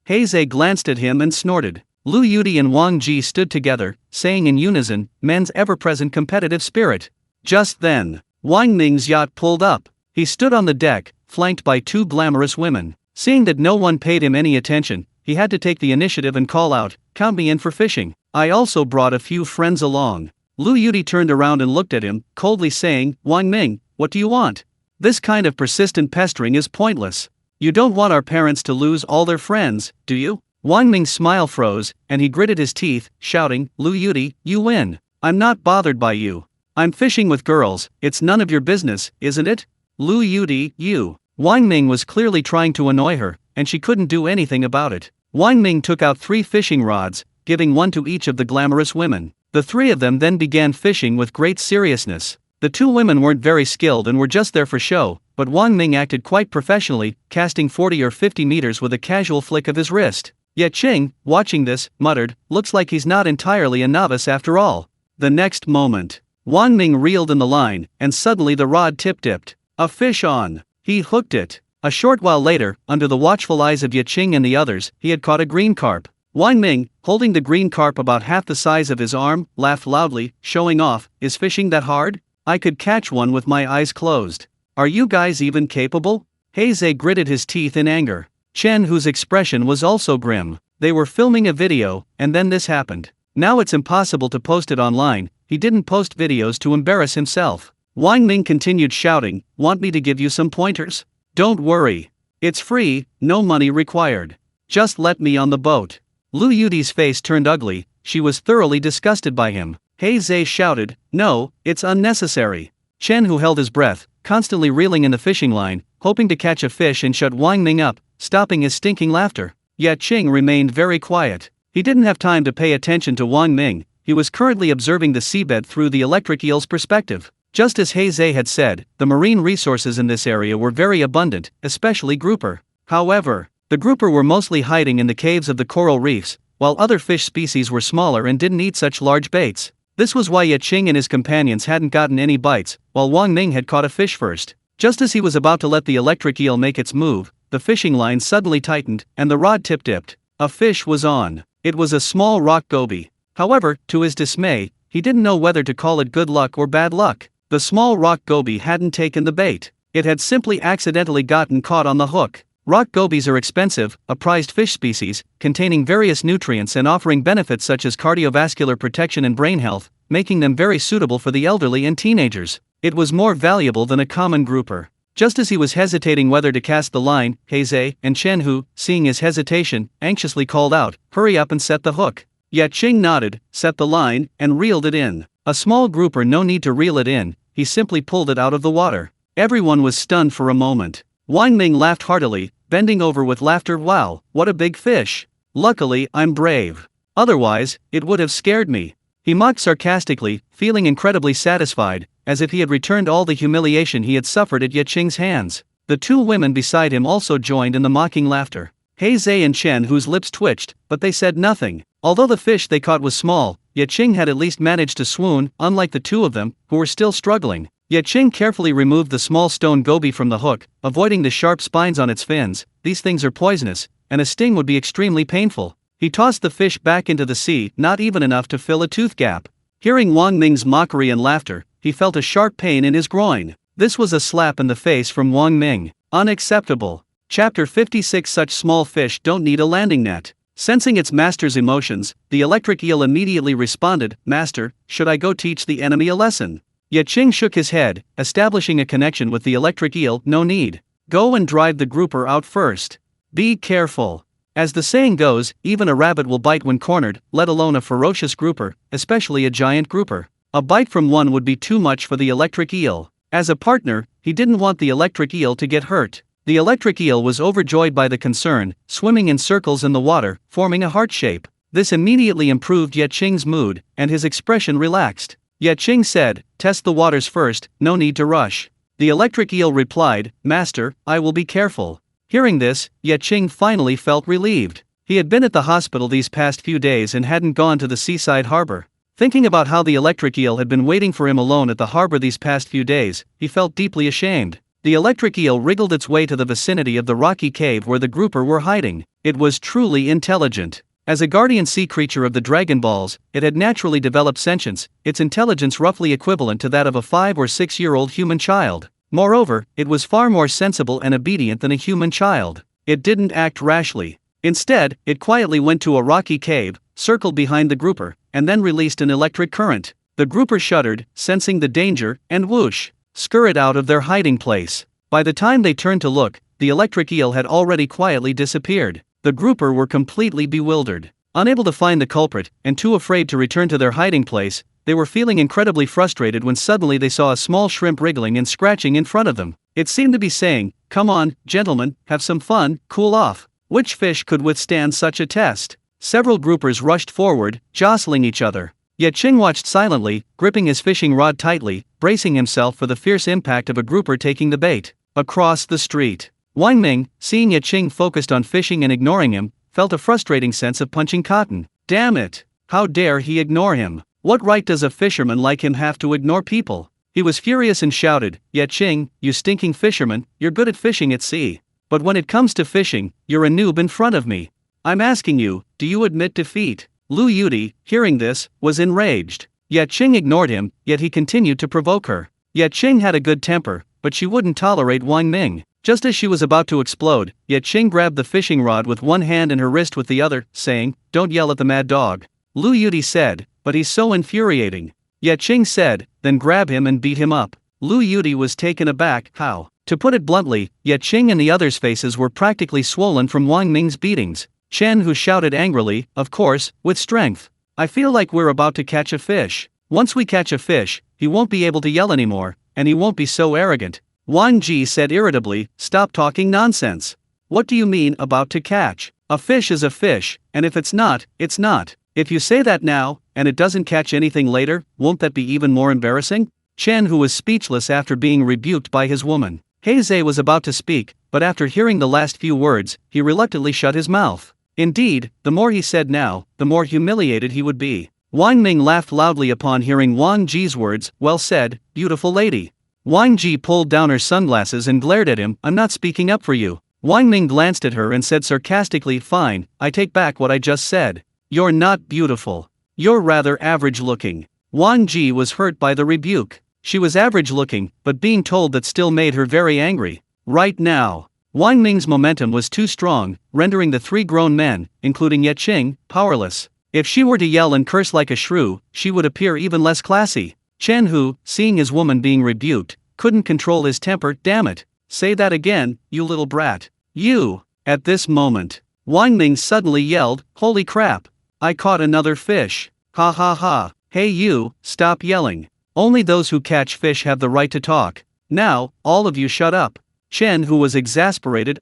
He glanced at him and snorted. Lu Yudi and Wang Ji stood together, saying in unison, men's ever-present competitive spirit. Just then, Wang Ming's yacht pulled up. He stood on the deck, flanked by 2 glamorous women. Seeing that no one paid him any attention, he had to take the initiative and call out, "Count me in for fishing. I also brought a few friends along." Lu Yudi turned around and looked at him, coldly saying, "Wang Ming, what do you want? This kind of persistent pestering is pointless. You don't want our parents to lose all their friends, do you?" Wang Ming's smile froze, and he gritted his teeth, shouting, "Lu Yudi, you win. I'm not bothered by you. I'm fishing with girls, it's none of your business, isn't it? Lu Yudi, you." Wang Ming was clearly trying to annoy her, and she couldn't do anything about it. Wang Ming took out 3 fishing rods, giving one to each of the glamorous women. The 3 of them then began fishing with great seriousness. The 2 women weren't very skilled and were just there for show, but Wang Ming acted quite professionally, casting 40 or 50 meters with a casual flick of his wrist. Ye Qing, watching this, muttered, "Looks like he's not entirely a novice after all." The next moment, Wang Ming reeled in the line, and suddenly the rod tip-dipped. A fish on. He hooked it. A short while later, under the watchful eyes of Ye Qing and the others, he had caught a green carp. Wang Ming, holding the green carp about half the size of his arm, laughed loudly, showing off, "Is fishing that hard? I could catch one with my eyes closed. Are you guys even capable?" He gritted his teeth in anger. Chen, whose expression was also grim. They were filming a video, and then this happened. Now it's impossible to post it online. He didn't post videos to embarrass himself. Wang Ming continued shouting, "Want me to give you some pointers? Don't worry. It's free, no money required. Just let me on the boat." Lu Yudi's face turned ugly. She was thoroughly disgusted by him. He shouted, "No, it's unnecessary." Chen, who held his breath, constantly reeling in the fishing line, hoping to catch a fish and shut Wang Ming up, stopping his stinking laughter. Ye Qing remained very quiet. He didn't have time to pay attention to Wang Ming. He was currently observing the seabed through the electric eel's perspective. Just as He had said, the marine resources in this area were very abundant, especially grouper. However, the grouper were mostly hiding in the caves of the coral reefs, while other fish species were smaller and didn't eat such large baits. This was why Ye Qing and his companions hadn't gotten any bites, while Wang Ming had caught a fish first. Just as he was about to let the electric eel make its move, the fishing line suddenly tightened, and the rod tip-dipped. A fish was on. It was a small rock goby. However, to his dismay, he didn't know whether to call it good luck or bad luck. The small rock goby hadn't taken the bait. It had simply accidentally gotten caught on the hook. Rock gobies are expensive, a prized fish species, containing various nutrients and offering benefits such as cardiovascular protection and brain health, making them very suitable for the elderly and teenagers. It was more valuable than a common grouper. Just as he was hesitating whether to cast the line, He and Chen Hu, seeing his hesitation, anxiously called out, "Hurry up and set the hook." Ye Qing nodded, set the line, and reeled it in. A small grouper, no need to reel it in, he simply pulled it out of the water. Everyone was stunned for a moment. Wang Ming laughed heartily, bending over with laughter. "Wow, what a big fish. Luckily, I'm brave. Otherwise, it would have scared me." He mocked sarcastically, feeling incredibly satisfied. as if he had returned all the humiliation he had suffered at Ye Qing's hands. The two women beside him also joined in the mocking laughter. He Zhe and Chen, whose lips twitched, but they said nothing. Although the fish they caught was small, Ye Qing had at least managed to swoon, unlike the two of them, who were still struggling. Ye Qing carefully removed the small stone goby from the hook, avoiding the sharp spines on its fins. These things are poisonous, and a sting would be extremely painful. He tossed the fish back into the sea, not even enough to fill a tooth gap. Hearing Wang Ming's mockery and laughter, he felt a sharp pain in his groin. This was a slap in the face from Wang Ming. Unacceptable. Chapter 56. Such small fish don't need a landing net. Sensing its master's emotions, the electric eel immediately responded, "Master, should I go teach the enemy a lesson?" Ye Qing shook his head, establishing a connection with the electric eel. "No need. Go and drive the grouper out first. Be careful. As the saying goes, even a rabbit will bite when cornered, let alone a ferocious grouper, especially a giant grouper. A bite from one would be too much for the electric eel. As a partner, he didn't want the electric eel to get hurt. The electric eel was overjoyed by the concern, swimming in circles in the water, forming a heart shape. This immediately improved Ye Qing's mood, and his expression relaxed. Ye Qing said, "Test the waters first, no need to rush." The electric eel replied, "Master, I will be careful." Hearing this, Ye Qing finally felt relieved. He had been at the hospital these past few days and hadn't gone to the seaside harbor. Thinking about how the electric eel had been waiting for him alone at the harbor these past few days, he felt deeply ashamed. The electric eel wriggled its way to the vicinity of the rocky cave where the grouper were hiding. It was truly intelligent. As a guardian sea creature of the Dragon Balls, it had naturally developed sentience, its intelligence roughly equivalent to that of a 5 or 6-year-old human child. Moreover, it was far more sensible and obedient than a human child. It didn't act rashly. Instead, it quietly went to a rocky cave, circled behind the grouper, and then released an electric current. The grouper shuddered, sensing the danger, and whoosh, scurried out of their hiding place. By the time they turned to look, the electric eel had already quietly disappeared. The grouper were completely bewildered. Unable to find the culprit, and too afraid to return to their hiding place, they were feeling incredibly frustrated when suddenly they saw a small shrimp wriggling and scratching in front of them. It seemed to be saying, "Come on, gentlemen, have some fun, cool off." Which fish could withstand such a test? Several groupers rushed forward, jostling each other. Ye Qing watched silently, gripping his fishing rod tightly, bracing himself for the fierce impact of a grouper taking the bait. Across the street, Wang Ming, seeing Ye Qing focused on fishing and ignoring him, felt a frustrating sense of punching cotton. Damn it! How dare he ignore him? What right does a fisherman like him have to ignore people? He was furious and shouted, "Ye Qing, you stinking fisherman, you're good at fishing at sea. But when it comes to fishing, you're a noob in front of me. I'm asking you, do you admit defeat?" Lu Yudi, hearing this, was enraged. Ye Qing ignored him, yet he continued to provoke her. Ye Qing had a good temper, but she wouldn't tolerate Wang Ming. Just as she was about to explode, Ye Qing grabbed the fishing rod with one hand and her wrist with the other, saying, "Don't yell at the mad dog." Lu Yudi said, "But he's so infuriating." Ye Qing said, "Then grab him and beat him up." Lu Yudi was taken aback. How? To put it bluntly, Ye Qing and the others' faces were practically swollen from Wang Ming's beatings. Chen, who shouted angrily, of course, with strength, "I feel like we're about to catch a fish. Once we catch a fish, he won't be able to yell anymore, and he won't be so arrogant." Wang Ji said irritably, "Stop talking nonsense. What do you mean, about to catch? A fish is a fish, and if it's not, it's not. If you say that now, and it doesn't catch anything later, won't that be even more embarrassing?" Chen, who was speechless after being rebuked by his woman. He was about to speak, but after hearing the last few words, he reluctantly shut his mouth. Indeed, the more he said now, the more humiliated he would be. Wang Ming laughed loudly upon hearing Wang Ji's words. "Well said, beautiful lady." Wang Ji pulled down her sunglasses and glared at him. "I'm not speaking up for you." Wang Ming glanced at her and said sarcastically, "Fine, I take back what I just said. You're not beautiful. You're rather average looking." Wang Ji was hurt by the rebuke. She was average looking, but being told that still made her very angry. Right now, Wang Ming's momentum was too strong, rendering the three grown men, including Ye Qing, powerless. If she were to yell and curse like a shrew, she would appear even less classy. Chen, who, seeing his woman being rebuked, couldn't control his temper. "Damn it. Say that again, you little brat. You." At this moment, Wang Ming suddenly yelled, "Holy crap. I caught another fish. Ha ha ha. Hey you, stop yelling. Only those who catch fish have the right to talk. Now, all of you shut up." Chen, who was exasperated,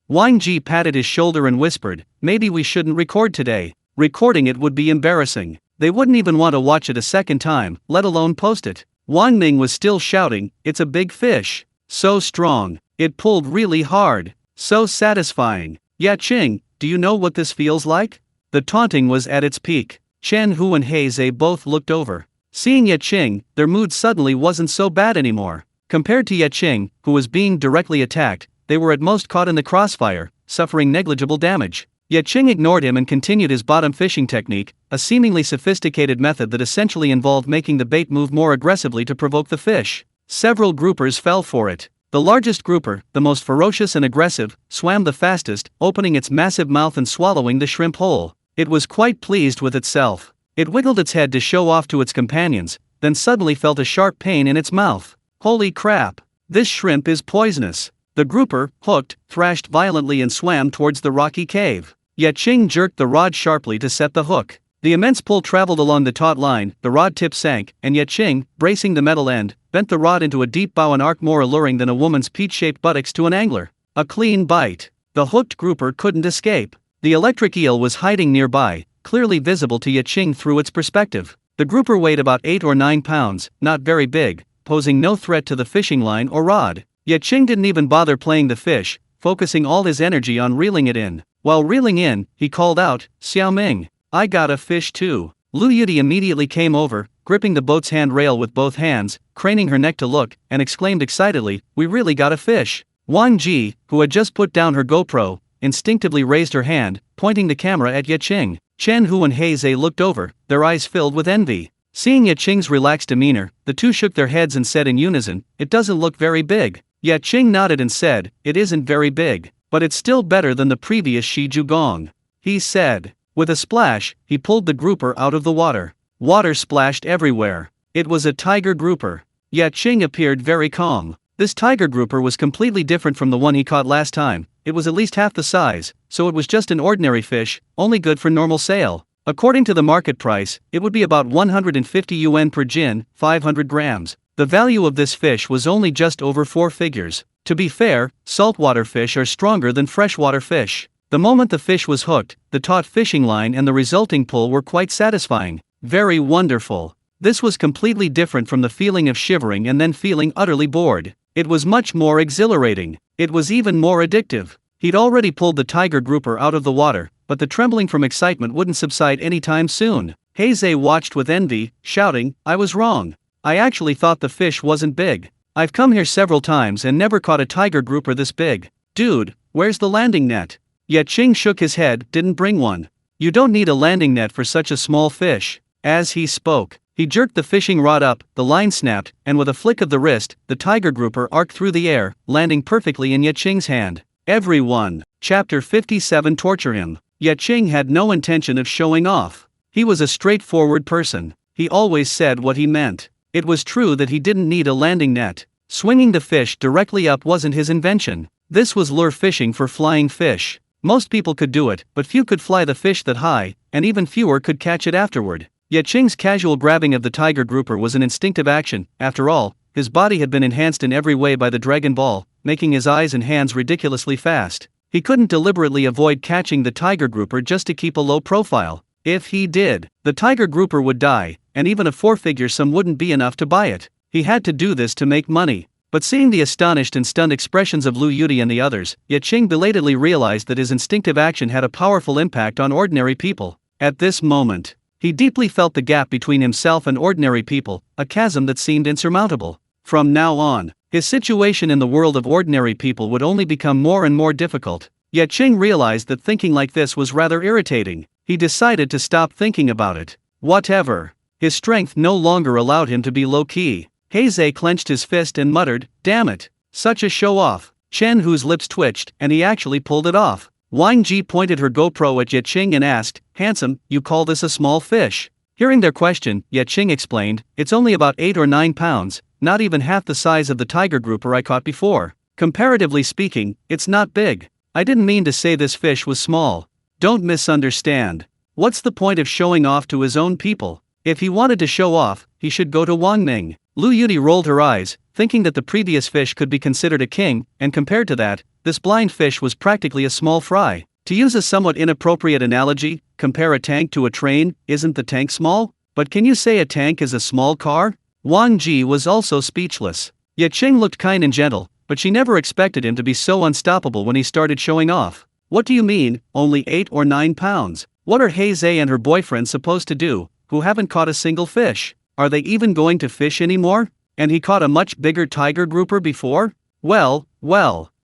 Wang Ji patted his shoulder and whispered, "Maybe we shouldn't record today. Recording it would be embarrassing. They wouldn't even want to watch it a second time, let alone post it." Wang Ming was still shouting, "It's a big fish. So strong. It pulled really hard. So satisfying. Ye Qing, do you know what this feels like?" The taunting was at its peak. Chen Hu and He both looked over. Seeing Ye Qing, their mood suddenly wasn't so bad anymore. Compared to Ye Qing, who was being directly attacked, they were at most caught in the crossfire, suffering negligible damage. Ye Qing ignored him and continued his bottom fishing technique, a seemingly sophisticated method that essentially involved making the bait move more aggressively to provoke the fish. Several groupers fell for it. The largest grouper, the most ferocious and aggressive, swam the fastest, opening its massive mouth and swallowing the shrimp whole. It was quite pleased with itself. It wiggled its head to show off to its companions, then suddenly felt a sharp pain in its mouth. Holy crap! This shrimp is poisonous. The grouper, hooked, thrashed violently and swam towards the rocky cave. Ye Qing jerked the rod sharply to set the hook. The immense pull traveled along the taut line, the rod tip sank, and Ye Qing, bracing the metal end, bent the rod into a deep bow, an arc more alluring than a woman's peach-shaped buttocks to an angler. A clean bite. The hooked grouper couldn't escape. The electric eel was hiding nearby, clearly visible to Ye Qing through its perspective. The grouper weighed about 8 or 9 pounds, not very big, posing no threat to the fishing line or rod. Ye Qing didn't even bother playing the fish, focusing all his energy on reeling it in. While reeling in, he called out, "Xiao Ming, I got a fish too." Lu Yudi immediately came over, gripping the boat's handrail with both hands, craning her neck to look, and exclaimed excitedly, "We really got a fish." Wang Ji, who had just put down her GoPro, instinctively raised her hand, pointing the camera at Ye Qing. Chen Hu and He looked over, their eyes filled with envy. Seeing Ye Qing's relaxed demeanor, the two shook their heads and said in unison, "It doesn't look very big." Ye Qing nodded and said, "It isn't very big, but it's still better than the previous Shi Zhugong," he said. With a splash, he pulled the grouper out of the water. Water splashed everywhere. It was a tiger grouper. Ye Qing appeared very calm. This tiger grouper was completely different from the one he caught last time. It was at least half the size, so it was just an ordinary fish, only good for normal sale. According to the market price, it would be about 150 yuan per jin, 500 grams. The value of this fish was only just over 4 figures. To be fair, saltwater fish are stronger than freshwater fish. The moment the fish was hooked, the taut fishing line and the resulting pull were quite satisfying. Very wonderful. This was completely different from the feeling of shivering and then feeling utterly bored. It was much more exhilarating. It was even more addictive. He'd already pulled the tiger grouper out of the water, but the trembling from excitement wouldn't subside anytime soon. He watched with envy, shouting, "I was wrong. I actually thought the fish wasn't big. I've come here several times and never caught a tiger grouper this big. Dude, where's the landing net?" Ye Qing shook his head, "Didn't bring one. You don't need a landing net for such a small fish." As he spoke, he jerked the fishing rod up, the line snapped, and with a flick of the wrist, the tiger grouper arced through the air, landing perfectly in Ye Qing's hand. Everyone. Chapter 57. Torture him. Ye Qing had no intention of showing off. He was a straightforward person. He always said what he meant. It was true that he didn't need a landing net. Swinging the fish directly up wasn't his invention. This was lure fishing for flying fish. Most people could do it, but few could fly the fish that high, and even fewer could catch it afterward. Ye Qing's casual grabbing of the tiger grouper was an instinctive action. After all, his body had been enhanced in every way by the Dragon Ball, making his eyes and hands ridiculously fast. He couldn't deliberately avoid catching the tiger grouper just to keep a low profile. If he did, the tiger grouper would die, and even a 4-figure sum wouldn't be enough to buy it. He had to do this to make money. But seeing the astonished and stunned expressions of Lu Yudi and the others, Ye Qing belatedly realized that his instinctive action had a powerful impact on ordinary people. At this moment, he deeply felt the gap between himself and ordinary people, a chasm that seemed insurmountable. From now on, his situation in the world of ordinary people would only become more and more difficult. Ye Qing realized that thinking like this was rather irritating. He decided to stop thinking about it. Whatever. His strength no longer allowed him to be low-key. He clenched his fist and muttered, "Damn it, such a show-off." Chen Hu's lips twitched, and he actually pulled it off. Wang Ji pointed her GoPro at Ye Qing and asked, "Handsome, you call this a small fish?" Hearing their question, Ye Qing explained, "It's only about 8 or 9 pounds, not even half the size of the tiger grouper I caught before. Comparatively speaking, it's not big. I didn't mean to say this fish was small. Don't misunderstand. What's the point of showing off to his own people? If he wanted to show off, he should go to Wang Ming." Lu Yudi rolled her eyes, thinking that the previous fish could be considered a king, and compared to that, this blind fish was practically a small fry. To use a somewhat inappropriate analogy, compare a tank to a train. Isn't the tank small? But can you say a tank is a small car? Wang Ji was also speechless. Ye Qing looked kind and gentle, but she never expected him to be so unstoppable when he started showing off. What do you mean, only 8 or 9 pounds? What are He Zhe and her boyfriend supposed to do, who haven't caught a single fish? Are they even going to fish anymore? And he caught a much bigger tiger grouper before? Well,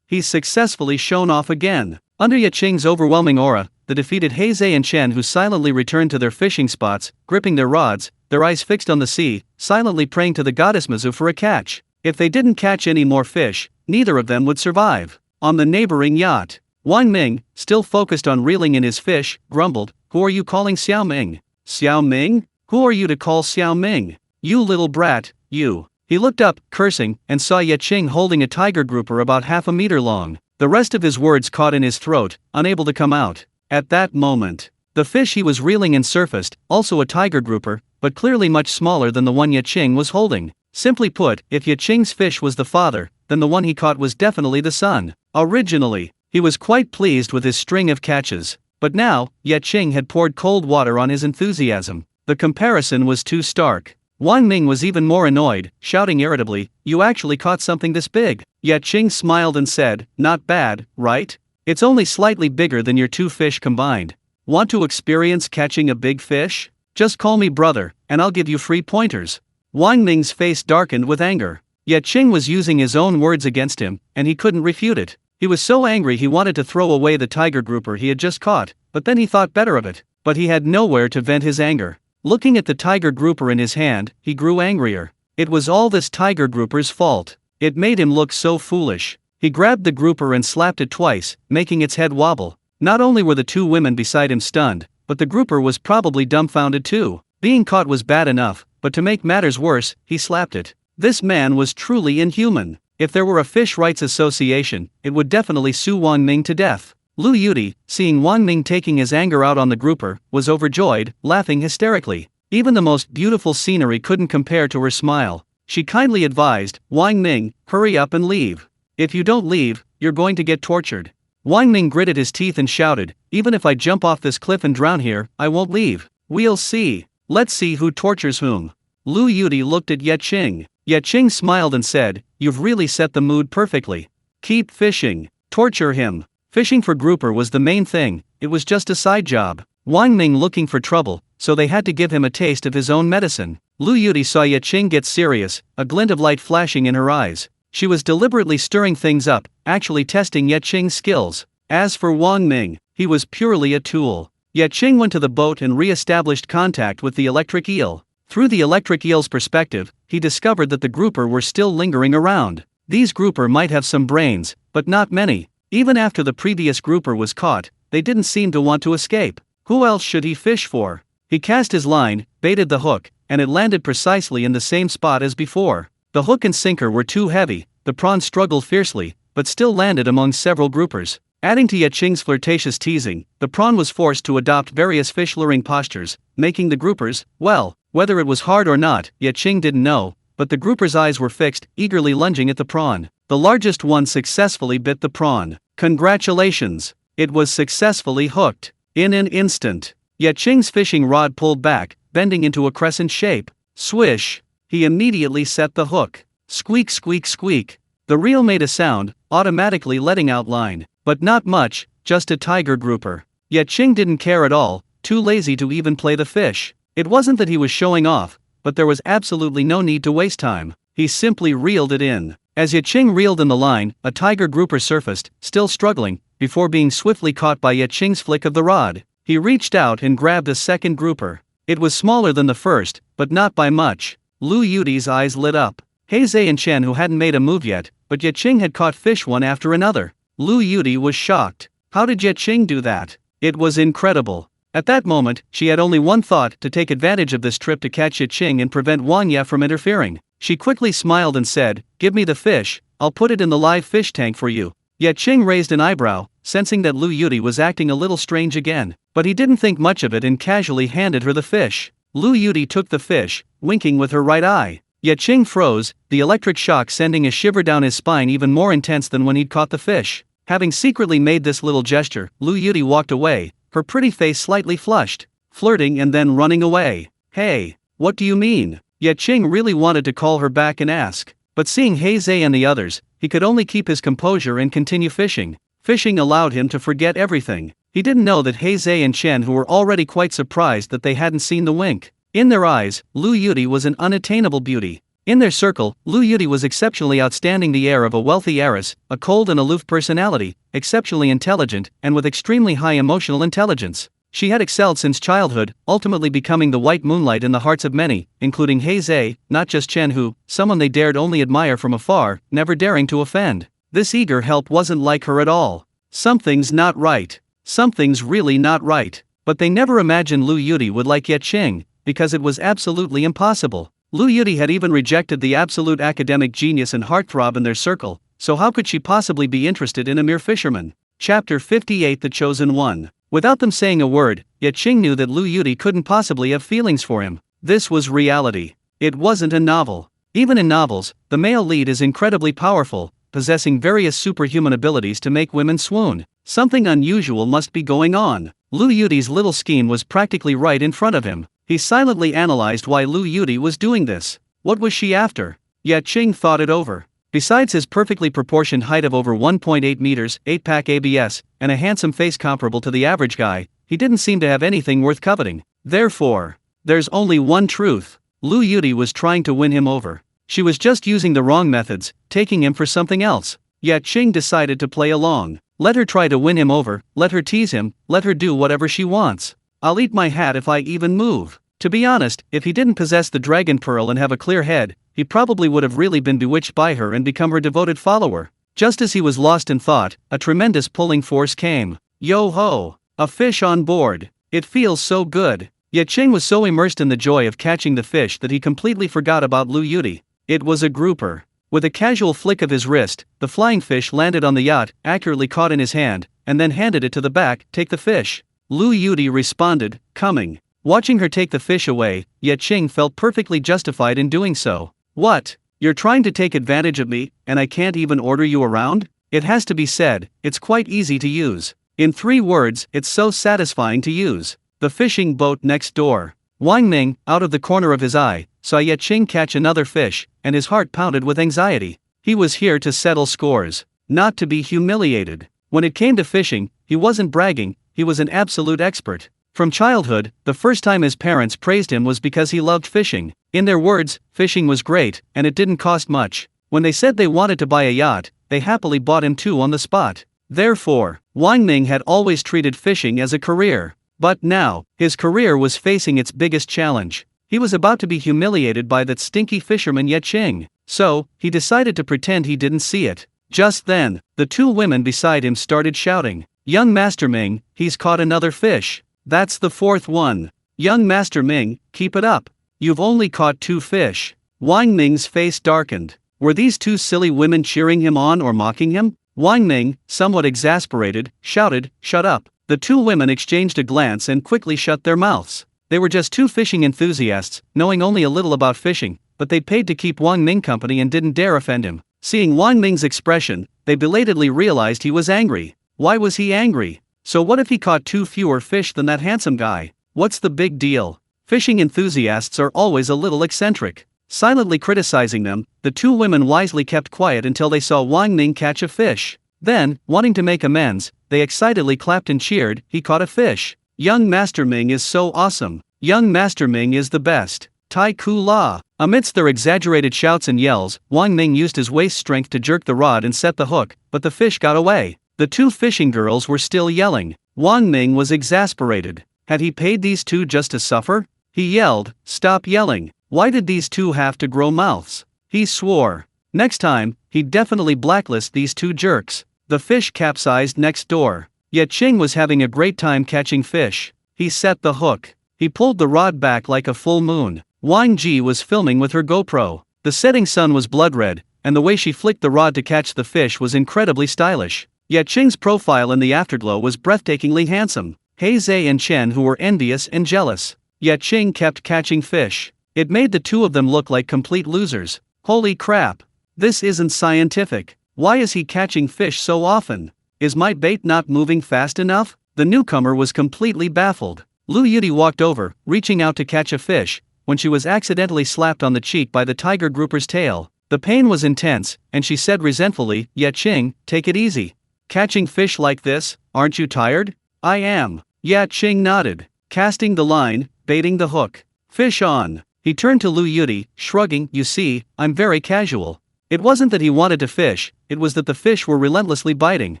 he's successfully shown off again. Under Ye Qing's overwhelming aura, the defeated He Zhe and Chen, who silently returned to their fishing spots, gripping their rods, their eyes fixed on the sea, silently praying to the goddess Mizu for a catch. If they didn't catch any more fish, neither of them would survive. On the neighboring yacht, Wang Ming, still focused on reeling in his fish, grumbled, "Who are you calling Xiao Ming? Xiao Ming? Who are you to call Xiao Ming? You little brat, you." He looked up, cursing, and saw Ye Qing holding a tiger grouper about half a meter long. The rest of his words caught in his throat, unable to come out. At that moment, the fish he was reeling in surfaced, also a tiger grouper, but clearly much smaller than the one Ye Qing was holding. Simply put, if Ye Qing's fish was the father, then the one he caught was definitely the son. Originally, he was quite pleased with his string of catches, but now, Ye Qing had poured cold water on his enthusiasm. The comparison was too stark. Wang Ming was even more annoyed, shouting irritably, "You actually caught something this big?" Ye Qing smiled and said, "Not bad, right? It's only slightly bigger than your 2 fish combined. Want to experience catching a big fish? Just call me brother, and I'll give you free pointers." Wang Ming's face darkened with anger. Ye Qing was using his own words against him, and he couldn't refute it. He was so angry he wanted to throw away the tiger grouper he had just caught, but then he thought better of it. But he had nowhere to vent his anger. Looking at the tiger grouper in his hand, he grew angrier. It was all this tiger grouper's fault. It made him look so foolish. He grabbed the grouper and slapped it twice, making its head wobble. Not only were the 2 women beside him stunned, but the grouper was probably dumbfounded too. Being caught was bad enough, but to make matters worse, he slapped it. This man was truly inhuman. If there were a fish rights association, it would definitely sue Wang Ming to death. Lu Yudi, seeing Wang Ming taking his anger out on the grouper, was overjoyed, laughing hysterically. Even the most beautiful scenery couldn't compare to her smile. She kindly advised, "Wang Ming, hurry up and leave. If you don't leave, you're going to get tortured." Wang Ming gritted his teeth and shouted, "Even if I jump off this cliff and drown here, I won't leave. We'll see. Let's see who tortures whom." Lu Yudi looked at Ye Qing. Ye Qing smiled and said, "You've really set the mood perfectly. Keep fishing. Torture him." Fishing for grouper was the main thing, it was just a side job. Wang Ming looking for trouble, so they had to give him a taste of his own medicine. Lu Yudi saw Ye Qing get serious, a glint of light flashing in her eyes. She was deliberately stirring things up, actually testing Ye Qing's skills. As for Wang Ming, he was purely a tool. Ye Qing went to the boat and re-established contact with the electric eel. Through the electric eel's perspective, he discovered that the grouper were still lingering around. These grouper might have some brains, but not many. Even after the previous grouper was caught, they didn't seem to want to escape. Who else should he fish for? He cast his line, baited the hook, and it landed precisely in the same spot as before. The hook and sinker were too heavy, the prawn struggled fiercely, but still landed among several groupers. Adding to Ye Qing's flirtatious teasing, the prawn was forced to adopt various fish-luring postures, making the groupers, well, whether it was hard or not, Ye Qing didn't know, but the groupers' eyes were fixed, eagerly lunging at the prawn. The largest one successfully bit the prawn. Congratulations! It was successfully hooked. In an instant, Ye Qing's fishing rod pulled back, bending into a crescent shape. Swish! He immediately set the hook. Squeak, squeak, squeak. The reel made a sound, automatically letting out line. But not much, just a tiger grouper. Ye Qing didn't care at all, too lazy to even play the fish. It wasn't that he was showing off, but there was absolutely no need to waste time. He simply reeled it in. As Ye Qing reeled in the line, a tiger grouper surfaced, still struggling, before being swiftly caught by Ye Qing's flick of the rod. He reached out and grabbed a second grouper. It was smaller than the first, but not by much. Lu Yudi's eyes lit up. He Zhe and Chen, who hadn't made a move yet, but Ye Qing had caught fish one after another. Lu Yudi was shocked. How did Ye Qing do that? It was incredible. At that moment, she had only one thought: to take advantage of this trip to catch Ye Qing and prevent Wang Ye from interfering. She quickly smiled and said, "Give me the fish, I'll put it in the live fish tank for you." Ye Qing raised an eyebrow, sensing that Lu Yudi was acting a little strange again, but he didn't think much of it and casually handed her the fish. Lu Yudi took the fish, winking with her right eye. Ye Qing froze, the electric shock sending a shiver down his spine even more intense than when he'd caught the fish. Having secretly made this little gesture, Lu Yudi walked away, her pretty face slightly flushed, flirting and then running away. "Hey, what do you mean? Ye Qing really wanted to call her back and ask, but seeing Zhe and the others, he could only keep his composure and continue fishing. Fishing allowed him to forget everything. He didn't know that Zhe and Chen, who were already quite surprised that they hadn't seen the wink. In their eyes, Lu Yuti was an unattainable beauty. In their circle, Lu Yuti was exceptionally outstanding, the air of a wealthy heiress, a cold and aloof personality, exceptionally intelligent, and with extremely high emotional intelligence. She had excelled since childhood, ultimately becoming the white moonlight in the hearts of many, including Zhe, not just Chen, who, someone they dared only admire from afar, never daring to offend. This eager help wasn't like her at all. Something's not right. Something's really not right. But they never imagined Lu Yuti would like Ye Qing, because it was absolutely impossible. Lu Yuti had even rejected the absolute academic genius and heartthrob in their circle, so how could she possibly be interested in a mere fisherman? Chapter 58 The Chosen One. Without them saying a word, Ye Qing knew that Lu Yuti couldn't possibly have feelings for him. This was reality. It wasn't a novel. Even in novels, the male lead is incredibly powerful, possessing various superhuman abilities to make women swoon. Something unusual must be going on. Lu Yuti's little scheme was practically right in front of him. He silently analyzed why Lu Yuti was doing this. What was she after? Ye Qing thought it over. Besides his perfectly proportioned height of over 1.8 meters, 8-pack ABS, and a handsome face comparable to the average guy, he didn't seem to have anything worth coveting. Therefore, there's only one truth. Lu Yuti was trying to win him over. She was just using the wrong methods, taking him for something else. Ye Qing decided to play along. Let her try to win him over, let her tease him, let her do whatever she wants. I'll eat my hat if I even move. To be honest, if he didn't possess the dragon pearl and have a clear head, he probably would have really been bewitched by her and become her devoted follower. Just as he was lost in thought, a tremendous pulling force came. Yo-ho! A fish on board. It feels so good. Ye Qing was so immersed in the joy of catching the fish that he completely forgot about Lu Yuti. It was a grouper. With a casual flick of his wrist, the flying fish landed on the yacht, accurately caught in his hand, and then handed it to the back. Take the fish. Lu Yuti responded, coming. Watching her take the fish away, Ye Qing felt perfectly justified in doing so. What? You're trying to take advantage of me, and I can't even order you around? It has to be said, it's quite easy to use. In 3 words, it's so satisfying to use. The fishing boat next door. Wang Ming, out of the corner of his eye, saw Ye Qing catch another fish, and his heart pounded with anxiety. He was here to settle scores, not to be humiliated. When it came to fishing, he wasn't bragging, he was an absolute expert. From childhood, the first time his parents praised him was because he loved fishing. In their words, fishing was great, and it didn't cost much. When they said they wanted to buy a yacht, they happily bought him 2 on the spot. Therefore, Wang Ming had always treated fishing as a career. But now, his career was facing its biggest challenge. He was about to be humiliated by that stinky fisherman Ye Qing. So, he decided to pretend he didn't see it. Just then, the 2 women beside him started shouting, "Young Master Ming, he's caught another fish. That's the 4th one. Young Master Ming, keep it up. You've only caught 2 fish." Wang Ming's face darkened. Were these 2 silly women cheering him on or mocking him? Wang Ming, somewhat exasperated, shouted, "Shut up." The 2 women exchanged a glance and quickly shut their mouths. They were just 2 fishing enthusiasts, knowing only a little about fishing, but they paid to keep Wang Ming company and didn't dare offend him. Seeing Wang Ming's expression, they belatedly realized he was angry. Why was he angry? So what if he caught 2 fewer fish than that handsome guy? What's the big deal? Fishing enthusiasts are always a little eccentric. Silently criticizing them, the 2 women wisely kept quiet until they saw Wang Ming catch a fish. Then, wanting to make amends, they excitedly clapped and cheered. He caught a fish. Young Master Ming is so awesome. Young Master Ming is the best. Tai Ku La. Amidst their exaggerated shouts and yells, Wang Ming used his waist strength to jerk the rod and set the hook, but the fish got away. The 2 fishing girls were still yelling. Wang Ming was exasperated. Had he paid these 2 just to suffer? He yelled, "Stop yelling. Why did these 2 have to grow mouths?" He swore. Next time, he'd definitely blacklist these 2 jerks. The fish capsized next door. Ye Qing was having a great time catching fish. He set the hook. He pulled the rod back like a full moon. Wang Ji was filming with her GoPro. The setting sun was blood red, and the way she flicked the rod to catch the fish was incredibly stylish. Ye Qing's profile in the afterglow was breathtakingly handsome. Zhe and Chen, who were envious and jealous. Ye Qing kept catching fish. It made the 2 of them look like complete losers. Holy crap! This isn't scientific. Why is he catching fish so often? Is my bait not moving fast enough? The newcomer was completely baffled. Lu Yuti walked over, reaching out to catch a fish. when she was accidentally slapped on the cheek by the tiger grouper's tail. The pain was intense, and she said resentfully, "Ye Qing, take it easy. Catching fish like this, aren't you tired?" "I am." Ye Qing nodded. Casting the line, baiting the hook. "Fish on." He turned to Lu Yudi, shrugging, "You see, I'm very casual." It wasn't that he wanted to fish, it was that the fish were relentlessly biting.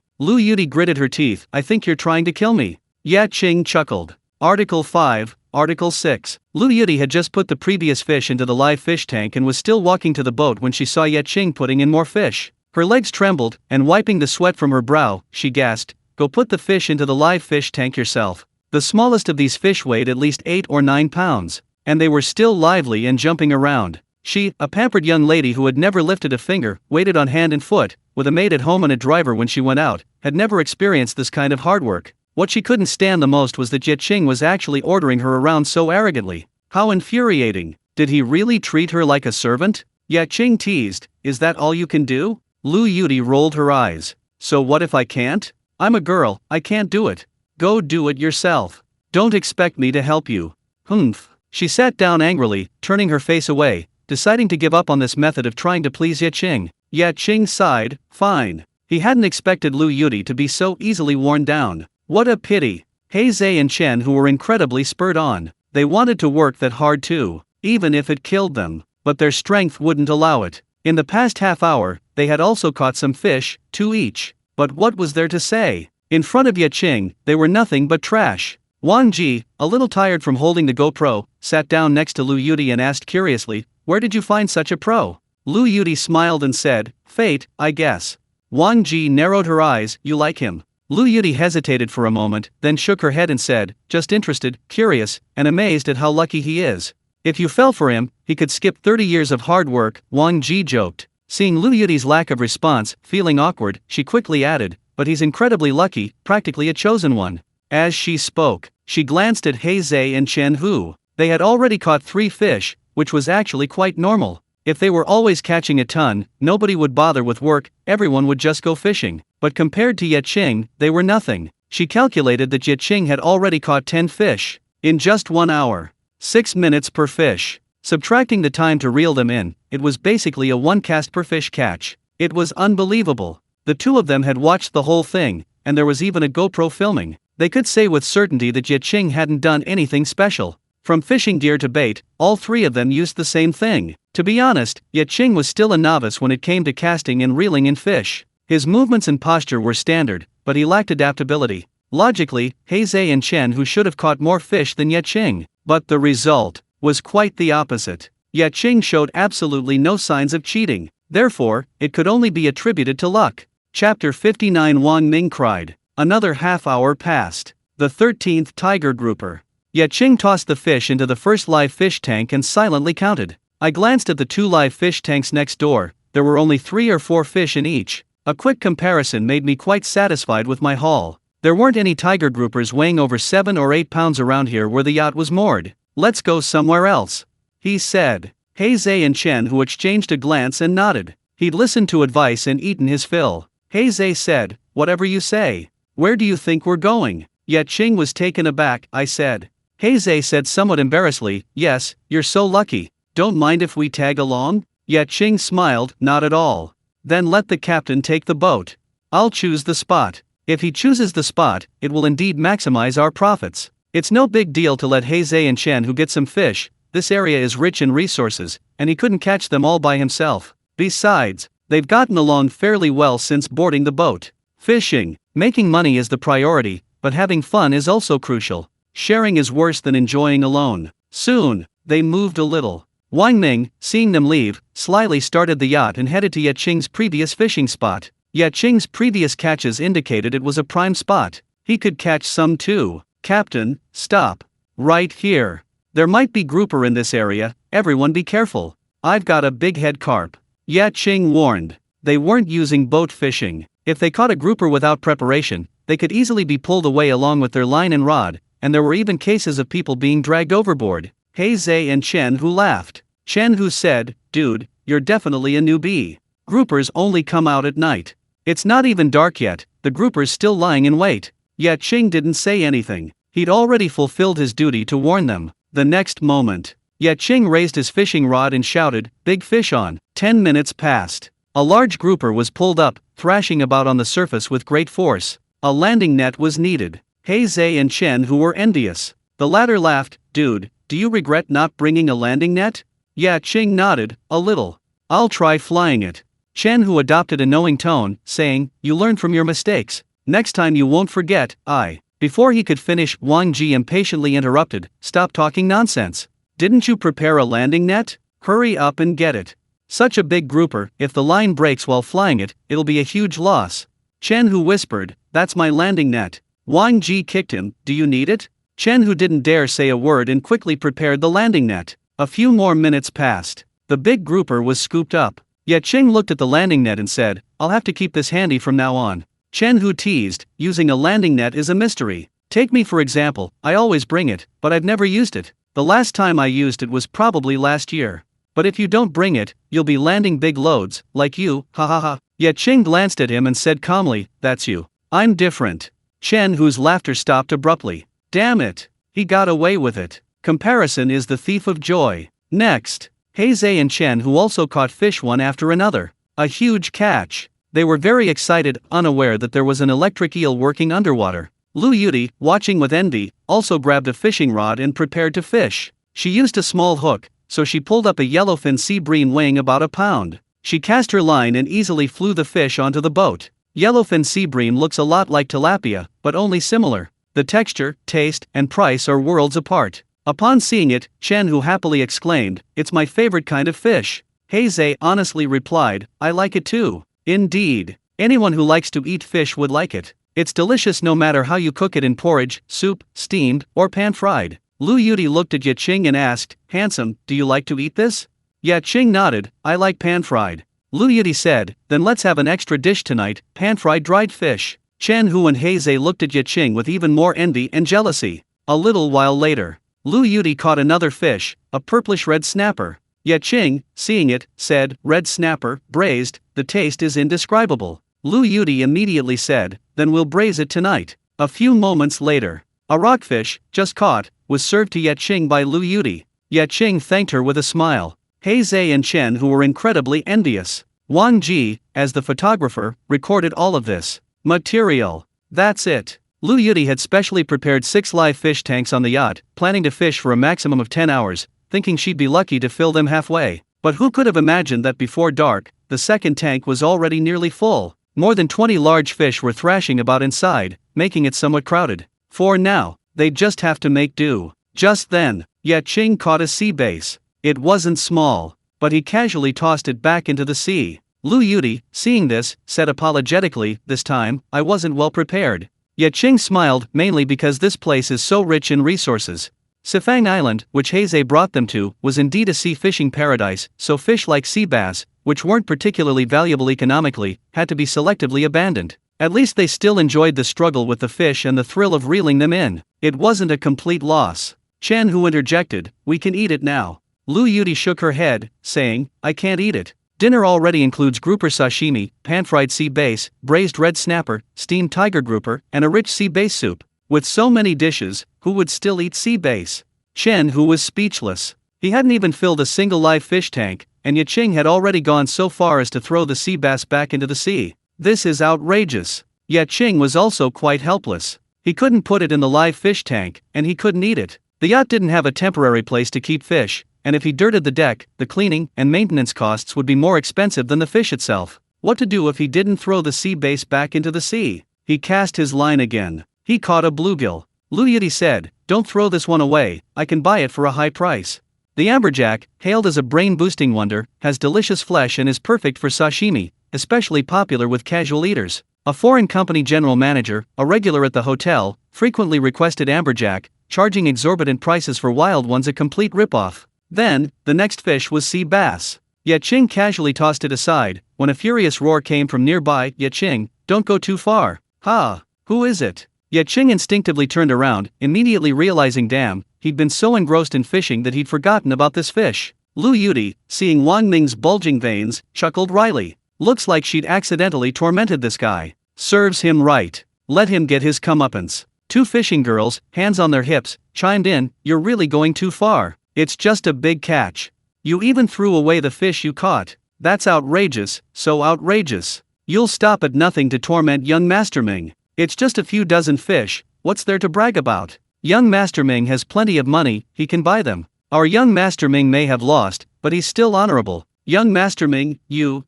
Lu Yudi gritted her teeth. "I think you're trying to kill me." Ye Qing chuckled. Article 5, Article 6. Lu Yudi had just put the previous fish into the live fish tank and was still walking to the boat when she saw Ye Qing putting in more fish. Her legs trembled, and wiping the sweat from her brow, she gasped, "Go put the fish into the live fish tank yourself." The smallest of these fish weighed at least 8 or 9 pounds, and they were still lively and jumping around. She, a pampered young lady who had never lifted a finger, waited on hand and foot, with a maid at home and a driver when she went out, had never experienced this kind of hard work. What she couldn't stand the most was that Ye Qing was actually ordering her around so arrogantly. How infuriating. Did he really treat her like a servant? Ye Qing teased, "Is that all you can do?" Lu Yudi rolled her eyes. "So what if I can't? I'm a girl, I can't do it. Go do it yourself. Don't expect me to help you." "Humph." She sat down angrily, turning her face away, deciding to give up on this method of trying to please Ye Qing. Ye Qing sighed, "Fine." He hadn't expected Lu Yudi to be so easily worn down. What a pity. Zai and Chen, who were incredibly spurred on, they wanted to work that hard too, even if it killed them, but their strength wouldn't allow it. In the past half hour, they had also caught some fish, 2 each. But what was there to say? In front of Ye Qing, they were nothing but trash. Wang Ji, a little tired from holding the GoPro, sat down next to Lu Yudi and asked curiously, "Where did you find such a pro?" Lu Yudi smiled and said, "Fate, I guess." Wang Ji narrowed her eyes, "You like him?" Lu Yudi hesitated for a moment, then shook her head and said, "Just interested, curious, and amazed at how lucky he is. If you fell for him, he could skip 30 years of hard work." Wang Ji joked. Seeing Lu Yudi's lack of response, feeling awkward, she quickly added, "But he's incredibly lucky, practically a chosen one." As she spoke, she glanced at Zai and Chen Hu. They had already caught 3 fish, which was actually quite normal. If they were always catching a ton, nobody would bother with work, everyone would just go fishing. But compared to Ye Qing, they were nothing. She calculated that Ye Qing had already caught 10 fish in just 1 hour. 6 minutes per fish. Subtracting the time to reel them in, it was basically a 1 cast per fish catch. It was unbelievable. The two of them had watched the whole thing, and there was even a GoPro filming. They could say with certainty that Ye Qing hadn't done anything special. From fishing deer to bait, all 3 of them used the same thing. To be honest, Ye Qing was still a novice when it came to casting and reeling in fish. His movements and posture were standard, but he lacked adaptability. Logically, Zai and Chen Hu should have caught more fish than Ye Qing. But the result was quite the opposite. Ye Qing showed absolutely no signs of cheating. Therefore, it could only be attributed to luck. Chapter 59. Wang Ming cried. Another half hour passed. The 13th tiger grouper. Ye Qing tossed the fish into the first live fish tank and silently counted. I glanced at the 2 live fish tanks next door. There were only 3 or 4 fish in each. A quick comparison made me quite satisfied with my haul. There weren't any tiger groupers weighing over 7 or 8 pounds around here where the yacht was moored. "Let's go somewhere else," he said. Zai and Chen Hu exchanged a glance and nodded. He'd listened to advice and eaten his fill. Zai said, "Whatever you say. Where do you think we're going?" Ye Qing was taken aback. I said. Zai said somewhat embarrassedly, "Yes, you're so lucky. Don't mind if we tag along?" Ye Qing smiled, "Not at all." "Then let the captain take the boat. I'll choose the spot. If he chooses the spot, it will indeed maximize our profits. It's no big deal to let Zai and Chen Hu get some fish. This area is rich in resources, and he couldn't catch them all by himself. Besides, they've gotten along fairly well since boarding the boat. Fishing, making money is the priority, but having fun is also crucial. Sharing is worse than enjoying alone. Soon, they moved a little. Wang Ming, seeing them leave, slyly started the yacht and headed to Ye Qing's previous fishing spot. Ye Qing's previous catches indicated it was a prime spot. He could catch some too. "Captain, stop. Right here. There might be grouper in this area, everyone be careful. I've got a big head carp." Ye Qing warned. They weren't using boat fishing. If they caught a grouper without preparation, they could easily be pulled away along with their line and rod, and there were even cases of people being dragged overboard. Zai and Chen Hu laughed. Chen Hu said, "Dude, you're definitely a newbie. Groupers only come out at night. It's not even dark yet, the grouper's still lying in wait." Ye Qing didn't say anything. He'd already fulfilled his duty to warn them. The next moment, Ye Qing raised his fishing rod and shouted, "Big fish on." 10 minutes passed. A large grouper was pulled up, thrashing about on the surface with great force. A landing net was needed. Zhe and Chen, who were envious. The latter laughed, "Dude, do you regret not bringing a landing net?" Ye Qing nodded, "A little. I'll try flying it." Chen, who adopted a knowing tone, saying, "You learn from your mistakes. Next time you won't forget, I." Before he could finish, Wang Ji impatiently interrupted, "Stop talking nonsense. Didn't you prepare a landing net? Hurry up and get it. Such a big grouper, if the line breaks while flying it, it'll be a huge loss." Chen, who whispered, "That's my landing net." Wang Ji kicked him, "Do you need it?" Chen, who didn't dare say a word and quickly prepared the landing net. A few more minutes passed. The big grouper was scooped up. Ye Qing looked at the landing net and said, "I'll have to keep this handy from now on." Chen, who teased, "Using a landing net is a mystery. Take me for example, I always bring it, but I've never used it. The last time I used it was probably last year. But if you don't bring it, you'll be landing big loads, like you, ha ha ha." Ye Qing glanced at him and said calmly, "That's you. I'm different." Chen, whose laughter stopped abruptly. Damn it. He got away with it. Comparison is the thief of joy. Next, Zhe and Chen, who also caught fish one after another. A huge catch. They were very excited, unaware that there was an electric eel working underwater. Lu Yuti, watching with envy, also grabbed a fishing rod and prepared to fish. She used a small hook, so she pulled up a yellowfin sea bream weighing about a pound. She cast her line and easily flew the fish onto the boat. Yellowfin sea bream looks a lot like tilapia, but only similar. The texture, taste, and price are worlds apart. Upon seeing it, Chen, who happily exclaimed, "It's my favorite kind of fish." Zhe honestly replied, "I like it too." Indeed, anyone who likes to eat fish would like it. It's delicious no matter how you cook it in porridge, soup, steamed, or pan-fried. Lu Yuti looked at Ye Qing and asked, "Handsome, do you like to eat this?" Ye Qing nodded, "I like pan-fried." Lu Yuti said, "Then let's have an extra dish tonight, pan-fried dried fish." Chen, Hu and Zhe looked at Ye Qing with even more envy and jealousy. A little while later, Lu Yuti caught another fish, a purplish-red snapper. Ye Qing, seeing it, said, "Red snapper, braised, the taste is indescribable." Lu Yuti immediately said, "Then we'll braise it tonight." A few moments later, a rockfish, just caught, was served to Ye Qing by Lu Yuti. Ye Qing thanked her with a smile. Zhe and Chen, who were incredibly envious. Wang Ji, as the photographer, recorded all of this material. That's it. Lu Yuti had specially prepared 6 live fish tanks on the yacht, planning to fish for a maximum of 10 hours, thinking she'd be lucky to fill them halfway. But who could have imagined that before dark, the second tank was already nearly full. More than 20 large fish were thrashing about inside, making it somewhat crowded. For now, they'd just have to make do. Just then, Ye Qing caught a sea bass. It wasn't small, but he casually tossed it back into the sea. Lu Yuti, seeing this, said apologetically, "This time, I wasn't well prepared." Ye Qing smiled, mainly because this place is so rich in resources. Sifang Island, which Zhe brought them to, was indeed a sea fishing paradise, so fish like sea bass, which weren't particularly valuable economically, had to be selectively abandoned. At least they still enjoyed the struggle with the fish and the thrill of reeling them in. It wasn't a complete loss. Chen, who interjected, "We can eat it now." Lu Yuti shook her head, saying, "I can't eat it. Dinner already includes grouper sashimi, pan-fried sea bass, braised red snapper, steamed tiger grouper, and a rich sea bass soup. With so many dishes, who would still eat sea bass?" Chen, who was speechless. He hadn't even filled a single live fish tank, and Ye Qing had already gone so far as to throw the sea bass back into the sea. This is outrageous. Ye Qing was also quite helpless. He couldn't put it in the live fish tank, and he couldn't eat it. The yacht didn't have a temporary place to keep fish, and if he dirted the deck, the cleaning and maintenance costs would be more expensive than the fish itself. What to do if he didn't throw the sea bass back into the sea? He cast his line again. He caught a bluegill. Lu Yuti said, "Don't throw this one away, I can buy it for a high price." The amberjack, hailed as a brain-boosting wonder, has delicious flesh and is perfect for sashimi, especially popular with casual eaters. A foreign company general manager, a regular at the hotel, frequently requested amberjack, charging exorbitant prices for wild ones, a complete ripoff. Then, the next fish was sea bass. Ye Qing casually tossed it aside, when a furious roar came from nearby. "Ye Qing, don't go too far." "Ha! Who is it?" Ye Qing instinctively turned around, immediately realizing damn, he'd been so engrossed in fishing that he'd forgotten about this fish. Lu Yuti, seeing Wang Ming's bulging veins, chuckled wryly. Looks like she'd accidentally tormented this guy. Serves him right. Let him get his comeuppance. 2 fishing girls, hands on their hips, chimed in, "You're really going too far." It's just a big catch. You even threw away the fish you caught. That's outrageous, so outrageous. You'll stop at nothing to torment young Master Ming. It's just a few dozen fish, what's there to brag about? Young Master Ming has plenty of money, he can buy them. Our young Master Ming may have lost, but he's still honorable. Young Master Ming, you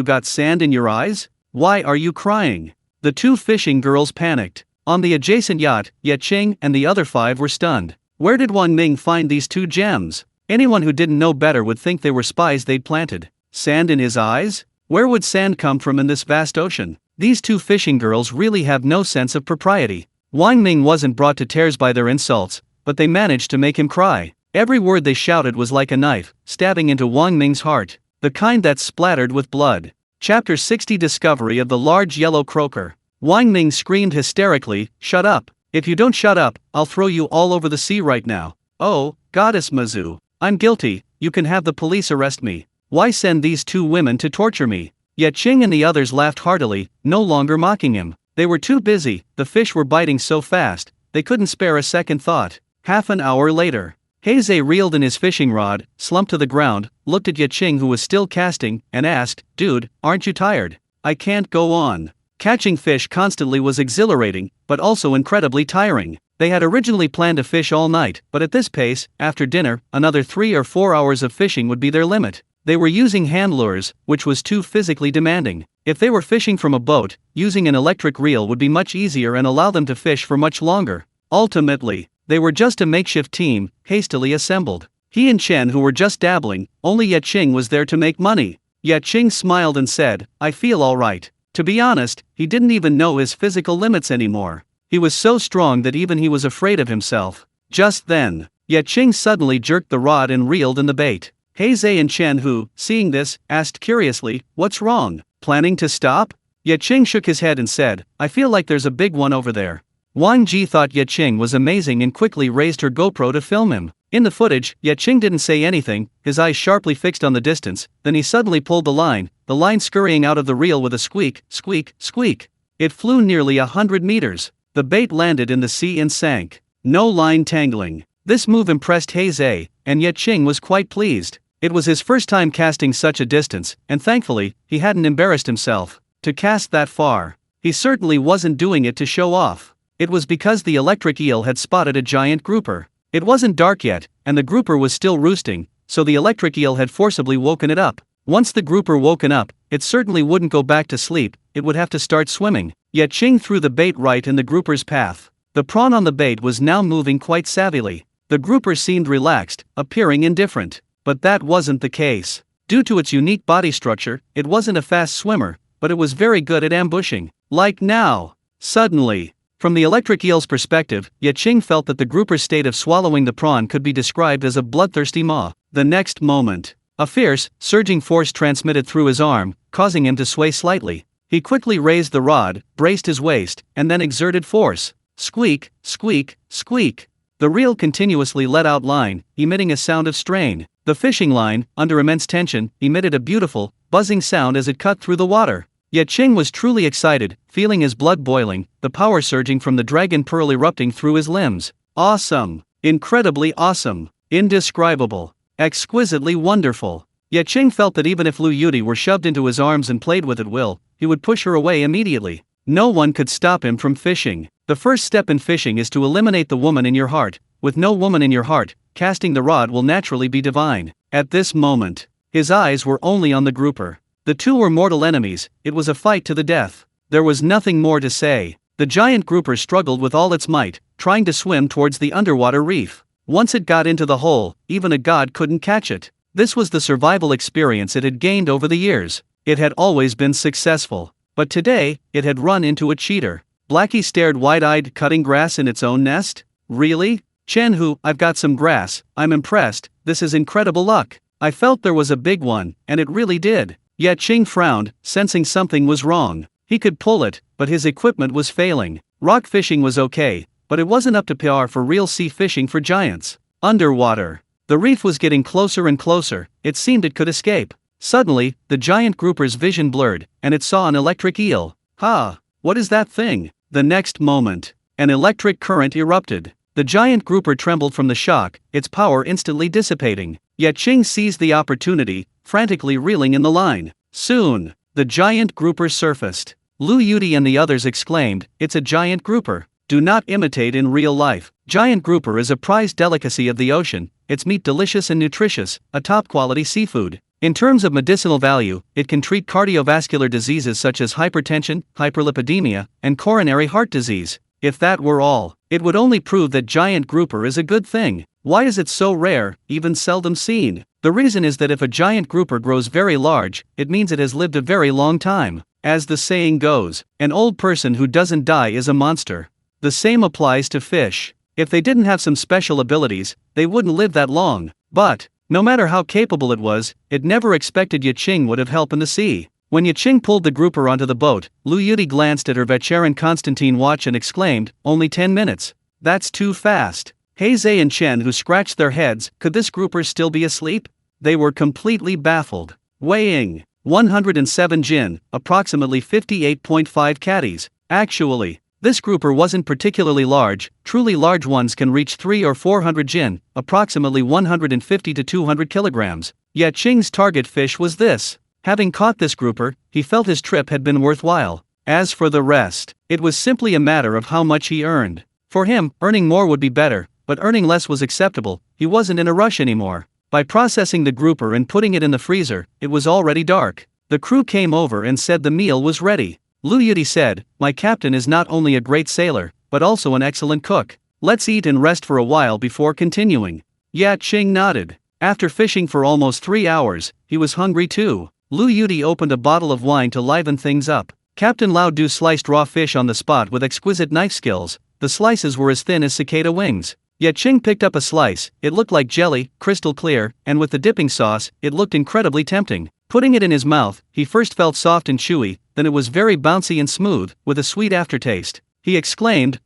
got sand in your eyes? Why are you crying? The two fishing girls panicked. On the adjacent yacht, Ye Qing and the other 5 were stunned. Where did Wang Ming find these 2 gems? Anyone who didn't know better would think they were spies they'd planted. Sand in his eyes? Where would sand come from in this vast ocean? These 2 fishing girls really have no sense of propriety. Wang Ming wasn't brought to tears by their insults, but they managed to make him cry. Every word they shouted was like a knife, stabbing into Wang Ming's heart, the kind that splattered with blood. Chapter 60 Discovery of the Large Yellow Croaker. Wang Ming screamed hysterically, "Shut up! If you don't shut up, I'll throw you all over the sea right now." "Oh, Goddess Mazu, I'm guilty, you can have the police arrest me. Why send these 2 women to torture me?" Yet Qing and the others laughed heartily, no longer mocking him. They were too busy, the fish were biting so fast, they couldn't spare a second thought. Half an hour later, Heize reeled in his fishing rod, slumped to the ground, looked at Ye Qing who was still casting, and asked, "Dude, aren't you tired?" "I can't go on." Catching fish constantly was exhilarating, but also incredibly tiring. They had originally planned to fish all night, but at this pace, after dinner, another 3 or 4 hours of fishing would be their limit. They were using hand lures, which was too physically demanding. If they were fishing from a boat, using an electric reel would be much easier and allow them to fish for much longer. Ultimately, they were just a makeshift team, hastily assembled. He and Chen who were just dabbling, only Ye Qing was there to make money. Ye Qing smiled and said, "I feel alright." To be honest, he didn't even know his physical limits anymore. He was so strong that even he was afraid of himself. Just then, Ye Qing suddenly jerked the rod and reeled in the bait. Heize and Chen who, seeing this, asked curiously, "What's wrong? Planning to stop?" Ye Qing shook his head and said, "I feel like there's a big one over there." Wang Ji thought Ye Qing was amazing and quickly raised her GoPro to film him. In the footage, Ye Qing didn't say anything, his eyes sharply fixed on the distance, then he suddenly pulled the line scurrying out of the reel with a squeak, squeak, squeak. It flew nearly 100 meters. The bait landed in the sea and sank. No line tangling. This move impressed Heize, and Ye Qing was quite pleased. It was his first time casting such a distance, and thankfully, he hadn't embarrassed himself. To cast that far. He certainly wasn't doing it to show off. It was because the electric eel had spotted a giant grouper. It wasn't dark yet, and the grouper was still roosting, so the electric eel had forcibly woken it up. Once the grouper woken up, it certainly wouldn't go back to sleep, it would have to start swimming. Yet Qing threw the bait right in the grouper's path. The prawn on the bait was now moving quite savvily. The grouper seemed relaxed, appearing indifferent. But that wasn't the case. Due to its unique body structure, it wasn't a fast swimmer, but it was very good at ambushing. Like now. Suddenly, from the electric eel's perspective, Ye Qing felt that the grouper's state of swallowing the prawn could be described as a bloodthirsty maw. The next moment, a fierce, surging force transmitted through his arm, causing him to sway slightly. He quickly raised the rod, braced his waist, and then exerted force. Squeak, squeak, squeak. The reel continuously let out line, emitting a sound of strain. The fishing line, under immense tension, emitted a beautiful, buzzing sound as it cut through the water. Yet Qing was truly excited, feeling his blood boiling, the power surging from the dragon pearl erupting through his limbs. Awesome! Incredibly awesome! Indescribable! Exquisitely wonderful! Yet Qing felt that even if Lu Yudi were shoved into his arms and played with at will, he would push her away immediately. No one could stop him from fishing. The first step in fishing is to eliminate the woman in your heart. With no woman in your heart, casting the rod will naturally be divine. At this moment, his eyes were only on the grouper. The two were mortal enemies, it was a fight to the death. There was nothing more to say. The giant grouper struggled with all its might, trying to swim towards the underwater reef. Once it got into the hole, even a god couldn't catch it. This was the survival experience it had gained over the years. It had always been successful. But today, it had run into a cheater. Blackie stared wide-eyed, cutting grass in its own nest? Really? Chen Hu, I've got some grass, I'm impressed, this is incredible luck. I felt there was a big one, and it really did. Yet Qing frowned, sensing something was wrong. He could pull it, but his equipment was failing. Rock fishing was okay, but it wasn't up to par for real sea fishing for giants. Underwater. The reef was getting closer and closer, it seemed it could escape. Suddenly, the giant grouper's vision blurred, and it saw an electric eel. Ha! What is that thing? The next moment, an electric current erupted. The giant grouper trembled from the shock, its power instantly dissipating. Ye Qing seized the opportunity, frantically reeling in the line. Soon, the giant grouper surfaced. Lu Yudi and the others exclaimed, "It's a giant grouper. Do not imitate in real life." Giant grouper is a prized delicacy of the ocean, its meat delicious and nutritious, a top-quality seafood. In terms of medicinal value, it can treat cardiovascular diseases such as hypertension, hyperlipidemia, and coronary heart disease. If that were all, it would only prove that giant grouper is a good thing. Why is it so rare, even seldom seen? The reason is that if a giant grouper grows very large, it means it has lived a very long time. As the saying goes, an old person who doesn't die is a monster. The same applies to fish. If they didn't have some special abilities, they wouldn't live that long. But, no matter how capable it was, it never expected Ye Qing would have help in the sea. When Ye Qing pulled the grouper onto the boat, Lu Yudi glanced at her Vecheran Constantine watch and exclaimed, "Only 10 minutes. That's too fast." Heizei and Chen, who scratched their heads, could this grouper still be asleep? They were completely baffled. Weighing 107 jin, approximately 58.5 catties. Actually, this grouper wasn't particularly large. Truly large ones can reach 300 or 400 jin, approximately 150 to 200 kilograms. Ye Qing's target fish was this. Having caught this grouper, he felt his trip had been worthwhile. As for the rest, it was simply a matter of how much he earned. For him, earning more would be better, but earning less was acceptable. He wasn't in a rush anymore. By processing the grouper and putting it in the freezer, it was already dark. The crew came over and said the meal was ready. Lu Yudi said, "My captain is not only a great sailor, but also an excellent cook. Let's eat and rest for a while before continuing." Ye Qing nodded. After fishing for almost 3 hours, he was hungry too. Lu Yudi opened a bottle of wine to liven things up. Captain Lao Du sliced raw fish on the spot with exquisite knife skills. The slices were as thin as cicada wings. Ye Qing picked up a slice. It looked like jelly, crystal clear, and with the dipping sauce, it looked incredibly tempting. Putting it in his mouth, he first felt soft and chewy, then it was very bouncy and smooth, with a sweet aftertaste. He exclaimed,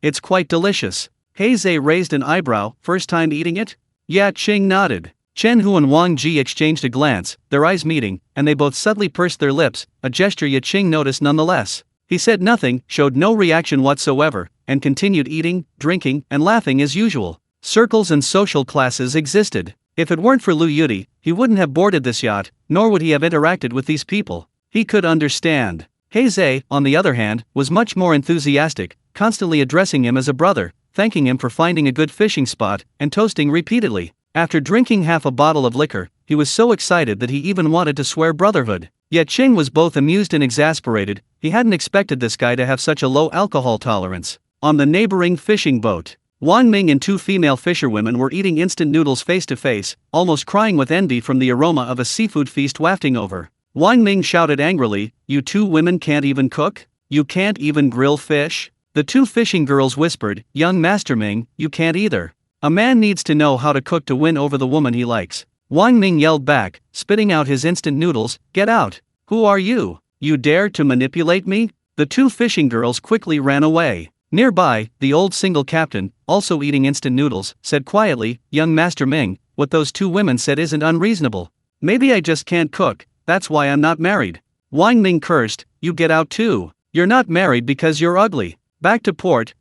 "It's quite delicious." Heizei raised an eyebrow. "First time eating it?" Ye Qing nodded. Chen Hu and Wang Ji exchanged a glance, their eyes meeting, and they both subtly pursed their lips, a gesture Ye Qing noticed nonetheless. He said nothing, showed no reaction whatsoever, and continued eating, drinking, and laughing as usual. Circles and social classes existed. If it weren't for Lu Yudi, he wouldn't have boarded this yacht, nor would he have interacted with these people. He could understand. Heizei, on the other hand, was much more enthusiastic, constantly addressing him as a brother, thanking him for finding a good fishing spot, and toasting repeatedly. After drinking half a bottle of liquor, he was so excited that he even wanted to swear brotherhood. Ye Qing was both amused and exasperated. He hadn't expected this guy to have such a low alcohol tolerance. On the neighboring fishing boat, Wang Ming and 2 female fisherwomen were eating instant noodles face to face, almost crying with envy from the aroma of a seafood feast wafting over. Wang Ming shouted angrily, "You 2 women can't even cook? You can't even grill fish?" The 2 fishing girls whispered, "Young Master Ming, you can't either. A man needs to know how to cook to win over the woman he likes." Wang Ming yelled back, spitting out his instant noodles, "Get out! Who are you? You dare to manipulate me?" The 2 fishing girls quickly ran away. Nearby, the old single captain, also eating instant noodles, said quietly, "Young Master Ming, what those 2 women said isn't unreasonable. Maybe I just can't cook, that's why I'm not married." Wang Ming cursed, "You get out too. You're not married because you're ugly. Back to port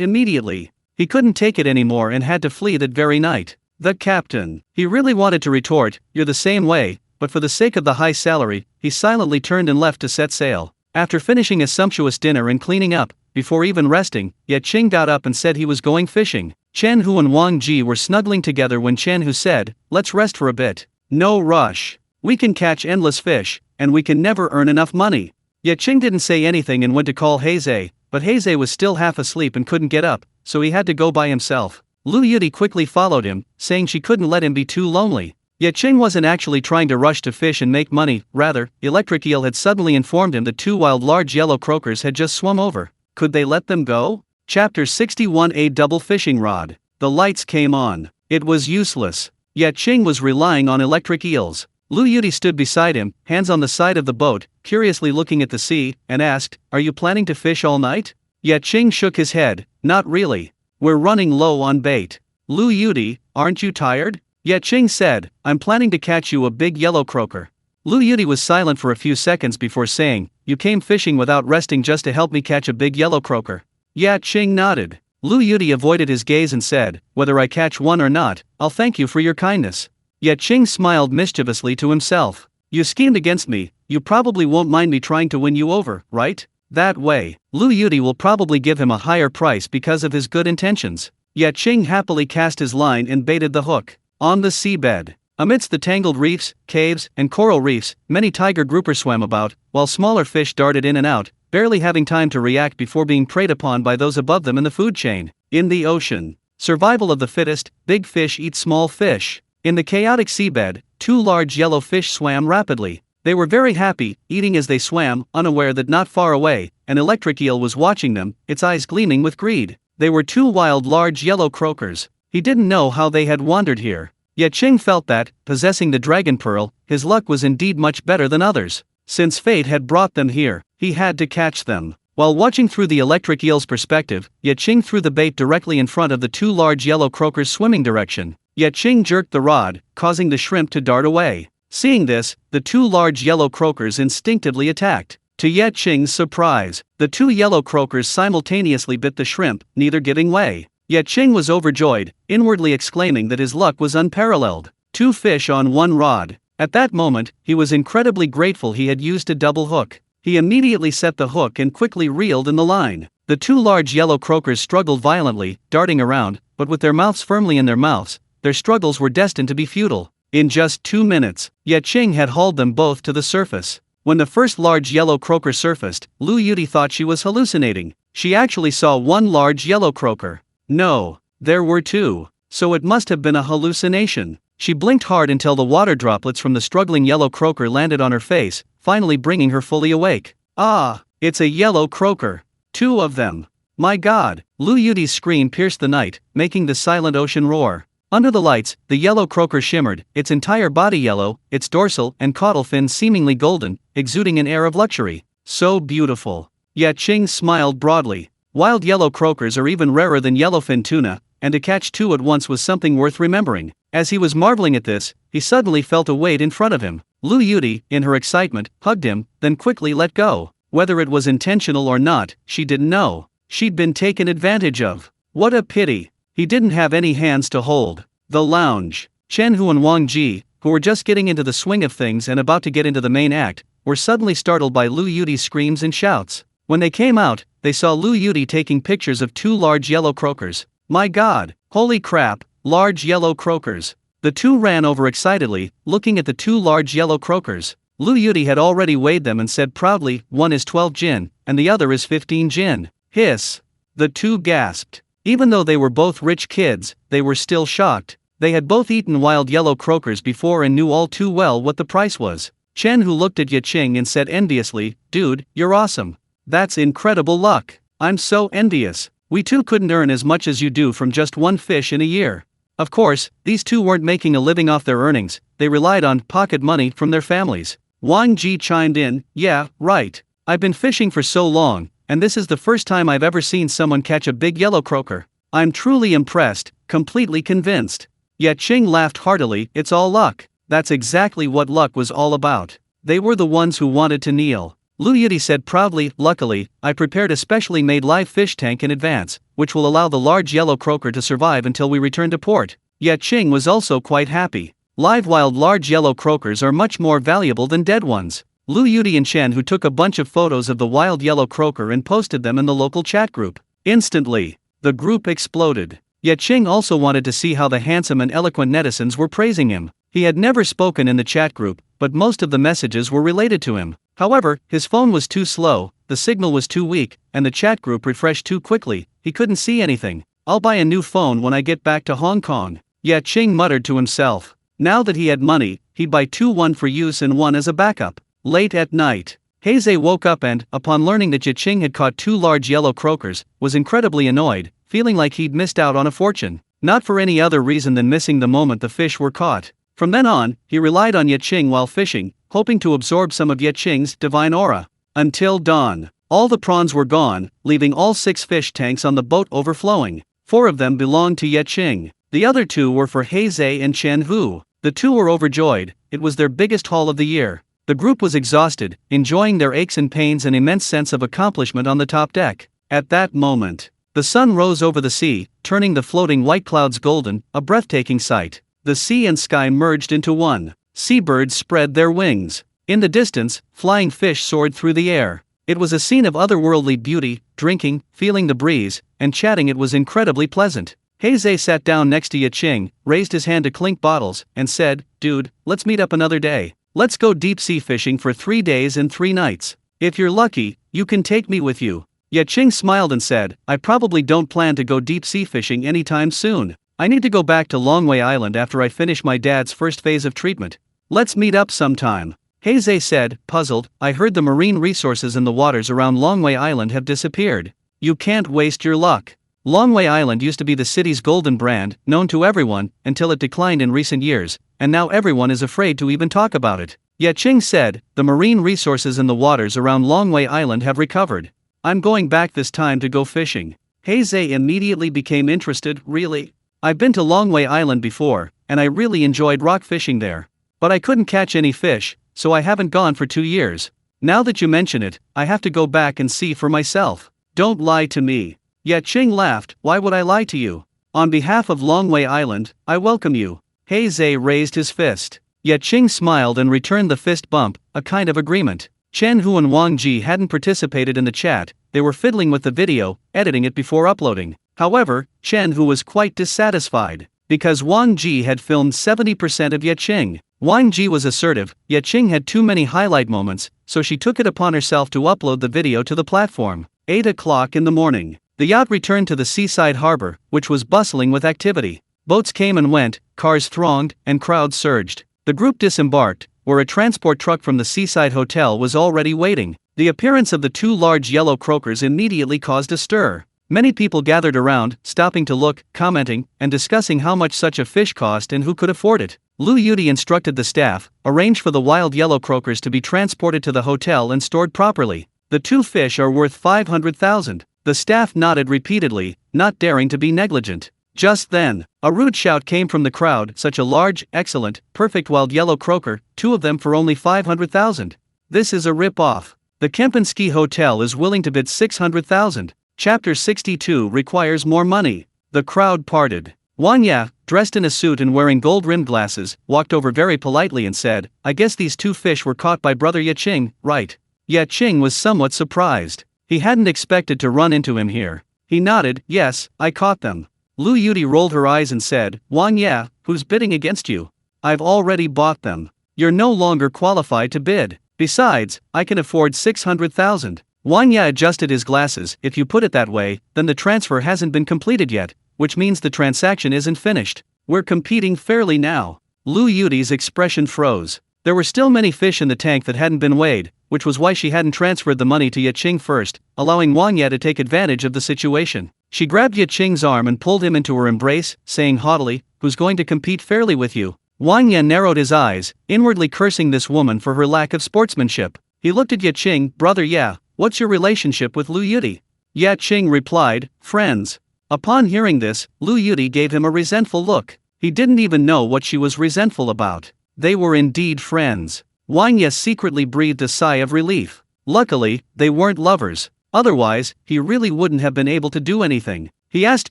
immediately." He couldn't take it anymore and had to flee that very night. The captain. He really wanted to retort, "You're the same way," but for the sake of the high salary, he silently turned and left to set sail. After finishing a sumptuous dinner and cleaning up, before even resting, Ye Qing got up and said he was going fishing. Chen Hu and Wang Ji were snuggling together when Chen Hu said, "Let's rest for a bit. No rush. We can catch endless fish, and we can never earn enough money." Ye Qing didn't say anything and went to call Heizei, but Heizei was still half asleep and couldn't get up, so he had to go by himself. Lu Yudi quickly followed him, saying she couldn't let him be too lonely. Ye Qing wasn't actually trying to rush to fish and make money, rather, Electric Eel had suddenly informed him that 2 wild large yellow croakers had just swum over. Could they let them go? Chapter 61. A double fishing rod. The lights came on. It was useless. Ye Qing was relying on electric eels. Lu Yudi stood beside him, hands on the side of the boat, curiously looking at the sea, and asked, "Are you planning to fish all night?" Ye Qing shook his head, "Not really. We're running low on bait." "Lu Yudi, aren't you tired?" Ye Qing said, "I'm planning to catch you a big yellow croaker." Lu Yudi was silent for a few seconds before saying, "You came fishing without resting just to help me catch a big yellow croaker?" Ye Qing nodded. Lu Yudi avoided his gaze and said, "Whether I catch one or not, I'll thank you for your kindness." Ye Qing smiled mischievously to himself. "You schemed against me, you probably won't mind me trying to win you over, right? That way, Lu Yudi will probably give him a higher price because of his good intentions." Ye Qing happily cast his line and baited the hook. On the seabed, amidst the tangled reefs, caves, and coral reefs, many tiger groupers swam about, while smaller fish darted in and out, barely having time to react before being preyed upon by those above them in the food chain. In the ocean, survival of the fittest, big fish eat small fish. In the chaotic seabed, two large yellow fish swam rapidly. They were very happy, eating as they swam, unaware that not far away, an electric eel was watching them, its eyes gleaming with greed. They were two wild large yellow croakers. He didn't know how they had wandered here. Yet Qing felt that, possessing the dragon pearl, his luck was indeed much better than others. Since fate had brought them here, he had to catch them. While watching through the electric eel's perspective, Ye Qing threw the bait directly in front of the two large yellow croakers' swimming direction. Ye Qing jerked the rod, causing the shrimp to dart away. Seeing this, the two large yellow croakers instinctively attacked. To Ye Qing's surprise, the two yellow croakers simultaneously bit the shrimp, neither giving way. Ye Qing was overjoyed, inwardly exclaiming that his luck was unparalleled. Two fish on one rod. At that moment, he was incredibly grateful he had used a double hook. He immediately set the hook and quickly reeled in the line. The two large yellow croakers struggled violently, darting around, but with their mouths firmly in their mouths, their struggles were destined to be futile. In just 2 minutes, Ye Qing had hauled them both to the surface. When the first large yellow croaker surfaced, Lu Yudi thought she was hallucinating. She actually saw one large yellow croaker. No, there were two, so it must have been a hallucination. She blinked hard until the water droplets from the struggling yellow croaker landed on her face, finally bringing her fully awake. "Ah, it's a yellow croaker. Two of them. My God!" Lu Yudi's scream pierced the night, making the silent ocean roar. Under the lights, the yellow croaker shimmered, its entire body yellow, its dorsal and caudal fins seemingly golden, exuding an air of luxury. So beautiful. Ye Qing smiled broadly. Wild yellow croakers are even rarer than yellowfin tuna, and to catch two at once was something worth remembering. As he was marveling at this, he suddenly felt a weight in front of him. Lu Yudi, in her excitement, hugged him, then quickly let go. Whether it was intentional or not, she didn't know. She'd been taken advantage of. What a pity. He didn't have any hands to hold. The lounge. Chen Hu and Wang Ji, who were just getting into the swing of things and about to get into the main act, were suddenly startled by Lu Yudi's screams and shouts. When they came out, they saw Lu Yudi taking pictures of two large yellow croakers. My God, holy crap, large yellow croakers. The two ran over excitedly, looking at the two large yellow croakers. Lu Yudi had already weighed them and said proudly, "One is 12 jin, and the other is 15 jin. Hiss. The two gasped. Even though they were both rich kids, they were still shocked. They had both eaten wild yellow croakers before and knew all too well what the price was. Chen Hu looked at Ye Qing and said enviously, "Dude, you're awesome. That's incredible luck. I'm so envious. We too couldn't earn as much as you do from just one fish in a year." Of course, these two weren't making a living off their earnings, they relied on pocket money from their families. Wang Ji chimed in, "Yeah, right. I've been fishing for so long, and this is the first time I've ever seen someone catch a big yellow croaker. I'm truly impressed, completely convinced." Ye Qing laughed heartily, "It's all luck. That's exactly what luck was all about. They were the ones who wanted to kneel." Lu Yudi said proudly, "Luckily, I prepared a specially made live fish tank in advance, which will allow the large yellow croaker to survive until we return to port." Ye Qing was also quite happy. Live wild large yellow croakers are much more valuable than dead ones. Lu Yudi and Chen Hu took a bunch of photos of the wild yellow croaker and posted them in the local chat group. Instantly, the group exploded. Ye Qing also wanted to see how the handsome and eloquent netizens were praising him. He had never spoken in the chat group, but most of the messages were related to him. However, his phone was too slow, the signal was too weak, and the chat group refreshed too quickly, he couldn't see anything. "I'll buy a new phone when I get back to Hong Kong," Ye Qing muttered to himself. Now that he had money, he'd buy two, one for use and one as a backup. Late at night, Heize woke up and, upon learning that Ye Qing had caught two large yellow croakers, was incredibly annoyed, feeling like he'd missed out on a fortune. Not for any other reason than missing the moment the fish were caught. From then on, he relied on Ye Qing while fishing, hoping to absorb some of Ye Qing's divine aura. Until dawn, all the prawns were gone, leaving all 6 fish tanks on the boat overflowing. 4 of them belonged to Ye Qing. The other 2 were for Heize and Chen Hu. The 2 were overjoyed, it was their biggest haul of the year. The group was exhausted, enjoying their aches and pains and immense sense of accomplishment on the top deck. At that moment, The sun rose over the sea, turning the floating white clouds golden, a breathtaking sight. The sea and sky merged into one. Seabirds spread their wings. In the distance, flying fish soared through the air. It was a scene of otherworldly beauty. Drinking, feeling the breeze, and chatting, it was incredibly pleasant. Haze sat down next to Ye Qing, raised his hand to clink bottles, and said, "Dude, let's meet up another day. Let's go deep sea fishing for 3 days and 3 nights. If you're lucky, you can take me with you." Ye Qing smiled and said, "I probably don't plan to go deep sea fishing anytime soon. I need to go back to Longway Island after I finish my dad's first phase of treatment. Let's meet up sometime." Haze said, puzzled, "I heard the marine resources in the waters around Longway Island have disappeared. You can't waste your luck." Longway Island used to be the city's golden brand, known to everyone, until it declined in recent years, and now everyone is afraid to even talk about it. Ye Qing said, "The marine resources in the waters around Longway Island have recovered. I'm going back this time to go fishing." Haze immediately became interested. "Really? I've been to Longway Island before, and I really enjoyed rock fishing there. But I couldn't catch any fish, so I haven't gone for 2 years. Now that you mention it, I have to go back and see for myself." "Don't lie to me." Ye Qing laughed. "Why would I lie to you? On behalf of Longway Island, I welcome you." Haze raised his fist. Ye Qing smiled and returned the fist bump, a kind of agreement. Chen Hu and Wang Ji hadn't participated in the chat. They were fiddling with the video, editing it before uploading. However, Chen Hu was quite dissatisfied, because Wang Ji had filmed 70% of Ye Qing. Wang Ji was assertive. Ye Qing had too many highlight moments, so she took it upon herself to upload the video to the platform. 8 o'clock in the morning. The yacht returned to the seaside harbor, which was bustling with activity. Boats came and went, cars thronged, and crowds surged. The group disembarked, where a transport truck from the seaside hotel was already waiting. The appearance of the 2 large yellow croakers immediately caused a stir. Many people gathered around, stopping to look, commenting, and discussing how much such a fish cost and who could afford it. Lu Yudi instructed the staff, arrange for the wild yellow croakers to be transported to the hotel and stored properly. "The 2 fish are worth 500,000. The staff nodded repeatedly, not daring to be negligent. Just then, a rude shout came from the crowd. "Such a large, excellent, perfect wild yellow croaker, 2 of them for only 500,000. This is a rip-off. The Kempinski Hotel is willing to bid 600,000. Chapter 62 requires more money." The crowd parted. Wang Ya, dressed in a suit and wearing gold-rimmed glasses, walked over very politely and said, "I guess these 2 fish were caught by Brother Ye Qing, right?" Ye Qing was somewhat surprised. He hadn't expected to run into him here. He nodded. "Yes, I caught them." Lu Yudi rolled her eyes and said, "Wang Ya, who's bidding against you? I've already bought them. You're no longer qualified to bid. Besides, I can afford 600,000. Wang Ya adjusted his glasses. "If you put it that way, then the transfer hasn't been completed yet, which means the transaction isn't finished. We're competing fairly now." Lu Yudi's expression froze. There were still many fish in the tank that hadn't been weighed, which was why she hadn't transferred the money to Ye Qing first, allowing Wang Ya to take advantage of the situation. She grabbed Ye Qing's arm and pulled him into her embrace, saying haughtily, "Who's going to compete fairly with you?" Wang Ya narrowed his eyes, inwardly cursing this woman for her lack of sportsmanship. He looked at Ye Qing. "Brother Ye, what's your relationship with Lu Yudi?" Ye Qing replied, "Friends." Upon hearing this, Lu Yudi gave him a resentful look. He didn't even know what she was resentful about. They were indeed friends. Wang Ya secretly breathed a sigh of relief. Luckily, they weren't lovers. Otherwise, he really wouldn't have been able to do anything. He asked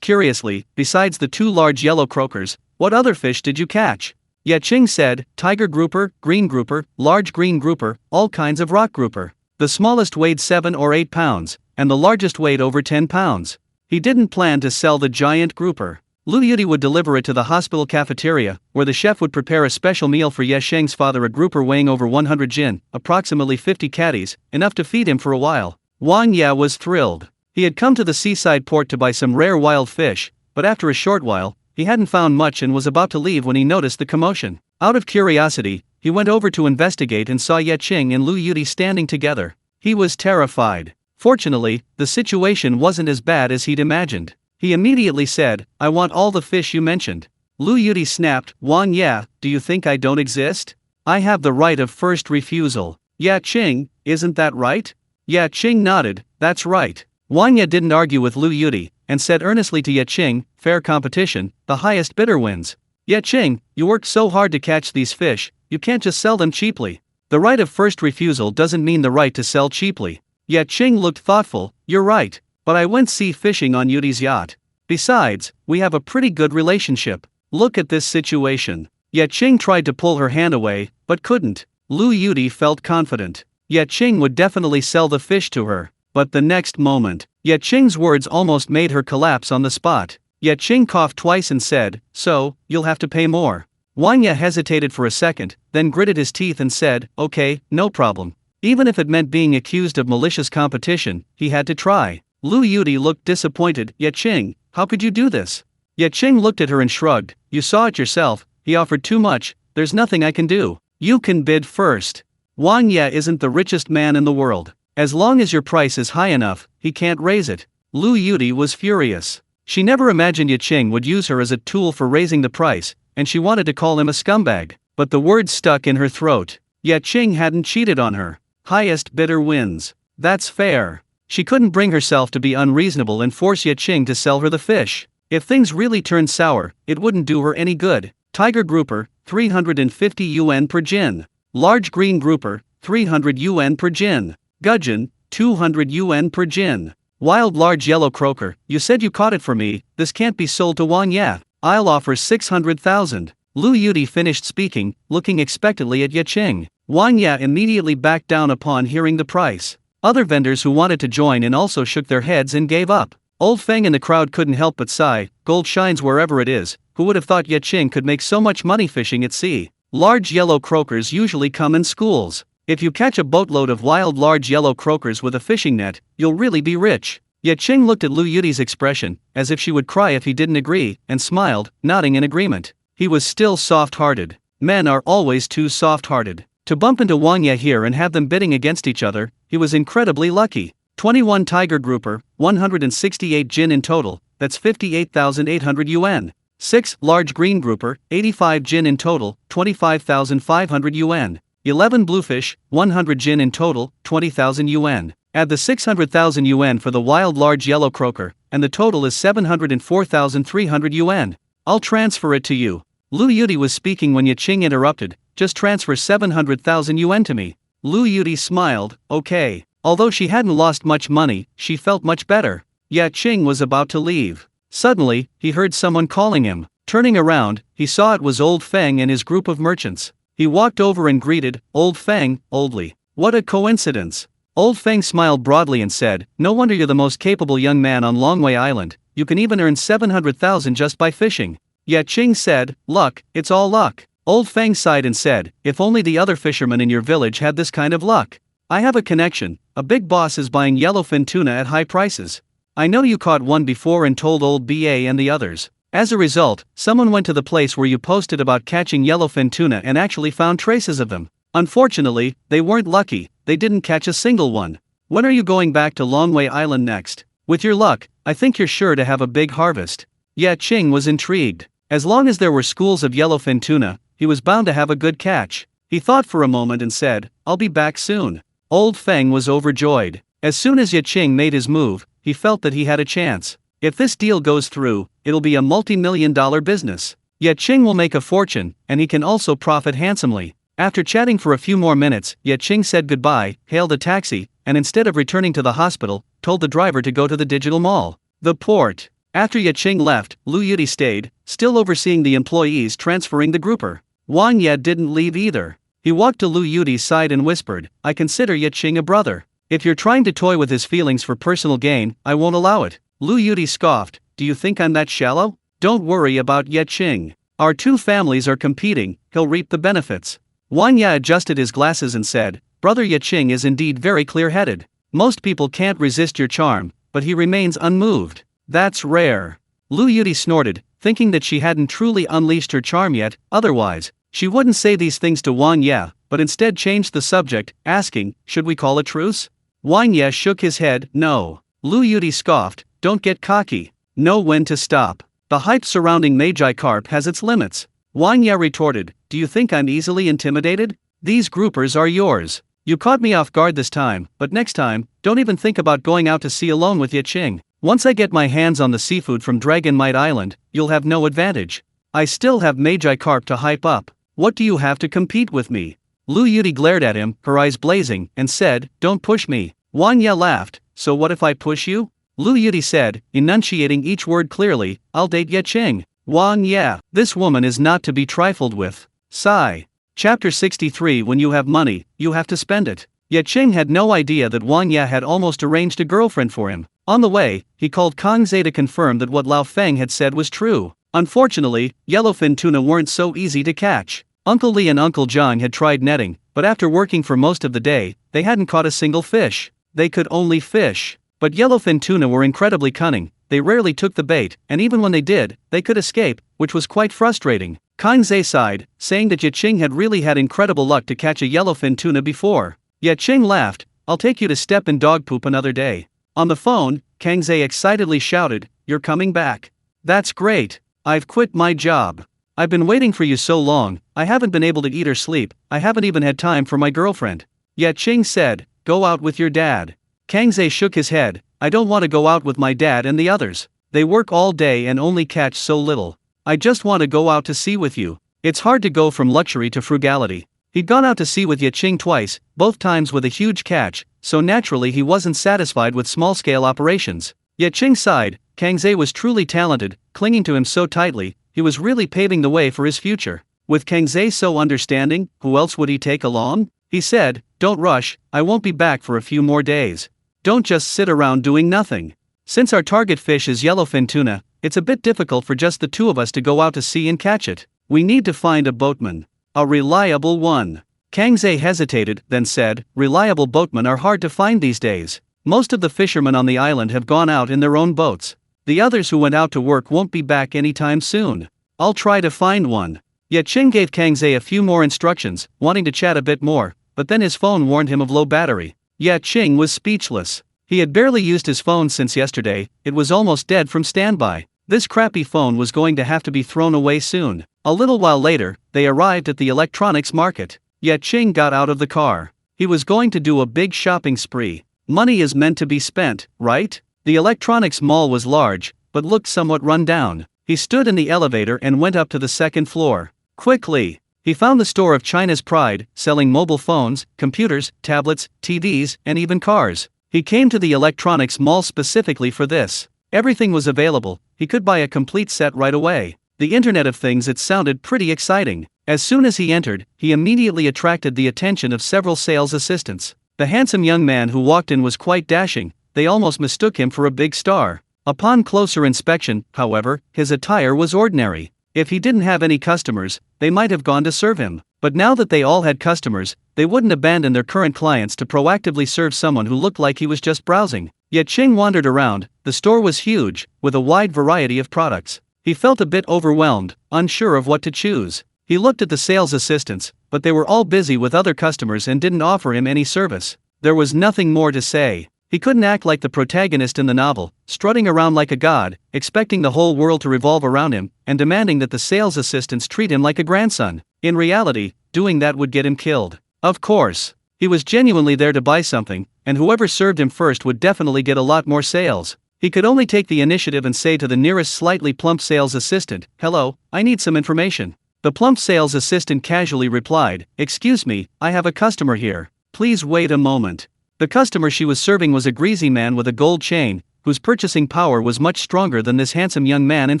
curiously, "Besides the 2 large yellow croakers, what other fish did you catch?" Ye Qing said, "Tiger grouper, green grouper, large green grouper, all kinds of rock grouper. The smallest weighed 7 or 8 pounds, and the largest weighed over 10 pounds. He didn't plan to sell the giant grouper. Lu Yudi would deliver it to the hospital cafeteria, where the chef would prepare a special meal for Ye Sheng's father, a grouper weighing over 100 jin, approximately 50 catties, enough to feed him for a while." Wang Ya was thrilled. He had come to the seaside port to buy some rare wild fish, but after a short while, he hadn't found much and was about to leave when he noticed the commotion. Out of curiosity, he went over to investigate and saw Ye Qing and Lu Yudi standing together. He was terrified. Fortunately, the situation wasn't as bad as he'd imagined. He immediately said, "I want all the fish you mentioned." Lu Yudi snapped, "Wang Ya, do you think I don't exist? I have the right of first refusal." "Ye Qing, isn't that right?" Ye Qing nodded, "That's right." Wang Ya didn't argue with Lu Yudi, and said earnestly to Ye Qing, "Fair competition, the highest bidder wins. Ye Qing, you worked so hard to catch these fish, you can't just sell them cheaply. The right of first refusal doesn't mean the right to sell cheaply." Ye Qing looked thoughtful. "You're right. but I went sea fishing on Yudi's yacht. Besides, we have a pretty good relationship. Look at this situation. Ye Qing tried to pull her hand away, but couldn't. Lu Yudi felt confident. Ye Qing would definitely sell the fish to her. But the next moment, Ye Qing's words almost made her collapse on the spot. Ye Qing coughed twice and said, "So, you'll have to pay more." Wang Ye hesitated for a second, then gritted his teeth and said, "Okay, no problem." Even if it meant being accused of malicious competition, he had to try. Lu Yudi looked disappointed. "Ye Qing, how could you do this?" Ye Qing looked at her and shrugged. "You saw it yourself, he offered too much, there's nothing I can do. You can bid first." Wang Ye isn't the richest man in the world. As long as your price is high enough, he can't raise it. Lu Yudi was furious. She never imagined Ye Qing would use her as a tool for raising the price, and she wanted to call him a scumbag, but the words stuck in her throat. Ye Qing hadn't cheated on her. Highest bidder wins. That's fair. She couldn't bring herself to be unreasonable and force Ye Qing to sell her the fish. If things really turned sour, it wouldn't do her any good. Tiger grouper, 350 yuan per jin. Large green grouper, 300 yuan per jin. Gudgeon, 200 yuan per jin. Wild large yellow croaker, you said you caught it for me, this can't be sold to Wang Ye. I'll offer 600,000. Lu Yudi finished speaking, looking expectantly at Ye Qing. Wang Ye immediately backed down upon hearing the price. Other vendors who wanted to join in also shook their heads and gave up. Old Feng in the crowd couldn't help but sigh. Gold shines wherever it is. Who would have thought Ye Qing could make so much money fishing at sea? Large yellow croakers usually come in schools. If you catch a boatload of wild large yellow croakers with a fishing net, you'll really be rich. Ye Qing looked at Lu Yudi's expression, as if she would cry if he didn't agree, and smiled, nodding in agreement. He was still soft-hearted. Men are always too soft-hearted. To bump into Wang Ye here and have them bidding against each other, he was incredibly lucky. 21 tiger grouper, 168 jin in total, that's 58,800 yuan. 6 large green grouper, 85 jin in total, 25,500 yuan. 11 bluefish, 100 jin in total, 20,000 yuan. Add the 600,000 yuan for the wild large yellow croaker, and the total is 704,300 yuan. I'll transfer it to you. Lu Yudi was speaking when Ye Qing interrupted. Just transfer 700,000 yuan to me. Lu Yudi smiled. Okay. Although she hadn't lost much money, she felt much better. Ye Qing was about to leave. Suddenly, he heard someone calling him. Turning around, he saw it was Old Feng and his group of merchants. He walked over and greeted, "Old Feng, oldly. What a coincidence." Old Feng smiled broadly and said, "No wonder you're the most capable young man on Longwei Island, you can even earn 700,000 just by fishing." Ye Qing said, "Luck, it's all luck." Old Feng sighed and said, "If only the other fishermen in your village had this kind of luck. I have a connection, a big boss is buying yellowfin tuna at high prices. I know you caught one before and told old BA and the others. As a result, someone went to the place where you posted about catching yellowfin tuna and actually found traces of them. Unfortunately, they weren't lucky, they didn't catch a single one. When are you going back to Longwei Island next? With your luck, I think you're sure to have a big harvest." Ye Qing was intrigued. As long as there were schools of yellowfin tuna, he was bound to have a good catch. He thought for a moment and said, "I'll be back soon." Old Feng was overjoyed. As soon as Ye Qing made his move, he felt that he had a chance. If this deal goes through, it'll be a multi-million-dollar business. Ye Qing will make a fortune, and he can also profit handsomely. After chatting for a few more minutes, Ye Qing said goodbye, hailed a taxi, and instead of returning to the hospital, told the driver to go to the digital mall. The port. After Ye Qing left, Lu Yudi stayed, still overseeing the employees transferring the grouper. Wang Ye didn't leave either. He walked to Lu Yudi's side and whispered, "I consider Ye Qing a brother. If you're trying to toy with his feelings for personal gain, I won't allow it." Lu Yudi scoffed, "Do you think I'm that shallow? Don't worry about Ye Qing. Our two families are competing, he'll reap the benefits." Wang Ye adjusted his glasses and said, "Brother Ye Qing is indeed very clear-headed. Most people can't resist your charm, but he remains unmoved. That's rare." Lu Yudi snorted, thinking that she hadn't truly unleashed her charm yet, otherwise, she wouldn't say these things to Wang Ye, but instead changed the subject, asking, "Should we call a truce?" Wang Ye shook his head, "No." Lu Yudi scoffed, "Don't get cocky. Know when to stop. The hype surrounding Magi Carp has its limits." Wang Ye retorted, "Do you think I'm easily intimidated? These groupers are yours. You caught me off guard this time, but next time, don't even think about going out to sea alone with Ye Qing. Once I get my hands on the seafood from Dragon Might Island, you'll have no advantage. I still have Magi Carp to hype up. What do you have to compete with me?" Lu Yudi glared at him, her eyes blazing, and said, "Don't push me." Wang Ye laughed, "So what if I push you? Lu Yuti said, enunciating each word clearly, I'll date Ye Qing. Wang Ye, this woman is not to be trifled with. Sigh. Chapter 63. When you have money, you have to spend it. Ye Qing had no idea that Wang Ye had almost arranged a girlfriend for him. On the way, he called Kang Ze to confirm that what Lao Feng had said was true. Unfortunately, yellowfin tuna weren't so easy to catch. Uncle Li and Uncle John had tried netting, but after working for most of the day, they hadn't caught a single fish. They could only fish. But yellowfin tuna were incredibly cunning. They rarely took the bait, and even when they did, they could escape, which was quite frustrating. Kang Ze sighed, saying that Ye Qing had really had incredible luck to catch a yellowfin tuna before. Ye Qing laughed, I'll take you to step in dog poop another day. On the phone, Kang Ze excitedly shouted, You're coming back. That's great. I've quit my job. I've been waiting for you so long, I haven't been able to eat or sleep, I haven't even had time for my girlfriend. Ye Qing said, Go out with your dad. Kang Ze shook his head, I don't want to go out with my dad and the others. They work all day and only catch so little. I just want to go out to sea with you. It's hard to go from luxury to frugality. He'd gone out to sea with Ye Qing twice, both times with a huge catch, so naturally he wasn't satisfied with small-scale operations. Ye Qing sighed, Kang Ze was truly talented, clinging to him so tightly, he was really paving the way for his future. With Kang Ze so understanding, who else would he take along? He said, Don't rush, I won't be back for a few more days. Don't just sit around doing nothing. Since our target fish is yellowfin tuna, it's a bit difficult for just the two of us to go out to sea and catch it. We need to find a boatman. A reliable one. Kang Ze hesitated, then said, Reliable boatmen are hard to find these days. Most of the fishermen on the island have gone out in their own boats. The others who went out to work won't be back anytime soon. I'll try to find one. Ye Qing gave Kang Ze a few more instructions, wanting to chat a bit more, but then his phone warned him of low battery. Ye Qing was speechless. He had barely used his phone since yesterday, it was almost dead from standby. This crappy phone was going to have to be thrown away soon. A little while later, they arrived at the electronics market. Ye Qing got out of the car. He was going to do a big shopping spree. Money is meant to be spent, right? The electronics mall was large, but looked somewhat run down. He stood in the elevator and went up to the second floor. Quickly, he found the store of China's pride, selling mobile phones, computers, tablets, TVs, and even cars. He came to the electronics mall specifically for this. Everything was available, he could buy a complete set right away. The Internet of Things, it sounded pretty exciting. As soon as he entered, he immediately attracted the attention of several sales assistants. The handsome young man who walked in was quite dashing. They almost mistook him for a big star. Upon closer inspection, however, his attire was ordinary. If he didn't have any customers, they might have gone to serve him. But now that they all had customers, they wouldn't abandon their current clients to proactively serve someone who looked like he was just browsing. Ye Qing wandered around. The store was huge, with a wide variety of products. He felt a bit overwhelmed, unsure of what to choose. He looked at the sales assistants, but they were all busy with other customers and didn't offer him any service. There was nothing more to say. He couldn't act like the protagonist in the novel, strutting around like a god, expecting the whole world to revolve around him, and demanding that the sales assistants treat him like a grandson. In reality, doing that would get him killed. Of course. He was genuinely there to buy something, and whoever served him first would definitely get a lot more sales. He could only take the initiative and say to the nearest slightly plump sales assistant, Hello, I need some information. The plump sales assistant casually replied, Excuse me, I have a customer here. Please wait a moment. The customer she was serving was a greasy man with a gold chain, whose purchasing power was much stronger than this handsome young man in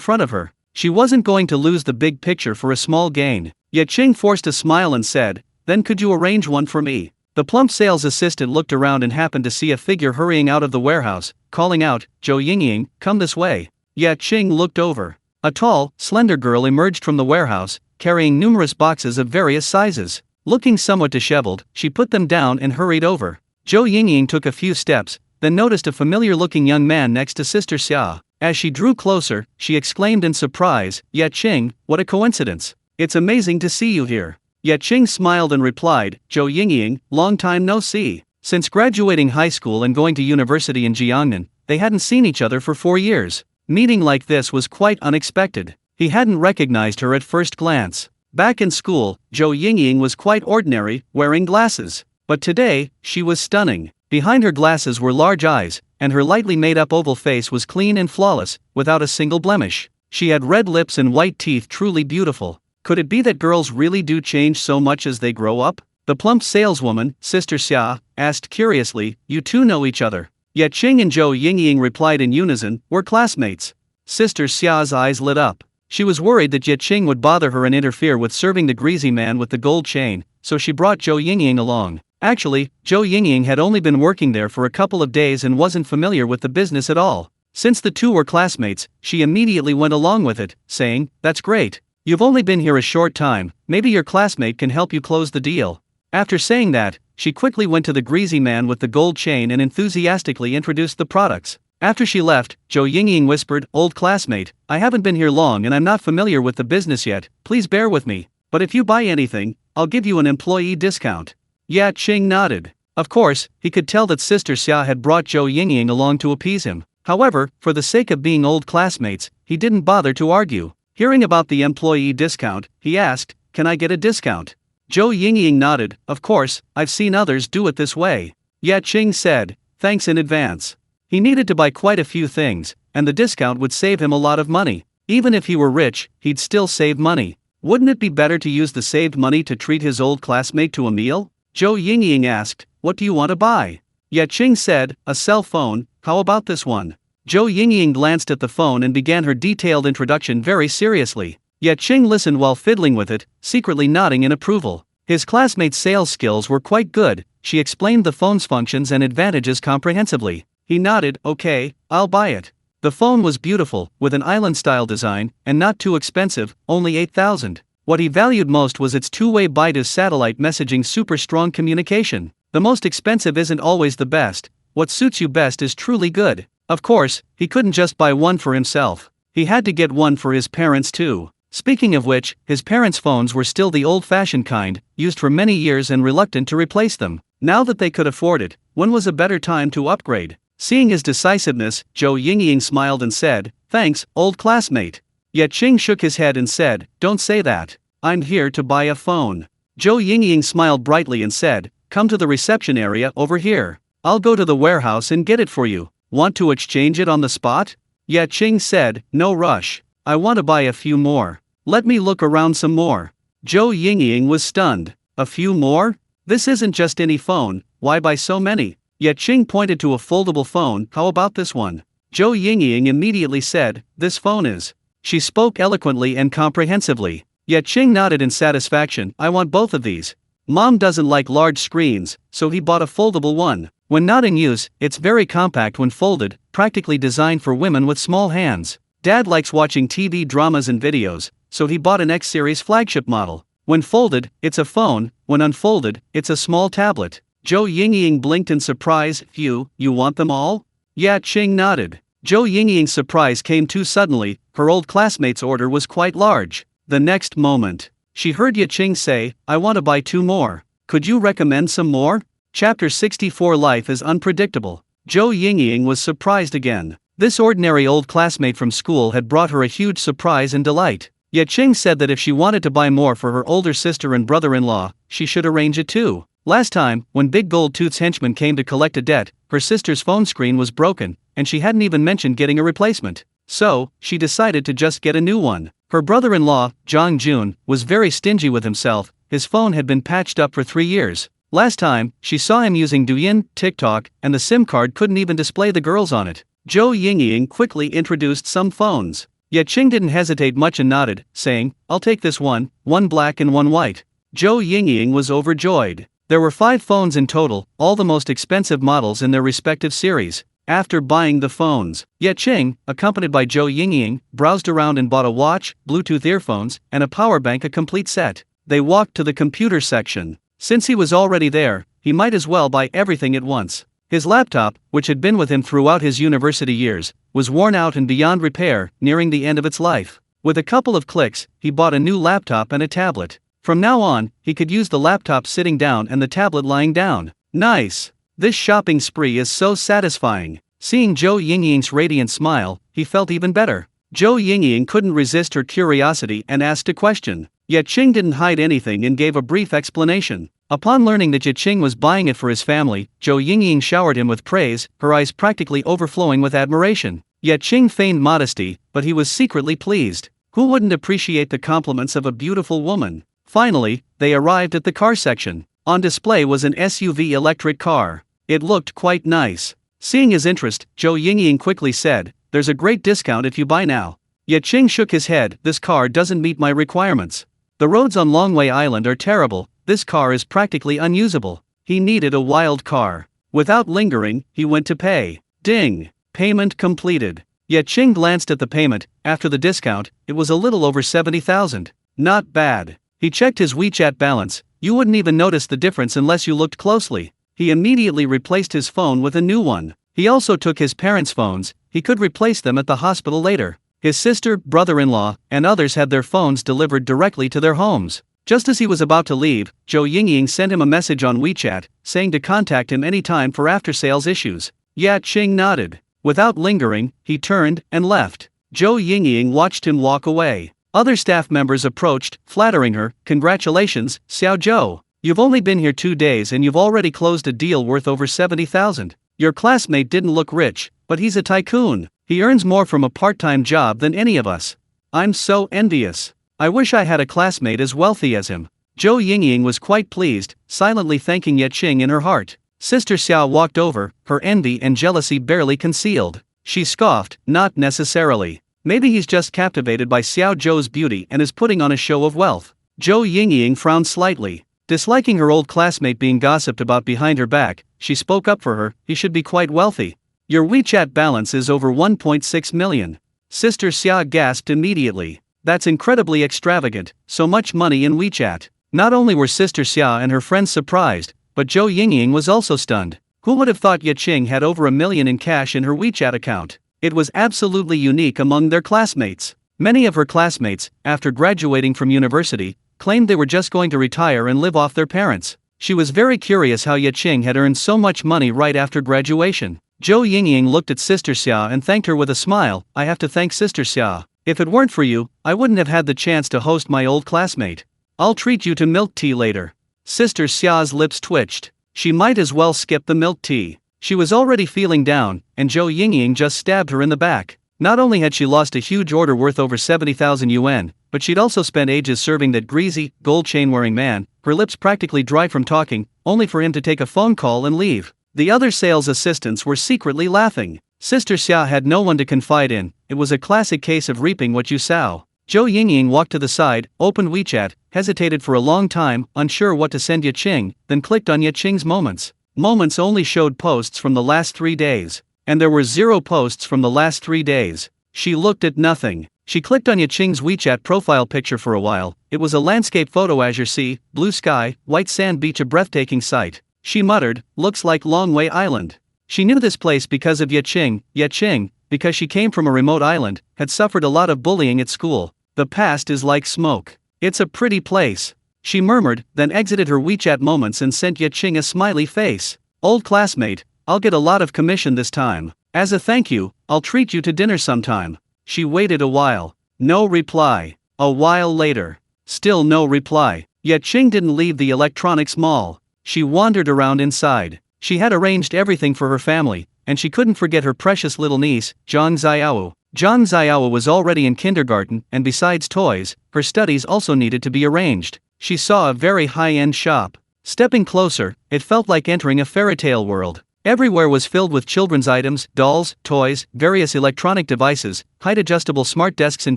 front of her. She wasn't going to lose the big picture for a small gain. Ye Qing forced a smile and said, Then could you arrange one for me? The plump sales assistant looked around and happened to see a figure hurrying out of the warehouse, calling out, Zhou Yingying, come this way. Ye Qing looked over. A tall, slender girl emerged from the warehouse, carrying numerous boxes of various sizes. Looking somewhat disheveled, she put them down and hurried over. Zhou Yingying took a few steps, then noticed a familiar-looking young man next to Sister Xia. As she drew closer, she exclaimed in surprise, Ye Qing, what a coincidence. It's amazing to see you here. Ye Qing smiled and replied, Zhou Yingying, long time no see. Since graduating high school and going to university in Jiangnan, they hadn't seen each other for 4 years. Meeting like this was quite unexpected. He hadn't recognized her at first glance. Back in school, Zhou Yingying was quite ordinary, wearing glasses. But today, she was stunning. Behind her glasses were large eyes, and her lightly made-up oval face was clean and flawless, without a single blemish. She had red lips and white teeth, truly beautiful. Could it be that girls really do change so much as they grow up? The plump saleswoman, Sister Xia, asked curiously, You two know each other? Ye Qing and Zhou Yingying replied in unison, "We're classmates." Sister Xia's eyes lit up. She was worried that Ye Qing would bother her and interfere with serving the greasy man with the gold chain, so she brought Zhou Yingying along. Actually, Zhou Yingying had only been working there for a couple of days and wasn't familiar with the business at all. Since the two were classmates, she immediately went along with it, saying, "That's great. You've only been here a short time, maybe your classmate can help you close the deal." After saying that, she quickly went to the greasy man with the gold chain and enthusiastically introduced the products. After she left, Zhou Yingying whispered, "Old classmate, I haven't been here long and I'm not familiar with the business yet, please bear with me, but if you buy anything, I'll give you an employee discount." Ye Qing nodded. Of course, he could tell that Sister Xia had brought Zhou Yingying along to appease him. However, for the sake of being old classmates, he didn't bother to argue. Hearing about the employee discount, he asked, "Can I get a discount?" Zhou Yingying nodded, "Of course, I've seen others do it this way." Ye Qing said, "Thanks in advance." He needed to buy quite a few things, and the discount would save him a lot of money. Even if he were rich, he'd still save money. Wouldn't it be better to use the saved money to treat his old classmate to a meal? Zhou Yingying asked, "What do you want to buy?" Ye Qing said, "A cell phone, how about this one?" Zhou Yingying glanced at the phone and began her detailed introduction very seriously. Ye Qing listened while fiddling with it, secretly nodding in approval. His classmate's sales skills were quite good. She explained the phone's functions and advantages comprehensively. He nodded, "Okay, I'll buy it." The phone was beautiful, with an island-style design, and not too expensive, only 8,000. What he valued most was its two-way Baidu satellite messaging super strong communication. The most expensive isn't always the best. What suits you best is truly good. Of course, he couldn't just buy one for himself. He had to get one for his parents too. Speaking of which, his parents' phones were still the old-fashioned kind, used for many years and reluctant to replace them. Now that they could afford it, when was a better time to upgrade? Seeing his decisiveness, Zhou Yingying smiled and said, "Thanks, old classmate." Ye Qing shook his head and said, "Don't say that. I'm here to buy a phone." Zhou Yingying smiled brightly and said, "Come to the reception area over here. I'll go to the warehouse and get it for you. Want to exchange it on the spot?" Ye Qing said, "No rush. I want to buy a few more. Let me look around some more." Zhou Yingying was stunned. "A few more? This isn't just any phone, why buy so many?" Ye Qing pointed to a foldable phone, "How about this one?" Zhou Yingying immediately said, "This phone is." She spoke eloquently and comprehensively. Ye Qing nodded in satisfaction, "I want both of these. Mom doesn't like large screens, so he bought a foldable one. When not in use, it's very compact when folded, practically designed for women with small hands. Dad likes watching TV dramas and videos, so he bought an X-series flagship model. When folded, it's a phone, when unfolded, it's a small tablet." Zhou Yingying blinked in surprise. You want them all?" Ye Qing nodded. Zhou Yingying's surprise came too suddenly, her old classmate's order was quite large. The next moment, she heard Ye Qing say, "I want to buy 2 more. Could you recommend some more?" Chapter 64 Life is Unpredictable. Zhou Yingying was surprised again. This ordinary old classmate from school had brought her a huge surprise and delight. Ye Qing said that if she wanted to buy more for her older sister and brother-in-law, she should arrange it too. Last time, when Big Gold Tooth's henchman came to collect a debt, her sister's phone screen was broken, and she hadn't even mentioned getting a replacement. So, she decided to just get a new one. Her brother-in-law, Zhang Jun, was very stingy with himself. His phone had been patched up for 3 years. Last time, she saw him using Douyin, TikTok, and the SIM card couldn't even display the girls on it. Zhou Yingying quickly introduced some phones. Ye Qing didn't hesitate much and nodded, saying, "I'll take this one black and one white." Zhou Yingying was overjoyed. There were 5 phones in total, all the most expensive models in their respective series. After buying the phones, Ye Qing, accompanied by Zhou Yingying, browsed around and bought a watch, Bluetooth earphones, and a power bank, a complete set. They walked to the computer section. Since he was already there, he might as well buy everything at once. His laptop, which had been with him throughout his university years, was worn out and beyond repair, nearing the end of its life. With a couple of clicks, he bought a new laptop and a tablet. From now on, he could use the laptop sitting down and the tablet lying down. Nice! This shopping spree is so satisfying. Seeing Zhou Yingying's radiant smile, he felt even better. Zhou Yingying couldn't resist her curiosity and asked a question. Ye Qing didn't hide anything and gave a brief explanation. Upon learning that Ye Qing was buying it for his family, Zhou Yingying showered him with praise, her eyes practically overflowing with admiration. Ye Qing feigned modesty, but he was secretly pleased. Who wouldn't appreciate the compliments of a beautiful woman? Finally, they arrived at the car section. On display was an SUV electric car. It looked quite nice. Seeing his interest, Zhou Yingying quickly said, "There's a great discount if you buy now." Ye Qing shook his head, "This car doesn't meet my requirements. The roads on Longwei Island are terrible, this car is practically unusable." He needed a wild car. Without lingering, he went to pay. Ding! Payment completed. Ye Qing glanced at the payment. After the discount, it was a little over 70,000. Not bad. He checked his WeChat balance. You wouldn't even notice the difference unless you looked closely. He immediately replaced his phone with a new one. He also took his parents' phones. He could replace them at the hospital later. His sister, brother-in-law, and others had their phones delivered directly to their homes. Just as he was about to leave, Zhou Yingying sent him a message on WeChat, saying to contact him anytime for after-sales issues. Ye Qing nodded. Without lingering, he turned and left. Zhou Yingying watched him walk away. Other staff members approached, flattering her. "Congratulations, Xiao Zhou. You've only been here 2 days and you've already closed a deal worth over 70,000. Your classmate didn't look rich, but he's a tycoon. He earns more from a part-time job than any of us. I'm so envious. I wish I had a classmate as wealthy as him." Zhou Yingying was quite pleased, silently thanking Ye Qing in her heart. Sister Xiao walked over, her envy and jealousy barely concealed. She scoffed, "Not necessarily. Maybe he's just captivated by Xiao Zhou's beauty and is putting on a show of wealth." Zhou Yingying frowned slightly. Disliking her old classmate being gossiped about behind her back, she spoke up for her. "He should be quite wealthy. Your WeChat balance is over 1.6 million. Sister Xia gasped immediately. "That's incredibly extravagant, so much money in WeChat." Not only were Sister Xia and her friends surprised, but Zhou Yingying was also stunned. Who would have thought Ye Qing had over $1 million in cash in her WeChat account? It was absolutely unique among their classmates. Many of her classmates, after graduating from university, claimed they were just going to retire and live off their parents. She was very curious how Ye Qing had earned so much money right after graduation. Zhou Yingying looked at Sister Xia and thanked her with a smile. "I have to thank Sister Xia. If it weren't for you, I wouldn't have had the chance to host my old classmate. I'll treat you to milk tea later." Sister Xia's lips twitched. She might as well skip the milk tea. She was already feeling down, and Zhou Yingying just stabbed her in the back. Not only had she lost a huge order worth over 70,000 yuan, but she'd also spent ages serving that greasy, gold chain-wearing man, her lips practically dry from talking, only for him to take a phone call and leave. The other sales assistants were secretly laughing. Sister Xia had no one to confide in. It was a classic case of reaping what you sow. Zhou Yingying walked to the side, opened WeChat, hesitated for a long time, unsure what to send Ye Qing, then clicked on Ye Qing's Moments. Moments only showed posts from the last 3 days. And there were 0 posts from the last 3 days. She looked at nothing. She clicked on Ye Qing's WeChat profile picture for a while. It was a landscape photo: azure sea, blue sky, white sand beach, a breathtaking sight. She muttered, "Looks like Longwei Island." She knew this place because of Ye Qing. Ye Qing, because she came from a remote island, had suffered a lot of bullying at school. "The past is like smoke. It's a pretty place," she murmured, then exited her WeChat Moments and sent Ye Qing a smiley face. "Old classmate, I'll get a lot of commission this time. As a thank you, I'll treat you to dinner sometime." She waited a while. No reply. A while later. Still no reply. Ye Qing didn't leave the electronics mall. She wandered around inside. She had arranged everything for her family, and she couldn't forget her precious little niece, Zhang Xiao. Zhang Xiao was already in kindergarten, and besides toys, her studies also needed to be arranged. She saw a very high-end shop. Stepping closer, it felt like entering a fairy tale world. Everywhere was filled with children's items, dolls, toys, various electronic devices, height-adjustable smart desks and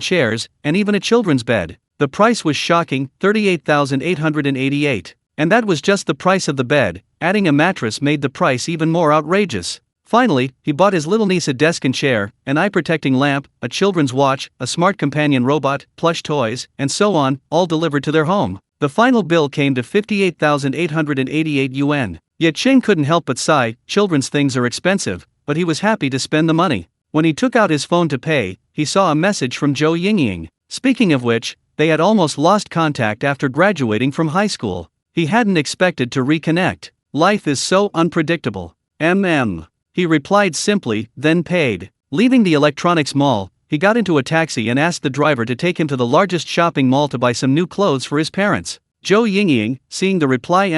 chairs, and even a children's bed. The price was shocking, 38,888. And that was just the price of the bed. Adding a mattress made the price even more outrageous. Finally, he bought his little niece a desk and chair, an eye-protecting lamp, a children's watch, a smart companion robot, plush toys, and so on, all delivered to their home. The final bill came to 58,888 yuan. Ye Qing couldn't help but sigh. Children's things are expensive, but he was happy to spend the money. When he took out his phone to pay, he saw a message from Zhou Yingying. Speaking of which, they had almost lost contact after graduating from high school. He hadn't expected to reconnect. Life is so unpredictable. He replied simply, then paid. Leaving the electronics mall, he got into a taxi and asked the driver to take him to the largest shopping mall to buy some new clothes for his parents. Zhou Yingying, seeing the reply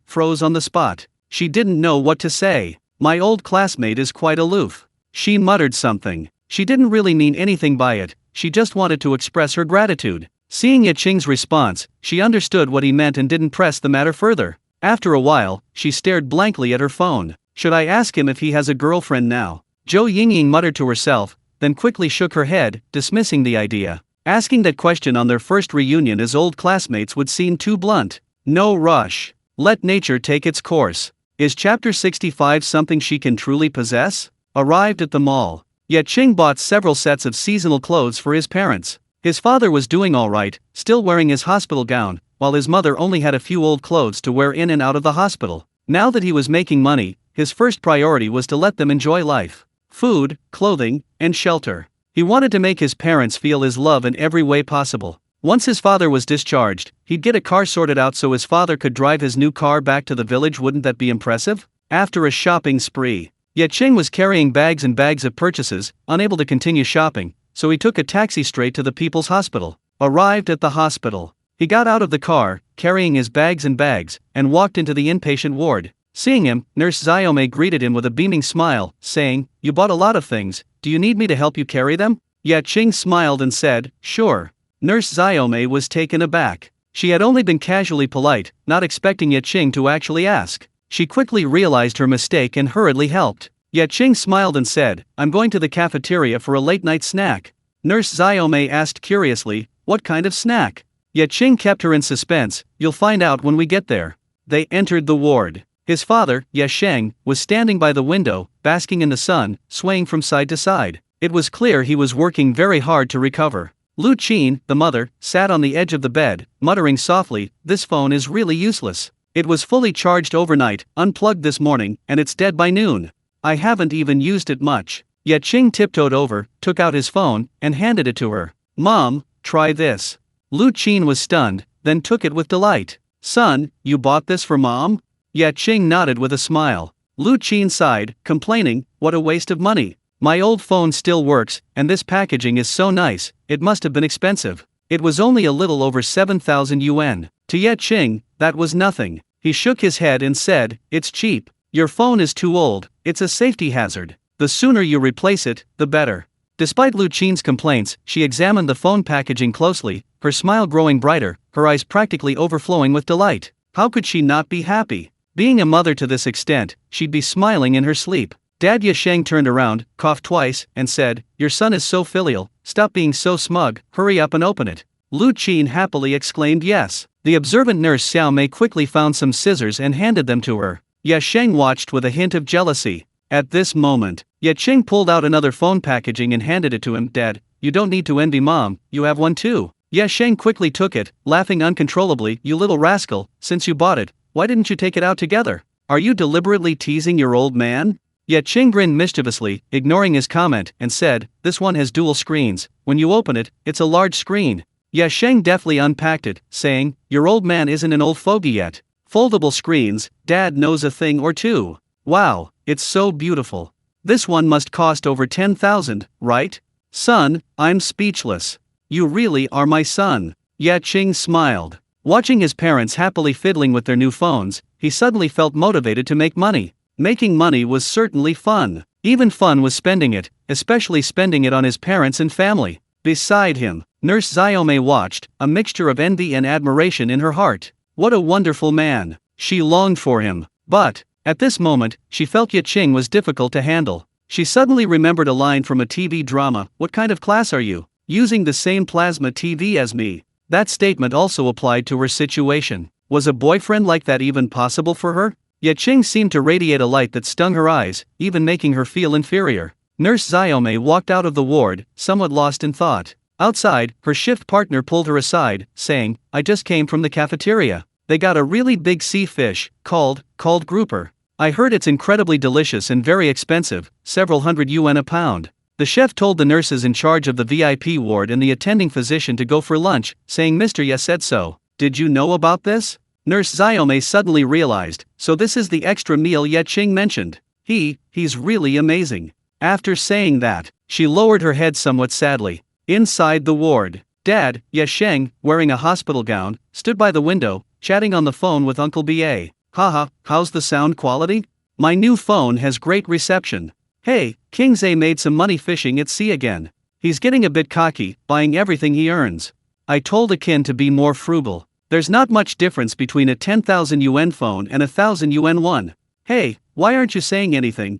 froze on the spot. She didn't know what to say. "My old classmate is quite aloof." She muttered something. She didn't really mean anything by it, she just wanted to express her gratitude. Seeing Ye Qing's response, she understood what he meant and didn't press the matter further. After a while, she stared blankly at her phone. Should I ask him if he has a girlfriend now? Zhou Yingying muttered to herself, then quickly shook her head, dismissing the idea. Asking that question on their first reunion as old classmates would seem too blunt. No rush. Let nature take its course. Is chapter 65 something she can truly possess? Arrived at the mall. Ye Qing bought several sets of seasonal clothes for his parents. His father was doing alright, still wearing his hospital gown, while his mother only had a few old clothes to wear in and out of the hospital. Now that he was making money, his first priority was to let them enjoy life. Food, clothing, and shelter. He wanted to make his parents feel his love in every way possible. Once his father was discharged, he'd get a car sorted out so his father could drive his new car back to the village. Wouldn't that be impressive? After a shopping spree, Ye Qing was carrying bags and bags of purchases, unable to continue shopping, so he took a taxi straight to the People's Hospital. Arrived at the hospital, he got out of the car, carrying his bags and walked into the inpatient ward. Seeing him, Nurse Xiaomei greeted him with a beaming smile, saying, "You bought a lot of things, do you need me to help you carry them?" Ye Qing smiled and said, "Sure." Nurse Xiaomei was taken aback. She had only been casually polite, not expecting Ye Qing to actually ask. She quickly realized her mistake and hurriedly helped. Ye Qing smiled and said, "I'm going to the cafeteria for a late-night snack." Nurse Xiaomei asked curiously, "What kind of snack?" Ye Qing kept her in suspense, "You'll find out when we get there." They entered the ward. His father, Ye Sheng, was standing by the window, basking in the sun, swaying from side to side. It was clear he was working very hard to recover. Lu Qin, the mother, sat on the edge of the bed, muttering softly, "This phone is really useless. It was fully charged overnight, unplugged this morning, and it's dead by noon. I haven't even used it much." Ye Qing tiptoed over, took out his phone, and handed it to her. "Mom, try this." Lu Qin was stunned, then took it with delight. "Son, you bought this for Mom?" Ye Qing nodded with a smile. Lu Qin sighed, complaining, "What a waste of money. My old phone still works, and this packaging is so nice, it must have been expensive." It was only a little over 7,000 yuan. To Ye Qing, that was nothing. He shook his head and said, "It's cheap. Your phone is too old, it's a safety hazard. The sooner you replace it, the better." Despite Lu Qin's complaints, she examined the phone packaging closely, her smile growing brighter, her eyes practically overflowing with delight. How could she not be happy? Being a mother to this extent, she'd be smiling in her sleep. Dad Ye Sheng turned around, coughed twice, and said, "Your son is so filial, stop being so smug, hurry up and open it." Lu Qin happily exclaimed yes. The observant nurse Xiao Mei quickly found some scissors and handed them to her. Ye Sheng watched with a hint of jealousy. At this moment, Ye Qing pulled out another phone packaging and handed it to him. "Dad, you don't need to envy Mom, you have one too." Ye Sheng quickly took it, laughing uncontrollably. "You little rascal, since you bought it, why didn't you take it out together? Are you deliberately teasing your old man?" Ye Qing grinned mischievously, ignoring his comment, and said, "This one has dual screens. When you open it, it's a large screen." Ye Sheng deftly unpacked it, saying, "Your old man isn't an old fogey yet. Foldable screens, Dad knows a thing or two. Wow, it's so beautiful. This one must cost over 10,000, right? Son, I'm speechless. You really are my son." Ye Qing smiled. Watching his parents happily fiddling with their new phones, he suddenly felt motivated to make money. Making money was certainly fun. Even fun was spending it, especially spending it on his parents and family. Beside him, Nurse Xiaomei watched, a mixture of envy and admiration in her heart. What a wonderful man. She longed for him. But, at this moment, she felt Ye Qing was difficult to handle. She suddenly remembered a line from a TV drama, "What kind of class are you? Using the same plasma TV as me." That statement also applied to her situation. Was a boyfriend like that even possible for her? Ye Qing seemed to radiate a light that stung her eyes, even making her feel inferior. Nurse Xiaomei walked out of the ward, somewhat lost in thought. Outside, her shift partner pulled her aside, saying, "I just came from the cafeteria. They got a really big sea fish, called grouper. I heard it's incredibly delicious and very expensive, several hundred yuan a pound." The chef told the nurses in charge of the VIP ward and the attending physician to go for lunch, saying Mr. Ye said so. "Did you know about this?" Nurse Xiaomei suddenly realized, so this is the extra meal Ye Qing mentioned. He's really amazing. After saying that, she lowered her head somewhat sadly. Inside the ward, Dad, Ye Sheng, wearing a hospital gown, stood by the window, chatting on the phone with Uncle Ba. "Haha, how's the sound quality? My new phone has great reception. Hey, King Zhe made some money fishing at sea again. He's getting a bit cocky, buying everything he earns. I told Akin to be more frugal. There's not much difference between a 10,000 yuan phone and a 1,000 yuan one. Hey, Why aren't you saying anything?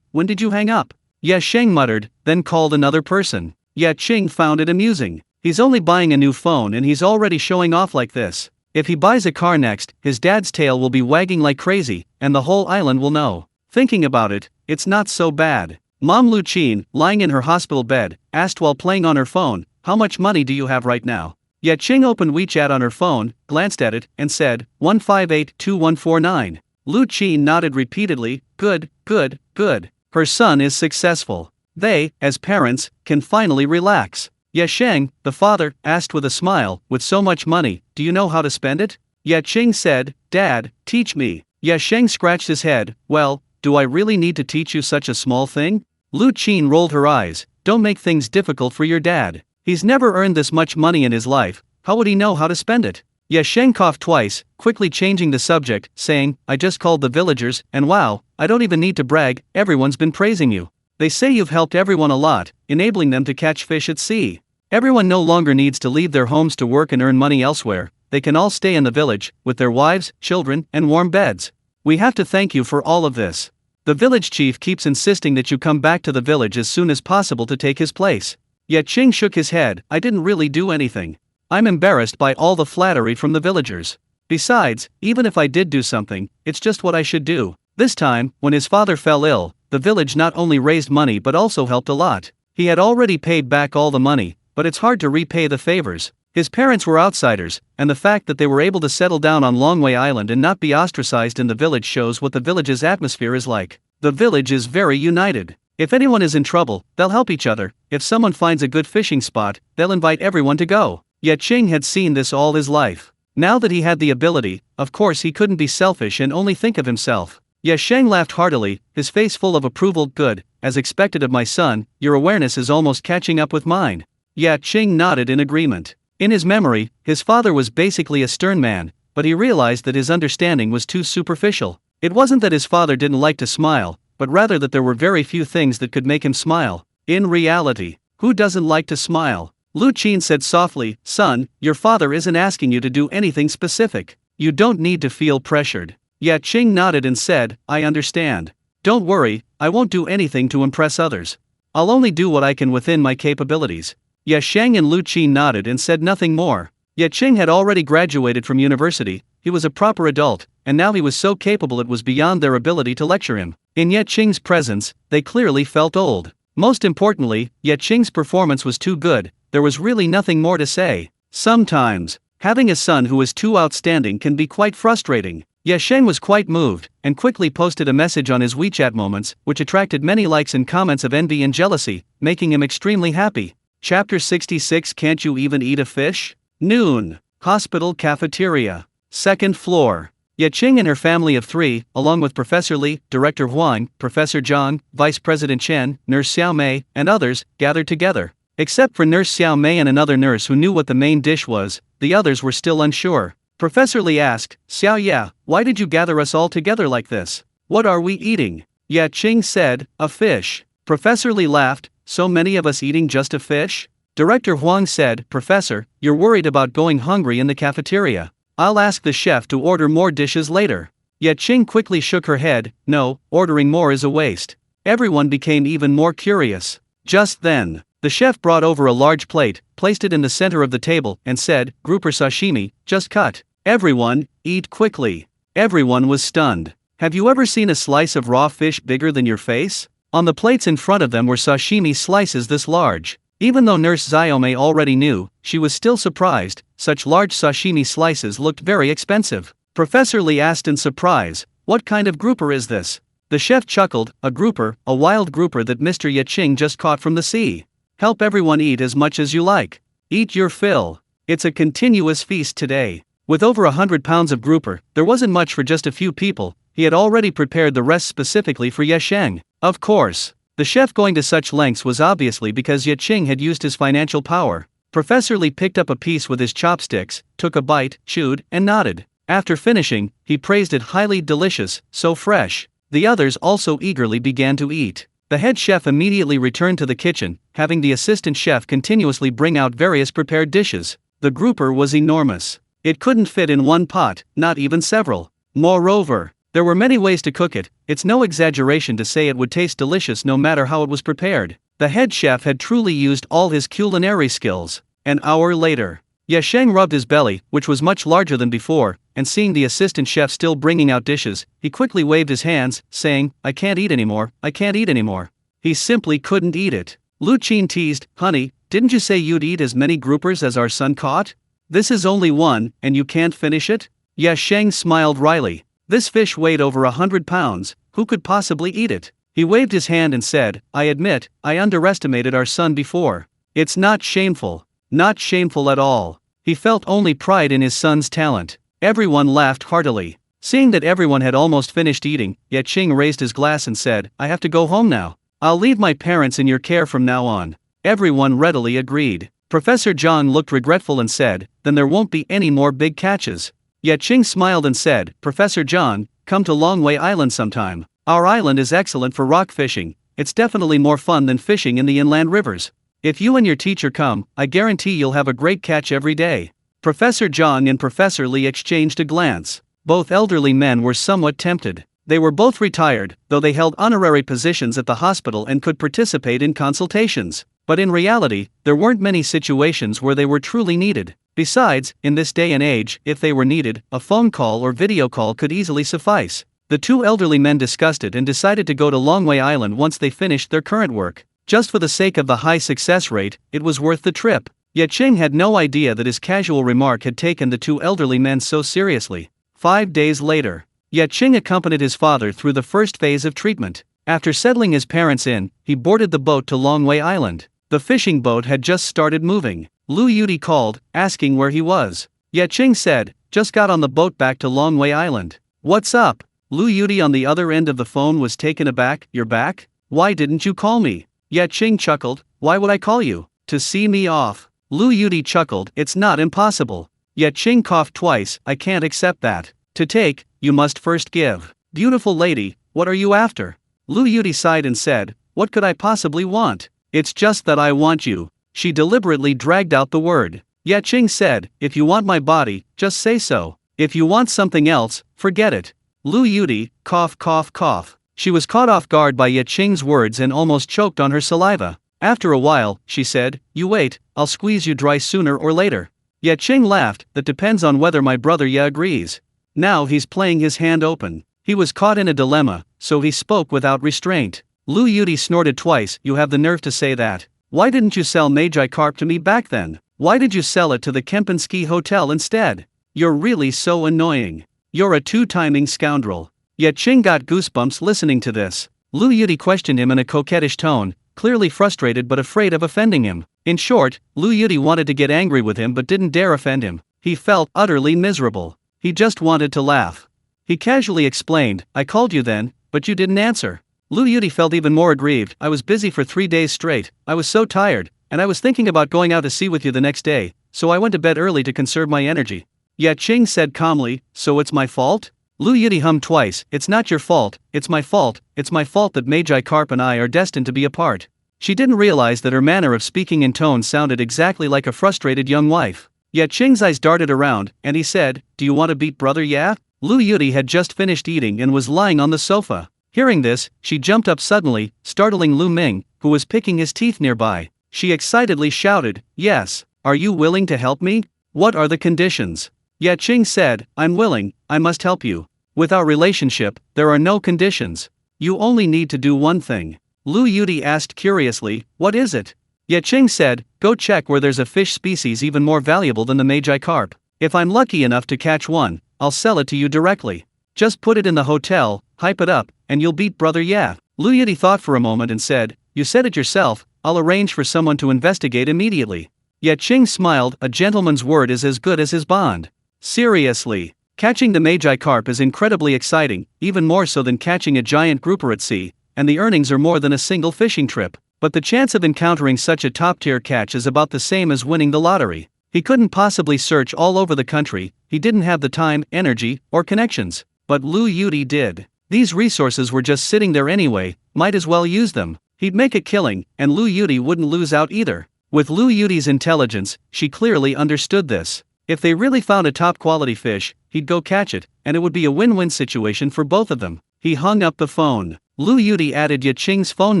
When did you hang up? Ye Qing muttered, then called another person. Ye Qing found it amusing. He's only buying a new phone and he's already showing off like this. If he buys a car next, his dad's tail will be wagging like crazy, and the whole island will know. Thinking about it, it's not so bad. Mom Lu Qin, lying in her hospital bed, asked while playing on her phone, "How much money do you have right now?" Ye Qing opened WeChat on her phone, glanced at it, and said, 1582149. Lu Qin nodded repeatedly, good, good, good. Her son is successful. They, as parents, can finally relax. Ye Qing, the father, asked with a smile, with so much money, do you know how to spend it? Ye Qing said, Dad, teach me. Ye Qing scratched his head, well, do I really need to teach you such a small thing? Lu Qin rolled her eyes, don't make things difficult for your dad. He's never earned this much money in his life, how would he know how to spend it? Ye Qing coughed twice, quickly changing the subject, saying, I just called the villagers, and wow, I don't even need to brag, everyone's been praising you. They say you've helped everyone a lot, enabling them to catch fish at sea. Everyone no longer needs to leave their homes to work and earn money elsewhere, they can all stay in the village, with their wives, children, and warm beds. We have to thank you for all of this. The village chief keeps insisting that you come back to the village as soon as possible to take his place. Ye Qing shook his head, I didn't really do anything. I'm embarrassed by all the flattery from the villagers. Besides, even if I did do something, it's just what I should do. This time, when his father fell ill, the village not only raised money but also helped a lot. He had already paid back all the money, but it's hard to repay the favors. His parents were outsiders, and the fact that they were able to settle down on Longway Island and not be ostracized in the village shows what the village's atmosphere is like. The village is very united. If anyone is in trouble, they'll help each other. If someone finds a good fishing spot, they'll invite everyone to go. Ye Qing had seen this all his life. Now that he had the ability, of course he couldn't be selfish and only think of himself. Ye Qing laughed heartily, his face full of approval. Good, as expected of my son, your awareness is almost catching up with mine. Ye Qing nodded in agreement. In his memory, his father was basically a stern man, but he realized that his understanding was too superficial. It wasn't that his father didn't like to smile, but rather that there were very few things that could make him smile. In reality, who doesn't like to smile? Lu Qin said softly, son, your father isn't asking you to do anything specific. You don't need to feel pressured. Ye Qing nodded and said, I understand. Don't worry, I won't do anything to impress others. I'll only do what I can within my capabilities. Ye Qing and Lu Qin nodded and said nothing more. Ye Qing had already graduated from university, he was a proper adult, and now he was so capable it was beyond their ability to lecture him. In Ye Qing's presence, they clearly felt old. Most importantly, Ye Qing's performance was too good, there was really nothing more to say. Sometimes, having a son who is too outstanding can be quite frustrating. Ye Qing was quite moved, and quickly posted a message on his WeChat moments, which attracted many likes and comments of envy and jealousy, making him extremely happy. Chapter 66 Can't you even eat a fish? Noon. Hospital cafeteria. Second floor. Ye Qing and her family of 3, along with Professor Li, Director Huang, Professor Zhang, Vice President Chen, Nurse Xiao Mei, and others, gathered together. Except for Nurse Xiao Mei and another nurse who knew what the main dish was, the others were still unsure. Professor Li asked, Xiao Ye, why did you gather us all together like this? What are we eating? Ye Qing said, a fish. Professor Li laughed, so many of us eating just a fish? Director Huang said, Professor, you're worried about going hungry in the cafeteria. I'll ask the chef to order more dishes later. Ye Qing quickly shook her head, no, ordering more is a waste. Everyone became even more curious. Just then, the chef brought over a large plate, placed it in the center of the table, and said, grouper sashimi, just cut. Everyone, eat quickly. Everyone was stunned. Have you ever seen a slice of raw fish bigger than your face? On the plates in front of them were sashimi slices this large. Even though Nurse Xiaomei already knew, she was still surprised, such large sashimi slices looked very expensive. Professor Li asked in surprise, what kind of grouper is this? The chef chuckled, a grouper, a wild grouper that Mr. Ye Qing just caught from the sea. Help everyone eat as much as you like. Eat your fill. It's a continuous feast today. With over 100 pounds of grouper, there wasn't much for just a few people, he had already prepared the rest specifically for Ye Qing. Of course, the chef going to such lengths was obviously because Ye Qing had used his financial power. Professor Li picked up a piece with his chopsticks, took a bite, chewed, and nodded. After finishing, he praised it highly delicious, so fresh. The others also eagerly began to eat. The head chef immediately returned to the kitchen, having the assistant chef continuously bring out various prepared dishes. The grouper was enormous. It couldn't fit in one pot, not even several. Moreover, There were many ways to cook it. It's no exaggeration to say it would taste delicious no matter how it was prepared. The head chef had truly used all his culinary skills. An hour later, Ye Qing rubbed his belly, which was much larger than before, and seeing the assistant chef still bringing out dishes, he quickly waved his hands, saying, "I can't eat anymore, I can't eat anymore." He simply couldn't eat it. Lu Qin teased, "Honey, didn't you say you'd eat as many groupers as our son caught? This is only one, and you can't finish it?" Ye Qing smiled wryly. This fish weighed over 100 pounds, who could possibly eat it? He waved his hand and said, "I admit, I underestimated our son before. It's not shameful. Not shameful at all." He felt only pride in his son's talent. Everyone laughed heartily. Seeing that everyone had almost finished eating, Ye Qing raised his glass and said, "I have to go home now. I'll leave my parents in your care from now on." Everyone readily agreed. Professor Zhang looked regretful and said, "Then there won't be any more big catches." Ye Qing smiled and said, "Professor Zhang, come to Longwei Island sometime. Our island is excellent for rock fishing. It's definitely more fun than fishing in the inland rivers. If you and your teacher come, I guarantee you'll have a great catch every day." Professor Zhang and Professor Li exchanged a glance. Both elderly men were somewhat tempted. They were both retired, though they held honorary positions at the hospital and could participate in consultations. But in reality, there weren't many situations where they were truly needed. Besides, in this day and age, if they were needed, a phone call or video call could easily suffice. The two elderly men discussed it and decided to go to Longwei Island once they finished their current work. Just for the sake of the high success rate, it was worth the trip. Ye Qing had no idea that his casual remark had taken the two elderly men so seriously. 5 days later, Ye Qing accompanied his father through the first phase of treatment. After settling his parents in, he boarded the boat to Longwei Island. The fishing boat had just started moving. Lu Yudi called, asking where he was. Ye Qing said, "Just got on the boat back to Longwei Island." "What's up?" Lu Yudi on the other end of the phone was taken aback. "You're back? Why didn't you call me?" Ye Qing chuckled, "Why would I call you? To see me off?" Lu Yudi chuckled, "It's not impossible." Ye Qing coughed twice, "I can't accept that. To take, you must first give." "Beautiful lady, what are you after?" Lu Yudi sighed and said, "What could I possibly want? It's just that I want you." She deliberately dragged out the word. Ye Qing said, "If you want my body, just say so. If you want something else, forget it." Lu Yudi, cough cough cough. She was caught off guard by Ye Qing's words and almost choked on her saliva. After a while, she said, "You wait, I'll squeeze you dry sooner or later." Ye Qing laughed, "That depends on whether my brother Ye agrees." Now he's playing his hand open. He was caught in a dilemma, so he spoke without restraint. Lu Yudi snorted twice, "You have the nerve to say that. Why didn't you sell Magi Carp to me back then? Why did you sell it to the Kempinski Hotel instead? You're really so annoying. You're a two-timing scoundrel." Ye Qing got goosebumps listening to this. Lu Yudi questioned him in a coquettish tone, clearly frustrated but afraid of offending him. In short, Lu Yudi wanted to get angry with him but didn't dare offend him. He felt utterly miserable. He just wanted to laugh. He casually explained, "I called you then, but you didn't answer." Lu Yudi felt even more aggrieved. "I was busy for 3 days straight, I was so tired, and I was thinking about going out to sea with you the next day, so I went to bed early to conserve my energy." Ye Qing said calmly, "So it's my fault?" Lu Yudi hummed twice, "It's not your fault, it's my fault that Magi Carp and I are destined to be apart." She didn't realize that her manner of speaking and tone sounded exactly like a frustrated young wife. Ye Qing's eyes darted around, and he said, "Do you want to beat brother Ye?" Lu Yudi had just finished eating and was lying on the sofa. Hearing this, she jumped up suddenly, startling Lu Ming, who was picking his teeth nearby. She excitedly shouted, "Yes, are you willing to help me? What are the conditions?" Ye Qing said, "I'm willing, I must help you. With our relationship, there are no conditions. You only need to do one thing." Lu Yudi asked curiously, "What is it?" Ye Qing said, "Go check where there's a fish species even more valuable than the Magi Carp. If I'm lucky enough to catch one, I'll sell it to you directly. Just put it in the hotel, hype it up, and you'll beat brother Ye." Lu Yudi thought for a moment and said, "You said it yourself, I'll arrange for someone to investigate immediately." Ye Qing smiled, "A gentleman's word is as good as his bond." Seriously, catching the Magi Carp is incredibly exciting, even more so than catching a giant grouper at sea, and the earnings are more than a single fishing trip. But the chance of encountering such a top-tier catch is about the same as winning the lottery. He couldn't possibly search all over the country, he didn't have the time, energy, or connections. But Lu Yudi did. These resources were just sitting there anyway, might as well use them. He'd make a killing, and Lu Yudi wouldn't lose out either. With Lu Yudi's intelligence, she clearly understood this. If they really found a top-quality fish, he'd go catch it, and it would be a win-win situation for both of them. He hung up the phone. Lu Yudi added Ye Qing's phone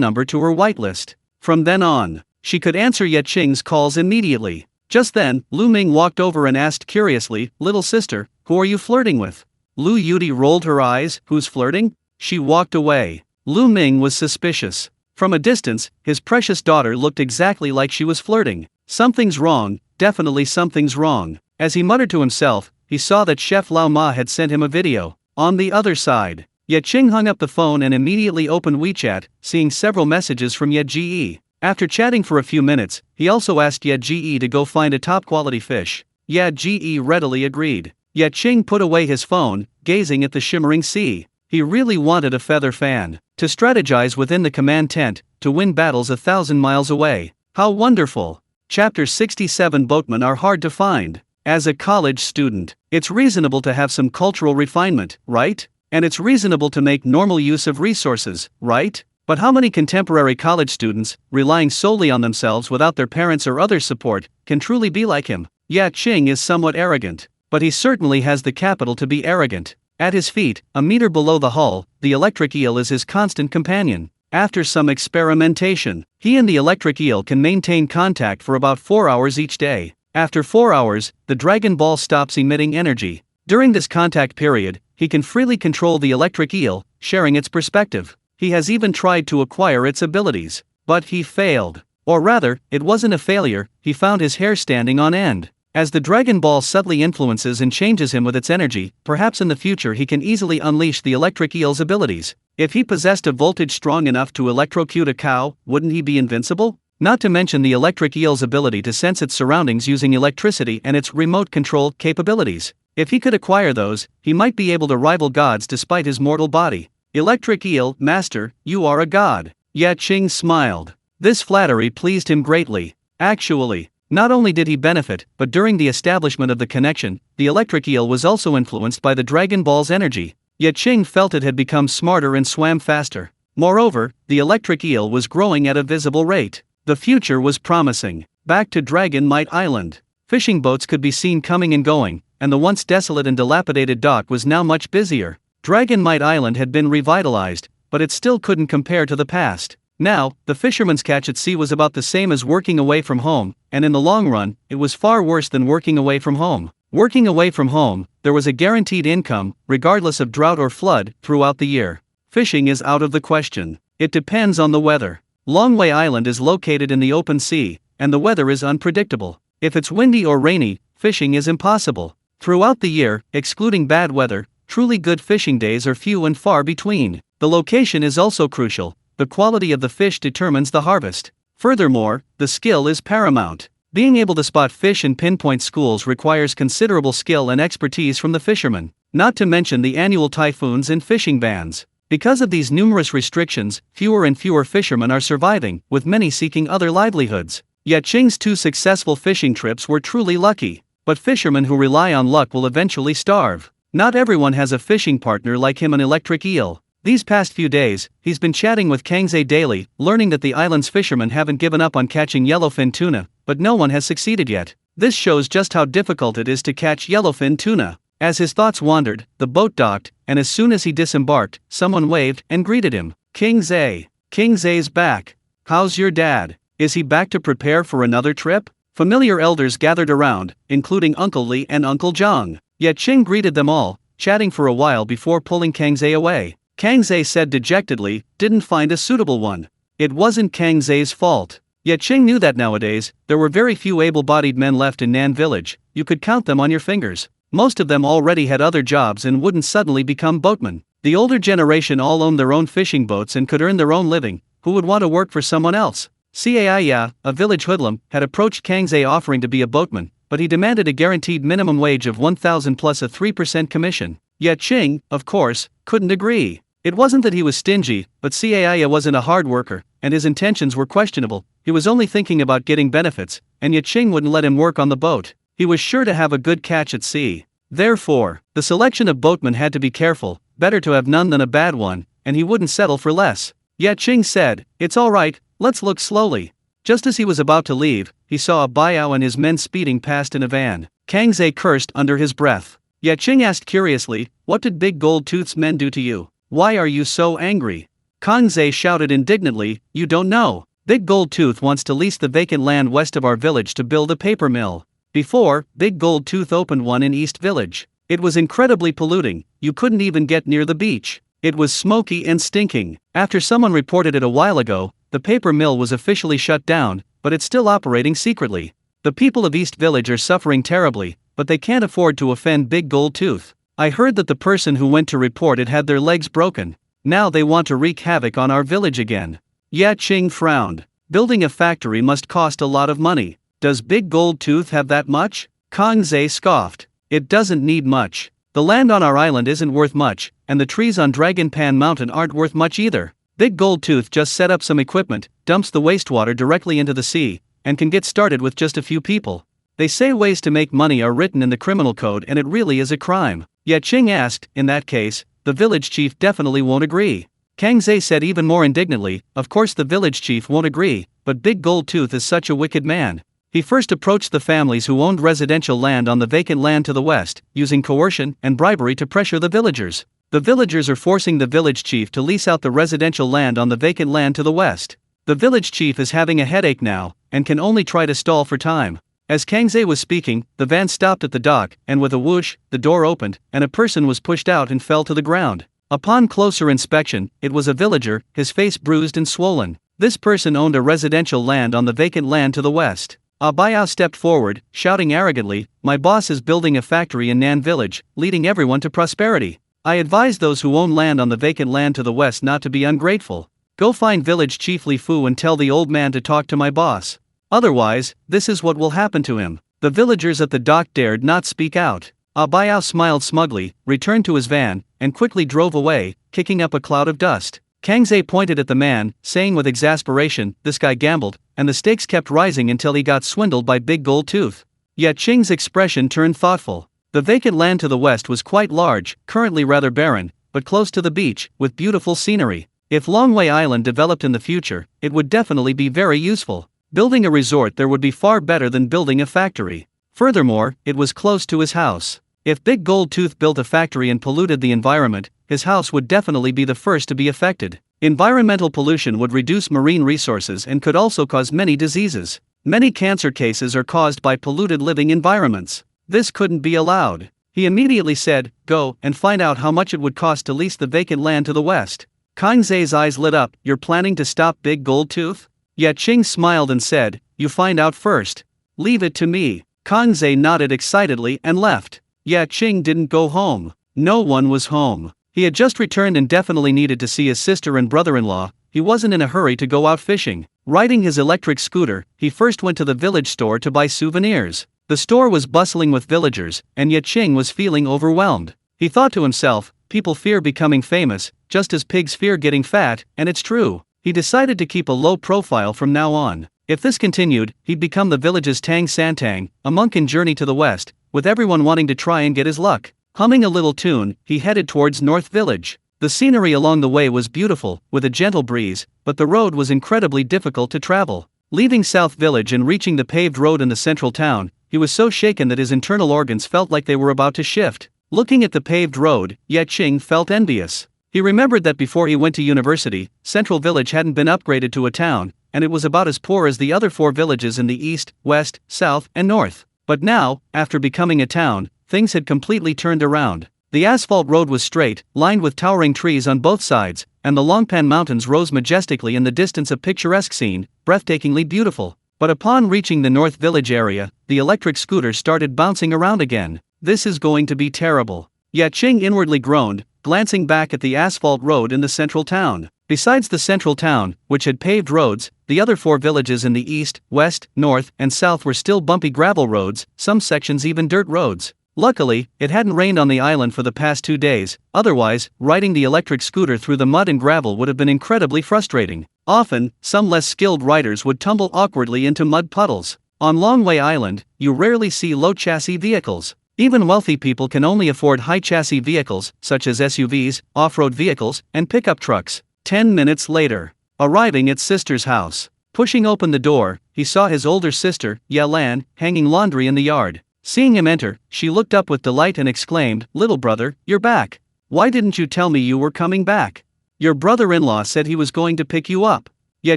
number to her whitelist. From then on, she could answer Ye Qing's calls immediately. Just then, Lu Ming walked over and asked curiously, "Little sister, who are you flirting with?" Lu Yudi rolled her eyes. "Who's flirting?" She walked away. Lu Ming was suspicious. From a distance, his precious daughter looked exactly like she was flirting. Something's wrong, definitely something's wrong. As he muttered to himself, he saw that Chef Lao Ma had sent him a video. On the other side, Ye Qing hung up the phone and immediately opened WeChat, seeing several messages from Ye Ji. After chatting for a few minutes, he also asked Ye Ji to go find a top-quality fish. Ye Ji readily agreed. Ye Qing put away his phone, gazing at the shimmering sea. He really wanted a feather fan, to strategize within the command tent, to win battles 1,000 miles away. How wonderful! Chapter 67. Boatmen are hard to find. As a college student, it's reasonable to have some cultural refinement, right? And it's reasonable to make normal use of resources, right? But how many contemporary college students, relying solely on themselves without their parents or other support, can truly be like him? Ye Qing is somewhat arrogant, but he certainly has the capital to be arrogant. At his feet, a meter below the hull, the electric eel is his constant companion. After some experimentation, he and the electric eel can maintain contact for about 4 hours each day. After 4 hours, the Dragon Ball stops emitting energy. During this contact period, he can freely control the electric eel, sharing its perspective. He has even tried to acquire its abilities, but he failed. Or rather, it wasn't a failure, he found his hair standing on end. As the Dragon Ball subtly influences and changes him with its energy, perhaps in the future he can easily unleash the electric eel's abilities. If he possessed a voltage strong enough to electrocute a cow, wouldn't he be invincible? Not to mention the electric eel's ability to sense its surroundings using electricity and its remote control capabilities. If he could acquire those, he might be able to rival gods despite his mortal body. Electric eel, master, you are a god. Ye Qing smiled. This flattery pleased him greatly. Actually, not only did he benefit, but during the establishment of the connection, the electric eel was also influenced by the Dragon Ball's energy. Ye Qing felt it had become smarter and swam faster. Moreover, the electric eel was growing at a visible rate. The future was promising. Back to Dragon Might Island. Fishing boats could be seen coming and going, and the once desolate and dilapidated dock was now much busier. Dragon Might Island had been revitalized, but it still couldn't compare to the past. Now, the fisherman's catch at sea was about the same as working away from home, and in the long run, it was far worse than working away from home. Working away from home, there was a guaranteed income, regardless of drought or flood, throughout the year. Fishing is out of the question. It depends on the weather. Longway Island is located in the open sea, and the weather is unpredictable. If it's windy or rainy, fishing is impossible. Throughout the year, excluding bad weather, truly good fishing days are few and far between. The location is also crucial. The quality of the fish determines the harvest. Furthermore, the skill is paramount. Being able to spot fish in pinpoint schools requires considerable skill and expertise from the fishermen, not to mention the annual typhoons and fishing bans. Because of these numerous restrictions, fewer and fewer fishermen are surviving, with many seeking other livelihoods. Ye Qing's 2 successful fishing trips were truly lucky, but fishermen who rely on luck will eventually starve. Not everyone has a fishing partner like him, an electric eel. These past few days, he's been chatting with Kangze daily, learning that the island's fishermen haven't given up on catching yellowfin tuna, but no one has succeeded yet. This shows just how difficult it is to catch yellowfin tuna. As his thoughts wandered, the boat docked, and as soon as he disembarked, someone waved and greeted him. Kangze. Kangze's back. How's your dad? Is he back to prepare for another trip? Familiar elders gathered around, including Uncle Li and Uncle Zhang. Ye Qing greeted them all, chatting for a while before pulling Kangze away. Kangze said dejectedly, "Didn't find a suitable one." It wasn't Kangze's fault. Ye Qing knew that nowadays, there were very few able-bodied men left in Nan village. You could count them on your fingers. Most of them already had other jobs and wouldn't suddenly become boatmen. The older generation all owned their own fishing boats and could earn their own living. Who would want to work for someone else? Caia, a village hoodlum, had approached Kangze offering to be a boatman, but he demanded a guaranteed minimum wage of 1,000 plus a 3% commission. Ye Qing, of course, couldn't agree. It wasn't that he was stingy, but Caia wasn't a hard worker, and his intentions were questionable. He was only thinking about getting benefits, and Ye Qing wouldn't let him work on the boat. He was sure to have a good catch at sea. Therefore, the selection of boatmen had to be careful, better to have none than a bad one, and he wouldn't settle for less. Ye Qing said, "It's all right, let's look slowly." Just as he was about to leave, he saw a Biao and his men speeding past in a van. Kangze cursed under his breath. Ye Qing asked curiously, "What did Big Gold Tooth's men do to you? Why are you so angry?" Kang Ze shouted indignantly, "You don't know. Big Gold Tooth wants to lease the vacant land west of our village to build a paper mill. Before, Big Gold Tooth opened one in East Village. It was incredibly polluting, you couldn't even get near the beach. It was smoky and stinking. After someone reported it a while ago, the paper mill was officially shut down, but it's still operating secretly. The people of East Village are suffering terribly, but they can't afford to offend Big Gold Tooth. I heard that the person who went to report it had their legs broken. Now they want to wreak havoc on our village again." Ye Qing frowned. Building a factory must cost a lot of money. Does Big Gold Tooth have that much? Kang Ze scoffed. It doesn't need much. The land on our island isn't worth much, and the trees on Dragon Pan Mountain aren't worth much either. Big Gold Tooth just set up some equipment, dumps the wastewater directly into the sea, and can get started with just a few people. They say ways to make money are written in the criminal code and it really is a crime. Ye Qing asked, "In that case, the village chief definitely won't agree." Kang Ze said even more indignantly, "Of course the village chief won't agree, but Big Gold Tooth is such a wicked man. He first approached the families who owned residential land on the vacant land to the west, using coercion and bribery to pressure the villagers. The villagers are forcing the village chief to lease out the residential land on the vacant land to the west. The village chief is having a headache now, and can only try to stall for time." As Kang Ze was speaking, the van stopped at the dock, and with a whoosh, the door opened, and a person was pushed out and fell to the ground. Upon closer inspection, it was a villager, his face bruised and swollen. This person owned a residential land on the vacant land to the west. Abayao stepped forward, shouting arrogantly, "My boss is building a factory in Nan Village, leading everyone to prosperity. I advise those who own land on the vacant land to the west not to be ungrateful. Go find village chief Li Fu and tell the old man to talk to my boss. Otherwise, this is what will happen to him." The villagers at the dock dared not speak out. Abayao smiled smugly, returned to his van, and quickly drove away, kicking up a cloud of dust. Kang Ze pointed at the man, saying with exasperation, "This guy gambled, and the stakes kept rising until he got swindled by Big Gold Tooth." Ye Qing's expression turned thoughtful. The vacant land to the west was quite large, currently rather barren, but close to the beach, with beautiful scenery. If Longwei Island developed in the future, it would definitely be very useful. Building a resort there would be far better than building a factory. Furthermore, it was close to his house. If Big Gold Tooth built a factory and polluted the environment, his house would definitely be the first to be affected. Environmental pollution would reduce marine resources and could also cause many diseases. Many cancer cases are caused by polluted living environments. This couldn't be allowed. He immediately said, "Go and find out how much it would cost to lease the vacant land to the west." Kang Ze's eyes lit up. "You're planning to stop Big Gold Tooth?" Ye Qing smiled and said, "You find out first. Leave it to me." Kang Ze nodded excitedly and left. Ye Qing didn't go home. No one was home. He had just returned and definitely needed to see his sister and brother-in-law. He wasn't in a hurry to go out fishing. Riding his electric scooter, he first went to the village store to buy souvenirs. The store was bustling with villagers, and Ye Qing was feeling overwhelmed. He thought to himself, people fear becoming famous, just as pigs fear getting fat, and it's true. He decided to keep a low profile from now on. If this continued, he'd become the village's Tang Santang, a monk in Journey to the West, with everyone wanting to try and get his luck. Humming a little tune, he headed towards North Village. The scenery along the way was beautiful, with a gentle breeze, but the road was incredibly difficult to travel. Leaving South Village and reaching the paved road in the central town, he was so shaken that his internal organs felt like they were about to shift. Looking at the paved road, Ye Qing felt envious. He remembered that before he went to university, Central Village hadn't been upgraded to a town, and it was about as poor as the other 4 villages in the east, west, south, and north. But now, after becoming a town, things had completely turned around. The asphalt road was straight, lined with towering trees on both sides, and the Longpan Mountains rose majestically in the distance, a picturesque scene, breathtakingly beautiful. But upon reaching the North Village area, the electric scooter started bouncing around again. This is going to be terrible. Ye Qing inwardly groaned, glancing back at the asphalt road in the central town. Besides the central town, which had paved roads, the other 4 villages in the east, west, north, and south were still bumpy gravel roads, some sections even dirt roads. Luckily, it hadn't rained on the island for the past 2 days, otherwise, riding the electric scooter through the mud and gravel would have been incredibly frustrating. Often, some less skilled riders would tumble awkwardly into mud puddles. On Longwei Island, you rarely see low-chassis vehicles. Even wealthy people can only afford high-chassis vehicles, such as SUVs, off-road vehicles, and pickup trucks. 10 minutes later, arriving at sister's house. Pushing open the door, he saw his older sister, Ye Lan, hanging laundry in the yard. Seeing him enter, she looked up with delight and exclaimed, "Little brother, you're back. Why didn't you tell me you were coming back? Your brother-in-law said he was going to pick you up." Ye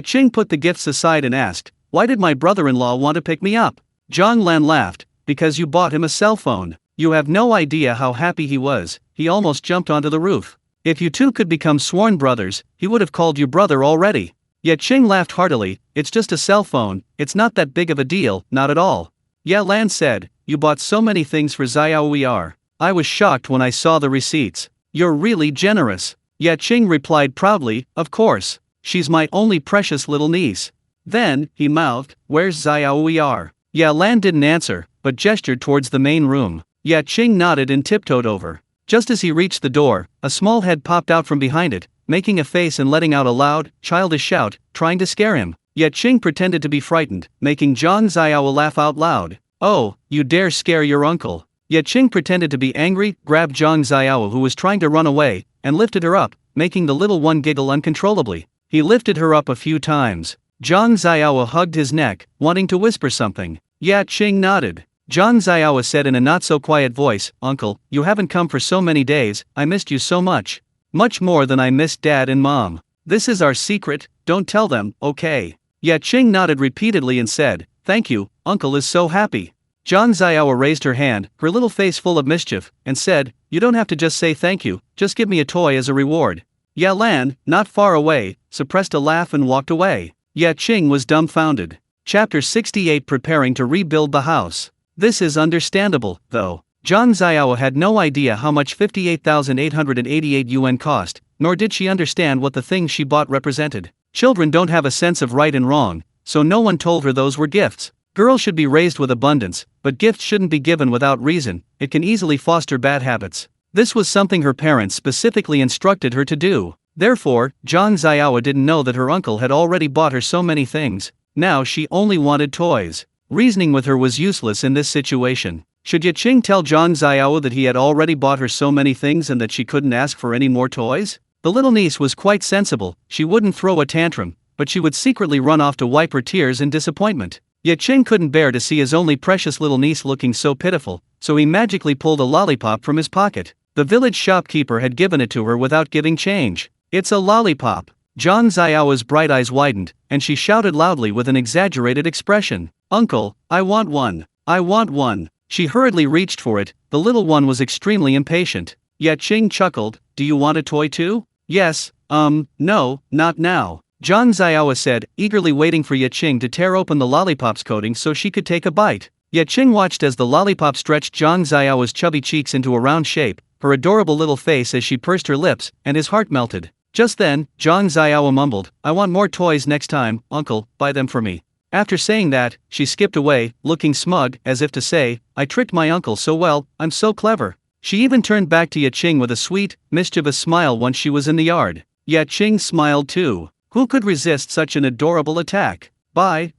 Qing put the gifts aside and asked, "Why did my brother-in-law want to pick me up?" Zhang Lan laughed, "Because you bought him a cell phone. You have no idea how happy he was, he almost jumped onto the roof. If you two could become sworn brothers, he would have called you brother already." Ye Qing laughed heartily, "It's just a cell phone, it's not that big of a deal, not at all." Ye Lan said, "You bought so many things for Xiaoer. I was shocked when I saw the receipts. You're really generous." Ye Qing replied proudly, "Of course. She's my only precious little niece." Then, he mouthed, "Where's Xiaoer?" Ye Lan didn't answer, but gestured towards the main room. Ye Qing nodded and tiptoed over. Just as he reached the door, a small head popped out from behind it, making a face and letting out a loud, childish shout, trying to scare him. Ye Qing pretended to be frightened, making Zhang Xiao laugh out loud. "Oh, you dare scare your uncle." Ye Qing pretended to be angry, grabbed Zhang Xiao who was trying to run away, and lifted her up, making the little one giggle uncontrollably. He lifted her up a few times. Zhang Xiao hugged his neck, wanting to whisper something. Ye Qing nodded. Zhang Xiao said in a not-so-quiet voice, "Uncle, you haven't come for so many days, I missed you so much. Much more than I missed Dad and Mom. This is our secret, don't tell them, okay?" Ye Qing nodded repeatedly and said, "Thank you, Uncle is so happy." Zhang Xiao raised her hand, her little face full of mischief, and said, "You don't have to just say thank you, just give me a toy as a reward." Ye Lan, not far away, suppressed a laugh and walked away. Ye Qing was dumbfounded. Chapter 68 Preparing to rebuild the house. This is understandable, though. Zhang Xiao had no idea how much 58,888 yuan cost, nor did she understand what the things she bought represented. Children don't have a sense of right and wrong, so no one told her those were gifts. Girls should be raised with abundance, but gifts shouldn't be given without reason, it can easily foster bad habits. This was something her parents specifically instructed her to do. Therefore, Zhang Xiao didn't know that her uncle had already bought her so many things. Now she only wanted toys. Reasoning with her was useless in this situation. Should Ye Qing tell Zhang Xiao that he had already bought her so many things and that she couldn't ask for any more toys? The little niece was quite sensible, she wouldn't throw a tantrum, but she would secretly run off to wipe her tears in disappointment. Ye Qing couldn't bear to see his only precious little niece looking so pitiful, so he magically pulled a lollipop from his pocket. The village shopkeeper had given it to her without giving change. "It's a lollipop." Zhang Xiao's bright eyes widened, and she shouted loudly with an exaggerated expression, "Uncle, I want one. I want one." She hurriedly reached for it, the little one was extremely impatient. Ye Qing chuckled, "Do you want a toy too?" "Yes, no, not now." Zhang Xiao said, eagerly waiting for Ye Qing to tear open the lollipop's coating so she could take a bite. Ye Qing watched as the lollipop stretched Zhang Xiao's chubby cheeks into a round shape, her adorable little face as she pursed her lips, and his heart melted. Just then, Zhang Xiao mumbled, "I want more toys next time, Uncle, buy them for me." After saying that, she skipped away, looking smug, as if to say, "I tricked my uncle so well, I'm so clever." She even turned back to Ye Qing with a sweet, mischievous smile once she was in the yard. Ye Qing smiled too. Who could resist such an adorable attack? Bye.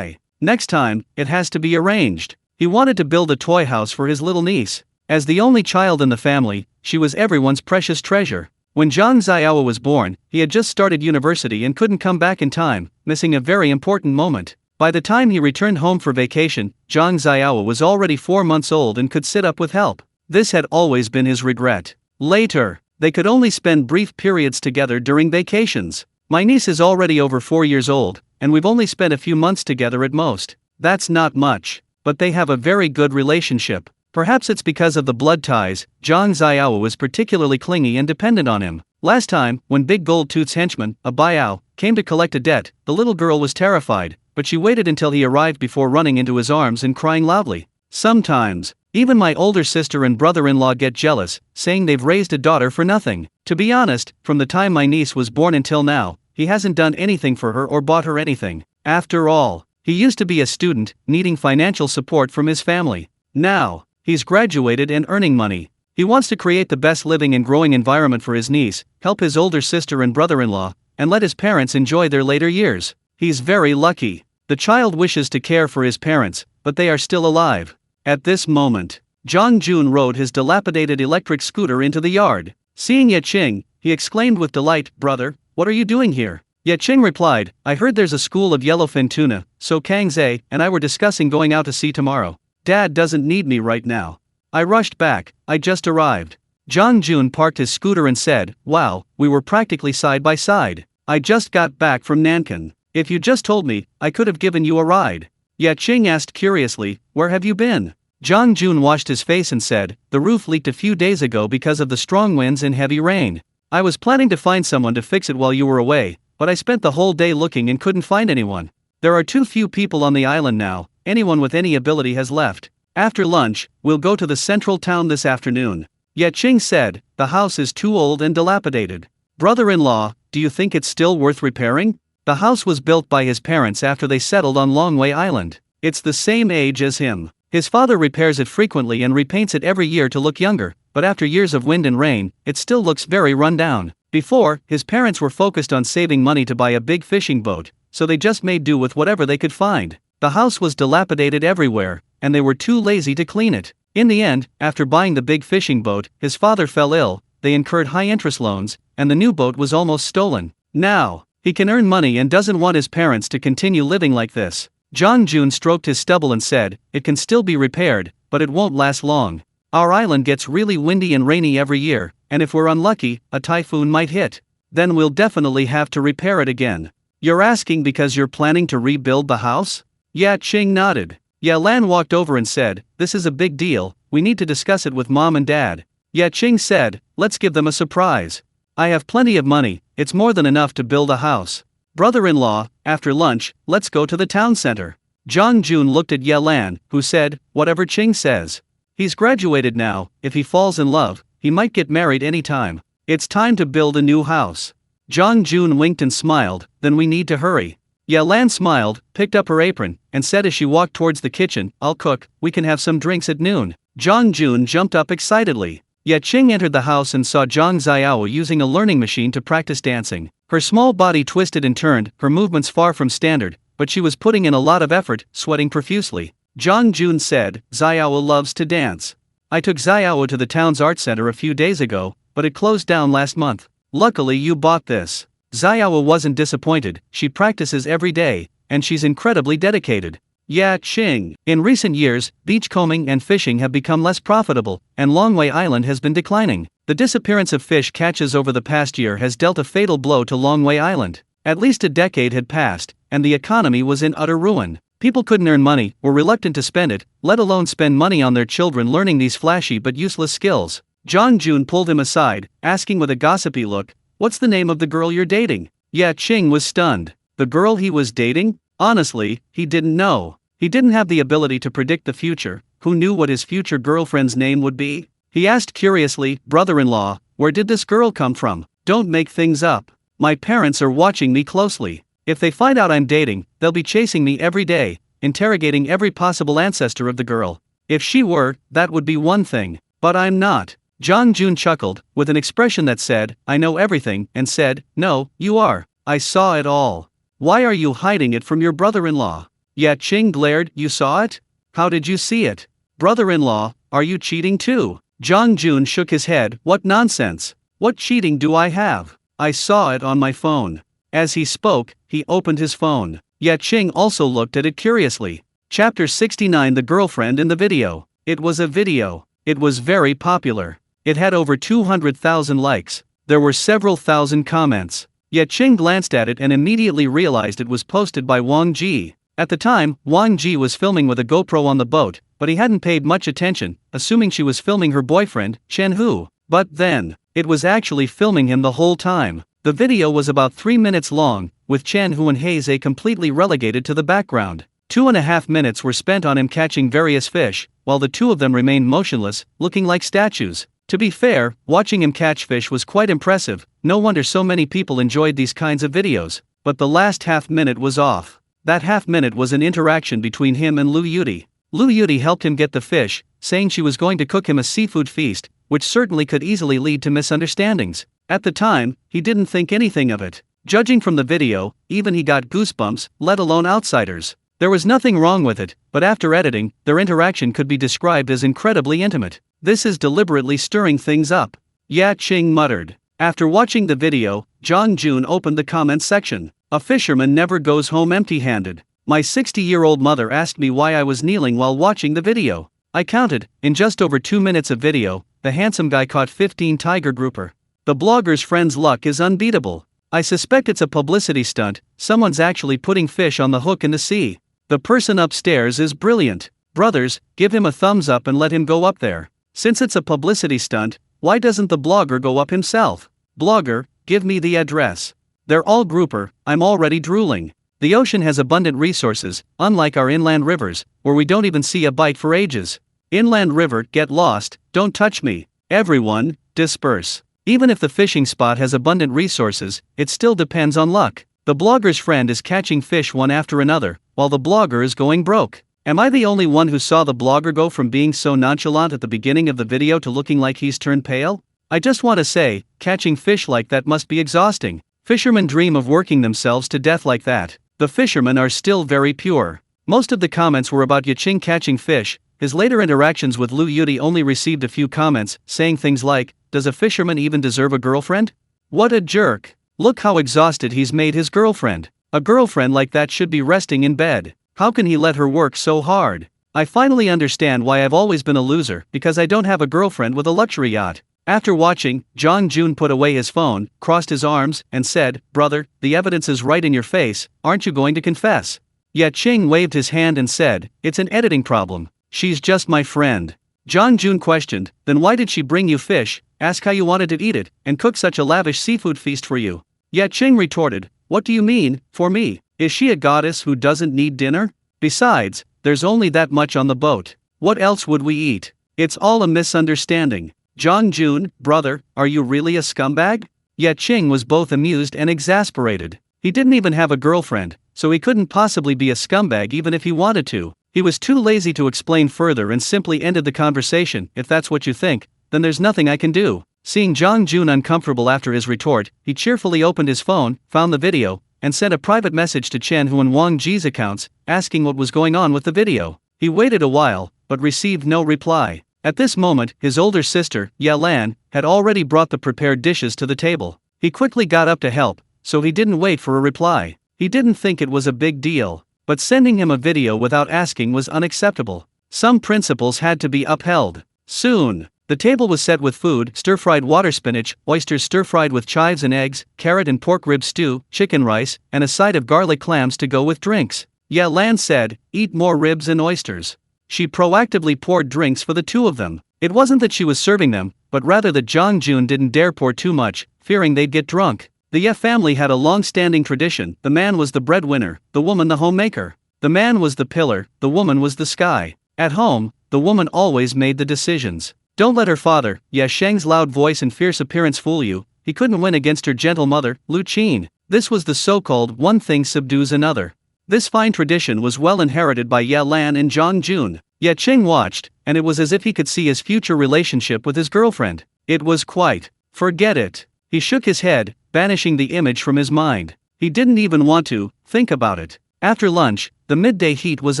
Next time, it has to be arranged. He wanted to build a toy house for his little niece. As the only child in the family, she was everyone's precious treasure. When Zhang Xiao was born, he had just started university and couldn't come back in time, missing a very important moment. By the time he returned home for vacation, Zhang Xiao was already 4 months old and could sit up with help. This had always been his regret. Later, they could only spend brief periods together during vacations. "My niece is already over 4 years old, and we've only spent a few months together at most. That's not much, but they have a very good relationship. Perhaps it's because of the blood ties, Zhang Xiao was particularly clingy and dependent on him. Last time, when Big Gold Tooth's henchman, a Biao, came to collect a debt, the little girl was terrified, but she waited until he arrived before running into his arms and crying loudly. Sometimes, even my older sister and brother-in-law get jealous, saying they've raised a daughter for nothing. To be honest, from the time my niece was born until now, he hasn't done anything for her or bought her anything. After all, he used to be a student, needing financial support from his family. Now, he's graduated and earning money. He wants to create the best living and growing environment for his niece, help his older sister and brother-in-law, and let his parents enjoy their later years. He's very lucky. The child wishes to care for his parents, but they are still alive. At this moment, Zhang Jun rode his dilapidated electric scooter into the yard. Seeing Ye Qing, he exclaimed with delight, "Brother, what are you doing here?" Ye Qing replied, "I heard there's a school of yellowfin tuna, so Kang Zhe and I were discussing going out to sea tomorrow." Dad doesn't need me right now. I rushed back, I just arrived. Jong Jun parked his scooter and said, wow, we were practically side by side. I just got back from Nankin. If you just told me, I could have given you a ride. Ye Qing asked curiously, where have you been? Jong Jun washed his face and said, the roof leaked a few days ago because of the strong winds and heavy rain. I was planning to find someone to fix it while you were away, but I spent the whole day looking and couldn't find anyone. There are too few people on the island now, anyone with any ability has left. After lunch, we'll go to the central town this afternoon. Ye Qing said, the house is too old and dilapidated. Brother-in-law, do you think it's still worth repairing? The house was built by his parents after they settled on Longwei Island. It's the same age as him. His father repairs it frequently and repaints it every year to look younger, but after years of wind and rain, it still looks very run down. Before, his parents were focused on saving money to buy a big fishing boat, so they just made do with whatever they could find. The house was dilapidated everywhere, and they were too lazy to clean it. In the end, after buying the big fishing boat, his father fell ill, they incurred high interest loans, and the new boat was almost stolen. Now, he can earn money and doesn't want his parents to continue living like this. Jong Jun stroked his stubble and said, it can still be repaired, but it won't last long. Our island gets really windy and rainy every year, and if we're unlucky, a typhoon might hit. Then we'll definitely have to repair it again. You're asking because you're planning to rebuild the house? Ye Qing nodded. Ye Lan walked over and said, this is a big deal, we need to discuss it with Mom and Dad. Ye Qing said, let's give them a surprise. I have plenty of money, it's more than enough to build a house. Brother-in-law, after lunch, let's go to the town center. Jong Jun looked at Ye Lan, who said, whatever Qing says. He's graduated now, if he falls in love, he might get married anytime. It's time to build a new house. Jong Jun winked and smiled, then we need to hurry. Ye Lan smiled, picked up her apron, and said as she walked towards the kitchen, I'll cook, we can have some drinks at noon. Jong Jun jumped up excitedly. Ye Qing entered the house and saw Zhang Xiao using a learning machine to practice dancing. Her small body twisted and turned, her movements far from standard, but she was putting in a lot of effort, sweating profusely. Jong Jun said, Xiao loves to dance. I took Xiao to the town's art center a few days ago, but it closed down last month. Luckily you bought this. Xiao wasn't disappointed, she practices every day, and she's incredibly dedicated. Ye Qing. In recent years, beachcombing and fishing have become less profitable, and Longwei Island has been declining. The disappearance of fish catches over the past year has dealt a fatal blow to Longwei Island. At least a decade had passed, and the economy was in utter ruin. People couldn't earn money, were reluctant to spend it, let alone spend money on their children learning these flashy but useless skills. Jong Jun pulled him aside, asking with a gossipy look, what's the name of the girl you're dating? Ye Qing was stunned. The girl he was dating? Honestly, he didn't know. He didn't have the ability to predict the future. Who knew what his future girlfriend's name would be? He asked curiously, brother-in-law, where did this girl come from? Don't make things up. My parents are watching me closely. If they find out I'm dating, they'll be chasing me every day, interrogating every possible ancestor of the girl. If she were, that would be one thing. But I'm not. Jong Jun chuckled, with an expression that said, I know everything, and said, no, you are. I saw it all. Why are you hiding it from your brother-in-law? Ye Qing glared, you saw it? How did you see it? Brother-in-law, are you cheating too? Jong Jun shook his head, what nonsense? What cheating do I have? I saw it on my phone. As he spoke, he opened his phone. Ye Qing also looked at it curiously. Chapter 69. The girlfriend in the video. It was a video. It was very popular. It had over 200,000 likes. There were several thousand comments. Ye Qing glanced at it and immediately realized it was posted by Wang Ji. At the time, Wang Ji was filming with a GoPro on the boat, but he hadn't paid much attention, assuming she was filming her boyfriend, Chen Hu. But then, it was actually filming him the whole time. The video was about 3 minutes long, with Chen Hu and Haze completely relegated to the background. 2.5 minutes were spent on him catching various fish, while the two of them remained motionless, looking like statues. To be fair, watching him catch fish was quite impressive, no wonder so many people enjoyed these kinds of videos. But the last half minute was off. That half minute was an interaction between him and Lu Yuti. Lu Yuti helped him get the fish, saying she was going to cook him a seafood feast, which certainly could easily lead to misunderstandings. At the time, he didn't think anything of it. Judging from the video, even he got goosebumps, let alone outsiders. There was nothing wrong with it, but after editing, their interaction could be described as incredibly intimate. This is deliberately stirring things up. Ye Qing muttered. After watching the video, Jong Jun opened the comments section. A fisherman never goes home empty-handed. My 60-year-old mother asked me why I was kneeling while watching the video. I counted, in just over 2 minutes of video, the handsome guy caught 15 tiger grouper. The blogger's friend's luck is unbeatable. I suspect it's a publicity stunt, someone's actually putting fish on the hook in the sea. The person upstairs is brilliant. Brothers, give him a thumbs up and let him go up there. Since it's a publicity stunt, why doesn't the blogger go up himself? Blogger, give me the address. They're all grouper, I'm already drooling. The ocean has abundant resources, unlike our inland rivers, where we don't even see a bite for ages. Inland river, get lost, don't touch me. Everyone, disperse. Even if the fishing spot has abundant resources, it still depends on luck. The blogger's friend is catching fish one after another, while the blogger is going broke. Am I the only one who saw the blogger go from being so nonchalant at the beginning of the video to looking like he's turned pale? I just want to say, catching fish like that must be exhausting. Fishermen dream of working themselves to death like that. The fishermen are still very pure. Most of the comments were about Ye Qing catching fish. His later interactions with Liu Yudi only received a few comments, saying things like, "Does a fisherman even deserve a girlfriend? What a jerk. Look how exhausted he's made his girlfriend. A girlfriend like that should be resting in bed. How can he let her work so hard?" I finally understand why I've always been a loser, because I don't have a girlfriend with a luxury yacht. After watching, Jong Jun put away his phone, crossed his arms, and said, "Brother, the evidence is right in your face, aren't you going to confess?" Ye Qing waved his hand and said, "It's an editing problem. She's just my friend." Jong Jun questioned, "Then why did she bring you fish, ask how you wanted to eat it, and cook such a lavish seafood feast for you?" Ye Qing retorted, "What do you mean, for me? Is she a goddess who doesn't need dinner? Besides, there's only that much on the boat. What else would we eat? It's all a misunderstanding." Jong Jun, "Brother, are you really a scumbag?" Ye Qing was both amused and exasperated. He didn't even have a girlfriend, so he couldn't possibly be a scumbag even if he wanted to. He was too lazy to explain further and simply ended the conversation. "If that's what you think, then there's nothing I can do." Seeing Jong Jun uncomfortable after his retort, he cheerfully opened his phone, found the video, and sent a private message to Chen Hu and Wang Ji's accounts, asking what was going on with the video. He waited a while, but received no reply. At this moment, his older sister, Ye Lan, had already brought the prepared dishes to the table. He quickly got up to help, so he didn't wait for a reply. He didn't think it was a big deal, but sending him a video without asking was unacceptable. Some principles had to be upheld. Soon, the table was set with food: stir-fried water spinach, oysters stir-fried with chives and eggs, carrot and pork rib stew, chicken rice, and a side of garlic clams to go with drinks. Ye Lan said, "Eat more ribs and oysters." She proactively poured drinks for the two of them. It wasn't that she was serving them, but rather that Jong Jun didn't dare pour too much, fearing they'd get drunk. The Ye family had a long-standing tradition: the man was the breadwinner, the woman the homemaker. The man was the pillar, the woman was the sky. At home, the woman always made the decisions. Don't let her father, Ye Sheng's loud voice and fierce appearance fool you. He couldn't win against her gentle mother, Liu Qing. This was the so-called one thing subdues another. This fine tradition was well inherited by Ye Lan and Jong Jun. Ye Qing watched, and it was as if he could see his future relationship with his girlfriend. It was quite. Forget it. He shook his head, banishing the image from his mind. He didn't even want to think about it. After lunch, the midday heat was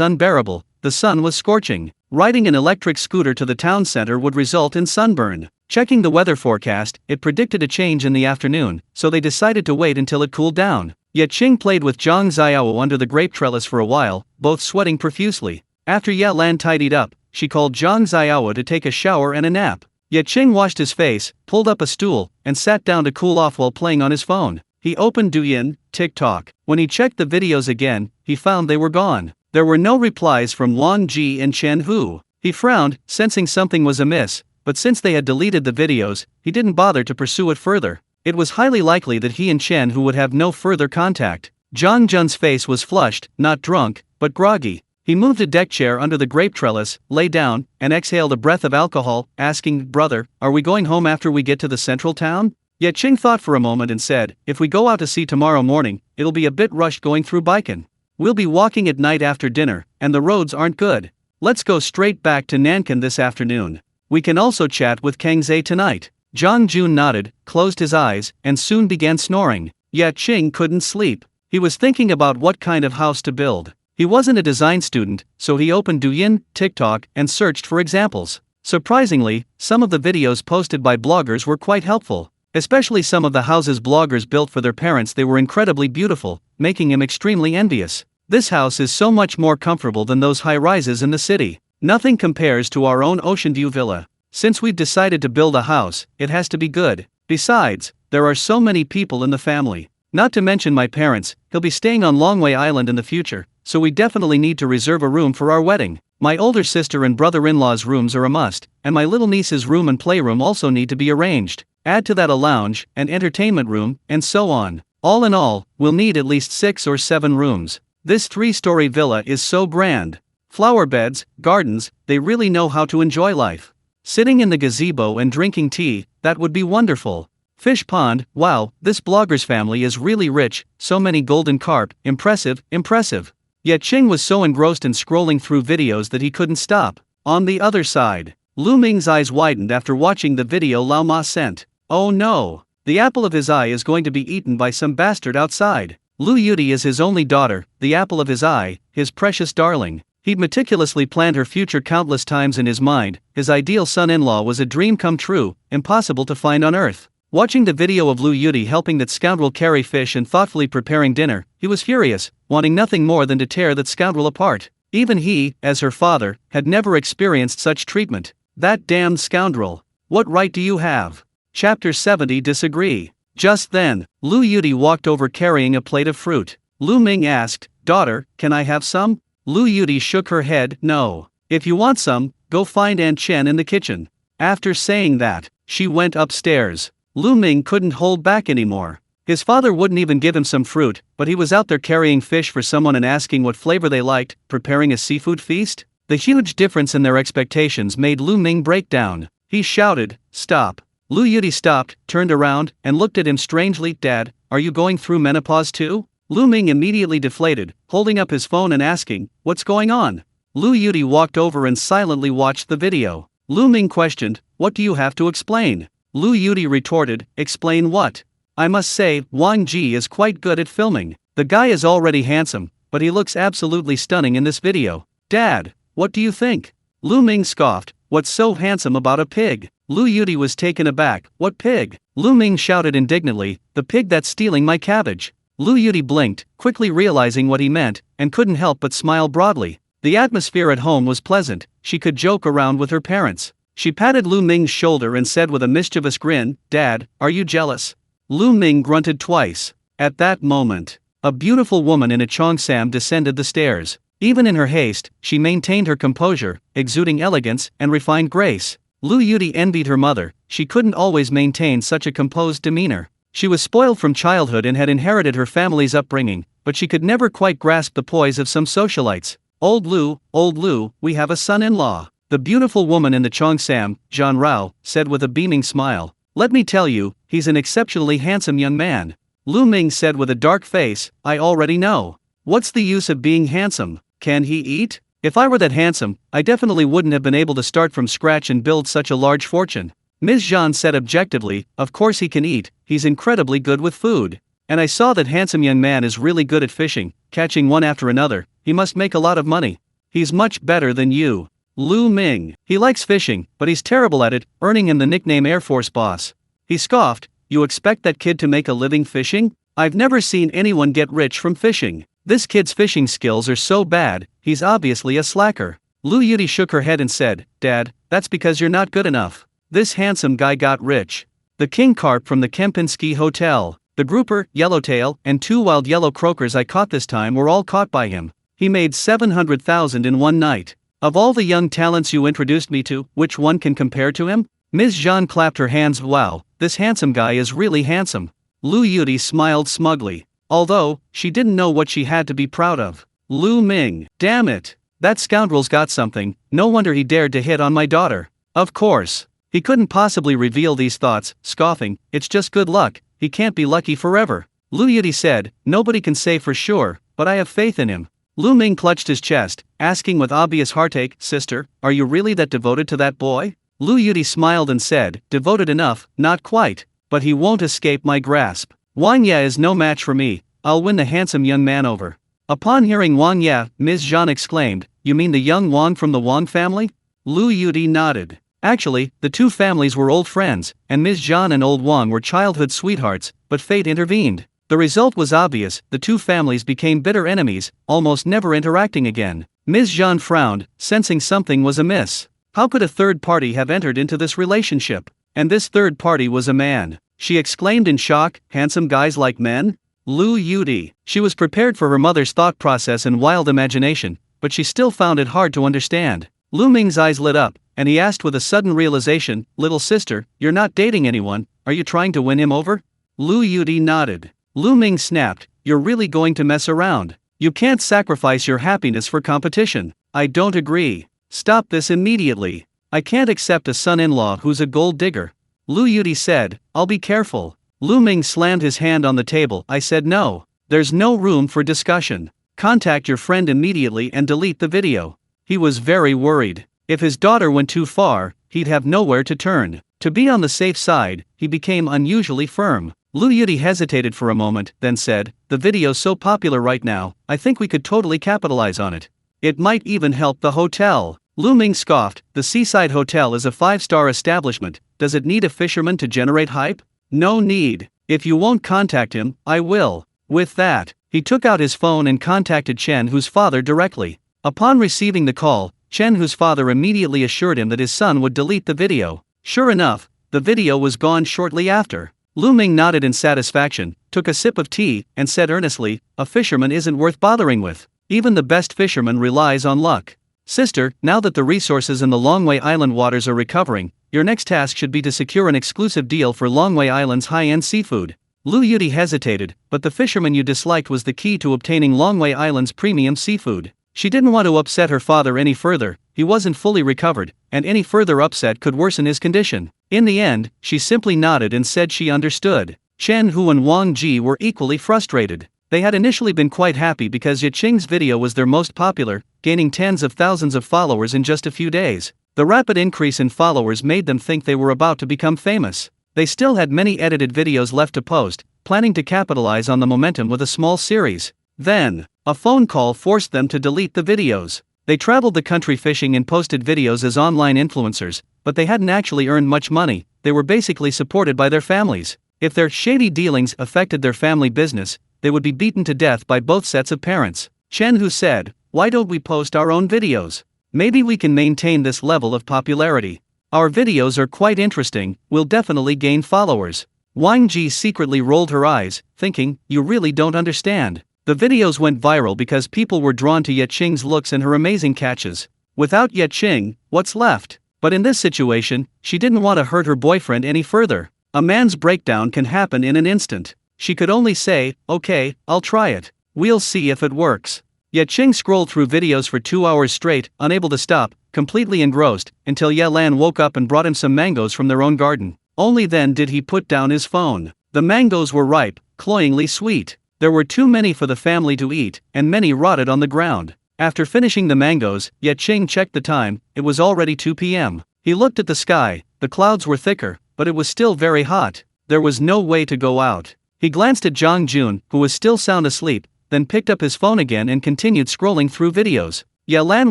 unbearable. The sun was scorching. Riding an electric scooter to the town center would result in sunburn. Checking the weather forecast, it predicted a change in the afternoon, so they decided to wait until it cooled down. Ye Qing played with Zhang Xiao under the grape trellis for a while, both sweating profusely. After Ye Lan tidied up, she called Zhang Xiao to take a shower and a nap. Ye Qing washed his face, pulled up a stool, and sat down to cool off while playing on his phone. He opened Douyin, TikTok. When he checked the videos again, he found they were gone. There were no replies from Wang Ji and Chen Hu. He frowned, sensing something was amiss, but since they had deleted the videos, he didn't bother to pursue it further. It was highly likely that he and Chen Hu would have no further contact. Zhang Jun's face was flushed, not drunk, but groggy. He moved a deck chair under the grape trellis, lay down, and exhaled a breath of alcohol, asking, "Brother, are we going home after we get to the central town?" Ye Qing thought for a moment and said, "If we go out to sea tomorrow morning, it'll be a bit rushed going through Baikan. We'll be walking at night after dinner, and the roads aren't good. Let's go straight back to Nankin this afternoon. We can also chat with Kangze tonight." Zhang Jun nodded, closed his eyes, and soon began snoring. Ye Qing couldn't sleep. He was thinking about what kind of house to build. He wasn't a design student, so he opened Douyin, TikTok, and searched for examples. Surprisingly, some of the videos posted by bloggers were quite helpful. Especially some of the houses bloggers built for their parents. They were incredibly beautiful, making him extremely envious. This house is so much more comfortable than those high-rises in the city. Nothing compares to our own ocean view villa. Since we've decided to build a house, it has to be good. Besides, there are so many people in the family. Not to mention my parents, he'll be staying on Longway Island in the future, so we definitely need to reserve a room for our wedding. My older sister and brother-in-law's rooms are a must, and my little niece's room and playroom also need to be arranged. Add to that a lounge, an entertainment room, and so on. All in all, we'll need at least 6 or 7 rooms. This 3-story villa is so grand. Flower beds, gardens, they really know how to enjoy life. Sitting in the gazebo and drinking tea, that would be wonderful. Fish pond, wow, this blogger's family is really rich, so many golden carp, impressive, impressive. Yet Qing was so engrossed in scrolling through videos that he couldn't stop. On the other side, Lu Ming's eyes widened after watching the video Lao Ma sent. Oh no! The apple of his eye is going to be eaten by some bastard outside. Lu Yuti is his only daughter, the apple of his eye, his precious darling. He'd meticulously planned her future countless times in his mind. His ideal son-in-law was a dream come true, impossible to find on earth. Watching the video of Lu Yuti helping that scoundrel carry fish and thoughtfully preparing dinner, he was furious, wanting nothing more than to tear that scoundrel apart. Even he, as her father, had never experienced such treatment. That damned scoundrel. What right do you have? Chapter 70 Disagree. Just then, Lu Yuti walked over carrying a plate of fruit. Lu Ming asked, "Daughter, can I have some?" Lu Yuti shook her head, "No. If you want some, go find Aunt Chen in the kitchen." After saying that, she went upstairs. Lu Ming couldn't hold back anymore. His father wouldn't even give him some fruit, but he was out there carrying fish for someone and asking what flavor they liked, preparing a seafood feast? The huge difference in their expectations made Lu Ming break down. He shouted, "Stop." Lu Yuti stopped, turned around, and looked at him strangely. "Dad, are you going through menopause too?" Lu Ming immediately deflated, holding up his phone and asking, "What's going on?" Lu Yuti walked over and silently watched the video. Lu Ming questioned, "What do you have to explain?" Lu Yuti retorted, "Explain what? I must say, Wang Ji is quite good at filming. The guy is already handsome, but he looks absolutely stunning in this video. Dad, what do you think?" Lu Ming scoffed, "What's so handsome about a pig?" Lu Yuti was taken aback. "What pig?" Lu Ming shouted indignantly, "The pig that's stealing my cabbage." Lu Yuti blinked, quickly realizing what he meant, and couldn't help but smile broadly. The atmosphere at home was pleasant, she could joke around with her parents. She patted Lu Ming's shoulder and said with a mischievous grin, "Dad, are you jealous?" Lu Ming grunted twice. At that moment, a beautiful woman in a cheongsam descended the stairs. Even in her haste, she maintained her composure, exuding elegance and refined grace. Lu Yuti envied her mother, she couldn't always maintain such a composed demeanor. She was spoiled from childhood and had inherited her family's upbringing, but she could never quite grasp the poise of some socialites. Old Lu, we have a son-in-law." The beautiful woman in the cheongsam, Zhan Rao, said with a beaming smile. "Let me tell you, he's an exceptionally handsome young man." Lu Ming said with a dark face, "I already know. What's the use of being handsome? Can he eat? If I were that handsome, I definitely wouldn't have been able to start from scratch and build such a large fortune." Ms. Zhan said objectively, "Of course he can eat, he's incredibly good with food. And I saw that handsome young man is really good at fishing, catching one after another, he must make a lot of money. He's much better than you." Lu Ming, "He likes fishing, but he's terrible at it, earning him the nickname Air Force Boss." He scoffed, "You expect that kid to make a living fishing? I've never seen anyone get rich from fishing. This kid's fishing skills are so bad, he's obviously a slacker." Lu Yuti shook her head and said, "Dad, that's because you're not good enough. This handsome guy got rich. The king carp from the Kempinski Hotel, the grouper, yellowtail, and 2 wild yellow croakers I caught this time were all caught by him. He made 700,000 in one night. Of all the young talents you introduced me to, which one can compare to him?" Ms. Zhan clapped her hands. "Wow, this handsome guy is really handsome." Lu Yuti smiled smugly, although she didn't know what she had to be proud of. Lu Ming, "Damn it, that scoundrel's got something, no wonder he dared to hit on my daughter." Of course, he couldn't possibly reveal these thoughts, scoffing, "It's just good luck, he can't be lucky forever." Lu Yuti said, "Nobody can say for sure, but I have faith in him." Lu Ming clutched his chest, asking with obvious heartache, "Sister, are you really that devoted to that boy?" Lu Yuti smiled and said, "Devoted enough, not quite, but he won't escape my grasp. Wang Ye is no match for me, I'll win the handsome young man over." Upon hearing Wang Ye, Ms. Zhan exclaimed, "You mean the young Wang from the Wang family?" Lu Yuti nodded. Actually, the two families were old friends, and Ms. Zhan and old Wang were childhood sweethearts, but fate intervened. The result was obvious: the two families became bitter enemies, almost never interacting again. Ms. Jean frowned, sensing something was amiss. How could a third party have entered into this relationship? And this third party was a man. She exclaimed in shock, handsome guys like men? Lu Yudi. She was prepared for her mother's thought process and wild imagination, but she still found it hard to understand. Lu Ming's eyes lit up, and he asked with a sudden realization, "Little sister, you're not dating anyone, are you trying to win him over?" Lu Yudi nodded. Lu Ming snapped, "You're really going to mess around? You can't sacrifice your happiness for competition." "I don't agree. Stop this immediately. I can't accept a son-in-law who's a gold digger." Lu Yudi said, "I'll be careful." Lu Ming slammed his hand on the table. "I said no. There's no room for discussion. Contact your friend immediately and delete the video." He was very worried. If his daughter went too far, he'd have nowhere to turn. To be on the safe side, he became unusually firm. Lu Yudi hesitated for a moment, then said, "The video's so popular right now, I think we could totally capitalize on it. It might even help the hotel." Lu Ming scoffed, "The Seaside Hotel is a 5-star establishment, does it need a fisherman to generate hype? No need. If you won't contact him, I will." With that, he took out his phone and contacted Chen Hu's father directly. Upon receiving the call, Chen Hu's father immediately assured him that his son would delete the video. Sure enough, the video was gone shortly after. Lu Ming nodded in satisfaction, took a sip of tea, and said earnestly, "A fisherman isn't worth bothering with. Even the best fisherman relies on luck. Sister, now that the resources in the Longwei Island waters are recovering, your next task should be to secure an exclusive deal for Longwei Island's high-end seafood." Lu Yudi hesitated, but the fisherman you disliked was the key to obtaining Longwei Island's premium seafood. She didn't want to upset her father any further. He wasn't fully recovered, and any further upset could worsen his condition. In the end, she simply nodded and said she understood. Chen Hu and Wang Ji were equally frustrated. They had initially been quite happy because Ye Qing's video was their most popular, gaining tens of thousands of followers in just a few days. The rapid increase in followers made them think they were about to become famous. They still had many edited videos left to post, planning to capitalize on the momentum with a small series. Then, a phone call forced them to delete the videos. They traveled the country fishing and posted videos as online influencers, but they hadn't actually earned much money. They were basically supported by their families. If their shady dealings affected their family business, they would be beaten to death by both sets of parents. Chen Hu said, "Why don't we post our own videos? Maybe we can maintain this level of popularity. Our videos are quite interesting, we'll definitely gain followers." Wang Ji secretly rolled her eyes, thinking, "You really don't understand." The videos went viral because people were drawn to Ye Qing's looks and her amazing catches. Without Ye Qing, what's left? But in this situation, she didn't want to hurt her boyfriend any further. A man's breakdown can happen in an instant. She could only say, "Okay, I'll try it. We'll see if it works." Ye Qing scrolled through videos for 2 hours straight, unable to stop, completely engrossed, until Ye Lan woke up and brought him some mangoes from their own garden. Only then did he put down his phone. The mangoes were ripe, cloyingly sweet. There were too many for the family to eat, and many rotted on the ground. After finishing the mangoes, Ye Qing checked the time. It was already 2 p.m. He looked at the sky. The clouds were thicker, but it was still very hot. There was no way to go out. He glanced at Zhang Jun, who was still sound asleep, then picked up his phone again and continued scrolling through videos. Ye Lan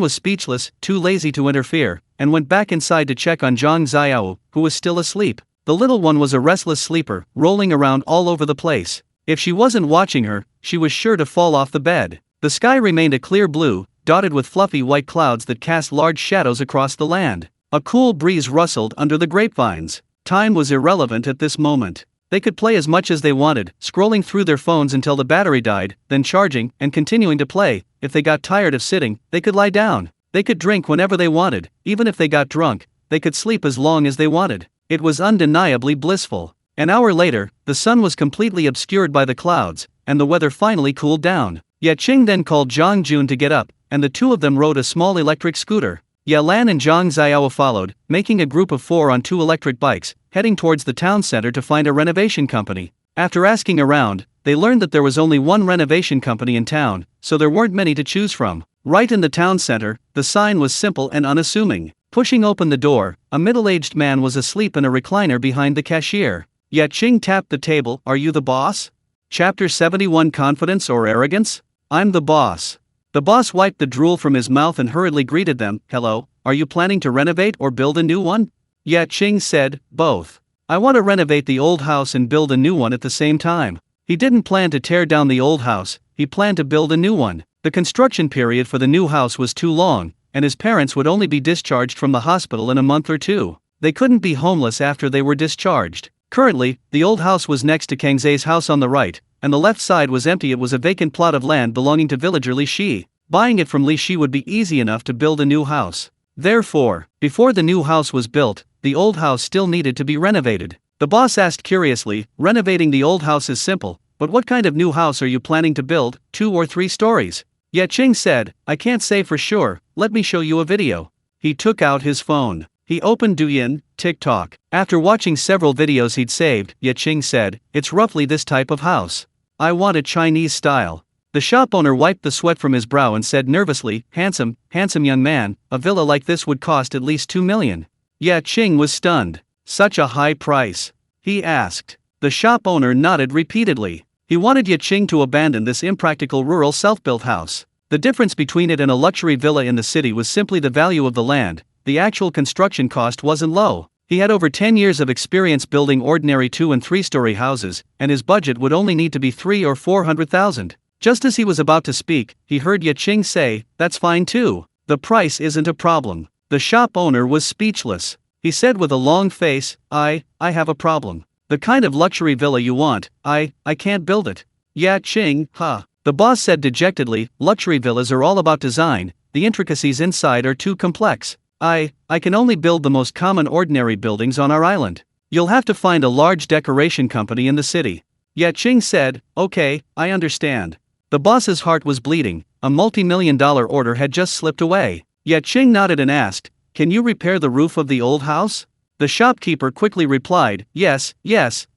was speechless, too lazy to interfere, and went back inside to check on Zhang Xiao, who was still asleep. The little one was a restless sleeper, rolling around all over the place. If she wasn't watching her, she was sure to fall off the bed. The sky remained a clear blue, dotted with fluffy white clouds that cast large shadows across the land. A cool breeze rustled under the grapevines. Time was irrelevant at this moment. They could play as much as they wanted, scrolling through their phones until the battery died, then charging, and continuing to play. If they got tired of sitting, they could lie down. They could drink whenever they wanted. Even if they got drunk, they could sleep as long as they wanted. It was undeniably blissful. An hour later, the sun was completely obscured by the clouds, and the weather finally cooled down. Ye Qing then called Zhang Jun to get up, and the two of them rode a small electric scooter. Ye Lan and Zhang Xiao followed, making a group of 4 on 2 electric bikes, heading towards the town center to find a renovation company. After asking around, they learned that there was only one renovation company in town, so there weren't many to choose from. Right in the town center, the sign was simple and unassuming. Pushing open the door, a middle-aged man was asleep in a recliner behind the cashier. Ye Qing tapped the table. "Are you the boss?" Chapter 71 Confidence or Arrogance? "I'm the boss." The boss wiped the drool from his mouth and hurriedly greeted them. "Hello, are you planning to renovate or build a new one?" Ye Qing said, "Both. I want to renovate the old house and build a new one at the same time." He didn't plan to tear down the old house, he planned to build a new one. The construction period for the new house was too long, and his parents would only be discharged from the hospital in a month or two. They couldn't be homeless after they were discharged. Currently, the old house was next to Kang Zhe's house on the right, and the left side was empty. It was a vacant plot of land belonging to villager Li Shi. Buying it from Li Shi would be easy enough to build a new house. Therefore, before the new house was built, the old house still needed to be renovated. The boss asked curiously, "Renovating the old house is simple, but what kind of new house are you planning to build, 2 or 3 stories?" Ye Qing said, "I can't say for sure, let me show you a video." He took out his phone. He opened Douyin, TikTok. After watching several videos he'd saved, Ye Qing said, "It's roughly this type of house. I want it Chinese style." The shop owner wiped the sweat from his brow and said nervously, handsome young man, a villa like this would cost at least 2 million. Ye Qing was stunned. Such a high price? He asked. The shop owner nodded repeatedly. He wanted Ye Qing to abandon this impractical rural self-built house. The difference between it and a luxury villa in the city was simply the value of the land. The actual construction cost wasn't low. He had over 10 years of experience building ordinary 2- and 3-story houses, and his budget would only need to be 300,000 or 400,000. Just as he was about to speak, he heard Ye Qing say, "That's fine too. The price isn't a problem." The shop owner was speechless. He said with a long face, I have a problem. The kind of luxury villa you want, I can't build it." Ye Qing, huh? The boss said dejectedly, "Luxury villas are all about design, the intricacies inside are too complex. I can only build the most common ordinary buildings on our island. You'll have to find a large decoration company in the city." Ye Qing said, "Okay, I understand." The boss's heart was bleeding. A multi-million-dollar order had just slipped away. Ye Qing nodded and asked, "Can you repair the roof of the old house?" The shopkeeper quickly replied, yes,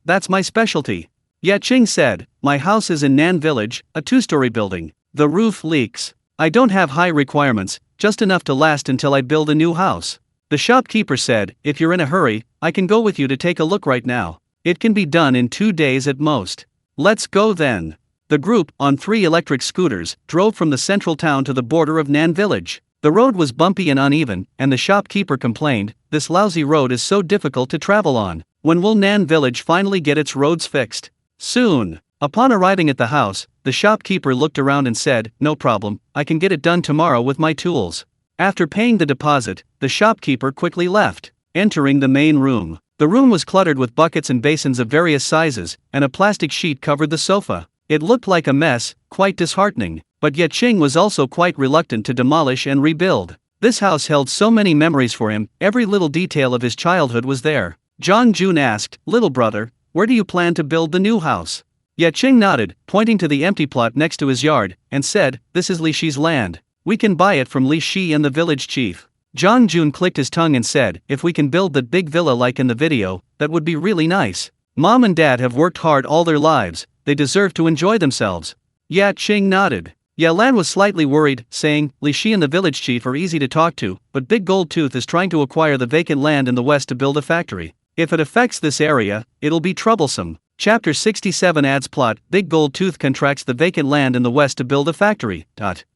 that's my specialty." Ye Qing said, "My house is in Nan Village, a 2-story building. The roof leaks. I don't have high requirements, just enough to last until I build a new house." The shopkeeper said, "If you're in a hurry, I can go with you to take a look right now. It can be done in 2 days at most." "Let's go then." The group, on 3 electric scooters, drove from the central town to the border of Nan Village. The road was bumpy and uneven, and the shopkeeper complained, "This lousy road is so difficult to travel on. When will Nan Village finally get its roads fixed?" "Soon." Upon arriving at the house, the shopkeeper looked around and said, "No problem, I can get it done tomorrow with my tools." After paying the deposit, the shopkeeper quickly left. Entering the main room. The room was cluttered with buckets and basins of various sizes, and a plastic sheet covered the sofa. It looked like a mess, quite disheartening, but Ye Qing was also quite reluctant to demolish and rebuild. This house held so many memories for him, every little detail of his childhood was there. Zhang Jun asked, "Little brother, where do you plan to build the new house?" Ye Qing nodded, pointing to the empty plot next to his yard, and said, "This is Li Shi's land. We can buy it from Li Shi and the village chief." Zhang Jun clicked his tongue and said, "If we can build that big villa like in the video, that would be really nice. Mom and dad have worked hard all their lives, they deserve to enjoy themselves." Ye Qing nodded. Ye Lan was slightly worried, saying, "Li Shi and the village chief are easy to talk to, but Big Gold Tooth is trying to acquire the vacant land in the west to build a factory. If it affects this area, it'll be troublesome." Chapter 67 adds plot, Big Gold Tooth contracts the vacant land in the west to build a factory.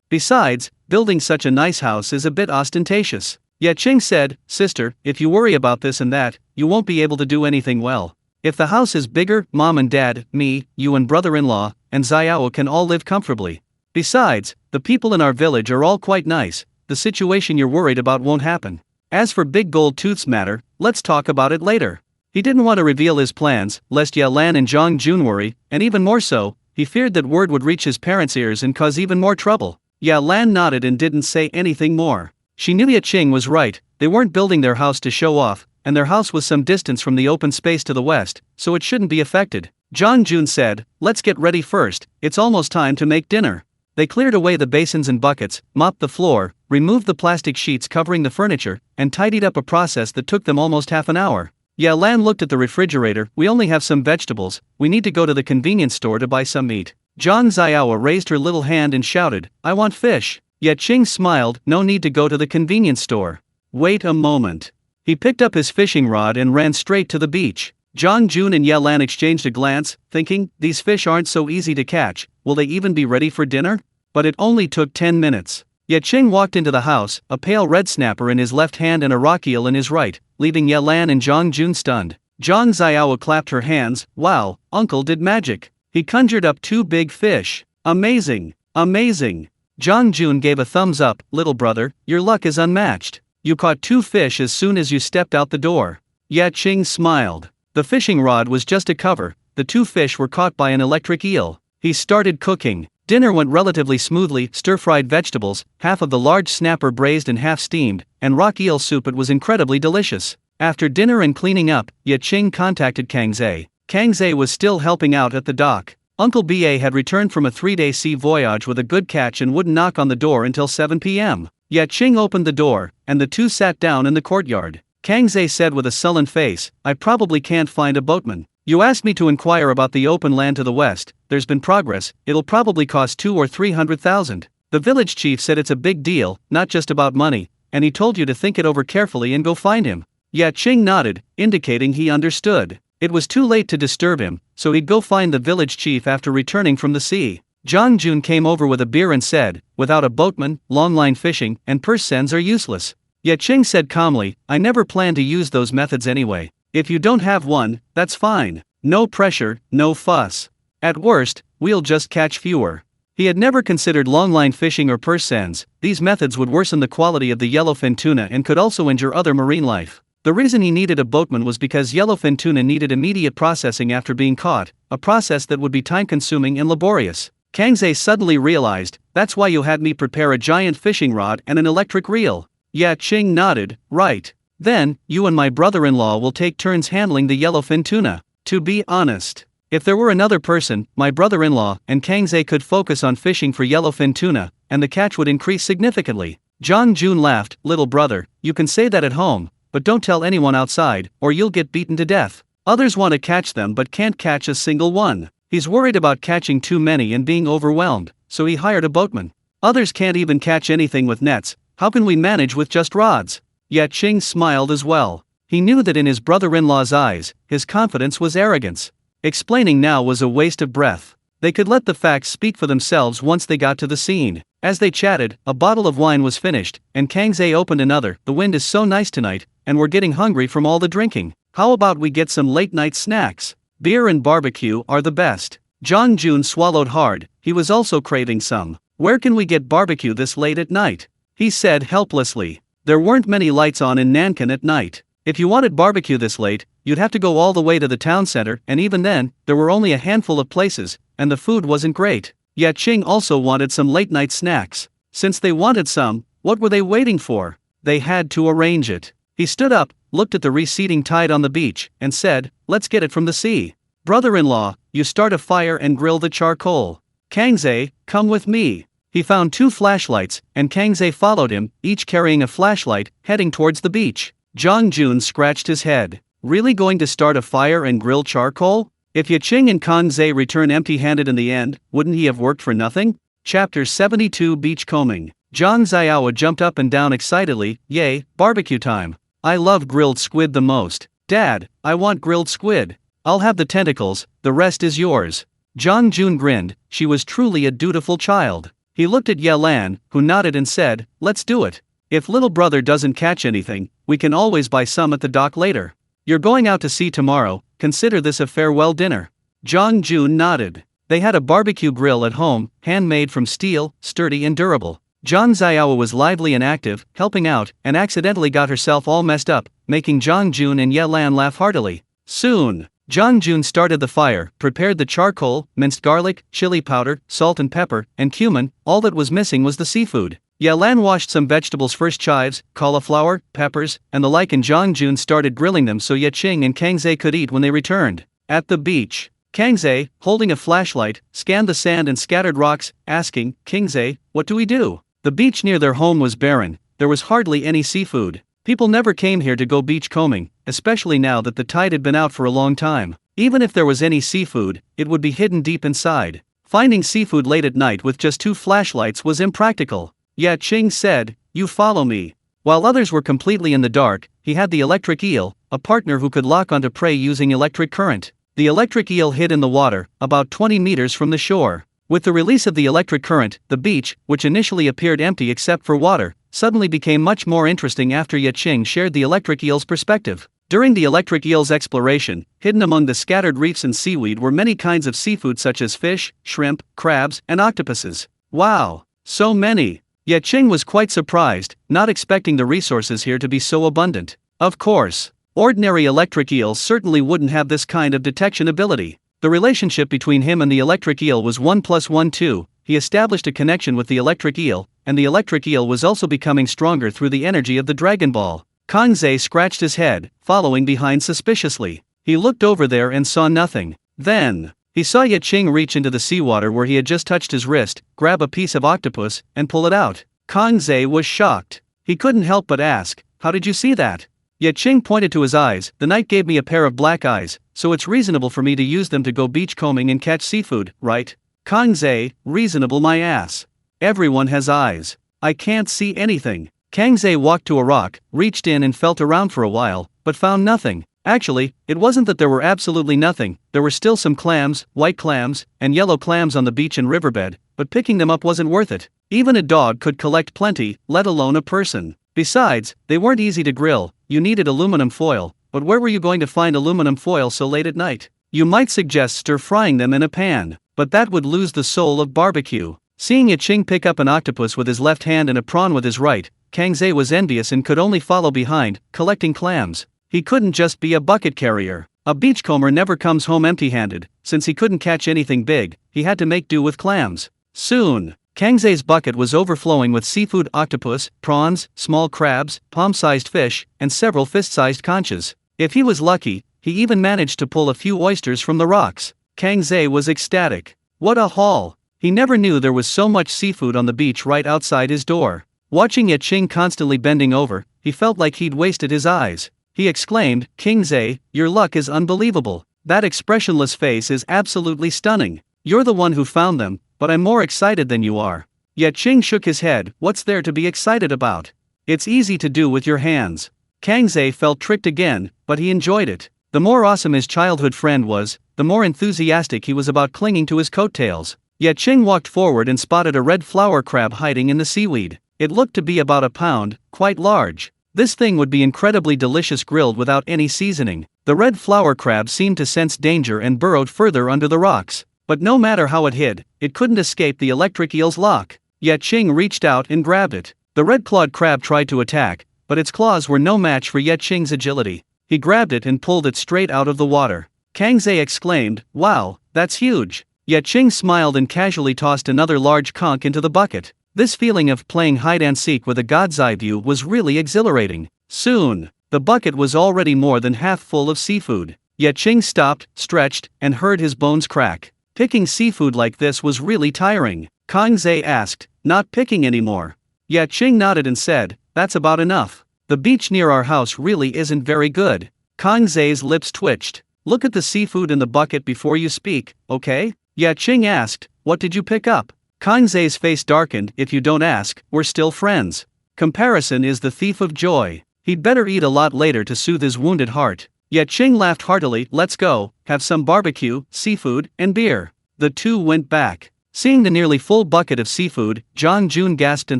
Besides, building such a nice house is a bit ostentatious. Ye Qing said, "Sister, if you worry about this and that, you won't be able to do anything well. If the house is bigger, mom and dad, me, you and brother-in-law, and Xiao can all live comfortably. Besides, the people in our village are all quite nice, the situation you're worried about won't happen. As for Big Gold Tooth's matter, let's talk about it later." He didn't want to reveal his plans, lest Ye Lan and Zhang Jun worry, and even more so, he feared that word would reach his parents' ears and cause even more trouble. Ye Lan nodded and didn't say anything more. She knew Ye Qing was right, they weren't building their house to show off, and their house was some distance from the open space to the west, so it shouldn't be affected. Zhang Jun said, "Let's get ready first, it's almost time to make dinner." They cleared away the basins and buckets, mopped the floor, removed the plastic sheets covering the furniture, and tidied up a process that took them almost half an hour. Ye Lan looked at the refrigerator, "We only have some vegetables, we need to go to the convenience store to buy some meat." Zhang Xiao raised her little hand and shouted, "I want fish." Ye Qing smiled, "No need to go to the convenience store. Wait a moment." He picked up his fishing rod and ran straight to the beach. Zhang Jun and Ye Lan exchanged a glance, thinking, "These fish aren't so easy to catch, will they even be ready for dinner?" But it only took 10 minutes. Ye Qing walked into the house, a pale red snapper in his left hand and a rock eel in his right, leaving Ye Lan and Zhang Jun stunned. Zhang Xiao clapped her hands, "Wow, uncle did magic. He conjured up 2 big fish. Amazing! Amazing! Zhang Jun gave a thumbs up. Little brother, your luck is unmatched. You caught 2 fish as soon as you stepped out the door. Ye Qing smiled. The fishing rod was just a cover. The 2 fish were caught by an electric eel. He started cooking. Dinner went relatively smoothly. Stir-fried vegetables, half of the large snapper braised and half steamed, and rock eel soup. It was incredibly delicious. After dinner and cleaning up, Ye Qing contacted Kang Zhe. Kang Zhe was still helping out at the dock. Uncle Ba had returned from a 3-day sea voyage with a good catch and wouldn't knock on the door until 7 p.m. Ye Qing opened the door, and the two sat down in the courtyard. Kang Zhe said with a sullen face, I probably can't find a boatman. You asked me to inquire about the open land to the west. There's been progress. It'll probably cost 200,000 or 300,000. The village chief said it's a big deal, not just about money, and he told you to think it over carefully and go find him. Ye Qing nodded, indicating he understood. It was too late to disturb him, so he'd go find the village chief after returning from the sea. Zhang Jun came over with a beer and said, without a boatman, longline fishing and purse seines are useless. Ye Qing said calmly, I never plan to use those methods anyway. If you don't have one, that's fine. No pressure, no fuss. At worst, we'll just catch fewer. He had never considered longline fishing or purse seines. These methods would worsen the quality of the yellowfin tuna and could also injure other marine life. The reason he needed a boatman was because yellowfin tuna needed immediate processing after being caught, a process that would be time-consuming and laborious. Kang Zhe suddenly realized, that's why you had me prepare a giant fishing rod and an electric reel. Ye Qing nodded, right. Then, you and my brother-in-law will take turns handling the yellowfin tuna. To be honest, if there were another person, my brother-in-law and Kang Zhe could focus on fishing for yellowfin tuna, and the catch would increase significantly. Zhang Jun laughed, little brother, you can say that at home, but don't tell anyone outside, or you'll get beaten to death. Others want to catch them but can't catch a single one. He's worried about catching too many and being overwhelmed, so he hired a boatman. Others can't even catch anything with nets. How can we manage with just rods? Ye Qing smiled as well. He knew that in his brother-in-law's eyes, his confidence was arrogance. Explaining now was a waste of breath. They could let the facts speak for themselves once they got to the scene. As they chatted, a bottle of wine was finished, and Kang Zhe opened another. The wind is so nice tonight, and we're getting hungry from all the drinking. How about we get some late-night snacks? Beer and barbecue are the best. Zhang Jun swallowed hard. He was also craving some. Where can we get barbecue this late at night? He said helplessly. There weren't many lights on in Nankin at night. If you wanted barbecue this late, you'd have to go all the way to the town center, and even then, there were only a handful of places, and the food wasn't great. Ye Qing also wanted some late-night snacks. Since they wanted some, what were they waiting for? They had to arrange it. He stood up, looked at the receding tide on the beach, and said, let's get it from the sea. Brother-in-law, you start a fire and grill the charcoal. Kang Zhe, come with me. He found 2 flashlights, and Kang Zhe followed him, each carrying a flashlight, heading towards the beach. Zhang Jun scratched his head. Really going to start a fire and grill charcoal? If Ye Qing and Kang Zhe return empty-handed in the end, wouldn't he have worked for nothing? Chapter 72 Beachcombing. Zhang Xiao jumped up and down excitedly, yay, barbecue time. I love grilled squid the most. Dad, I want grilled squid. I'll have the tentacles, the rest is yours. Zhang Jun grinned, she was truly a dutiful child. He looked at Ye Lan, who nodded and said, let's do it. If little brother doesn't catch anything, we can always buy some at the dock later. You're going out to sea tomorrow, consider this a farewell dinner. Zhang Jun nodded. They had a barbecue grill at home, handmade from steel, sturdy and durable. Zhang Xiao was lively and active, helping out, and accidentally got herself all messed up, making Zhang Jun and Ye Lan laugh heartily. Soon, Zhang Jun started the fire, prepared the charcoal, minced garlic, chili powder, salt and pepper, and cumin. All that was missing was the seafood. Ye Lan washed some vegetables first, chives, cauliflower, peppers, and the like, and Zhang Jun started grilling them so Ye Qing and Kang Zhe could eat when they returned. At the beach, Kang Zhe, holding a flashlight, scanned the sand and scattered rocks, asking, Kang Zhe, what do we do? The beach near their home was barren. There was hardly any seafood. People never came here to go beachcombing, especially now that the tide had been out for a long time. Even if there was any seafood, it would be hidden deep inside. Finding seafood late at night with just 2 flashlights was impractical. Ye Qing said, you follow me. While others were completely in the dark, he had the electric eel, a partner who could lock onto prey using electric current. The electric eel hid in the water, about 20 meters from the shore. With the release of the electric current, the beach, which initially appeared empty except for water, suddenly became much more interesting after Ye Qing shared the electric eel's perspective. During the electric eel's exploration, hidden among the scattered reefs and seaweed were many kinds of seafood such as fish, shrimp, crabs, and octopuses. Wow! So many! Ye Qing was quite surprised, not expecting the resources here to be so abundant. Of course, ordinary electric eels certainly wouldn't have this kind of detection ability. The relationship between him and the electric eel was 1 + 1 2. He established a connection with the electric eel, and the electric eel was also becoming stronger through the energy of the Dragon Ball. Kang Ze scratched his head, following behind suspiciously. He looked over there and saw nothing. Then, he saw Ye Qing reach into the seawater where he had just touched his wrist, grab a piece of octopus, and pull it out. Kang Ze was shocked. He couldn't help but ask, "How did you see that?" Ye Qing pointed to his eyes. "The night gave me a pair of black eyes, so it's reasonable for me to use them to go beachcombing and catch seafood, right?" Kang Ze, reasonable my ass. Everyone has eyes. I can't see anything. Kang Ze walked to a rock, reached in and felt around for a while, but found nothing. Actually, it wasn't that there were absolutely nothing. There were still some clams, white clams, and yellow clams on the beach and riverbed, but picking them up wasn't worth it. Even a dog could collect plenty, let alone a person. Besides, they weren't easy to grill. You needed aluminum foil, but where were you going to find aluminum foil so late at night? You might suggest stir-frying them in a pan, but that would lose the soul of barbecue. Seeing Ye Qing pick up an octopus with his left hand and a prawn with his right, Kang Ze was envious and could only follow behind, collecting clams. He couldn't just be a bucket carrier. A beachcomber never comes home empty-handed. Since he couldn't catch anything big, he had to make do with clams. Soon, Kang Ze's bucket was overflowing with seafood, octopus, prawns, small crabs, palm-sized fish, and several fist-sized conchs. If he was lucky, he even managed to pull a few oysters from the rocks. Kang Ze was ecstatic. What a haul! He never knew there was so much seafood on the beach right outside his door. Watching Ye Qing constantly bending over, he felt like he'd wasted his eyes. He exclaimed, "King Ze, your luck is unbelievable. That expressionless face is absolutely stunning. You're the one who found them, but I'm more excited than you are." Ye Qing shook his head. "What's there to be excited about? It's easy to do with your hands." Kang Ze felt tricked again, but he enjoyed it. The more awesome his childhood friend was, the more enthusiastic he was about clinging to his coattails. Ye Qing walked forward and spotted a red flower crab hiding in the seaweed. It looked to be about a pound, quite large. This thing would be incredibly delicious grilled without any seasoning. The red flower crab seemed to sense danger and burrowed further under the rocks. But no matter how it hid, it couldn't escape the electric eel's lock. Ye Qing reached out and grabbed it. The red-clawed crab tried to attack, but its claws were no match for Ye Qing's agility. He grabbed it and pulled it straight out of the water. Kang Ze exclaimed, "Wow, that's huge." Ye Qing smiled and casually tossed another large conch into the bucket. This feeling of playing hide-and-seek with a god's eye view was really exhilarating. Soon, the bucket was already more than half full of seafood. Ye Qing stopped, stretched, and heard his bones crack. Picking seafood like this was really tiring. Kang Ze asked, "Not picking anymore?" Ye Qing nodded and said, "That's about enough. The beach near our house really isn't very good." Kang Ze's lips twitched. "Look at the seafood in the bucket before you speak, okay?" Ye Qing asked, "What did you pick up?" Kang Ze's face darkened. "If you don't ask, we're still friends. Comparison is the thief of joy. He'd better eat a lot later to soothe his wounded heart." Ye Qing laughed heartily. "Let's go, have some barbecue, seafood, and beer." The two went back. Seeing the nearly full bucket of seafood, Zhang Jun gasped in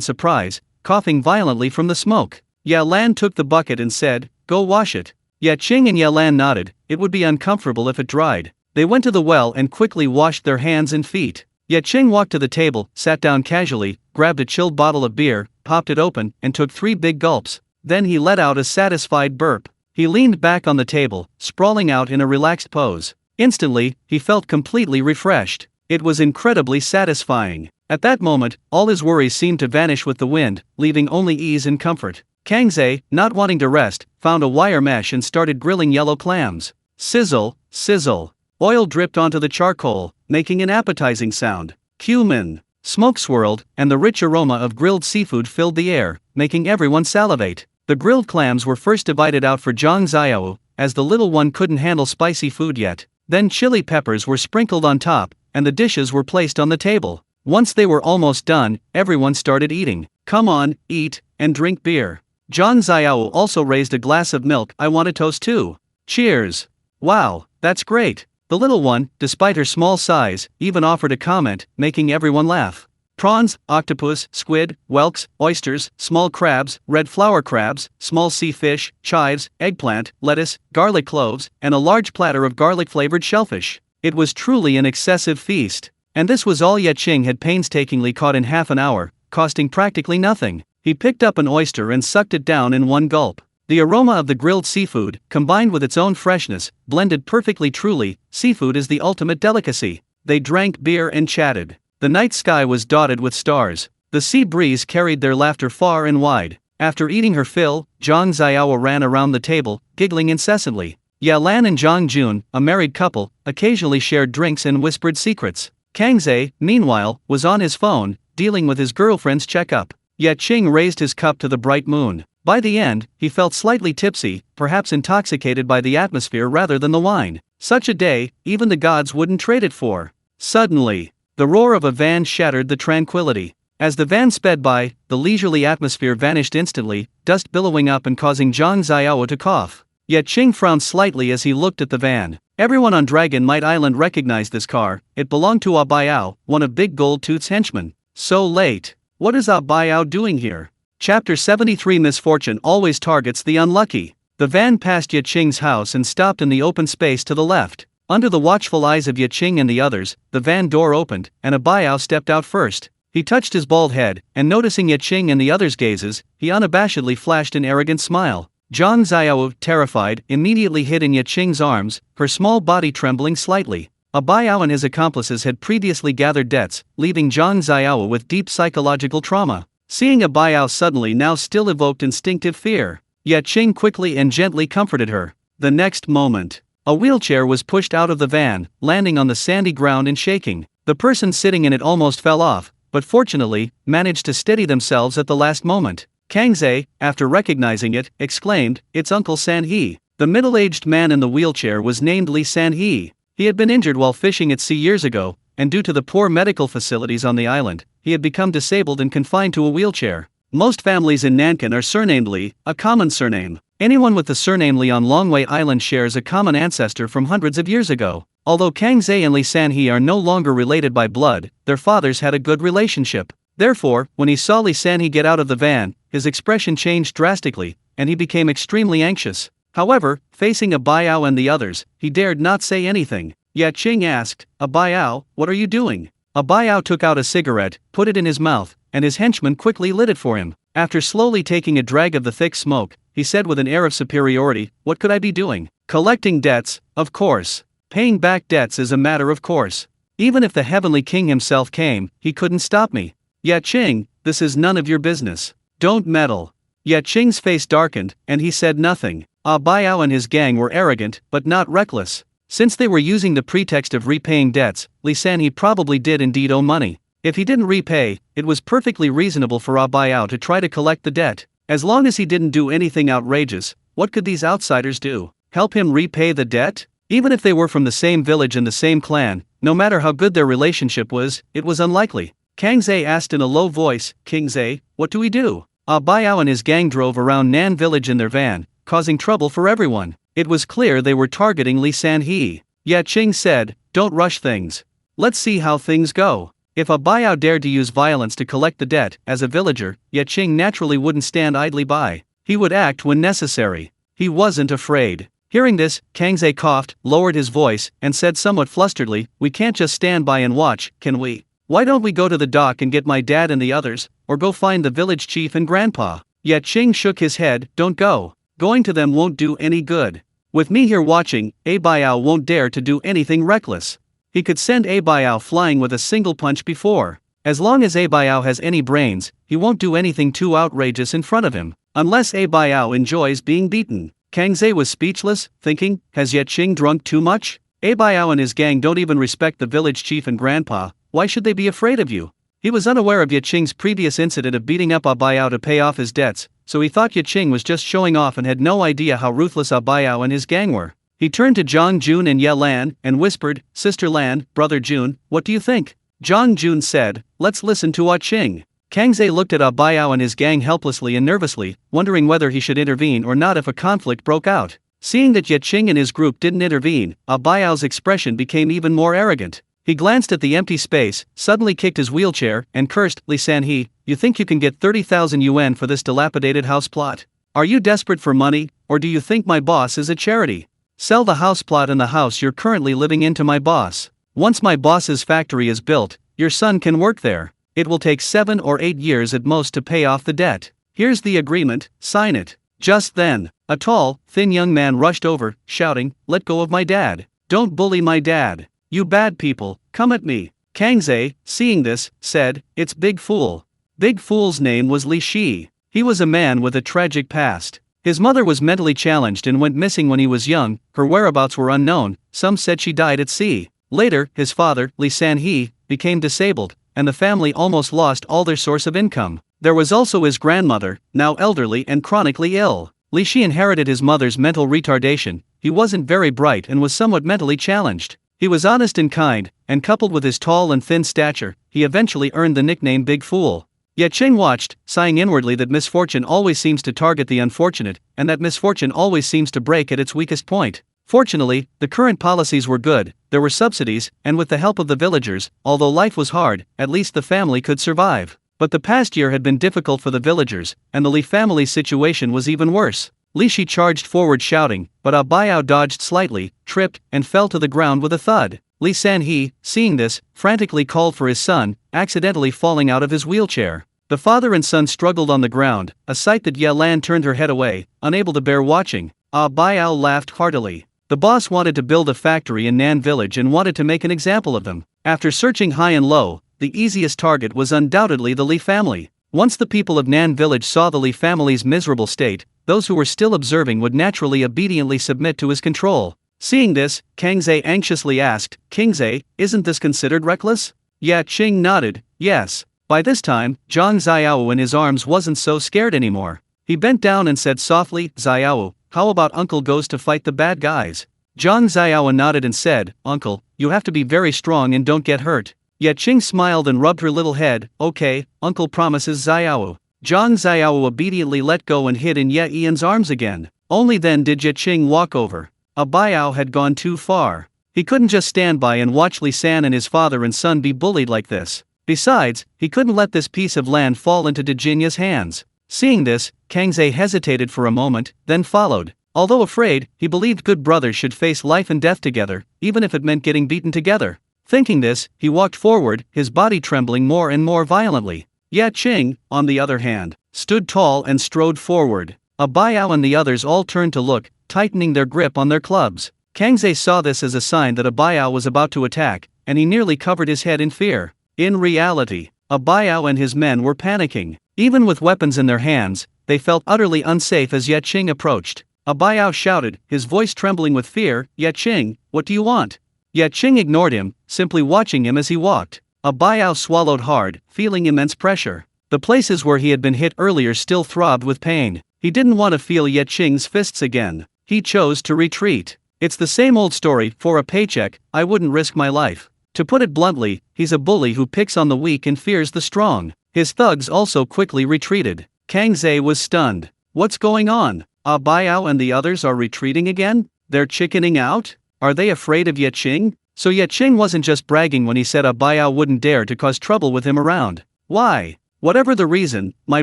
surprise, coughing violently from the smoke. Ye Lan took the bucket and said, "Go wash it." Ye Qing and Ye Lan nodded. It would be uncomfortable if it dried. They went to the well and quickly washed their hands and feet. Ye Qing walked to the table, sat down casually, grabbed a chilled bottle of beer, popped it open, and took 3 big gulps. Then he let out a satisfied burp. He leaned back on the table, sprawling out in a relaxed pose. Instantly, he felt completely refreshed. It was incredibly satisfying. At that moment, all his worries seemed to vanish with the wind, leaving only ease and comfort. Kang Ze, not wanting to rest, found a wire mesh and started grilling yellow clams. Sizzle, sizzle. Oil dripped onto the charcoal, making an appetizing sound. Cumin. Smoke swirled, and the rich aroma of grilled seafood filled the air, making everyone salivate. The grilled clams were first divided out for Zhang Xiao, as the little one couldn't handle spicy food yet. Then chili peppers were sprinkled on top, and the dishes were placed on the table. Once they were almost done, everyone started eating. "Come on, eat, and drink beer." Zhang Xiao also raised a glass of milk. "I want a toast too." Cheers. "Wow, that's great." The little one, despite her small size, even offered a comment, making everyone laugh. Prawns, octopus, squid, whelks, oysters, small crabs, red flower crabs, small sea fish, chives, eggplant, lettuce, garlic cloves, and a large platter of garlic-flavored shellfish. It was truly an excessive feast. And this was all Ye Qing had painstakingly caught in half an hour, costing practically nothing. He picked up an oyster and sucked it down in one gulp. The aroma of the grilled seafood, combined with its own freshness, blended perfectly. Truly, seafood is the ultimate delicacy. They drank beer and chatted. The night sky was dotted with stars. The sea breeze carried their laughter far and wide. After eating her fill, Zhang Ziao ran around the table, giggling incessantly. Ye Lan and Zhang Jun, a married couple, occasionally shared drinks and whispered secrets. Kang Zhe, meanwhile, was on his phone, dealing with his girlfriend's checkup. Ye Qing raised his cup to the bright moon. By the end, he felt slightly tipsy, perhaps intoxicated by the atmosphere rather than the wine. Such a day, even the gods wouldn't trade it for. Suddenly, the roar of a van shattered the tranquility. As the van sped by, the leisurely atmosphere vanished instantly, dust billowing up and causing Zhang Ziao to cough. Ye Qing frowned slightly as he looked at the van. Everyone on Dragon Might Island recognized this car. It belonged to Baiao, one of Big Gold Tooth's henchmen. So late. What is Baiao doing here? Chapter 73. Misfortune always targets the unlucky. The van passed Ye Qing's house and stopped in the open space to the left. Under the watchful eyes of Ye Qing and the others, the van door opened, and Baiao stepped out first. He touched his bald head, and noticing Ye Qing and the others' gazes, he unabashedly flashed an arrogant smile. Zhang Ziao, terrified, immediately hid in Ye Qing's arms, her small body trembling slightly. Baiao and his accomplices had previously gathered debts, leaving Zhang Ziao with deep psychological trauma. Seeing Baiao suddenly now still evoked instinctive fear. Ye Qing quickly and gently comforted her. The next moment, a wheelchair was pushed out of the van, landing on the sandy ground and shaking. The person sitting in it almost fell off, but fortunately, managed to steady themselves at the last moment. Kang Zhe, after recognizing it, exclaimed, "It's Uncle San He." The middle-aged man in the wheelchair was named Li San He. He had been injured while fishing at sea years ago, and due to the poor medical facilities on the island, he had become disabled and confined to a wheelchair. Most families in Nankin are surnamed Li, a common surname. Anyone with the surname Li on Longwei Island shares a common ancestor from hundreds of years ago. Although Kang Zhe and Li San He are no longer related by blood, their fathers had a good relationship. Therefore, when he saw Li San He get out of the van, his expression changed drastically, and he became extremely anxious. However, facing Baiao and the others, he dared not say anything. Ye Qing asked, "Baiao, what are you doing?" Baiao took out a cigarette, put it in his mouth, and his henchman quickly lit it for him. After slowly taking a drag of the thick smoke, he said with an air of superiority, "What could I be doing? Collecting debts, of course. Paying back debts is a matter of course. Even if the Heavenly King himself came, he couldn't stop me. Ye Qing, this is none of your business. Don't meddle." Ye Qing's face darkened, and he said nothing. Baiao and his gang were arrogant, but not reckless. Since they were using the pretext of repaying debts, Li San He probably did indeed owe money. If he didn't repay, it was perfectly reasonable for Baiao to try to collect the debt. As long as he didn't do anything outrageous, what could these outsiders do? Help him repay the debt? Even if they were from the same village and the same clan, no matter how good their relationship was, it was unlikely. Kang Zhe asked in a low voice, "King Zhe, what do we do?" Baiao and his gang drove around Nan village in their van, causing trouble for everyone. It was clear they were targeting Li San He. Ye Qing said, "Don't rush things. Let's see how things go." If Baiao dared to use violence to collect the debt, as a villager, Ye Qing naturally wouldn't stand idly by. He would act when necessary. He wasn't afraid. Hearing this, Kang Zhe coughed, lowered his voice, and said somewhat flusteredly, "We can't just stand by and watch, can we? Why don't we go to the dock and get my dad and the others, or go find the village chief and grandpa?" Ye Qing shook his head, "Don't go. Going to them won't do any good. With me here watching, Baiao won't dare to do anything reckless. He could send Baiao flying with a single punch before. As long as Baiao has any brains, he won't do anything too outrageous in front of him, unless Baiao enjoys being beaten." Kang Zhe was speechless, thinking, has Ye Qing drunk too much? Baiao and his gang don't even respect the village chief and grandpa, why should they be afraid of you? He was unaware of Ye Qing's previous incident of beating up Baiao to pay off his debts, so he thought Ye Qing was just showing off and had no idea how ruthless Baiao and his gang were. He turned to Zhang Jun and Ye Lan, and whispered, "Sister Lan, Brother Jun, what do you think?" Zhang Jun said, "Let's listen to Ye Qing." Kang Zhe looked at Baiao and his gang helplessly and nervously, wondering whether he should intervene or not if a conflict broke out. Seeing that Ye Qing and his group didn't intervene, Baiao's expression became even more arrogant. He glanced at the empty space, suddenly kicked his wheelchair, and cursed, "Li Sanhe, you think you can get 30,000 yuan for this dilapidated house plot? Are you desperate for money, or do you think my boss is a charity? Sell the house plot and the house you're currently living in to my boss. Once my boss's factory is built, your son can work there. It will take 7 or 8 years at most to pay off the debt. Here's the agreement, sign it." Just then, a tall, thin young man rushed over, shouting, "Let go of my dad. Don't bully my dad. You bad people, come at me." Kang Ze, seeing this, said, "It's Big Fool." Big Fool's name was Li Shi. He was a man with a tragic past. His mother was mentally challenged and went missing when he was young. Her whereabouts were unknown. Some said she died at sea. Later, his father, Li Sanhe, became disabled, and the family almost lost all their source of income. There was also his grandmother, now elderly and chronically ill. Li Shi inherited his mother's mental retardation. He wasn't very bright and was somewhat mentally challenged. He was honest and kind, and coupled with his tall and thin stature, he eventually earned the nickname Big Fool. Ye Qing watched, sighing inwardly that misfortune always seems to target the unfortunate, and that misfortune always seems to break at its weakest point. Fortunately, the current policies were good, there were subsidies, and with the help of the villagers, although life was hard, at least the family could survive. But the past year had been difficult for the villagers, and the Li family's situation was even worse. Li Shi charged forward shouting, but Baiao dodged slightly, tripped, and fell to the ground with a thud. Li Sanhe, seeing this, frantically called for his son, accidentally falling out of his wheelchair. The father and son struggled on the ground, a sight that Ye Lan turned her head away, unable to bear watching. Baiao laughed heartily. The boss wanted to build a factory in Nan village and wanted to make an example of them. After searching high and low, the easiest target was undoubtedly the Li family. Once the people of Nan village saw the Li family's miserable state, those who were still observing would naturally obediently submit to his control. Seeing this, Kang Ze anxiously asked, "King Ze, isn't this considered reckless?" Ye Qing nodded, "Yes." By this time, Zhang Xiao in his arms wasn't so scared anymore. He bent down and said softly, "Xiao, how about Uncle goes to fight the bad guys?" Zhang Xiao nodded and said, "Uncle, you have to be very strong and don't get hurt." Ye Qing smiled and rubbed her little head. "Okay, Uncle promises Xiao." Zhang Xiao obediently let go and hid in Ye Ian's arms again. Only then did Ye Qing walk over. Baiao had gone too far. He couldn't just stand by and watch Li San and his father and son be bullied like this. Besides, he couldn't let this piece of land fall into Dejinya's hands. Seeing this, Kang Ze hesitated for a moment, then followed. Although afraid, he believed good brothers should face life and death together, even if it meant getting beaten together. Thinking this, he walked forward, his body trembling more and more violently. Ye Qing, on the other hand, stood tall and strode forward. Baiao and the others all turned to look, tightening their grip on their clubs. Kang Ze saw this as a sign that Baiao was about to attack, and he nearly covered his head in fear. In reality, Baiao and his men were panicking. Even with weapons in their hands, they felt utterly unsafe as Ye Qing approached. Baiao shouted, his voice trembling with fear, "Ye Qing, what do you want?" Ye Qing ignored him, simply watching him as he walked. Baiao swallowed hard, feeling immense pressure. The places where he had been hit earlier still throbbed with pain. He didn't want to feel Ye Qing's fists again. He chose to retreat. It's the same old story, for a paycheck, I wouldn't risk my life. To put it bluntly, he's a bully who picks on the weak and fears the strong. His thugs also quickly retreated. Kang Ze was stunned. What's going on? Baiao and the others are retreating again? They're chickening out? Are they afraid of Ye Qing? So Ye Qing wasn't just bragging when he said Baiao wouldn't dare to cause trouble with him around. Why? Whatever the reason, my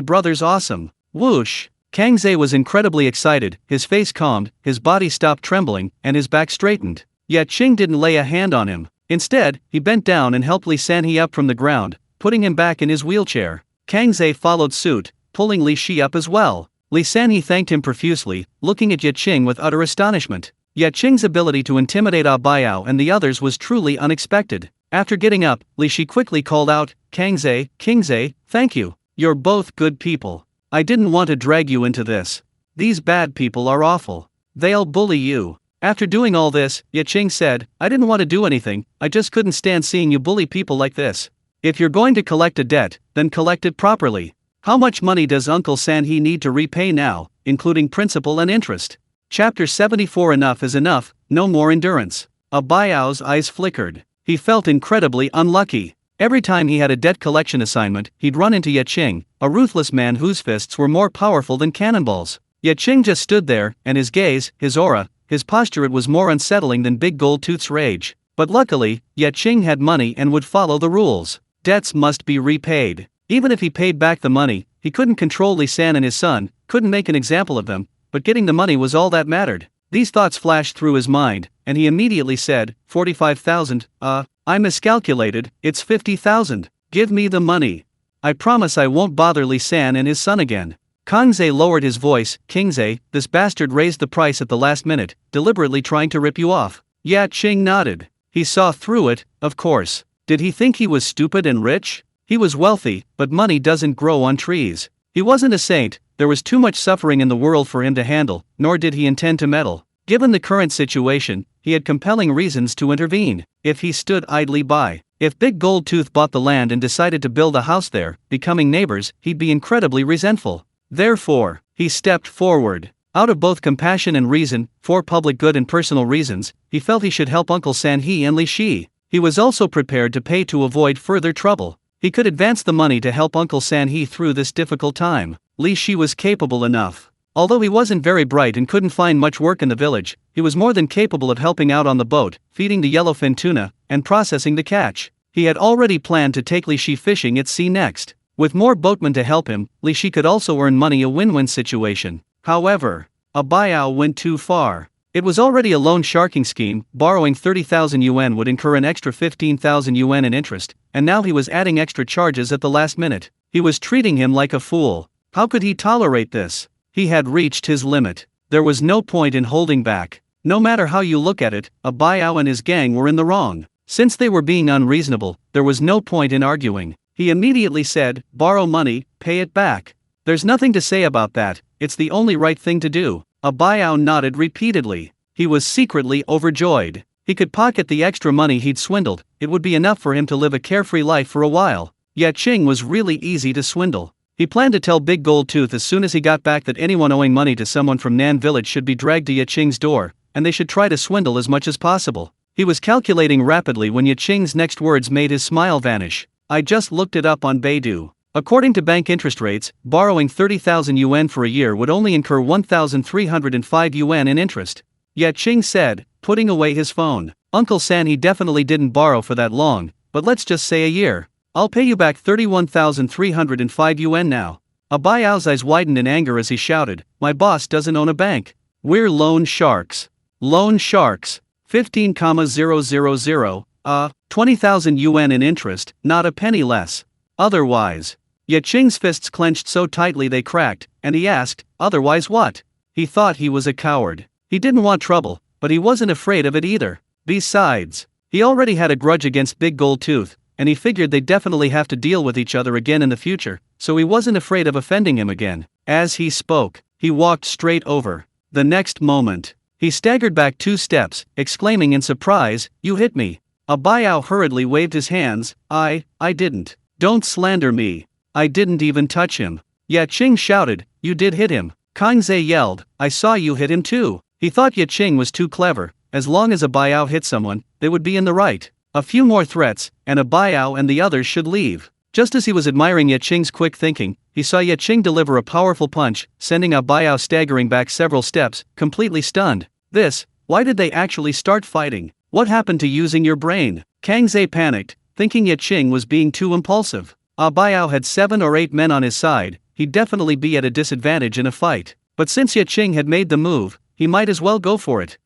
brother's awesome. Whoosh! Kang Ze was incredibly excited, his face calmed, his body stopped trembling, and his back straightened. Ye Qing didn't lay a hand on him. Instead, he bent down and helped Li Sanhe up from the ground, putting him back in his wheelchair. Kang Ze followed suit, pulling Li Shi up as well. Li Sanhe thanked him profusely, looking at Ye Qing with utter astonishment. Ye Qing's ability to intimidate Baiao and the others was truly unexpected. After getting up, Li Shi quickly called out, Kang Ze, King Ze, thank you. You're both good people. I didn't want to drag you into this. These bad people are awful. They'll bully you. After doing all this, Ye Qing said, I didn't want to do anything, I just couldn't stand seeing you bully people like this. If you're going to collect a debt, then collect it properly. How much money does Uncle Sanhe need to repay now, including principal and interest? Chapter 74. Enough is enough, no more endurance. Baiao's eyes flickered. He felt incredibly unlucky. Every time he had a debt collection assignment, he'd run into Ye Qing, a ruthless man whose fists were more powerful than cannonballs. Ye Qing just stood there, and his gaze, his aura, his posture, it was more unsettling than Big Gold Tooth's rage. But luckily, Ye Qing had money and would follow the rules. Debts must be repaid. Even if he paid back the money, he couldn't control Li San and his son, couldn't make an example of them, but getting the money was all that mattered. These thoughts flashed through his mind, and he immediately said, 45,000, I miscalculated, it's 50,000. Give me the money. I promise I won't bother Li San and his son again. Kangze lowered his voice, Kingze, this bastard raised the price at the last minute, deliberately trying to rip you off. Ye Qing nodded. He saw through it, of course. Did he think he was stupid and rich? He was wealthy, but money doesn't grow on trees. He wasn't a saint, there was too much suffering in the world for him to handle, nor did he intend to meddle. Given the current situation, he had compelling reasons to intervene. If he stood idly by, if Big Gold Tooth bought the land and decided to build a house there, becoming neighbors, he'd be incredibly resentful. Therefore, he stepped forward. Out of both compassion and reason, for public good and personal reasons, he felt he should help Uncle Sanhe and Li Shi. He was also prepared to pay to avoid further trouble. He could advance the money to help Uncle Sanhe through this difficult time. Li Shi was capable enough. Although he wasn't very bright and couldn't find much work in the village, he was more than capable of helping out on the boat, feeding the yellowfin tuna, and processing the catch. He had already planned to take Li Shi fishing at sea next. With more boatmen to help him, Li Shi could also earn money, a win-win situation. However, a buyout went too far. It was already a loan sharking scheme, borrowing 30,000 yuan would incur an extra 15,000 yuan in interest, and now he was adding extra charges at the last minute. He was treating him like a fool. How could he tolerate this? He had reached his limit. There was no point in holding back. No matter how you look at it, a buyout and his gang were in the wrong. Since they were being unreasonable, there was no point in arguing. He immediately said, borrow money, pay it back. There's nothing to say about that, it's the only right thing to do. A buyout nodded repeatedly. He was secretly overjoyed. He could pocket the extra money he'd swindled, it would be enough for him to live a carefree life for a while. Ye Qing was really easy to swindle. He planned to tell Big Gold Tooth as soon as he got back that anyone owing money to someone from Nan village should be dragged to Ye Qing's door, and they should try to swindle as much as possible. He was calculating rapidly when Ye Qing's next words made his smile vanish. I just looked it up on Baidu. According to bank interest rates, borrowing 30,000 yuan for a year would only incur 1,305 yuan in interest. Ye Qing said, putting away his phone. Uncle Sanhe definitely didn't borrow for that long, but let's just say a year. I'll pay you back 31,305 yuan now. A buyout's eyes widened in anger as he shouted, my boss doesn't own a bank. We're loan sharks. Loan sharks. 15,000, 20,000 yuan in interest, not a penny less. Otherwise. Ye Qing's fists clenched so tightly they cracked, and he asked, otherwise what? He thought he was a coward. He didn't want trouble, but he wasn't afraid of it either. Besides, he already had a grudge against Big Gold Tooth, and he figured they'd definitely have to deal with each other again in the future, so he wasn't afraid of offending him again. As he spoke, he walked straight over. The next moment, he staggered back 2 steps, exclaiming in surprise, you hit me. A buyout hurriedly waved his hands, I didn't. Don't slander me. I didn't even touch him. Ye Qing shouted, you did hit him. Kangze yelled, I saw you hit him too. He thought Ye Qing was too clever. As long as a buyout hit someone, they would be in the right. A few more threats, and a buyout and the others should leave. Just as he was admiring Ye Qing's quick thinking, he saw Ye Qing deliver a powerful punch, sending a buyout staggering back several steps, completely stunned. Why did they actually start fighting? What happened to using your brain? Kangze panicked, thinking Ye Qing was being too impulsive. A buyout had 7 or 8 men on his side, he'd definitely be at a disadvantage in a fight. But since Ye Qing had made the move, he might as well go for it.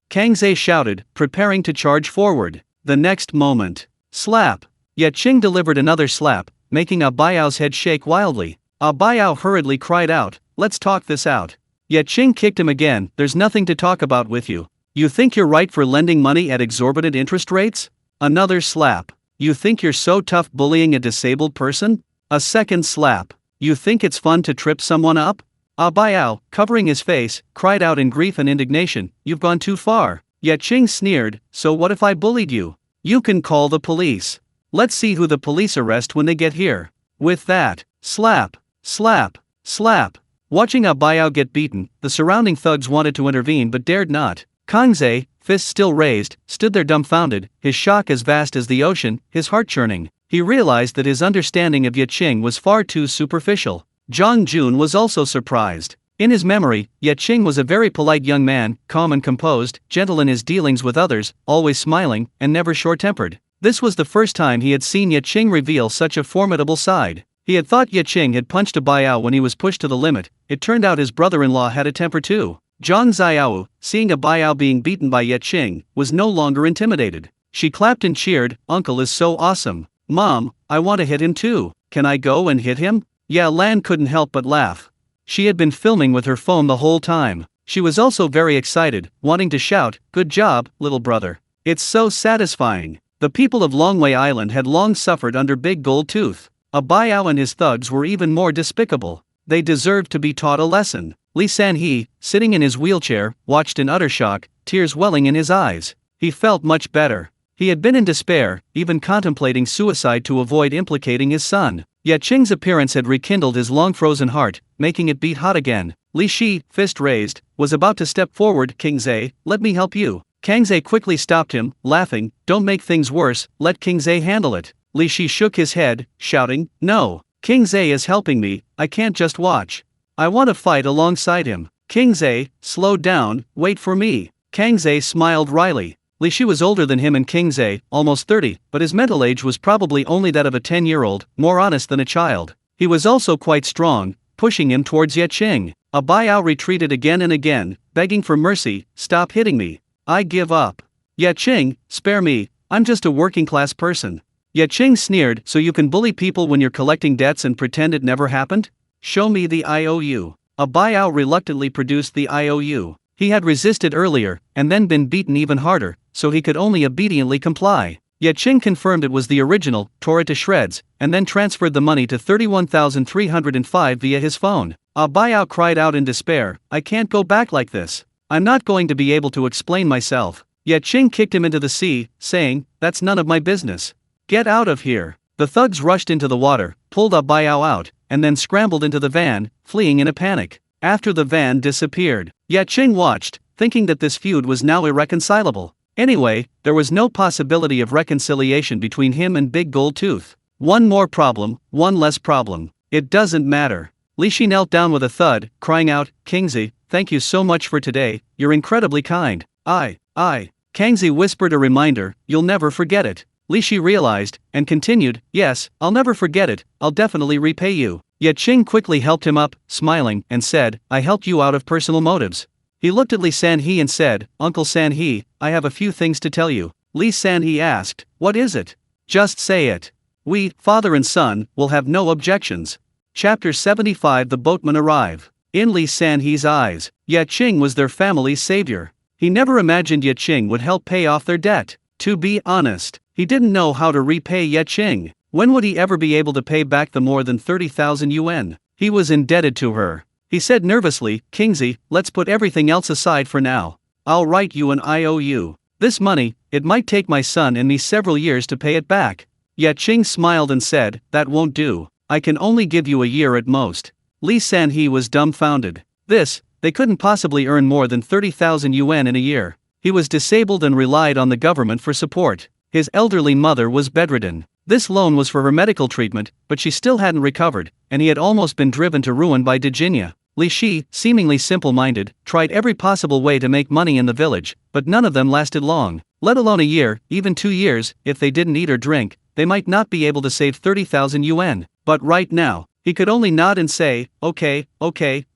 Kangze shouted, preparing to charge forward. The next moment, slap. Ye Qing delivered another slap, making a buyout's head shake wildly. A buyout hurriedly cried out, let's talk this out. Ye Qing kicked him again, there's nothing to talk about with you. You think you're right for lending money at exorbitant interest rates? Another slap. You think you're so tough bullying a disabled person? A second slap. You think it's fun to trip someone up? A buyout, covering his face, cried out in grief and indignation, you've gone too far. Ye Qing sneered, so what if I bullied you? You can call the police. Let's see who the police arrest when they get here. With that, slap, slap, slap. Watching a buyout get beaten, the surrounding thugs wanted to intervene but dared not. Kangze, fists still raised, stood there dumbfounded, his shock as vast as the ocean, his heart churning. He realized that his understanding of Ye Qing was far too superficial. Zhang Jun was also surprised. In his memory, Ye Qing was a very polite young man, calm and composed, gentle in his dealings with others, always smiling, and never short-tempered. This was the first time he had seen Ye Qing reveal such a formidable side. He had thought Ye Qing had punched a Baiao when he was pushed to the limit. It turned out his brother-in-law had a temper too. Zhang Xiao, seeing a Baiao being beaten by Ye Qing, was no longer intimidated. She clapped and cheered, "Uncle is so awesome. Mom, I want to hit him too. Can I go and hit him?" Ye Lan couldn't help but laugh. She had been filming with her phone the whole time. She was also very excited, wanting to shout, "Good job, little brother. It's so satisfying." The people of Longwei Island had long suffered under Big Gold Tooth. A Baiao and his thugs were even more despicable. They deserved to be taught a lesson. Li Sanhe, sitting in his wheelchair, watched in utter shock, tears welling in his eyes. He felt much better. He had been in despair, even contemplating suicide to avoid implicating his son. Ye Qing's appearance had rekindled his long-frozen heart, making it beat hot again. Li Shi, fist raised, was about to step forward. "King Zhe, let me help you." Kang Zhe quickly stopped him, laughing, "Don't make things worse, let King Zhe handle it." Li Shi shook his head, shouting, "No, King Zhe is helping me, I can't just watch. I want to fight alongside him." "King Zhe, slow down, wait for me." Kang Zhe smiled wryly. Li Shi was older than him and King Zhe, almost 30, but his mental age was probably only that of a 10-year-old, more honest than a child. He was also quite strong, pushing him towards Ye Qing. A Baiao retreated again and again, begging for mercy, "Stop hitting me. I give up." "Ye Qing, spare me, I'm just a working-class person." Ye Qing sneered, "So you can bully people when you're collecting debts and pretend it never happened? Show me the IOU. A Baiao reluctantly produced the IOU. He had resisted earlier, and then been beaten even harder, so he could only obediently comply. Ye Qing confirmed it was the original, tore it to shreds, and then transferred the money to 31,305 via his phone. A Baiao cried out in despair, "I can't go back like this. I'm not going to be able to explain myself." Ye Qing kicked him into the sea, saying, "That's none of my business. Get out of here." The thugs rushed into the water, pulled A Baiao out, and then scrambled into the van, fleeing in a panic. After the van disappeared, Ye Qing watched, thinking that this feud was now irreconcilable. Anyway, there was no possibility of reconciliation between him and Big Gold Tooth. One more problem, one less problem. It doesn't matter. Li Shi knelt down with a thud, crying out, "Kingzi, thank you so much for today, you're incredibly kind." Kangzi whispered a reminder, "You'll never forget it." Li Shi realized, and continued, "Yes, I'll never forget it, I'll definitely repay you." Ye Qing quickly helped him up, smiling, and said, "I helped you out of personal motives." He looked at Li Sanhe and said, "Uncle Sanhe, I have a few things to tell you." Li Sanhe asked, "What is it?" "Just say it. We, father and son, will have no objections." Chapter 75. The boatmen arrive. In Li Sanhe's eyes, Ye Qing was their family's savior. He never imagined Ye Qing would help pay off their debt. To be honest, he didn't know how to repay Ye Qing. When would he ever be able to pay back the more than 30,000 yuan? He was indebted to her. He said nervously, "Kingzi, let's put everything else aside for now. I'll write you an IOU. This money, it might take my son and me several years to pay it back." Ye Qing smiled and said, "That won't do. I can only give you a year at most." Li Sanhe was dumbfounded. They couldn't possibly earn more than 30,000 yuan in a year. He was disabled and relied on the government for support. His elderly mother was bedridden. This loan was for her medical treatment, but she still hadn't recovered, and he had almost been driven to ruin by Dejinia. Li Shi, seemingly simple-minded, tried every possible way to make money in the village, but none of them lasted long. Let alone a year, even 2 years, if they didn't eat or drink, they might not be able to save 30,000 yuan. But right now, he could only nod and say, okay,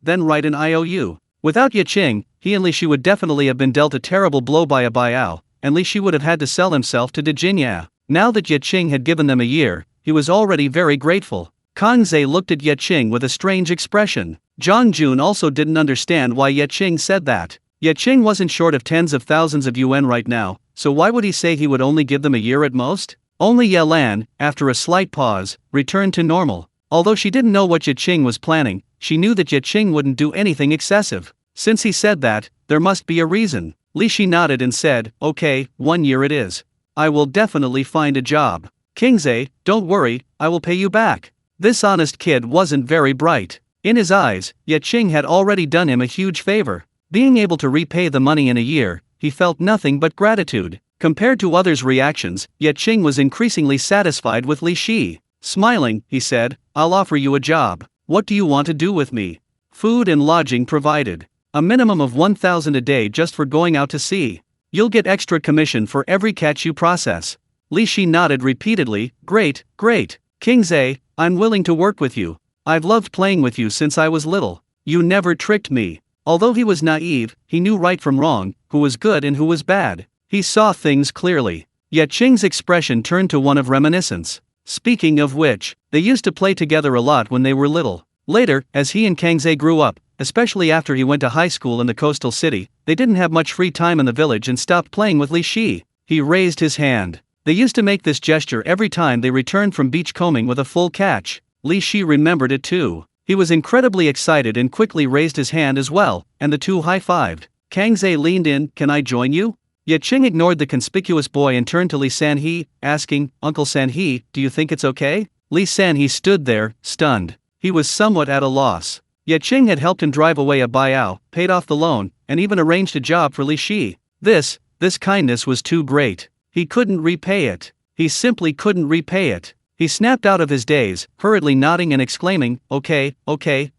then write an IOU. Without Ye Qing, he and Li Shi would definitely have been dealt a terrible blow by a Baiao, and Li Shi would have had to sell himself to Dejinia. Now that Ye Qing had given them a year, he was already very grateful. Kang Zhe looked at Ye Qing with a strange expression. Zhang Jun also didn't understand why Ye Qing said that. Ye Qing wasn't short of tens of thousands of yuan right now, so why would he say he would only give them a year at most? Only Ye Lan, after a slight pause, returned to normal. Although she didn't know what Ye Qing was planning, she knew that Ye Qing wouldn't do anything excessive. Since he said that, there must be a reason. Li Shi nodded and said, "Okay, 1 year it is. I will definitely find a job. Kingze, don't worry, I will pay you back." This honest kid wasn't very bright. In his eyes, Ye Qing had already done him a huge favor. Being able to repay the money in a year, he felt nothing but gratitude. Compared to others' reactions, Ye Qing was increasingly satisfied with Li Shi. Smiling, he said, "I'll offer you a job. What do you want to do with me?" Food and lodging provided. A minimum of 1,000 a day just for going out to sea. You'll get extra commission for every catch you process. Li Shi nodded repeatedly. Great, great. Qingze, I'm willing to work with you. I've loved playing with you since I was little. You never tricked me. Although he was naive, he knew right from wrong, who was good and who was bad. He saw things clearly. Ye Qing's expression turned to one of reminiscence. Speaking of which, they used to play together a lot when they were little. Later, as he and Qingze grew up, especially after he went to high school in the coastal city, they didn't have much free time in the village and stopped playing with Li Shi. He raised his hand. They used to make this gesture every time they returned from beach combing with a full catch. Li Shi remembered it too. He was incredibly excited and quickly raised his hand as well, and the two high-fived. Qingze leaned in. Can I join you? Ye Qing ignored the conspicuous boy and turned to Li Sanhe, asking, Uncle Sanhe, do you think it's okay? Li Sanhe stood there, stunned. He was somewhat at a loss. Ye Qing had helped him drive away a buyout, paid off the loan, and even arranged a job for Li Shi. This kindness was too great. He couldn't repay it. He simply couldn't repay it. He snapped out of his daze, hurriedly nodding and exclaiming, Okay,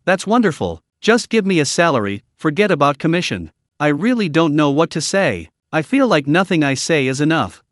that's wonderful. Just give me a salary, forget about commission. I really don't know what to say. I feel like nothing I say is enough.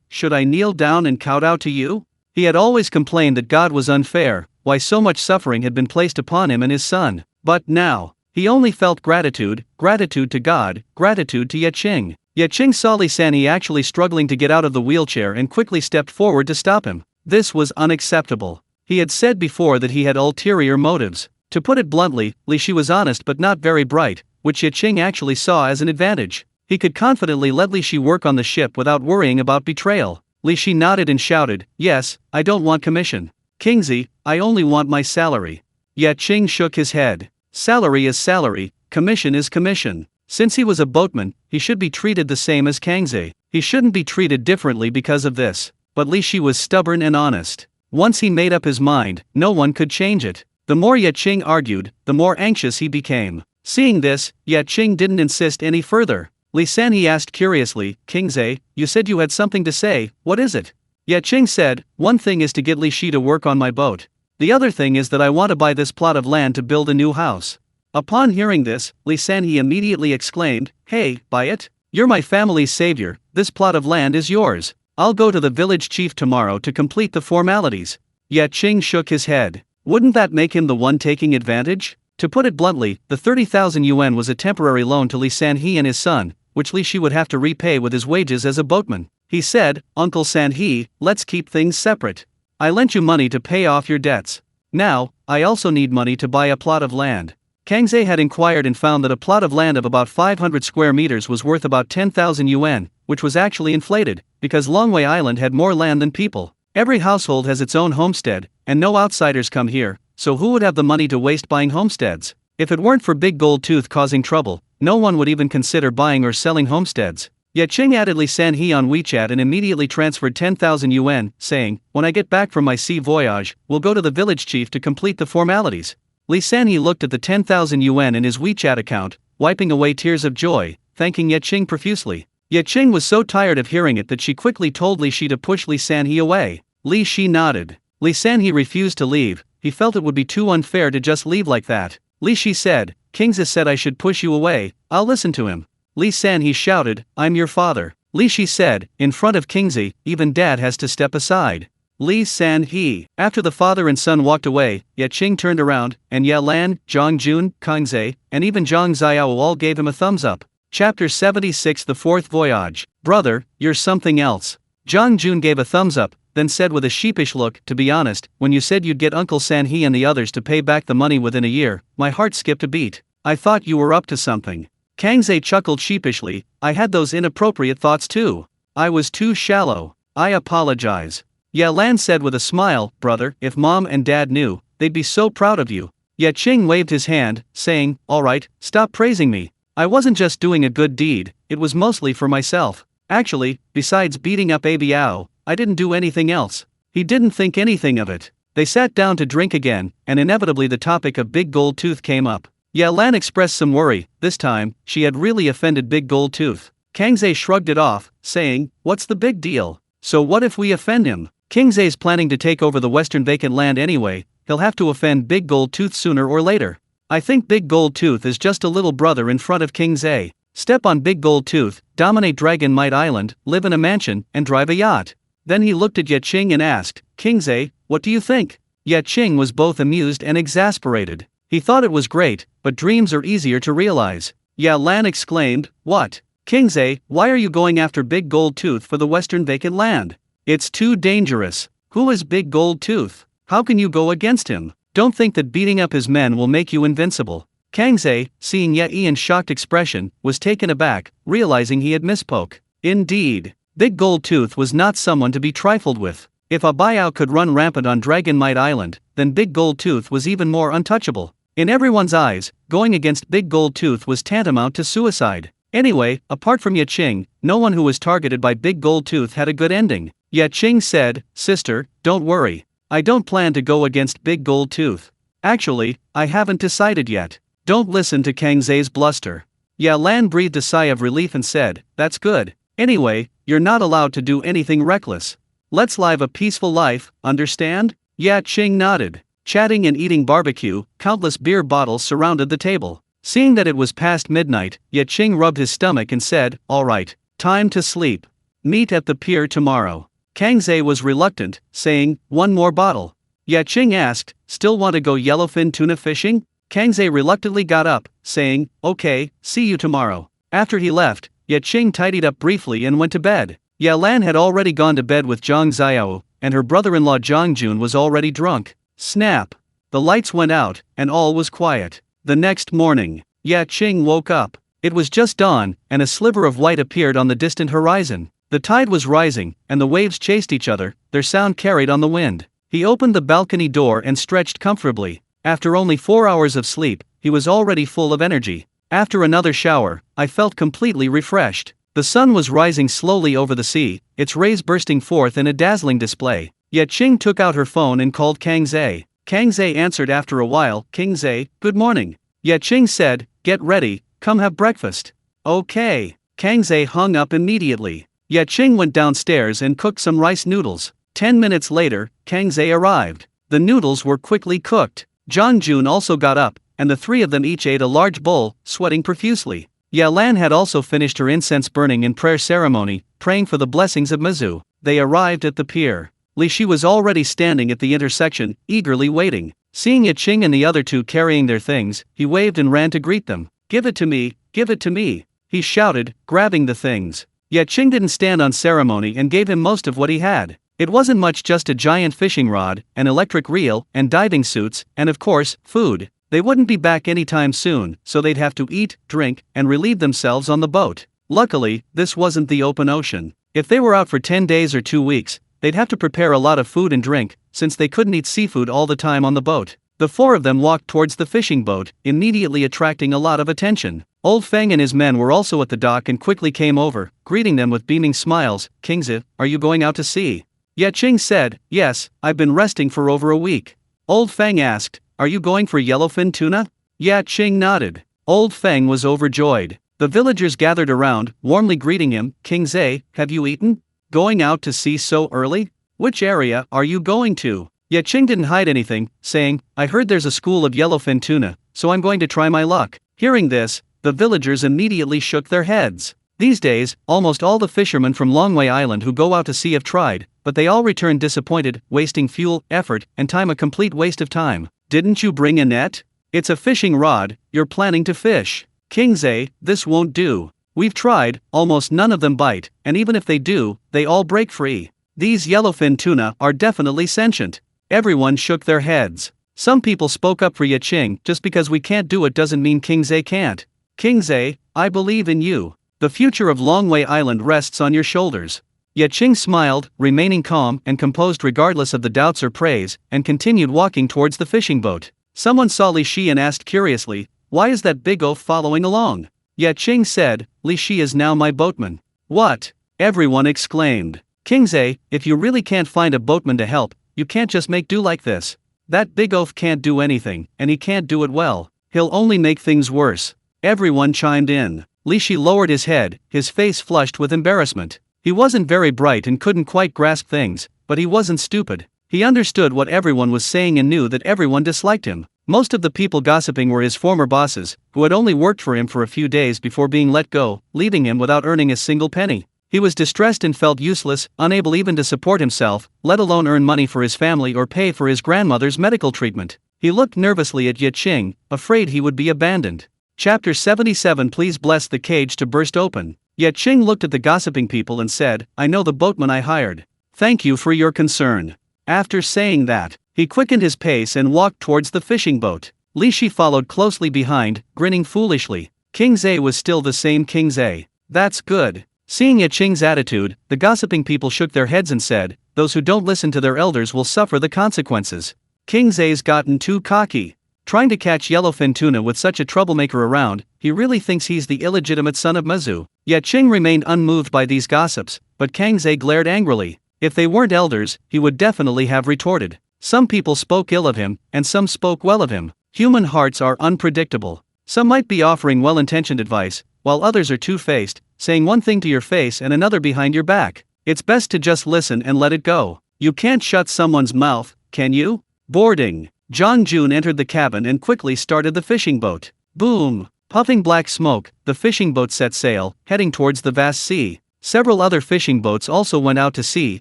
Should I kneel down and kowtow to you? He had always complained that God was unfair, why so much suffering had been placed upon him and his son. But now, he only felt gratitude to God, gratitude to Ye Qing. Ye Qing saw Li Sanhe actually struggling to get out of the wheelchair and quickly stepped forward to stop him. This was unacceptable. He had said before that he had ulterior motives. To put it bluntly, Li Shi was honest but not very bright, which Ye Qing actually saw as an advantage. He could confidently let Li Shi work on the ship without worrying about betrayal. Li Shi nodded and shouted, Yes, I don't want commission. Qingze, I only want my salary. Ye Qing shook his head. Salary is salary, commission is commission. Since he was a boatman, he should be treated the same as Qingze. He shouldn't be treated differently because of this. But Li Shi was stubborn and honest. Once he made up his mind, no one could change it. The more Ye Qing argued, the more anxious he became. Seeing this, Ye Qing didn't insist any further. Li Sanhe asked curiously, Qingze, you said you had something to say, what is it? Ye Qing said, one thing is to get Li Shi to work on my boat. The other thing is that I want to buy this plot of land to build a new house. Upon hearing this, Li Sanhe immediately exclaimed, Hey, buy it? You're my family's savior, this plot of land is yours. I'll go to the village chief tomorrow to complete the formalities. Ye Qing shook his head. Wouldn't that make him the one taking advantage? To put it bluntly, the 30,000 yuan was a temporary loan to Li Sanhe and his son, which Li Shi would have to repay with his wages as a boatman. He said, Uncle Sanhe, let's keep things separate. I lent you money to pay off your debts. Now, I also need money to buy a plot of land. Qingze had inquired and found that a plot of land of about 500 square meters was worth about 10,000 yuan, which was actually inflated, because Longwei Island had more land than people. Every household has its own homestead, and no outsiders come here, so who would have the money to waste buying homesteads? If it weren't for Big Gold Tooth causing trouble, no one would even consider buying or selling homesteads. Ye Qing added Li Sanhe on WeChat and immediately transferred 10,000 yuan, saying, When I get back from my sea voyage, we'll go to the village chief to complete the formalities. Li Sanhe looked at the 10,000 yuan in his WeChat account, wiping away tears of joy, thanking Ye Qing profusely. Ye Qing was so tired of hearing it that she quickly told Li Shi to push Li Sanhe away. Li Shi nodded. Li Sanhe refused to leave. He felt it would be too unfair to just leave like that. Li Shi said, Qingze said I should push you away, I'll listen to him. Li Sanhe shouted, I'm your father. Li Shi said, in front of Qingze, even dad has to step aside. Li Sanhe. After the father and son walked away, Ye Qing turned around, and Ye Lan, Zhang Jun, Qingze, and even Zhang Xiao all gave him a thumbs up. Chapter 76 The Fourth Voyage. Brother, you're something else. Zhang Jun gave a thumbs up, then said with a sheepish look, To be honest, when you said you'd get Uncle Sanhe and the others to pay back the money within a year, my heart skipped a beat. I thought you were up to something. Qingze chuckled sheepishly, I had those inappropriate thoughts too. I was too shallow. I apologize. Ye Lan said with a smile, Brother, if mom and dad knew, they'd be so proud of you. Ye Qing waved his hand, saying, Alright, stop praising me. I wasn't just doing a good deed, it was mostly for myself. Actually, besides beating up Abiao, I didn't do anything else. He didn't think anything of it. They sat down to drink again, and inevitably the topic of Big Gold Tooth came up. Ye Lan expressed some worry. This time, she had really offended Big Gold Tooth. Qingze shrugged it off, saying, What's the big deal? So what if we offend him? Qingze's planning to take over the western vacant land anyway, he'll have to offend Big Gold Tooth sooner or later. I think Big Gold Tooth is just a little brother in front of King Zay. Step on Big Gold Tooth, dominate Dragon Might Island, live in a mansion, and drive a yacht. Then he looked at Ye Qing and asked, King Zay, what do you think? Ye Qing was both amused and exasperated. He thought it was great, but dreams are easier to realize. Ye Lan exclaimed, what? King Zay, why are you going after Big Gold Tooth for the western vacant land? It's too dangerous. Who is Big Gold Tooth? How can you go against him? Don't think that beating up his men will make you invincible. Kang Zay, seeing Ye Qiang's shocked expression, was taken aback, realizing he had misspoke. Indeed, Big Gold Tooth was not someone to be trifled with. If a buyout could run rampant on Dragon Might Island, then Big Gold Tooth was even more untouchable. In everyone's eyes, going against Big Gold Tooth was tantamount to suicide. Anyway, apart from Ye Qing, no one who was targeted by Big Gold Tooth had a good ending. Ye Qing said, Sister, don't worry. I don't plan to go against Big Gold Tooth. Actually, I haven't decided yet. Don't listen to Kang Zay's bluster. Ye Lan breathed a sigh of relief and said, that's good. Anyway, you're not allowed to do anything reckless. Let's live a peaceful life, understand? Ye Qing nodded. Chatting and eating barbecue, countless beer bottles surrounded the table. Seeing that it was past midnight, Ye Qing rubbed his stomach and said, all right, time to sleep. Meet at the pier tomorrow. Kang Zay was reluctant, saying, one more bottle. Ye Qing asked, still want to go yellowfin tuna fishing? Kang Zay reluctantly got up, saying, okay, see you tomorrow. After he left, Ye Qing tidied up briefly and went to bed. Ye Lan had already gone to bed with Zhang Xiao, and her brother-in-law Zhang Jun was already drunk. Snap! The lights went out, and all was quiet. The next morning, Ye Qing woke up. It was just dawn, and a sliver of white appeared on the distant horizon. The tide was rising, and the waves chased each other, their sound carried on the wind. He opened the balcony door and stretched comfortably. After only 4 hours of sleep, he was already full of energy. After another shower, I felt completely refreshed. The sun was rising slowly over the sea, its rays bursting forth in a dazzling display. Ye Qing took out her phone and called Kang Zay. Kang Zay answered after a while, King Zay, good morning. Ye Qing said, get ready, come have breakfast. Okay. Kang Zay hung up immediately. Ye Qing went downstairs and cooked some rice noodles. 10 minutes later, Kang Zay arrived. The noodles were quickly cooked. Zhang Jun also got up, and the three of them each ate a large bowl, sweating profusely. Ye Lan had also finished her incense burning in prayer ceremony, praying for the blessings of Mizu. They arrived at the pier. Li Shi was already standing at the intersection, eagerly waiting. Seeing Ye Qing and the other two carrying their things, he waved and ran to greet them. Give it to me, give it to me, he shouted, grabbing the things. Ye Qing didn't stand on ceremony and gave him most of what he had. It wasn't much, just a giant fishing rod, an electric reel, and diving suits, and of course, food. They wouldn't be back anytime soon, so they'd have to eat, drink, and relieve themselves on the boat. Luckily, this wasn't the open ocean. If they were out for 10 days or 2 weeks, they'd have to prepare a lot of food and drink, since they couldn't eat seafood all the time on the boat. The four of them walked towards the fishing boat, immediately attracting a lot of attention. Old Feng and his men were also at the dock and quickly came over, greeting them with beaming smiles. King Zay, are you going out to sea? Ye Qing said, yes, I've been resting for over a week. Old Feng asked, are you going for yellowfin tuna? Ye Qing nodded. Old Feng was overjoyed. The villagers gathered around, warmly greeting him. King Zay, have you eaten? Going out to sea so early? Which area are you going to? Ye Qing didn't hide anything, saying, I heard there's a school of yellowfin tuna, so I'm going to try my luck. Hearing this, the villagers immediately shook their heads. These days, almost all the fishermen from Longwei Island who go out to sea have tried, but they all return disappointed, wasting fuel, effort, and time, a complete waste of time. Didn't you bring a net? It's a fishing rod, you're planning to fish. King Zay, this won't do. We've tried, almost none of them bite, and even if they do, they all break free. These yellowfin tuna are definitely sentient. Everyone shook their heads. Some people spoke up for Ye Qing. Just because we can't do it doesn't mean King Zay can't. King Zay, I believe in you. The future of Longwei Island rests on your shoulders. Ye Qing smiled, remaining calm and composed regardless of the doubts or praise, and continued walking towards the fishing boat. Someone saw Li Shi and asked curiously, why is that big oaf following along? Ye Qing said, Li Shi is now my boatman. What? Everyone exclaimed. King Zay, if you really can't find a boatman to help, you can't just make do like this. That big oaf can't do anything, and he can't do it well. He'll only make things worse. Everyone chimed in. Li Shi lowered his head, his face flushed with embarrassment. He wasn't very bright and couldn't quite grasp things, but he wasn't stupid. He understood what everyone was saying and knew that everyone disliked him. Most of the people gossiping were his former bosses, who had only worked for him for a few days before being let go, leaving him without earning a single penny. He was distressed and felt useless, unable even to support himself, let alone earn money for his family or pay for his grandmother's medical treatment. He looked nervously at Ye Qing, afraid he would be abandoned. Chapter 77. Please bless the cage to burst open. Ye Qing looked at the gossiping people and said, I know the boatman I hired. Thank you for your concern. After saying that, he quickened his pace and walked towards the fishing boat. Li Shi followed closely behind, grinning foolishly. King Zhe was still the same King Zhe. That's good. Seeing Ye Qing's attitude, the gossiping people shook their heads and said, those who don't listen to their elders will suffer the consequences. King Zhe's gotten too cocky. Trying to catch yellowfin tuna with such a troublemaker around, he really thinks he's the illegitimate son of Mazu. Ye Qing remained unmoved by these gossips, but King Zhe glared angrily. If they weren't elders, he would definitely have retorted. Some people spoke ill of him, and some spoke well of him. Human hearts are unpredictable. Some might be offering well-intentioned advice, while others are two-faced, saying one thing to your face and another behind your back. It's best to just listen and let it go. You can't shut someone's mouth, can you? Boarding. Zhang Jun entered the cabin and quickly started the fishing boat. Boom! Puffing black smoke, the fishing boat set sail, heading towards the vast sea. Several other fishing boats also went out to sea,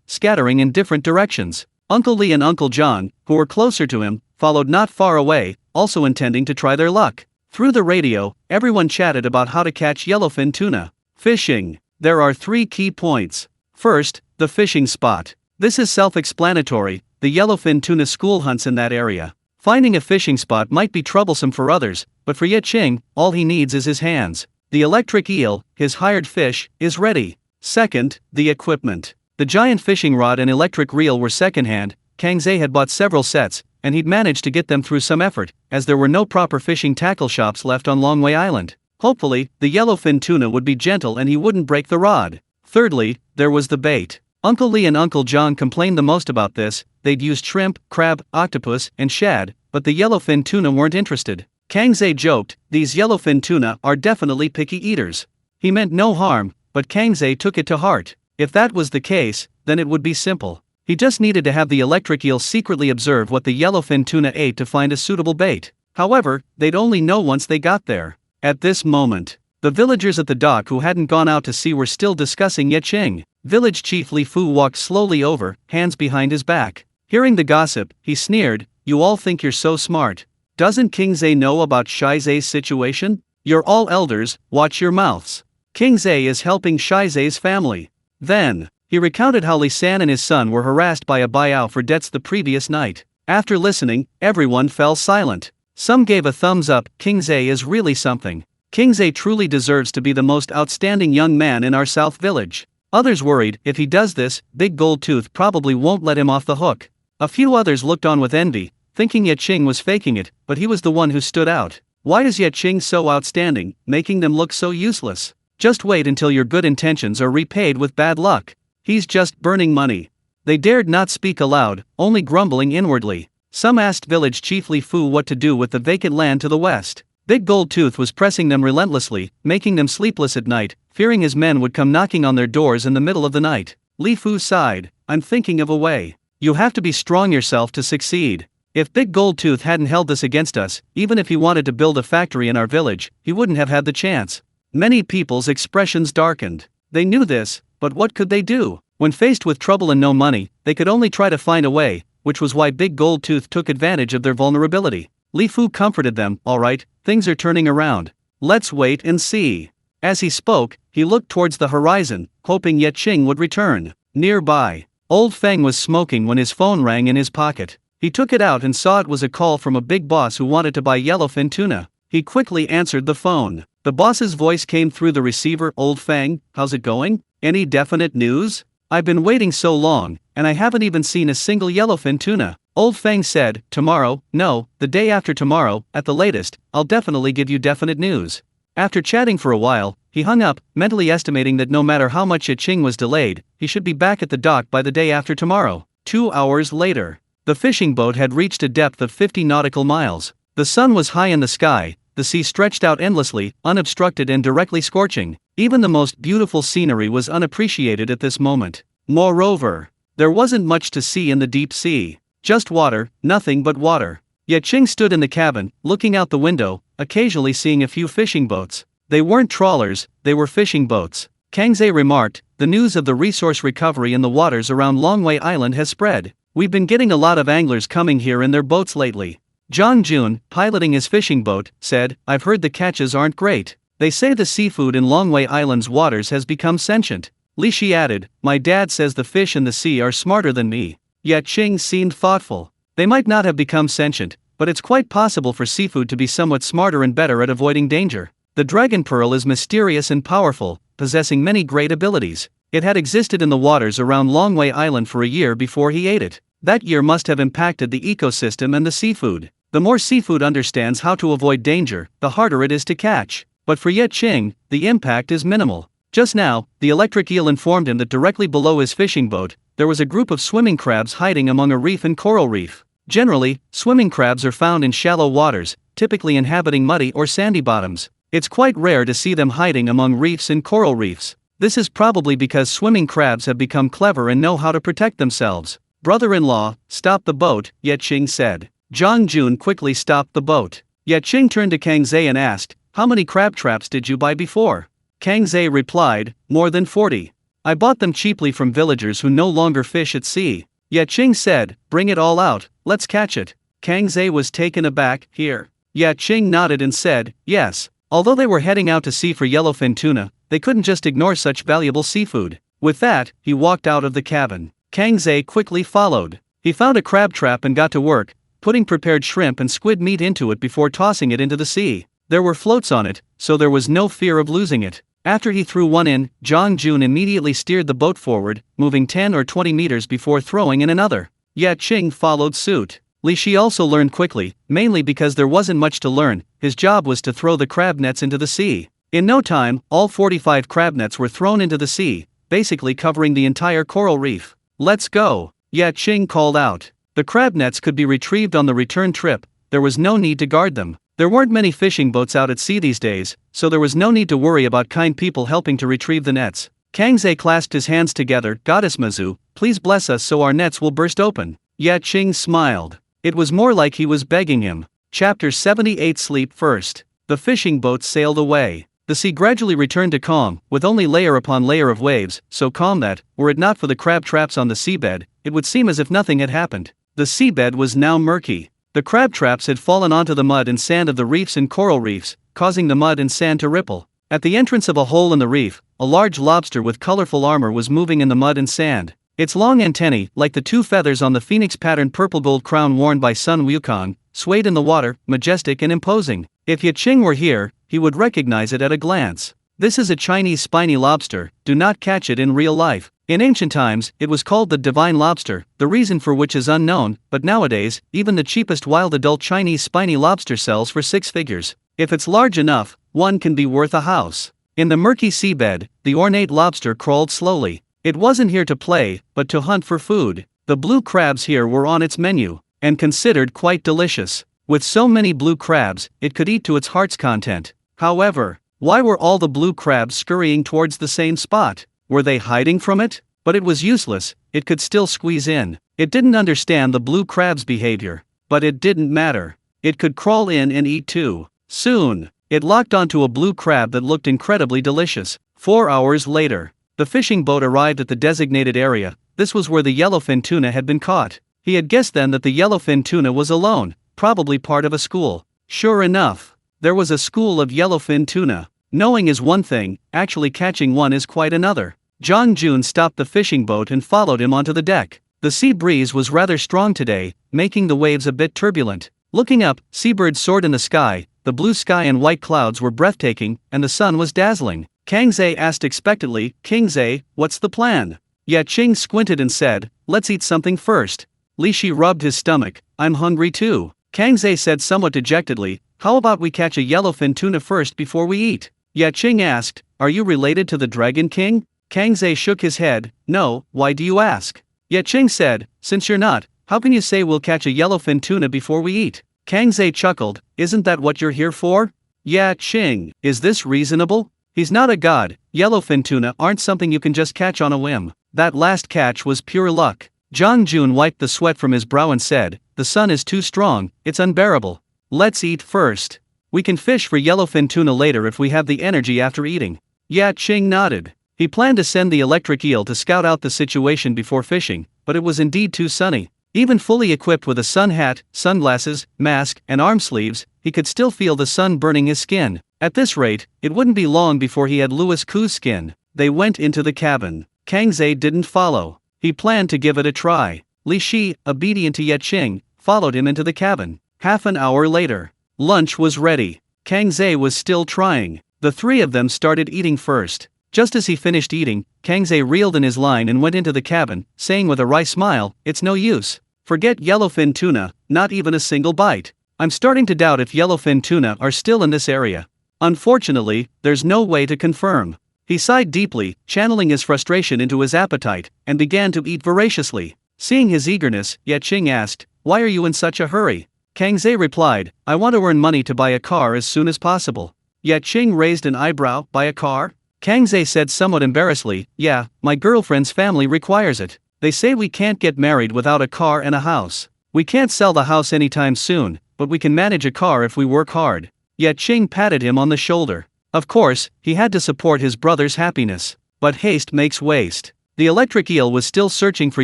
scattering in different directions. Uncle Li and Uncle John, who were closer to him, followed not far away, also intending to try their luck. Through the radio, everyone chatted about how to catch yellowfin tuna. Fishing. There are 3 key points. First, the fishing spot. This is self-explanatory, the yellowfin tuna school hunts in that area. Finding a fishing spot might be troublesome for others, but for Ye Qing, all he needs is his hands. The electric eel, his hired fish, is ready. Second, the equipment. The giant fishing rod and electric reel were secondhand. Kang Zhe had bought several sets, and he'd managed to get them through some effort, as there were no proper fishing tackle shops left on Longwei Island. Hopefully, the yellowfin tuna would be gentle and he wouldn't break the rod. Thirdly, there was the bait. Uncle Li and Uncle John complained the most about this. They'd used shrimp, crab, octopus, and shad, but the yellowfin tuna weren't interested. Kang Zhe joked, these yellowfin tuna are definitely picky eaters. He meant no harm, but Kang Zhe took it to heart. If that was the case, then it would be simple. He just needed to have the electric eel secretly observe what the yellowfin tuna ate to find a suitable bait. However, they'd only know once they got there. At this moment, the villagers at the dock who hadn't gone out to sea were still discussing Ye Qing. Village chief Li Fu walked slowly over, hands behind his back. Hearing the gossip, he sneered, you all think you're so smart. Doesn't King Zhe know about Shai Zhe's situation? You're all elders, watch your mouths. King Zhe is helping Shai Zhe's family. Then, he recounted how Li San and his son were harassed by a Baiao for debts the previous night. After listening, everyone fell silent. Some gave a thumbs up. King Zhe is really something. King Zhe truly deserves to be the most outstanding young man in our South Village. Others worried, if he does this, Big Gold Tooth probably won't let him off the hook. A few others looked on with envy, thinking Ye Qing was faking it, but he was the one who stood out. Why is Ye Qing so outstanding, making them look so useless? Just wait until your good intentions are repaid with bad luck. He's just burning money. They dared not speak aloud, only grumbling inwardly. Some asked village chief Li Fu what to do with the vacant land to the west. Big Gold Tooth was pressing them relentlessly, making them sleepless at night, fearing his men would come knocking on their doors in the middle of the night. Li Fu sighed, I'm thinking of a way. You have to be strong yourself to succeed. If Big Gold Tooth hadn't held this against us, even if he wanted to build a factory in our village, he wouldn't have had the chance. Many people's expressions darkened. They knew this, but what could they do? When faced with trouble and no money, they could only try to find a way, which was why Big Gold Tooth took advantage of their vulnerability. Li Fu comforted them, all right, things are turning around. Let's wait and see. As he spoke, he looked towards the horizon, hoping Ye Qing would return. Nearby, Old Feng was smoking when his phone rang in his pocket. He took it out and saw it was a call from a big boss who wanted to buy yellowfin tuna. He quickly answered the phone. The boss's voice came through the receiver. Old Feng, how's it going? Any definite news? I've been waiting so long, and I haven't even seen a single yellowfin tuna. Old Feng said, tomorrow, no, the day after tomorrow, at the latest, I'll definitely give you definite news. After chatting for a while, he hung up, mentally estimating that no matter how much Ye Qing was delayed, he should be back at the dock by the day after tomorrow. 2 hours later, the fishing boat had reached a depth of 50 nautical miles. The sun was high in the sky, the sea stretched out endlessly, unobstructed and directly scorching. Even the most beautiful scenery was unappreciated at this moment. Moreover, there wasn't much to see in the deep sea. Just water, nothing but water. Ye Qing stood in the cabin, looking out the window, occasionally seeing a few fishing boats. They weren't trawlers, they were fishing boats. Kangze remarked, the news of the resource recovery in the waters around Longwei Island has spread. We've been getting a lot of anglers coming here in their boats lately. Zhang Jun, piloting his fishing boat, said, I've heard the catches aren't great. They say the seafood in Longwei Island's waters has become sentient. Li Shi added, my dad says the fish in the sea are smarter than me. Ye Qing seemed thoughtful. They might not have become sentient, but it's quite possible for seafood to be somewhat smarter and better at avoiding danger. The dragon pearl is mysterious and powerful, possessing many great abilities. It had existed in the waters around Longwei Island for a year before he ate it. That year must have impacted the ecosystem and the seafood. The more seafood understands how to avoid danger, the harder it is to catch. But for Ye Qing, the impact is minimal. Just now, the electric eel informed him that directly below his fishing boat, there was a group of swimming crabs hiding among a reef and coral reef. Generally, swimming crabs are found in shallow waters, typically inhabiting muddy or sandy bottoms. It's quite rare to see them hiding among reefs and coral reefs. This is probably because swimming crabs have become clever and know how to protect themselves. Brother-in-law, stop the boat, Ye Qing said. Zhang Jun quickly stopped the boat. Ye Qing turned to Kangze and asked, how many crab traps did you buy before? Kangze replied, more than 40. I bought them cheaply from villagers who no longer fish at sea. Ye Qing said, bring it all out, let's catch it. Kangze was taken aback, here. Ye Qing nodded and said, yes. Although they were heading out to sea for yellowfin tuna, they couldn't just ignore such valuable seafood. With that, he walked out of the cabin. Kangze quickly followed. He found a crab trap and got to work, putting prepared shrimp and squid meat into it before tossing it into the sea. There were floats on it, so there was no fear of losing it. After he threw one in, Zhang Jun immediately steered the boat forward, moving 10 or 20 meters before throwing in another. Ye Qing followed suit. Li Shi also learned quickly, mainly because there wasn't much to learn. His job was to throw the crab nets into the sea. In no time, all 45 crab nets were thrown into the sea, basically covering the entire coral reef. Let's go, Ye Qing called out. The crab nets could be retrieved on the return trip. There was no need to guard them. There weren't many fishing boats out at sea these days, so there was no need to worry about kind people helping to retrieve the nets. Kangze clasped his hands together, Goddess Mazu, please bless us so our nets will burst open. Ye Qing smiled. It was more like he was begging him. Chapter 78 Sleep First. The fishing boats sailed away. The sea gradually returned to calm, with only layer upon layer of waves, so calm that, were it not for the crab traps on the seabed, it would seem as if nothing had happened. The seabed was now murky. The crab traps had fallen onto the mud and sand of the reefs and coral reefs, causing the mud and sand to ripple. At the entrance of a hole in the reef, a large lobster with colorful armor was moving in the mud and sand. Its long antennae, like the two feathers on the phoenix-patterned purple-gold crown worn by Sun Wukong, swayed in the water, majestic and imposing. If Ye Qing were here, he would recognize it at a glance. This is a Chinese spiny lobster, do not catch it in real life. In ancient times, it was called the divine lobster, the reason for which is unknown, but nowadays, even the cheapest wild adult Chinese spiny lobster sells for 6 figures. If it's large enough, one can be worth a house. In the murky seabed, the ornate lobster crawled slowly. It wasn't here to play, but to hunt for food. The blue crabs here were on its menu, and considered quite delicious. With so many blue crabs, it could eat to its heart's content. However, why were all the blue crabs scurrying towards the same spot? Were they hiding from it? But it was useless, it could still squeeze in. It didn't understand the blue crab's behavior. But it didn't matter. It could crawl in and eat too. Soon, it locked onto a blue crab that looked incredibly delicious. 4 hours later, the fishing boat arrived at the designated area. This was where the yellowfin tuna had been caught. He had guessed then that the yellowfin tuna was alone, probably part of a school. Sure enough, there was a school of yellowfin tuna. Knowing is one thing, actually catching one is quite another. Zhang Jun stopped the fishing boat and followed him onto the deck. The sea breeze was rather strong today, making the waves a bit turbulent. Looking up, seabirds soared in the sky, the blue sky and white clouds were breathtaking, and the sun was dazzling. Kangze asked expectantly, Kingze, what's the plan? Ye Qing squinted and said, let's eat something first. Li Shi rubbed his stomach, I'm hungry too. Kangze said somewhat dejectedly, how about we catch a yellowfin tuna first before we eat? Ye Qing asked, are you related to the Dragon King? Kangze shook his head, no, why do you ask? Ye Qing said, since you're not, how can you say we'll catch a yellowfin tuna before we eat? Kangze chuckled, isn't that what you're here for? Ye Qing, is this reasonable? He's not a god, yellowfin tuna aren't something you can just catch on a whim. That last catch was pure luck. Zhang Jun wiped the sweat from his brow and said, "The sun is too strong, it's unbearable. Let's eat first. We can fish for yellowfin tuna later if we have the energy after eating." Ye Qing nodded. He planned to send the electric eel to scout out the situation before fishing, but it was indeed too sunny. Even fully equipped with a sun hat, sunglasses, mask, and arm sleeves, he could still feel the sun burning his skin. At this rate, it wouldn't be long before he had Louis Ku's skin. They went into the cabin. Kang Ze didn't follow. He planned to give it a try. Li Shi, obedient to Ye Qing, followed him into the cabin. Half an hour later, lunch was ready. Kang Ze was still trying. The three of them started eating first. Just as he finished eating, Kang Ze reeled in his line and went into the cabin, saying with a wry smile, "It's no use. Forget yellowfin tuna, not even a single bite. I'm starting to doubt if yellowfin tuna are still in this area. Unfortunately, there's no way to confirm." He sighed deeply, channeling his frustration into his appetite, and began to eat voraciously. Seeing his eagerness, Ye Qing asked, "Why are you in such a hurry?" Kang Ze replied, "I want to earn money to buy a car as soon as possible." Ye Qing raised an eyebrow. "Buy a car?" Kang Ze said somewhat embarrassedly, "Yeah, my girlfriend's family requires it. They say we can't get married without a car and a house. We can't sell the house anytime soon, but we can manage a car if we work hard." Ye Qing patted him on the shoulder. Of course, he had to support his brother's happiness. But haste makes waste. The electric eel was still searching for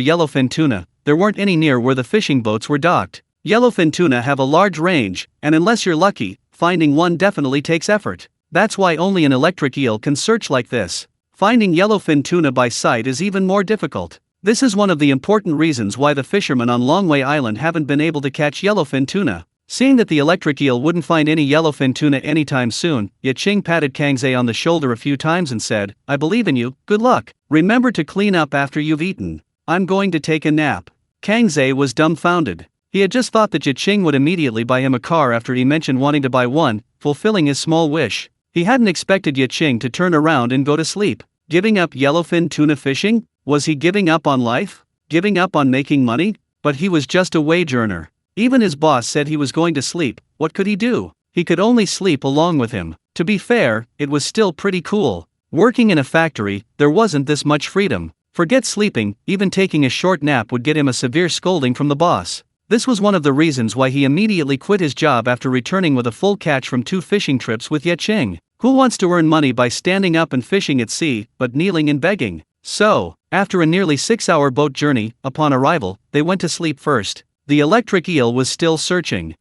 yellowfin tuna. There weren't any near where the fishing boats were docked. Yellowfin tuna have a large range, and unless you're lucky, finding one definitely takes effort. That's why only an electric eel can search like this. Finding yellowfin tuna by sight is even more difficult. This is one of the important reasons why the fishermen on Longwei Island haven't been able to catch yellowfin tuna. Seeing that the electric eel wouldn't find any yellowfin tuna anytime soon, Ye Qing patted Kang Ze on the shoulder a few times and said, "I believe in you, good luck. Remember to clean up after you've eaten. I'm going to take a nap." Kang Ze was dumbfounded. He had just thought that Ye Qing would immediately buy him a car after he mentioned wanting to buy one, fulfilling his small wish. He hadn't expected Ye Qing to turn around and go to sleep. Giving up yellowfin tuna fishing? Was he giving up on life? Giving up on making money? But he was just a wage earner. Even his boss said he was going to sleep. What could he do? He could only sleep along with him. To be fair, it was still pretty cool. Working in a factory, there wasn't this much freedom. Forget sleeping, even taking a short nap would get him a severe scolding from the boss. This was one of the reasons why he immediately quit his job after returning with a full catch from 2 fishing trips with Ye Qing. Who wants to earn money by standing up and fishing at sea, but kneeling and begging? So, after a nearly 6-hour boat journey, upon arrival, they went to sleep first. The electric eel was still searching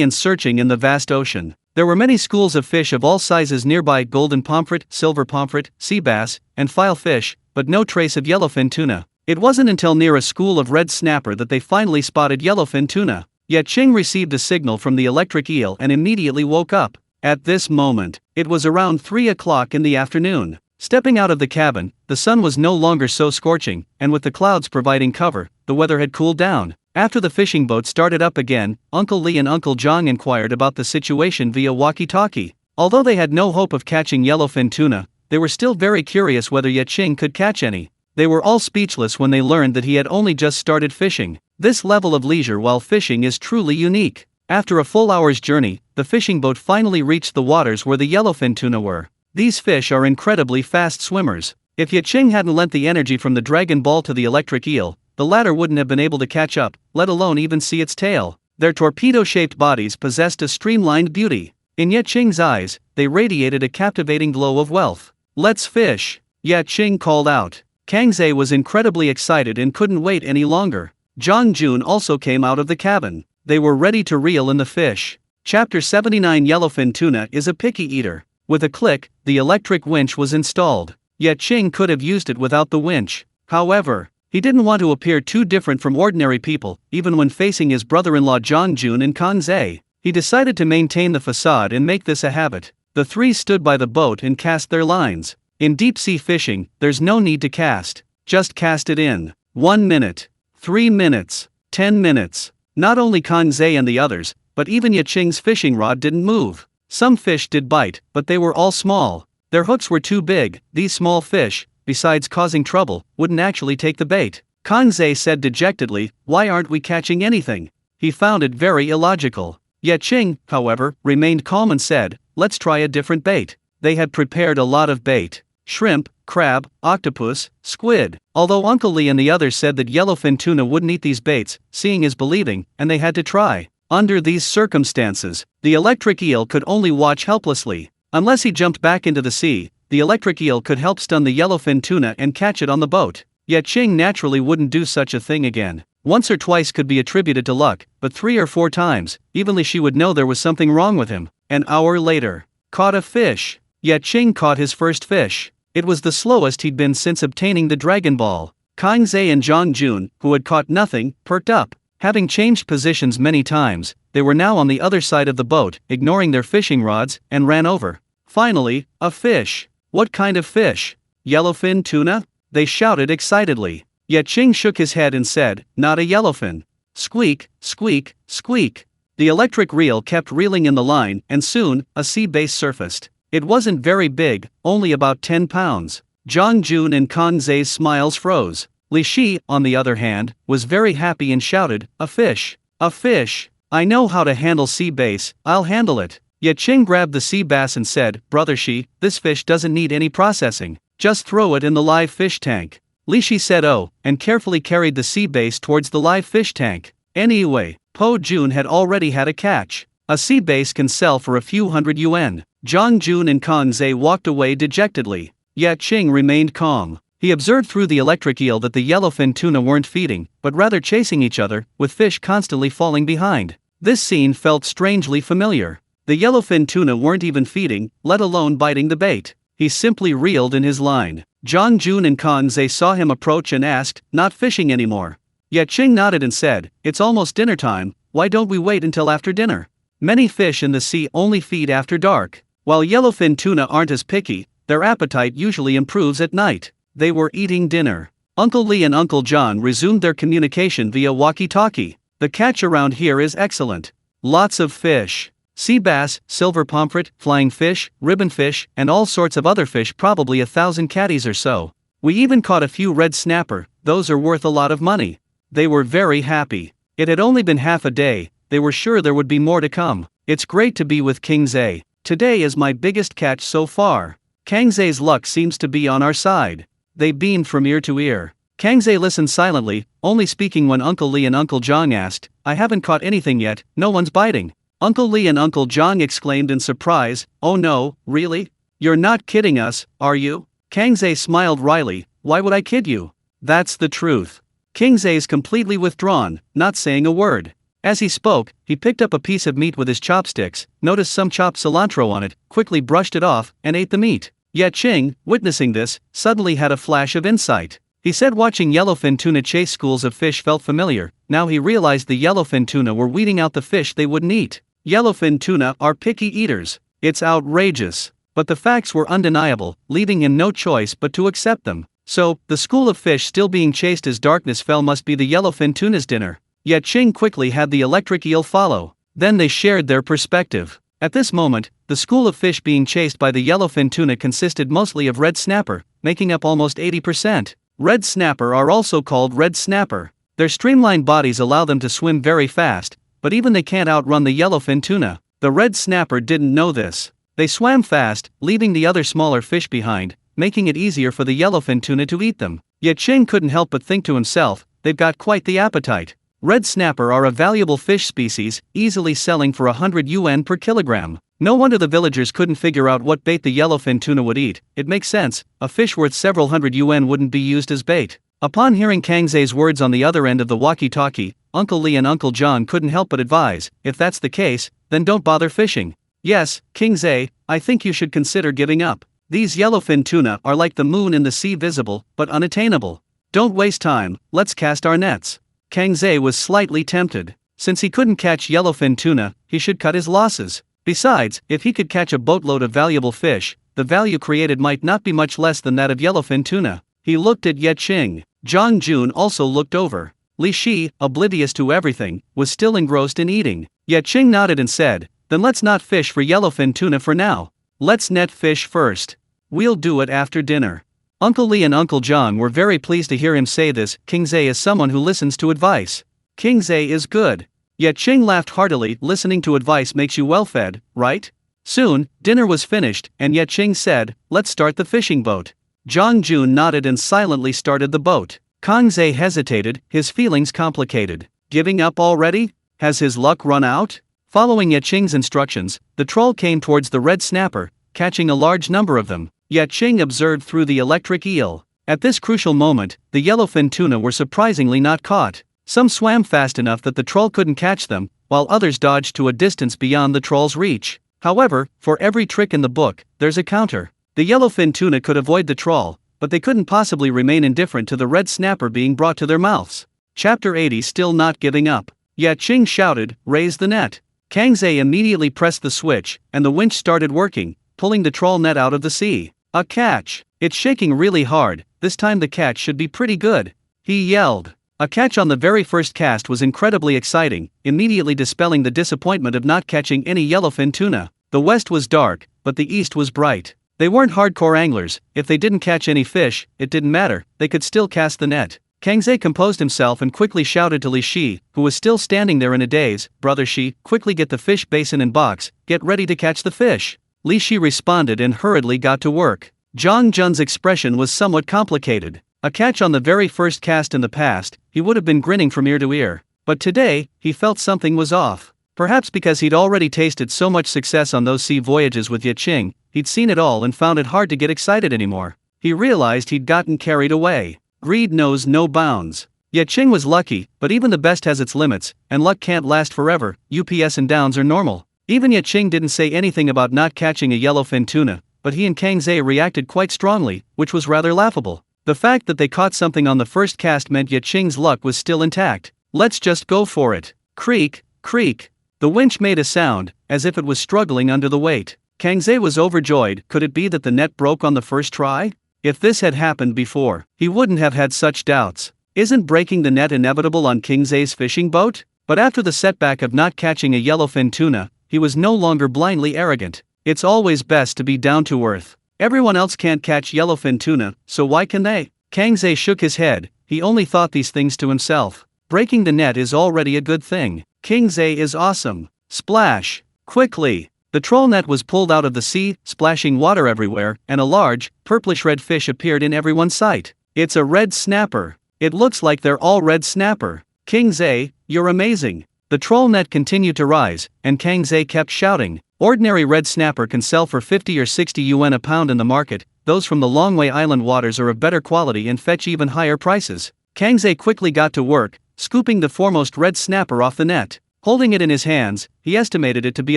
and searching in the vast ocean. There were many schools of fish of all sizes nearby: golden pomfret, silver pomfret, sea bass, and file fish, but no trace of yellowfin tuna. It wasn't until near a school of red snapper that they finally spotted yellowfin tuna. Ye Qing received a signal from the electric eel and immediately woke up. At this moment, it was around 3 o'clock in the afternoon. Stepping out of the cabin, the sun was no longer so scorching, and with the clouds providing cover, the weather had cooled down. After the fishing boat started up again, Uncle Li and Uncle Zhang inquired about the situation via walkie-talkie. Although they had no hope of catching yellowfin tuna, they were still very curious whether Ye Qing could catch any. They were all speechless when they learned that he had only just started fishing. This level of leisure while fishing is truly unique. After a full hour's journey, the fishing boat finally reached the waters where the yellowfin tuna were. These fish are incredibly fast swimmers. If Ye Qing hadn't lent the energy from the Dragon Ball to the electric eel, the latter wouldn't have been able to catch up, let alone even see its tail. Their torpedo-shaped bodies possessed a streamlined beauty. In Ye Qing's eyes, they radiated a captivating glow of wealth. "Let's fish!" Ye Qing called out. Kang Ze was incredibly excited and couldn't wait any longer. Zhang Jun also came out of the cabin. They were ready to reel in the fish. Chapter 79. Yellowfin tuna is a picky eater. With a click, the electric winch was installed. Ye Qing could have used it without the winch. However, he didn't want to appear too different from ordinary people, even when facing his brother-in-law Zhang Jun and Kang Ze. He decided to maintain the facade and make this a habit. The three stood by the boat and cast their lines. In deep-sea fishing, there's no need to cast. Just cast it in. 1 minute. 3 minutes. 10 minutes. Not only Kang Ze and the others, but even Ye Qing's fishing rod didn't move. Some fish did bite, but they were all small. Their hooks were too big. These small fish, besides causing trouble, wouldn't actually take the bait. Kang Ze said dejectedly, "Why aren't we catching anything?" He found it very illogical. Ye Qing, however, remained calm and said, "Let's try a different bait." They had prepared a lot of bait: shrimp, crab, octopus, squid. Although Uncle Lee and the others said that yellowfin tuna wouldn't eat these baits, seeing is believing, and they had to try. Under these circumstances, the electric eel could only watch helplessly. Unless he jumped back into the sea, the electric eel could help stun the yellowfin tuna and catch it on the boat. Yet Qing naturally wouldn't do such a thing again. Once or twice could be attributed to luck, but 3 or 4 times, evenly she would know there was something wrong with him. An hour later, caught a fish. Yet Qing caught his first fish. It was the slowest he'd been since obtaining the Dragon Ball. Kang Zhe and Zhang Jun, who had caught nothing, perked up. Having changed positions many times, they were now on the other side of the boat, ignoring their fishing rods, and ran over. Finally, a fish. What kind of fish? Yellowfin tuna? They shouted excitedly. Yet Qing shook his head and said, not a yellowfin. Squeak, squeak, squeak. The electric reel kept reeling in the line, and soon, a sea bass surfaced. It wasn't very big, only about 10 pounds. Zhang Jun and Kang Zhe's smiles froze. Li Shi, on the other hand, was very happy and shouted, a fish! A fish! I know how to handle sea bass, I'll handle it. Yet Qing grabbed the sea bass and said, Brother Shi, this fish doesn't need any processing. Just throw it in the live fish tank. Li Shi said oh, and carefully carried the sea bass towards the live fish tank. Anyway, Po Jun had already had a catch. A sea bass can sell for a few hundred yuan. Zhang Jun and Kang Zhe walked away dejectedly. Yet Qing remained calm. He observed through the electric eel that the yellowfin tuna weren't feeding, but rather chasing each other, with fish constantly falling behind. This scene felt strangely familiar. The yellowfin tuna weren't even feeding, let alone biting the bait. He simply reeled in his line. Zhang Jun and Kang Zhe saw him approach and asked, not fishing anymore. Yet Qing nodded and said, it's almost dinner time, why don't we wait until after dinner? Many fish in the sea only feed after dark. While yellowfin tuna aren't as picky, their appetite usually improves at night. They were eating dinner. Uncle Lee and Uncle John resumed their communication via walkie-talkie. The catch around here is excellent. Lots of fish. Sea bass, silver pomfret, flying fish, ribbonfish, and all sorts of other fish, probably 1,000 catties or so. We even caught a few red snapper, those are worth a lot of money. They were very happy. It had only been half a day, they were sure there would be more to come. It's great to be with King Zhe. Today is my biggest catch so far. Kang Zhe's luck seems to be on our side. They beamed from ear to ear. Kang Zhe listened silently, only speaking when Uncle Lee and Uncle Zhang asked, I haven't caught anything yet, no one's biting. Uncle Lee and Uncle Zhang exclaimed in surprise, oh no, really? You're not kidding us, are you? Kang Zhe smiled wryly, why would I kid you? That's the truth. King Zhe's completely withdrawn, not saying a word. As he spoke, he picked up a piece of meat with his chopsticks, noticed some chopped cilantro on it, quickly brushed it off, and ate the meat. Yet Qing, witnessing this, suddenly had a flash of insight. He said watching yellowfin tuna chase schools of fish felt familiar. Now he realized the yellowfin tuna were weeding out the fish they wouldn't eat. Yellowfin tuna are picky eaters. It's outrageous. But the facts were undeniable, leaving him no choice but to accept them. So, the school of fish still being chased as darkness fell must be the yellowfin tuna's dinner. Yet Qing quickly had the electric eel follow. Then they shared their perspective. At this moment, the school of fish being chased by the yellowfin tuna consisted mostly of red snapper, making up almost 80%. Red snapper are also called red snapper. Their streamlined bodies allow them to swim very fast, but even they can't outrun the yellowfin tuna. The red snapper didn't know this. They swam fast, leaving the other smaller fish behind, making it easier for the yellowfin tuna to eat them. Yet Qing couldn't help but think to himself, they've got quite the appetite. Red snapper are a valuable fish species, easily selling for 100 yuan per kilogram. No wonder the villagers couldn't figure out what bait the yellowfin tuna would eat. It makes sense, a fish worth several hundred yuan wouldn't be used as bait. Upon hearing Kang Zhe's words on the other end of the walkie-talkie, Uncle Lee and Uncle John couldn't help but advise, if that's the case, then don't bother fishing. Yes, King Zhe, I think you should consider giving up. These yellowfin tuna are like the moon in the sea, visible, but unattainable. Don't waste time, let's cast our nets. Kang Zhe was slightly tempted. Since he couldn't catch yellowfin tuna, he should cut his losses. Besides, if he could catch a boatload of valuable fish, the value created might not be much less than that of yellowfin tuna. He looked at Ye Qing. Zhang Jun also looked over. Li Shi, oblivious to everything, was still engrossed in eating. Ye Qing nodded and said, then let's not fish for yellowfin tuna for now. Let's net fish first. We'll do it after dinner. Uncle Lee and Uncle John were very pleased to hear him say this. King Zhe is someone who listens to advice. King Zhe is good. Yet Qing laughed heartily. Listening to advice makes you well fed, right? Soon, dinner was finished, and Ye Qing said, let's start the fishing boat. Zhang Jun nodded and silently started the boat. Kang Ze hesitated, his feelings complicated. Giving up already? Has his luck run out? Following Ye Qing's instructions, the troll came towards the red snapper, catching a large number of them. Ye Qing observed through the electric eel. At this crucial moment, the yellowfin tuna were surprisingly not caught. Some swam fast enough that the troll couldn't catch them, while others dodged to a distance beyond the troll's reach. However, for every trick in the book, there's a counter. The yellowfin tuna could avoid the troll, but they couldn't possibly remain indifferent to the red snapper being brought to their mouths. Chapter 80. Still not giving up. Ye Qing shouted, "Raise the net." Kang Ze immediately pressed the switch, and the winch started working, pulling the troll net out of the sea. A catch! It's shaking really hard, this time the catch should be pretty good, he yelled. A catch on the very first cast was incredibly exciting, immediately dispelling the disappointment of not catching any yellowfin tuna. The west was dark, but the east was bright. They weren't hardcore anglers, if they didn't catch any fish, it didn't matter, they could still cast the net. Kang Ze composed himself and quickly shouted to Li Shi, who was still standing there in a daze, "Brother Shi, quickly get the fish basin and box, get ready to catch the fish." Li Shi responded and hurriedly got to work. Zhang Jun's expression was somewhat complicated. A catch on the very first cast in the past, he would have been grinning from ear to ear. But today, he felt something was off. Perhaps because he'd already tasted so much success on those sea voyages with Ye Qing, he'd seen it all and found it hard to get excited anymore. He realized he'd gotten carried away. Greed knows no bounds. Ye Qing was lucky, but even the best has its limits, and luck can't last forever. Ups and downs are normal. Even Ye Qing didn't say anything about not catching a yellowfin tuna, but he and Kang Ze reacted quite strongly, which was rather laughable. The fact that they caught something on the first cast meant Ye Qing's luck was still intact. Let's just go for it. Creak, creak. The winch made a sound, as if it was struggling under the weight. Kang Ze was overjoyed. Could it be that the net broke on the first try? If this had happened before, he wouldn't have had such doubts. Isn't breaking the net inevitable on Kang Ze's fishing boat? But after the setback of not catching a yellowfin tuna, he was no longer blindly arrogant. It's always best to be down to earth. Everyone else can't catch yellowfin tuna, so why can they? Kang Ze shook his head. He only thought these things to himself. Breaking the net is already a good thing. Kang Ze is awesome. Splash! Quickly! The troll net was pulled out of the sea, splashing water everywhere, and a large, purplish-red fish appeared in everyone's sight. It's a red snapper. It looks like they're all red snapper. Kang Ze, you're amazing. The troll net continued to rise, and Kang Ze kept shouting. Ordinary red snapper can sell for 50 or 60 yuan a pound in the market. Those from the Longwei Island waters are of better quality and fetch even higher prices. Kang Ze quickly got to work, scooping the foremost red snapper off the net. Holding it in his hands, he estimated it to be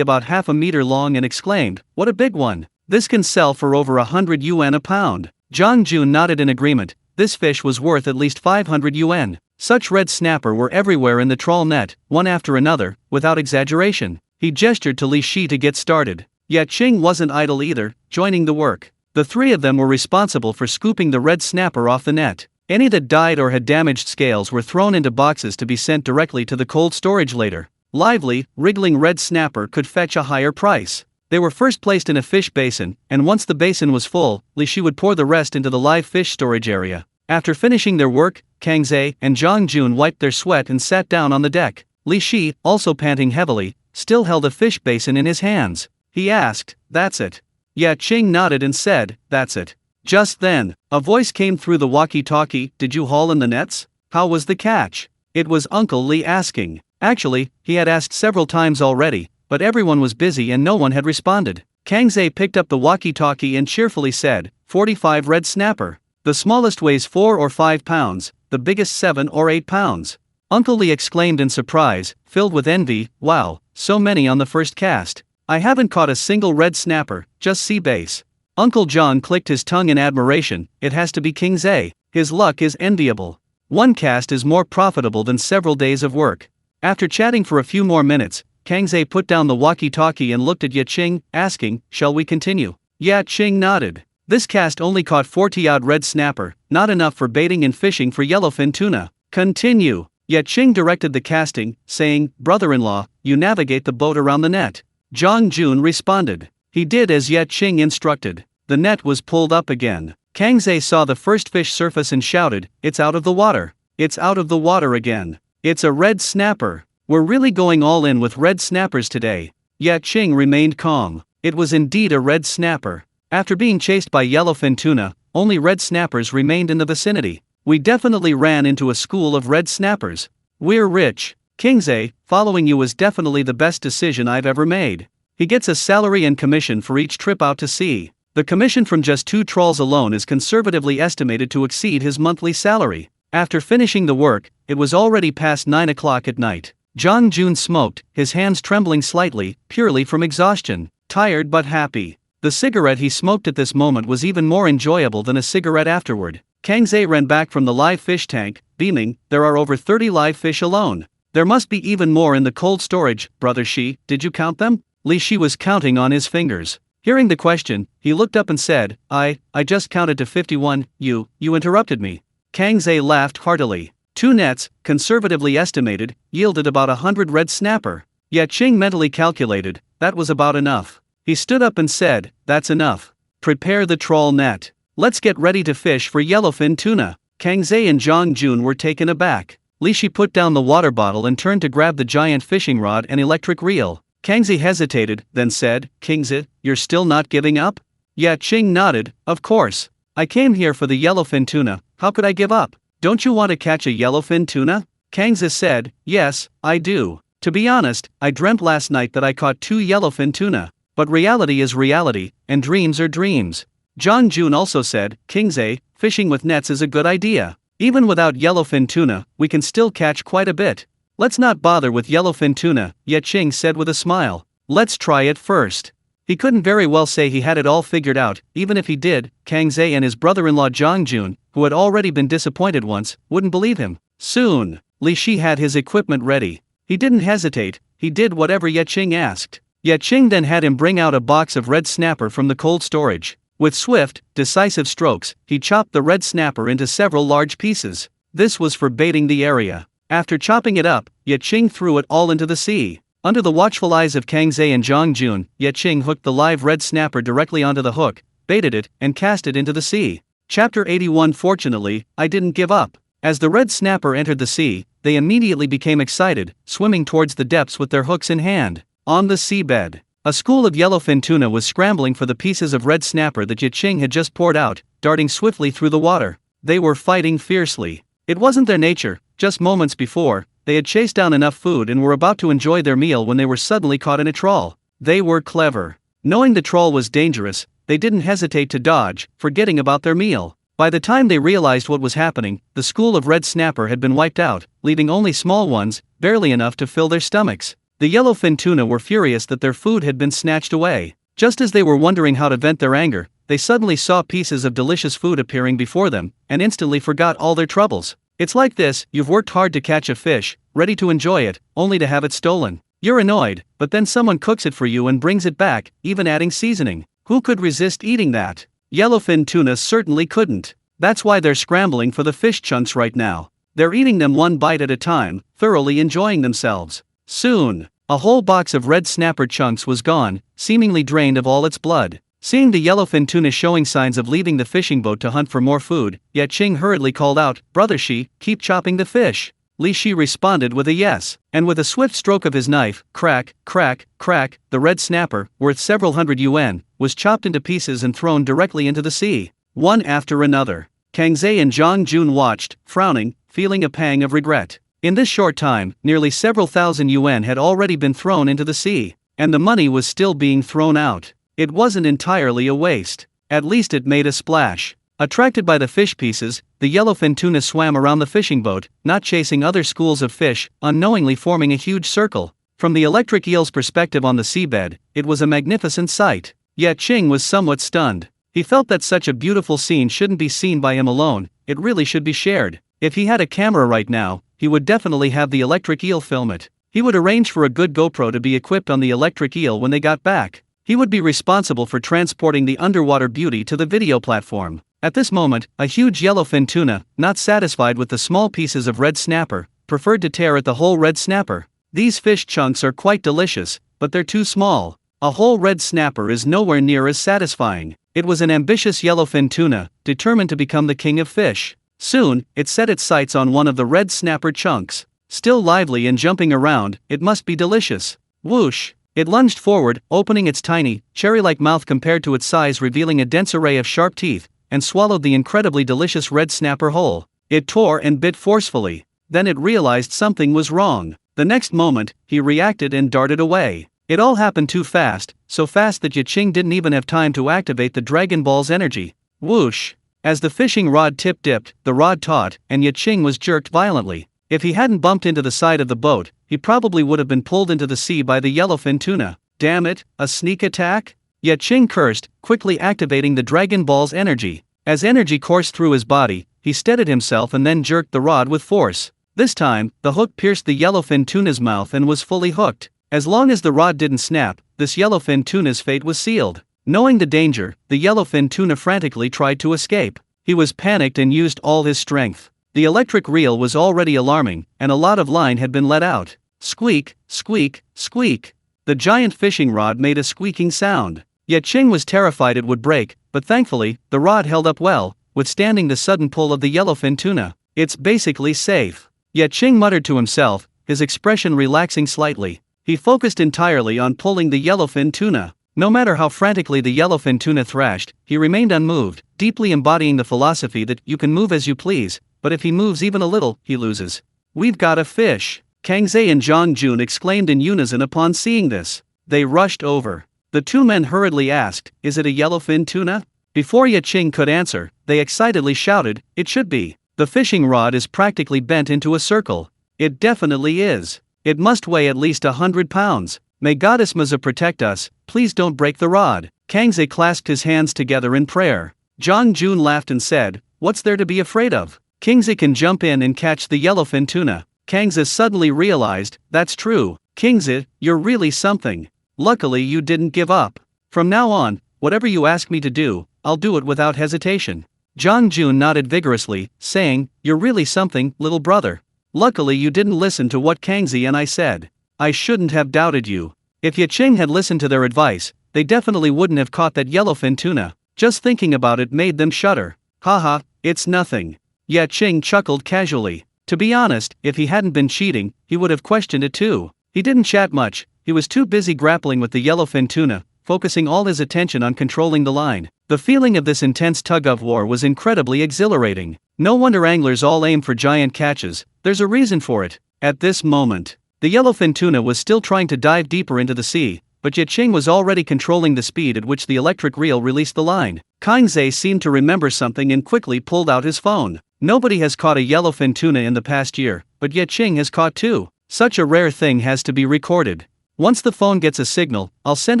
about half a meter long and exclaimed, "What a big one! This can sell for over 100 yuan a pound." Zhang Jun nodded in agreement. This fish was worth at least 500 yuan. Such red snapper were everywhere in the trawl net, one after another, without exaggeration. He gestured to Li Shi to get started. Ye Qing wasn't idle either, joining the work. The three of them were responsible for scooping the red snapper off the net. Any that died or had damaged scales were thrown into boxes to be sent directly to the cold storage later. Lively, wriggling red snapper could fetch a higher price. They were first placed in a fish basin, and once the basin was full, Li Shi would pour the rest into the live fish storage area. After finishing their work, Kang Ze and Zhang Jun wiped their sweat and sat down on the deck. Li Shi, also panting heavily, still held a fish basin in his hands. He asked, "That's it?" Ye Qing nodded and said, "That's it." Just then, a voice came through the walkie-talkie. "Did you haul in the nets? How was the catch?" It was Uncle Li asking. Actually, he had asked several times already, but everyone was busy and no one had responded. Kang Ze picked up the walkie-talkie and cheerfully said, 45 red snapper. The smallest weighs 4 or 5 pounds, the biggest 7 or 8 pounds. Uncle Li exclaimed in surprise, filled with envy, "Wow, so many on the first cast. I haven't caught a single red snapper, just sea bass." Uncle John clicked his tongue in admiration. It has to be Kang Ze. His luck is enviable. One cast is more profitable than several days of work. After chatting for a few more minutes, Kang Ze put down the walkie-talkie and looked at Ye Qing, asking, "Shall we continue?" Ye Qing nodded. This cast only caught 40-odd red snapper, not enough for baiting and fishing for yellowfin tuna. Continue. Ye Qing directed the casting, saying, "Brother-in-law, you navigate the boat around the net." Zhang Jun responded. He did as Ye Qing instructed. The net was pulled up again. Kang Ze saw the first fish surface and shouted, "It's out of the water. It's out of the water again. It's a red snapper. We're really going all in with red snappers today." Ye Qing remained calm. It was indeed a red snapper. After being chased by yellowfin tuna, only red snappers remained in the vicinity. We definitely ran into a school of red snappers. We're rich. Kingsley, following you was definitely the best decision I've ever made. He gets a salary and commission for each trip out to sea. The commission from just 2 trawls alone is conservatively estimated to exceed his monthly salary. After finishing the work, it was already past 9 o'clock at night. Jong Jun smoked, his hands trembling slightly, purely from exhaustion, tired but happy. The cigarette he smoked at this moment was even more enjoyable than a cigarette afterward. Kang Ze ran back from the live fish tank, beaming, there are over 30 live fish alone. There must be even more in the cold storage, brother Shi, did you count them? Li Shi was counting on his fingers. Hearing the question, he looked up and said, I just counted to 51, you interrupted me. Kang Ze laughed heartily. 2 nets, conservatively estimated, yielded about 100 red snapper. Ye Qing mentally calculated, that was about enough. He stood up and said, that's enough. Prepare the trawl net. Let's get ready to fish for yellowfin tuna. Kang Ze and Jong Jun were taken aback. Li Shi put down the water bottle and turned to grab the giant fishing rod and electric reel. Kang Ze hesitated, then said, King Ze, you're still not giving up? Ye Qing nodded, of course. I came here for the yellowfin tuna, how could I give up? Don't you want to catch a yellowfin tuna? Kang Ze said, yes, I do. To be honest, I dreamt last night that I caught 2 yellowfin tuna. But reality is reality, and dreams are dreams. Jong Jun also said, King Ze, fishing with nets is a good idea. Even without yellowfin tuna, we can still catch quite a bit. Let's not bother with yellowfin tuna, Ye Qing said with a smile. Let's try it first. He couldn't very well say he had it all figured out. Even if he did, Kang Ze and his brother-in-law Jong Jun, who had already been disappointed once, wouldn't believe him. Soon, Li Shi had his equipment ready. He didn't hesitate, he did whatever Ye Qing asked. Ye Qing then had him bring out a box of red snapper from the cold storage. With swift, decisive strokes, he chopped the red snapper into several large pieces. This was for baiting the area. After chopping it up, Ye Qing threw it all into the sea. Under the watchful eyes of Kang Ze and Jong Jun, Ye Qing hooked the live red snapper directly onto the hook, baited it, and cast it into the sea. Chapter 81. Fortunately, I didn't give up. As the red snapper entered the sea, they immediately became excited, swimming towards the depths with their hooks in hand. On the seabed, a school of yellowfin tuna was scrambling for the pieces of red snapper that Ye Qing had just poured out, darting swiftly through the water. They were fighting fiercely. It wasn't their nature. Just moments before, they had chased down enough food and were about to enjoy their meal when they were suddenly caught in a trawl. They were clever. Knowing the trawl was dangerous, they didn't hesitate to dodge, forgetting about their meal. By the time they realized what was happening, the school of red snapper had been wiped out, leaving only small ones, barely enough to fill their stomachs. The yellowfin tuna were furious that their food had been snatched away. Just as they were wondering how to vent their anger, they suddenly saw pieces of delicious food appearing before them, and instantly forgot all their troubles. It's like this, you've worked hard to catch a fish, ready to enjoy it, only to have it stolen. You're annoyed, but then someone cooks it for you and brings it back, even adding seasoning. Who could resist eating that? Yellowfin tuna certainly couldn't. That's why they're scrambling for the fish chunks right now. They're eating them one bite at a time, thoroughly enjoying themselves. Soon, a whole box of red snapper chunks was gone, seemingly drained of all its blood. Seeing the yellowfin tuna showing signs of leaving the fishing boat to hunt for more food, Ye Qing hurriedly called out, Brother Shi, keep chopping the fish. Li Shi responded with a yes, and with a swift stroke of his knife, crack, crack, crack, the red snapper, worth several hundred yuan, was chopped into pieces and thrown directly into the sea. One after another. Kang Ze and Jong Jun watched, frowning, feeling a pang of regret. In this short time, nearly several thousand yuan had already been thrown into the sea, and the money was still being thrown out. It wasn't entirely a waste. At least it made a splash. Attracted by the fish pieces, the yellowfin tuna swam around the fishing boat, not chasing other schools of fish, unknowingly forming a huge circle. From the electric eel's perspective on the seabed, it was a magnificent sight. Ye Qing was somewhat stunned. He felt that such a beautiful scene shouldn't be seen by him alone, it really should be shared. If he had a camera right now, he would definitely have the electric eel film it. He would arrange for a good GoPro to be equipped on the electric eel when they got back. He would be responsible for transporting the underwater beauty to the video platform. At this moment, a huge yellowfin tuna, not satisfied with the small pieces of red snapper, preferred to tear at the whole red snapper. These fish chunks are quite delicious, but they're too small. A whole red snapper is nowhere near as satisfying. It was an ambitious yellowfin tuna, determined to become the king of fish. Soon, it set its sights on one of the red snapper chunks. Still lively and jumping around, it must be delicious. Whoosh! It lunged forward, opening its tiny, cherry-like mouth compared to its size, revealing a dense array of sharp teeth, and swallowed the incredibly delicious red snapper whole. It tore and bit forcefully. Then it realized something was wrong. The next moment, he reacted and darted away. It all happened too fast, so fast that Ye Qing didn't even have time to activate the Dragon Ball's energy. Whoosh! As the fishing rod tip dipped, the rod taut, and Ye Qing was jerked violently. If he hadn't bumped into the side of the boat, he probably would have been pulled into the sea by the yellowfin tuna. Damn it, a sneak attack? Ye Qing cursed, quickly activating the Dragon Ball's energy. As energy coursed through his body, he steadied himself and then jerked the rod with force. This time, the hook pierced the yellowfin tuna's mouth and was fully hooked. As long as the rod didn't snap, this yellowfin tuna's fate was sealed. Knowing the danger, the yellowfin tuna frantically tried to escape. He was panicked and used all his strength. The electric reel was already alarming, and a lot of line had been let out. Squeak, squeak, squeak. The giant fishing rod made a squeaking sound. Ye Qing was terrified it would break, but thankfully, the rod held up well, withstanding the sudden pull of the yellowfin tuna. It's basically safe. Ye Qing muttered to himself, his expression relaxing slightly. He focused entirely on pulling the yellowfin tuna. No matter how frantically the yellowfin tuna thrashed, he remained unmoved, deeply embodying the philosophy that you can move as you please, but if he moves even a little, he loses. We've got a fish! Kangze and Zhang Jun exclaimed in unison upon seeing this. They rushed over. The two men hurriedly asked, "Is it a yellowfin tuna?" Before Ye Qing could answer, they excitedly shouted, "It should be. The fishing rod is practically bent into a circle. It definitely is. It must weigh at least 100 pounds. May Goddess Maza protect us, please don't break the rod." Kangze clasped his hands together in prayer. Zhang Jun laughed and said, "What's there to be afraid of? Kingze can jump in and catch the yellowfin tuna." Kangze suddenly realized, "That's true. Kingze, you're really something. Luckily you didn't give up. From now on, whatever you ask me to do, I'll do it without hesitation." Zhang Jun nodded vigorously, saying, "You're really something, little brother. Luckily you didn't listen to what Kangze and I said. I shouldn't have doubted you." If Ye Qing had listened to their advice, they definitely wouldn't have caught that yellowfin tuna. Just thinking about it made them shudder. "Haha, it's nothing." Ye Qing chuckled casually. To be honest, if he hadn't been cheating, he would have questioned it too. He didn't chat much, he was too busy grappling with the yellowfin tuna, focusing all his attention on controlling the line. The feeling of this intense tug-of-war was incredibly exhilarating. No wonder anglers all aim for giant catches, there's a reason for it. At this moment, the yellowfin tuna was still trying to dive deeper into the sea, but Ye Qing was already controlling the speed at which the electric reel released the line. Kangze seemed to remember something and quickly pulled out his phone. Nobody has caught a yellowfin tuna in the past year, but Ye Qing has caught two. Such a rare thing has to be recorded. Once the phone gets a signal, I'll send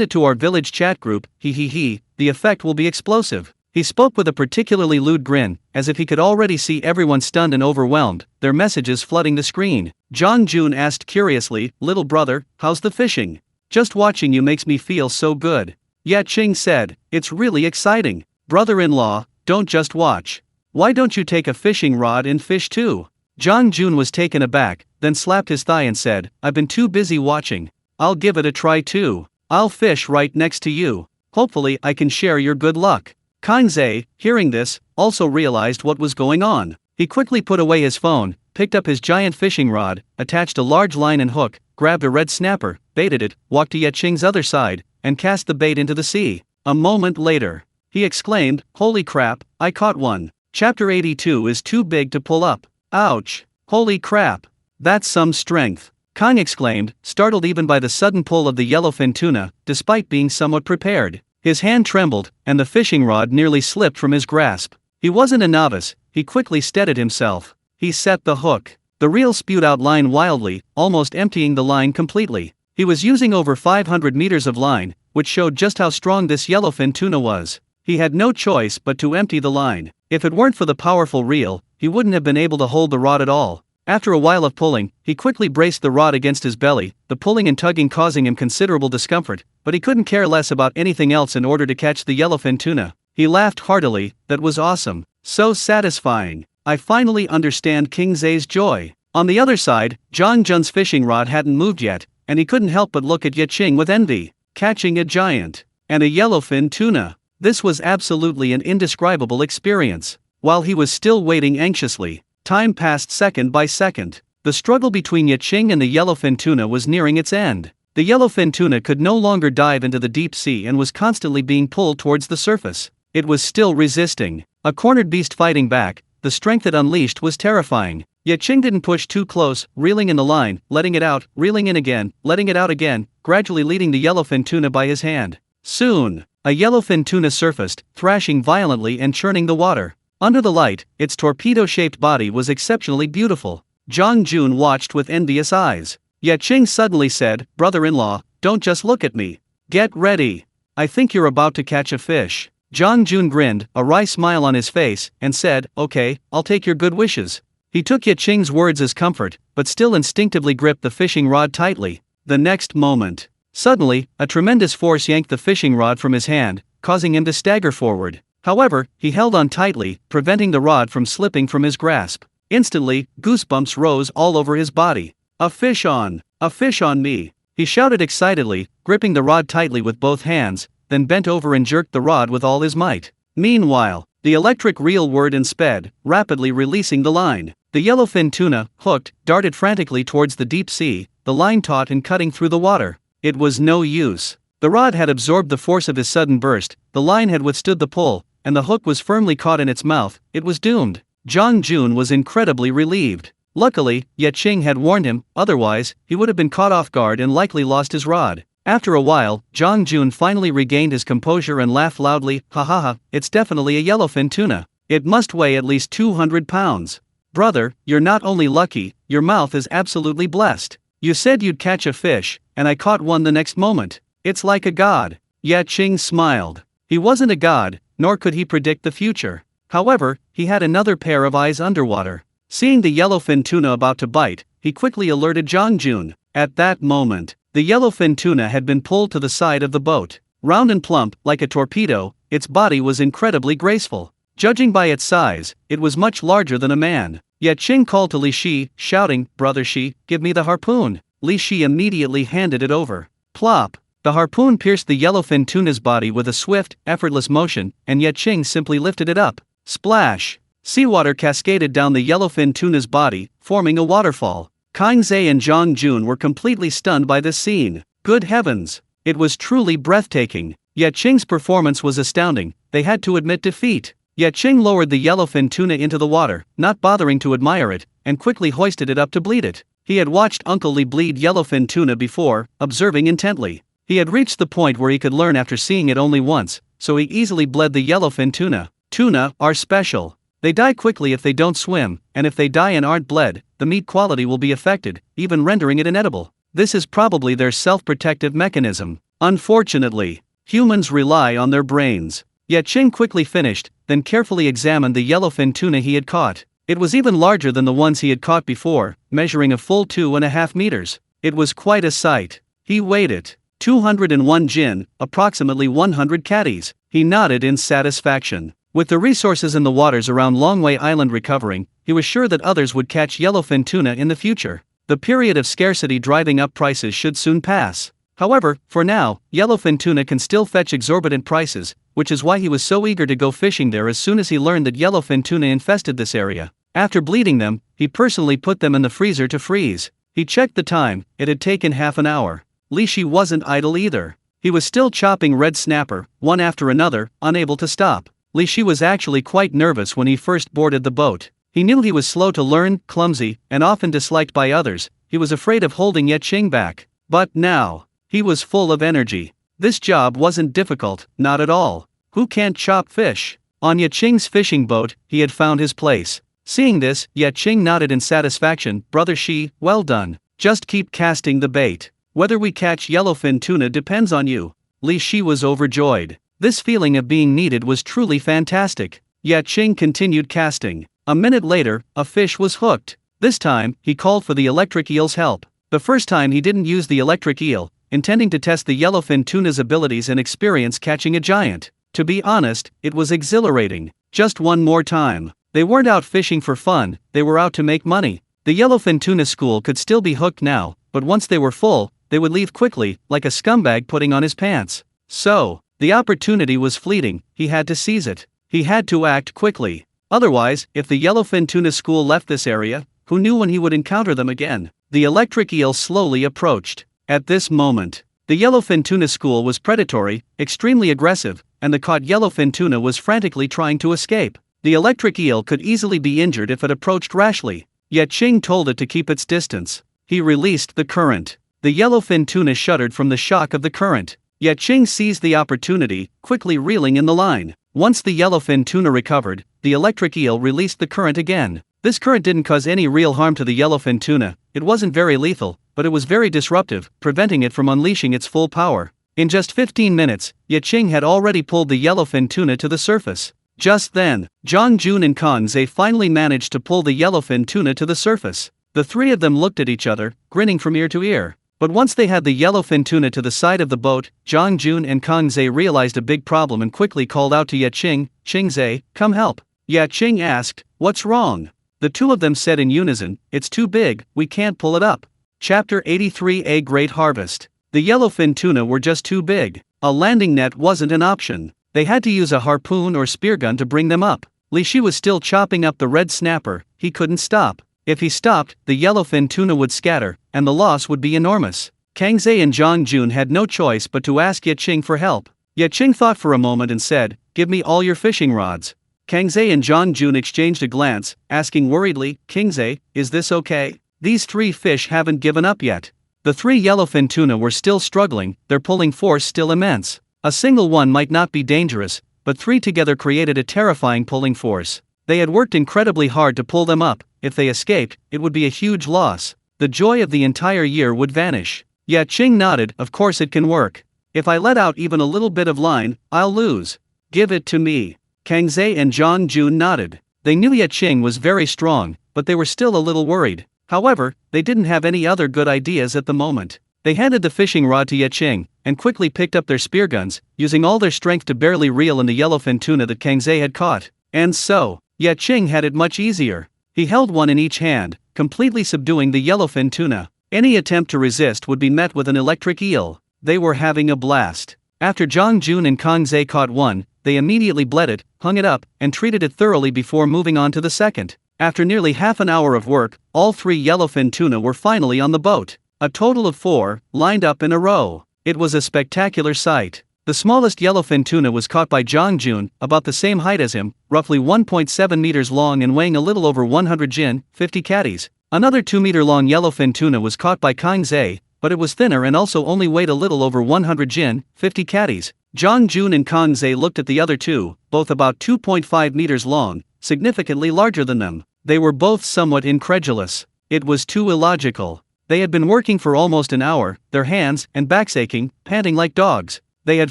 it to our village chat group, the effect will be explosive. He spoke with a particularly lewd grin, as if he could already see everyone stunned and overwhelmed, their messages flooding the screen. Zhang Jun asked curiously, "Little brother, how's the fishing? Just watching you makes me feel so good." Ye Qing said, "It's really exciting. Brother-in-law, don't just watch. Why don't you take a fishing rod and fish too?" Zhang Jun was taken aback, then slapped his thigh and said, "I've been too busy watching. I'll give it a try too. I'll fish right next to you. Hopefully I can share your good luck." Kangze, hearing this, also realized what was going on. He quickly put away his phone, picked up his giant fishing rod, attached a large line and hook, grabbed a red snapper, baited it, walked to Ye Qing's other side, and cast the bait into the sea. A moment later, he exclaimed, "Holy crap, I caught one. Chapter 82 is too big to pull up. Ouch. Holy crap. That's some strength." Kang exclaimed, startled even by the sudden pull of the yellowfin tuna, despite being somewhat prepared. His hand trembled, and the fishing rod nearly slipped from his grasp. He wasn't a novice, he quickly steadied himself. He set the hook. The reel spewed out line wildly, almost emptying the line completely. He was using over 500 meters of line, which showed just how strong this yellowfin tuna was. He had no choice but to empty the line. If it weren't for the powerful reel, he wouldn't have been able to hold the rod at all. After a while of pulling, he quickly braced the rod against his belly, the pulling and tugging causing him considerable discomfort, but he couldn't care less about anything else in order to catch the yellowfin tuna. He laughed heartily, "That was awesome. So satisfying. I finally understand Kingze's joy." On the other side, Zhang Jun's fishing rod hadn't moved yet, and he couldn't help but look at Ye Qing with envy. Catching a giant and a yellowfin tuna. This was absolutely an indescribable experience. While he was still waiting anxiously, time passed second by second. The struggle between Ye Qing and the yellowfin tuna was nearing its end. The yellowfin tuna could no longer dive into the deep sea and was constantly being pulled towards the surface. It was still resisting. A cornered beast fighting back, the strength it unleashed was terrifying. Yet Qing didn't push too close, reeling in the line, letting it out, reeling in again, letting it out again, gradually leading the yellowfin tuna by his hand. Soon, a yellowfin tuna surfaced, thrashing violently and churning the water. Under the light, its torpedo-shaped body was exceptionally beautiful. Zhang Jun watched with envious eyes. Yet Qing suddenly said, "Brother-in-law, don't just look at me. Get ready. I think you're about to catch a fish." Zhang Jun grinned, a wry smile on his face, and said, "Okay, I'll take your good wishes." He took Ye Qing's words as comfort, but still instinctively gripped the fishing rod tightly. The next moment, suddenly, a tremendous force yanked the fishing rod from his hand, causing him to stagger forward. However, he held on tightly, preventing the rod from slipping from his grasp. Instantly, goosebumps rose all over his body. A fish on me, he shouted excitedly, gripping the rod tightly with both hands, then bent over and jerked the rod with all his might. Meanwhile, the electric reel whirred and sped, rapidly releasing the line. The yellowfin tuna, hooked, darted frantically towards the deep sea, the line taut and cutting through the water. It was no use. The rod had absorbed the force of his sudden burst, the line had withstood the pull, and the hook was firmly caught in its mouth. It was doomed. Zhang Jun was incredibly relieved. Luckily, Ye Qing had warned him, otherwise, he would have been caught off guard and likely lost his rod. After a while, Zhang Jun finally regained his composure and laughed loudly, "Ha ha ha, it's definitely a yellowfin tuna. It must weigh at least 200 pounds. Brother, you're not only lucky, your mouth is absolutely blessed. You said you'd catch a fish, and I caught one the next moment. It's like a god." Ye Qing smiled. He wasn't a god, nor could he predict the future. However, he had another pair of eyes underwater. Seeing the yellowfin tuna about to bite, he quickly alerted Zhang Jun. At that moment, the yellowfin tuna had been pulled to the side of the boat. Round and plump, like a torpedo, its body was incredibly graceful. Judging by its size, it was much larger than a man. Yet Qing called to Li Shi, shouting, "Brother Shi, give me the harpoon." Li Shi immediately handed it over. Plop! The harpoon pierced the yellowfin tuna's body with a swift, effortless motion, and Ye Qing simply lifted it up. Splash! Seawater cascaded down the yellowfin tuna's body, forming a waterfall. Qing Zhe and Zhang Jun were completely stunned by this scene. Good heavens! It was truly breathtaking. Ye Qing's performance was astounding, they had to admit defeat. Ye Qing lowered the yellowfin tuna into the water, not bothering to admire it, and quickly hoisted it up to bleed it. He had watched Uncle Li bleed yellowfin tuna before, observing intently. He had reached the point where he could learn after seeing it only once, so he easily bled the yellowfin tuna. Tuna are special. They die quickly if they don't swim, and if they die and aren't bled, the meat quality will be affected, even rendering it inedible. This is probably their self-protective mechanism. Unfortunately, humans rely on their brains. Yet Qing quickly finished, then carefully examined the yellowfin tuna he had caught. It was even larger than the ones he had caught before, measuring a full 2.5 meters. It was quite a sight. He weighed it. 201 jin, approximately 100 catties. He nodded in satisfaction. With the resources in the waters around Longwei Island recovering, he was sure that others would catch yellowfin tuna in the future. The period of scarcity driving up prices should soon pass. However, for now, yellowfin tuna can still fetch exorbitant prices, which is why he was so eager to go fishing there as soon as he learned that yellowfin tuna infested this area. After bleeding them, he personally put them in the freezer to freeze. He checked the time, it had taken half an hour. Li Shi wasn't idle either. He was still chopping red snapper, one after another, unable to stop. Li Shi was actually quite nervous when he first boarded the boat. He knew he was slow to learn, clumsy, and often disliked by others. He was afraid of holding Ye Qing back. But now, he was full of energy. This job wasn't difficult, not at all. Who can't chop fish? On Ye Qing's fishing boat, he had found his place. Seeing this, Ye Qing nodded in satisfaction. "Brother Shi, well done. Just keep casting the bait. Whether we catch yellowfin tuna depends on you." Li Shi was overjoyed. This feeling of being needed was truly fantastic. Ye Qing continued casting. A minute later, a fish was hooked. This time, he called for the electric eel's help. The first time he didn't use the electric eel, intending to test the yellowfin tuna's abilities and experience catching a giant. To be honest, it was exhilarating. Just one more time. They weren't out fishing for fun, they were out to make money. The yellowfin tuna school could still be hooked now, but once they were full, they would leave quickly, like a scumbag putting on his pants. So, the opportunity was fleeting, he had to seize it. He had to act quickly. Otherwise, if the yellowfin tuna school left this area, who knew when he would encounter them again? The electric eel slowly approached. At this moment, the yellowfin tuna school was predatory, extremely aggressive, and the caught yellowfin tuna was frantically trying to escape. The electric eel could easily be injured if it approached rashly, yet Qing told it to keep its distance. He released the current. The yellowfin tuna shuddered from the shock of the current, yet Qing seized the opportunity, quickly reeling in the line. Once the yellowfin tuna recovered, the electric eel released the current again. This current didn't cause any real harm to the yellowfin tuna. It wasn't very lethal, but it was very disruptive, preventing it from unleashing its full power. In just 15 minutes, Ye Qing had already pulled the yellowfin tuna to the surface. Just then, Zhang Jun and Kang Ze finally managed to pull the yellowfin tuna to the surface. The three of them looked at each other, grinning from ear to ear. But once they had the yellowfin tuna to the side of the boat, Zhang Jun and Kang Ze realized a big problem and quickly called out to Ye Qing, "Qing Ze, come help." Ye Qing asked, "What's wrong?" The two of them said in unison, "It's too big, we can't pull it up." Chapter 83: A Great Harvest. The yellowfin tuna were just too big. A landing net wasn't an option. They had to use a harpoon or spear gun to bring them up. Li Shi was still chopping up the red snapper. He couldn't stop. If he stopped, the yellowfin tuna would scatter, and the loss would be enormous. Kang Ze and Zhang Jun had no choice but to ask Ye Qing for help. Ye Qing thought for a moment and said, "Give me all your fishing rods." Kang Ze and Zhang Jun exchanged a glance, asking worriedly, "Qing Ze, is this okay? These three fish haven't given up yet." The three yellowfin tuna were still struggling, their pulling force still immense. A single one might not be dangerous, but three together created a terrifying pulling force. They had worked incredibly hard to pull them up. If they escaped, it would be a huge loss. The joy of the entire year would vanish. Ye Qing nodded, "Of course it can work. If I let out even a little bit of line, I'll lose. Give it to me." Kang Ze and Zhang Jun nodded. They knew Ye Qing was very strong, but they were still a little worried. However, they didn't have any other good ideas at the moment. They handed the fishing rod to Ye Qing, and quickly picked up their spear guns, using all their strength to barely reel in the yellowfin tuna that Kang Ze had caught. And so, Ye Qing had it much easier. He held one in each hand, completely subduing the yellowfin tuna. Any attempt to resist would be met with an electric eel. They were having a blast. After Zhang Jun and Kang Ze caught one, they immediately bled it, hung it up, and treated it thoroughly before moving on to the second. After nearly half an hour of work, all three yellowfin tuna were finally on the boat. A total of 4, lined up in a row. It was a spectacular sight. The smallest yellowfin tuna was caught by Zhang Jun, about the same height as him, roughly 1.7 meters long and weighing a little over 100 jin, 50 catties. Another 2-meter-long yellowfin tuna was caught by Kang Ze, but it was thinner and also only weighed a little over 100 jin, 50 catties. Zhang Jun and Kang Ze looked at the other two, both about 2.5 meters long, significantly larger than them. They were both somewhat incredulous. It was too illogical. They had been working for almost an hour, their hands and backs aching, panting like dogs. They had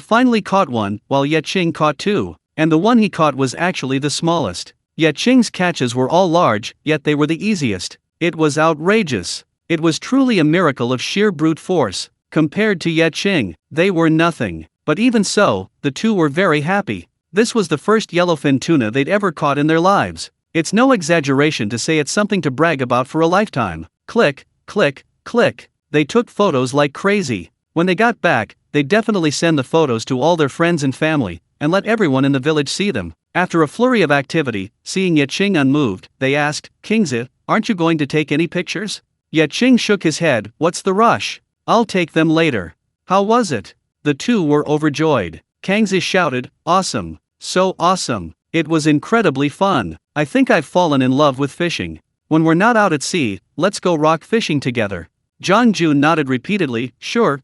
finally caught one, while Ye Qing caught two, and the one he caught was actually the smallest. Ye Qing's catches were all large, yet they were the easiest. It was outrageous. It was truly a miracle of sheer brute force. Compared to Ye Qing, they were nothing. But even so, the two were very happy. This was the first yellowfin tuna they'd ever caught in their lives. It's no exaggeration to say it's something to brag about for a lifetime. Click, click, click. They took photos like crazy. When they got back, they'd definitely send the photos to all their friends and family, and let everyone in the village see them. After a flurry of activity, seeing Ye Qing unmoved, they asked, "Qing Ze, aren't you going to take any pictures?" Ye Qing shook his head. "What's the rush? I'll take them later." How was it? The two were overjoyed. Kang Ze shouted, "Awesome! So awesome! It was incredibly fun. I think I've fallen in love with fishing. When we're not out at sea, let's go rock fishing together." Zhang Jun nodded repeatedly, Sure,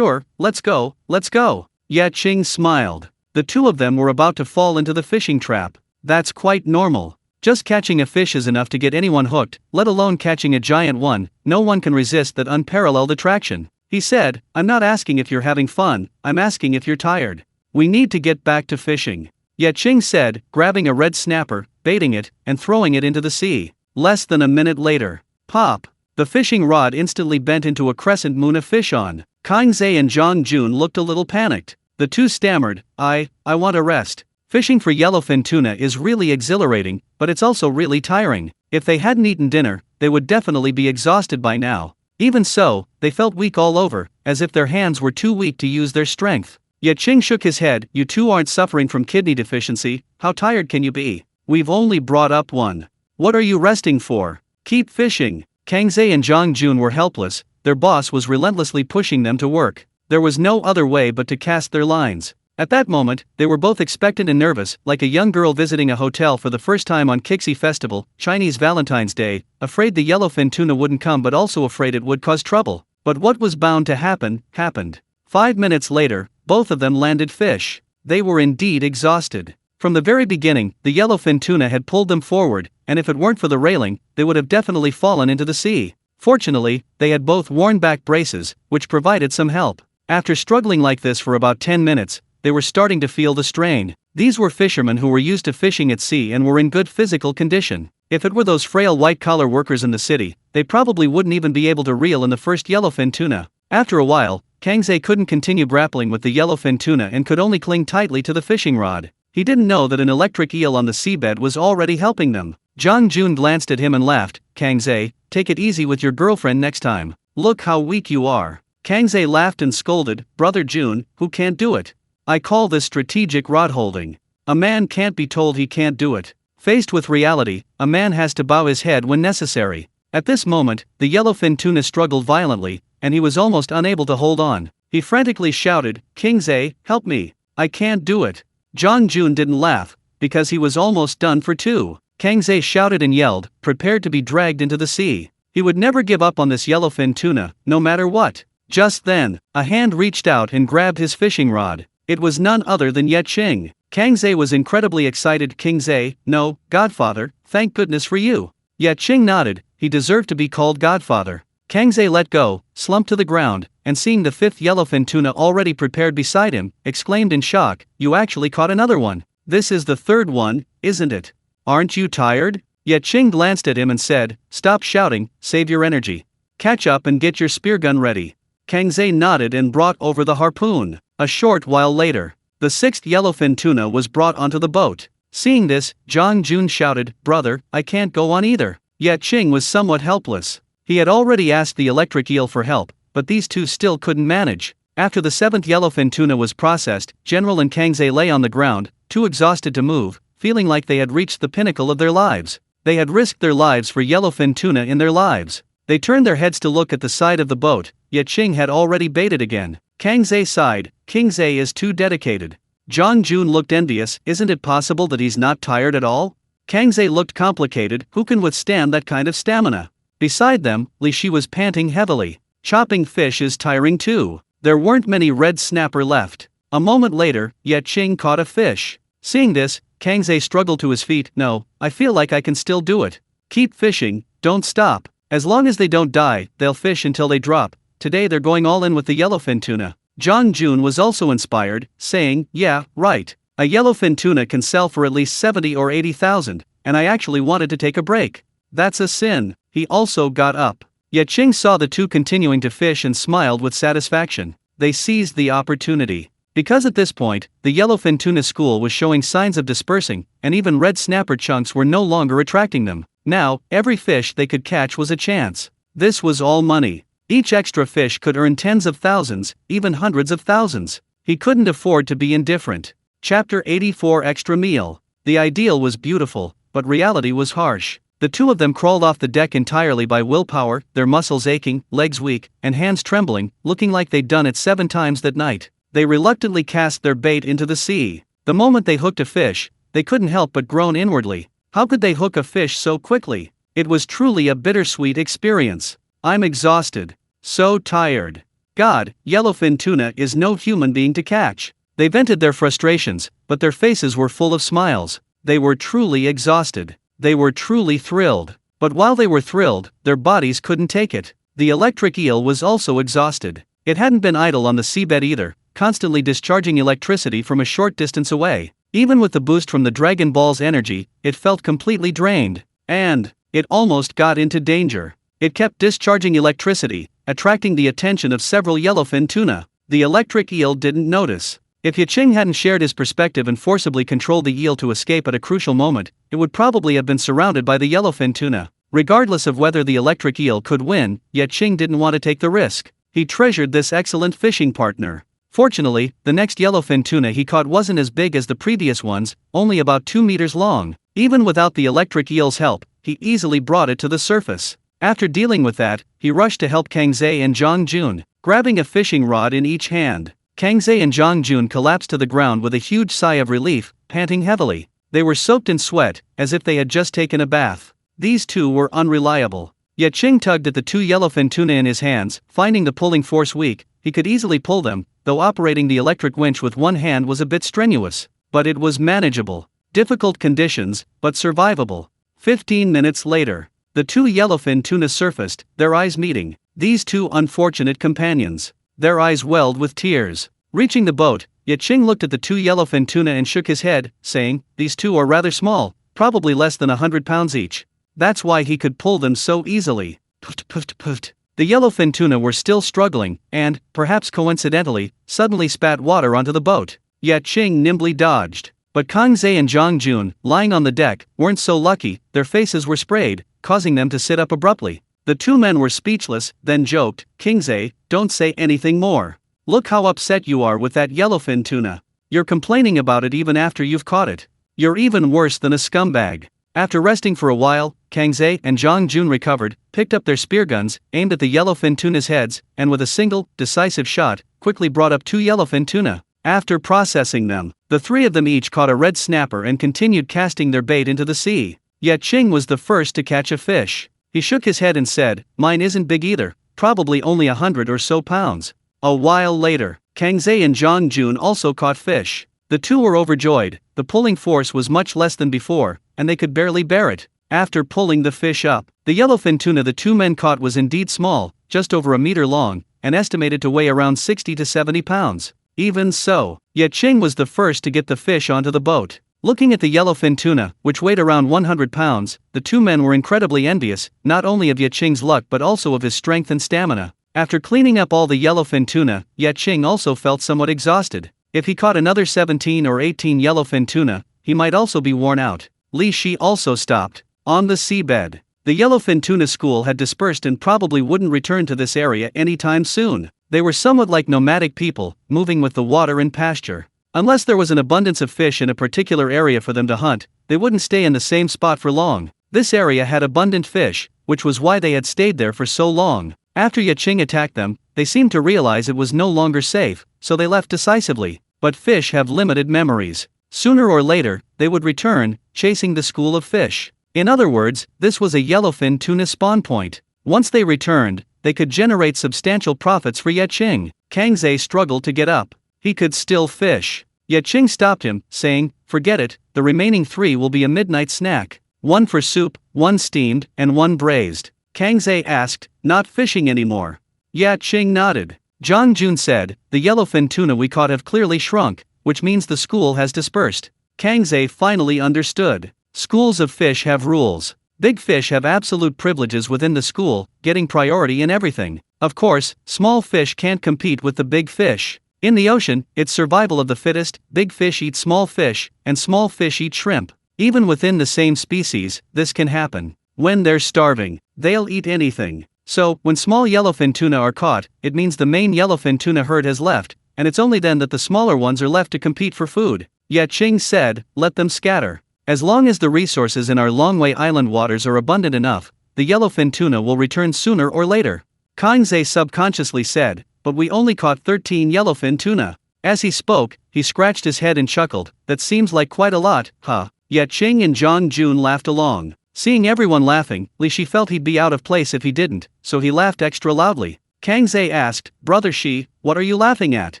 let's go, let's go." Ye Qing smiled. The two of them were about to fall into the fishing trap. That's quite normal. Just catching a fish is enough to get anyone hooked, let alone catching a giant one. No one can resist that unparalleled attraction. He said, "I'm not asking if you're having fun, I'm asking if you're tired. We need to get back to fishing." Ye Qing said, grabbing a red snapper, baiting it, and throwing it into the sea. Less than a minute later, pop! The fishing rod instantly bent into a crescent moon of fish on. Kang Ze and Zhang Jun looked a little panicked. The two stammered, I want a rest. Fishing for yellowfin tuna is really exhilarating, but it's also really tiring. If they hadn't eaten dinner, they would definitely be exhausted by now. Even so, they felt weak all over, as if their hands were too weak to use their strength. Ye Qing shook his head. "You two aren't suffering from kidney deficiency, how tired can you be? We've only brought up one. What are you resting for? Keep fishing." Kang Ze and Zhang Jun were helpless. their boss was relentlessly pushing them to work. There was no other way but to cast their lines. At that moment, they were both expectant and nervous, like a young girl visiting a hotel for the first time on Kixi Festival, Chinese Valentine's Day, afraid the yellowfin tuna wouldn't come but also afraid it would cause trouble. But what was bound to happen, happened. 5 minutes later, both of them landed fish. They were indeed exhausted. From the very beginning, the yellowfin tuna had pulled them forward, and if it weren't for the railing, they would have definitely fallen into the sea. Fortunately, they had both worn back braces, which provided some help. After struggling like this for about 10 minutes, they were starting to feel the strain. These were fishermen who were used to fishing at sea and were in good physical condition. If it were those frail white-collar workers in the city, they probably wouldn't even be able to reel in the first yellowfin tuna. After a while, Kangze couldn't continue grappling with the yellowfin tuna and could only cling tightly to the fishing rod. He didn't know that an electric eel on the seabed was already helping them. Zhang Jun glanced at him and laughed. Kangze, take it easy with your girlfriend next time. Look how weak you are. Kangze laughed and scolded, Brother Jun, who can't do it? I call this strategic rod holding. A man can't be told he can't do it. Faced with reality, a man has to bow his head when necessary. At this moment, the yellowfin tuna struggled violently, and he was almost unable to hold on. He frantically shouted, Kingze, help me. I can't do it. Zhang Jun didn't laugh, because he was almost done for two. Kangze shouted and yelled, prepared to be dragged into the sea. He would never give up on this yellowfin tuna, no matter what. Just then, a hand reached out and grabbed his fishing rod. It was none other than Ye Qing. Kangze was incredibly excited. Kingze, no, Godfather, thank goodness for you. Ye Qing nodded, he deserved to be called Godfather. Kangze let go, slumped to the ground, and seeing the fifth yellowfin tuna already prepared beside him, exclaimed in shock, you actually caught another one. This is the third one, isn't it? Aren't you tired? Ye Qing glanced at him and said, stop shouting, save your energy. Catch up and get your spear gun ready. Kangze nodded and brought over the harpoon. A short while later, the sixth yellowfin tuna was brought onto the boat. Seeing this, Zhang Jun shouted, brother, I can't go on either. Ye Qing was somewhat helpless. He had already asked the electric eel for help, but these two still couldn't manage. After the seventh yellowfin tuna was processed, General and Kangze lay on the ground, too exhausted to move, feeling like they had reached the pinnacle of their lives. They had risked their lives for yellowfin tuna in their lives. They turned their heads to look at the side of the boat, yet Qing had already baited again. Kangze sighed, Kingze is too dedicated. Zhang Jun looked envious, isn't it possible that he's not tired at all? Kangze looked complicated, who can withstand that kind of stamina? Beside them, Li Shi was panting heavily. Chopping fish is tiring too. There weren't many red snapper left. A moment later, Ye Qing caught a fish. Seeing this, Kangze struggled to his feet. No, I feel like I can still do it. Keep fishing, don't stop. As long as they don't die, they'll fish until they drop. Today they're going all in with the yellowfin tuna. Zhang Jun was also inspired, saying, yeah, right. A yellowfin tuna can sell for at least 70 or 80,000, and I actually wanted to take a break. That's a sin. He also got up. Ye Qing saw the two continuing to fish and smiled with satisfaction. They seized the opportunity. Because at this point, the yellowfin tuna school was showing signs of dispersing, and even red snapper chunks were no longer attracting them. Now, every fish they could catch was a chance. This was all money. Each extra fish could earn tens of thousands, even hundreds of thousands. He couldn't afford to be indifferent. Chapter 84 Extra Meal. The ideal was beautiful, but reality was harsh. The two of them crawled off the deck entirely by willpower, their muscles aching, legs weak, and hands trembling, looking like they'd done it 7 times that night. They reluctantly cast their bait into the sea. The moment they hooked a fish, they couldn't help but groan inwardly. How could they hook a fish so quickly? It was truly a bittersweet experience. I'm exhausted. So tired. God, yellowfin tuna is no human being to catch. They vented their frustrations, but their faces were full of smiles. They were truly exhausted. They were truly thrilled. But while they were thrilled, their bodies couldn't take it. The electric eel was also exhausted. It hadn't been idle on the seabed either, constantly discharging electricity from a short distance away. Even with the boost from the Dragon Ball's energy, it felt completely drained. And it almost got into danger. It kept discharging electricity, attracting the attention of several yellowfin tuna. The electric eel didn't notice. If Ye Qing hadn't shared his perspective and forcibly controlled the eel to escape at a crucial moment, it would probably have been surrounded by the yellowfin tuna. Regardless of whether the electric eel could win, Ye Qing didn't want to take the risk. He treasured this excellent fishing partner. Fortunately, the next yellowfin tuna he caught wasn't as big as the previous ones, only about 2 meters long. Even without the electric eel's help, he easily brought it to the surface. After dealing with that, he rushed to help Kang Ze and Zhang Jun, grabbing a fishing rod in each hand. Kang Ze and Zhang Jun collapsed to the ground with a huge sigh of relief, panting heavily. They were soaked in sweat, as if they had just taken a bath. These two were unreliable. Ye Qing tugged at the two yellowfin tuna in his hands, finding the pulling force weak. He could easily pull them, though operating the electric winch with one hand was a bit strenuous. But it was manageable. Difficult conditions, but survivable. 15 minutes later, the two yellowfin tuna surfaced, their eyes meeting. These two unfortunate companions. Their eyes welled with tears. Reaching the boat, Ye Qing looked at the two yellowfin tuna and shook his head, saying, "These two are rather small, probably less than 100 pounds each. That's why he could pull them so easily." Puft. The yellowfin tuna were still struggling, and, perhaps coincidentally, suddenly spat water onto the boat. Ye Qing nimbly dodged. But Kang Ze and Zhang Jun, lying on the deck, weren't so lucky. Their faces were sprayed, causing them to sit up abruptly. The two men were speechless, then joked, "King Ze, don't say anything more. Look how upset you are with that yellowfin tuna. You're complaining about it even after you've caught it. You're even worse than a scumbag." After resting for a while, Kang Ze and Zhang Jun recovered, picked up their spear guns, aimed at the yellowfin tuna's heads, and with a single, decisive shot, quickly brought up two yellowfin tuna. After processing them, the three of them each caught a red snapper and continued casting their bait into the sea. Ye Qing was the first to catch a fish. He shook his head and said, "Mine isn't big either, probably only 100 or so pounds." A while later, Kang Ze and Zhang Jun also caught fish. The two were overjoyed. The pulling force was much less than before, and they could barely bear it. After pulling the fish up, the yellowfin tuna the two men caught was indeed small, just over a meter long, and estimated to weigh around 60 to 70 pounds. Even so, Ye Qing was the first to get the fish onto the boat. Looking at the yellowfin tuna, which weighed around 100 pounds, the two men were incredibly envious, not only of Ye Qing's luck but also of his strength and stamina. After cleaning up all the yellowfin tuna, Ye Qing also felt somewhat exhausted. If he caught another 17 or 18 yellowfin tuna, he might also be worn out. Li Shi also stopped. On the seabed, the yellowfin tuna school had dispersed and probably wouldn't return to this area anytime soon. They were somewhat like nomadic people, moving with the water and pasture. Unless there was an abundance of fish in a particular area for them to hunt, they wouldn't stay in the same spot for long. This area had abundant fish, which was why they had stayed there for so long. After Ye Qing attacked them, they seemed to realize it was no longer safe, so they left decisively. But fish have limited memories. Sooner or later, they would return, chasing the school of fish. In other words, this was a yellowfin tuna spawn point. Once they returned, they could generate substantial profits for Ye Qing. Kang Ze struggled to get up. He could still fish. Ye Qing stopped him, saying, "Forget it, the remaining 3 will be a midnight snack. 1 for soup, 1 steamed, and 1 braised." Kang Ze asked, "Not fishing anymore?" Ye Qing nodded. Zhang Jun said, "The yellowfin tuna we caught have clearly shrunk, which means the school has dispersed." Kang Ze finally understood. Schools of fish have rules. Big fish have absolute privileges within the school, getting priority in everything. Of course, small fish can't compete with the big fish. In the ocean, it's survival of the fittest. Big fish eat small fish, and small fish eat shrimp. Even within the same species, this can happen. When they're starving, they'll eat anything. So, when small yellowfin tuna are caught, it means the main yellowfin tuna herd has left, and it's only then that the smaller ones are left to compete for food. Ye Qing said, "Let them scatter. As long as the resources in our Longwei Island waters are abundant enough, the yellowfin tuna will return sooner or later." Kang Ze subconsciously said, "But we only caught 13 yellowfin tuna." As he spoke, he scratched his head and chuckled, "That seems like quite a lot, huh?" Ye Qing and Zhang Jun laughed along. Seeing everyone laughing, Li Shi felt he'd be out of place if he didn't, so he laughed extra loudly. Kang Ze asked, "Brother Shi, what are you laughing at?"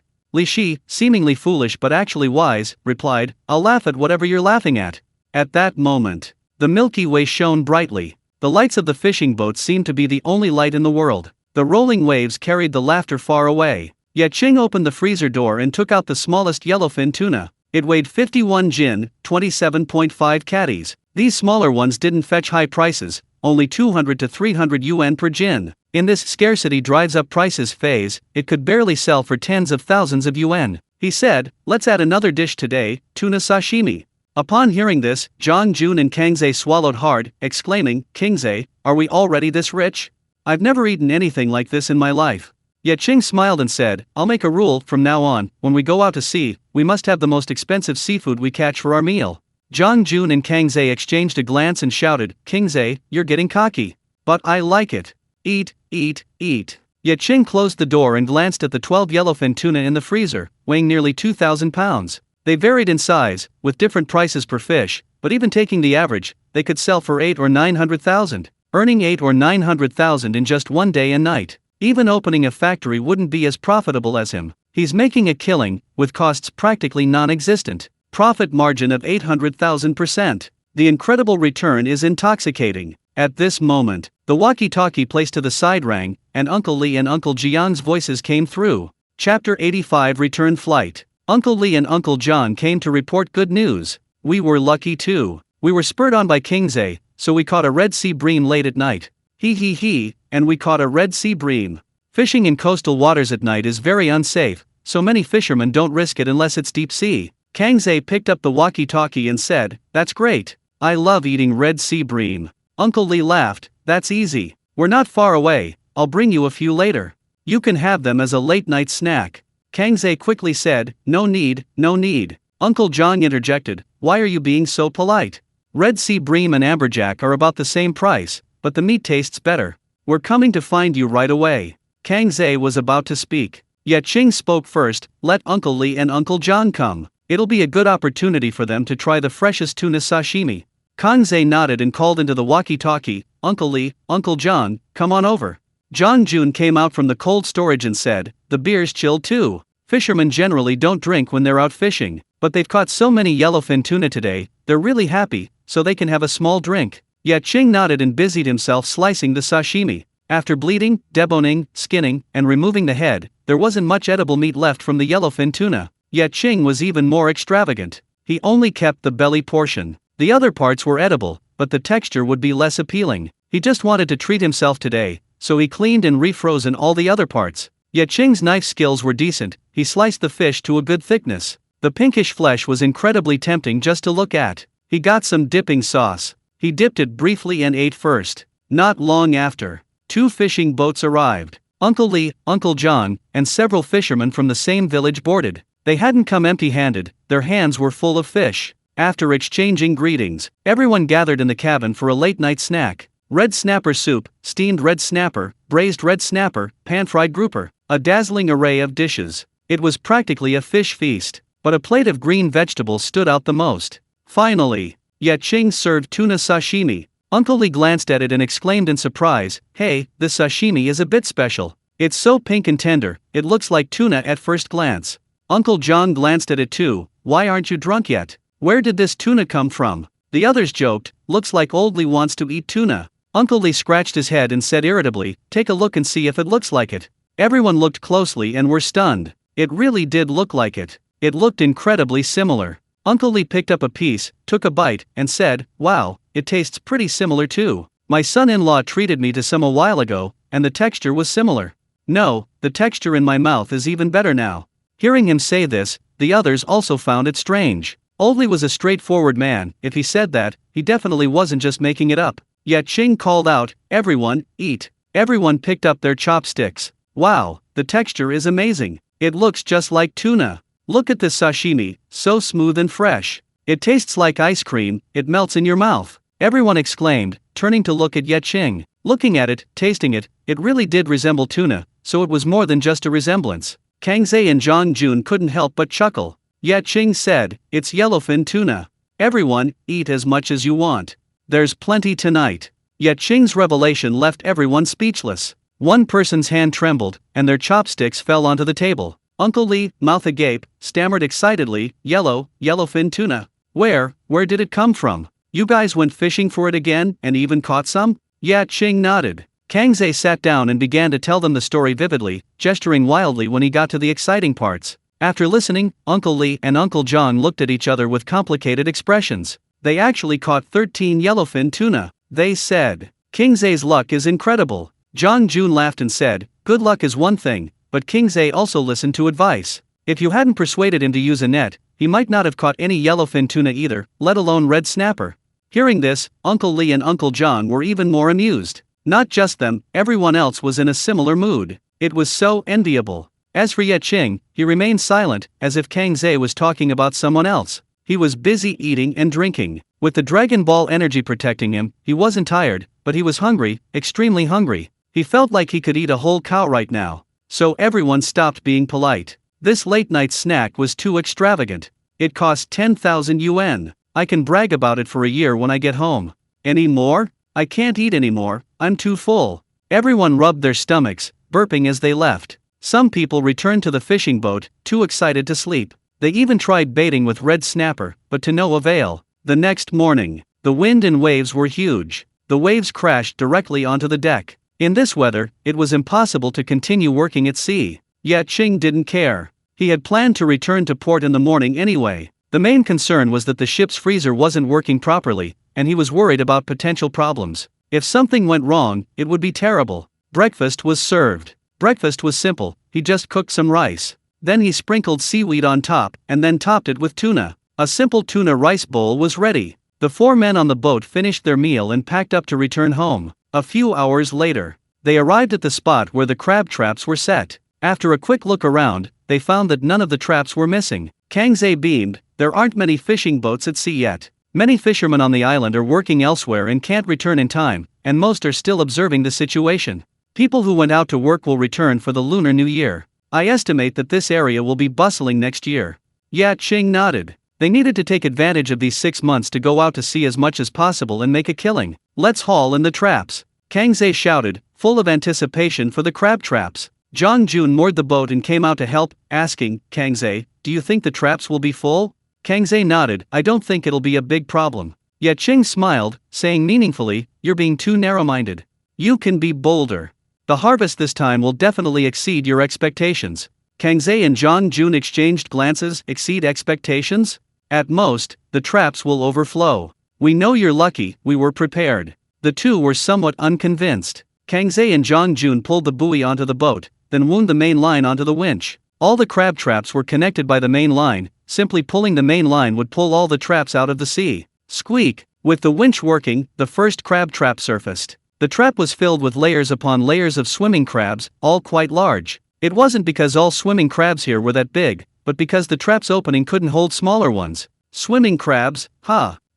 Li Shi, seemingly foolish but actually wise, replied, "I'll laugh at whatever you're laughing at." At that moment, the Milky Way shone brightly. The lights of the fishing boats seemed to be the only light in the world. The rolling waves carried the laughter far away. Ye Qing opened the freezer door and took out the smallest yellowfin tuna. It weighed 51 jin, 27.5 catties. These smaller ones didn't fetch high prices, only 200 to 300 yuan per jin. In this scarcity drives up prices phase, it could barely sell for tens of thousands of yuan. He said, "Let's add another dish today, tuna sashimi." Upon hearing this, Zhang Jun and Kang Ze swallowed hard, exclaiming, "King Ze, are we already this rich? I've never eaten anything like this in my life." Ye Qing smiled and said, "I'll make a rule from now on, when we go out to sea, we must have the most expensive seafood we catch for our meal." Zhang Jun and Kang Ze exchanged a glance and shouted, "King Ze, you're getting cocky. but I like it. Eat, eat, eat. Ye Qing closed the door and glanced at the 12 yellowfin tuna in the freezer, weighing nearly 2,000 pounds. They varied in size, with different prices per fish, but even taking the average, they could sell for 8 or 900,000, earning 8 or 900,000 in just one day and night. Even opening a factory wouldn't be as profitable as him. He's making a killing, with costs practically non-existent. Profit margin of 800,000%. The incredible return is intoxicating. At this moment, the walkie-talkie placed to the side rang, and Uncle Li and Uncle Jiang's voices came through. Chapter 85 Return Flight. Uncle Li and Uncle John came to report good news. We were lucky too. We were spurred on by King Zhe, so we caught a Red Sea bream late at night. He, and we caught a Red Sea bream. Fishing in coastal waters at night is very unsafe, so many fishermen don't risk it unless it's deep sea. Kang Zhe picked up the walkie-talkie and said, "That's great. I love eating Red Sea bream." Uncle Li laughed, "That's easy. We're not far away, I'll bring you a few later. You can have them as a late-night snack." Kang Zhe quickly said, "No need, no need." Uncle John interjected, "Why are you being so polite? Red Sea bream and amberjack are about the same price, but the meat tastes better. We're coming to find you right away." Kang Zhe was about to speak. Ye Qing spoke first, "Let Uncle Li and Uncle John come. It'll be a good opportunity for them to try the freshest tuna sashimi." Kang Zhe nodded and called into the walkie-talkie, "Uncle Li, Uncle John, come on over." Zhang Jun came out from the cold storage and said, "The beer's chilled too. Fishermen generally don't drink when they're out fishing, but they've caught so many yellowfin tuna today, they're really happy, so they can have a small drink." Ye Qing nodded and busied himself slicing the sashimi. After bleeding, deboning, skinning, and removing the head, there wasn't much edible meat left from the yellowfin tuna. Ye Qing was even more extravagant. He only kept the belly portion. The other parts were edible, but the texture would be less appealing. He just wanted to treat himself today, so he cleaned and refrozen all the other parts. Ye Qing's knife skills were decent. He sliced the fish to a good thickness. The pinkish flesh was incredibly tempting just to look at. He got some dipping sauce. He dipped it briefly and ate first. Not long after, 2 fishing boats arrived. Uncle Li, Uncle John, and several fishermen from the same village boarded. They hadn't come empty-handed, their hands were full of fish. After exchanging greetings, everyone gathered in the cabin for a late-night snack. Red snapper soup, steamed red snapper, braised red snapper, pan-fried grouper, a dazzling array of dishes. It was practically a fish feast, but a plate of green vegetables stood out the most. Finally, Ye Qing served tuna sashimi. Uncle Li glanced at it and exclaimed in surprise, "Hey, this sashimi is a bit special. It's so pink and tender, it looks like tuna at first glance." Uncle John glanced at it too. "Why aren't you drunk yet? Where did this tuna come from?" The others joked, "Looks like Old Li wants to eat tuna." Uncle Li scratched his head and said irritably, "Take a look and see if it looks like it." Everyone looked closely and were stunned. It really did look like it. It looked incredibly similar. Uncle Li picked up a piece, took a bite, and said, "Wow, it tastes pretty similar too. My son-in-law treated me to some a while ago, and the texture was similar. No, the texture in my mouth is even better now." Hearing him say this, the others also found it strange. Old Li was a straightforward man. If he said that, he definitely wasn't just making it up. Ye Qing called out, "Everyone, eat." Everyone picked up their chopsticks. "Wow, the texture is amazing. It looks just like tuna. Look at this sashimi, so smooth and fresh. It tastes like ice cream, it melts in your mouth." Everyone exclaimed, turning to look at Ye Qing. Looking at it, tasting it, it really did resemble tuna, so it was more than just a resemblance. Kang Zhe and Zhang Jun couldn't help but chuckle. Ye Qing said, "It's yellowfin tuna. Everyone, eat as much as you want. There's plenty tonight." Ye Qing's revelation left everyone speechless. One person's hand trembled, and their chopsticks fell onto the table. Uncle Li, mouth agape, stammered excitedly, "Yellowfin tuna. Where did it come from? You guys went fishing for it again, and even caught some?" Ye Qing nodded. Kang Zhe sat down and began to tell them the story vividly, gesturing wildly when he got to the exciting parts. After listening, Uncle Li and Uncle John looked at each other with complicated expressions. They actually caught 13 yellowfin tuna. They said, "King Zhe's luck is incredible." Zhang Jun laughed and said, "Good luck is one thing, but King Zhe also listened to advice. If you hadn't persuaded him to use a net, he might not have caught any yellowfin tuna either, let alone red snapper." Hearing this, Uncle Li and Uncle John were even more amused. Not just them, everyone else was in a similar mood. It was so enviable. As for Ye Qing, he remained silent, as if Kang Zhe was talking about someone else. He was busy eating and drinking. With the Dragon Ball energy protecting him, he wasn't tired, but he was hungry, extremely hungry. He felt like he could eat a whole cow right now. So everyone stopped being polite. This late-night snack was too extravagant. It cost 10,000 yuan. I can brag about it for a year when I get home. Any more? I can't eat anymore, I'm too full. Everyone rubbed their stomachs, burping as they left. Some people returned to the fishing boat, too excited to sleep. They even tried baiting with red snapper, but to no avail. The next morning, the wind and waves were huge. The waves crashed directly onto the deck. In this weather, it was impossible to continue working at sea. Yet Qing didn't care. He had planned to return to port in the morning anyway. The main concern was that the ship's freezer wasn't working properly, and he was worried about potential problems. If something went wrong, it would be terrible. Breakfast was served. Breakfast was simple, he just cooked some rice. Then he sprinkled seaweed on top, and then topped it with tuna. A simple tuna rice bowl was ready. The 4 men on the boat finished their meal and packed up to return home. A few hours later, they arrived at the spot where the crab traps were set. After a quick look around, they found that none of the traps were missing. Kangze beamed, there aren't many fishing boats at sea yet. Many fishermen on the island are working elsewhere and can't return in time, and most are still observing the situation. People who went out to work will return for the Lunar New Year. I estimate that this area will be bustling next year. Ye Qing nodded. They needed to take advantage of these 6 months to go out to sea as much as possible and make a killing. Let's haul in the traps. Kangze shouted, full of anticipation for the crab traps. Zhang Jun moored the boat and came out to help, asking, Kangze, do you think the traps will be full? Kangze nodded, I don't think it'll be a big problem. Ye Qing smiled, saying meaningfully, you're being too narrow-minded. You can be bolder. The harvest this time will definitely exceed your expectations. Kangze and Zhang Jun exchanged glances. Exceed expectations? At most, the traps will overflow. We know you're lucky, we were prepared. The two were somewhat unconvinced. Kangze and Zhang Jun pulled the buoy onto the boat, then wound the main line onto the winch. All the crab traps were connected by the main line. Simply pulling the main line would pull all the traps out of the sea. Squeak! With the winch working, the first crab trap surfaced. The trap was filled with layers upon layers of swimming crabs, all quite large. It wasn't because all swimming crabs here were that big, but because the trap's opening couldn't hold smaller ones. Swimming crabs,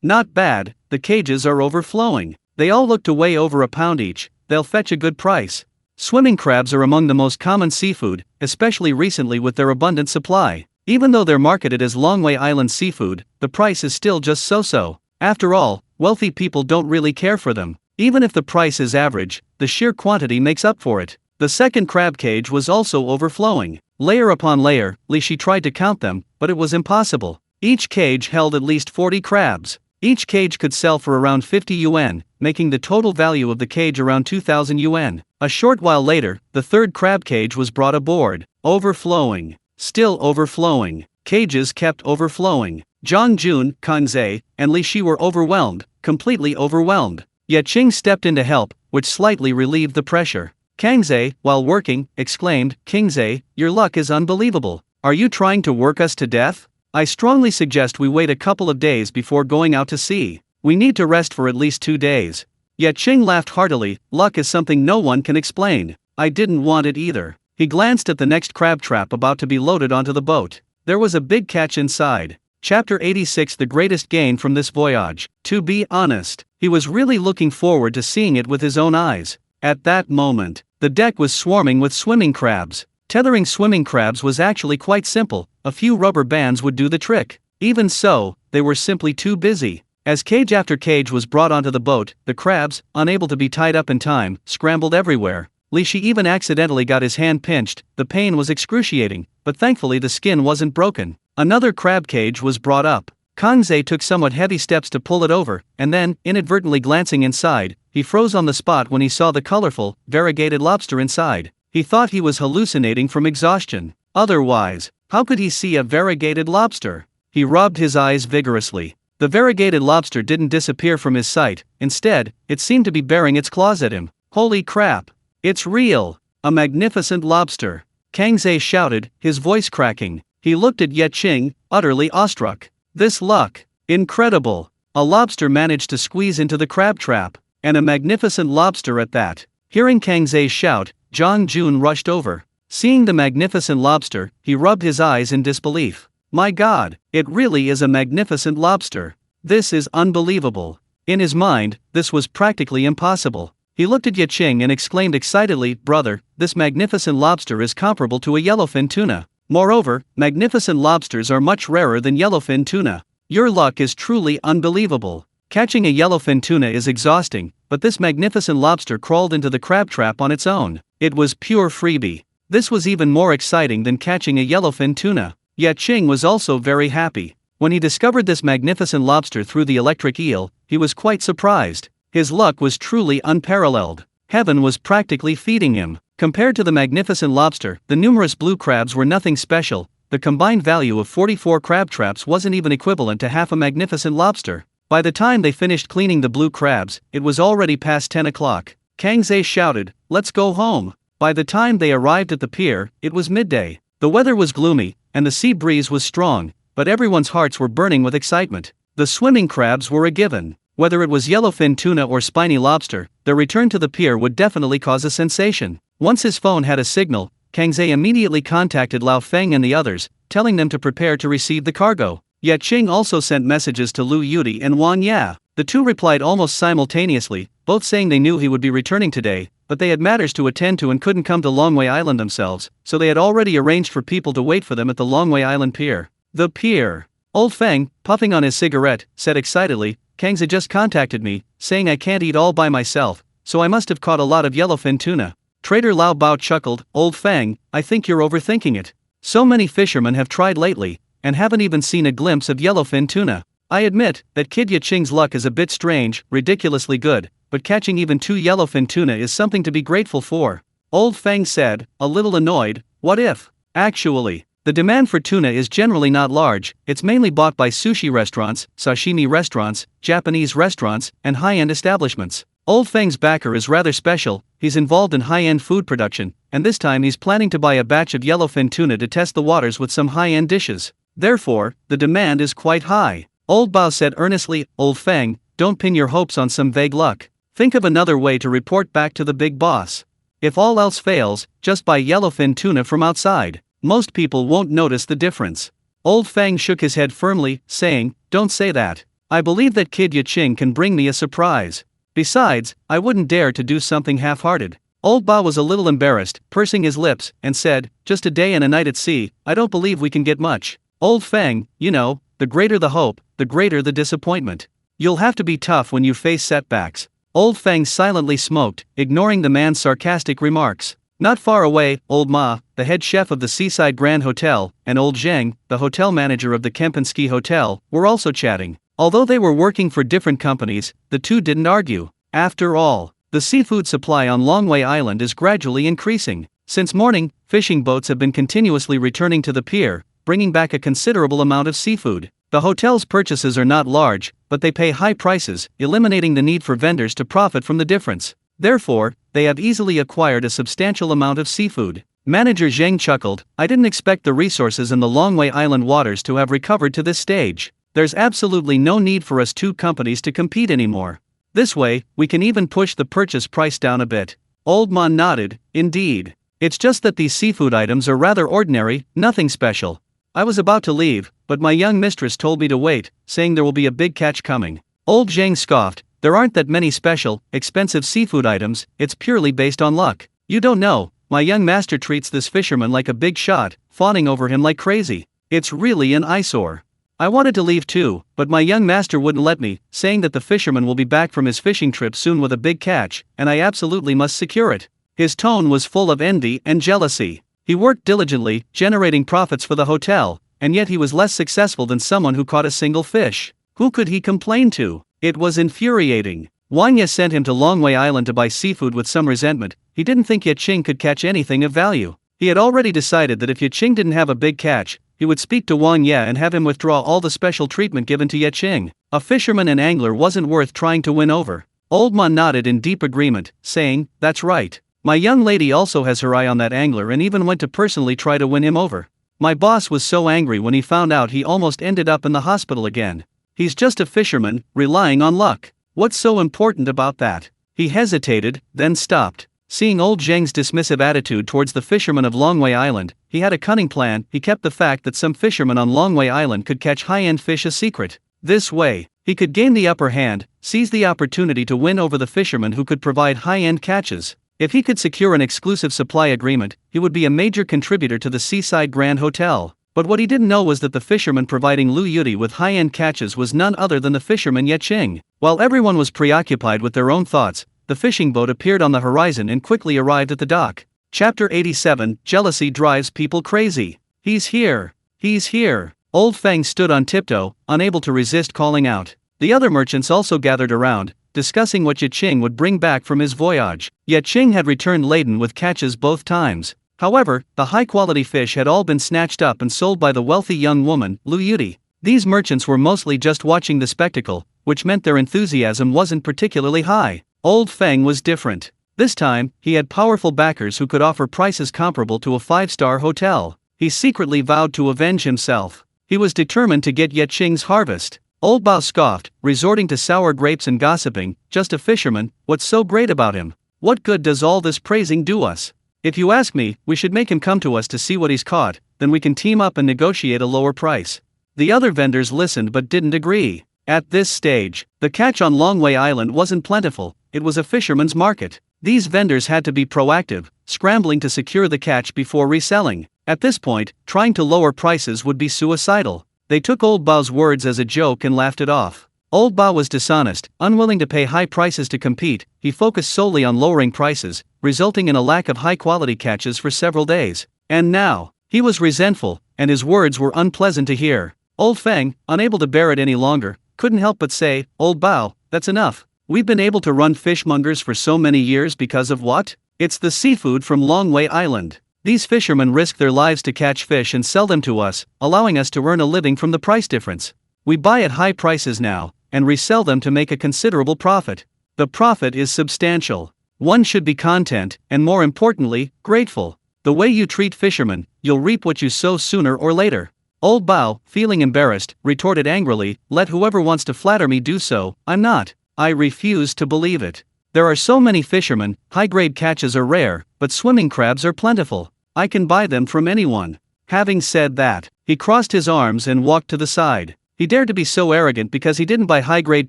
not bad, the cages are overflowing. They all look to weigh over a pound each, they'll fetch a good price. Swimming crabs are among the most common seafood, especially recently with their abundant supply. Even though they're marketed as Longway Island seafood, the price is still just so-so. After all, wealthy people don't really care for them. Even if the price is average, the sheer quantity makes up for it. The second crab cage was also overflowing. Layer upon layer, Li Shi tried to count them, but it was impossible. Each cage held at least 40 crabs. Each cage could sell for around 50 yuan, making the total value of the cage around 2,000 yuan. A short while later, the third crab cage was brought aboard. Overflowing. Still overflowing. Cages kept overflowing. Zhang Jun, Kangze, and Li Shi were overwhelmed, completely overwhelmed. Ye Qing stepped in to help, which slightly relieved the pressure. Kangze, while working, exclaimed, Kingze, your luck is unbelievable. Are you trying to work us to death? I strongly suggest we wait a couple of days before going out to sea. We need to rest for at least 2 days. Ye Qing laughed heartily, luck is something no one can explain. I didn't want it either. He glanced at the next crab trap about to be loaded onto the boat. There was a big catch inside. Chapter 86 The greatest gain from this voyage. To be honest, he was really looking forward to seeing it with his own eyes. At that moment, the deck was swarming with swimming crabs. Tethering swimming crabs was actually quite simple, a few rubber bands would do the trick. Even so, they were simply too busy. As cage after cage was brought onto the boat, the crabs, unable to be tied up in time, scrambled everywhere. Li Shi even accidentally got his hand pinched. The pain was excruciating, but thankfully the skin wasn't broken. Another crab cage was brought up. Kangze took somewhat heavy steps to pull it over, and then, inadvertently glancing inside, he froze on the spot when he saw the colorful, variegated lobster inside. He thought he was hallucinating from exhaustion. Otherwise, how could he see a variegated lobster? He rubbed his eyes vigorously. The variegated lobster didn't disappear from his sight, instead, it seemed to be baring its claws at him. Holy crap! It's real! A magnificent lobster! Kangze shouted, his voice cracking. He looked at Ye Qing, utterly awestruck. This luck! Incredible! A lobster managed to squeeze into the crab trap, and a magnificent lobster at that. Hearing Kangze's shout, Zhang Jun rushed over. Seeing the magnificent lobster, he rubbed his eyes in disbelief. My God, it really is a magnificent lobster. This is unbelievable. In his mind, this was practically impossible. He looked at Ye Qing and exclaimed excitedly, "Brother, this magnificent lobster is comparable to a yellowfin tuna. Moreover, magnificent lobsters are much rarer than yellowfin tuna. Your luck is truly unbelievable. Catching a yellowfin tuna is exhausting, but this magnificent lobster crawled into the crab trap on its own. It was pure freebie. This was even more exciting than catching a yellowfin tuna." Ye Qing was also very happy. When he discovered this magnificent lobster through the electric eel, he was quite surprised. His luck was truly unparalleled. Heaven was practically feeding him. Compared to the magnificent lobster, the numerous blue crabs were nothing special. The combined value of 44 crab traps wasn't even equivalent to half a magnificent lobster. By the time they finished cleaning the blue crabs, it was already past 10 o'clock. Kang Ze shouted, "Let's go home." By the time they arrived at the pier, it was midday. The weather was gloomy, and the sea breeze was strong, but everyone's hearts were burning with excitement. The swimming crabs were a given. Whether it was yellowfin tuna or spiny lobster, their return to the pier would definitely cause a sensation. Once his phone had a signal, Kang Ze immediately contacted Lao Feng and the others, telling them to prepare to receive the cargo. Ye Qing also sent messages to Lu Yudi and Wang Ya. The two replied almost simultaneously, both saying they knew he would be returning today, but they had matters to attend to and couldn't come to Longwei Island themselves, so they had already arranged for people to wait for them at the Longwei Island pier. The pier. Old Feng, puffing on his cigarette, said excitedly, "Kang Ze just contacted me, saying I can't eat all by myself, so I must have caught a lot of yellowfin tuna." Trader Lao Bao chuckled, "Old Feng, I think you're overthinking it. So many fishermen have tried lately, and haven't even seen a glimpse of yellowfin tuna. I admit that Kid Ye Qing's luck is a bit strange, ridiculously good, but catching even 2 yellowfin tuna is something to be grateful for." Old Feng said, a little annoyed, "What if? Actually, the demand for tuna is generally not large. It's mainly bought by sushi restaurants, sashimi restaurants, Japanese restaurants, and high-end establishments. Old Feng's backer is rather special. He's involved in high-end food production, and this time he's planning to buy a batch of yellowfin tuna to test the waters with some high-end dishes. Therefore, the demand is quite high." Old Bao said earnestly, "Old Feng, don't pin your hopes on some vague luck. Think of another way to report back to the big boss. If all else fails, just buy yellowfin tuna from outside. Most people won't notice the difference." Old Feng shook his head firmly, saying, "Don't say that. I believe that Kid Ye Qing can bring me a surprise. Besides, I wouldn't dare to do something half-hearted." Old Bao was a little embarrassed, pursing his lips, and said, "Just a day and a night at sea, I don't believe we can get much. Old Feng, you know, the greater the hope, the greater the disappointment. You'll have to be tough when you face setbacks." Old Feng silently smoked, ignoring the man's sarcastic remarks. Not far away, Old Ma, the head chef of the Seaside Grand Hotel, and Old Zheng, the hotel manager of the Kempinski Hotel, were also chatting. Although they were working for different companies, the two didn't argue. After all, the seafood supply on Longwei Island is gradually increasing. Since morning, fishing boats have been continuously returning to the pier, bringing back a considerable amount of seafood. The hotel's purchases are not large, but they pay high prices, eliminating the need for vendors to profit from the difference. Therefore, they have easily acquired a substantial amount of seafood. Manager Zheng chuckled, "I didn't expect the resources in the Longwei Island waters to have recovered to this stage. There's absolutely no need for us two companies to compete anymore. This way, we can even push the purchase price down a bit." Old Man nodded, "Indeed. It's just that these seafood items are rather ordinary, nothing special. I was about to leave, but my young mistress told me to wait, saying there will be a big catch coming." Old Zhang scoffed, "There aren't that many special, expensive seafood items, it's purely based on luck. You don't know, my young master treats this fisherman like a big shot, fawning over him like crazy. It's really an eyesore. I wanted to leave too, but my young master wouldn't let me, saying that the fisherman will be back from his fishing trip soon with a big catch, and I absolutely must secure it." His tone was full of envy and jealousy. He worked diligently, generating profits for the hotel, and yet he was less successful than someone who caught a single fish. Who could he complain to? It was infuriating. Wang Ye sent him to Longwei Island to buy seafood with some resentment. He didn't think Ye Qing could catch anything of value. He had already decided that if Ye Qing didn't have a big catch, he would speak to Wang Ye and have him withdraw all the special treatment given to Ye Qing. A fisherman and angler wasn't worth trying to win over. Old Man nodded in deep agreement, saying, "That's right. My young lady also has her eye on that angler and even went to personally try to win him over. My boss was so angry when he found out he almost ended up in the hospital again. He's just a fisherman, relying on luck. What's so important about that?" He hesitated, then stopped. Seeing old Zheng's dismissive attitude towards the fishermen of Longwei Island, he had a cunning plan. He kept the fact that some fishermen on Longwei Island could catch high-end fish a secret. This way, he could gain the upper hand, seize the opportunity to win over the fishermen who could provide high-end catches. If he could secure an exclusive supply agreement, he would be a major contributor to the Seaside Grand Hotel. But what he didn't know was that the fisherman providing Lu Yudi with high-end catches was none other than the fisherman Ye Qing. While everyone was preoccupied with their own thoughts, the fishing boat appeared on the horizon and quickly arrived at the dock. Chapter 87, Jealousy Drives People Crazy. He's here! He's here! Old Feng stood on tiptoe, unable to resist calling out. The other merchants also gathered around, discussing what Ye Qing would bring back from his voyage. Ye Qing had returned laden with catches both times. However, the high-quality fish had all been snatched up and sold by the wealthy young woman, Lu Yudi. These merchants were mostly just watching the spectacle, which meant their enthusiasm wasn't particularly high. Old Feng was different. This time, he had powerful backers who could offer prices comparable to a 5-star hotel. He secretly vowed to avenge himself. He was determined to get Ye Qing's harvest. Old Bao scoffed, resorting to sour grapes and gossiping. Just a fisherman, what's so great about him? What good does all this praising do us? If you ask me, we should make him come to us to see what he's caught, then we can team up and negotiate a lower price. The other vendors listened but didn't agree. At this stage, the catch on Longwei Island wasn't plentiful. It was a fisherman's market. These vendors had to be proactive, scrambling to secure the catch before reselling. At this point, trying to lower prices would be suicidal. They took Old Bao's words as a joke and laughed it off. Old Bao was dishonest, unwilling to pay high prices to compete. He focused solely on lowering prices, resulting in a lack of high-quality catches for several days. And now, he was resentful, and his words were unpleasant to hear. Old Feng, unable to bear it any longer, couldn't help but say, "Old Bao, that's enough. We've been able to run fishmongers for so many years because of what? It's the seafood from Longwei Island. These fishermen risk their lives to catch fish and sell them to us, allowing us to earn a living from the price difference. We buy at high prices now, and resell them to make a considerable profit. The profit is substantial. One should be content, and more importantly, grateful. The way you treat fishermen, you'll reap what you sow sooner or later." Old Bao, feeling embarrassed, retorted angrily, "Let whoever wants to flatter me do so, I'm not. I refuse to believe it. There are so many fishermen, high-grade catches are rare, but swimming crabs are plentiful. I can buy them from anyone." Having said that, he crossed his arms and walked to the side. He dared to be so arrogant because he didn't buy high-grade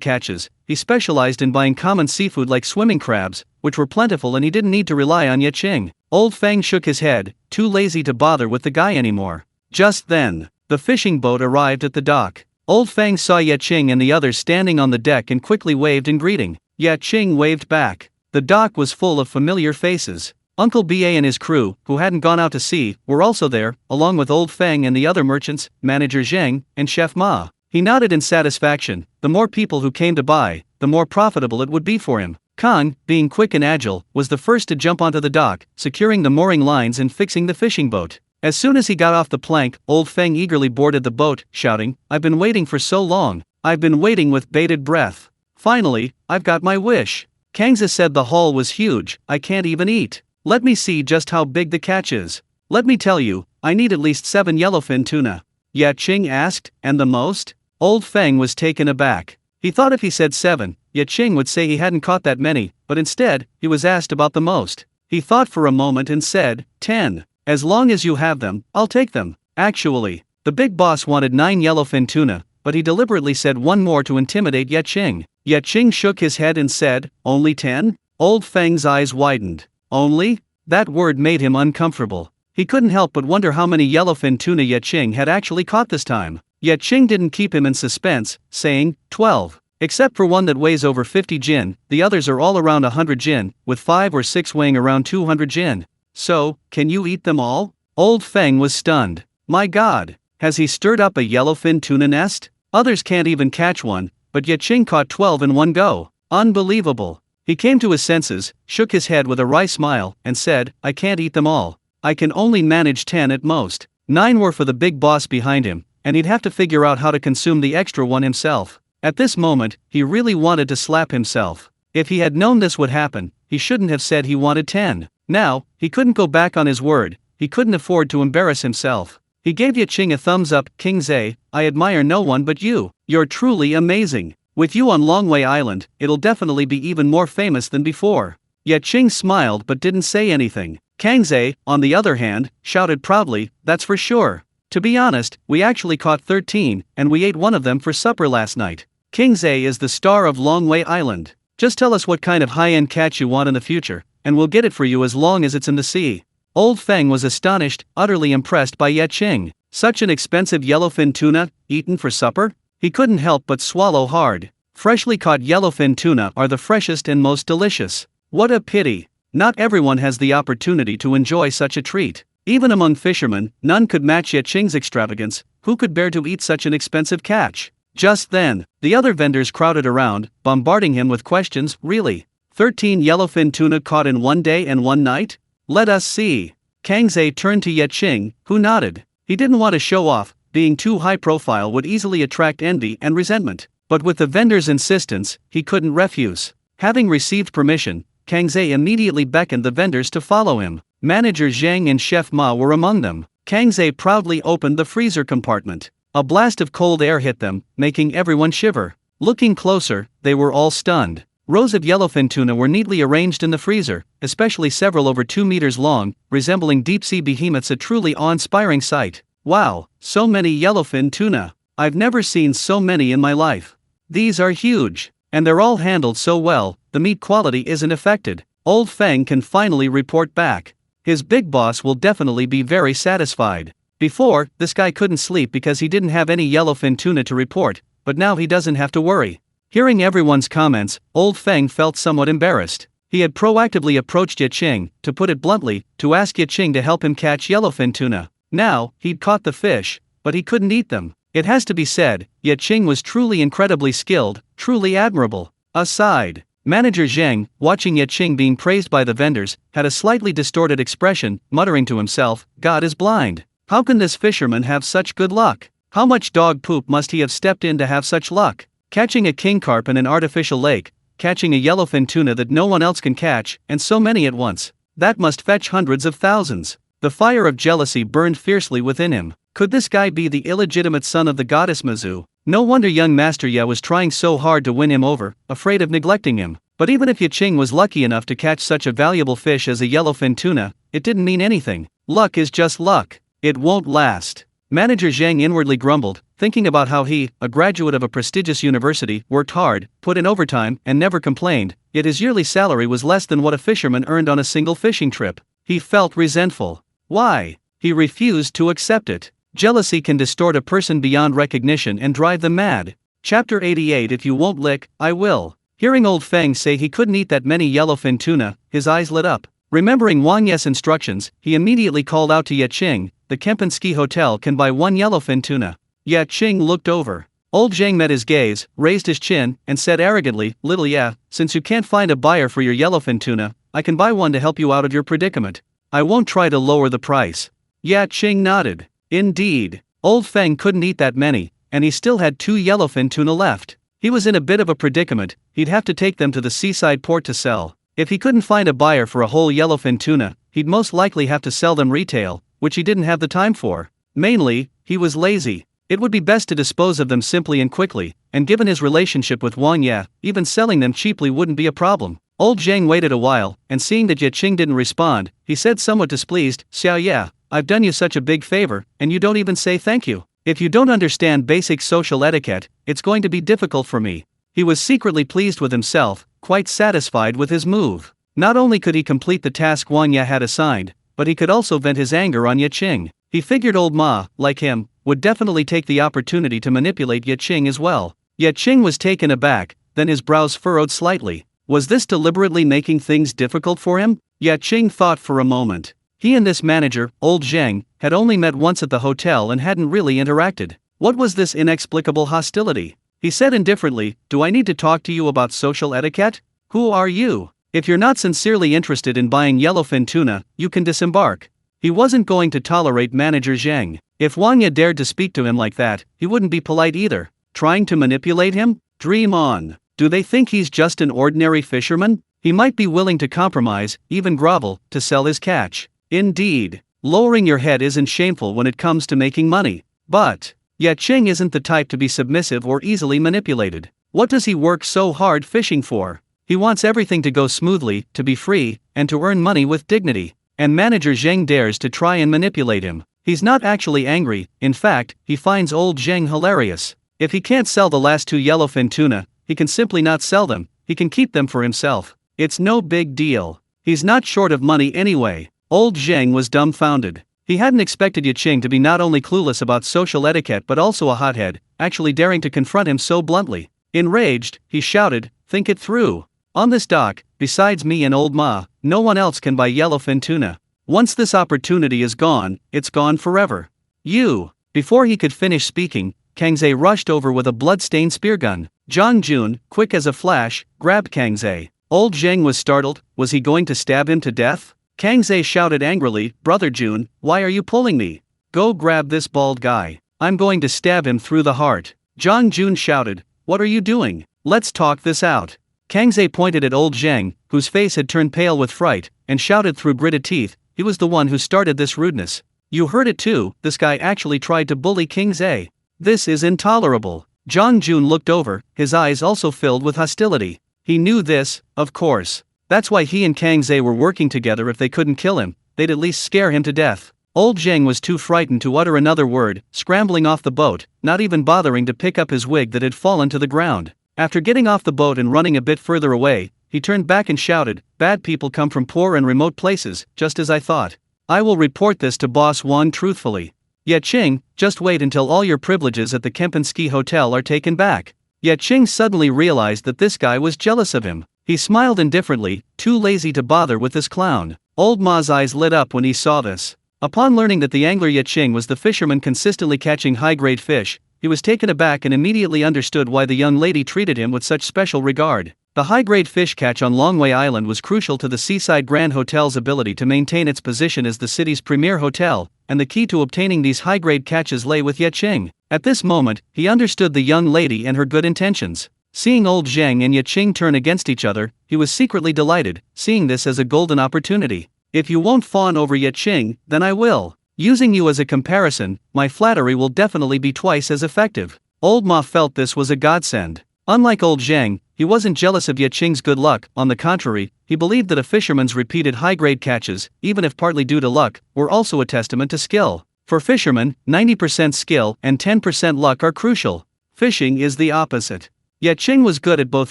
catches. He specialized in buying common seafood like swimming crabs, which were plentiful, and he didn't need to rely on Ye Qing. Old Feng shook his head, too lazy to bother with the guy anymore. Just then, the fishing boat arrived at the dock. Old Feng saw Ye Qing and the others standing on the deck and quickly waved in greeting. Ye Qing waved back. The dock was full of familiar faces. Uncle Ba and his crew, who hadn't gone out to sea, were also there, along with Old Feng and the other merchants, Manager Zheng, and Chef Ma. He nodded in satisfaction. The more people who came to buy, the more profitable it would be for him. Kang, being quick and agile, was the first to jump onto the dock, securing the mooring lines and fixing the fishing boat. As soon as he got off the plank, Old Feng eagerly boarded the boat, shouting, "I've been waiting for so long. I've been waiting with bated breath. Finally, I've got my wish." Kangza said the haul was huge. "I can't even eat. Let me see just how big the catch is. Let me tell you, I need at least 7 yellowfin tuna." Ye Qing asked, "And the most?" Old Feng was taken aback. He thought if he said 7, Ye Qing would say he hadn't caught that many, but instead, he was asked about the most. He thought for a moment and said, 10. "As long as you have them, I'll take them." Actually, the big boss wanted 9 yellowfin tuna, but he deliberately said 1 more to intimidate Ye Qing. Ye Qing shook his head and said, "Only 10? Old Feng's eyes widened. "Only?" That word made him uncomfortable. He couldn't help but wonder how many yellowfin tuna Ye Qing had actually caught this time. Ye Qing didn't keep him in suspense, saying, 12. "Except for one that weighs over 50 jin, the others are all around 100 jin, with 5 or 6 weighing around 200 jin. So, can you eat them all?" Old Feng was stunned. My God, has he stirred up a yellowfin tuna nest? Others can't even catch one, but Ye Qing caught 12 in one go. Unbelievable. He came to his senses, shook his head with a wry smile, and said, "I can't eat them all. I can only manage 10 at most." 9 were for the big boss behind him, and he'd have to figure out how to consume the extra one himself. At this moment, he really wanted to slap himself. If he had known this would happen, he shouldn't have said he wanted 10. Now, he couldn't go back on his word. He couldn't afford to embarrass himself. He gave Ye Qing a thumbs up. "King Zhe, I admire no one but you. You're truly amazing. With you on Longwei Island, it'll definitely be even more famous than before." Ye Qing smiled but didn't say anything. Kangze, on the other hand, shouted proudly, "That's for sure. To be honest, we actually caught 13, and we ate one of them for supper last night. Kingze is the star of Longwei Island. Just tell us what kind of high-end catch you want in the future, and we'll get it for you as long as it's in the sea." Old Feng was astonished, utterly impressed by Ye Qing. Such an expensive yellowfin tuna, eaten for supper? He couldn't help but swallow hard. Freshly caught yellowfin tuna are the freshest and most delicious. What a pity. Not everyone has the opportunity to enjoy such a treat. Even among fishermen, none could match Ye Qing's extravagance. Who could bear to eat such an expensive catch? Just then, the other vendors crowded around, bombarding him with questions. Really? 13 yellowfin tuna caught in one day and one night? Let us see. Kangze turned to Ye Qing, who nodded. He didn't want to show off, being too high profile would easily attract envy and resentment. But with the vendor's insistence, he couldn't refuse. Having received permission, Kangze immediately beckoned the vendors to follow him. Manager Zhang and Chef Ma were among them. Kangze proudly opened the freezer compartment. A blast of cold air hit them, making everyone shiver. Looking closer, they were all stunned. Rows of yellowfin tuna were neatly arranged in the freezer, especially several over 2 meters long, resembling deep-sea behemoths, a truly awe-inspiring sight. Wow, so many yellowfin tuna. I've never seen so many in my life. These are huge, and they're all handled so well, the meat quality isn't affected. Old Feng can finally report back. His big boss will definitely be very satisfied. Before, this guy couldn't sleep because he didn't have any yellowfin tuna to report, but now he doesn't have to worry. Hearing everyone's comments, Old Feng felt somewhat embarrassed. He had proactively approached Ye Qing, to put it bluntly, to ask Ye Qing to help him catch yellowfin tuna. Now, he'd caught the fish, but he couldn't eat them. It has to be said, Ye Qing was truly incredibly skilled, truly admirable. Aside, Manager Zhang, watching Ye Qing being praised by the vendors, had a slightly distorted expression, muttering to himself, "God is blind. How can this fisherman have such good luck? How much dog poop must he have stepped in to have such luck? Catching a king carp in an artificial lake, catching a yellowfin tuna that no one else can catch, and so many at once. That must fetch hundreds of thousands." The fire of jealousy burned fiercely within him. Could this guy be the illegitimate son of the goddess Mizu? No wonder young Master Ye was trying so hard to win him over, afraid of neglecting him. But even if Ye Qing was lucky enough to catch such a valuable fish as a yellowfin tuna, it didn't mean anything. Luck is just luck. It won't last. Manager Zhang inwardly grumbled, thinking about how he, a graduate of a prestigious university, worked hard, put in overtime, and never complained, yet his yearly salary was less than what a fisherman earned on a single fishing trip. He felt resentful. Why? He refused to accept it. Jealousy can distort a person beyond recognition and drive them mad. Chapter 88. If you won't lick, I will. Hearing Old Feng say he couldn't eat that many yellowfin tuna, his eyes lit up. Remembering Wang Ye's instructions, he immediately called out to Ye Qing, "The Kempinski Hotel can buy 1 yellowfin tuna." Ye Qing looked over. Old Zhang met his gaze, raised his chin, and said arrogantly, "Little Ye, since you can't find a buyer for your yellowfin tuna, I can buy one to help you out of your predicament. I won't try to lower the price." Ye Qing nodded. Indeed, Old Feng couldn't eat that many, and he still had 2 yellowfin tuna left. He was in a bit of a predicament. He'd have to take them to the seaside port to sell. If he couldn't find a buyer for a whole yellowfin tuna, he'd most likely have to sell them retail, which he didn't have the time for. Mainly, he was lazy. It would be best to dispose of them simply and quickly, and given his relationship with Wang Ye, even selling them cheaply wouldn't be a problem. Old Zhang waited a while, and seeing that Ye Qing didn't respond, he said somewhat displeased, "Xiao Ye, I've done you such a big favor, and you don't even say thank you. If you don't understand basic social etiquette, it's going to be difficult for me." He was secretly pleased with himself, quite satisfied with his move. Not only could he complete the task Wang Ye had assigned, but he could also vent his anger on Ye Qing. He figured old Ma, like him, would definitely take the opportunity to manipulate Ye Qing as well. Ye Qing was taken aback, then his brows furrowed slightly. Was this deliberately making things difficult for him? Ye Qing thought for a moment. He and this manager, Old Zhang, had only met once at the hotel and hadn't really interacted. What was this inexplicable hostility? He said indifferently, "Do I need to talk to you about social etiquette? Who are you? If you're not sincerely interested in buying yellowfin tuna, you can disembark." He wasn't going to tolerate Manager Zhang. If Wang Ye dared to speak to him like that, he wouldn't be polite either. Trying to manipulate him? Dream on. Do they think he's just an ordinary fisherman? He might be willing to compromise, even grovel, to sell his catch. Indeed, lowering your head isn't shameful when it comes to making money. But Ye Qing isn't the type to be submissive or easily manipulated. What does he work so hard fishing for? He wants everything to go smoothly, to be free, and to earn money with dignity. And manager Zheng dares to try and manipulate him. He's not actually angry, in fact, he finds old Zheng hilarious. If he can't sell the last 2 yellowfin tuna, he can simply not sell them, he can keep them for himself. It's no big deal. He's not short of money anyway. Old Zheng was dumbfounded. He hadn't expected Ye Qing to be not only clueless about social etiquette but also a hothead, actually daring to confront him so bluntly. Enraged, he shouted, "Think it through. On this dock, besides me and old Ma, no one else can buy yellowfin tuna. Once this opportunity is gone, it's gone forever. You." Before he could finish speaking, Kangze rushed over with a blood-stained spear gun. Zhang Jun, quick as a flash, grabbed Kangze. Old Zheng was startled. Was he going to stab him to death? Kangze shouted angrily, "Brother Jun, why are you pulling me? Go grab this bald guy. I'm going to stab him through the heart." Zhang Jun shouted, "What are you doing? Let's talk this out." Kangze pointed at old Zheng, whose face had turned pale with fright, and shouted through gritted teeth, "He was the one who started this rudeness. You heard it too, this guy actually tried to bully Kangze. This is intolerable." Zhang Jun looked over, his eyes also filled with hostility. He knew this, of course. That's why he and Kangze were working together. If they couldn't kill him, they'd at least scare him to death. Old Zheng was too frightened to utter another word, scrambling off the boat, not even bothering to pick up his wig that had fallen to the ground. After getting off the boat and running a bit further away, he turned back and shouted, "Bad people come from poor and remote places, just as I thought. I will report this to Boss Wang truthfully. Ye Qing, just wait until all your privileges at the Kempinski Hotel are taken back." Ye Qing suddenly realized that this guy was jealous of him. He smiled indifferently, too lazy to bother with this clown. Old Ma's eyes lit up when he saw this. Upon learning that the angler Ye Qing was the fisherman consistently catching high-grade fish, he was taken aback and immediately understood why the young lady treated him with such special regard. The high-grade fish catch on Longwei Island was crucial to the Seaside Grand Hotel's ability to maintain its position as the city's premier hotel, and the key to obtaining these high-grade catches lay with Ye Qing. At this moment, he understood the young lady and her good intentions. Seeing old Zheng and Ye Qing turn against each other, he was secretly delighted, seeing this as a golden opportunity. "If you won't fawn over Ye Qing, then I will. Using you as a comparison, my flattery will definitely be twice as effective." Old Ma felt this was a godsend. Unlike old Zheng, he wasn't jealous of Ye Qing's good luck. On the contrary, he believed that a fisherman's repeated high-grade catches, even if partly due to luck, were also a testament to skill. For fishermen, 90% skill and 10% luck are crucial. Fishing is the opposite. Ye Qing was good at both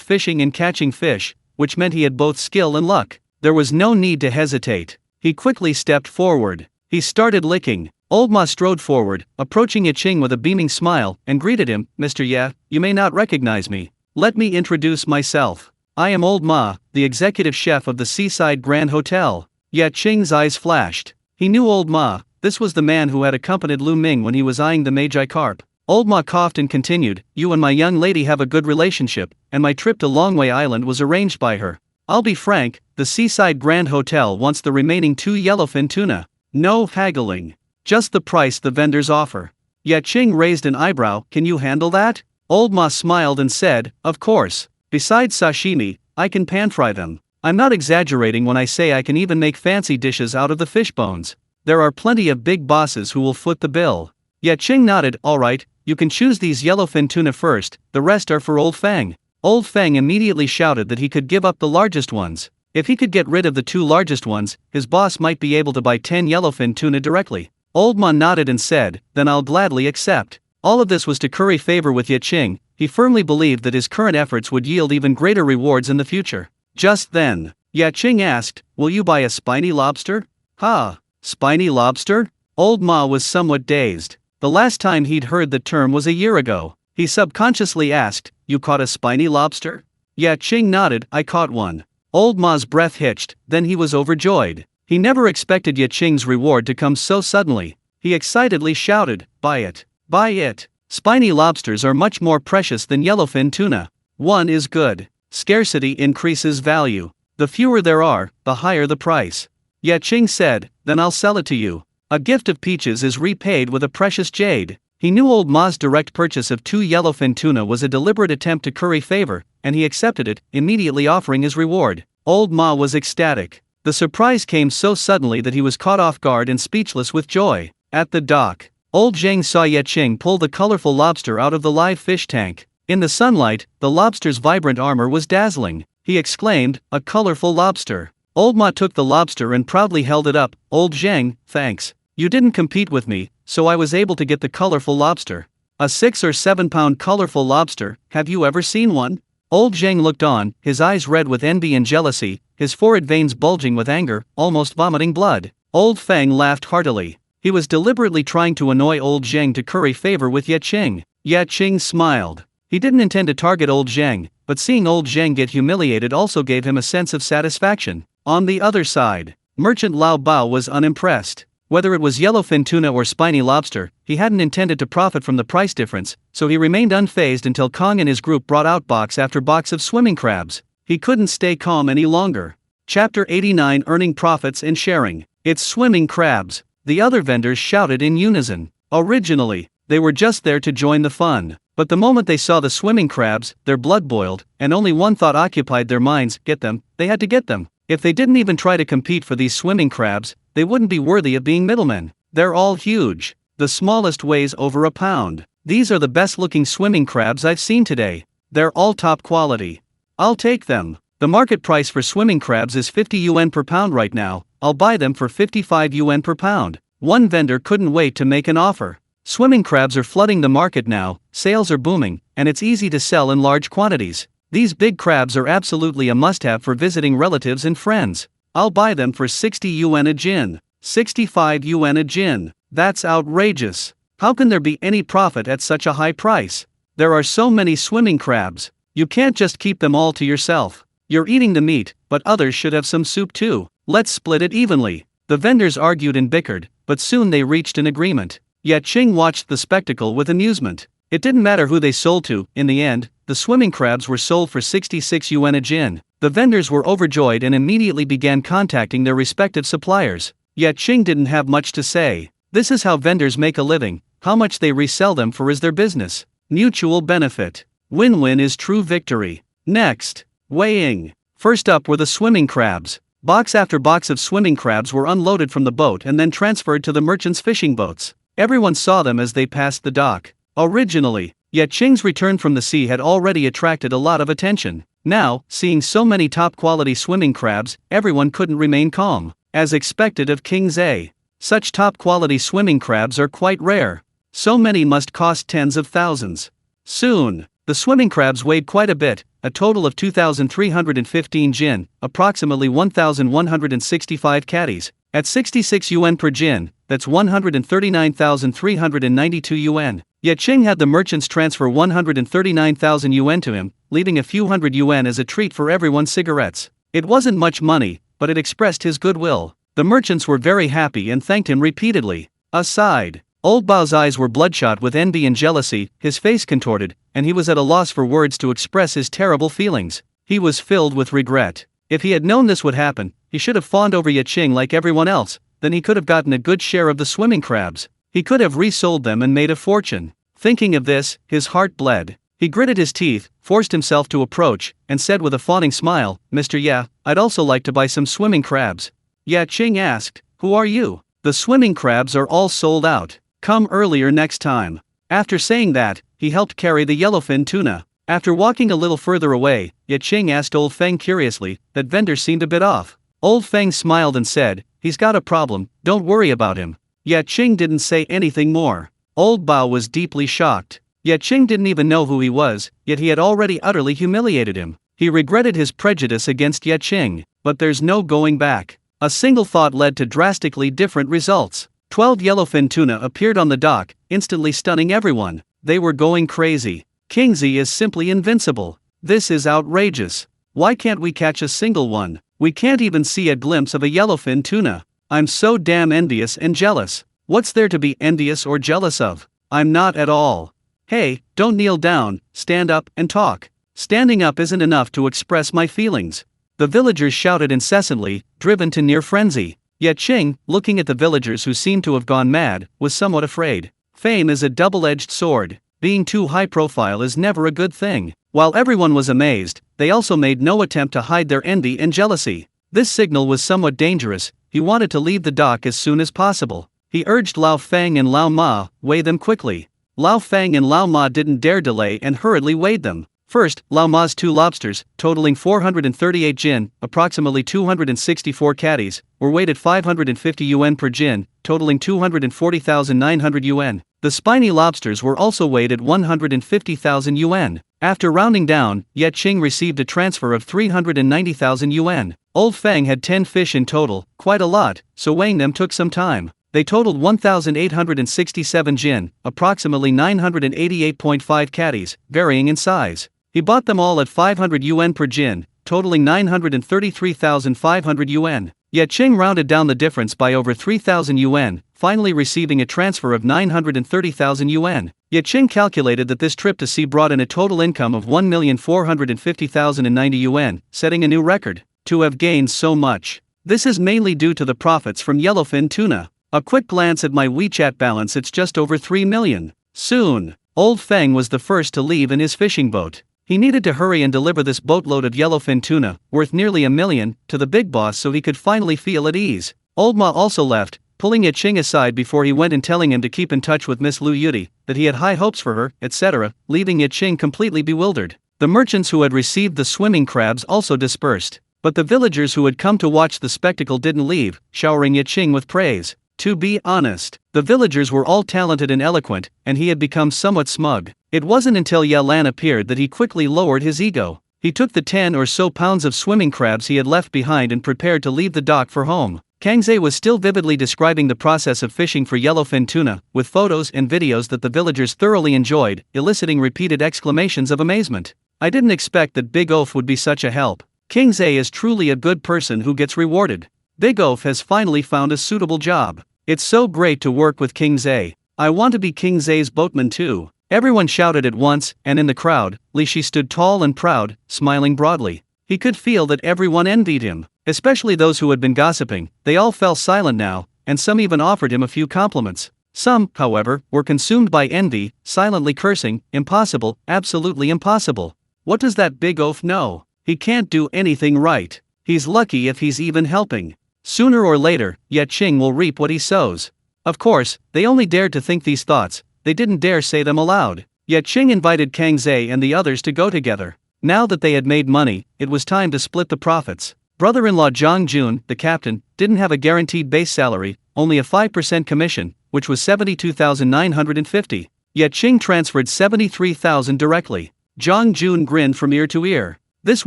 fishing and catching fish, which meant he had both skill and luck. There was no need to hesitate. He quickly stepped forward. He started licking. Old Ma strode forward, approaching Ye Qing with a beaming smile, and greeted him, "Mr. Ye, you may not recognize me. Let me introduce myself. I am Old Ma, the executive chef of the Seaside Grand Hotel." Ye Qing's eyes flashed. He knew Old Ma. This was the man who had accompanied Lu Ming when he was eyeing the Magi carp. Old Ma coughed and continued, "You and my young lady have a good relationship, and my trip to Longwei Island was arranged by her. I'll be frank, the Seaside Grand Hotel wants the remaining 2 yellowfin tuna. No haggling. Just the price the vendors offer." Ye Qing raised an eyebrow. "Can you handle that?" Old Ma smiled and said, "Of course. Besides sashimi, I can pan-fry them. I'm not exaggerating when I say I can even make fancy dishes out of the fish bones. There are plenty of big bosses who will foot the bill." Ye Qing nodded. "All right, you can choose these yellowfin tuna first, the rest are for Old Fang." Old Fang immediately shouted that he could give up the largest ones. If he could get rid of the 2 largest ones, his boss might be able to buy 10 yellowfin tuna directly. Old Ma nodded and said, "Then I'll gladly accept." All of this was to curry favor with Ye Qing. He firmly believed that his current efforts would yield even greater rewards in the future. Just then, Ye Qing asked, "Will you buy a spiny lobster?" "Ha, spiny lobster?" Old Ma was somewhat dazed. The last time he'd heard the term was a year ago. He subconsciously asked, "You caught a spiny lobster?" Ye Qing nodded, "I caught one." Old Ma's breath hitched, then he was overjoyed. He never expected Ye Qing's reward to come so suddenly. He excitedly shouted, "Buy it! Buy it! Spiny lobsters are much more precious than yellowfin tuna. One is good. Scarcity increases value. The fewer there are, the higher the price." Ye Qing said, "Then I'll sell it to you. A gift of peaches is repaid with a precious jade." He knew Old Ma's direct purchase of 2 yellowfin tuna was a deliberate attempt to curry favor, and he accepted it, immediately offering his reward. Old Ma was ecstatic. The surprise came so suddenly that he was caught off guard and speechless with joy. At the dock, Old Zheng saw Ye Qing pull the colorful lobster out of the live fish tank. In the sunlight, the lobster's vibrant armor was dazzling. he exclaimed, a colorful lobster. Old Ma took the lobster and proudly held it up. Old Zheng, thanks. You didn't compete with me, so I was able to get the colorful lobster. A 6 or 7 pound colorful lobster, have you ever seen one? Old Zheng looked on, his eyes red with envy and jealousy, his forehead veins bulging with anger, almost vomiting blood. Old Feng laughed heartily. He was deliberately trying to annoy Old Zheng to curry favor with Ye Qing. Ye Qing smiled. He didn't intend to target Old Zheng, but seeing Old Zheng get humiliated also gave him a sense of satisfaction. On the other side, Merchant Lao Bao was unimpressed. Whether it was yellowfin tuna or spiny lobster, he hadn't intended to profit from the price difference, so he remained unfazed until Kong and his group brought out box after box of swimming crabs. He couldn't stay calm any longer. Chapter 89, Earning Profits and Sharing. It's swimming crabs, the other vendors shouted in unison. Originally, they were just there to join the fun, but the moment they saw the swimming crabs, their blood boiled, and only one thought occupied their minds: get them. They had to get them. If they didn't even try to compete for these swimming crabs, they wouldn't be worthy of being middlemen. They're all huge. The smallest weighs over a pound. These are the best looking swimming crabs I've seen today. They're all top quality. I'll take them. The market price for swimming crabs is 50 yuan per pound right now. I'll buy them for 55 yuan per pound. One vendor couldn't wait to make an offer. Swimming crabs are flooding the market now, sales are booming, and it's easy to sell in large quantities. These big crabs are absolutely a must-have for visiting relatives and friends. I'll buy them for 60 yuan a jin. 65 yuan a jin. That's outrageous. How can there be any profit at such a high price? There are so many swimming crabs. You can't just keep them all to yourself. You're eating the meat, but others should have some soup too. Let's split it evenly. The vendors argued and bickered, but soon they reached an agreement. Ye Qing watched the spectacle with amusement. It didn't matter who they sold to. In the end, the swimming crabs were sold for 66 yuan a jin. The vendors were overjoyed and immediately began contacting their respective suppliers. Ye Qing didn't have much to say. This is how vendors make a living. How much they resell them for is their business. Mutual benefit. Win-win is true victory. Next, weighing. First up were the swimming crabs. Box after box of swimming crabs were unloaded from the boat and then transferred to the merchants' fishing boats. Everyone saw them as they passed the dock. Originally, Ye Qing's return from the sea had already attracted a lot of attention. Now, seeing so many top-quality swimming crabs, everyone couldn't remain calm. As expected of King Zhe, such top-quality swimming crabs are quite rare. So many must cost tens of thousands. Soon, the swimming crabs weighed quite a bit, a total of 2,315 jin, approximately 1,165 catties. At 66 yuan per jin, that's 139,392 yuan. Ye Qing had the merchants transfer 139,000 yuan to him, leaving a few hundred yuan as a treat for everyone's cigarettes. It wasn't much money, but it expressed his goodwill. The merchants were very happy and thanked him repeatedly. Aside, Old Bao's eyes were bloodshot with envy and jealousy, his face contorted, and he was at a loss for words to express his terrible feelings. He was filled with regret. If he had known this would happen, he should have fawned over Ye Qing like everyone else, then he could have gotten a good share of the swimming crabs. He could have resold them and made a fortune. Thinking of this, his heart bled. He gritted his teeth, forced himself to approach, and said with a fawning smile, "Mr. Ye, I'd also like to buy some swimming crabs." Ye Qing asked, "Who are you?" "The swimming crabs are all sold out. Come earlier next time." After saying that, he helped carry the yellowfin tuna. After walking a little further away, Ye Qing asked Old Feng curiously, "That vendor seemed a bit off." Old Feng smiled and said, "He's got a problem, don't worry about him." Ye Qing didn't say anything more. Old Bao was deeply shocked. Ye Qing didn't even know who he was, yet he had already utterly humiliated him. He regretted his prejudice against Ye Qing, but there's no going back. A single thought led to drastically different results. 12 yellowfin tuna appeared on the dock, instantly stunning everyone. They were going crazy. King Zhe is simply invincible. This is outrageous. Why can't we catch a single one? We can't even see a glimpse of a yellowfin tuna. I'm so damn envious and jealous. What's there to be envious or jealous of? I'm not at all. Hey, don't kneel down, stand up and talk. Standing up isn't enough to express my feelings. The villagers shouted incessantly, driven to near frenzy. Ye Qing, looking at the villagers who seemed to have gone mad, was somewhat afraid. Fame is a double-edged sword. Being too high profile is never a good thing. While everyone was amazed, they also made no attempt to hide their envy and jealousy. This signal was somewhat dangerous. He wanted to leave the dock as soon as possible. He urged Lao Feng and Lao Ma, weigh them quickly. Lao Feng and Lao Ma didn't dare delay and hurriedly weighed them. First, Lao Ma's 2 lobsters, totaling 438 jin, approximately 264 catties, were weighed at 550 yuan per jin, totaling 240,900 yuan. The spiny lobsters were also weighed at 150,000 yuan. After rounding down, Ye Qing received a transfer of 390,000 yuan. Old Feng had 10 fish in total, quite a lot, so weighing them took some time. They totaled 1,867 jin, approximately 988.5 catties, varying in size. He bought them all at 500 yuan per jin, totaling 933,500 yuan. Ye Qing rounded down the difference by over 3,000 yuan, finally receiving a transfer of 930,000 yuan. Ye Qing calculated that this trip to sea brought in a total income of 1,450,090 yuan, setting a new record. To have gained so much. This is mainly due to the profits from yellowfin tuna. A quick glance at my WeChat balance, it's just over 3 million. Soon, Old Feng was the first to leave in his fishing boat. He needed to hurry and deliver this boatload of yellowfin tuna, worth nearly $1 million, to the big boss so he could finally feel at ease. Old Ma also left, pulling Ye Qing aside before he went and telling him to keep in touch with Miss Lu Yuti, that he had high hopes for her, etc., leaving Ye Qing completely bewildered. The merchants who had received the swimming crabs also dispersed, but the villagers who had come to watch the spectacle didn't leave, showering Ye Qing with praise. To be honest, the villagers were all talented and eloquent, and he had become somewhat smug. It wasn't until Ye Lan appeared that he quickly lowered his ego. He took the 10 or so pounds of swimming crabs he had left behind and prepared to leave the dock for home. Kang Ze was still vividly describing the process of fishing for yellowfin tuna, with photos and videos that the villagers thoroughly enjoyed, eliciting repeated exclamations of amazement. I didn't expect that Big Oaf would be such a help. King Ze is truly a good person who gets rewarded. Big Oaf has finally found a suitable job. It's so great to work with King Ze. I want to be King Ze's boatman too. Everyone shouted at once, and in the crowd, Li Shi stood tall and proud, smiling broadly. He could feel that everyone envied him, especially those who had been gossiping. They all fell silent now, and some even offered him a few compliments. Some, however, were consumed by envy, silently cursing, impossible, absolutely impossible. What does that Big Oaf know? He can't do anything right. He's lucky if he's even helping. Sooner or later, Ye Qing will reap what he sows. Of course, they only dared to think these thoughts, they didn't dare say them aloud. Ye Qing invited Kang Ze and the others to go together. Now that they had made money, it was time to split the profits. Brother-in-law Zhang Jun, the captain, didn't have a guaranteed base salary, only a 5% commission, which was 72,950. Ye Qing transferred 73,000 directly. Zhang Jun grinned from ear to ear. This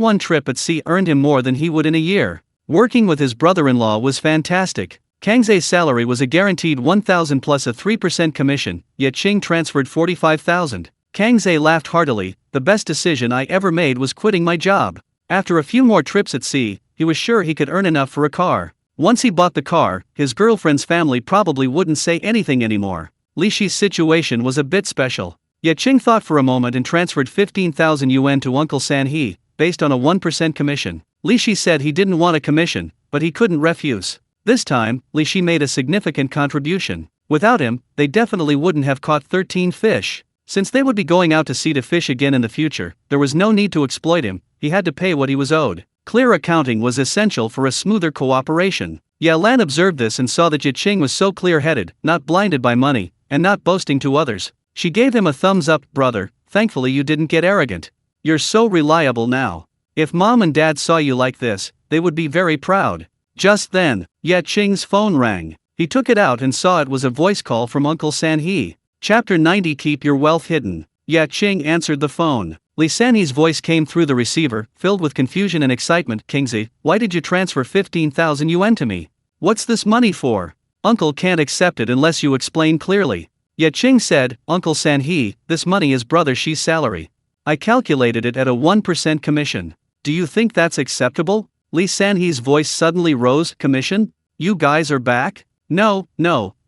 one trip at sea earned him more than he would in a year. Working with his brother-in-law was fantastic. Kang Ze's salary was a guaranteed 1,000 plus a 3% commission, Ye Qing transferred 45,000. Kang Ze laughed heartily. The best decision I ever made was quitting my job. After a few more trips at sea, he was sure he could earn enough for a car. Once he bought the car, his girlfriend's family probably wouldn't say anything anymore. Li Shi's situation was a bit special. Ye Qing thought for a moment and transferred 15,000 yuan to Uncle San He, based on a 1% commission. Li Shi said he didn't want a commission, but he couldn't refuse. This time, Li Shi made a significant contribution. Without him, they definitely wouldn't have caught 13 fish. Since they would be going out to sea to fish again in the future, there was no need to exploit him. He had to pay what he was owed. Clear accounting was essential for a smoother cooperation. Ye Lan observed this and saw that Ye Qing was so clear-headed, not blinded by money, and not boasting to others. She gave him a thumbs up. Brother, thankfully you didn't get arrogant. You're so reliable now. If Mom and Dad saw you like this, they would be very proud. Just then, Ye Qing's phone rang. He took it out and saw it was a voice call from Uncle San He. Chapter 90. Keep your wealth hidden. Ye Qing answered the phone. Li Sanhe's voice came through the receiver, filled with confusion and excitement. Kingsley, why did you transfer 15,000 yuan to me? What's this money for? Uncle can't accept it unless you explain clearly. Ye Qing said, Uncle San He, this money is Brother Shi's salary. I calculated it at a 1% commission. Do you think that's acceptable? Li Sanhe's voice suddenly rose. Commission? You guys are back? No,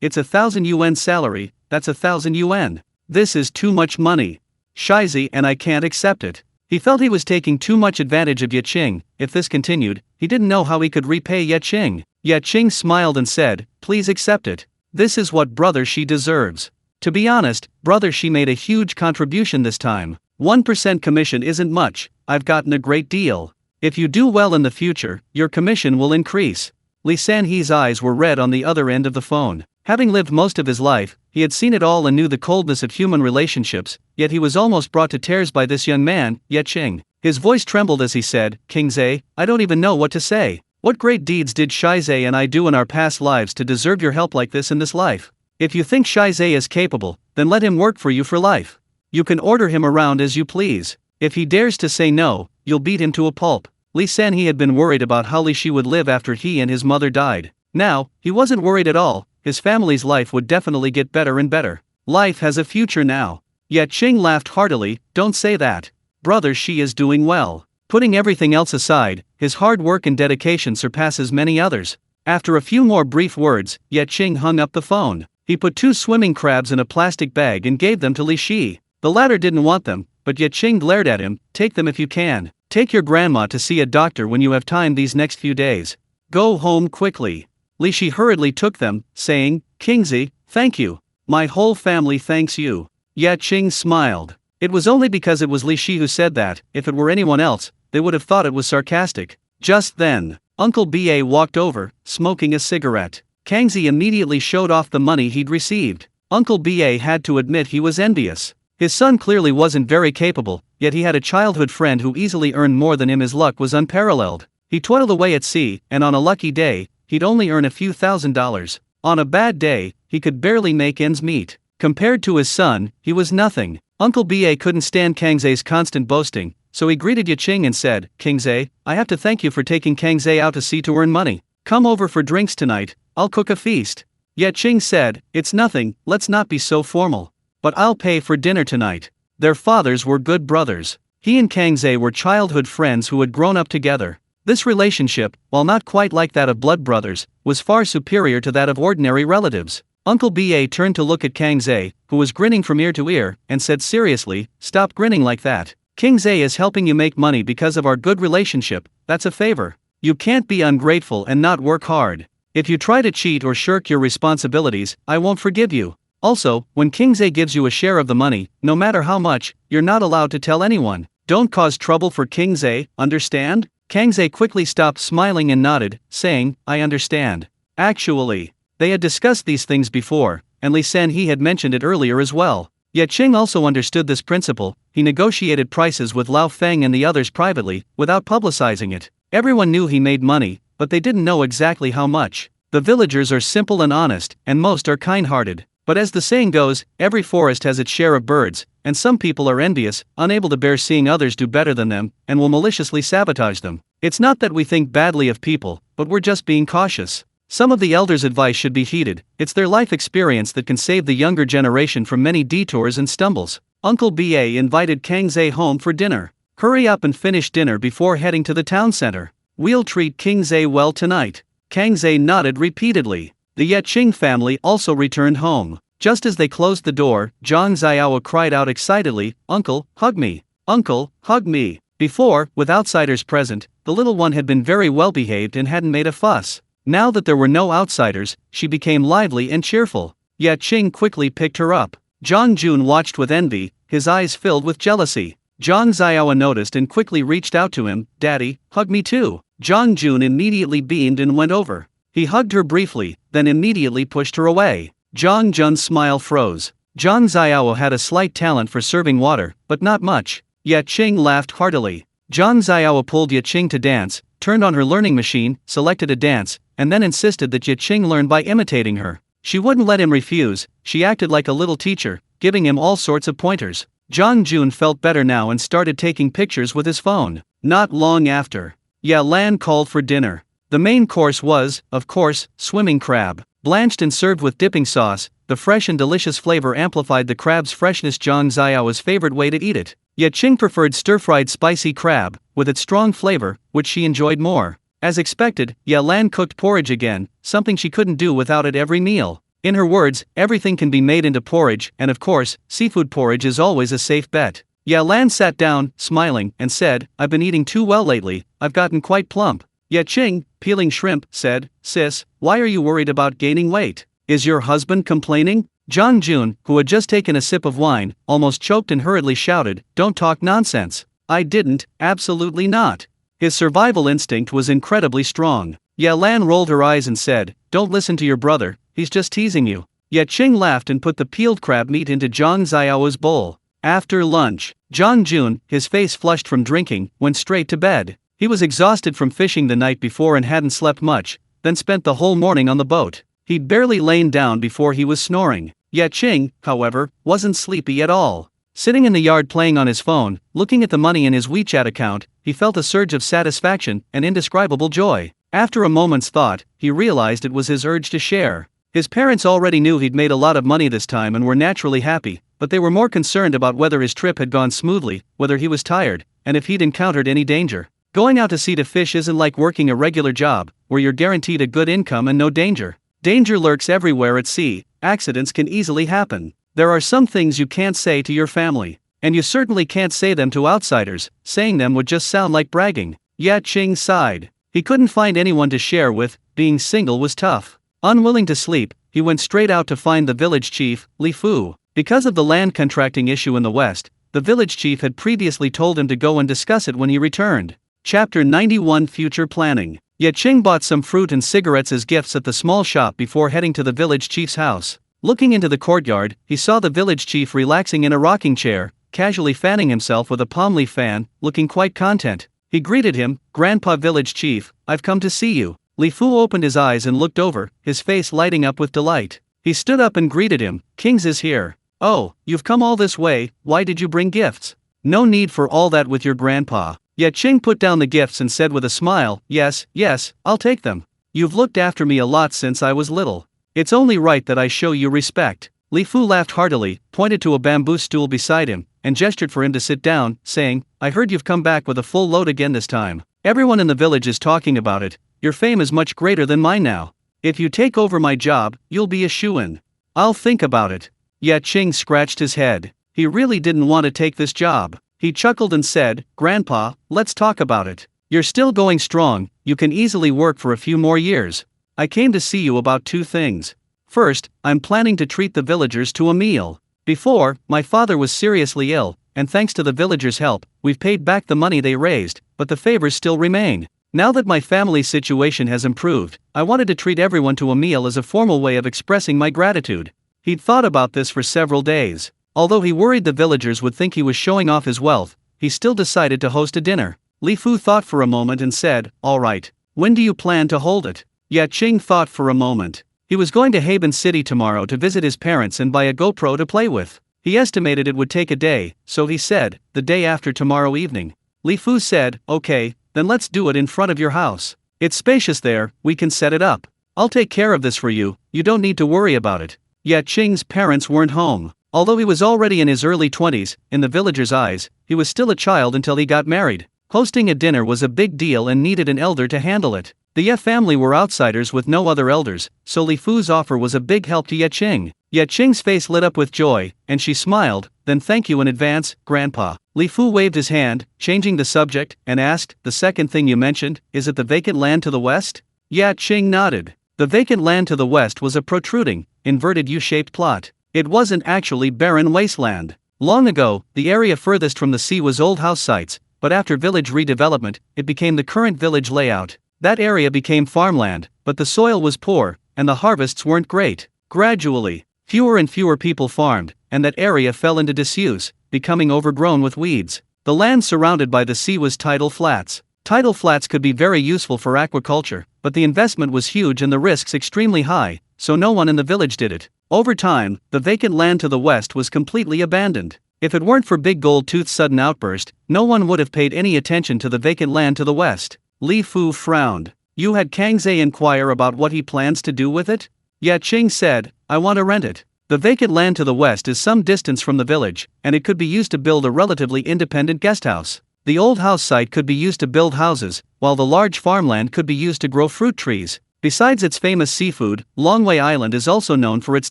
it's 1,000 yuan salary, that's 1,000 yuan. This is too much money. Shizi and I can't accept it. He felt he was taking too much advantage of Ye Qing. If this continued, he didn't know how he could repay Ye Qing. Ye Qing smiled and said, please accept it. This is what Brother Shi deserves. To be honest, Brother Shi made a huge contribution this time. 1% commission isn't much, I've gotten a great deal. If you do well in the future, your commission will increase. Li Sanhe's eyes were red on the other end of the phone. Having lived most of his life, He had seen it all and knew the coldness of human relationships, yet he was almost brought to tears by this young man, Ye Qing. His voice trembled as he said, Kingze, I don't even know what to say. What great deeds did Shize and I do in our past lives to deserve your help like this in this life? If you think Shize is capable, then let him work for you for life. You can order him around as you please. If he dares to say no, you'll beat him to a pulp. Li San he had been worried about how Li Shi would live after he and his mother died. Now, he wasn't worried at all. His family's life would definitely get better and better. Life has a future now. Ye Qing laughed heartily, don't say that. Brother Shi is doing well. Putting everything else aside, his hard work and dedication surpasses many others. After a few more brief words, Ye Qing hung up the phone. He put 2 swimming crabs in a plastic bag and gave them to Li Shi. The latter didn't want them, but Ye Qing glared at him, take them if you can. Take your grandma to see a doctor when you have time these next few days. Go home quickly. Li Shi hurriedly took them, saying, Kingzi, thank you. My whole family thanks you. Ye Qing smiled. It was only because it was Li Shi who said that. If it were anyone else, they would have thought it was sarcastic. Just then, Uncle Ba walked over, smoking a cigarette. Kangzi immediately showed off the money he'd received. Uncle Ba had to admit he was envious. His son clearly wasn't very capable, yet he had a childhood friend who easily earned more than him. His luck was unparalleled. He toiled away at sea, and on a lucky day, he'd only earn a few $1,000s. On a bad day, he could barely make ends meet. Compared to his son, he was nothing. Uncle Ba couldn't stand Kangze's constant boasting, so he greeted Ye Qing and said, Kingze, I have to thank you for taking Kangze out to sea to earn money. Come over for drinks tonight, I'll cook a feast. Ye Qing said, it's nothing, let's not be so formal. But I'll pay for dinner tonight. Their fathers were good brothers. He and Kangze were childhood friends who had grown up together. This relationship, while not quite like that of blood brothers, was far superior to that of ordinary relatives. Uncle Ba turned to look at Kangze, who was grinning from ear to ear, and said seriously, stop grinning like that. Kingze is helping you make money because of our good relationship, that's a favor. You can't be ungrateful and not work hard. If you try to cheat or shirk your responsibilities, I won't forgive you. Also, when Kingze gives you a share of the money, no matter how much, you're not allowed to tell anyone. Don't cause trouble for Kingze, understand? Kangze quickly stopped smiling and nodded, saying, I understand. Actually, they had discussed these things before, and Li San he had mentioned it earlier as well. Ye Qing also understood this principle. He negotiated prices with Lao Feng and the others privately, without publicizing it. Everyone knew he made money, but they didn't know exactly how much. The villagers are simple and honest, and most are kind-hearted. But as the saying goes, every forest has its share of birds, and some people are envious, unable to bear seeing others do better than them, and will maliciously sabotage them. It's not that we think badly of people, but we're just being cautious. Some of the elders' advice should be heeded. It's their life experience that can save the younger generation from many detours and stumbles. Uncle Ba invited Kangze home for dinner. Hurry up and finish dinner before heading to the town center. We'll treat Kingze well tonight. Kangze nodded repeatedly. The Ye Qing family also returned home. Just as they closed the door, Zhang Xiao cried out excitedly, Uncle, hug me. Uncle, hug me. Before, with outsiders present, the little one had been very well behaved and hadn't made a fuss. Now that there were no outsiders, she became lively and cheerful. Ye Qing quickly picked her up. Zhang Jun watched with envy, his eyes filled with jealousy. Zhang Xiao noticed and quickly reached out to him, Daddy, hug me too. Zhang Jun immediately beamed and went over. He hugged her briefly, then immediately pushed her away. Zhang Jun's smile froze. Zhang Xiao had a slight talent for serving water, but not much. Ye Qing laughed heartily. Zhang Xiao pulled Ye Qing to dance, turned on her learning machine, selected a dance, and then insisted that Ye Qing learn by imitating her. She wouldn't let him refuse. She acted like a little teacher, giving him all sorts of pointers. Zhang Jun felt better now and started taking pictures with his phone. Not long after, Ye Lan called for dinner. The main course was, of course, swimming crab. Blanched and served with dipping sauce, the fresh and delicious flavor amplified the crab's freshness. Zhang Xiao's favorite way to eat it. Ye Qing preferred stir-fried spicy crab, with its strong flavor, which she enjoyed more. As expected, Ye Lan cooked porridge again, something she couldn't do without at every meal. In her words, everything can be made into porridge, and of course, seafood porridge is always a safe bet. Ye Lan sat down, smiling, and said, I've been eating too well lately, I've gotten quite plump. Ye Qing, peeling shrimp, said, Sis, why are you worried about gaining weight? Is your husband complaining? Zhang Jun, who had just taken a sip of wine, almost choked and hurriedly shouted, Don't talk nonsense. I didn't, absolutely not. His survival instinct was incredibly strong. Ye Lan rolled her eyes and said, Don't listen to your brother, he's just teasing you. Ye Qing laughed and put the peeled crab meat into Zhang Xiao's bowl. After lunch, Zhang Jun, his face flushed from drinking, went straight to bed. He was exhausted from fishing the night before and hadn't slept much, then spent the whole morning on the boat. He'd barely lain down before he was snoring. Ye Qing, however, wasn't sleepy at all. Sitting in the yard playing on his phone, looking at the money in his WeChat account, he felt a surge of satisfaction and indescribable joy. After a moment's thought, he realized it was his urge to share. His parents already knew he'd made a lot of money this time and were naturally happy, but they were more concerned about whether his trip had gone smoothly, whether he was tired, and if he'd encountered any danger. Going out to sea to fish isn't like working a regular job, where you're guaranteed a good income and no danger. Danger lurks everywhere at sea. Accidents can easily happen. There are some things you can't say to your family, and you certainly can't say them to outsiders. Saying them would just sound like bragging. Ye Qing sighed. He couldn't find anyone to share with, being single was tough. Unwilling to sleep, he went straight out to find the village chief, Li Fu. Because of the land contracting issue in the west, the village chief had previously told him to go and discuss it when he returned. Chapter 91 Future Planning. Ye Qing bought some fruit and cigarettes as gifts at the small shop before heading to the village chief's house. Looking into the courtyard, he saw the village chief relaxing in a rocking chair, casually fanning himself with a palm leaf fan, looking quite content. He greeted him, "Grandpa Village Chief, I've come to see you." Li Fu opened his eyes and looked over, his face lighting up with delight. He stood up and greeted him, "Kings is here." "Oh, you've come all this way, why did you bring gifts?" "No need for all that with your grandpa." Ye Qing put down the gifts and said with a smile, yes, I'll take them. You've looked after me a lot since I was little. It's only right that I show you respect." Li Fu laughed heartily, pointed to a bamboo stool beside him, and gestured for him to sit down, saying, "I heard you've come back with a full load again this time. Everyone in the village is talking about it. Your fame is much greater than mine now. If you take over my job, you'll be a shoo-in." "I'll think about it." Ye Qing scratched his head. He really didn't want to take this job. He chuckled and said, "Grandpa, let's talk about it. You're still going strong, you can easily work for a few more years. I came to see you about two things. First, I'm planning to treat the villagers to a meal. Before, my father was seriously ill, and thanks to the villagers' help, we've paid back the money they raised, but the favors still remain. Now that my family's situation has improved, I wanted to treat everyone to a meal as a formal way of expressing my gratitude." He'd thought about this for several days. Although he worried the villagers would think he was showing off his wealth, he still decided to host a dinner. Li Fu thought for a moment and said, "All right. When do you plan to hold it?" Ye Qing thought for a moment. He was going to Haben City tomorrow to visit his parents and buy a GoPro to play with. He estimated it would take a day, so he said, "The day after tomorrow evening." Li Fu said, "Okay, then let's do it in front of your house. It's spacious there, we can set it up. I'll take care of this for you, you don't need to worry about it." Ye Qing's parents weren't home. Although he was already in his early 20s, in the villagers' eyes, he was still a child until he got married. Hosting a dinner was a big deal and needed an elder to handle it. The Ye family were outsiders with no other elders, so Li Fu's offer was a big help to Ye Qing. Ye Qing's face lit up with joy, and she smiled, "Then thank you in advance, Grandpa." Li Fu waved his hand, changing the subject, and asked, "The second thing you mentioned, is it the vacant land to the west?" Ye Qing nodded. The vacant land to the west was a protruding, inverted U-shaped plot. It wasn't actually barren wasteland. Long ago, the area furthest from the sea was old house sites, but after village redevelopment, it became the current village layout. That area became farmland, but the soil was poor, and the harvests weren't great. Gradually, fewer and fewer people farmed, and that area fell into disuse, becoming overgrown with weeds. The land surrounded by the sea was tidal flats. Tidal flats could be very useful for aquaculture, but the investment was huge and the risks extremely high, so no one in the village did it. Over time, the vacant land to the west was completely abandoned. If it weren't for Big Gold Tooth's sudden outburst, no one would have paid any attention to the vacant land to the west. Li Fu frowned. "You had Kangze inquire about what he plans to do with it?" Ye Qing said, "I want to rent it. The vacant land to the west is some distance from the village, and it could be used to build a relatively independent guesthouse. The old house site could be used to build houses, while the large farmland could be used to grow fruit trees. Besides its famous seafood, Longwei Island is also known for its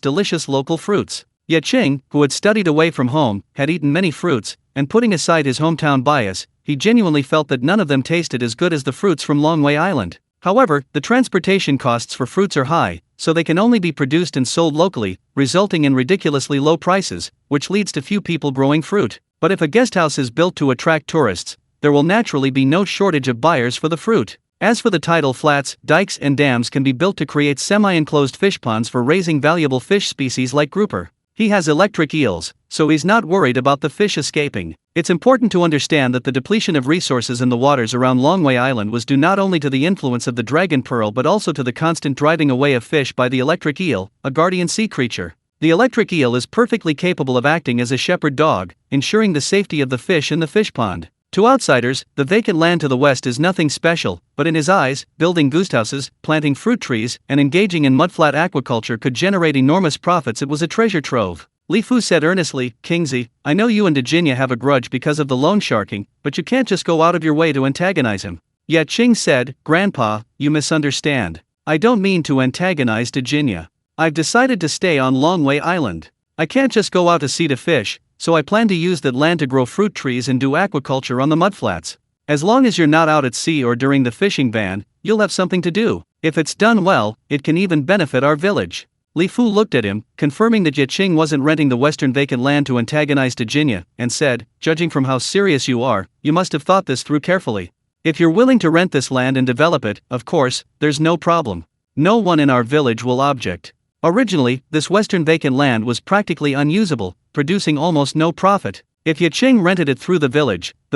delicious local fruits." Ye Qing, who had studied away from home, had eaten many fruits, and putting aside his hometown bias, he genuinely felt that none of them tasted as good as the fruits from Longwei Island. However, the transportation costs for fruits are high, so they can only be produced and sold locally, resulting in ridiculously low prices, which leads to few people growing fruit. But if a guesthouse is built to attract tourists, there will naturally be no shortage of buyers for the fruit. As for the tidal flats, dikes and dams can be built to create semi-enclosed fish ponds for raising valuable fish species like grouper. He has electric eels, so he's not worried about the fish escaping. It's important to understand that the depletion of resources in the waters around Longway Island was due not only to the influence of the dragon pearl but also to the constant driving away of fish by the electric eel, a guardian sea creature. The electric eel is perfectly capable of acting as a shepherd dog, ensuring the safety of the fish in the fish pond. To outsiders, the vacant land to the west is nothing special, but in his eyes, building goosehouses, planting fruit trees, and engaging in mudflat aquaculture could generate enormous profits. It was a treasure trove. Li Fu said earnestly, Kingsley, I know you and Virginia have a grudge because of the loan sharking, but you can't just go out of your way to antagonize him. Ye Qing said, Grandpa, you misunderstand. I don't mean to antagonize Virginia. I've decided to stay on Longway Island. I can't just go out to sea to fish, so I plan to use that land to grow fruit trees and do aquaculture on the mudflats. As long as you're not out at sea or during the fishing ban, you'll have something to do. If it's done well, it can even benefit our village. Li Fu looked at him, confirming that Ye Qing wasn't renting the western vacant land to antagonize Virginia, and said, judging from how serious you are, you must have thought this through carefully. If you're willing to rent this land and develop it, of course, there's no problem. No one in our village will object. Originally, this western vacant land was practically unusable, producing almost no profit. If Ye Qing rented it through the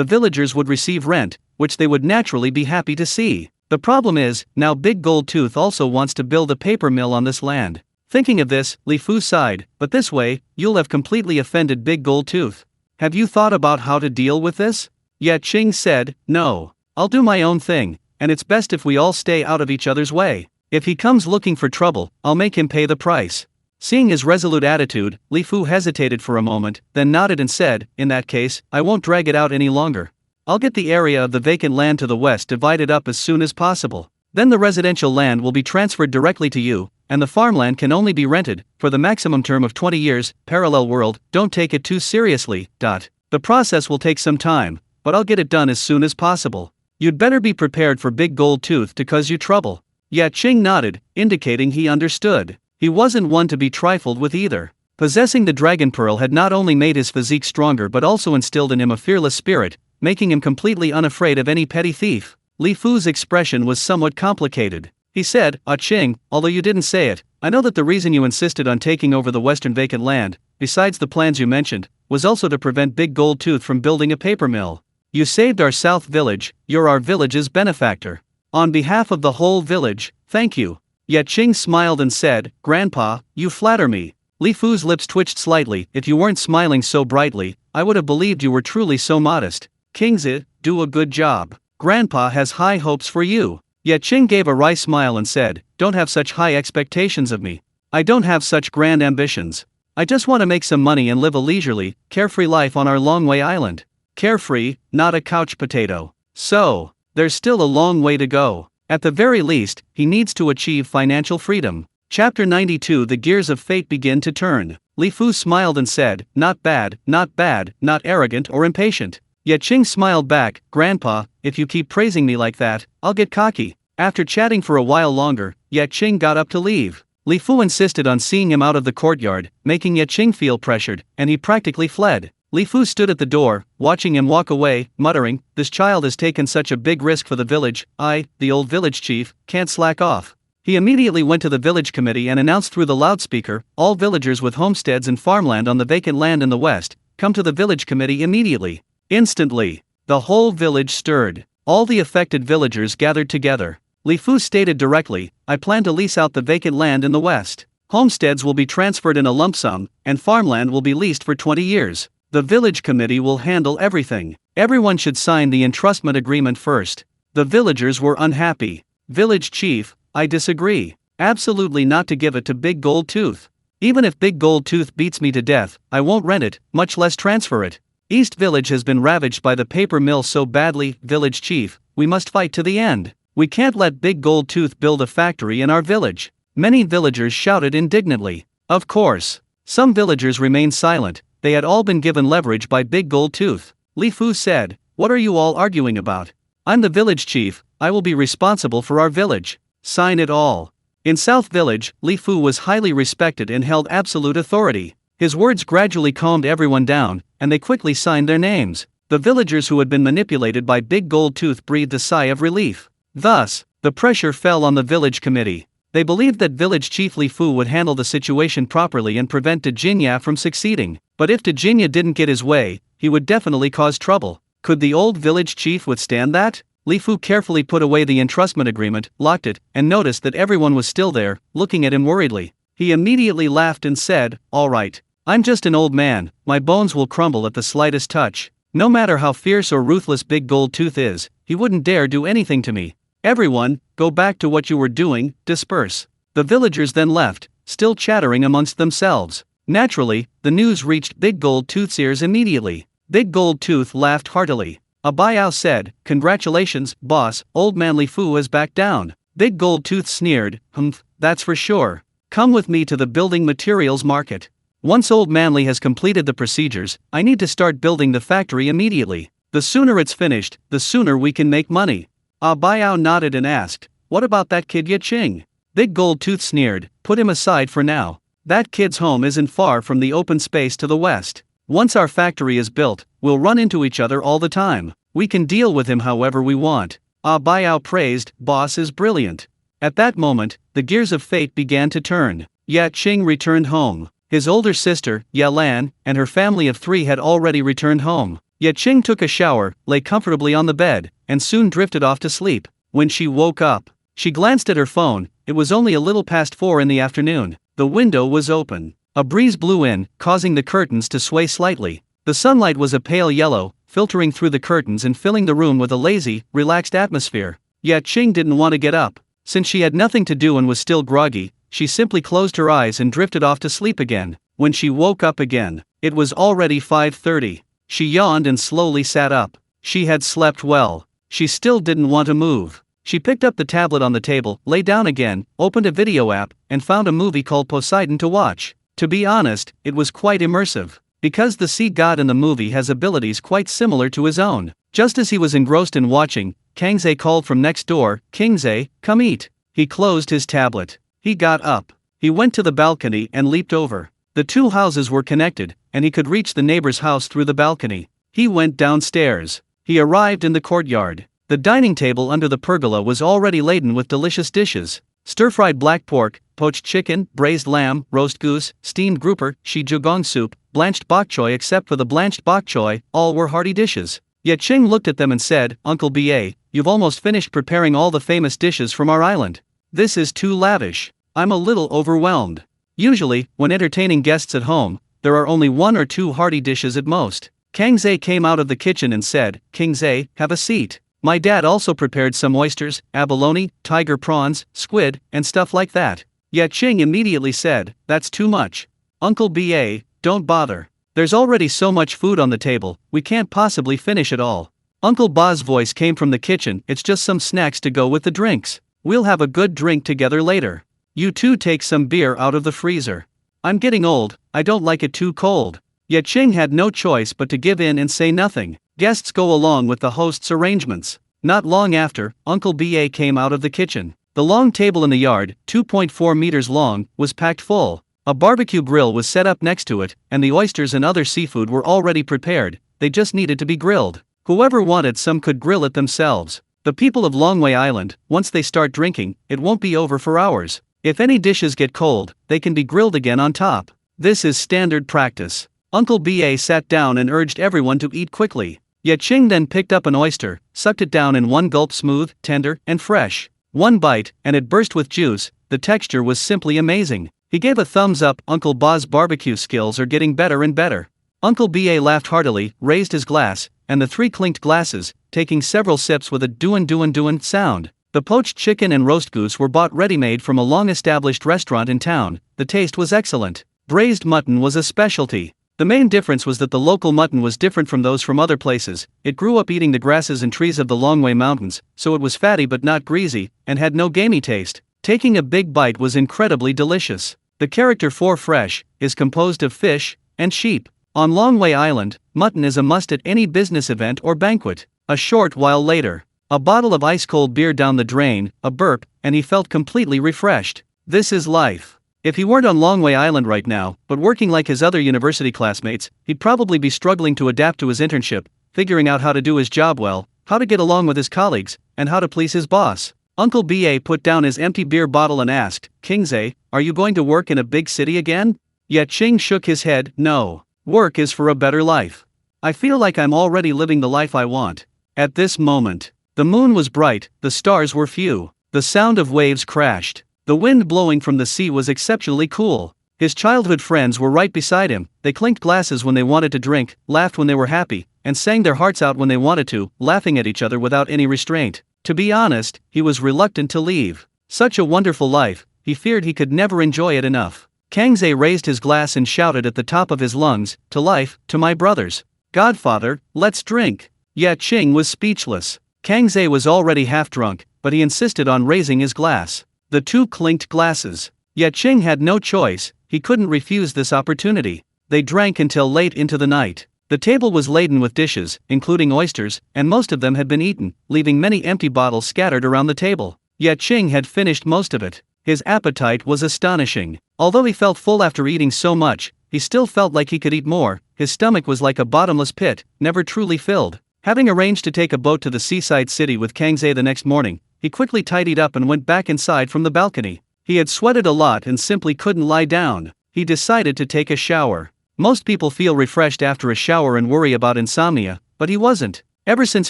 villagers would receive rent, which they would naturally be happy to see. The problem is, now Big Gold Tooth also wants to build a paper mill on this land. Thinking of this, Li Fu sighed, but this way, you'll have completely offended Big Gold Tooth. Have you thought about how to deal with this? Ye Qing said, no. I'll do my own thing, and it's best if we all stay out of each other's way. If he comes looking for trouble, I'll make him pay the price. Seeing his resolute attitude, Li Fu hesitated for a moment, then nodded and said, in that case, I won't drag it out any longer. I'll get the area of the vacant land to the west divided up as soon as possible. Then the residential land will be transferred directly to you, and the farmland can only be rented, for the maximum term of 20 years, parallel world, don't take it too seriously. The process will take some time, but I'll get it done as soon as possible. You'd better be prepared for Big Gold Tooth to cause you trouble. Ye Qing nodded, indicating he understood. He wasn't one to be trifled with either. Possessing the dragon pearl had not only made his physique stronger but also instilled in him a fearless spirit, making him completely unafraid of any petty thief. Li Fu's expression was somewhat complicated. He said, Qing, although you didn't say it, I know that the reason you insisted on taking over the western vacant land, besides the plans you mentioned, was also to prevent Big Gold Tooth from building a paper mill. You saved our South Village, you're our village's benefactor. On behalf of the whole village, thank you. Ye Qing smiled and said, Grandpa, you flatter me. Li Fu's lips twitched slightly. If you weren't smiling so brightly, I would have believed you were truly so modest. Kingsley, do a good job. Grandpa has high hopes for you. Ye Qing gave a wry smile and said, don't have such high expectations of me. I don't have such grand ambitions. I just want to make some money and live a leisurely, carefree life on our Longway Island. Carefree, not a couch potato. So, there's still a long way to go. At the very least, he needs to achieve financial freedom. Chapter 92. The gears of fate begin to turn. Li Fu smiled and said, not bad, not arrogant or impatient. Ye Qing smiled back, Grandpa, if you keep praising me like that, I'll get cocky. After chatting for a while longer, Ye Qing got up to leave. Li Fu insisted on seeing him out of the courtyard, making Ye Qing feel pressured, and he practically fled. Li Fu stood at the door, watching him walk away, muttering, this child has taken such a big risk for the village, I, the old village chief, can't slack off. He immediately went to the village committee and announced through the loudspeaker, all villagers with homesteads and farmland on the vacant land in the west, come to the village committee immediately. Instantly, the whole village stirred. All the affected villagers gathered together. Li Fu stated directly, I plan to lease out the vacant land in the west. Homesteads will be transferred in a lump sum, and farmland will be leased for 20 years. The village committee will handle everything. Everyone should sign the entrustment agreement first. The villagers were unhappy. Village chief, I disagree. Absolutely not to give it to Big Gold Tooth. Even if Big Gold Tooth beats me to death, I won't rent it, much less transfer it. East Village has been ravaged by the paper mill so badly, village chief, we must fight to the end. We can't let Big Gold Tooth build a factory in our village. Many villagers shouted indignantly. Of course. Some villagers remained silent. They had all been given leverage by Big Gold Tooth. Li Fu said, what are you all arguing about? I'm the village chief, I will be responsible for our village. Sign it all. In South Village, Li Fu was highly respected and held absolute authority. His words gradually calmed everyone down, and they quickly signed their names. The villagers who had been manipulated by Big Gold Tooth breathed a sigh of relief. Thus, the pressure fell on the village committee. They believed that village chief Li Fu would handle the situation properly and prevent De Jinya from succeeding. But if De Jinya didn't get his way, he would definitely cause trouble. Could the old village chief withstand that? Li Fu carefully put away the entrustment agreement, locked it, and noticed that everyone was still there, looking at him worriedly. He immediately laughed and said, "All right. I'm just an old man, my bones will crumble at the slightest touch. No matter how fierce or ruthless Big Gold Tooth is, he wouldn't dare do anything to me. Everyone, go back to what you were doing, disperse." The villagers then left, still chattering amongst themselves. Naturally, the news reached Big Gold Tooth's ears immediately. Big Gold Tooth laughed heartily. A Biao said, "Congratulations, boss, old man Li Fu has backed down." Big Gold Tooth sneered, "Humph, that's for sure. Come with me to the building materials market. Once old Manly has completed the procedures, I need to start building the factory immediately. The sooner it's finished, the sooner we can make money." Ah Biao nodded and asked, "What about that kid Ye Qing?" Big Gold Tooth sneered, "Put him aside for now. That kid's home isn't far from the open space to the west. Once our factory is built, we'll run into each other all the time. We can deal with him however we want." Ah Biao praised, "Boss is brilliant." At that moment, the gears of fate began to turn. Ye Qing returned home. His older sister, Ye Lan, and her family of 3 had already returned home. Ye Qing took a shower, lay comfortably on the bed, and soon drifted off to sleep. When she woke up, she glanced at her phone. It was only a little past 4 in the afternoon. The window was open. A breeze blew in, causing the curtains to sway slightly. The sunlight was a pale yellow, filtering through the curtains and filling the room with a lazy, relaxed atmosphere. Ye Qing didn't want to get up. Since she had nothing to do and was still groggy, she simply closed her eyes and drifted off to sleep again. When she woke up again, it was already 5:30. She yawned and slowly sat up. She had slept well. She still didn't want to move. She picked up the tablet on the table, lay down again, opened a video app, and found a movie called Poseidon to watch. To be honest, it was quite immersive. Because the sea god in the movie has abilities quite similar to his own. Just as he was engrossed in watching, Kangze called from next door, "Kingze, come eat." He closed his tablet. He got up. He went to the balcony and leaped over. The 2 houses were connected, and he could reach the neighbor's house through the balcony. He went downstairs. He arrived in the courtyard. The dining table under the pergola was already laden with delicious dishes. Stir-fried black pork, poached chicken, braised lamb, roast goose, steamed grouper, shi zhugong soup, blanched bok choy. Except for the blanched bok choy, all were hearty dishes. Ye Qing looked at them and said, "Uncle Ba, you've almost finished preparing all the famous dishes from our island. This is too lavish. I'm a little overwhelmed." Usually, when entertaining guests at home, there are only 1 or 2 hearty dishes at most. Kangze came out of the kitchen and said, "Kingze, have a seat. My dad also prepared some oysters, abalone, tiger prawns, squid, and stuff like that." Ye Qing immediately said, "That's too much. Uncle Ba, don't bother. There's already so much food on the table, we can't possibly finish it all." Uncle Ba's voice came from the kitchen, "It's just some snacks to go with the drinks. We'll have a good drink together later. You 2 take some beer out of the freezer. I'm getting old, I don't like it too cold." Ye Qing had no choice but to give in and say nothing. Guests go along with the host's arrangements. Not long after, Uncle Ba came out of the kitchen. The long table in the yard, 2.4 meters long, was packed full. A barbecue grill was set up next to it, and the oysters and other seafood were already prepared. They just needed to be grilled. Whoever wanted some could grill it themselves. The people of Longway Island, once they start drinking, it won't be over for hours. If any dishes get cold, they can be grilled again on top. This is standard practice. Uncle Ba sat down and urged everyone to eat quickly. Ye Qing then picked up an oyster, sucked it down in one gulp, smooth, tender, and fresh. One bite, and it burst with juice. The texture was simply amazing. He gave a thumbs up. Uncle Ba's barbecue skills are getting better and better. Uncle Ba laughed heartily, raised his glass, and the 3 clinked glasses, taking several sips with a doon sound. The poached chicken and roast goose were bought ready-made from a long-established restaurant in town. The taste was excellent. Braised mutton was a specialty. The main difference was that the local mutton was different from those from other places. It grew up eating the grasses and trees of the Longway Mountains, so it was fatty but not greasy, and had no gamey taste. Taking a big bite was incredibly delicious. The character for fresh is composed of fish and sheep. On Longway Island, mutton is a must at any business event or banquet. A short while later, a bottle of ice-cold beer down the drain, a burp, and he felt completely refreshed. This is life. If he weren't on Longway Island right now, but working like his other university classmates, he'd probably be struggling to adapt to his internship, figuring out how to do his job well, how to get along with his colleagues, and how to please his boss. Uncle Ba put down his empty beer bottle and asked, Kingze, are you going to work in a big city again? Ye Qing shook his head, no. Work is for a better life. I feel like I'm already living the life I want. At this moment, the moon was bright, the stars were few. The sound of waves crashed. The wind blowing from the sea was exceptionally cool. His childhood friends were right beside him. They clinked glasses when they wanted to drink, laughed when they were happy, and sang their hearts out when they wanted to, laughing at each other without any restraint. To be honest, he was reluctant to leave. Such a wonderful life, he feared he could never enjoy it enough. Kangze raised his glass and shouted at the top of his lungs, to life, to my brothers. Godfather, let's drink. Ye Qing was speechless. Kangze was already half drunk, but he insisted on raising his glass. The two clinked glasses. Ye Qing had no choice, he couldn't refuse this opportunity. They drank until late into the night. The table was laden with dishes, including oysters, and most of them had been eaten, leaving many empty bottles scattered around the table. Ye Qing had finished most of it. His appetite was astonishing. Although he felt full after eating so much, he still felt like he could eat more. His stomach was like a bottomless pit, never truly filled. Having arranged to take a boat to the seaside city with Kangze the next morning, he quickly tidied up and went back inside from the balcony. He had sweated a lot and simply couldn't lie down. He decided to take a shower. Most people feel refreshed after a shower and worry about insomnia, but he wasn't. Ever since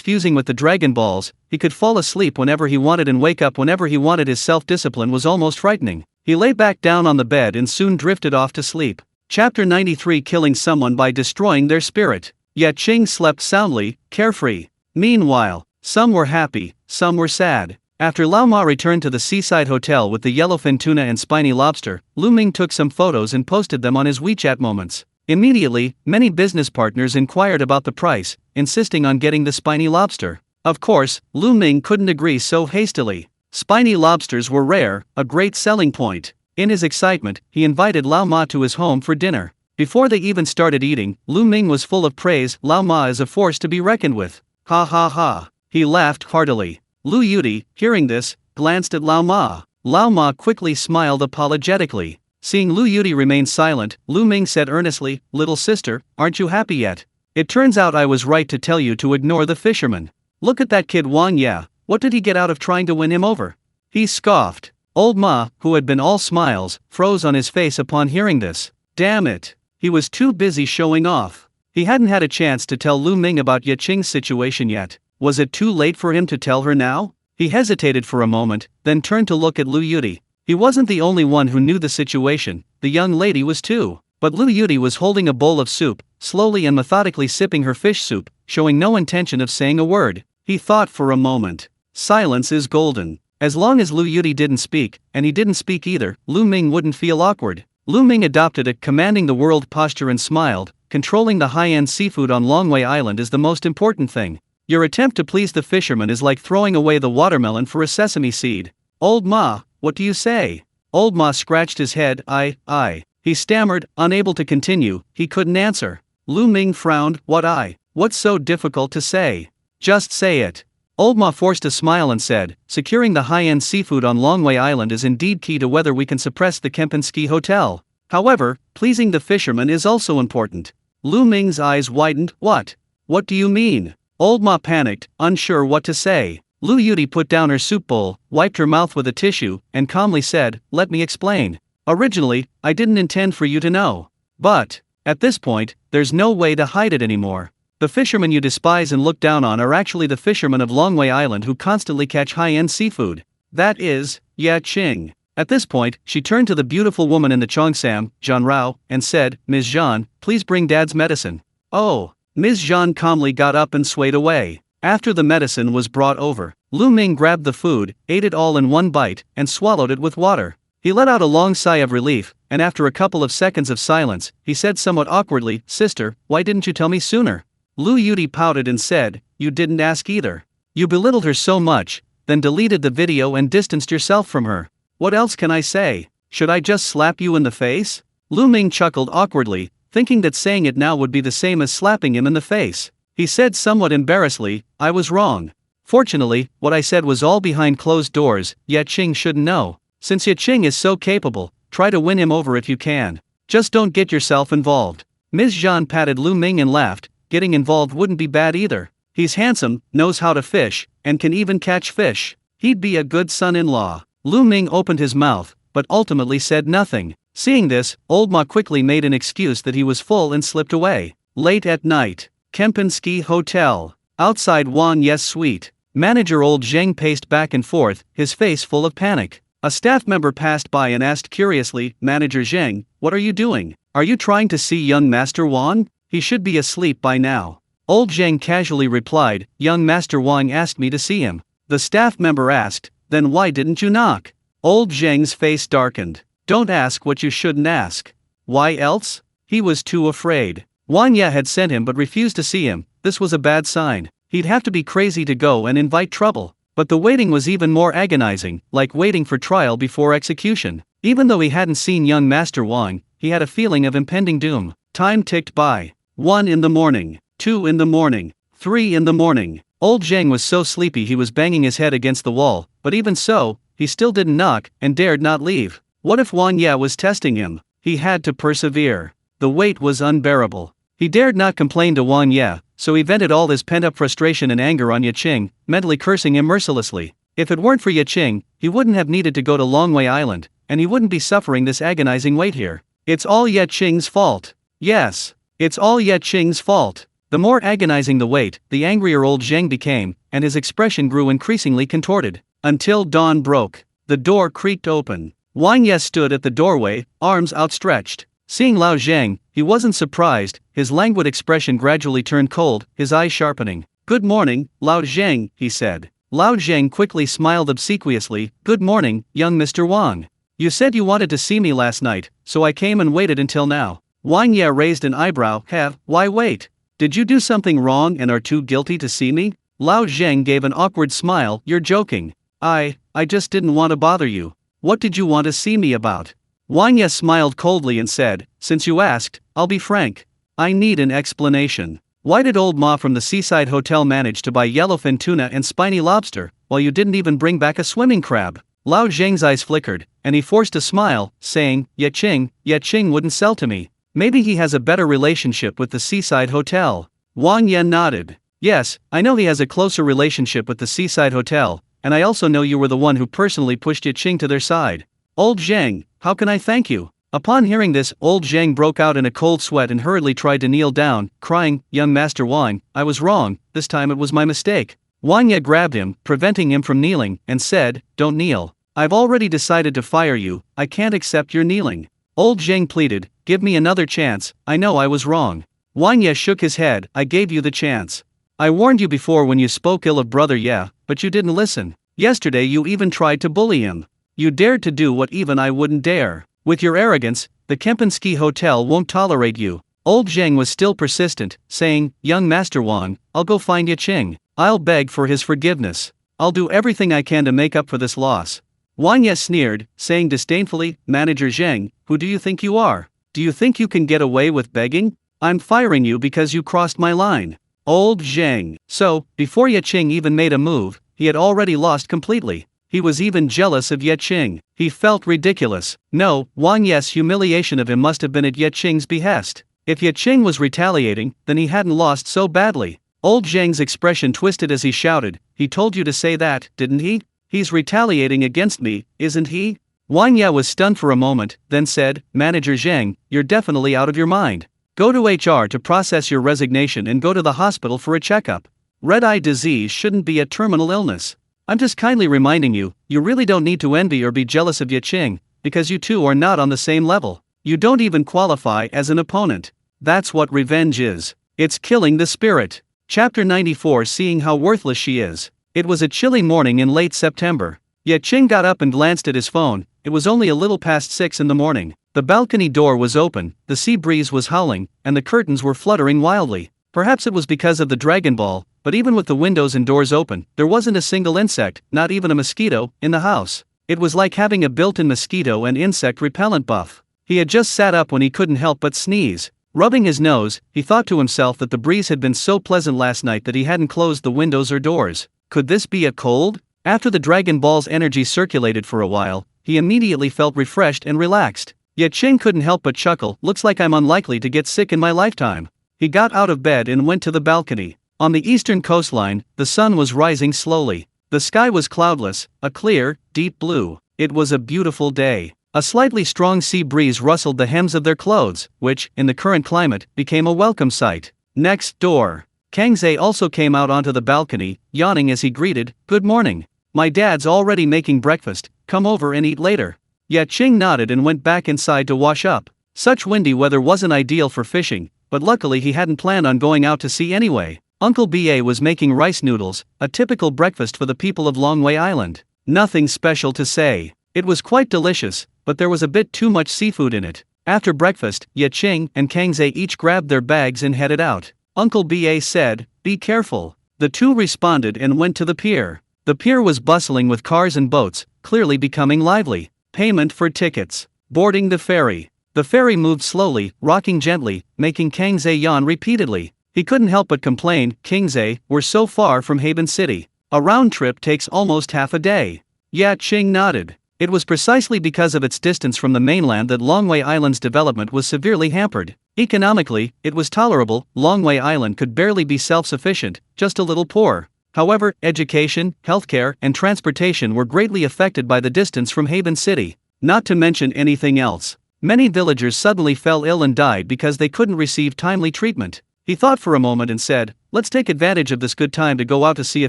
fusing with the Dragon Balls, he could fall asleep whenever he wanted and wake up whenever he wanted. His self-discipline was almost frightening. He lay back down on the bed and soon drifted off to sleep. Chapter 93: Killing someone by destroying their spirit. Ye Qing slept soundly, carefree. Meanwhile, some were happy, some were sad. After Lao Ma returned to the seaside hotel with the yellowfin tuna and spiny lobster, Lu Ming took some photos and posted them on his WeChat Moments. Immediately, many business partners inquired about the price, insisting on getting the spiny lobster. Of course, Lu Ming couldn't agree so hastily. Spiny lobsters were rare, a great selling point. In his excitement, he invited Lao Ma to his home for dinner. Before they even started eating, Lu Ming was full of praise. Lao Ma is a force to be reckoned with. Ha ha ha. He laughed heartily. Lu Yudi, hearing this, glanced at Lao Ma. Lao Ma quickly smiled apologetically. Seeing Lu Yudi remain silent, Lu Ming said earnestly, "Little sister, aren't you happy yet? It turns out I was right to tell you to ignore the fisherman. Look at that kid Wang Ye, what did he get out of trying to win him over?" He scoffed. Old Ma, who had been all smiles, froze on his face upon hearing this. Damn it. He was too busy showing off. He hadn't had a chance to tell Lu Ming about Ye Qing's situation yet. Was it too late for him to tell her now? He hesitated for a moment, then turned to look at Lu Yudi. He wasn't the only one who knew the situation, the young lady was too. But Lu Yudi was holding a bowl of soup, slowly and methodically sipping her fish soup, showing no intention of saying a word. He thought for a moment. Silence is golden. As long as Lu Yudi didn't speak, and he didn't speak either, Lu Ming wouldn't feel awkward. Lu Ming adopted a commanding the world posture and smiled. Controlling the high-end seafood on Longwei Island is the most important thing. Your attempt to please the fisherman is like throwing away the watermelon for a sesame seed. Old Ma, what do you say? Old Ma scratched his head. I. He stammered, unable to continue. He couldn't answer. Lu Ming frowned. What's so difficult to say? Just say it. Old Ma forced a smile and said, securing the high-end seafood on Longwei Island is indeed key to whether we can suppress the Kempinski Hotel. However, pleasing the fisherman is also important. Lu Ming's eyes widened. What? What do you mean? Old Ma panicked, unsure what to say. Lu Yudi put down her soup bowl, wiped her mouth with a tissue, and calmly said, "Let me explain. Originally, I didn't intend for you to know. But, at this point, there's no way to hide it anymore. The fishermen you despise and look down on are actually the fishermen of Longwei Island who constantly catch high-end seafood. That is, Ye Qing." At this point, she turned to the beautiful woman in the cheongsam, Jean Rao, and said, "Ms. Jean, please bring Dad's medicine." Oh. Ms. Jean calmly got up and swayed away. After the medicine was brought over, Lu Ming grabbed the food, ate it all in one bite, and swallowed it with water. He let out a long sigh of relief, and after a couple of seconds of silence, he said somewhat awkwardly, "Sister, why didn't you tell me sooner?" Lu Yudi pouted and said, "You didn't ask either. You belittled her so much, then deleted the video and distanced yourself from her. What else can I say? Should I just slap you in the face?" Lu Ming chuckled awkwardly, thinking that saying it now would be the same as slapping him in the face. He said somewhat embarrassedly, "I was wrong. Fortunately, what I said was all behind closed doors. Ye Qing shouldn't know. Since Ye Qing is so capable, try to win him over if you can. Just don't get yourself involved." Ms. Jean patted Lu Ming and laughed. Getting involved wouldn't be bad either. He's handsome, knows how to fish, and can even catch fish. He'd be a good son-in-law. Lu Ming opened his mouth, but ultimately said nothing. Seeing this, old Ma quickly made an excuse that he was full and slipped away. Late at night. Kempinski Hotel. Outside Wang Ye's suite. Manager old Zheng paced back and forth, his face full of panic. A staff member passed by and asked curiously, "Manager Zheng, what are you doing? Are you trying to see young Master Wang? He should be asleep by now." Old Zheng casually replied, "Young Master Wang asked me to see him." The staff member asked, "Then why didn't you knock?" Old Zheng's face darkened. "Don't ask what you shouldn't ask." "Why else?" He was too afraid. Wang Ye had sent him but refused to see him. This was a bad sign. He'd have to be crazy to go and invite trouble. But the waiting was even more agonizing, like waiting for trial before execution. Even though he hadn't seen young Master Wang, he had a feeling of impending doom. Time ticked by. 1 in the morning, 2 in the morning, 3 in the morning. Old Zheng was so sleepy he was banging his head against the wall, but even so, he still didn't knock and dared not leave. What if Wang Ye was testing him? He had to persevere. The wait was unbearable. He dared not complain to Wang Ye, so he vented all his pent-up frustration and anger on Ye Qing, mentally cursing him mercilessly. If it weren't for Ye Qing, he wouldn't have needed to go to Longwei Island, and he wouldn't be suffering this agonizing wait here. It's all Ye Qing's fault. Yes, it's all Ye Qing's fault. The more agonizing the wait, the angrier old Zheng became, and his expression grew increasingly contorted. Until dawn broke. The door creaked open. Wang Ye stood at the doorway, arms outstretched. Seeing Lao Zheng, he wasn't surprised. His languid expression gradually turned cold, his eyes sharpening. "Good morning, Lao Zheng," he said. Lao Zheng quickly smiled obsequiously. "Good morning, young Mr. Wang. You said you wanted to see me last night, so I came and waited until now." Wang Ye raised an eyebrow. Why wait? Did you do something wrong and are too guilty to see me?" Lao Zheng gave an awkward smile. "You're joking. I just didn't want to bother you. What did you want to see me about?" Wang Ye smiled coldly and said, "Since you asked, I'll be frank. I need an explanation. Why did old Ma from the seaside hotel manage to buy yellowfin tuna and spiny lobster, while you didn't even bring back a swimming crab?" Lao Zheng's eyes flickered, and he forced a smile, saying, Ye Qing wouldn't sell to me. Maybe he has a better relationship with the seaside hotel." Wang Ye nodded. "Yes, I know he has a closer relationship with the seaside hotel, and I also know you were the one who personally pushed Ye Qing to their side." "Old Zheng, how can I thank you?" Upon hearing this, old Zheng broke out in a cold sweat and hurriedly tried to kneel down, crying, "Young Master Wang, I was wrong, this time it was my mistake." Wang Ye grabbed him, preventing him from kneeling, and said, "Don't kneel. I've already decided to fire you, I can't accept your kneeling." Old Zheng pleaded, "Give me another chance, I know I was wrong." Wang Ye shook his head. "I gave you the chance. I warned you before when you spoke ill of Brother Ye, but you didn't listen. Yesterday you even tried to bully him. You dared to do what even I wouldn't dare. With your arrogance, the Kempinski Hotel won't tolerate you." Old Zheng was still persistent, saying, "Young Master Wang, I'll go find Ye Qing. I'll beg for his forgiveness. I'll do everything I can to make up for this loss." Wang Ye sneered, saying disdainfully, "Manager Zheng, who do you think you are? Do you think you can get away with begging? I'm firing you because you crossed my line." Old Zheng. So, before Ye Qing even made a move, he had already lost completely. He was even jealous of Ye Qing. He felt ridiculous. No, Wang Ye's humiliation of him must have been at Ye Qing's behest. If Ye Qing was retaliating, then he hadn't lost so badly. Old Zheng's expression twisted as he shouted, "He told you to say that, didn't he? He's retaliating against me, isn't he?" Wang Ye was stunned for a moment, then said, "Manager Zheng, you're definitely out of your mind. Go to HR to process your resignation and go to the hospital for a checkup. Red-eye disease shouldn't be a terminal illness. I'm just kindly reminding you, you really don't need to envy or be jealous of Ye Qing, because you two are not on the same level. You don't even qualify as an opponent. That's what revenge is. It's killing the spirit." Chapter 94. Seeing how worthless she is. It was a chilly morning in late September. Ye Qing got up and glanced at his phone. It was only a little past 6 in the morning. The balcony door was open, the sea breeze was howling, and the curtains were fluttering wildly. Perhaps it was because of the Dragon Ball, but even with the windows and doors open, there wasn't a single insect, not even a mosquito, in the house. It was like having a built-in mosquito and insect repellent buff. He had just sat up when he couldn't help but sneeze. Rubbing his nose, he thought to himself that the breeze had been so pleasant last night that he hadn't closed the windows or doors. Could this be a cold? After the Dragon Ball's energy circulated for a while, he immediately felt refreshed and relaxed. Ye Qing couldn't help but chuckle. "Looks like I'm unlikely to get sick in my lifetime." He got out of bed and went to the balcony. On the eastern coastline, the sun was rising slowly. The sky was cloudless, a clear, deep blue. It was a beautiful day. A slightly strong sea breeze rustled the hems of their clothes, which, in the current climate, became a welcome sight. Next door, Kangze also came out onto the balcony, yawning as he greeted, "Good morning. My dad's already making breakfast, come over and eat later." Ye Qing nodded and went back inside to wash up. Such windy weather wasn't ideal for fishing, but luckily he hadn't planned on going out to sea anyway. Uncle Ba was making rice noodles, a typical breakfast for the people of Longwei Island. Nothing special to say. It was quite delicious, but there was a bit too much seafood in it. After breakfast, Ye Qing and Kangze each grabbed their bags and headed out. Uncle Ba said, "Be careful." The two responded and went to the pier. The pier was bustling with cars and boats, clearly becoming lively. Payment for tickets. Boarding the ferry. The ferry moved slowly, rocking gently, making Kangze yawn repeatedly. He couldn't help but complain, "Kangze, we're so far from Haven City. A round trip takes almost half a day." Ye Qing nodded. It was precisely because of its distance from the mainland that Longwei Island's development was severely hampered. Economically, it was tolerable. Longwei Island could barely be self-sufficient, just a little poor. However, education, healthcare, and transportation were greatly affected by the distance from Haven City. Not to mention anything else. Many villagers suddenly fell ill and died because they couldn't receive timely treatment. He thought for a moment and said, "Let's take advantage of this good time to go out to sea a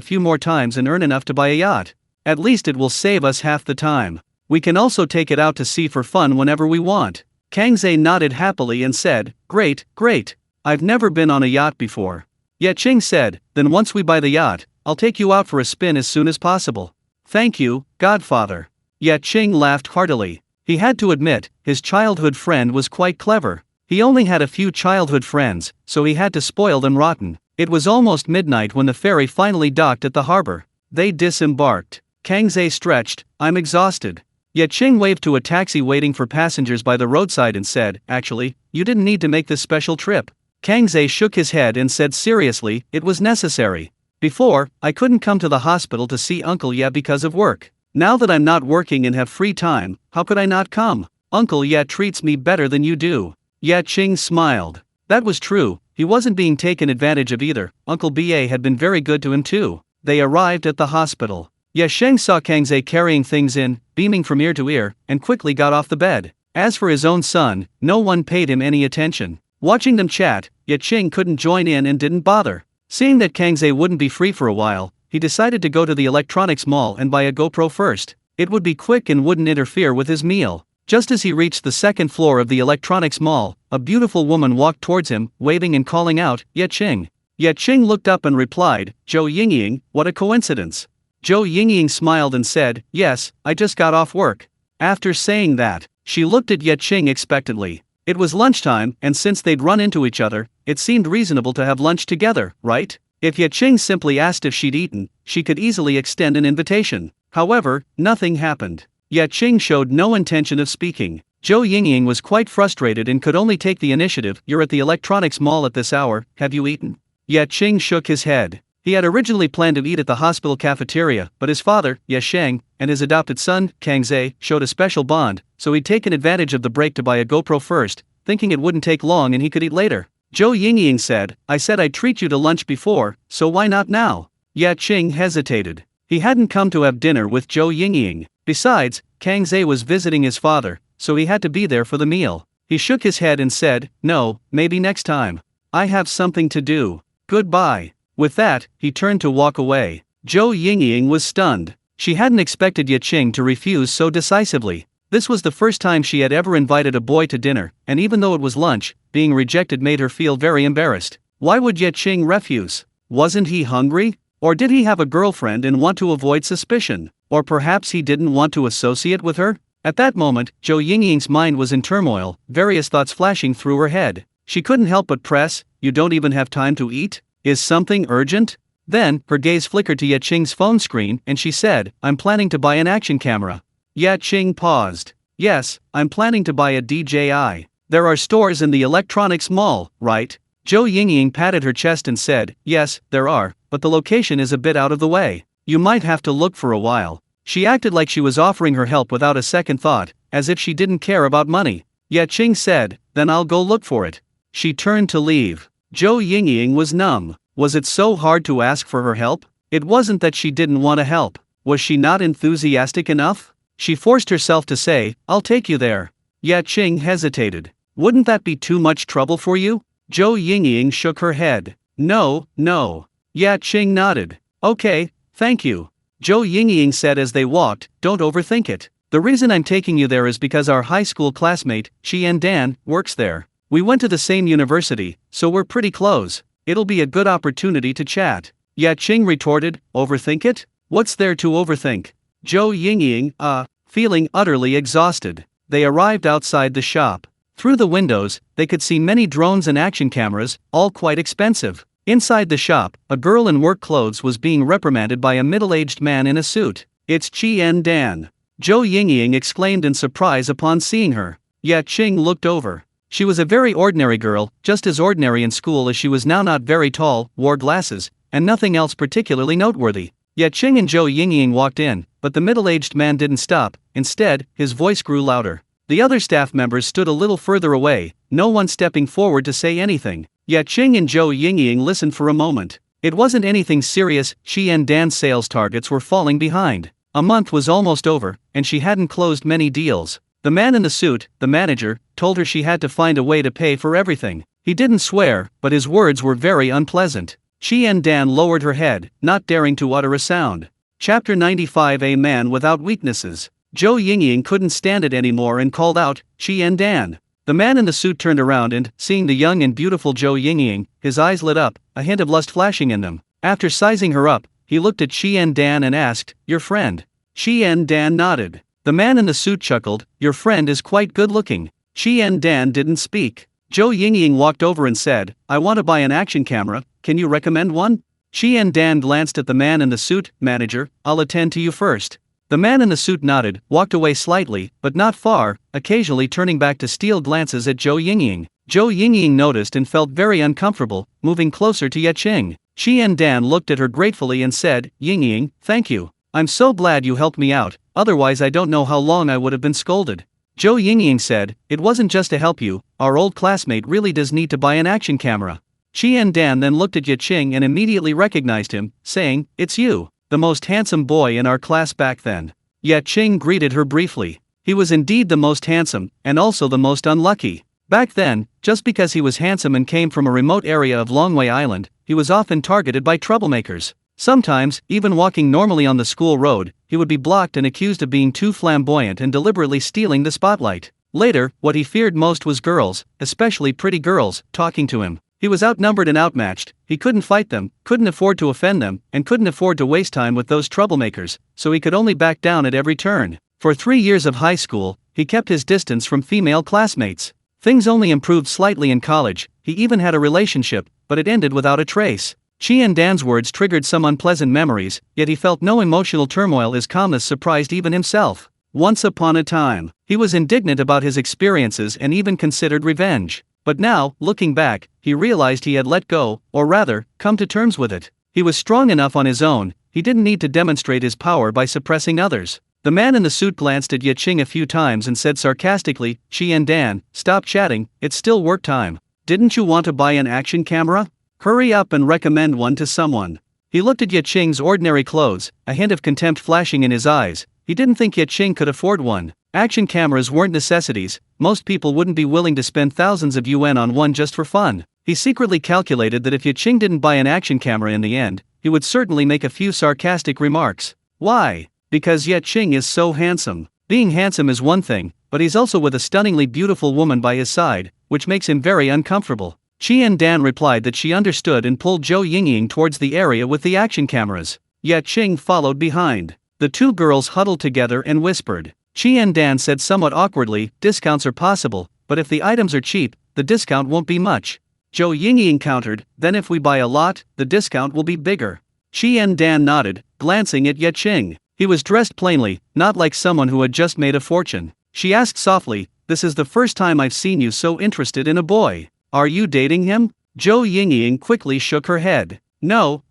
few more times and earn enough to buy a yacht. At least it will save us half the time. We can also take it out to sea for fun whenever we want." Kangze nodded happily and said, "Great, great. I've never been on a yacht before." Ye Qing said, "Then once we buy the yacht, I'll take you out for a spin as soon as possible." "Thank you, Godfather." Ye Qing laughed heartily. He had to admit, his childhood friend was quite clever. He only had a few childhood friends, so he had to spoil them rotten. It was almost midnight when the ferry finally docked at the harbor. They disembarked. Kangze stretched, "I'm exhausted." Ye Qing waved to a taxi waiting for passengers by the roadside and said, "Actually, you didn't need to make this special trip." Kangze shook his head and said seriously, "It was necessary. Before, I couldn't come to the hospital to see Uncle Ye because of work. Now that I'm not working and have free time, how could I not come? Uncle Ye treats me better than you do." Ye Qing smiled. That was true, he wasn't being taken advantage of either. Uncle Ba had been very good to him too. They arrived at the hospital. Ye Qing saw Kangze carrying things in, beaming from ear to ear, and quickly got off the bed. As for his own son, no one paid him any attention. Watching them chat, Ye Qing couldn't join in and didn't bother. Seeing that Kangze wouldn't be free for a while, he decided to go to the electronics mall and buy a GoPro first. It would be quick and wouldn't interfere with his meal. Just as he reached the second floor of the electronics mall, a beautiful woman walked towards him, waving and calling out, "Ye Qing." Ye Qing looked up and replied, "Zhou Yingying, what a coincidence." Zhou Yingying smiled and said, "Yes, I just got off work." After saying that, she looked at Ye Qing expectantly. It was lunchtime, and since they'd run into each other, it seemed reasonable to have lunch together, right? If Ye Qing simply asked if she'd eaten, she could easily extend an invitation. However, nothing happened. Ye Qing showed no intention of speaking. Zhou Yingying was quite frustrated and could only take the initiative. "You're at the electronics mall at this hour, have you eaten?" Ye Qing shook his head. He had originally planned to eat at the hospital cafeteria, but his father, Ye Sheng, and his adopted son, Kangze, showed a special bond, so he'd taken advantage of the break to buy a GoPro first, thinking it wouldn't take long and he could eat later. Zhou Yingying said, "I said I'd treat you to lunch before, so why not now?" Ye Qing hesitated. He hadn't come to have dinner with Zhou Yingying. Besides, Kangze was visiting his father, so he had to be there for the meal. He shook his head and said, "No, maybe next time. I have something to do. Goodbye." With that, he turned to walk away. Zhou Yingying was stunned. She hadn't expected Ye Qing to refuse so decisively. This was the first time she had ever invited a boy to dinner, and even though it was lunch, being rejected made her feel very embarrassed. Why would Ye Qing refuse? Wasn't he hungry? Or did he have a girlfriend and want to avoid suspicion? Or perhaps he didn't want to associate with her? At that moment, Zhou Yingying's mind was in turmoil, various thoughts flashing through her head. She couldn't help but press, "You don't even have time to eat? Is something urgent?" Then, her gaze flickered to Ye Qing's phone screen and she said, "I'm planning to buy an action camera." Ye Qing paused. "Yes, I'm planning to buy a DJI. There are stores in the electronics mall, right?" Zhou Yingying patted her chest and said, "Yes, there are, but the location is a bit out of the way. You might have to look for a while." She acted like she was offering her help without a second thought, as if she didn't care about money. Ye Qing said, "Then I'll go look for it." She turned to leave. Zhou Yingying was numb. Was it so hard to ask for her help? It wasn't that she didn't want to help. Was she not enthusiastic enough? She forced herself to say, "I'll take you there." Ye Qing hesitated. "Wouldn't that be too much trouble for you?" Zhou Yingying shook her head. "No, no." Ye Qing nodded. "Okay, thank you." Zhou Yingying said as they walked, "Don't overthink it. The reason I'm taking you there is because our high school classmate, Dan, works there. We went to the same university, so we're pretty close. It'll be a good opportunity to chat." Ye Qing retorted, "Overthink it? What's there to overthink?" Zhou Yingying, feeling utterly exhausted. They arrived outside the shop. Through the windows, they could see many drones and action cameras, all quite expensive. Inside the shop, a girl in work clothes was being reprimanded by a middle-aged man in a suit. "It's Dan." Zhou Yingying exclaimed in surprise upon seeing her. Ye Qing looked over. She was a very ordinary girl, just as ordinary in school as she was now, not very tall, wore glasses, and nothing else particularly noteworthy. Ye Qing and Zhou Yingying walked in, but the middle-aged man didn't stop. Instead, his voice grew louder. The other staff members stood a little further away, no one stepping forward to say anything. Ye Qing and Zhou Yingying listened for a moment. It wasn't anything serious. She and Dan's sales targets were falling behind. A month was almost over, and she hadn't closed many deals. The man in the suit, the manager, told her she had to find a way to pay for everything. He didn't swear, but his words were very unpleasant. She and Dan lowered her head, not daring to utter a sound. Chapter 95. A Man Without Weaknesses. Zhou Yingying couldn't stand it anymore and called out, "She and Dan." The man in the suit turned around and, seeing the young and beautiful Zhou Yingying, his eyes lit up, a hint of lust flashing in them. After sizing her up, he looked at Shi and Dan and asked, "Your friend?" Shi and Dan nodded. The man in the suit chuckled, "Your friend is quite good looking." Shi and Dan didn't speak. Zhou Yingying walked over and said, "I want to buy an action camera, can you recommend one?" Shi and Dan glanced at the man in the suit. "Manager, I'll attend to you first." The man in the suit nodded, walked away slightly, but not far, occasionally turning back to steal glances at Zhou Yingying. Zhou Yingying noticed and felt very uncomfortable, moving closer to Ye Qing. Shi and Dan looked at her gratefully and said, "Yingying, thank you. I'm so glad you helped me out, otherwise I don't know how long I would have been scolded." Zhou Yingying said, "It wasn't just to help you, our old classmate really does need to buy an action camera." Shi and Dan then looked at Ye Qing and immediately recognized him, saying, "It's you, the most handsome boy in our class back then." Ye Qing greeted her briefly. He was indeed the most handsome, and also the most unlucky. Back then, just because he was handsome and came from a remote area of Longwei Island, he was often targeted by troublemakers. Sometimes, even walking normally on the school road, he would be blocked and accused of being too flamboyant and deliberately stealing the spotlight. Later, what he feared most was girls, especially pretty girls, talking to him. He was outnumbered and outmatched, he couldn't fight them, couldn't afford to offend them, and couldn't afford to waste time with those troublemakers, so he could only back down at every turn. For 3 years of high school, he kept his distance from female classmates. Things only improved slightly in college, he even had a relationship, but it ended without a trace. Shi and Dan's words triggered some unpleasant memories, yet he felt no emotional turmoil. His calmness surprised even himself. Once upon a time, he was indignant about his experiences and even considered revenge. But now, looking back, he realized he had let go, or rather, come to terms with it. He was strong enough on his own, he didn't need to demonstrate his power by suppressing others. The man in the suit glanced at Ye Qing a few times and said sarcastically, "Shi and Dan, stop chatting, it's still work time. Didn't you want to buy an action camera? Hurry up and recommend one to someone." He looked at Ye Qing's ordinary clothes, a hint of contempt flashing in his eyes. He didn't think Ye Qing could afford one. Action cameras weren't necessities, most people wouldn't be willing to spend thousands of yuan on one just for fun. He secretly calculated that if Ye Qing didn't buy an action camera in the end, he would certainly make a few sarcastic remarks. Why? Because Ye Qing is so handsome. Being handsome is one thing, but he's also with a stunningly beautiful woman by his side, which makes him very uncomfortable. Shi and Dan replied that she understood and pulled Zhou Yingying towards the area with the action cameras. Ye Qing followed behind. The two girls huddled together and whispered. Shi and Dan said somewhat awkwardly, "Discounts are possible, but if the items are cheap, the discount won't be much." Zhou Yingying countered, "Then if we buy a lot, the discount will be bigger." Shi and Dan nodded, glancing at Ye Qing. He was dressed plainly, not like someone who had just made a fortune. She asked softly, "This is the first time I've seen you so interested in a boy. Are you dating him?" Zhou Yingying quickly shook her head. No,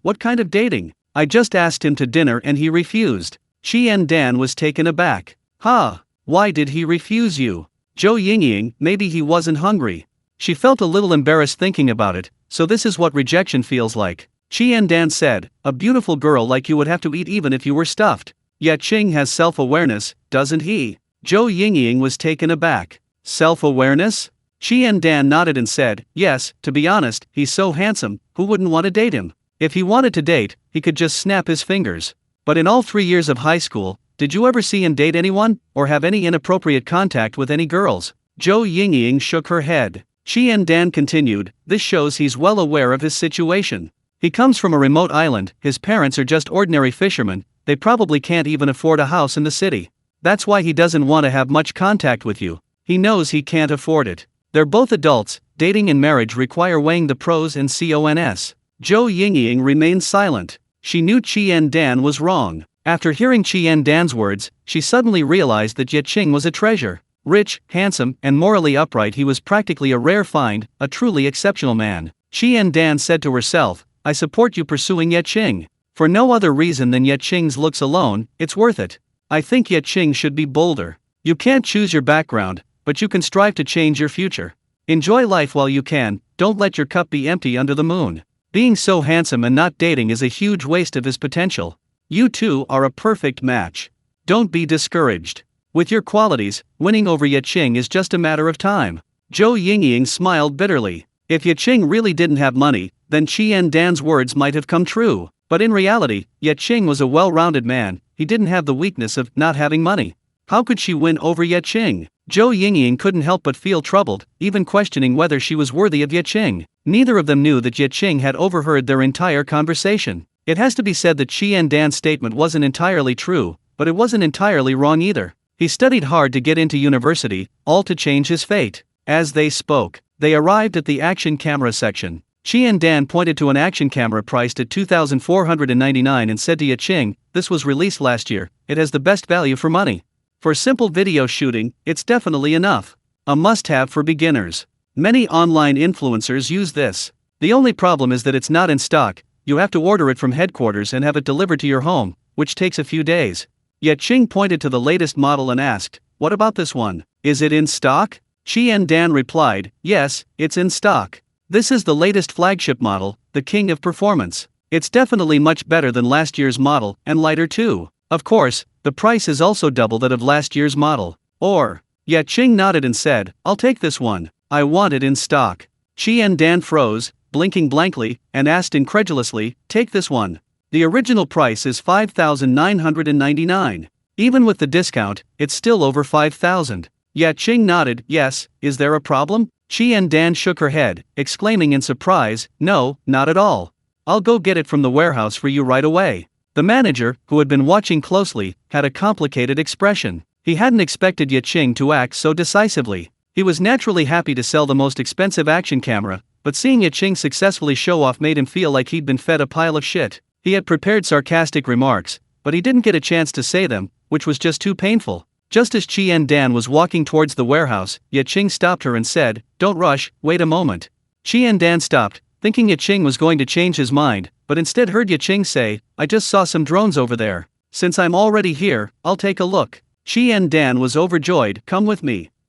what kind of dating? I just asked him to dinner and he refused." Shi and Dan was taken aback. Why did he refuse you?" Zhou Yingying, "Maybe he wasn't hungry." She felt a little embarrassed thinking about it, so this is what rejection feels like. Qian Dan said, a beautiful girl like you would have to eat even if you were stuffed. Ye Qing has self-awareness, doesn't he? Zhou Yingying was taken aback. Self-awareness? Qian Dan nodded and said, yes, to be honest, he's so handsome, who wouldn't want to date him? If he wanted to date, he could just snap his fingers. But in all 3 years of high school, did you ever see him date anyone, or have any inappropriate contact with any girls? Zhou Yingying shook her head. Qian Dan continued, this shows he's well aware of his situation. He comes from a remote island, his parents are just ordinary fishermen, they probably can't even afford a house in the city. That's why he doesn't want to have much contact with you. He knows he can't afford it. They're both adults, dating and marriage require weighing the pros and cons. Zhou Yingying remained silent. She knew Qian Dan was wrong. After hearing Qian Dan's words, she suddenly realized that Ye Qing was a treasure. Rich, handsome, and morally upright, he was practically a rare find, a truly exceptional man. Qian Dan said to herself, I support you pursuing Ye Qing. For no other reason than Ye Qing's looks alone, it's worth it. I think Ye Qing should be bolder. You can't choose your background, but you can strive to change your future. Enjoy life while you can, don't let your cup be empty under the moon. Being so handsome and not dating is a huge waste of his potential. You two are a perfect match. Don't be discouraged. With your qualities, winning over Ye Qing is just a matter of time. Zhou Yingying smiled bitterly. If Ye Qing really didn't have money, then Qian Dan's words might have come true. But in reality, Ye Qing was a well-rounded man, he didn't have the weakness of not having money. How could she win over Ye Qing? Zhou Yingying couldn't help but feel troubled, even questioning whether she was worthy of Ye Qing. Neither of them knew that Ye Qing had overheard their entire conversation. It has to be said that Qian Dan's statement wasn't entirely true, but it wasn't entirely wrong either. He studied hard to get into university, all to change his fate. As they spoke, they arrived at the action camera section. Qian Dan pointed to an action camera priced at $2,499 and said to Ye Qing, this was released last year, it has the best value for money. For simple video shooting, it's definitely enough. A must-have for beginners. Many online influencers use this. The only problem is that it's not in stock, you have to order it from headquarters and have it delivered to your home, which takes a few days. Ye Qing pointed to the latest model and asked, what about this one? Is it in stock? Qian Dan replied, yes, it's in stock. This is the latest flagship model, the king of performance. It's definitely much better than last year's model, and lighter too. Of course, the price is also double that of last year's model. Ye Qing nodded and said, I'll take this one. I want it in stock. Qian Dan froze, blinking blankly, and asked incredulously, take this one. The original price is $5,999. Even with the discount, it's still over $5,000. Ye Qing nodded, yes, is there a problem? Qian Dan shook her head, exclaiming in surprise, no, not at all. I'll go get it from the warehouse for you right away. The manager, who had been watching closely, had a complicated expression. He hadn't expected Ye Qing to act so decisively. He was naturally happy to sell the most expensive action camera, but seeing Ye Qing successfully show off made him feel like he'd been fed a pile of shit. He had prepared sarcastic remarks, but he didn't get a chance to say them, which was just too painful. Just as Qian Dan was walking towards the warehouse, Ye Qing stopped her and said, don't rush, wait a moment. Qian Dan stopped, thinking Ye Qing was going to change his mind, but instead heard Ye Qing say, I just saw some drones over there. Since I'm already here, I'll take a look. Qian Dan was overjoyed, come with me.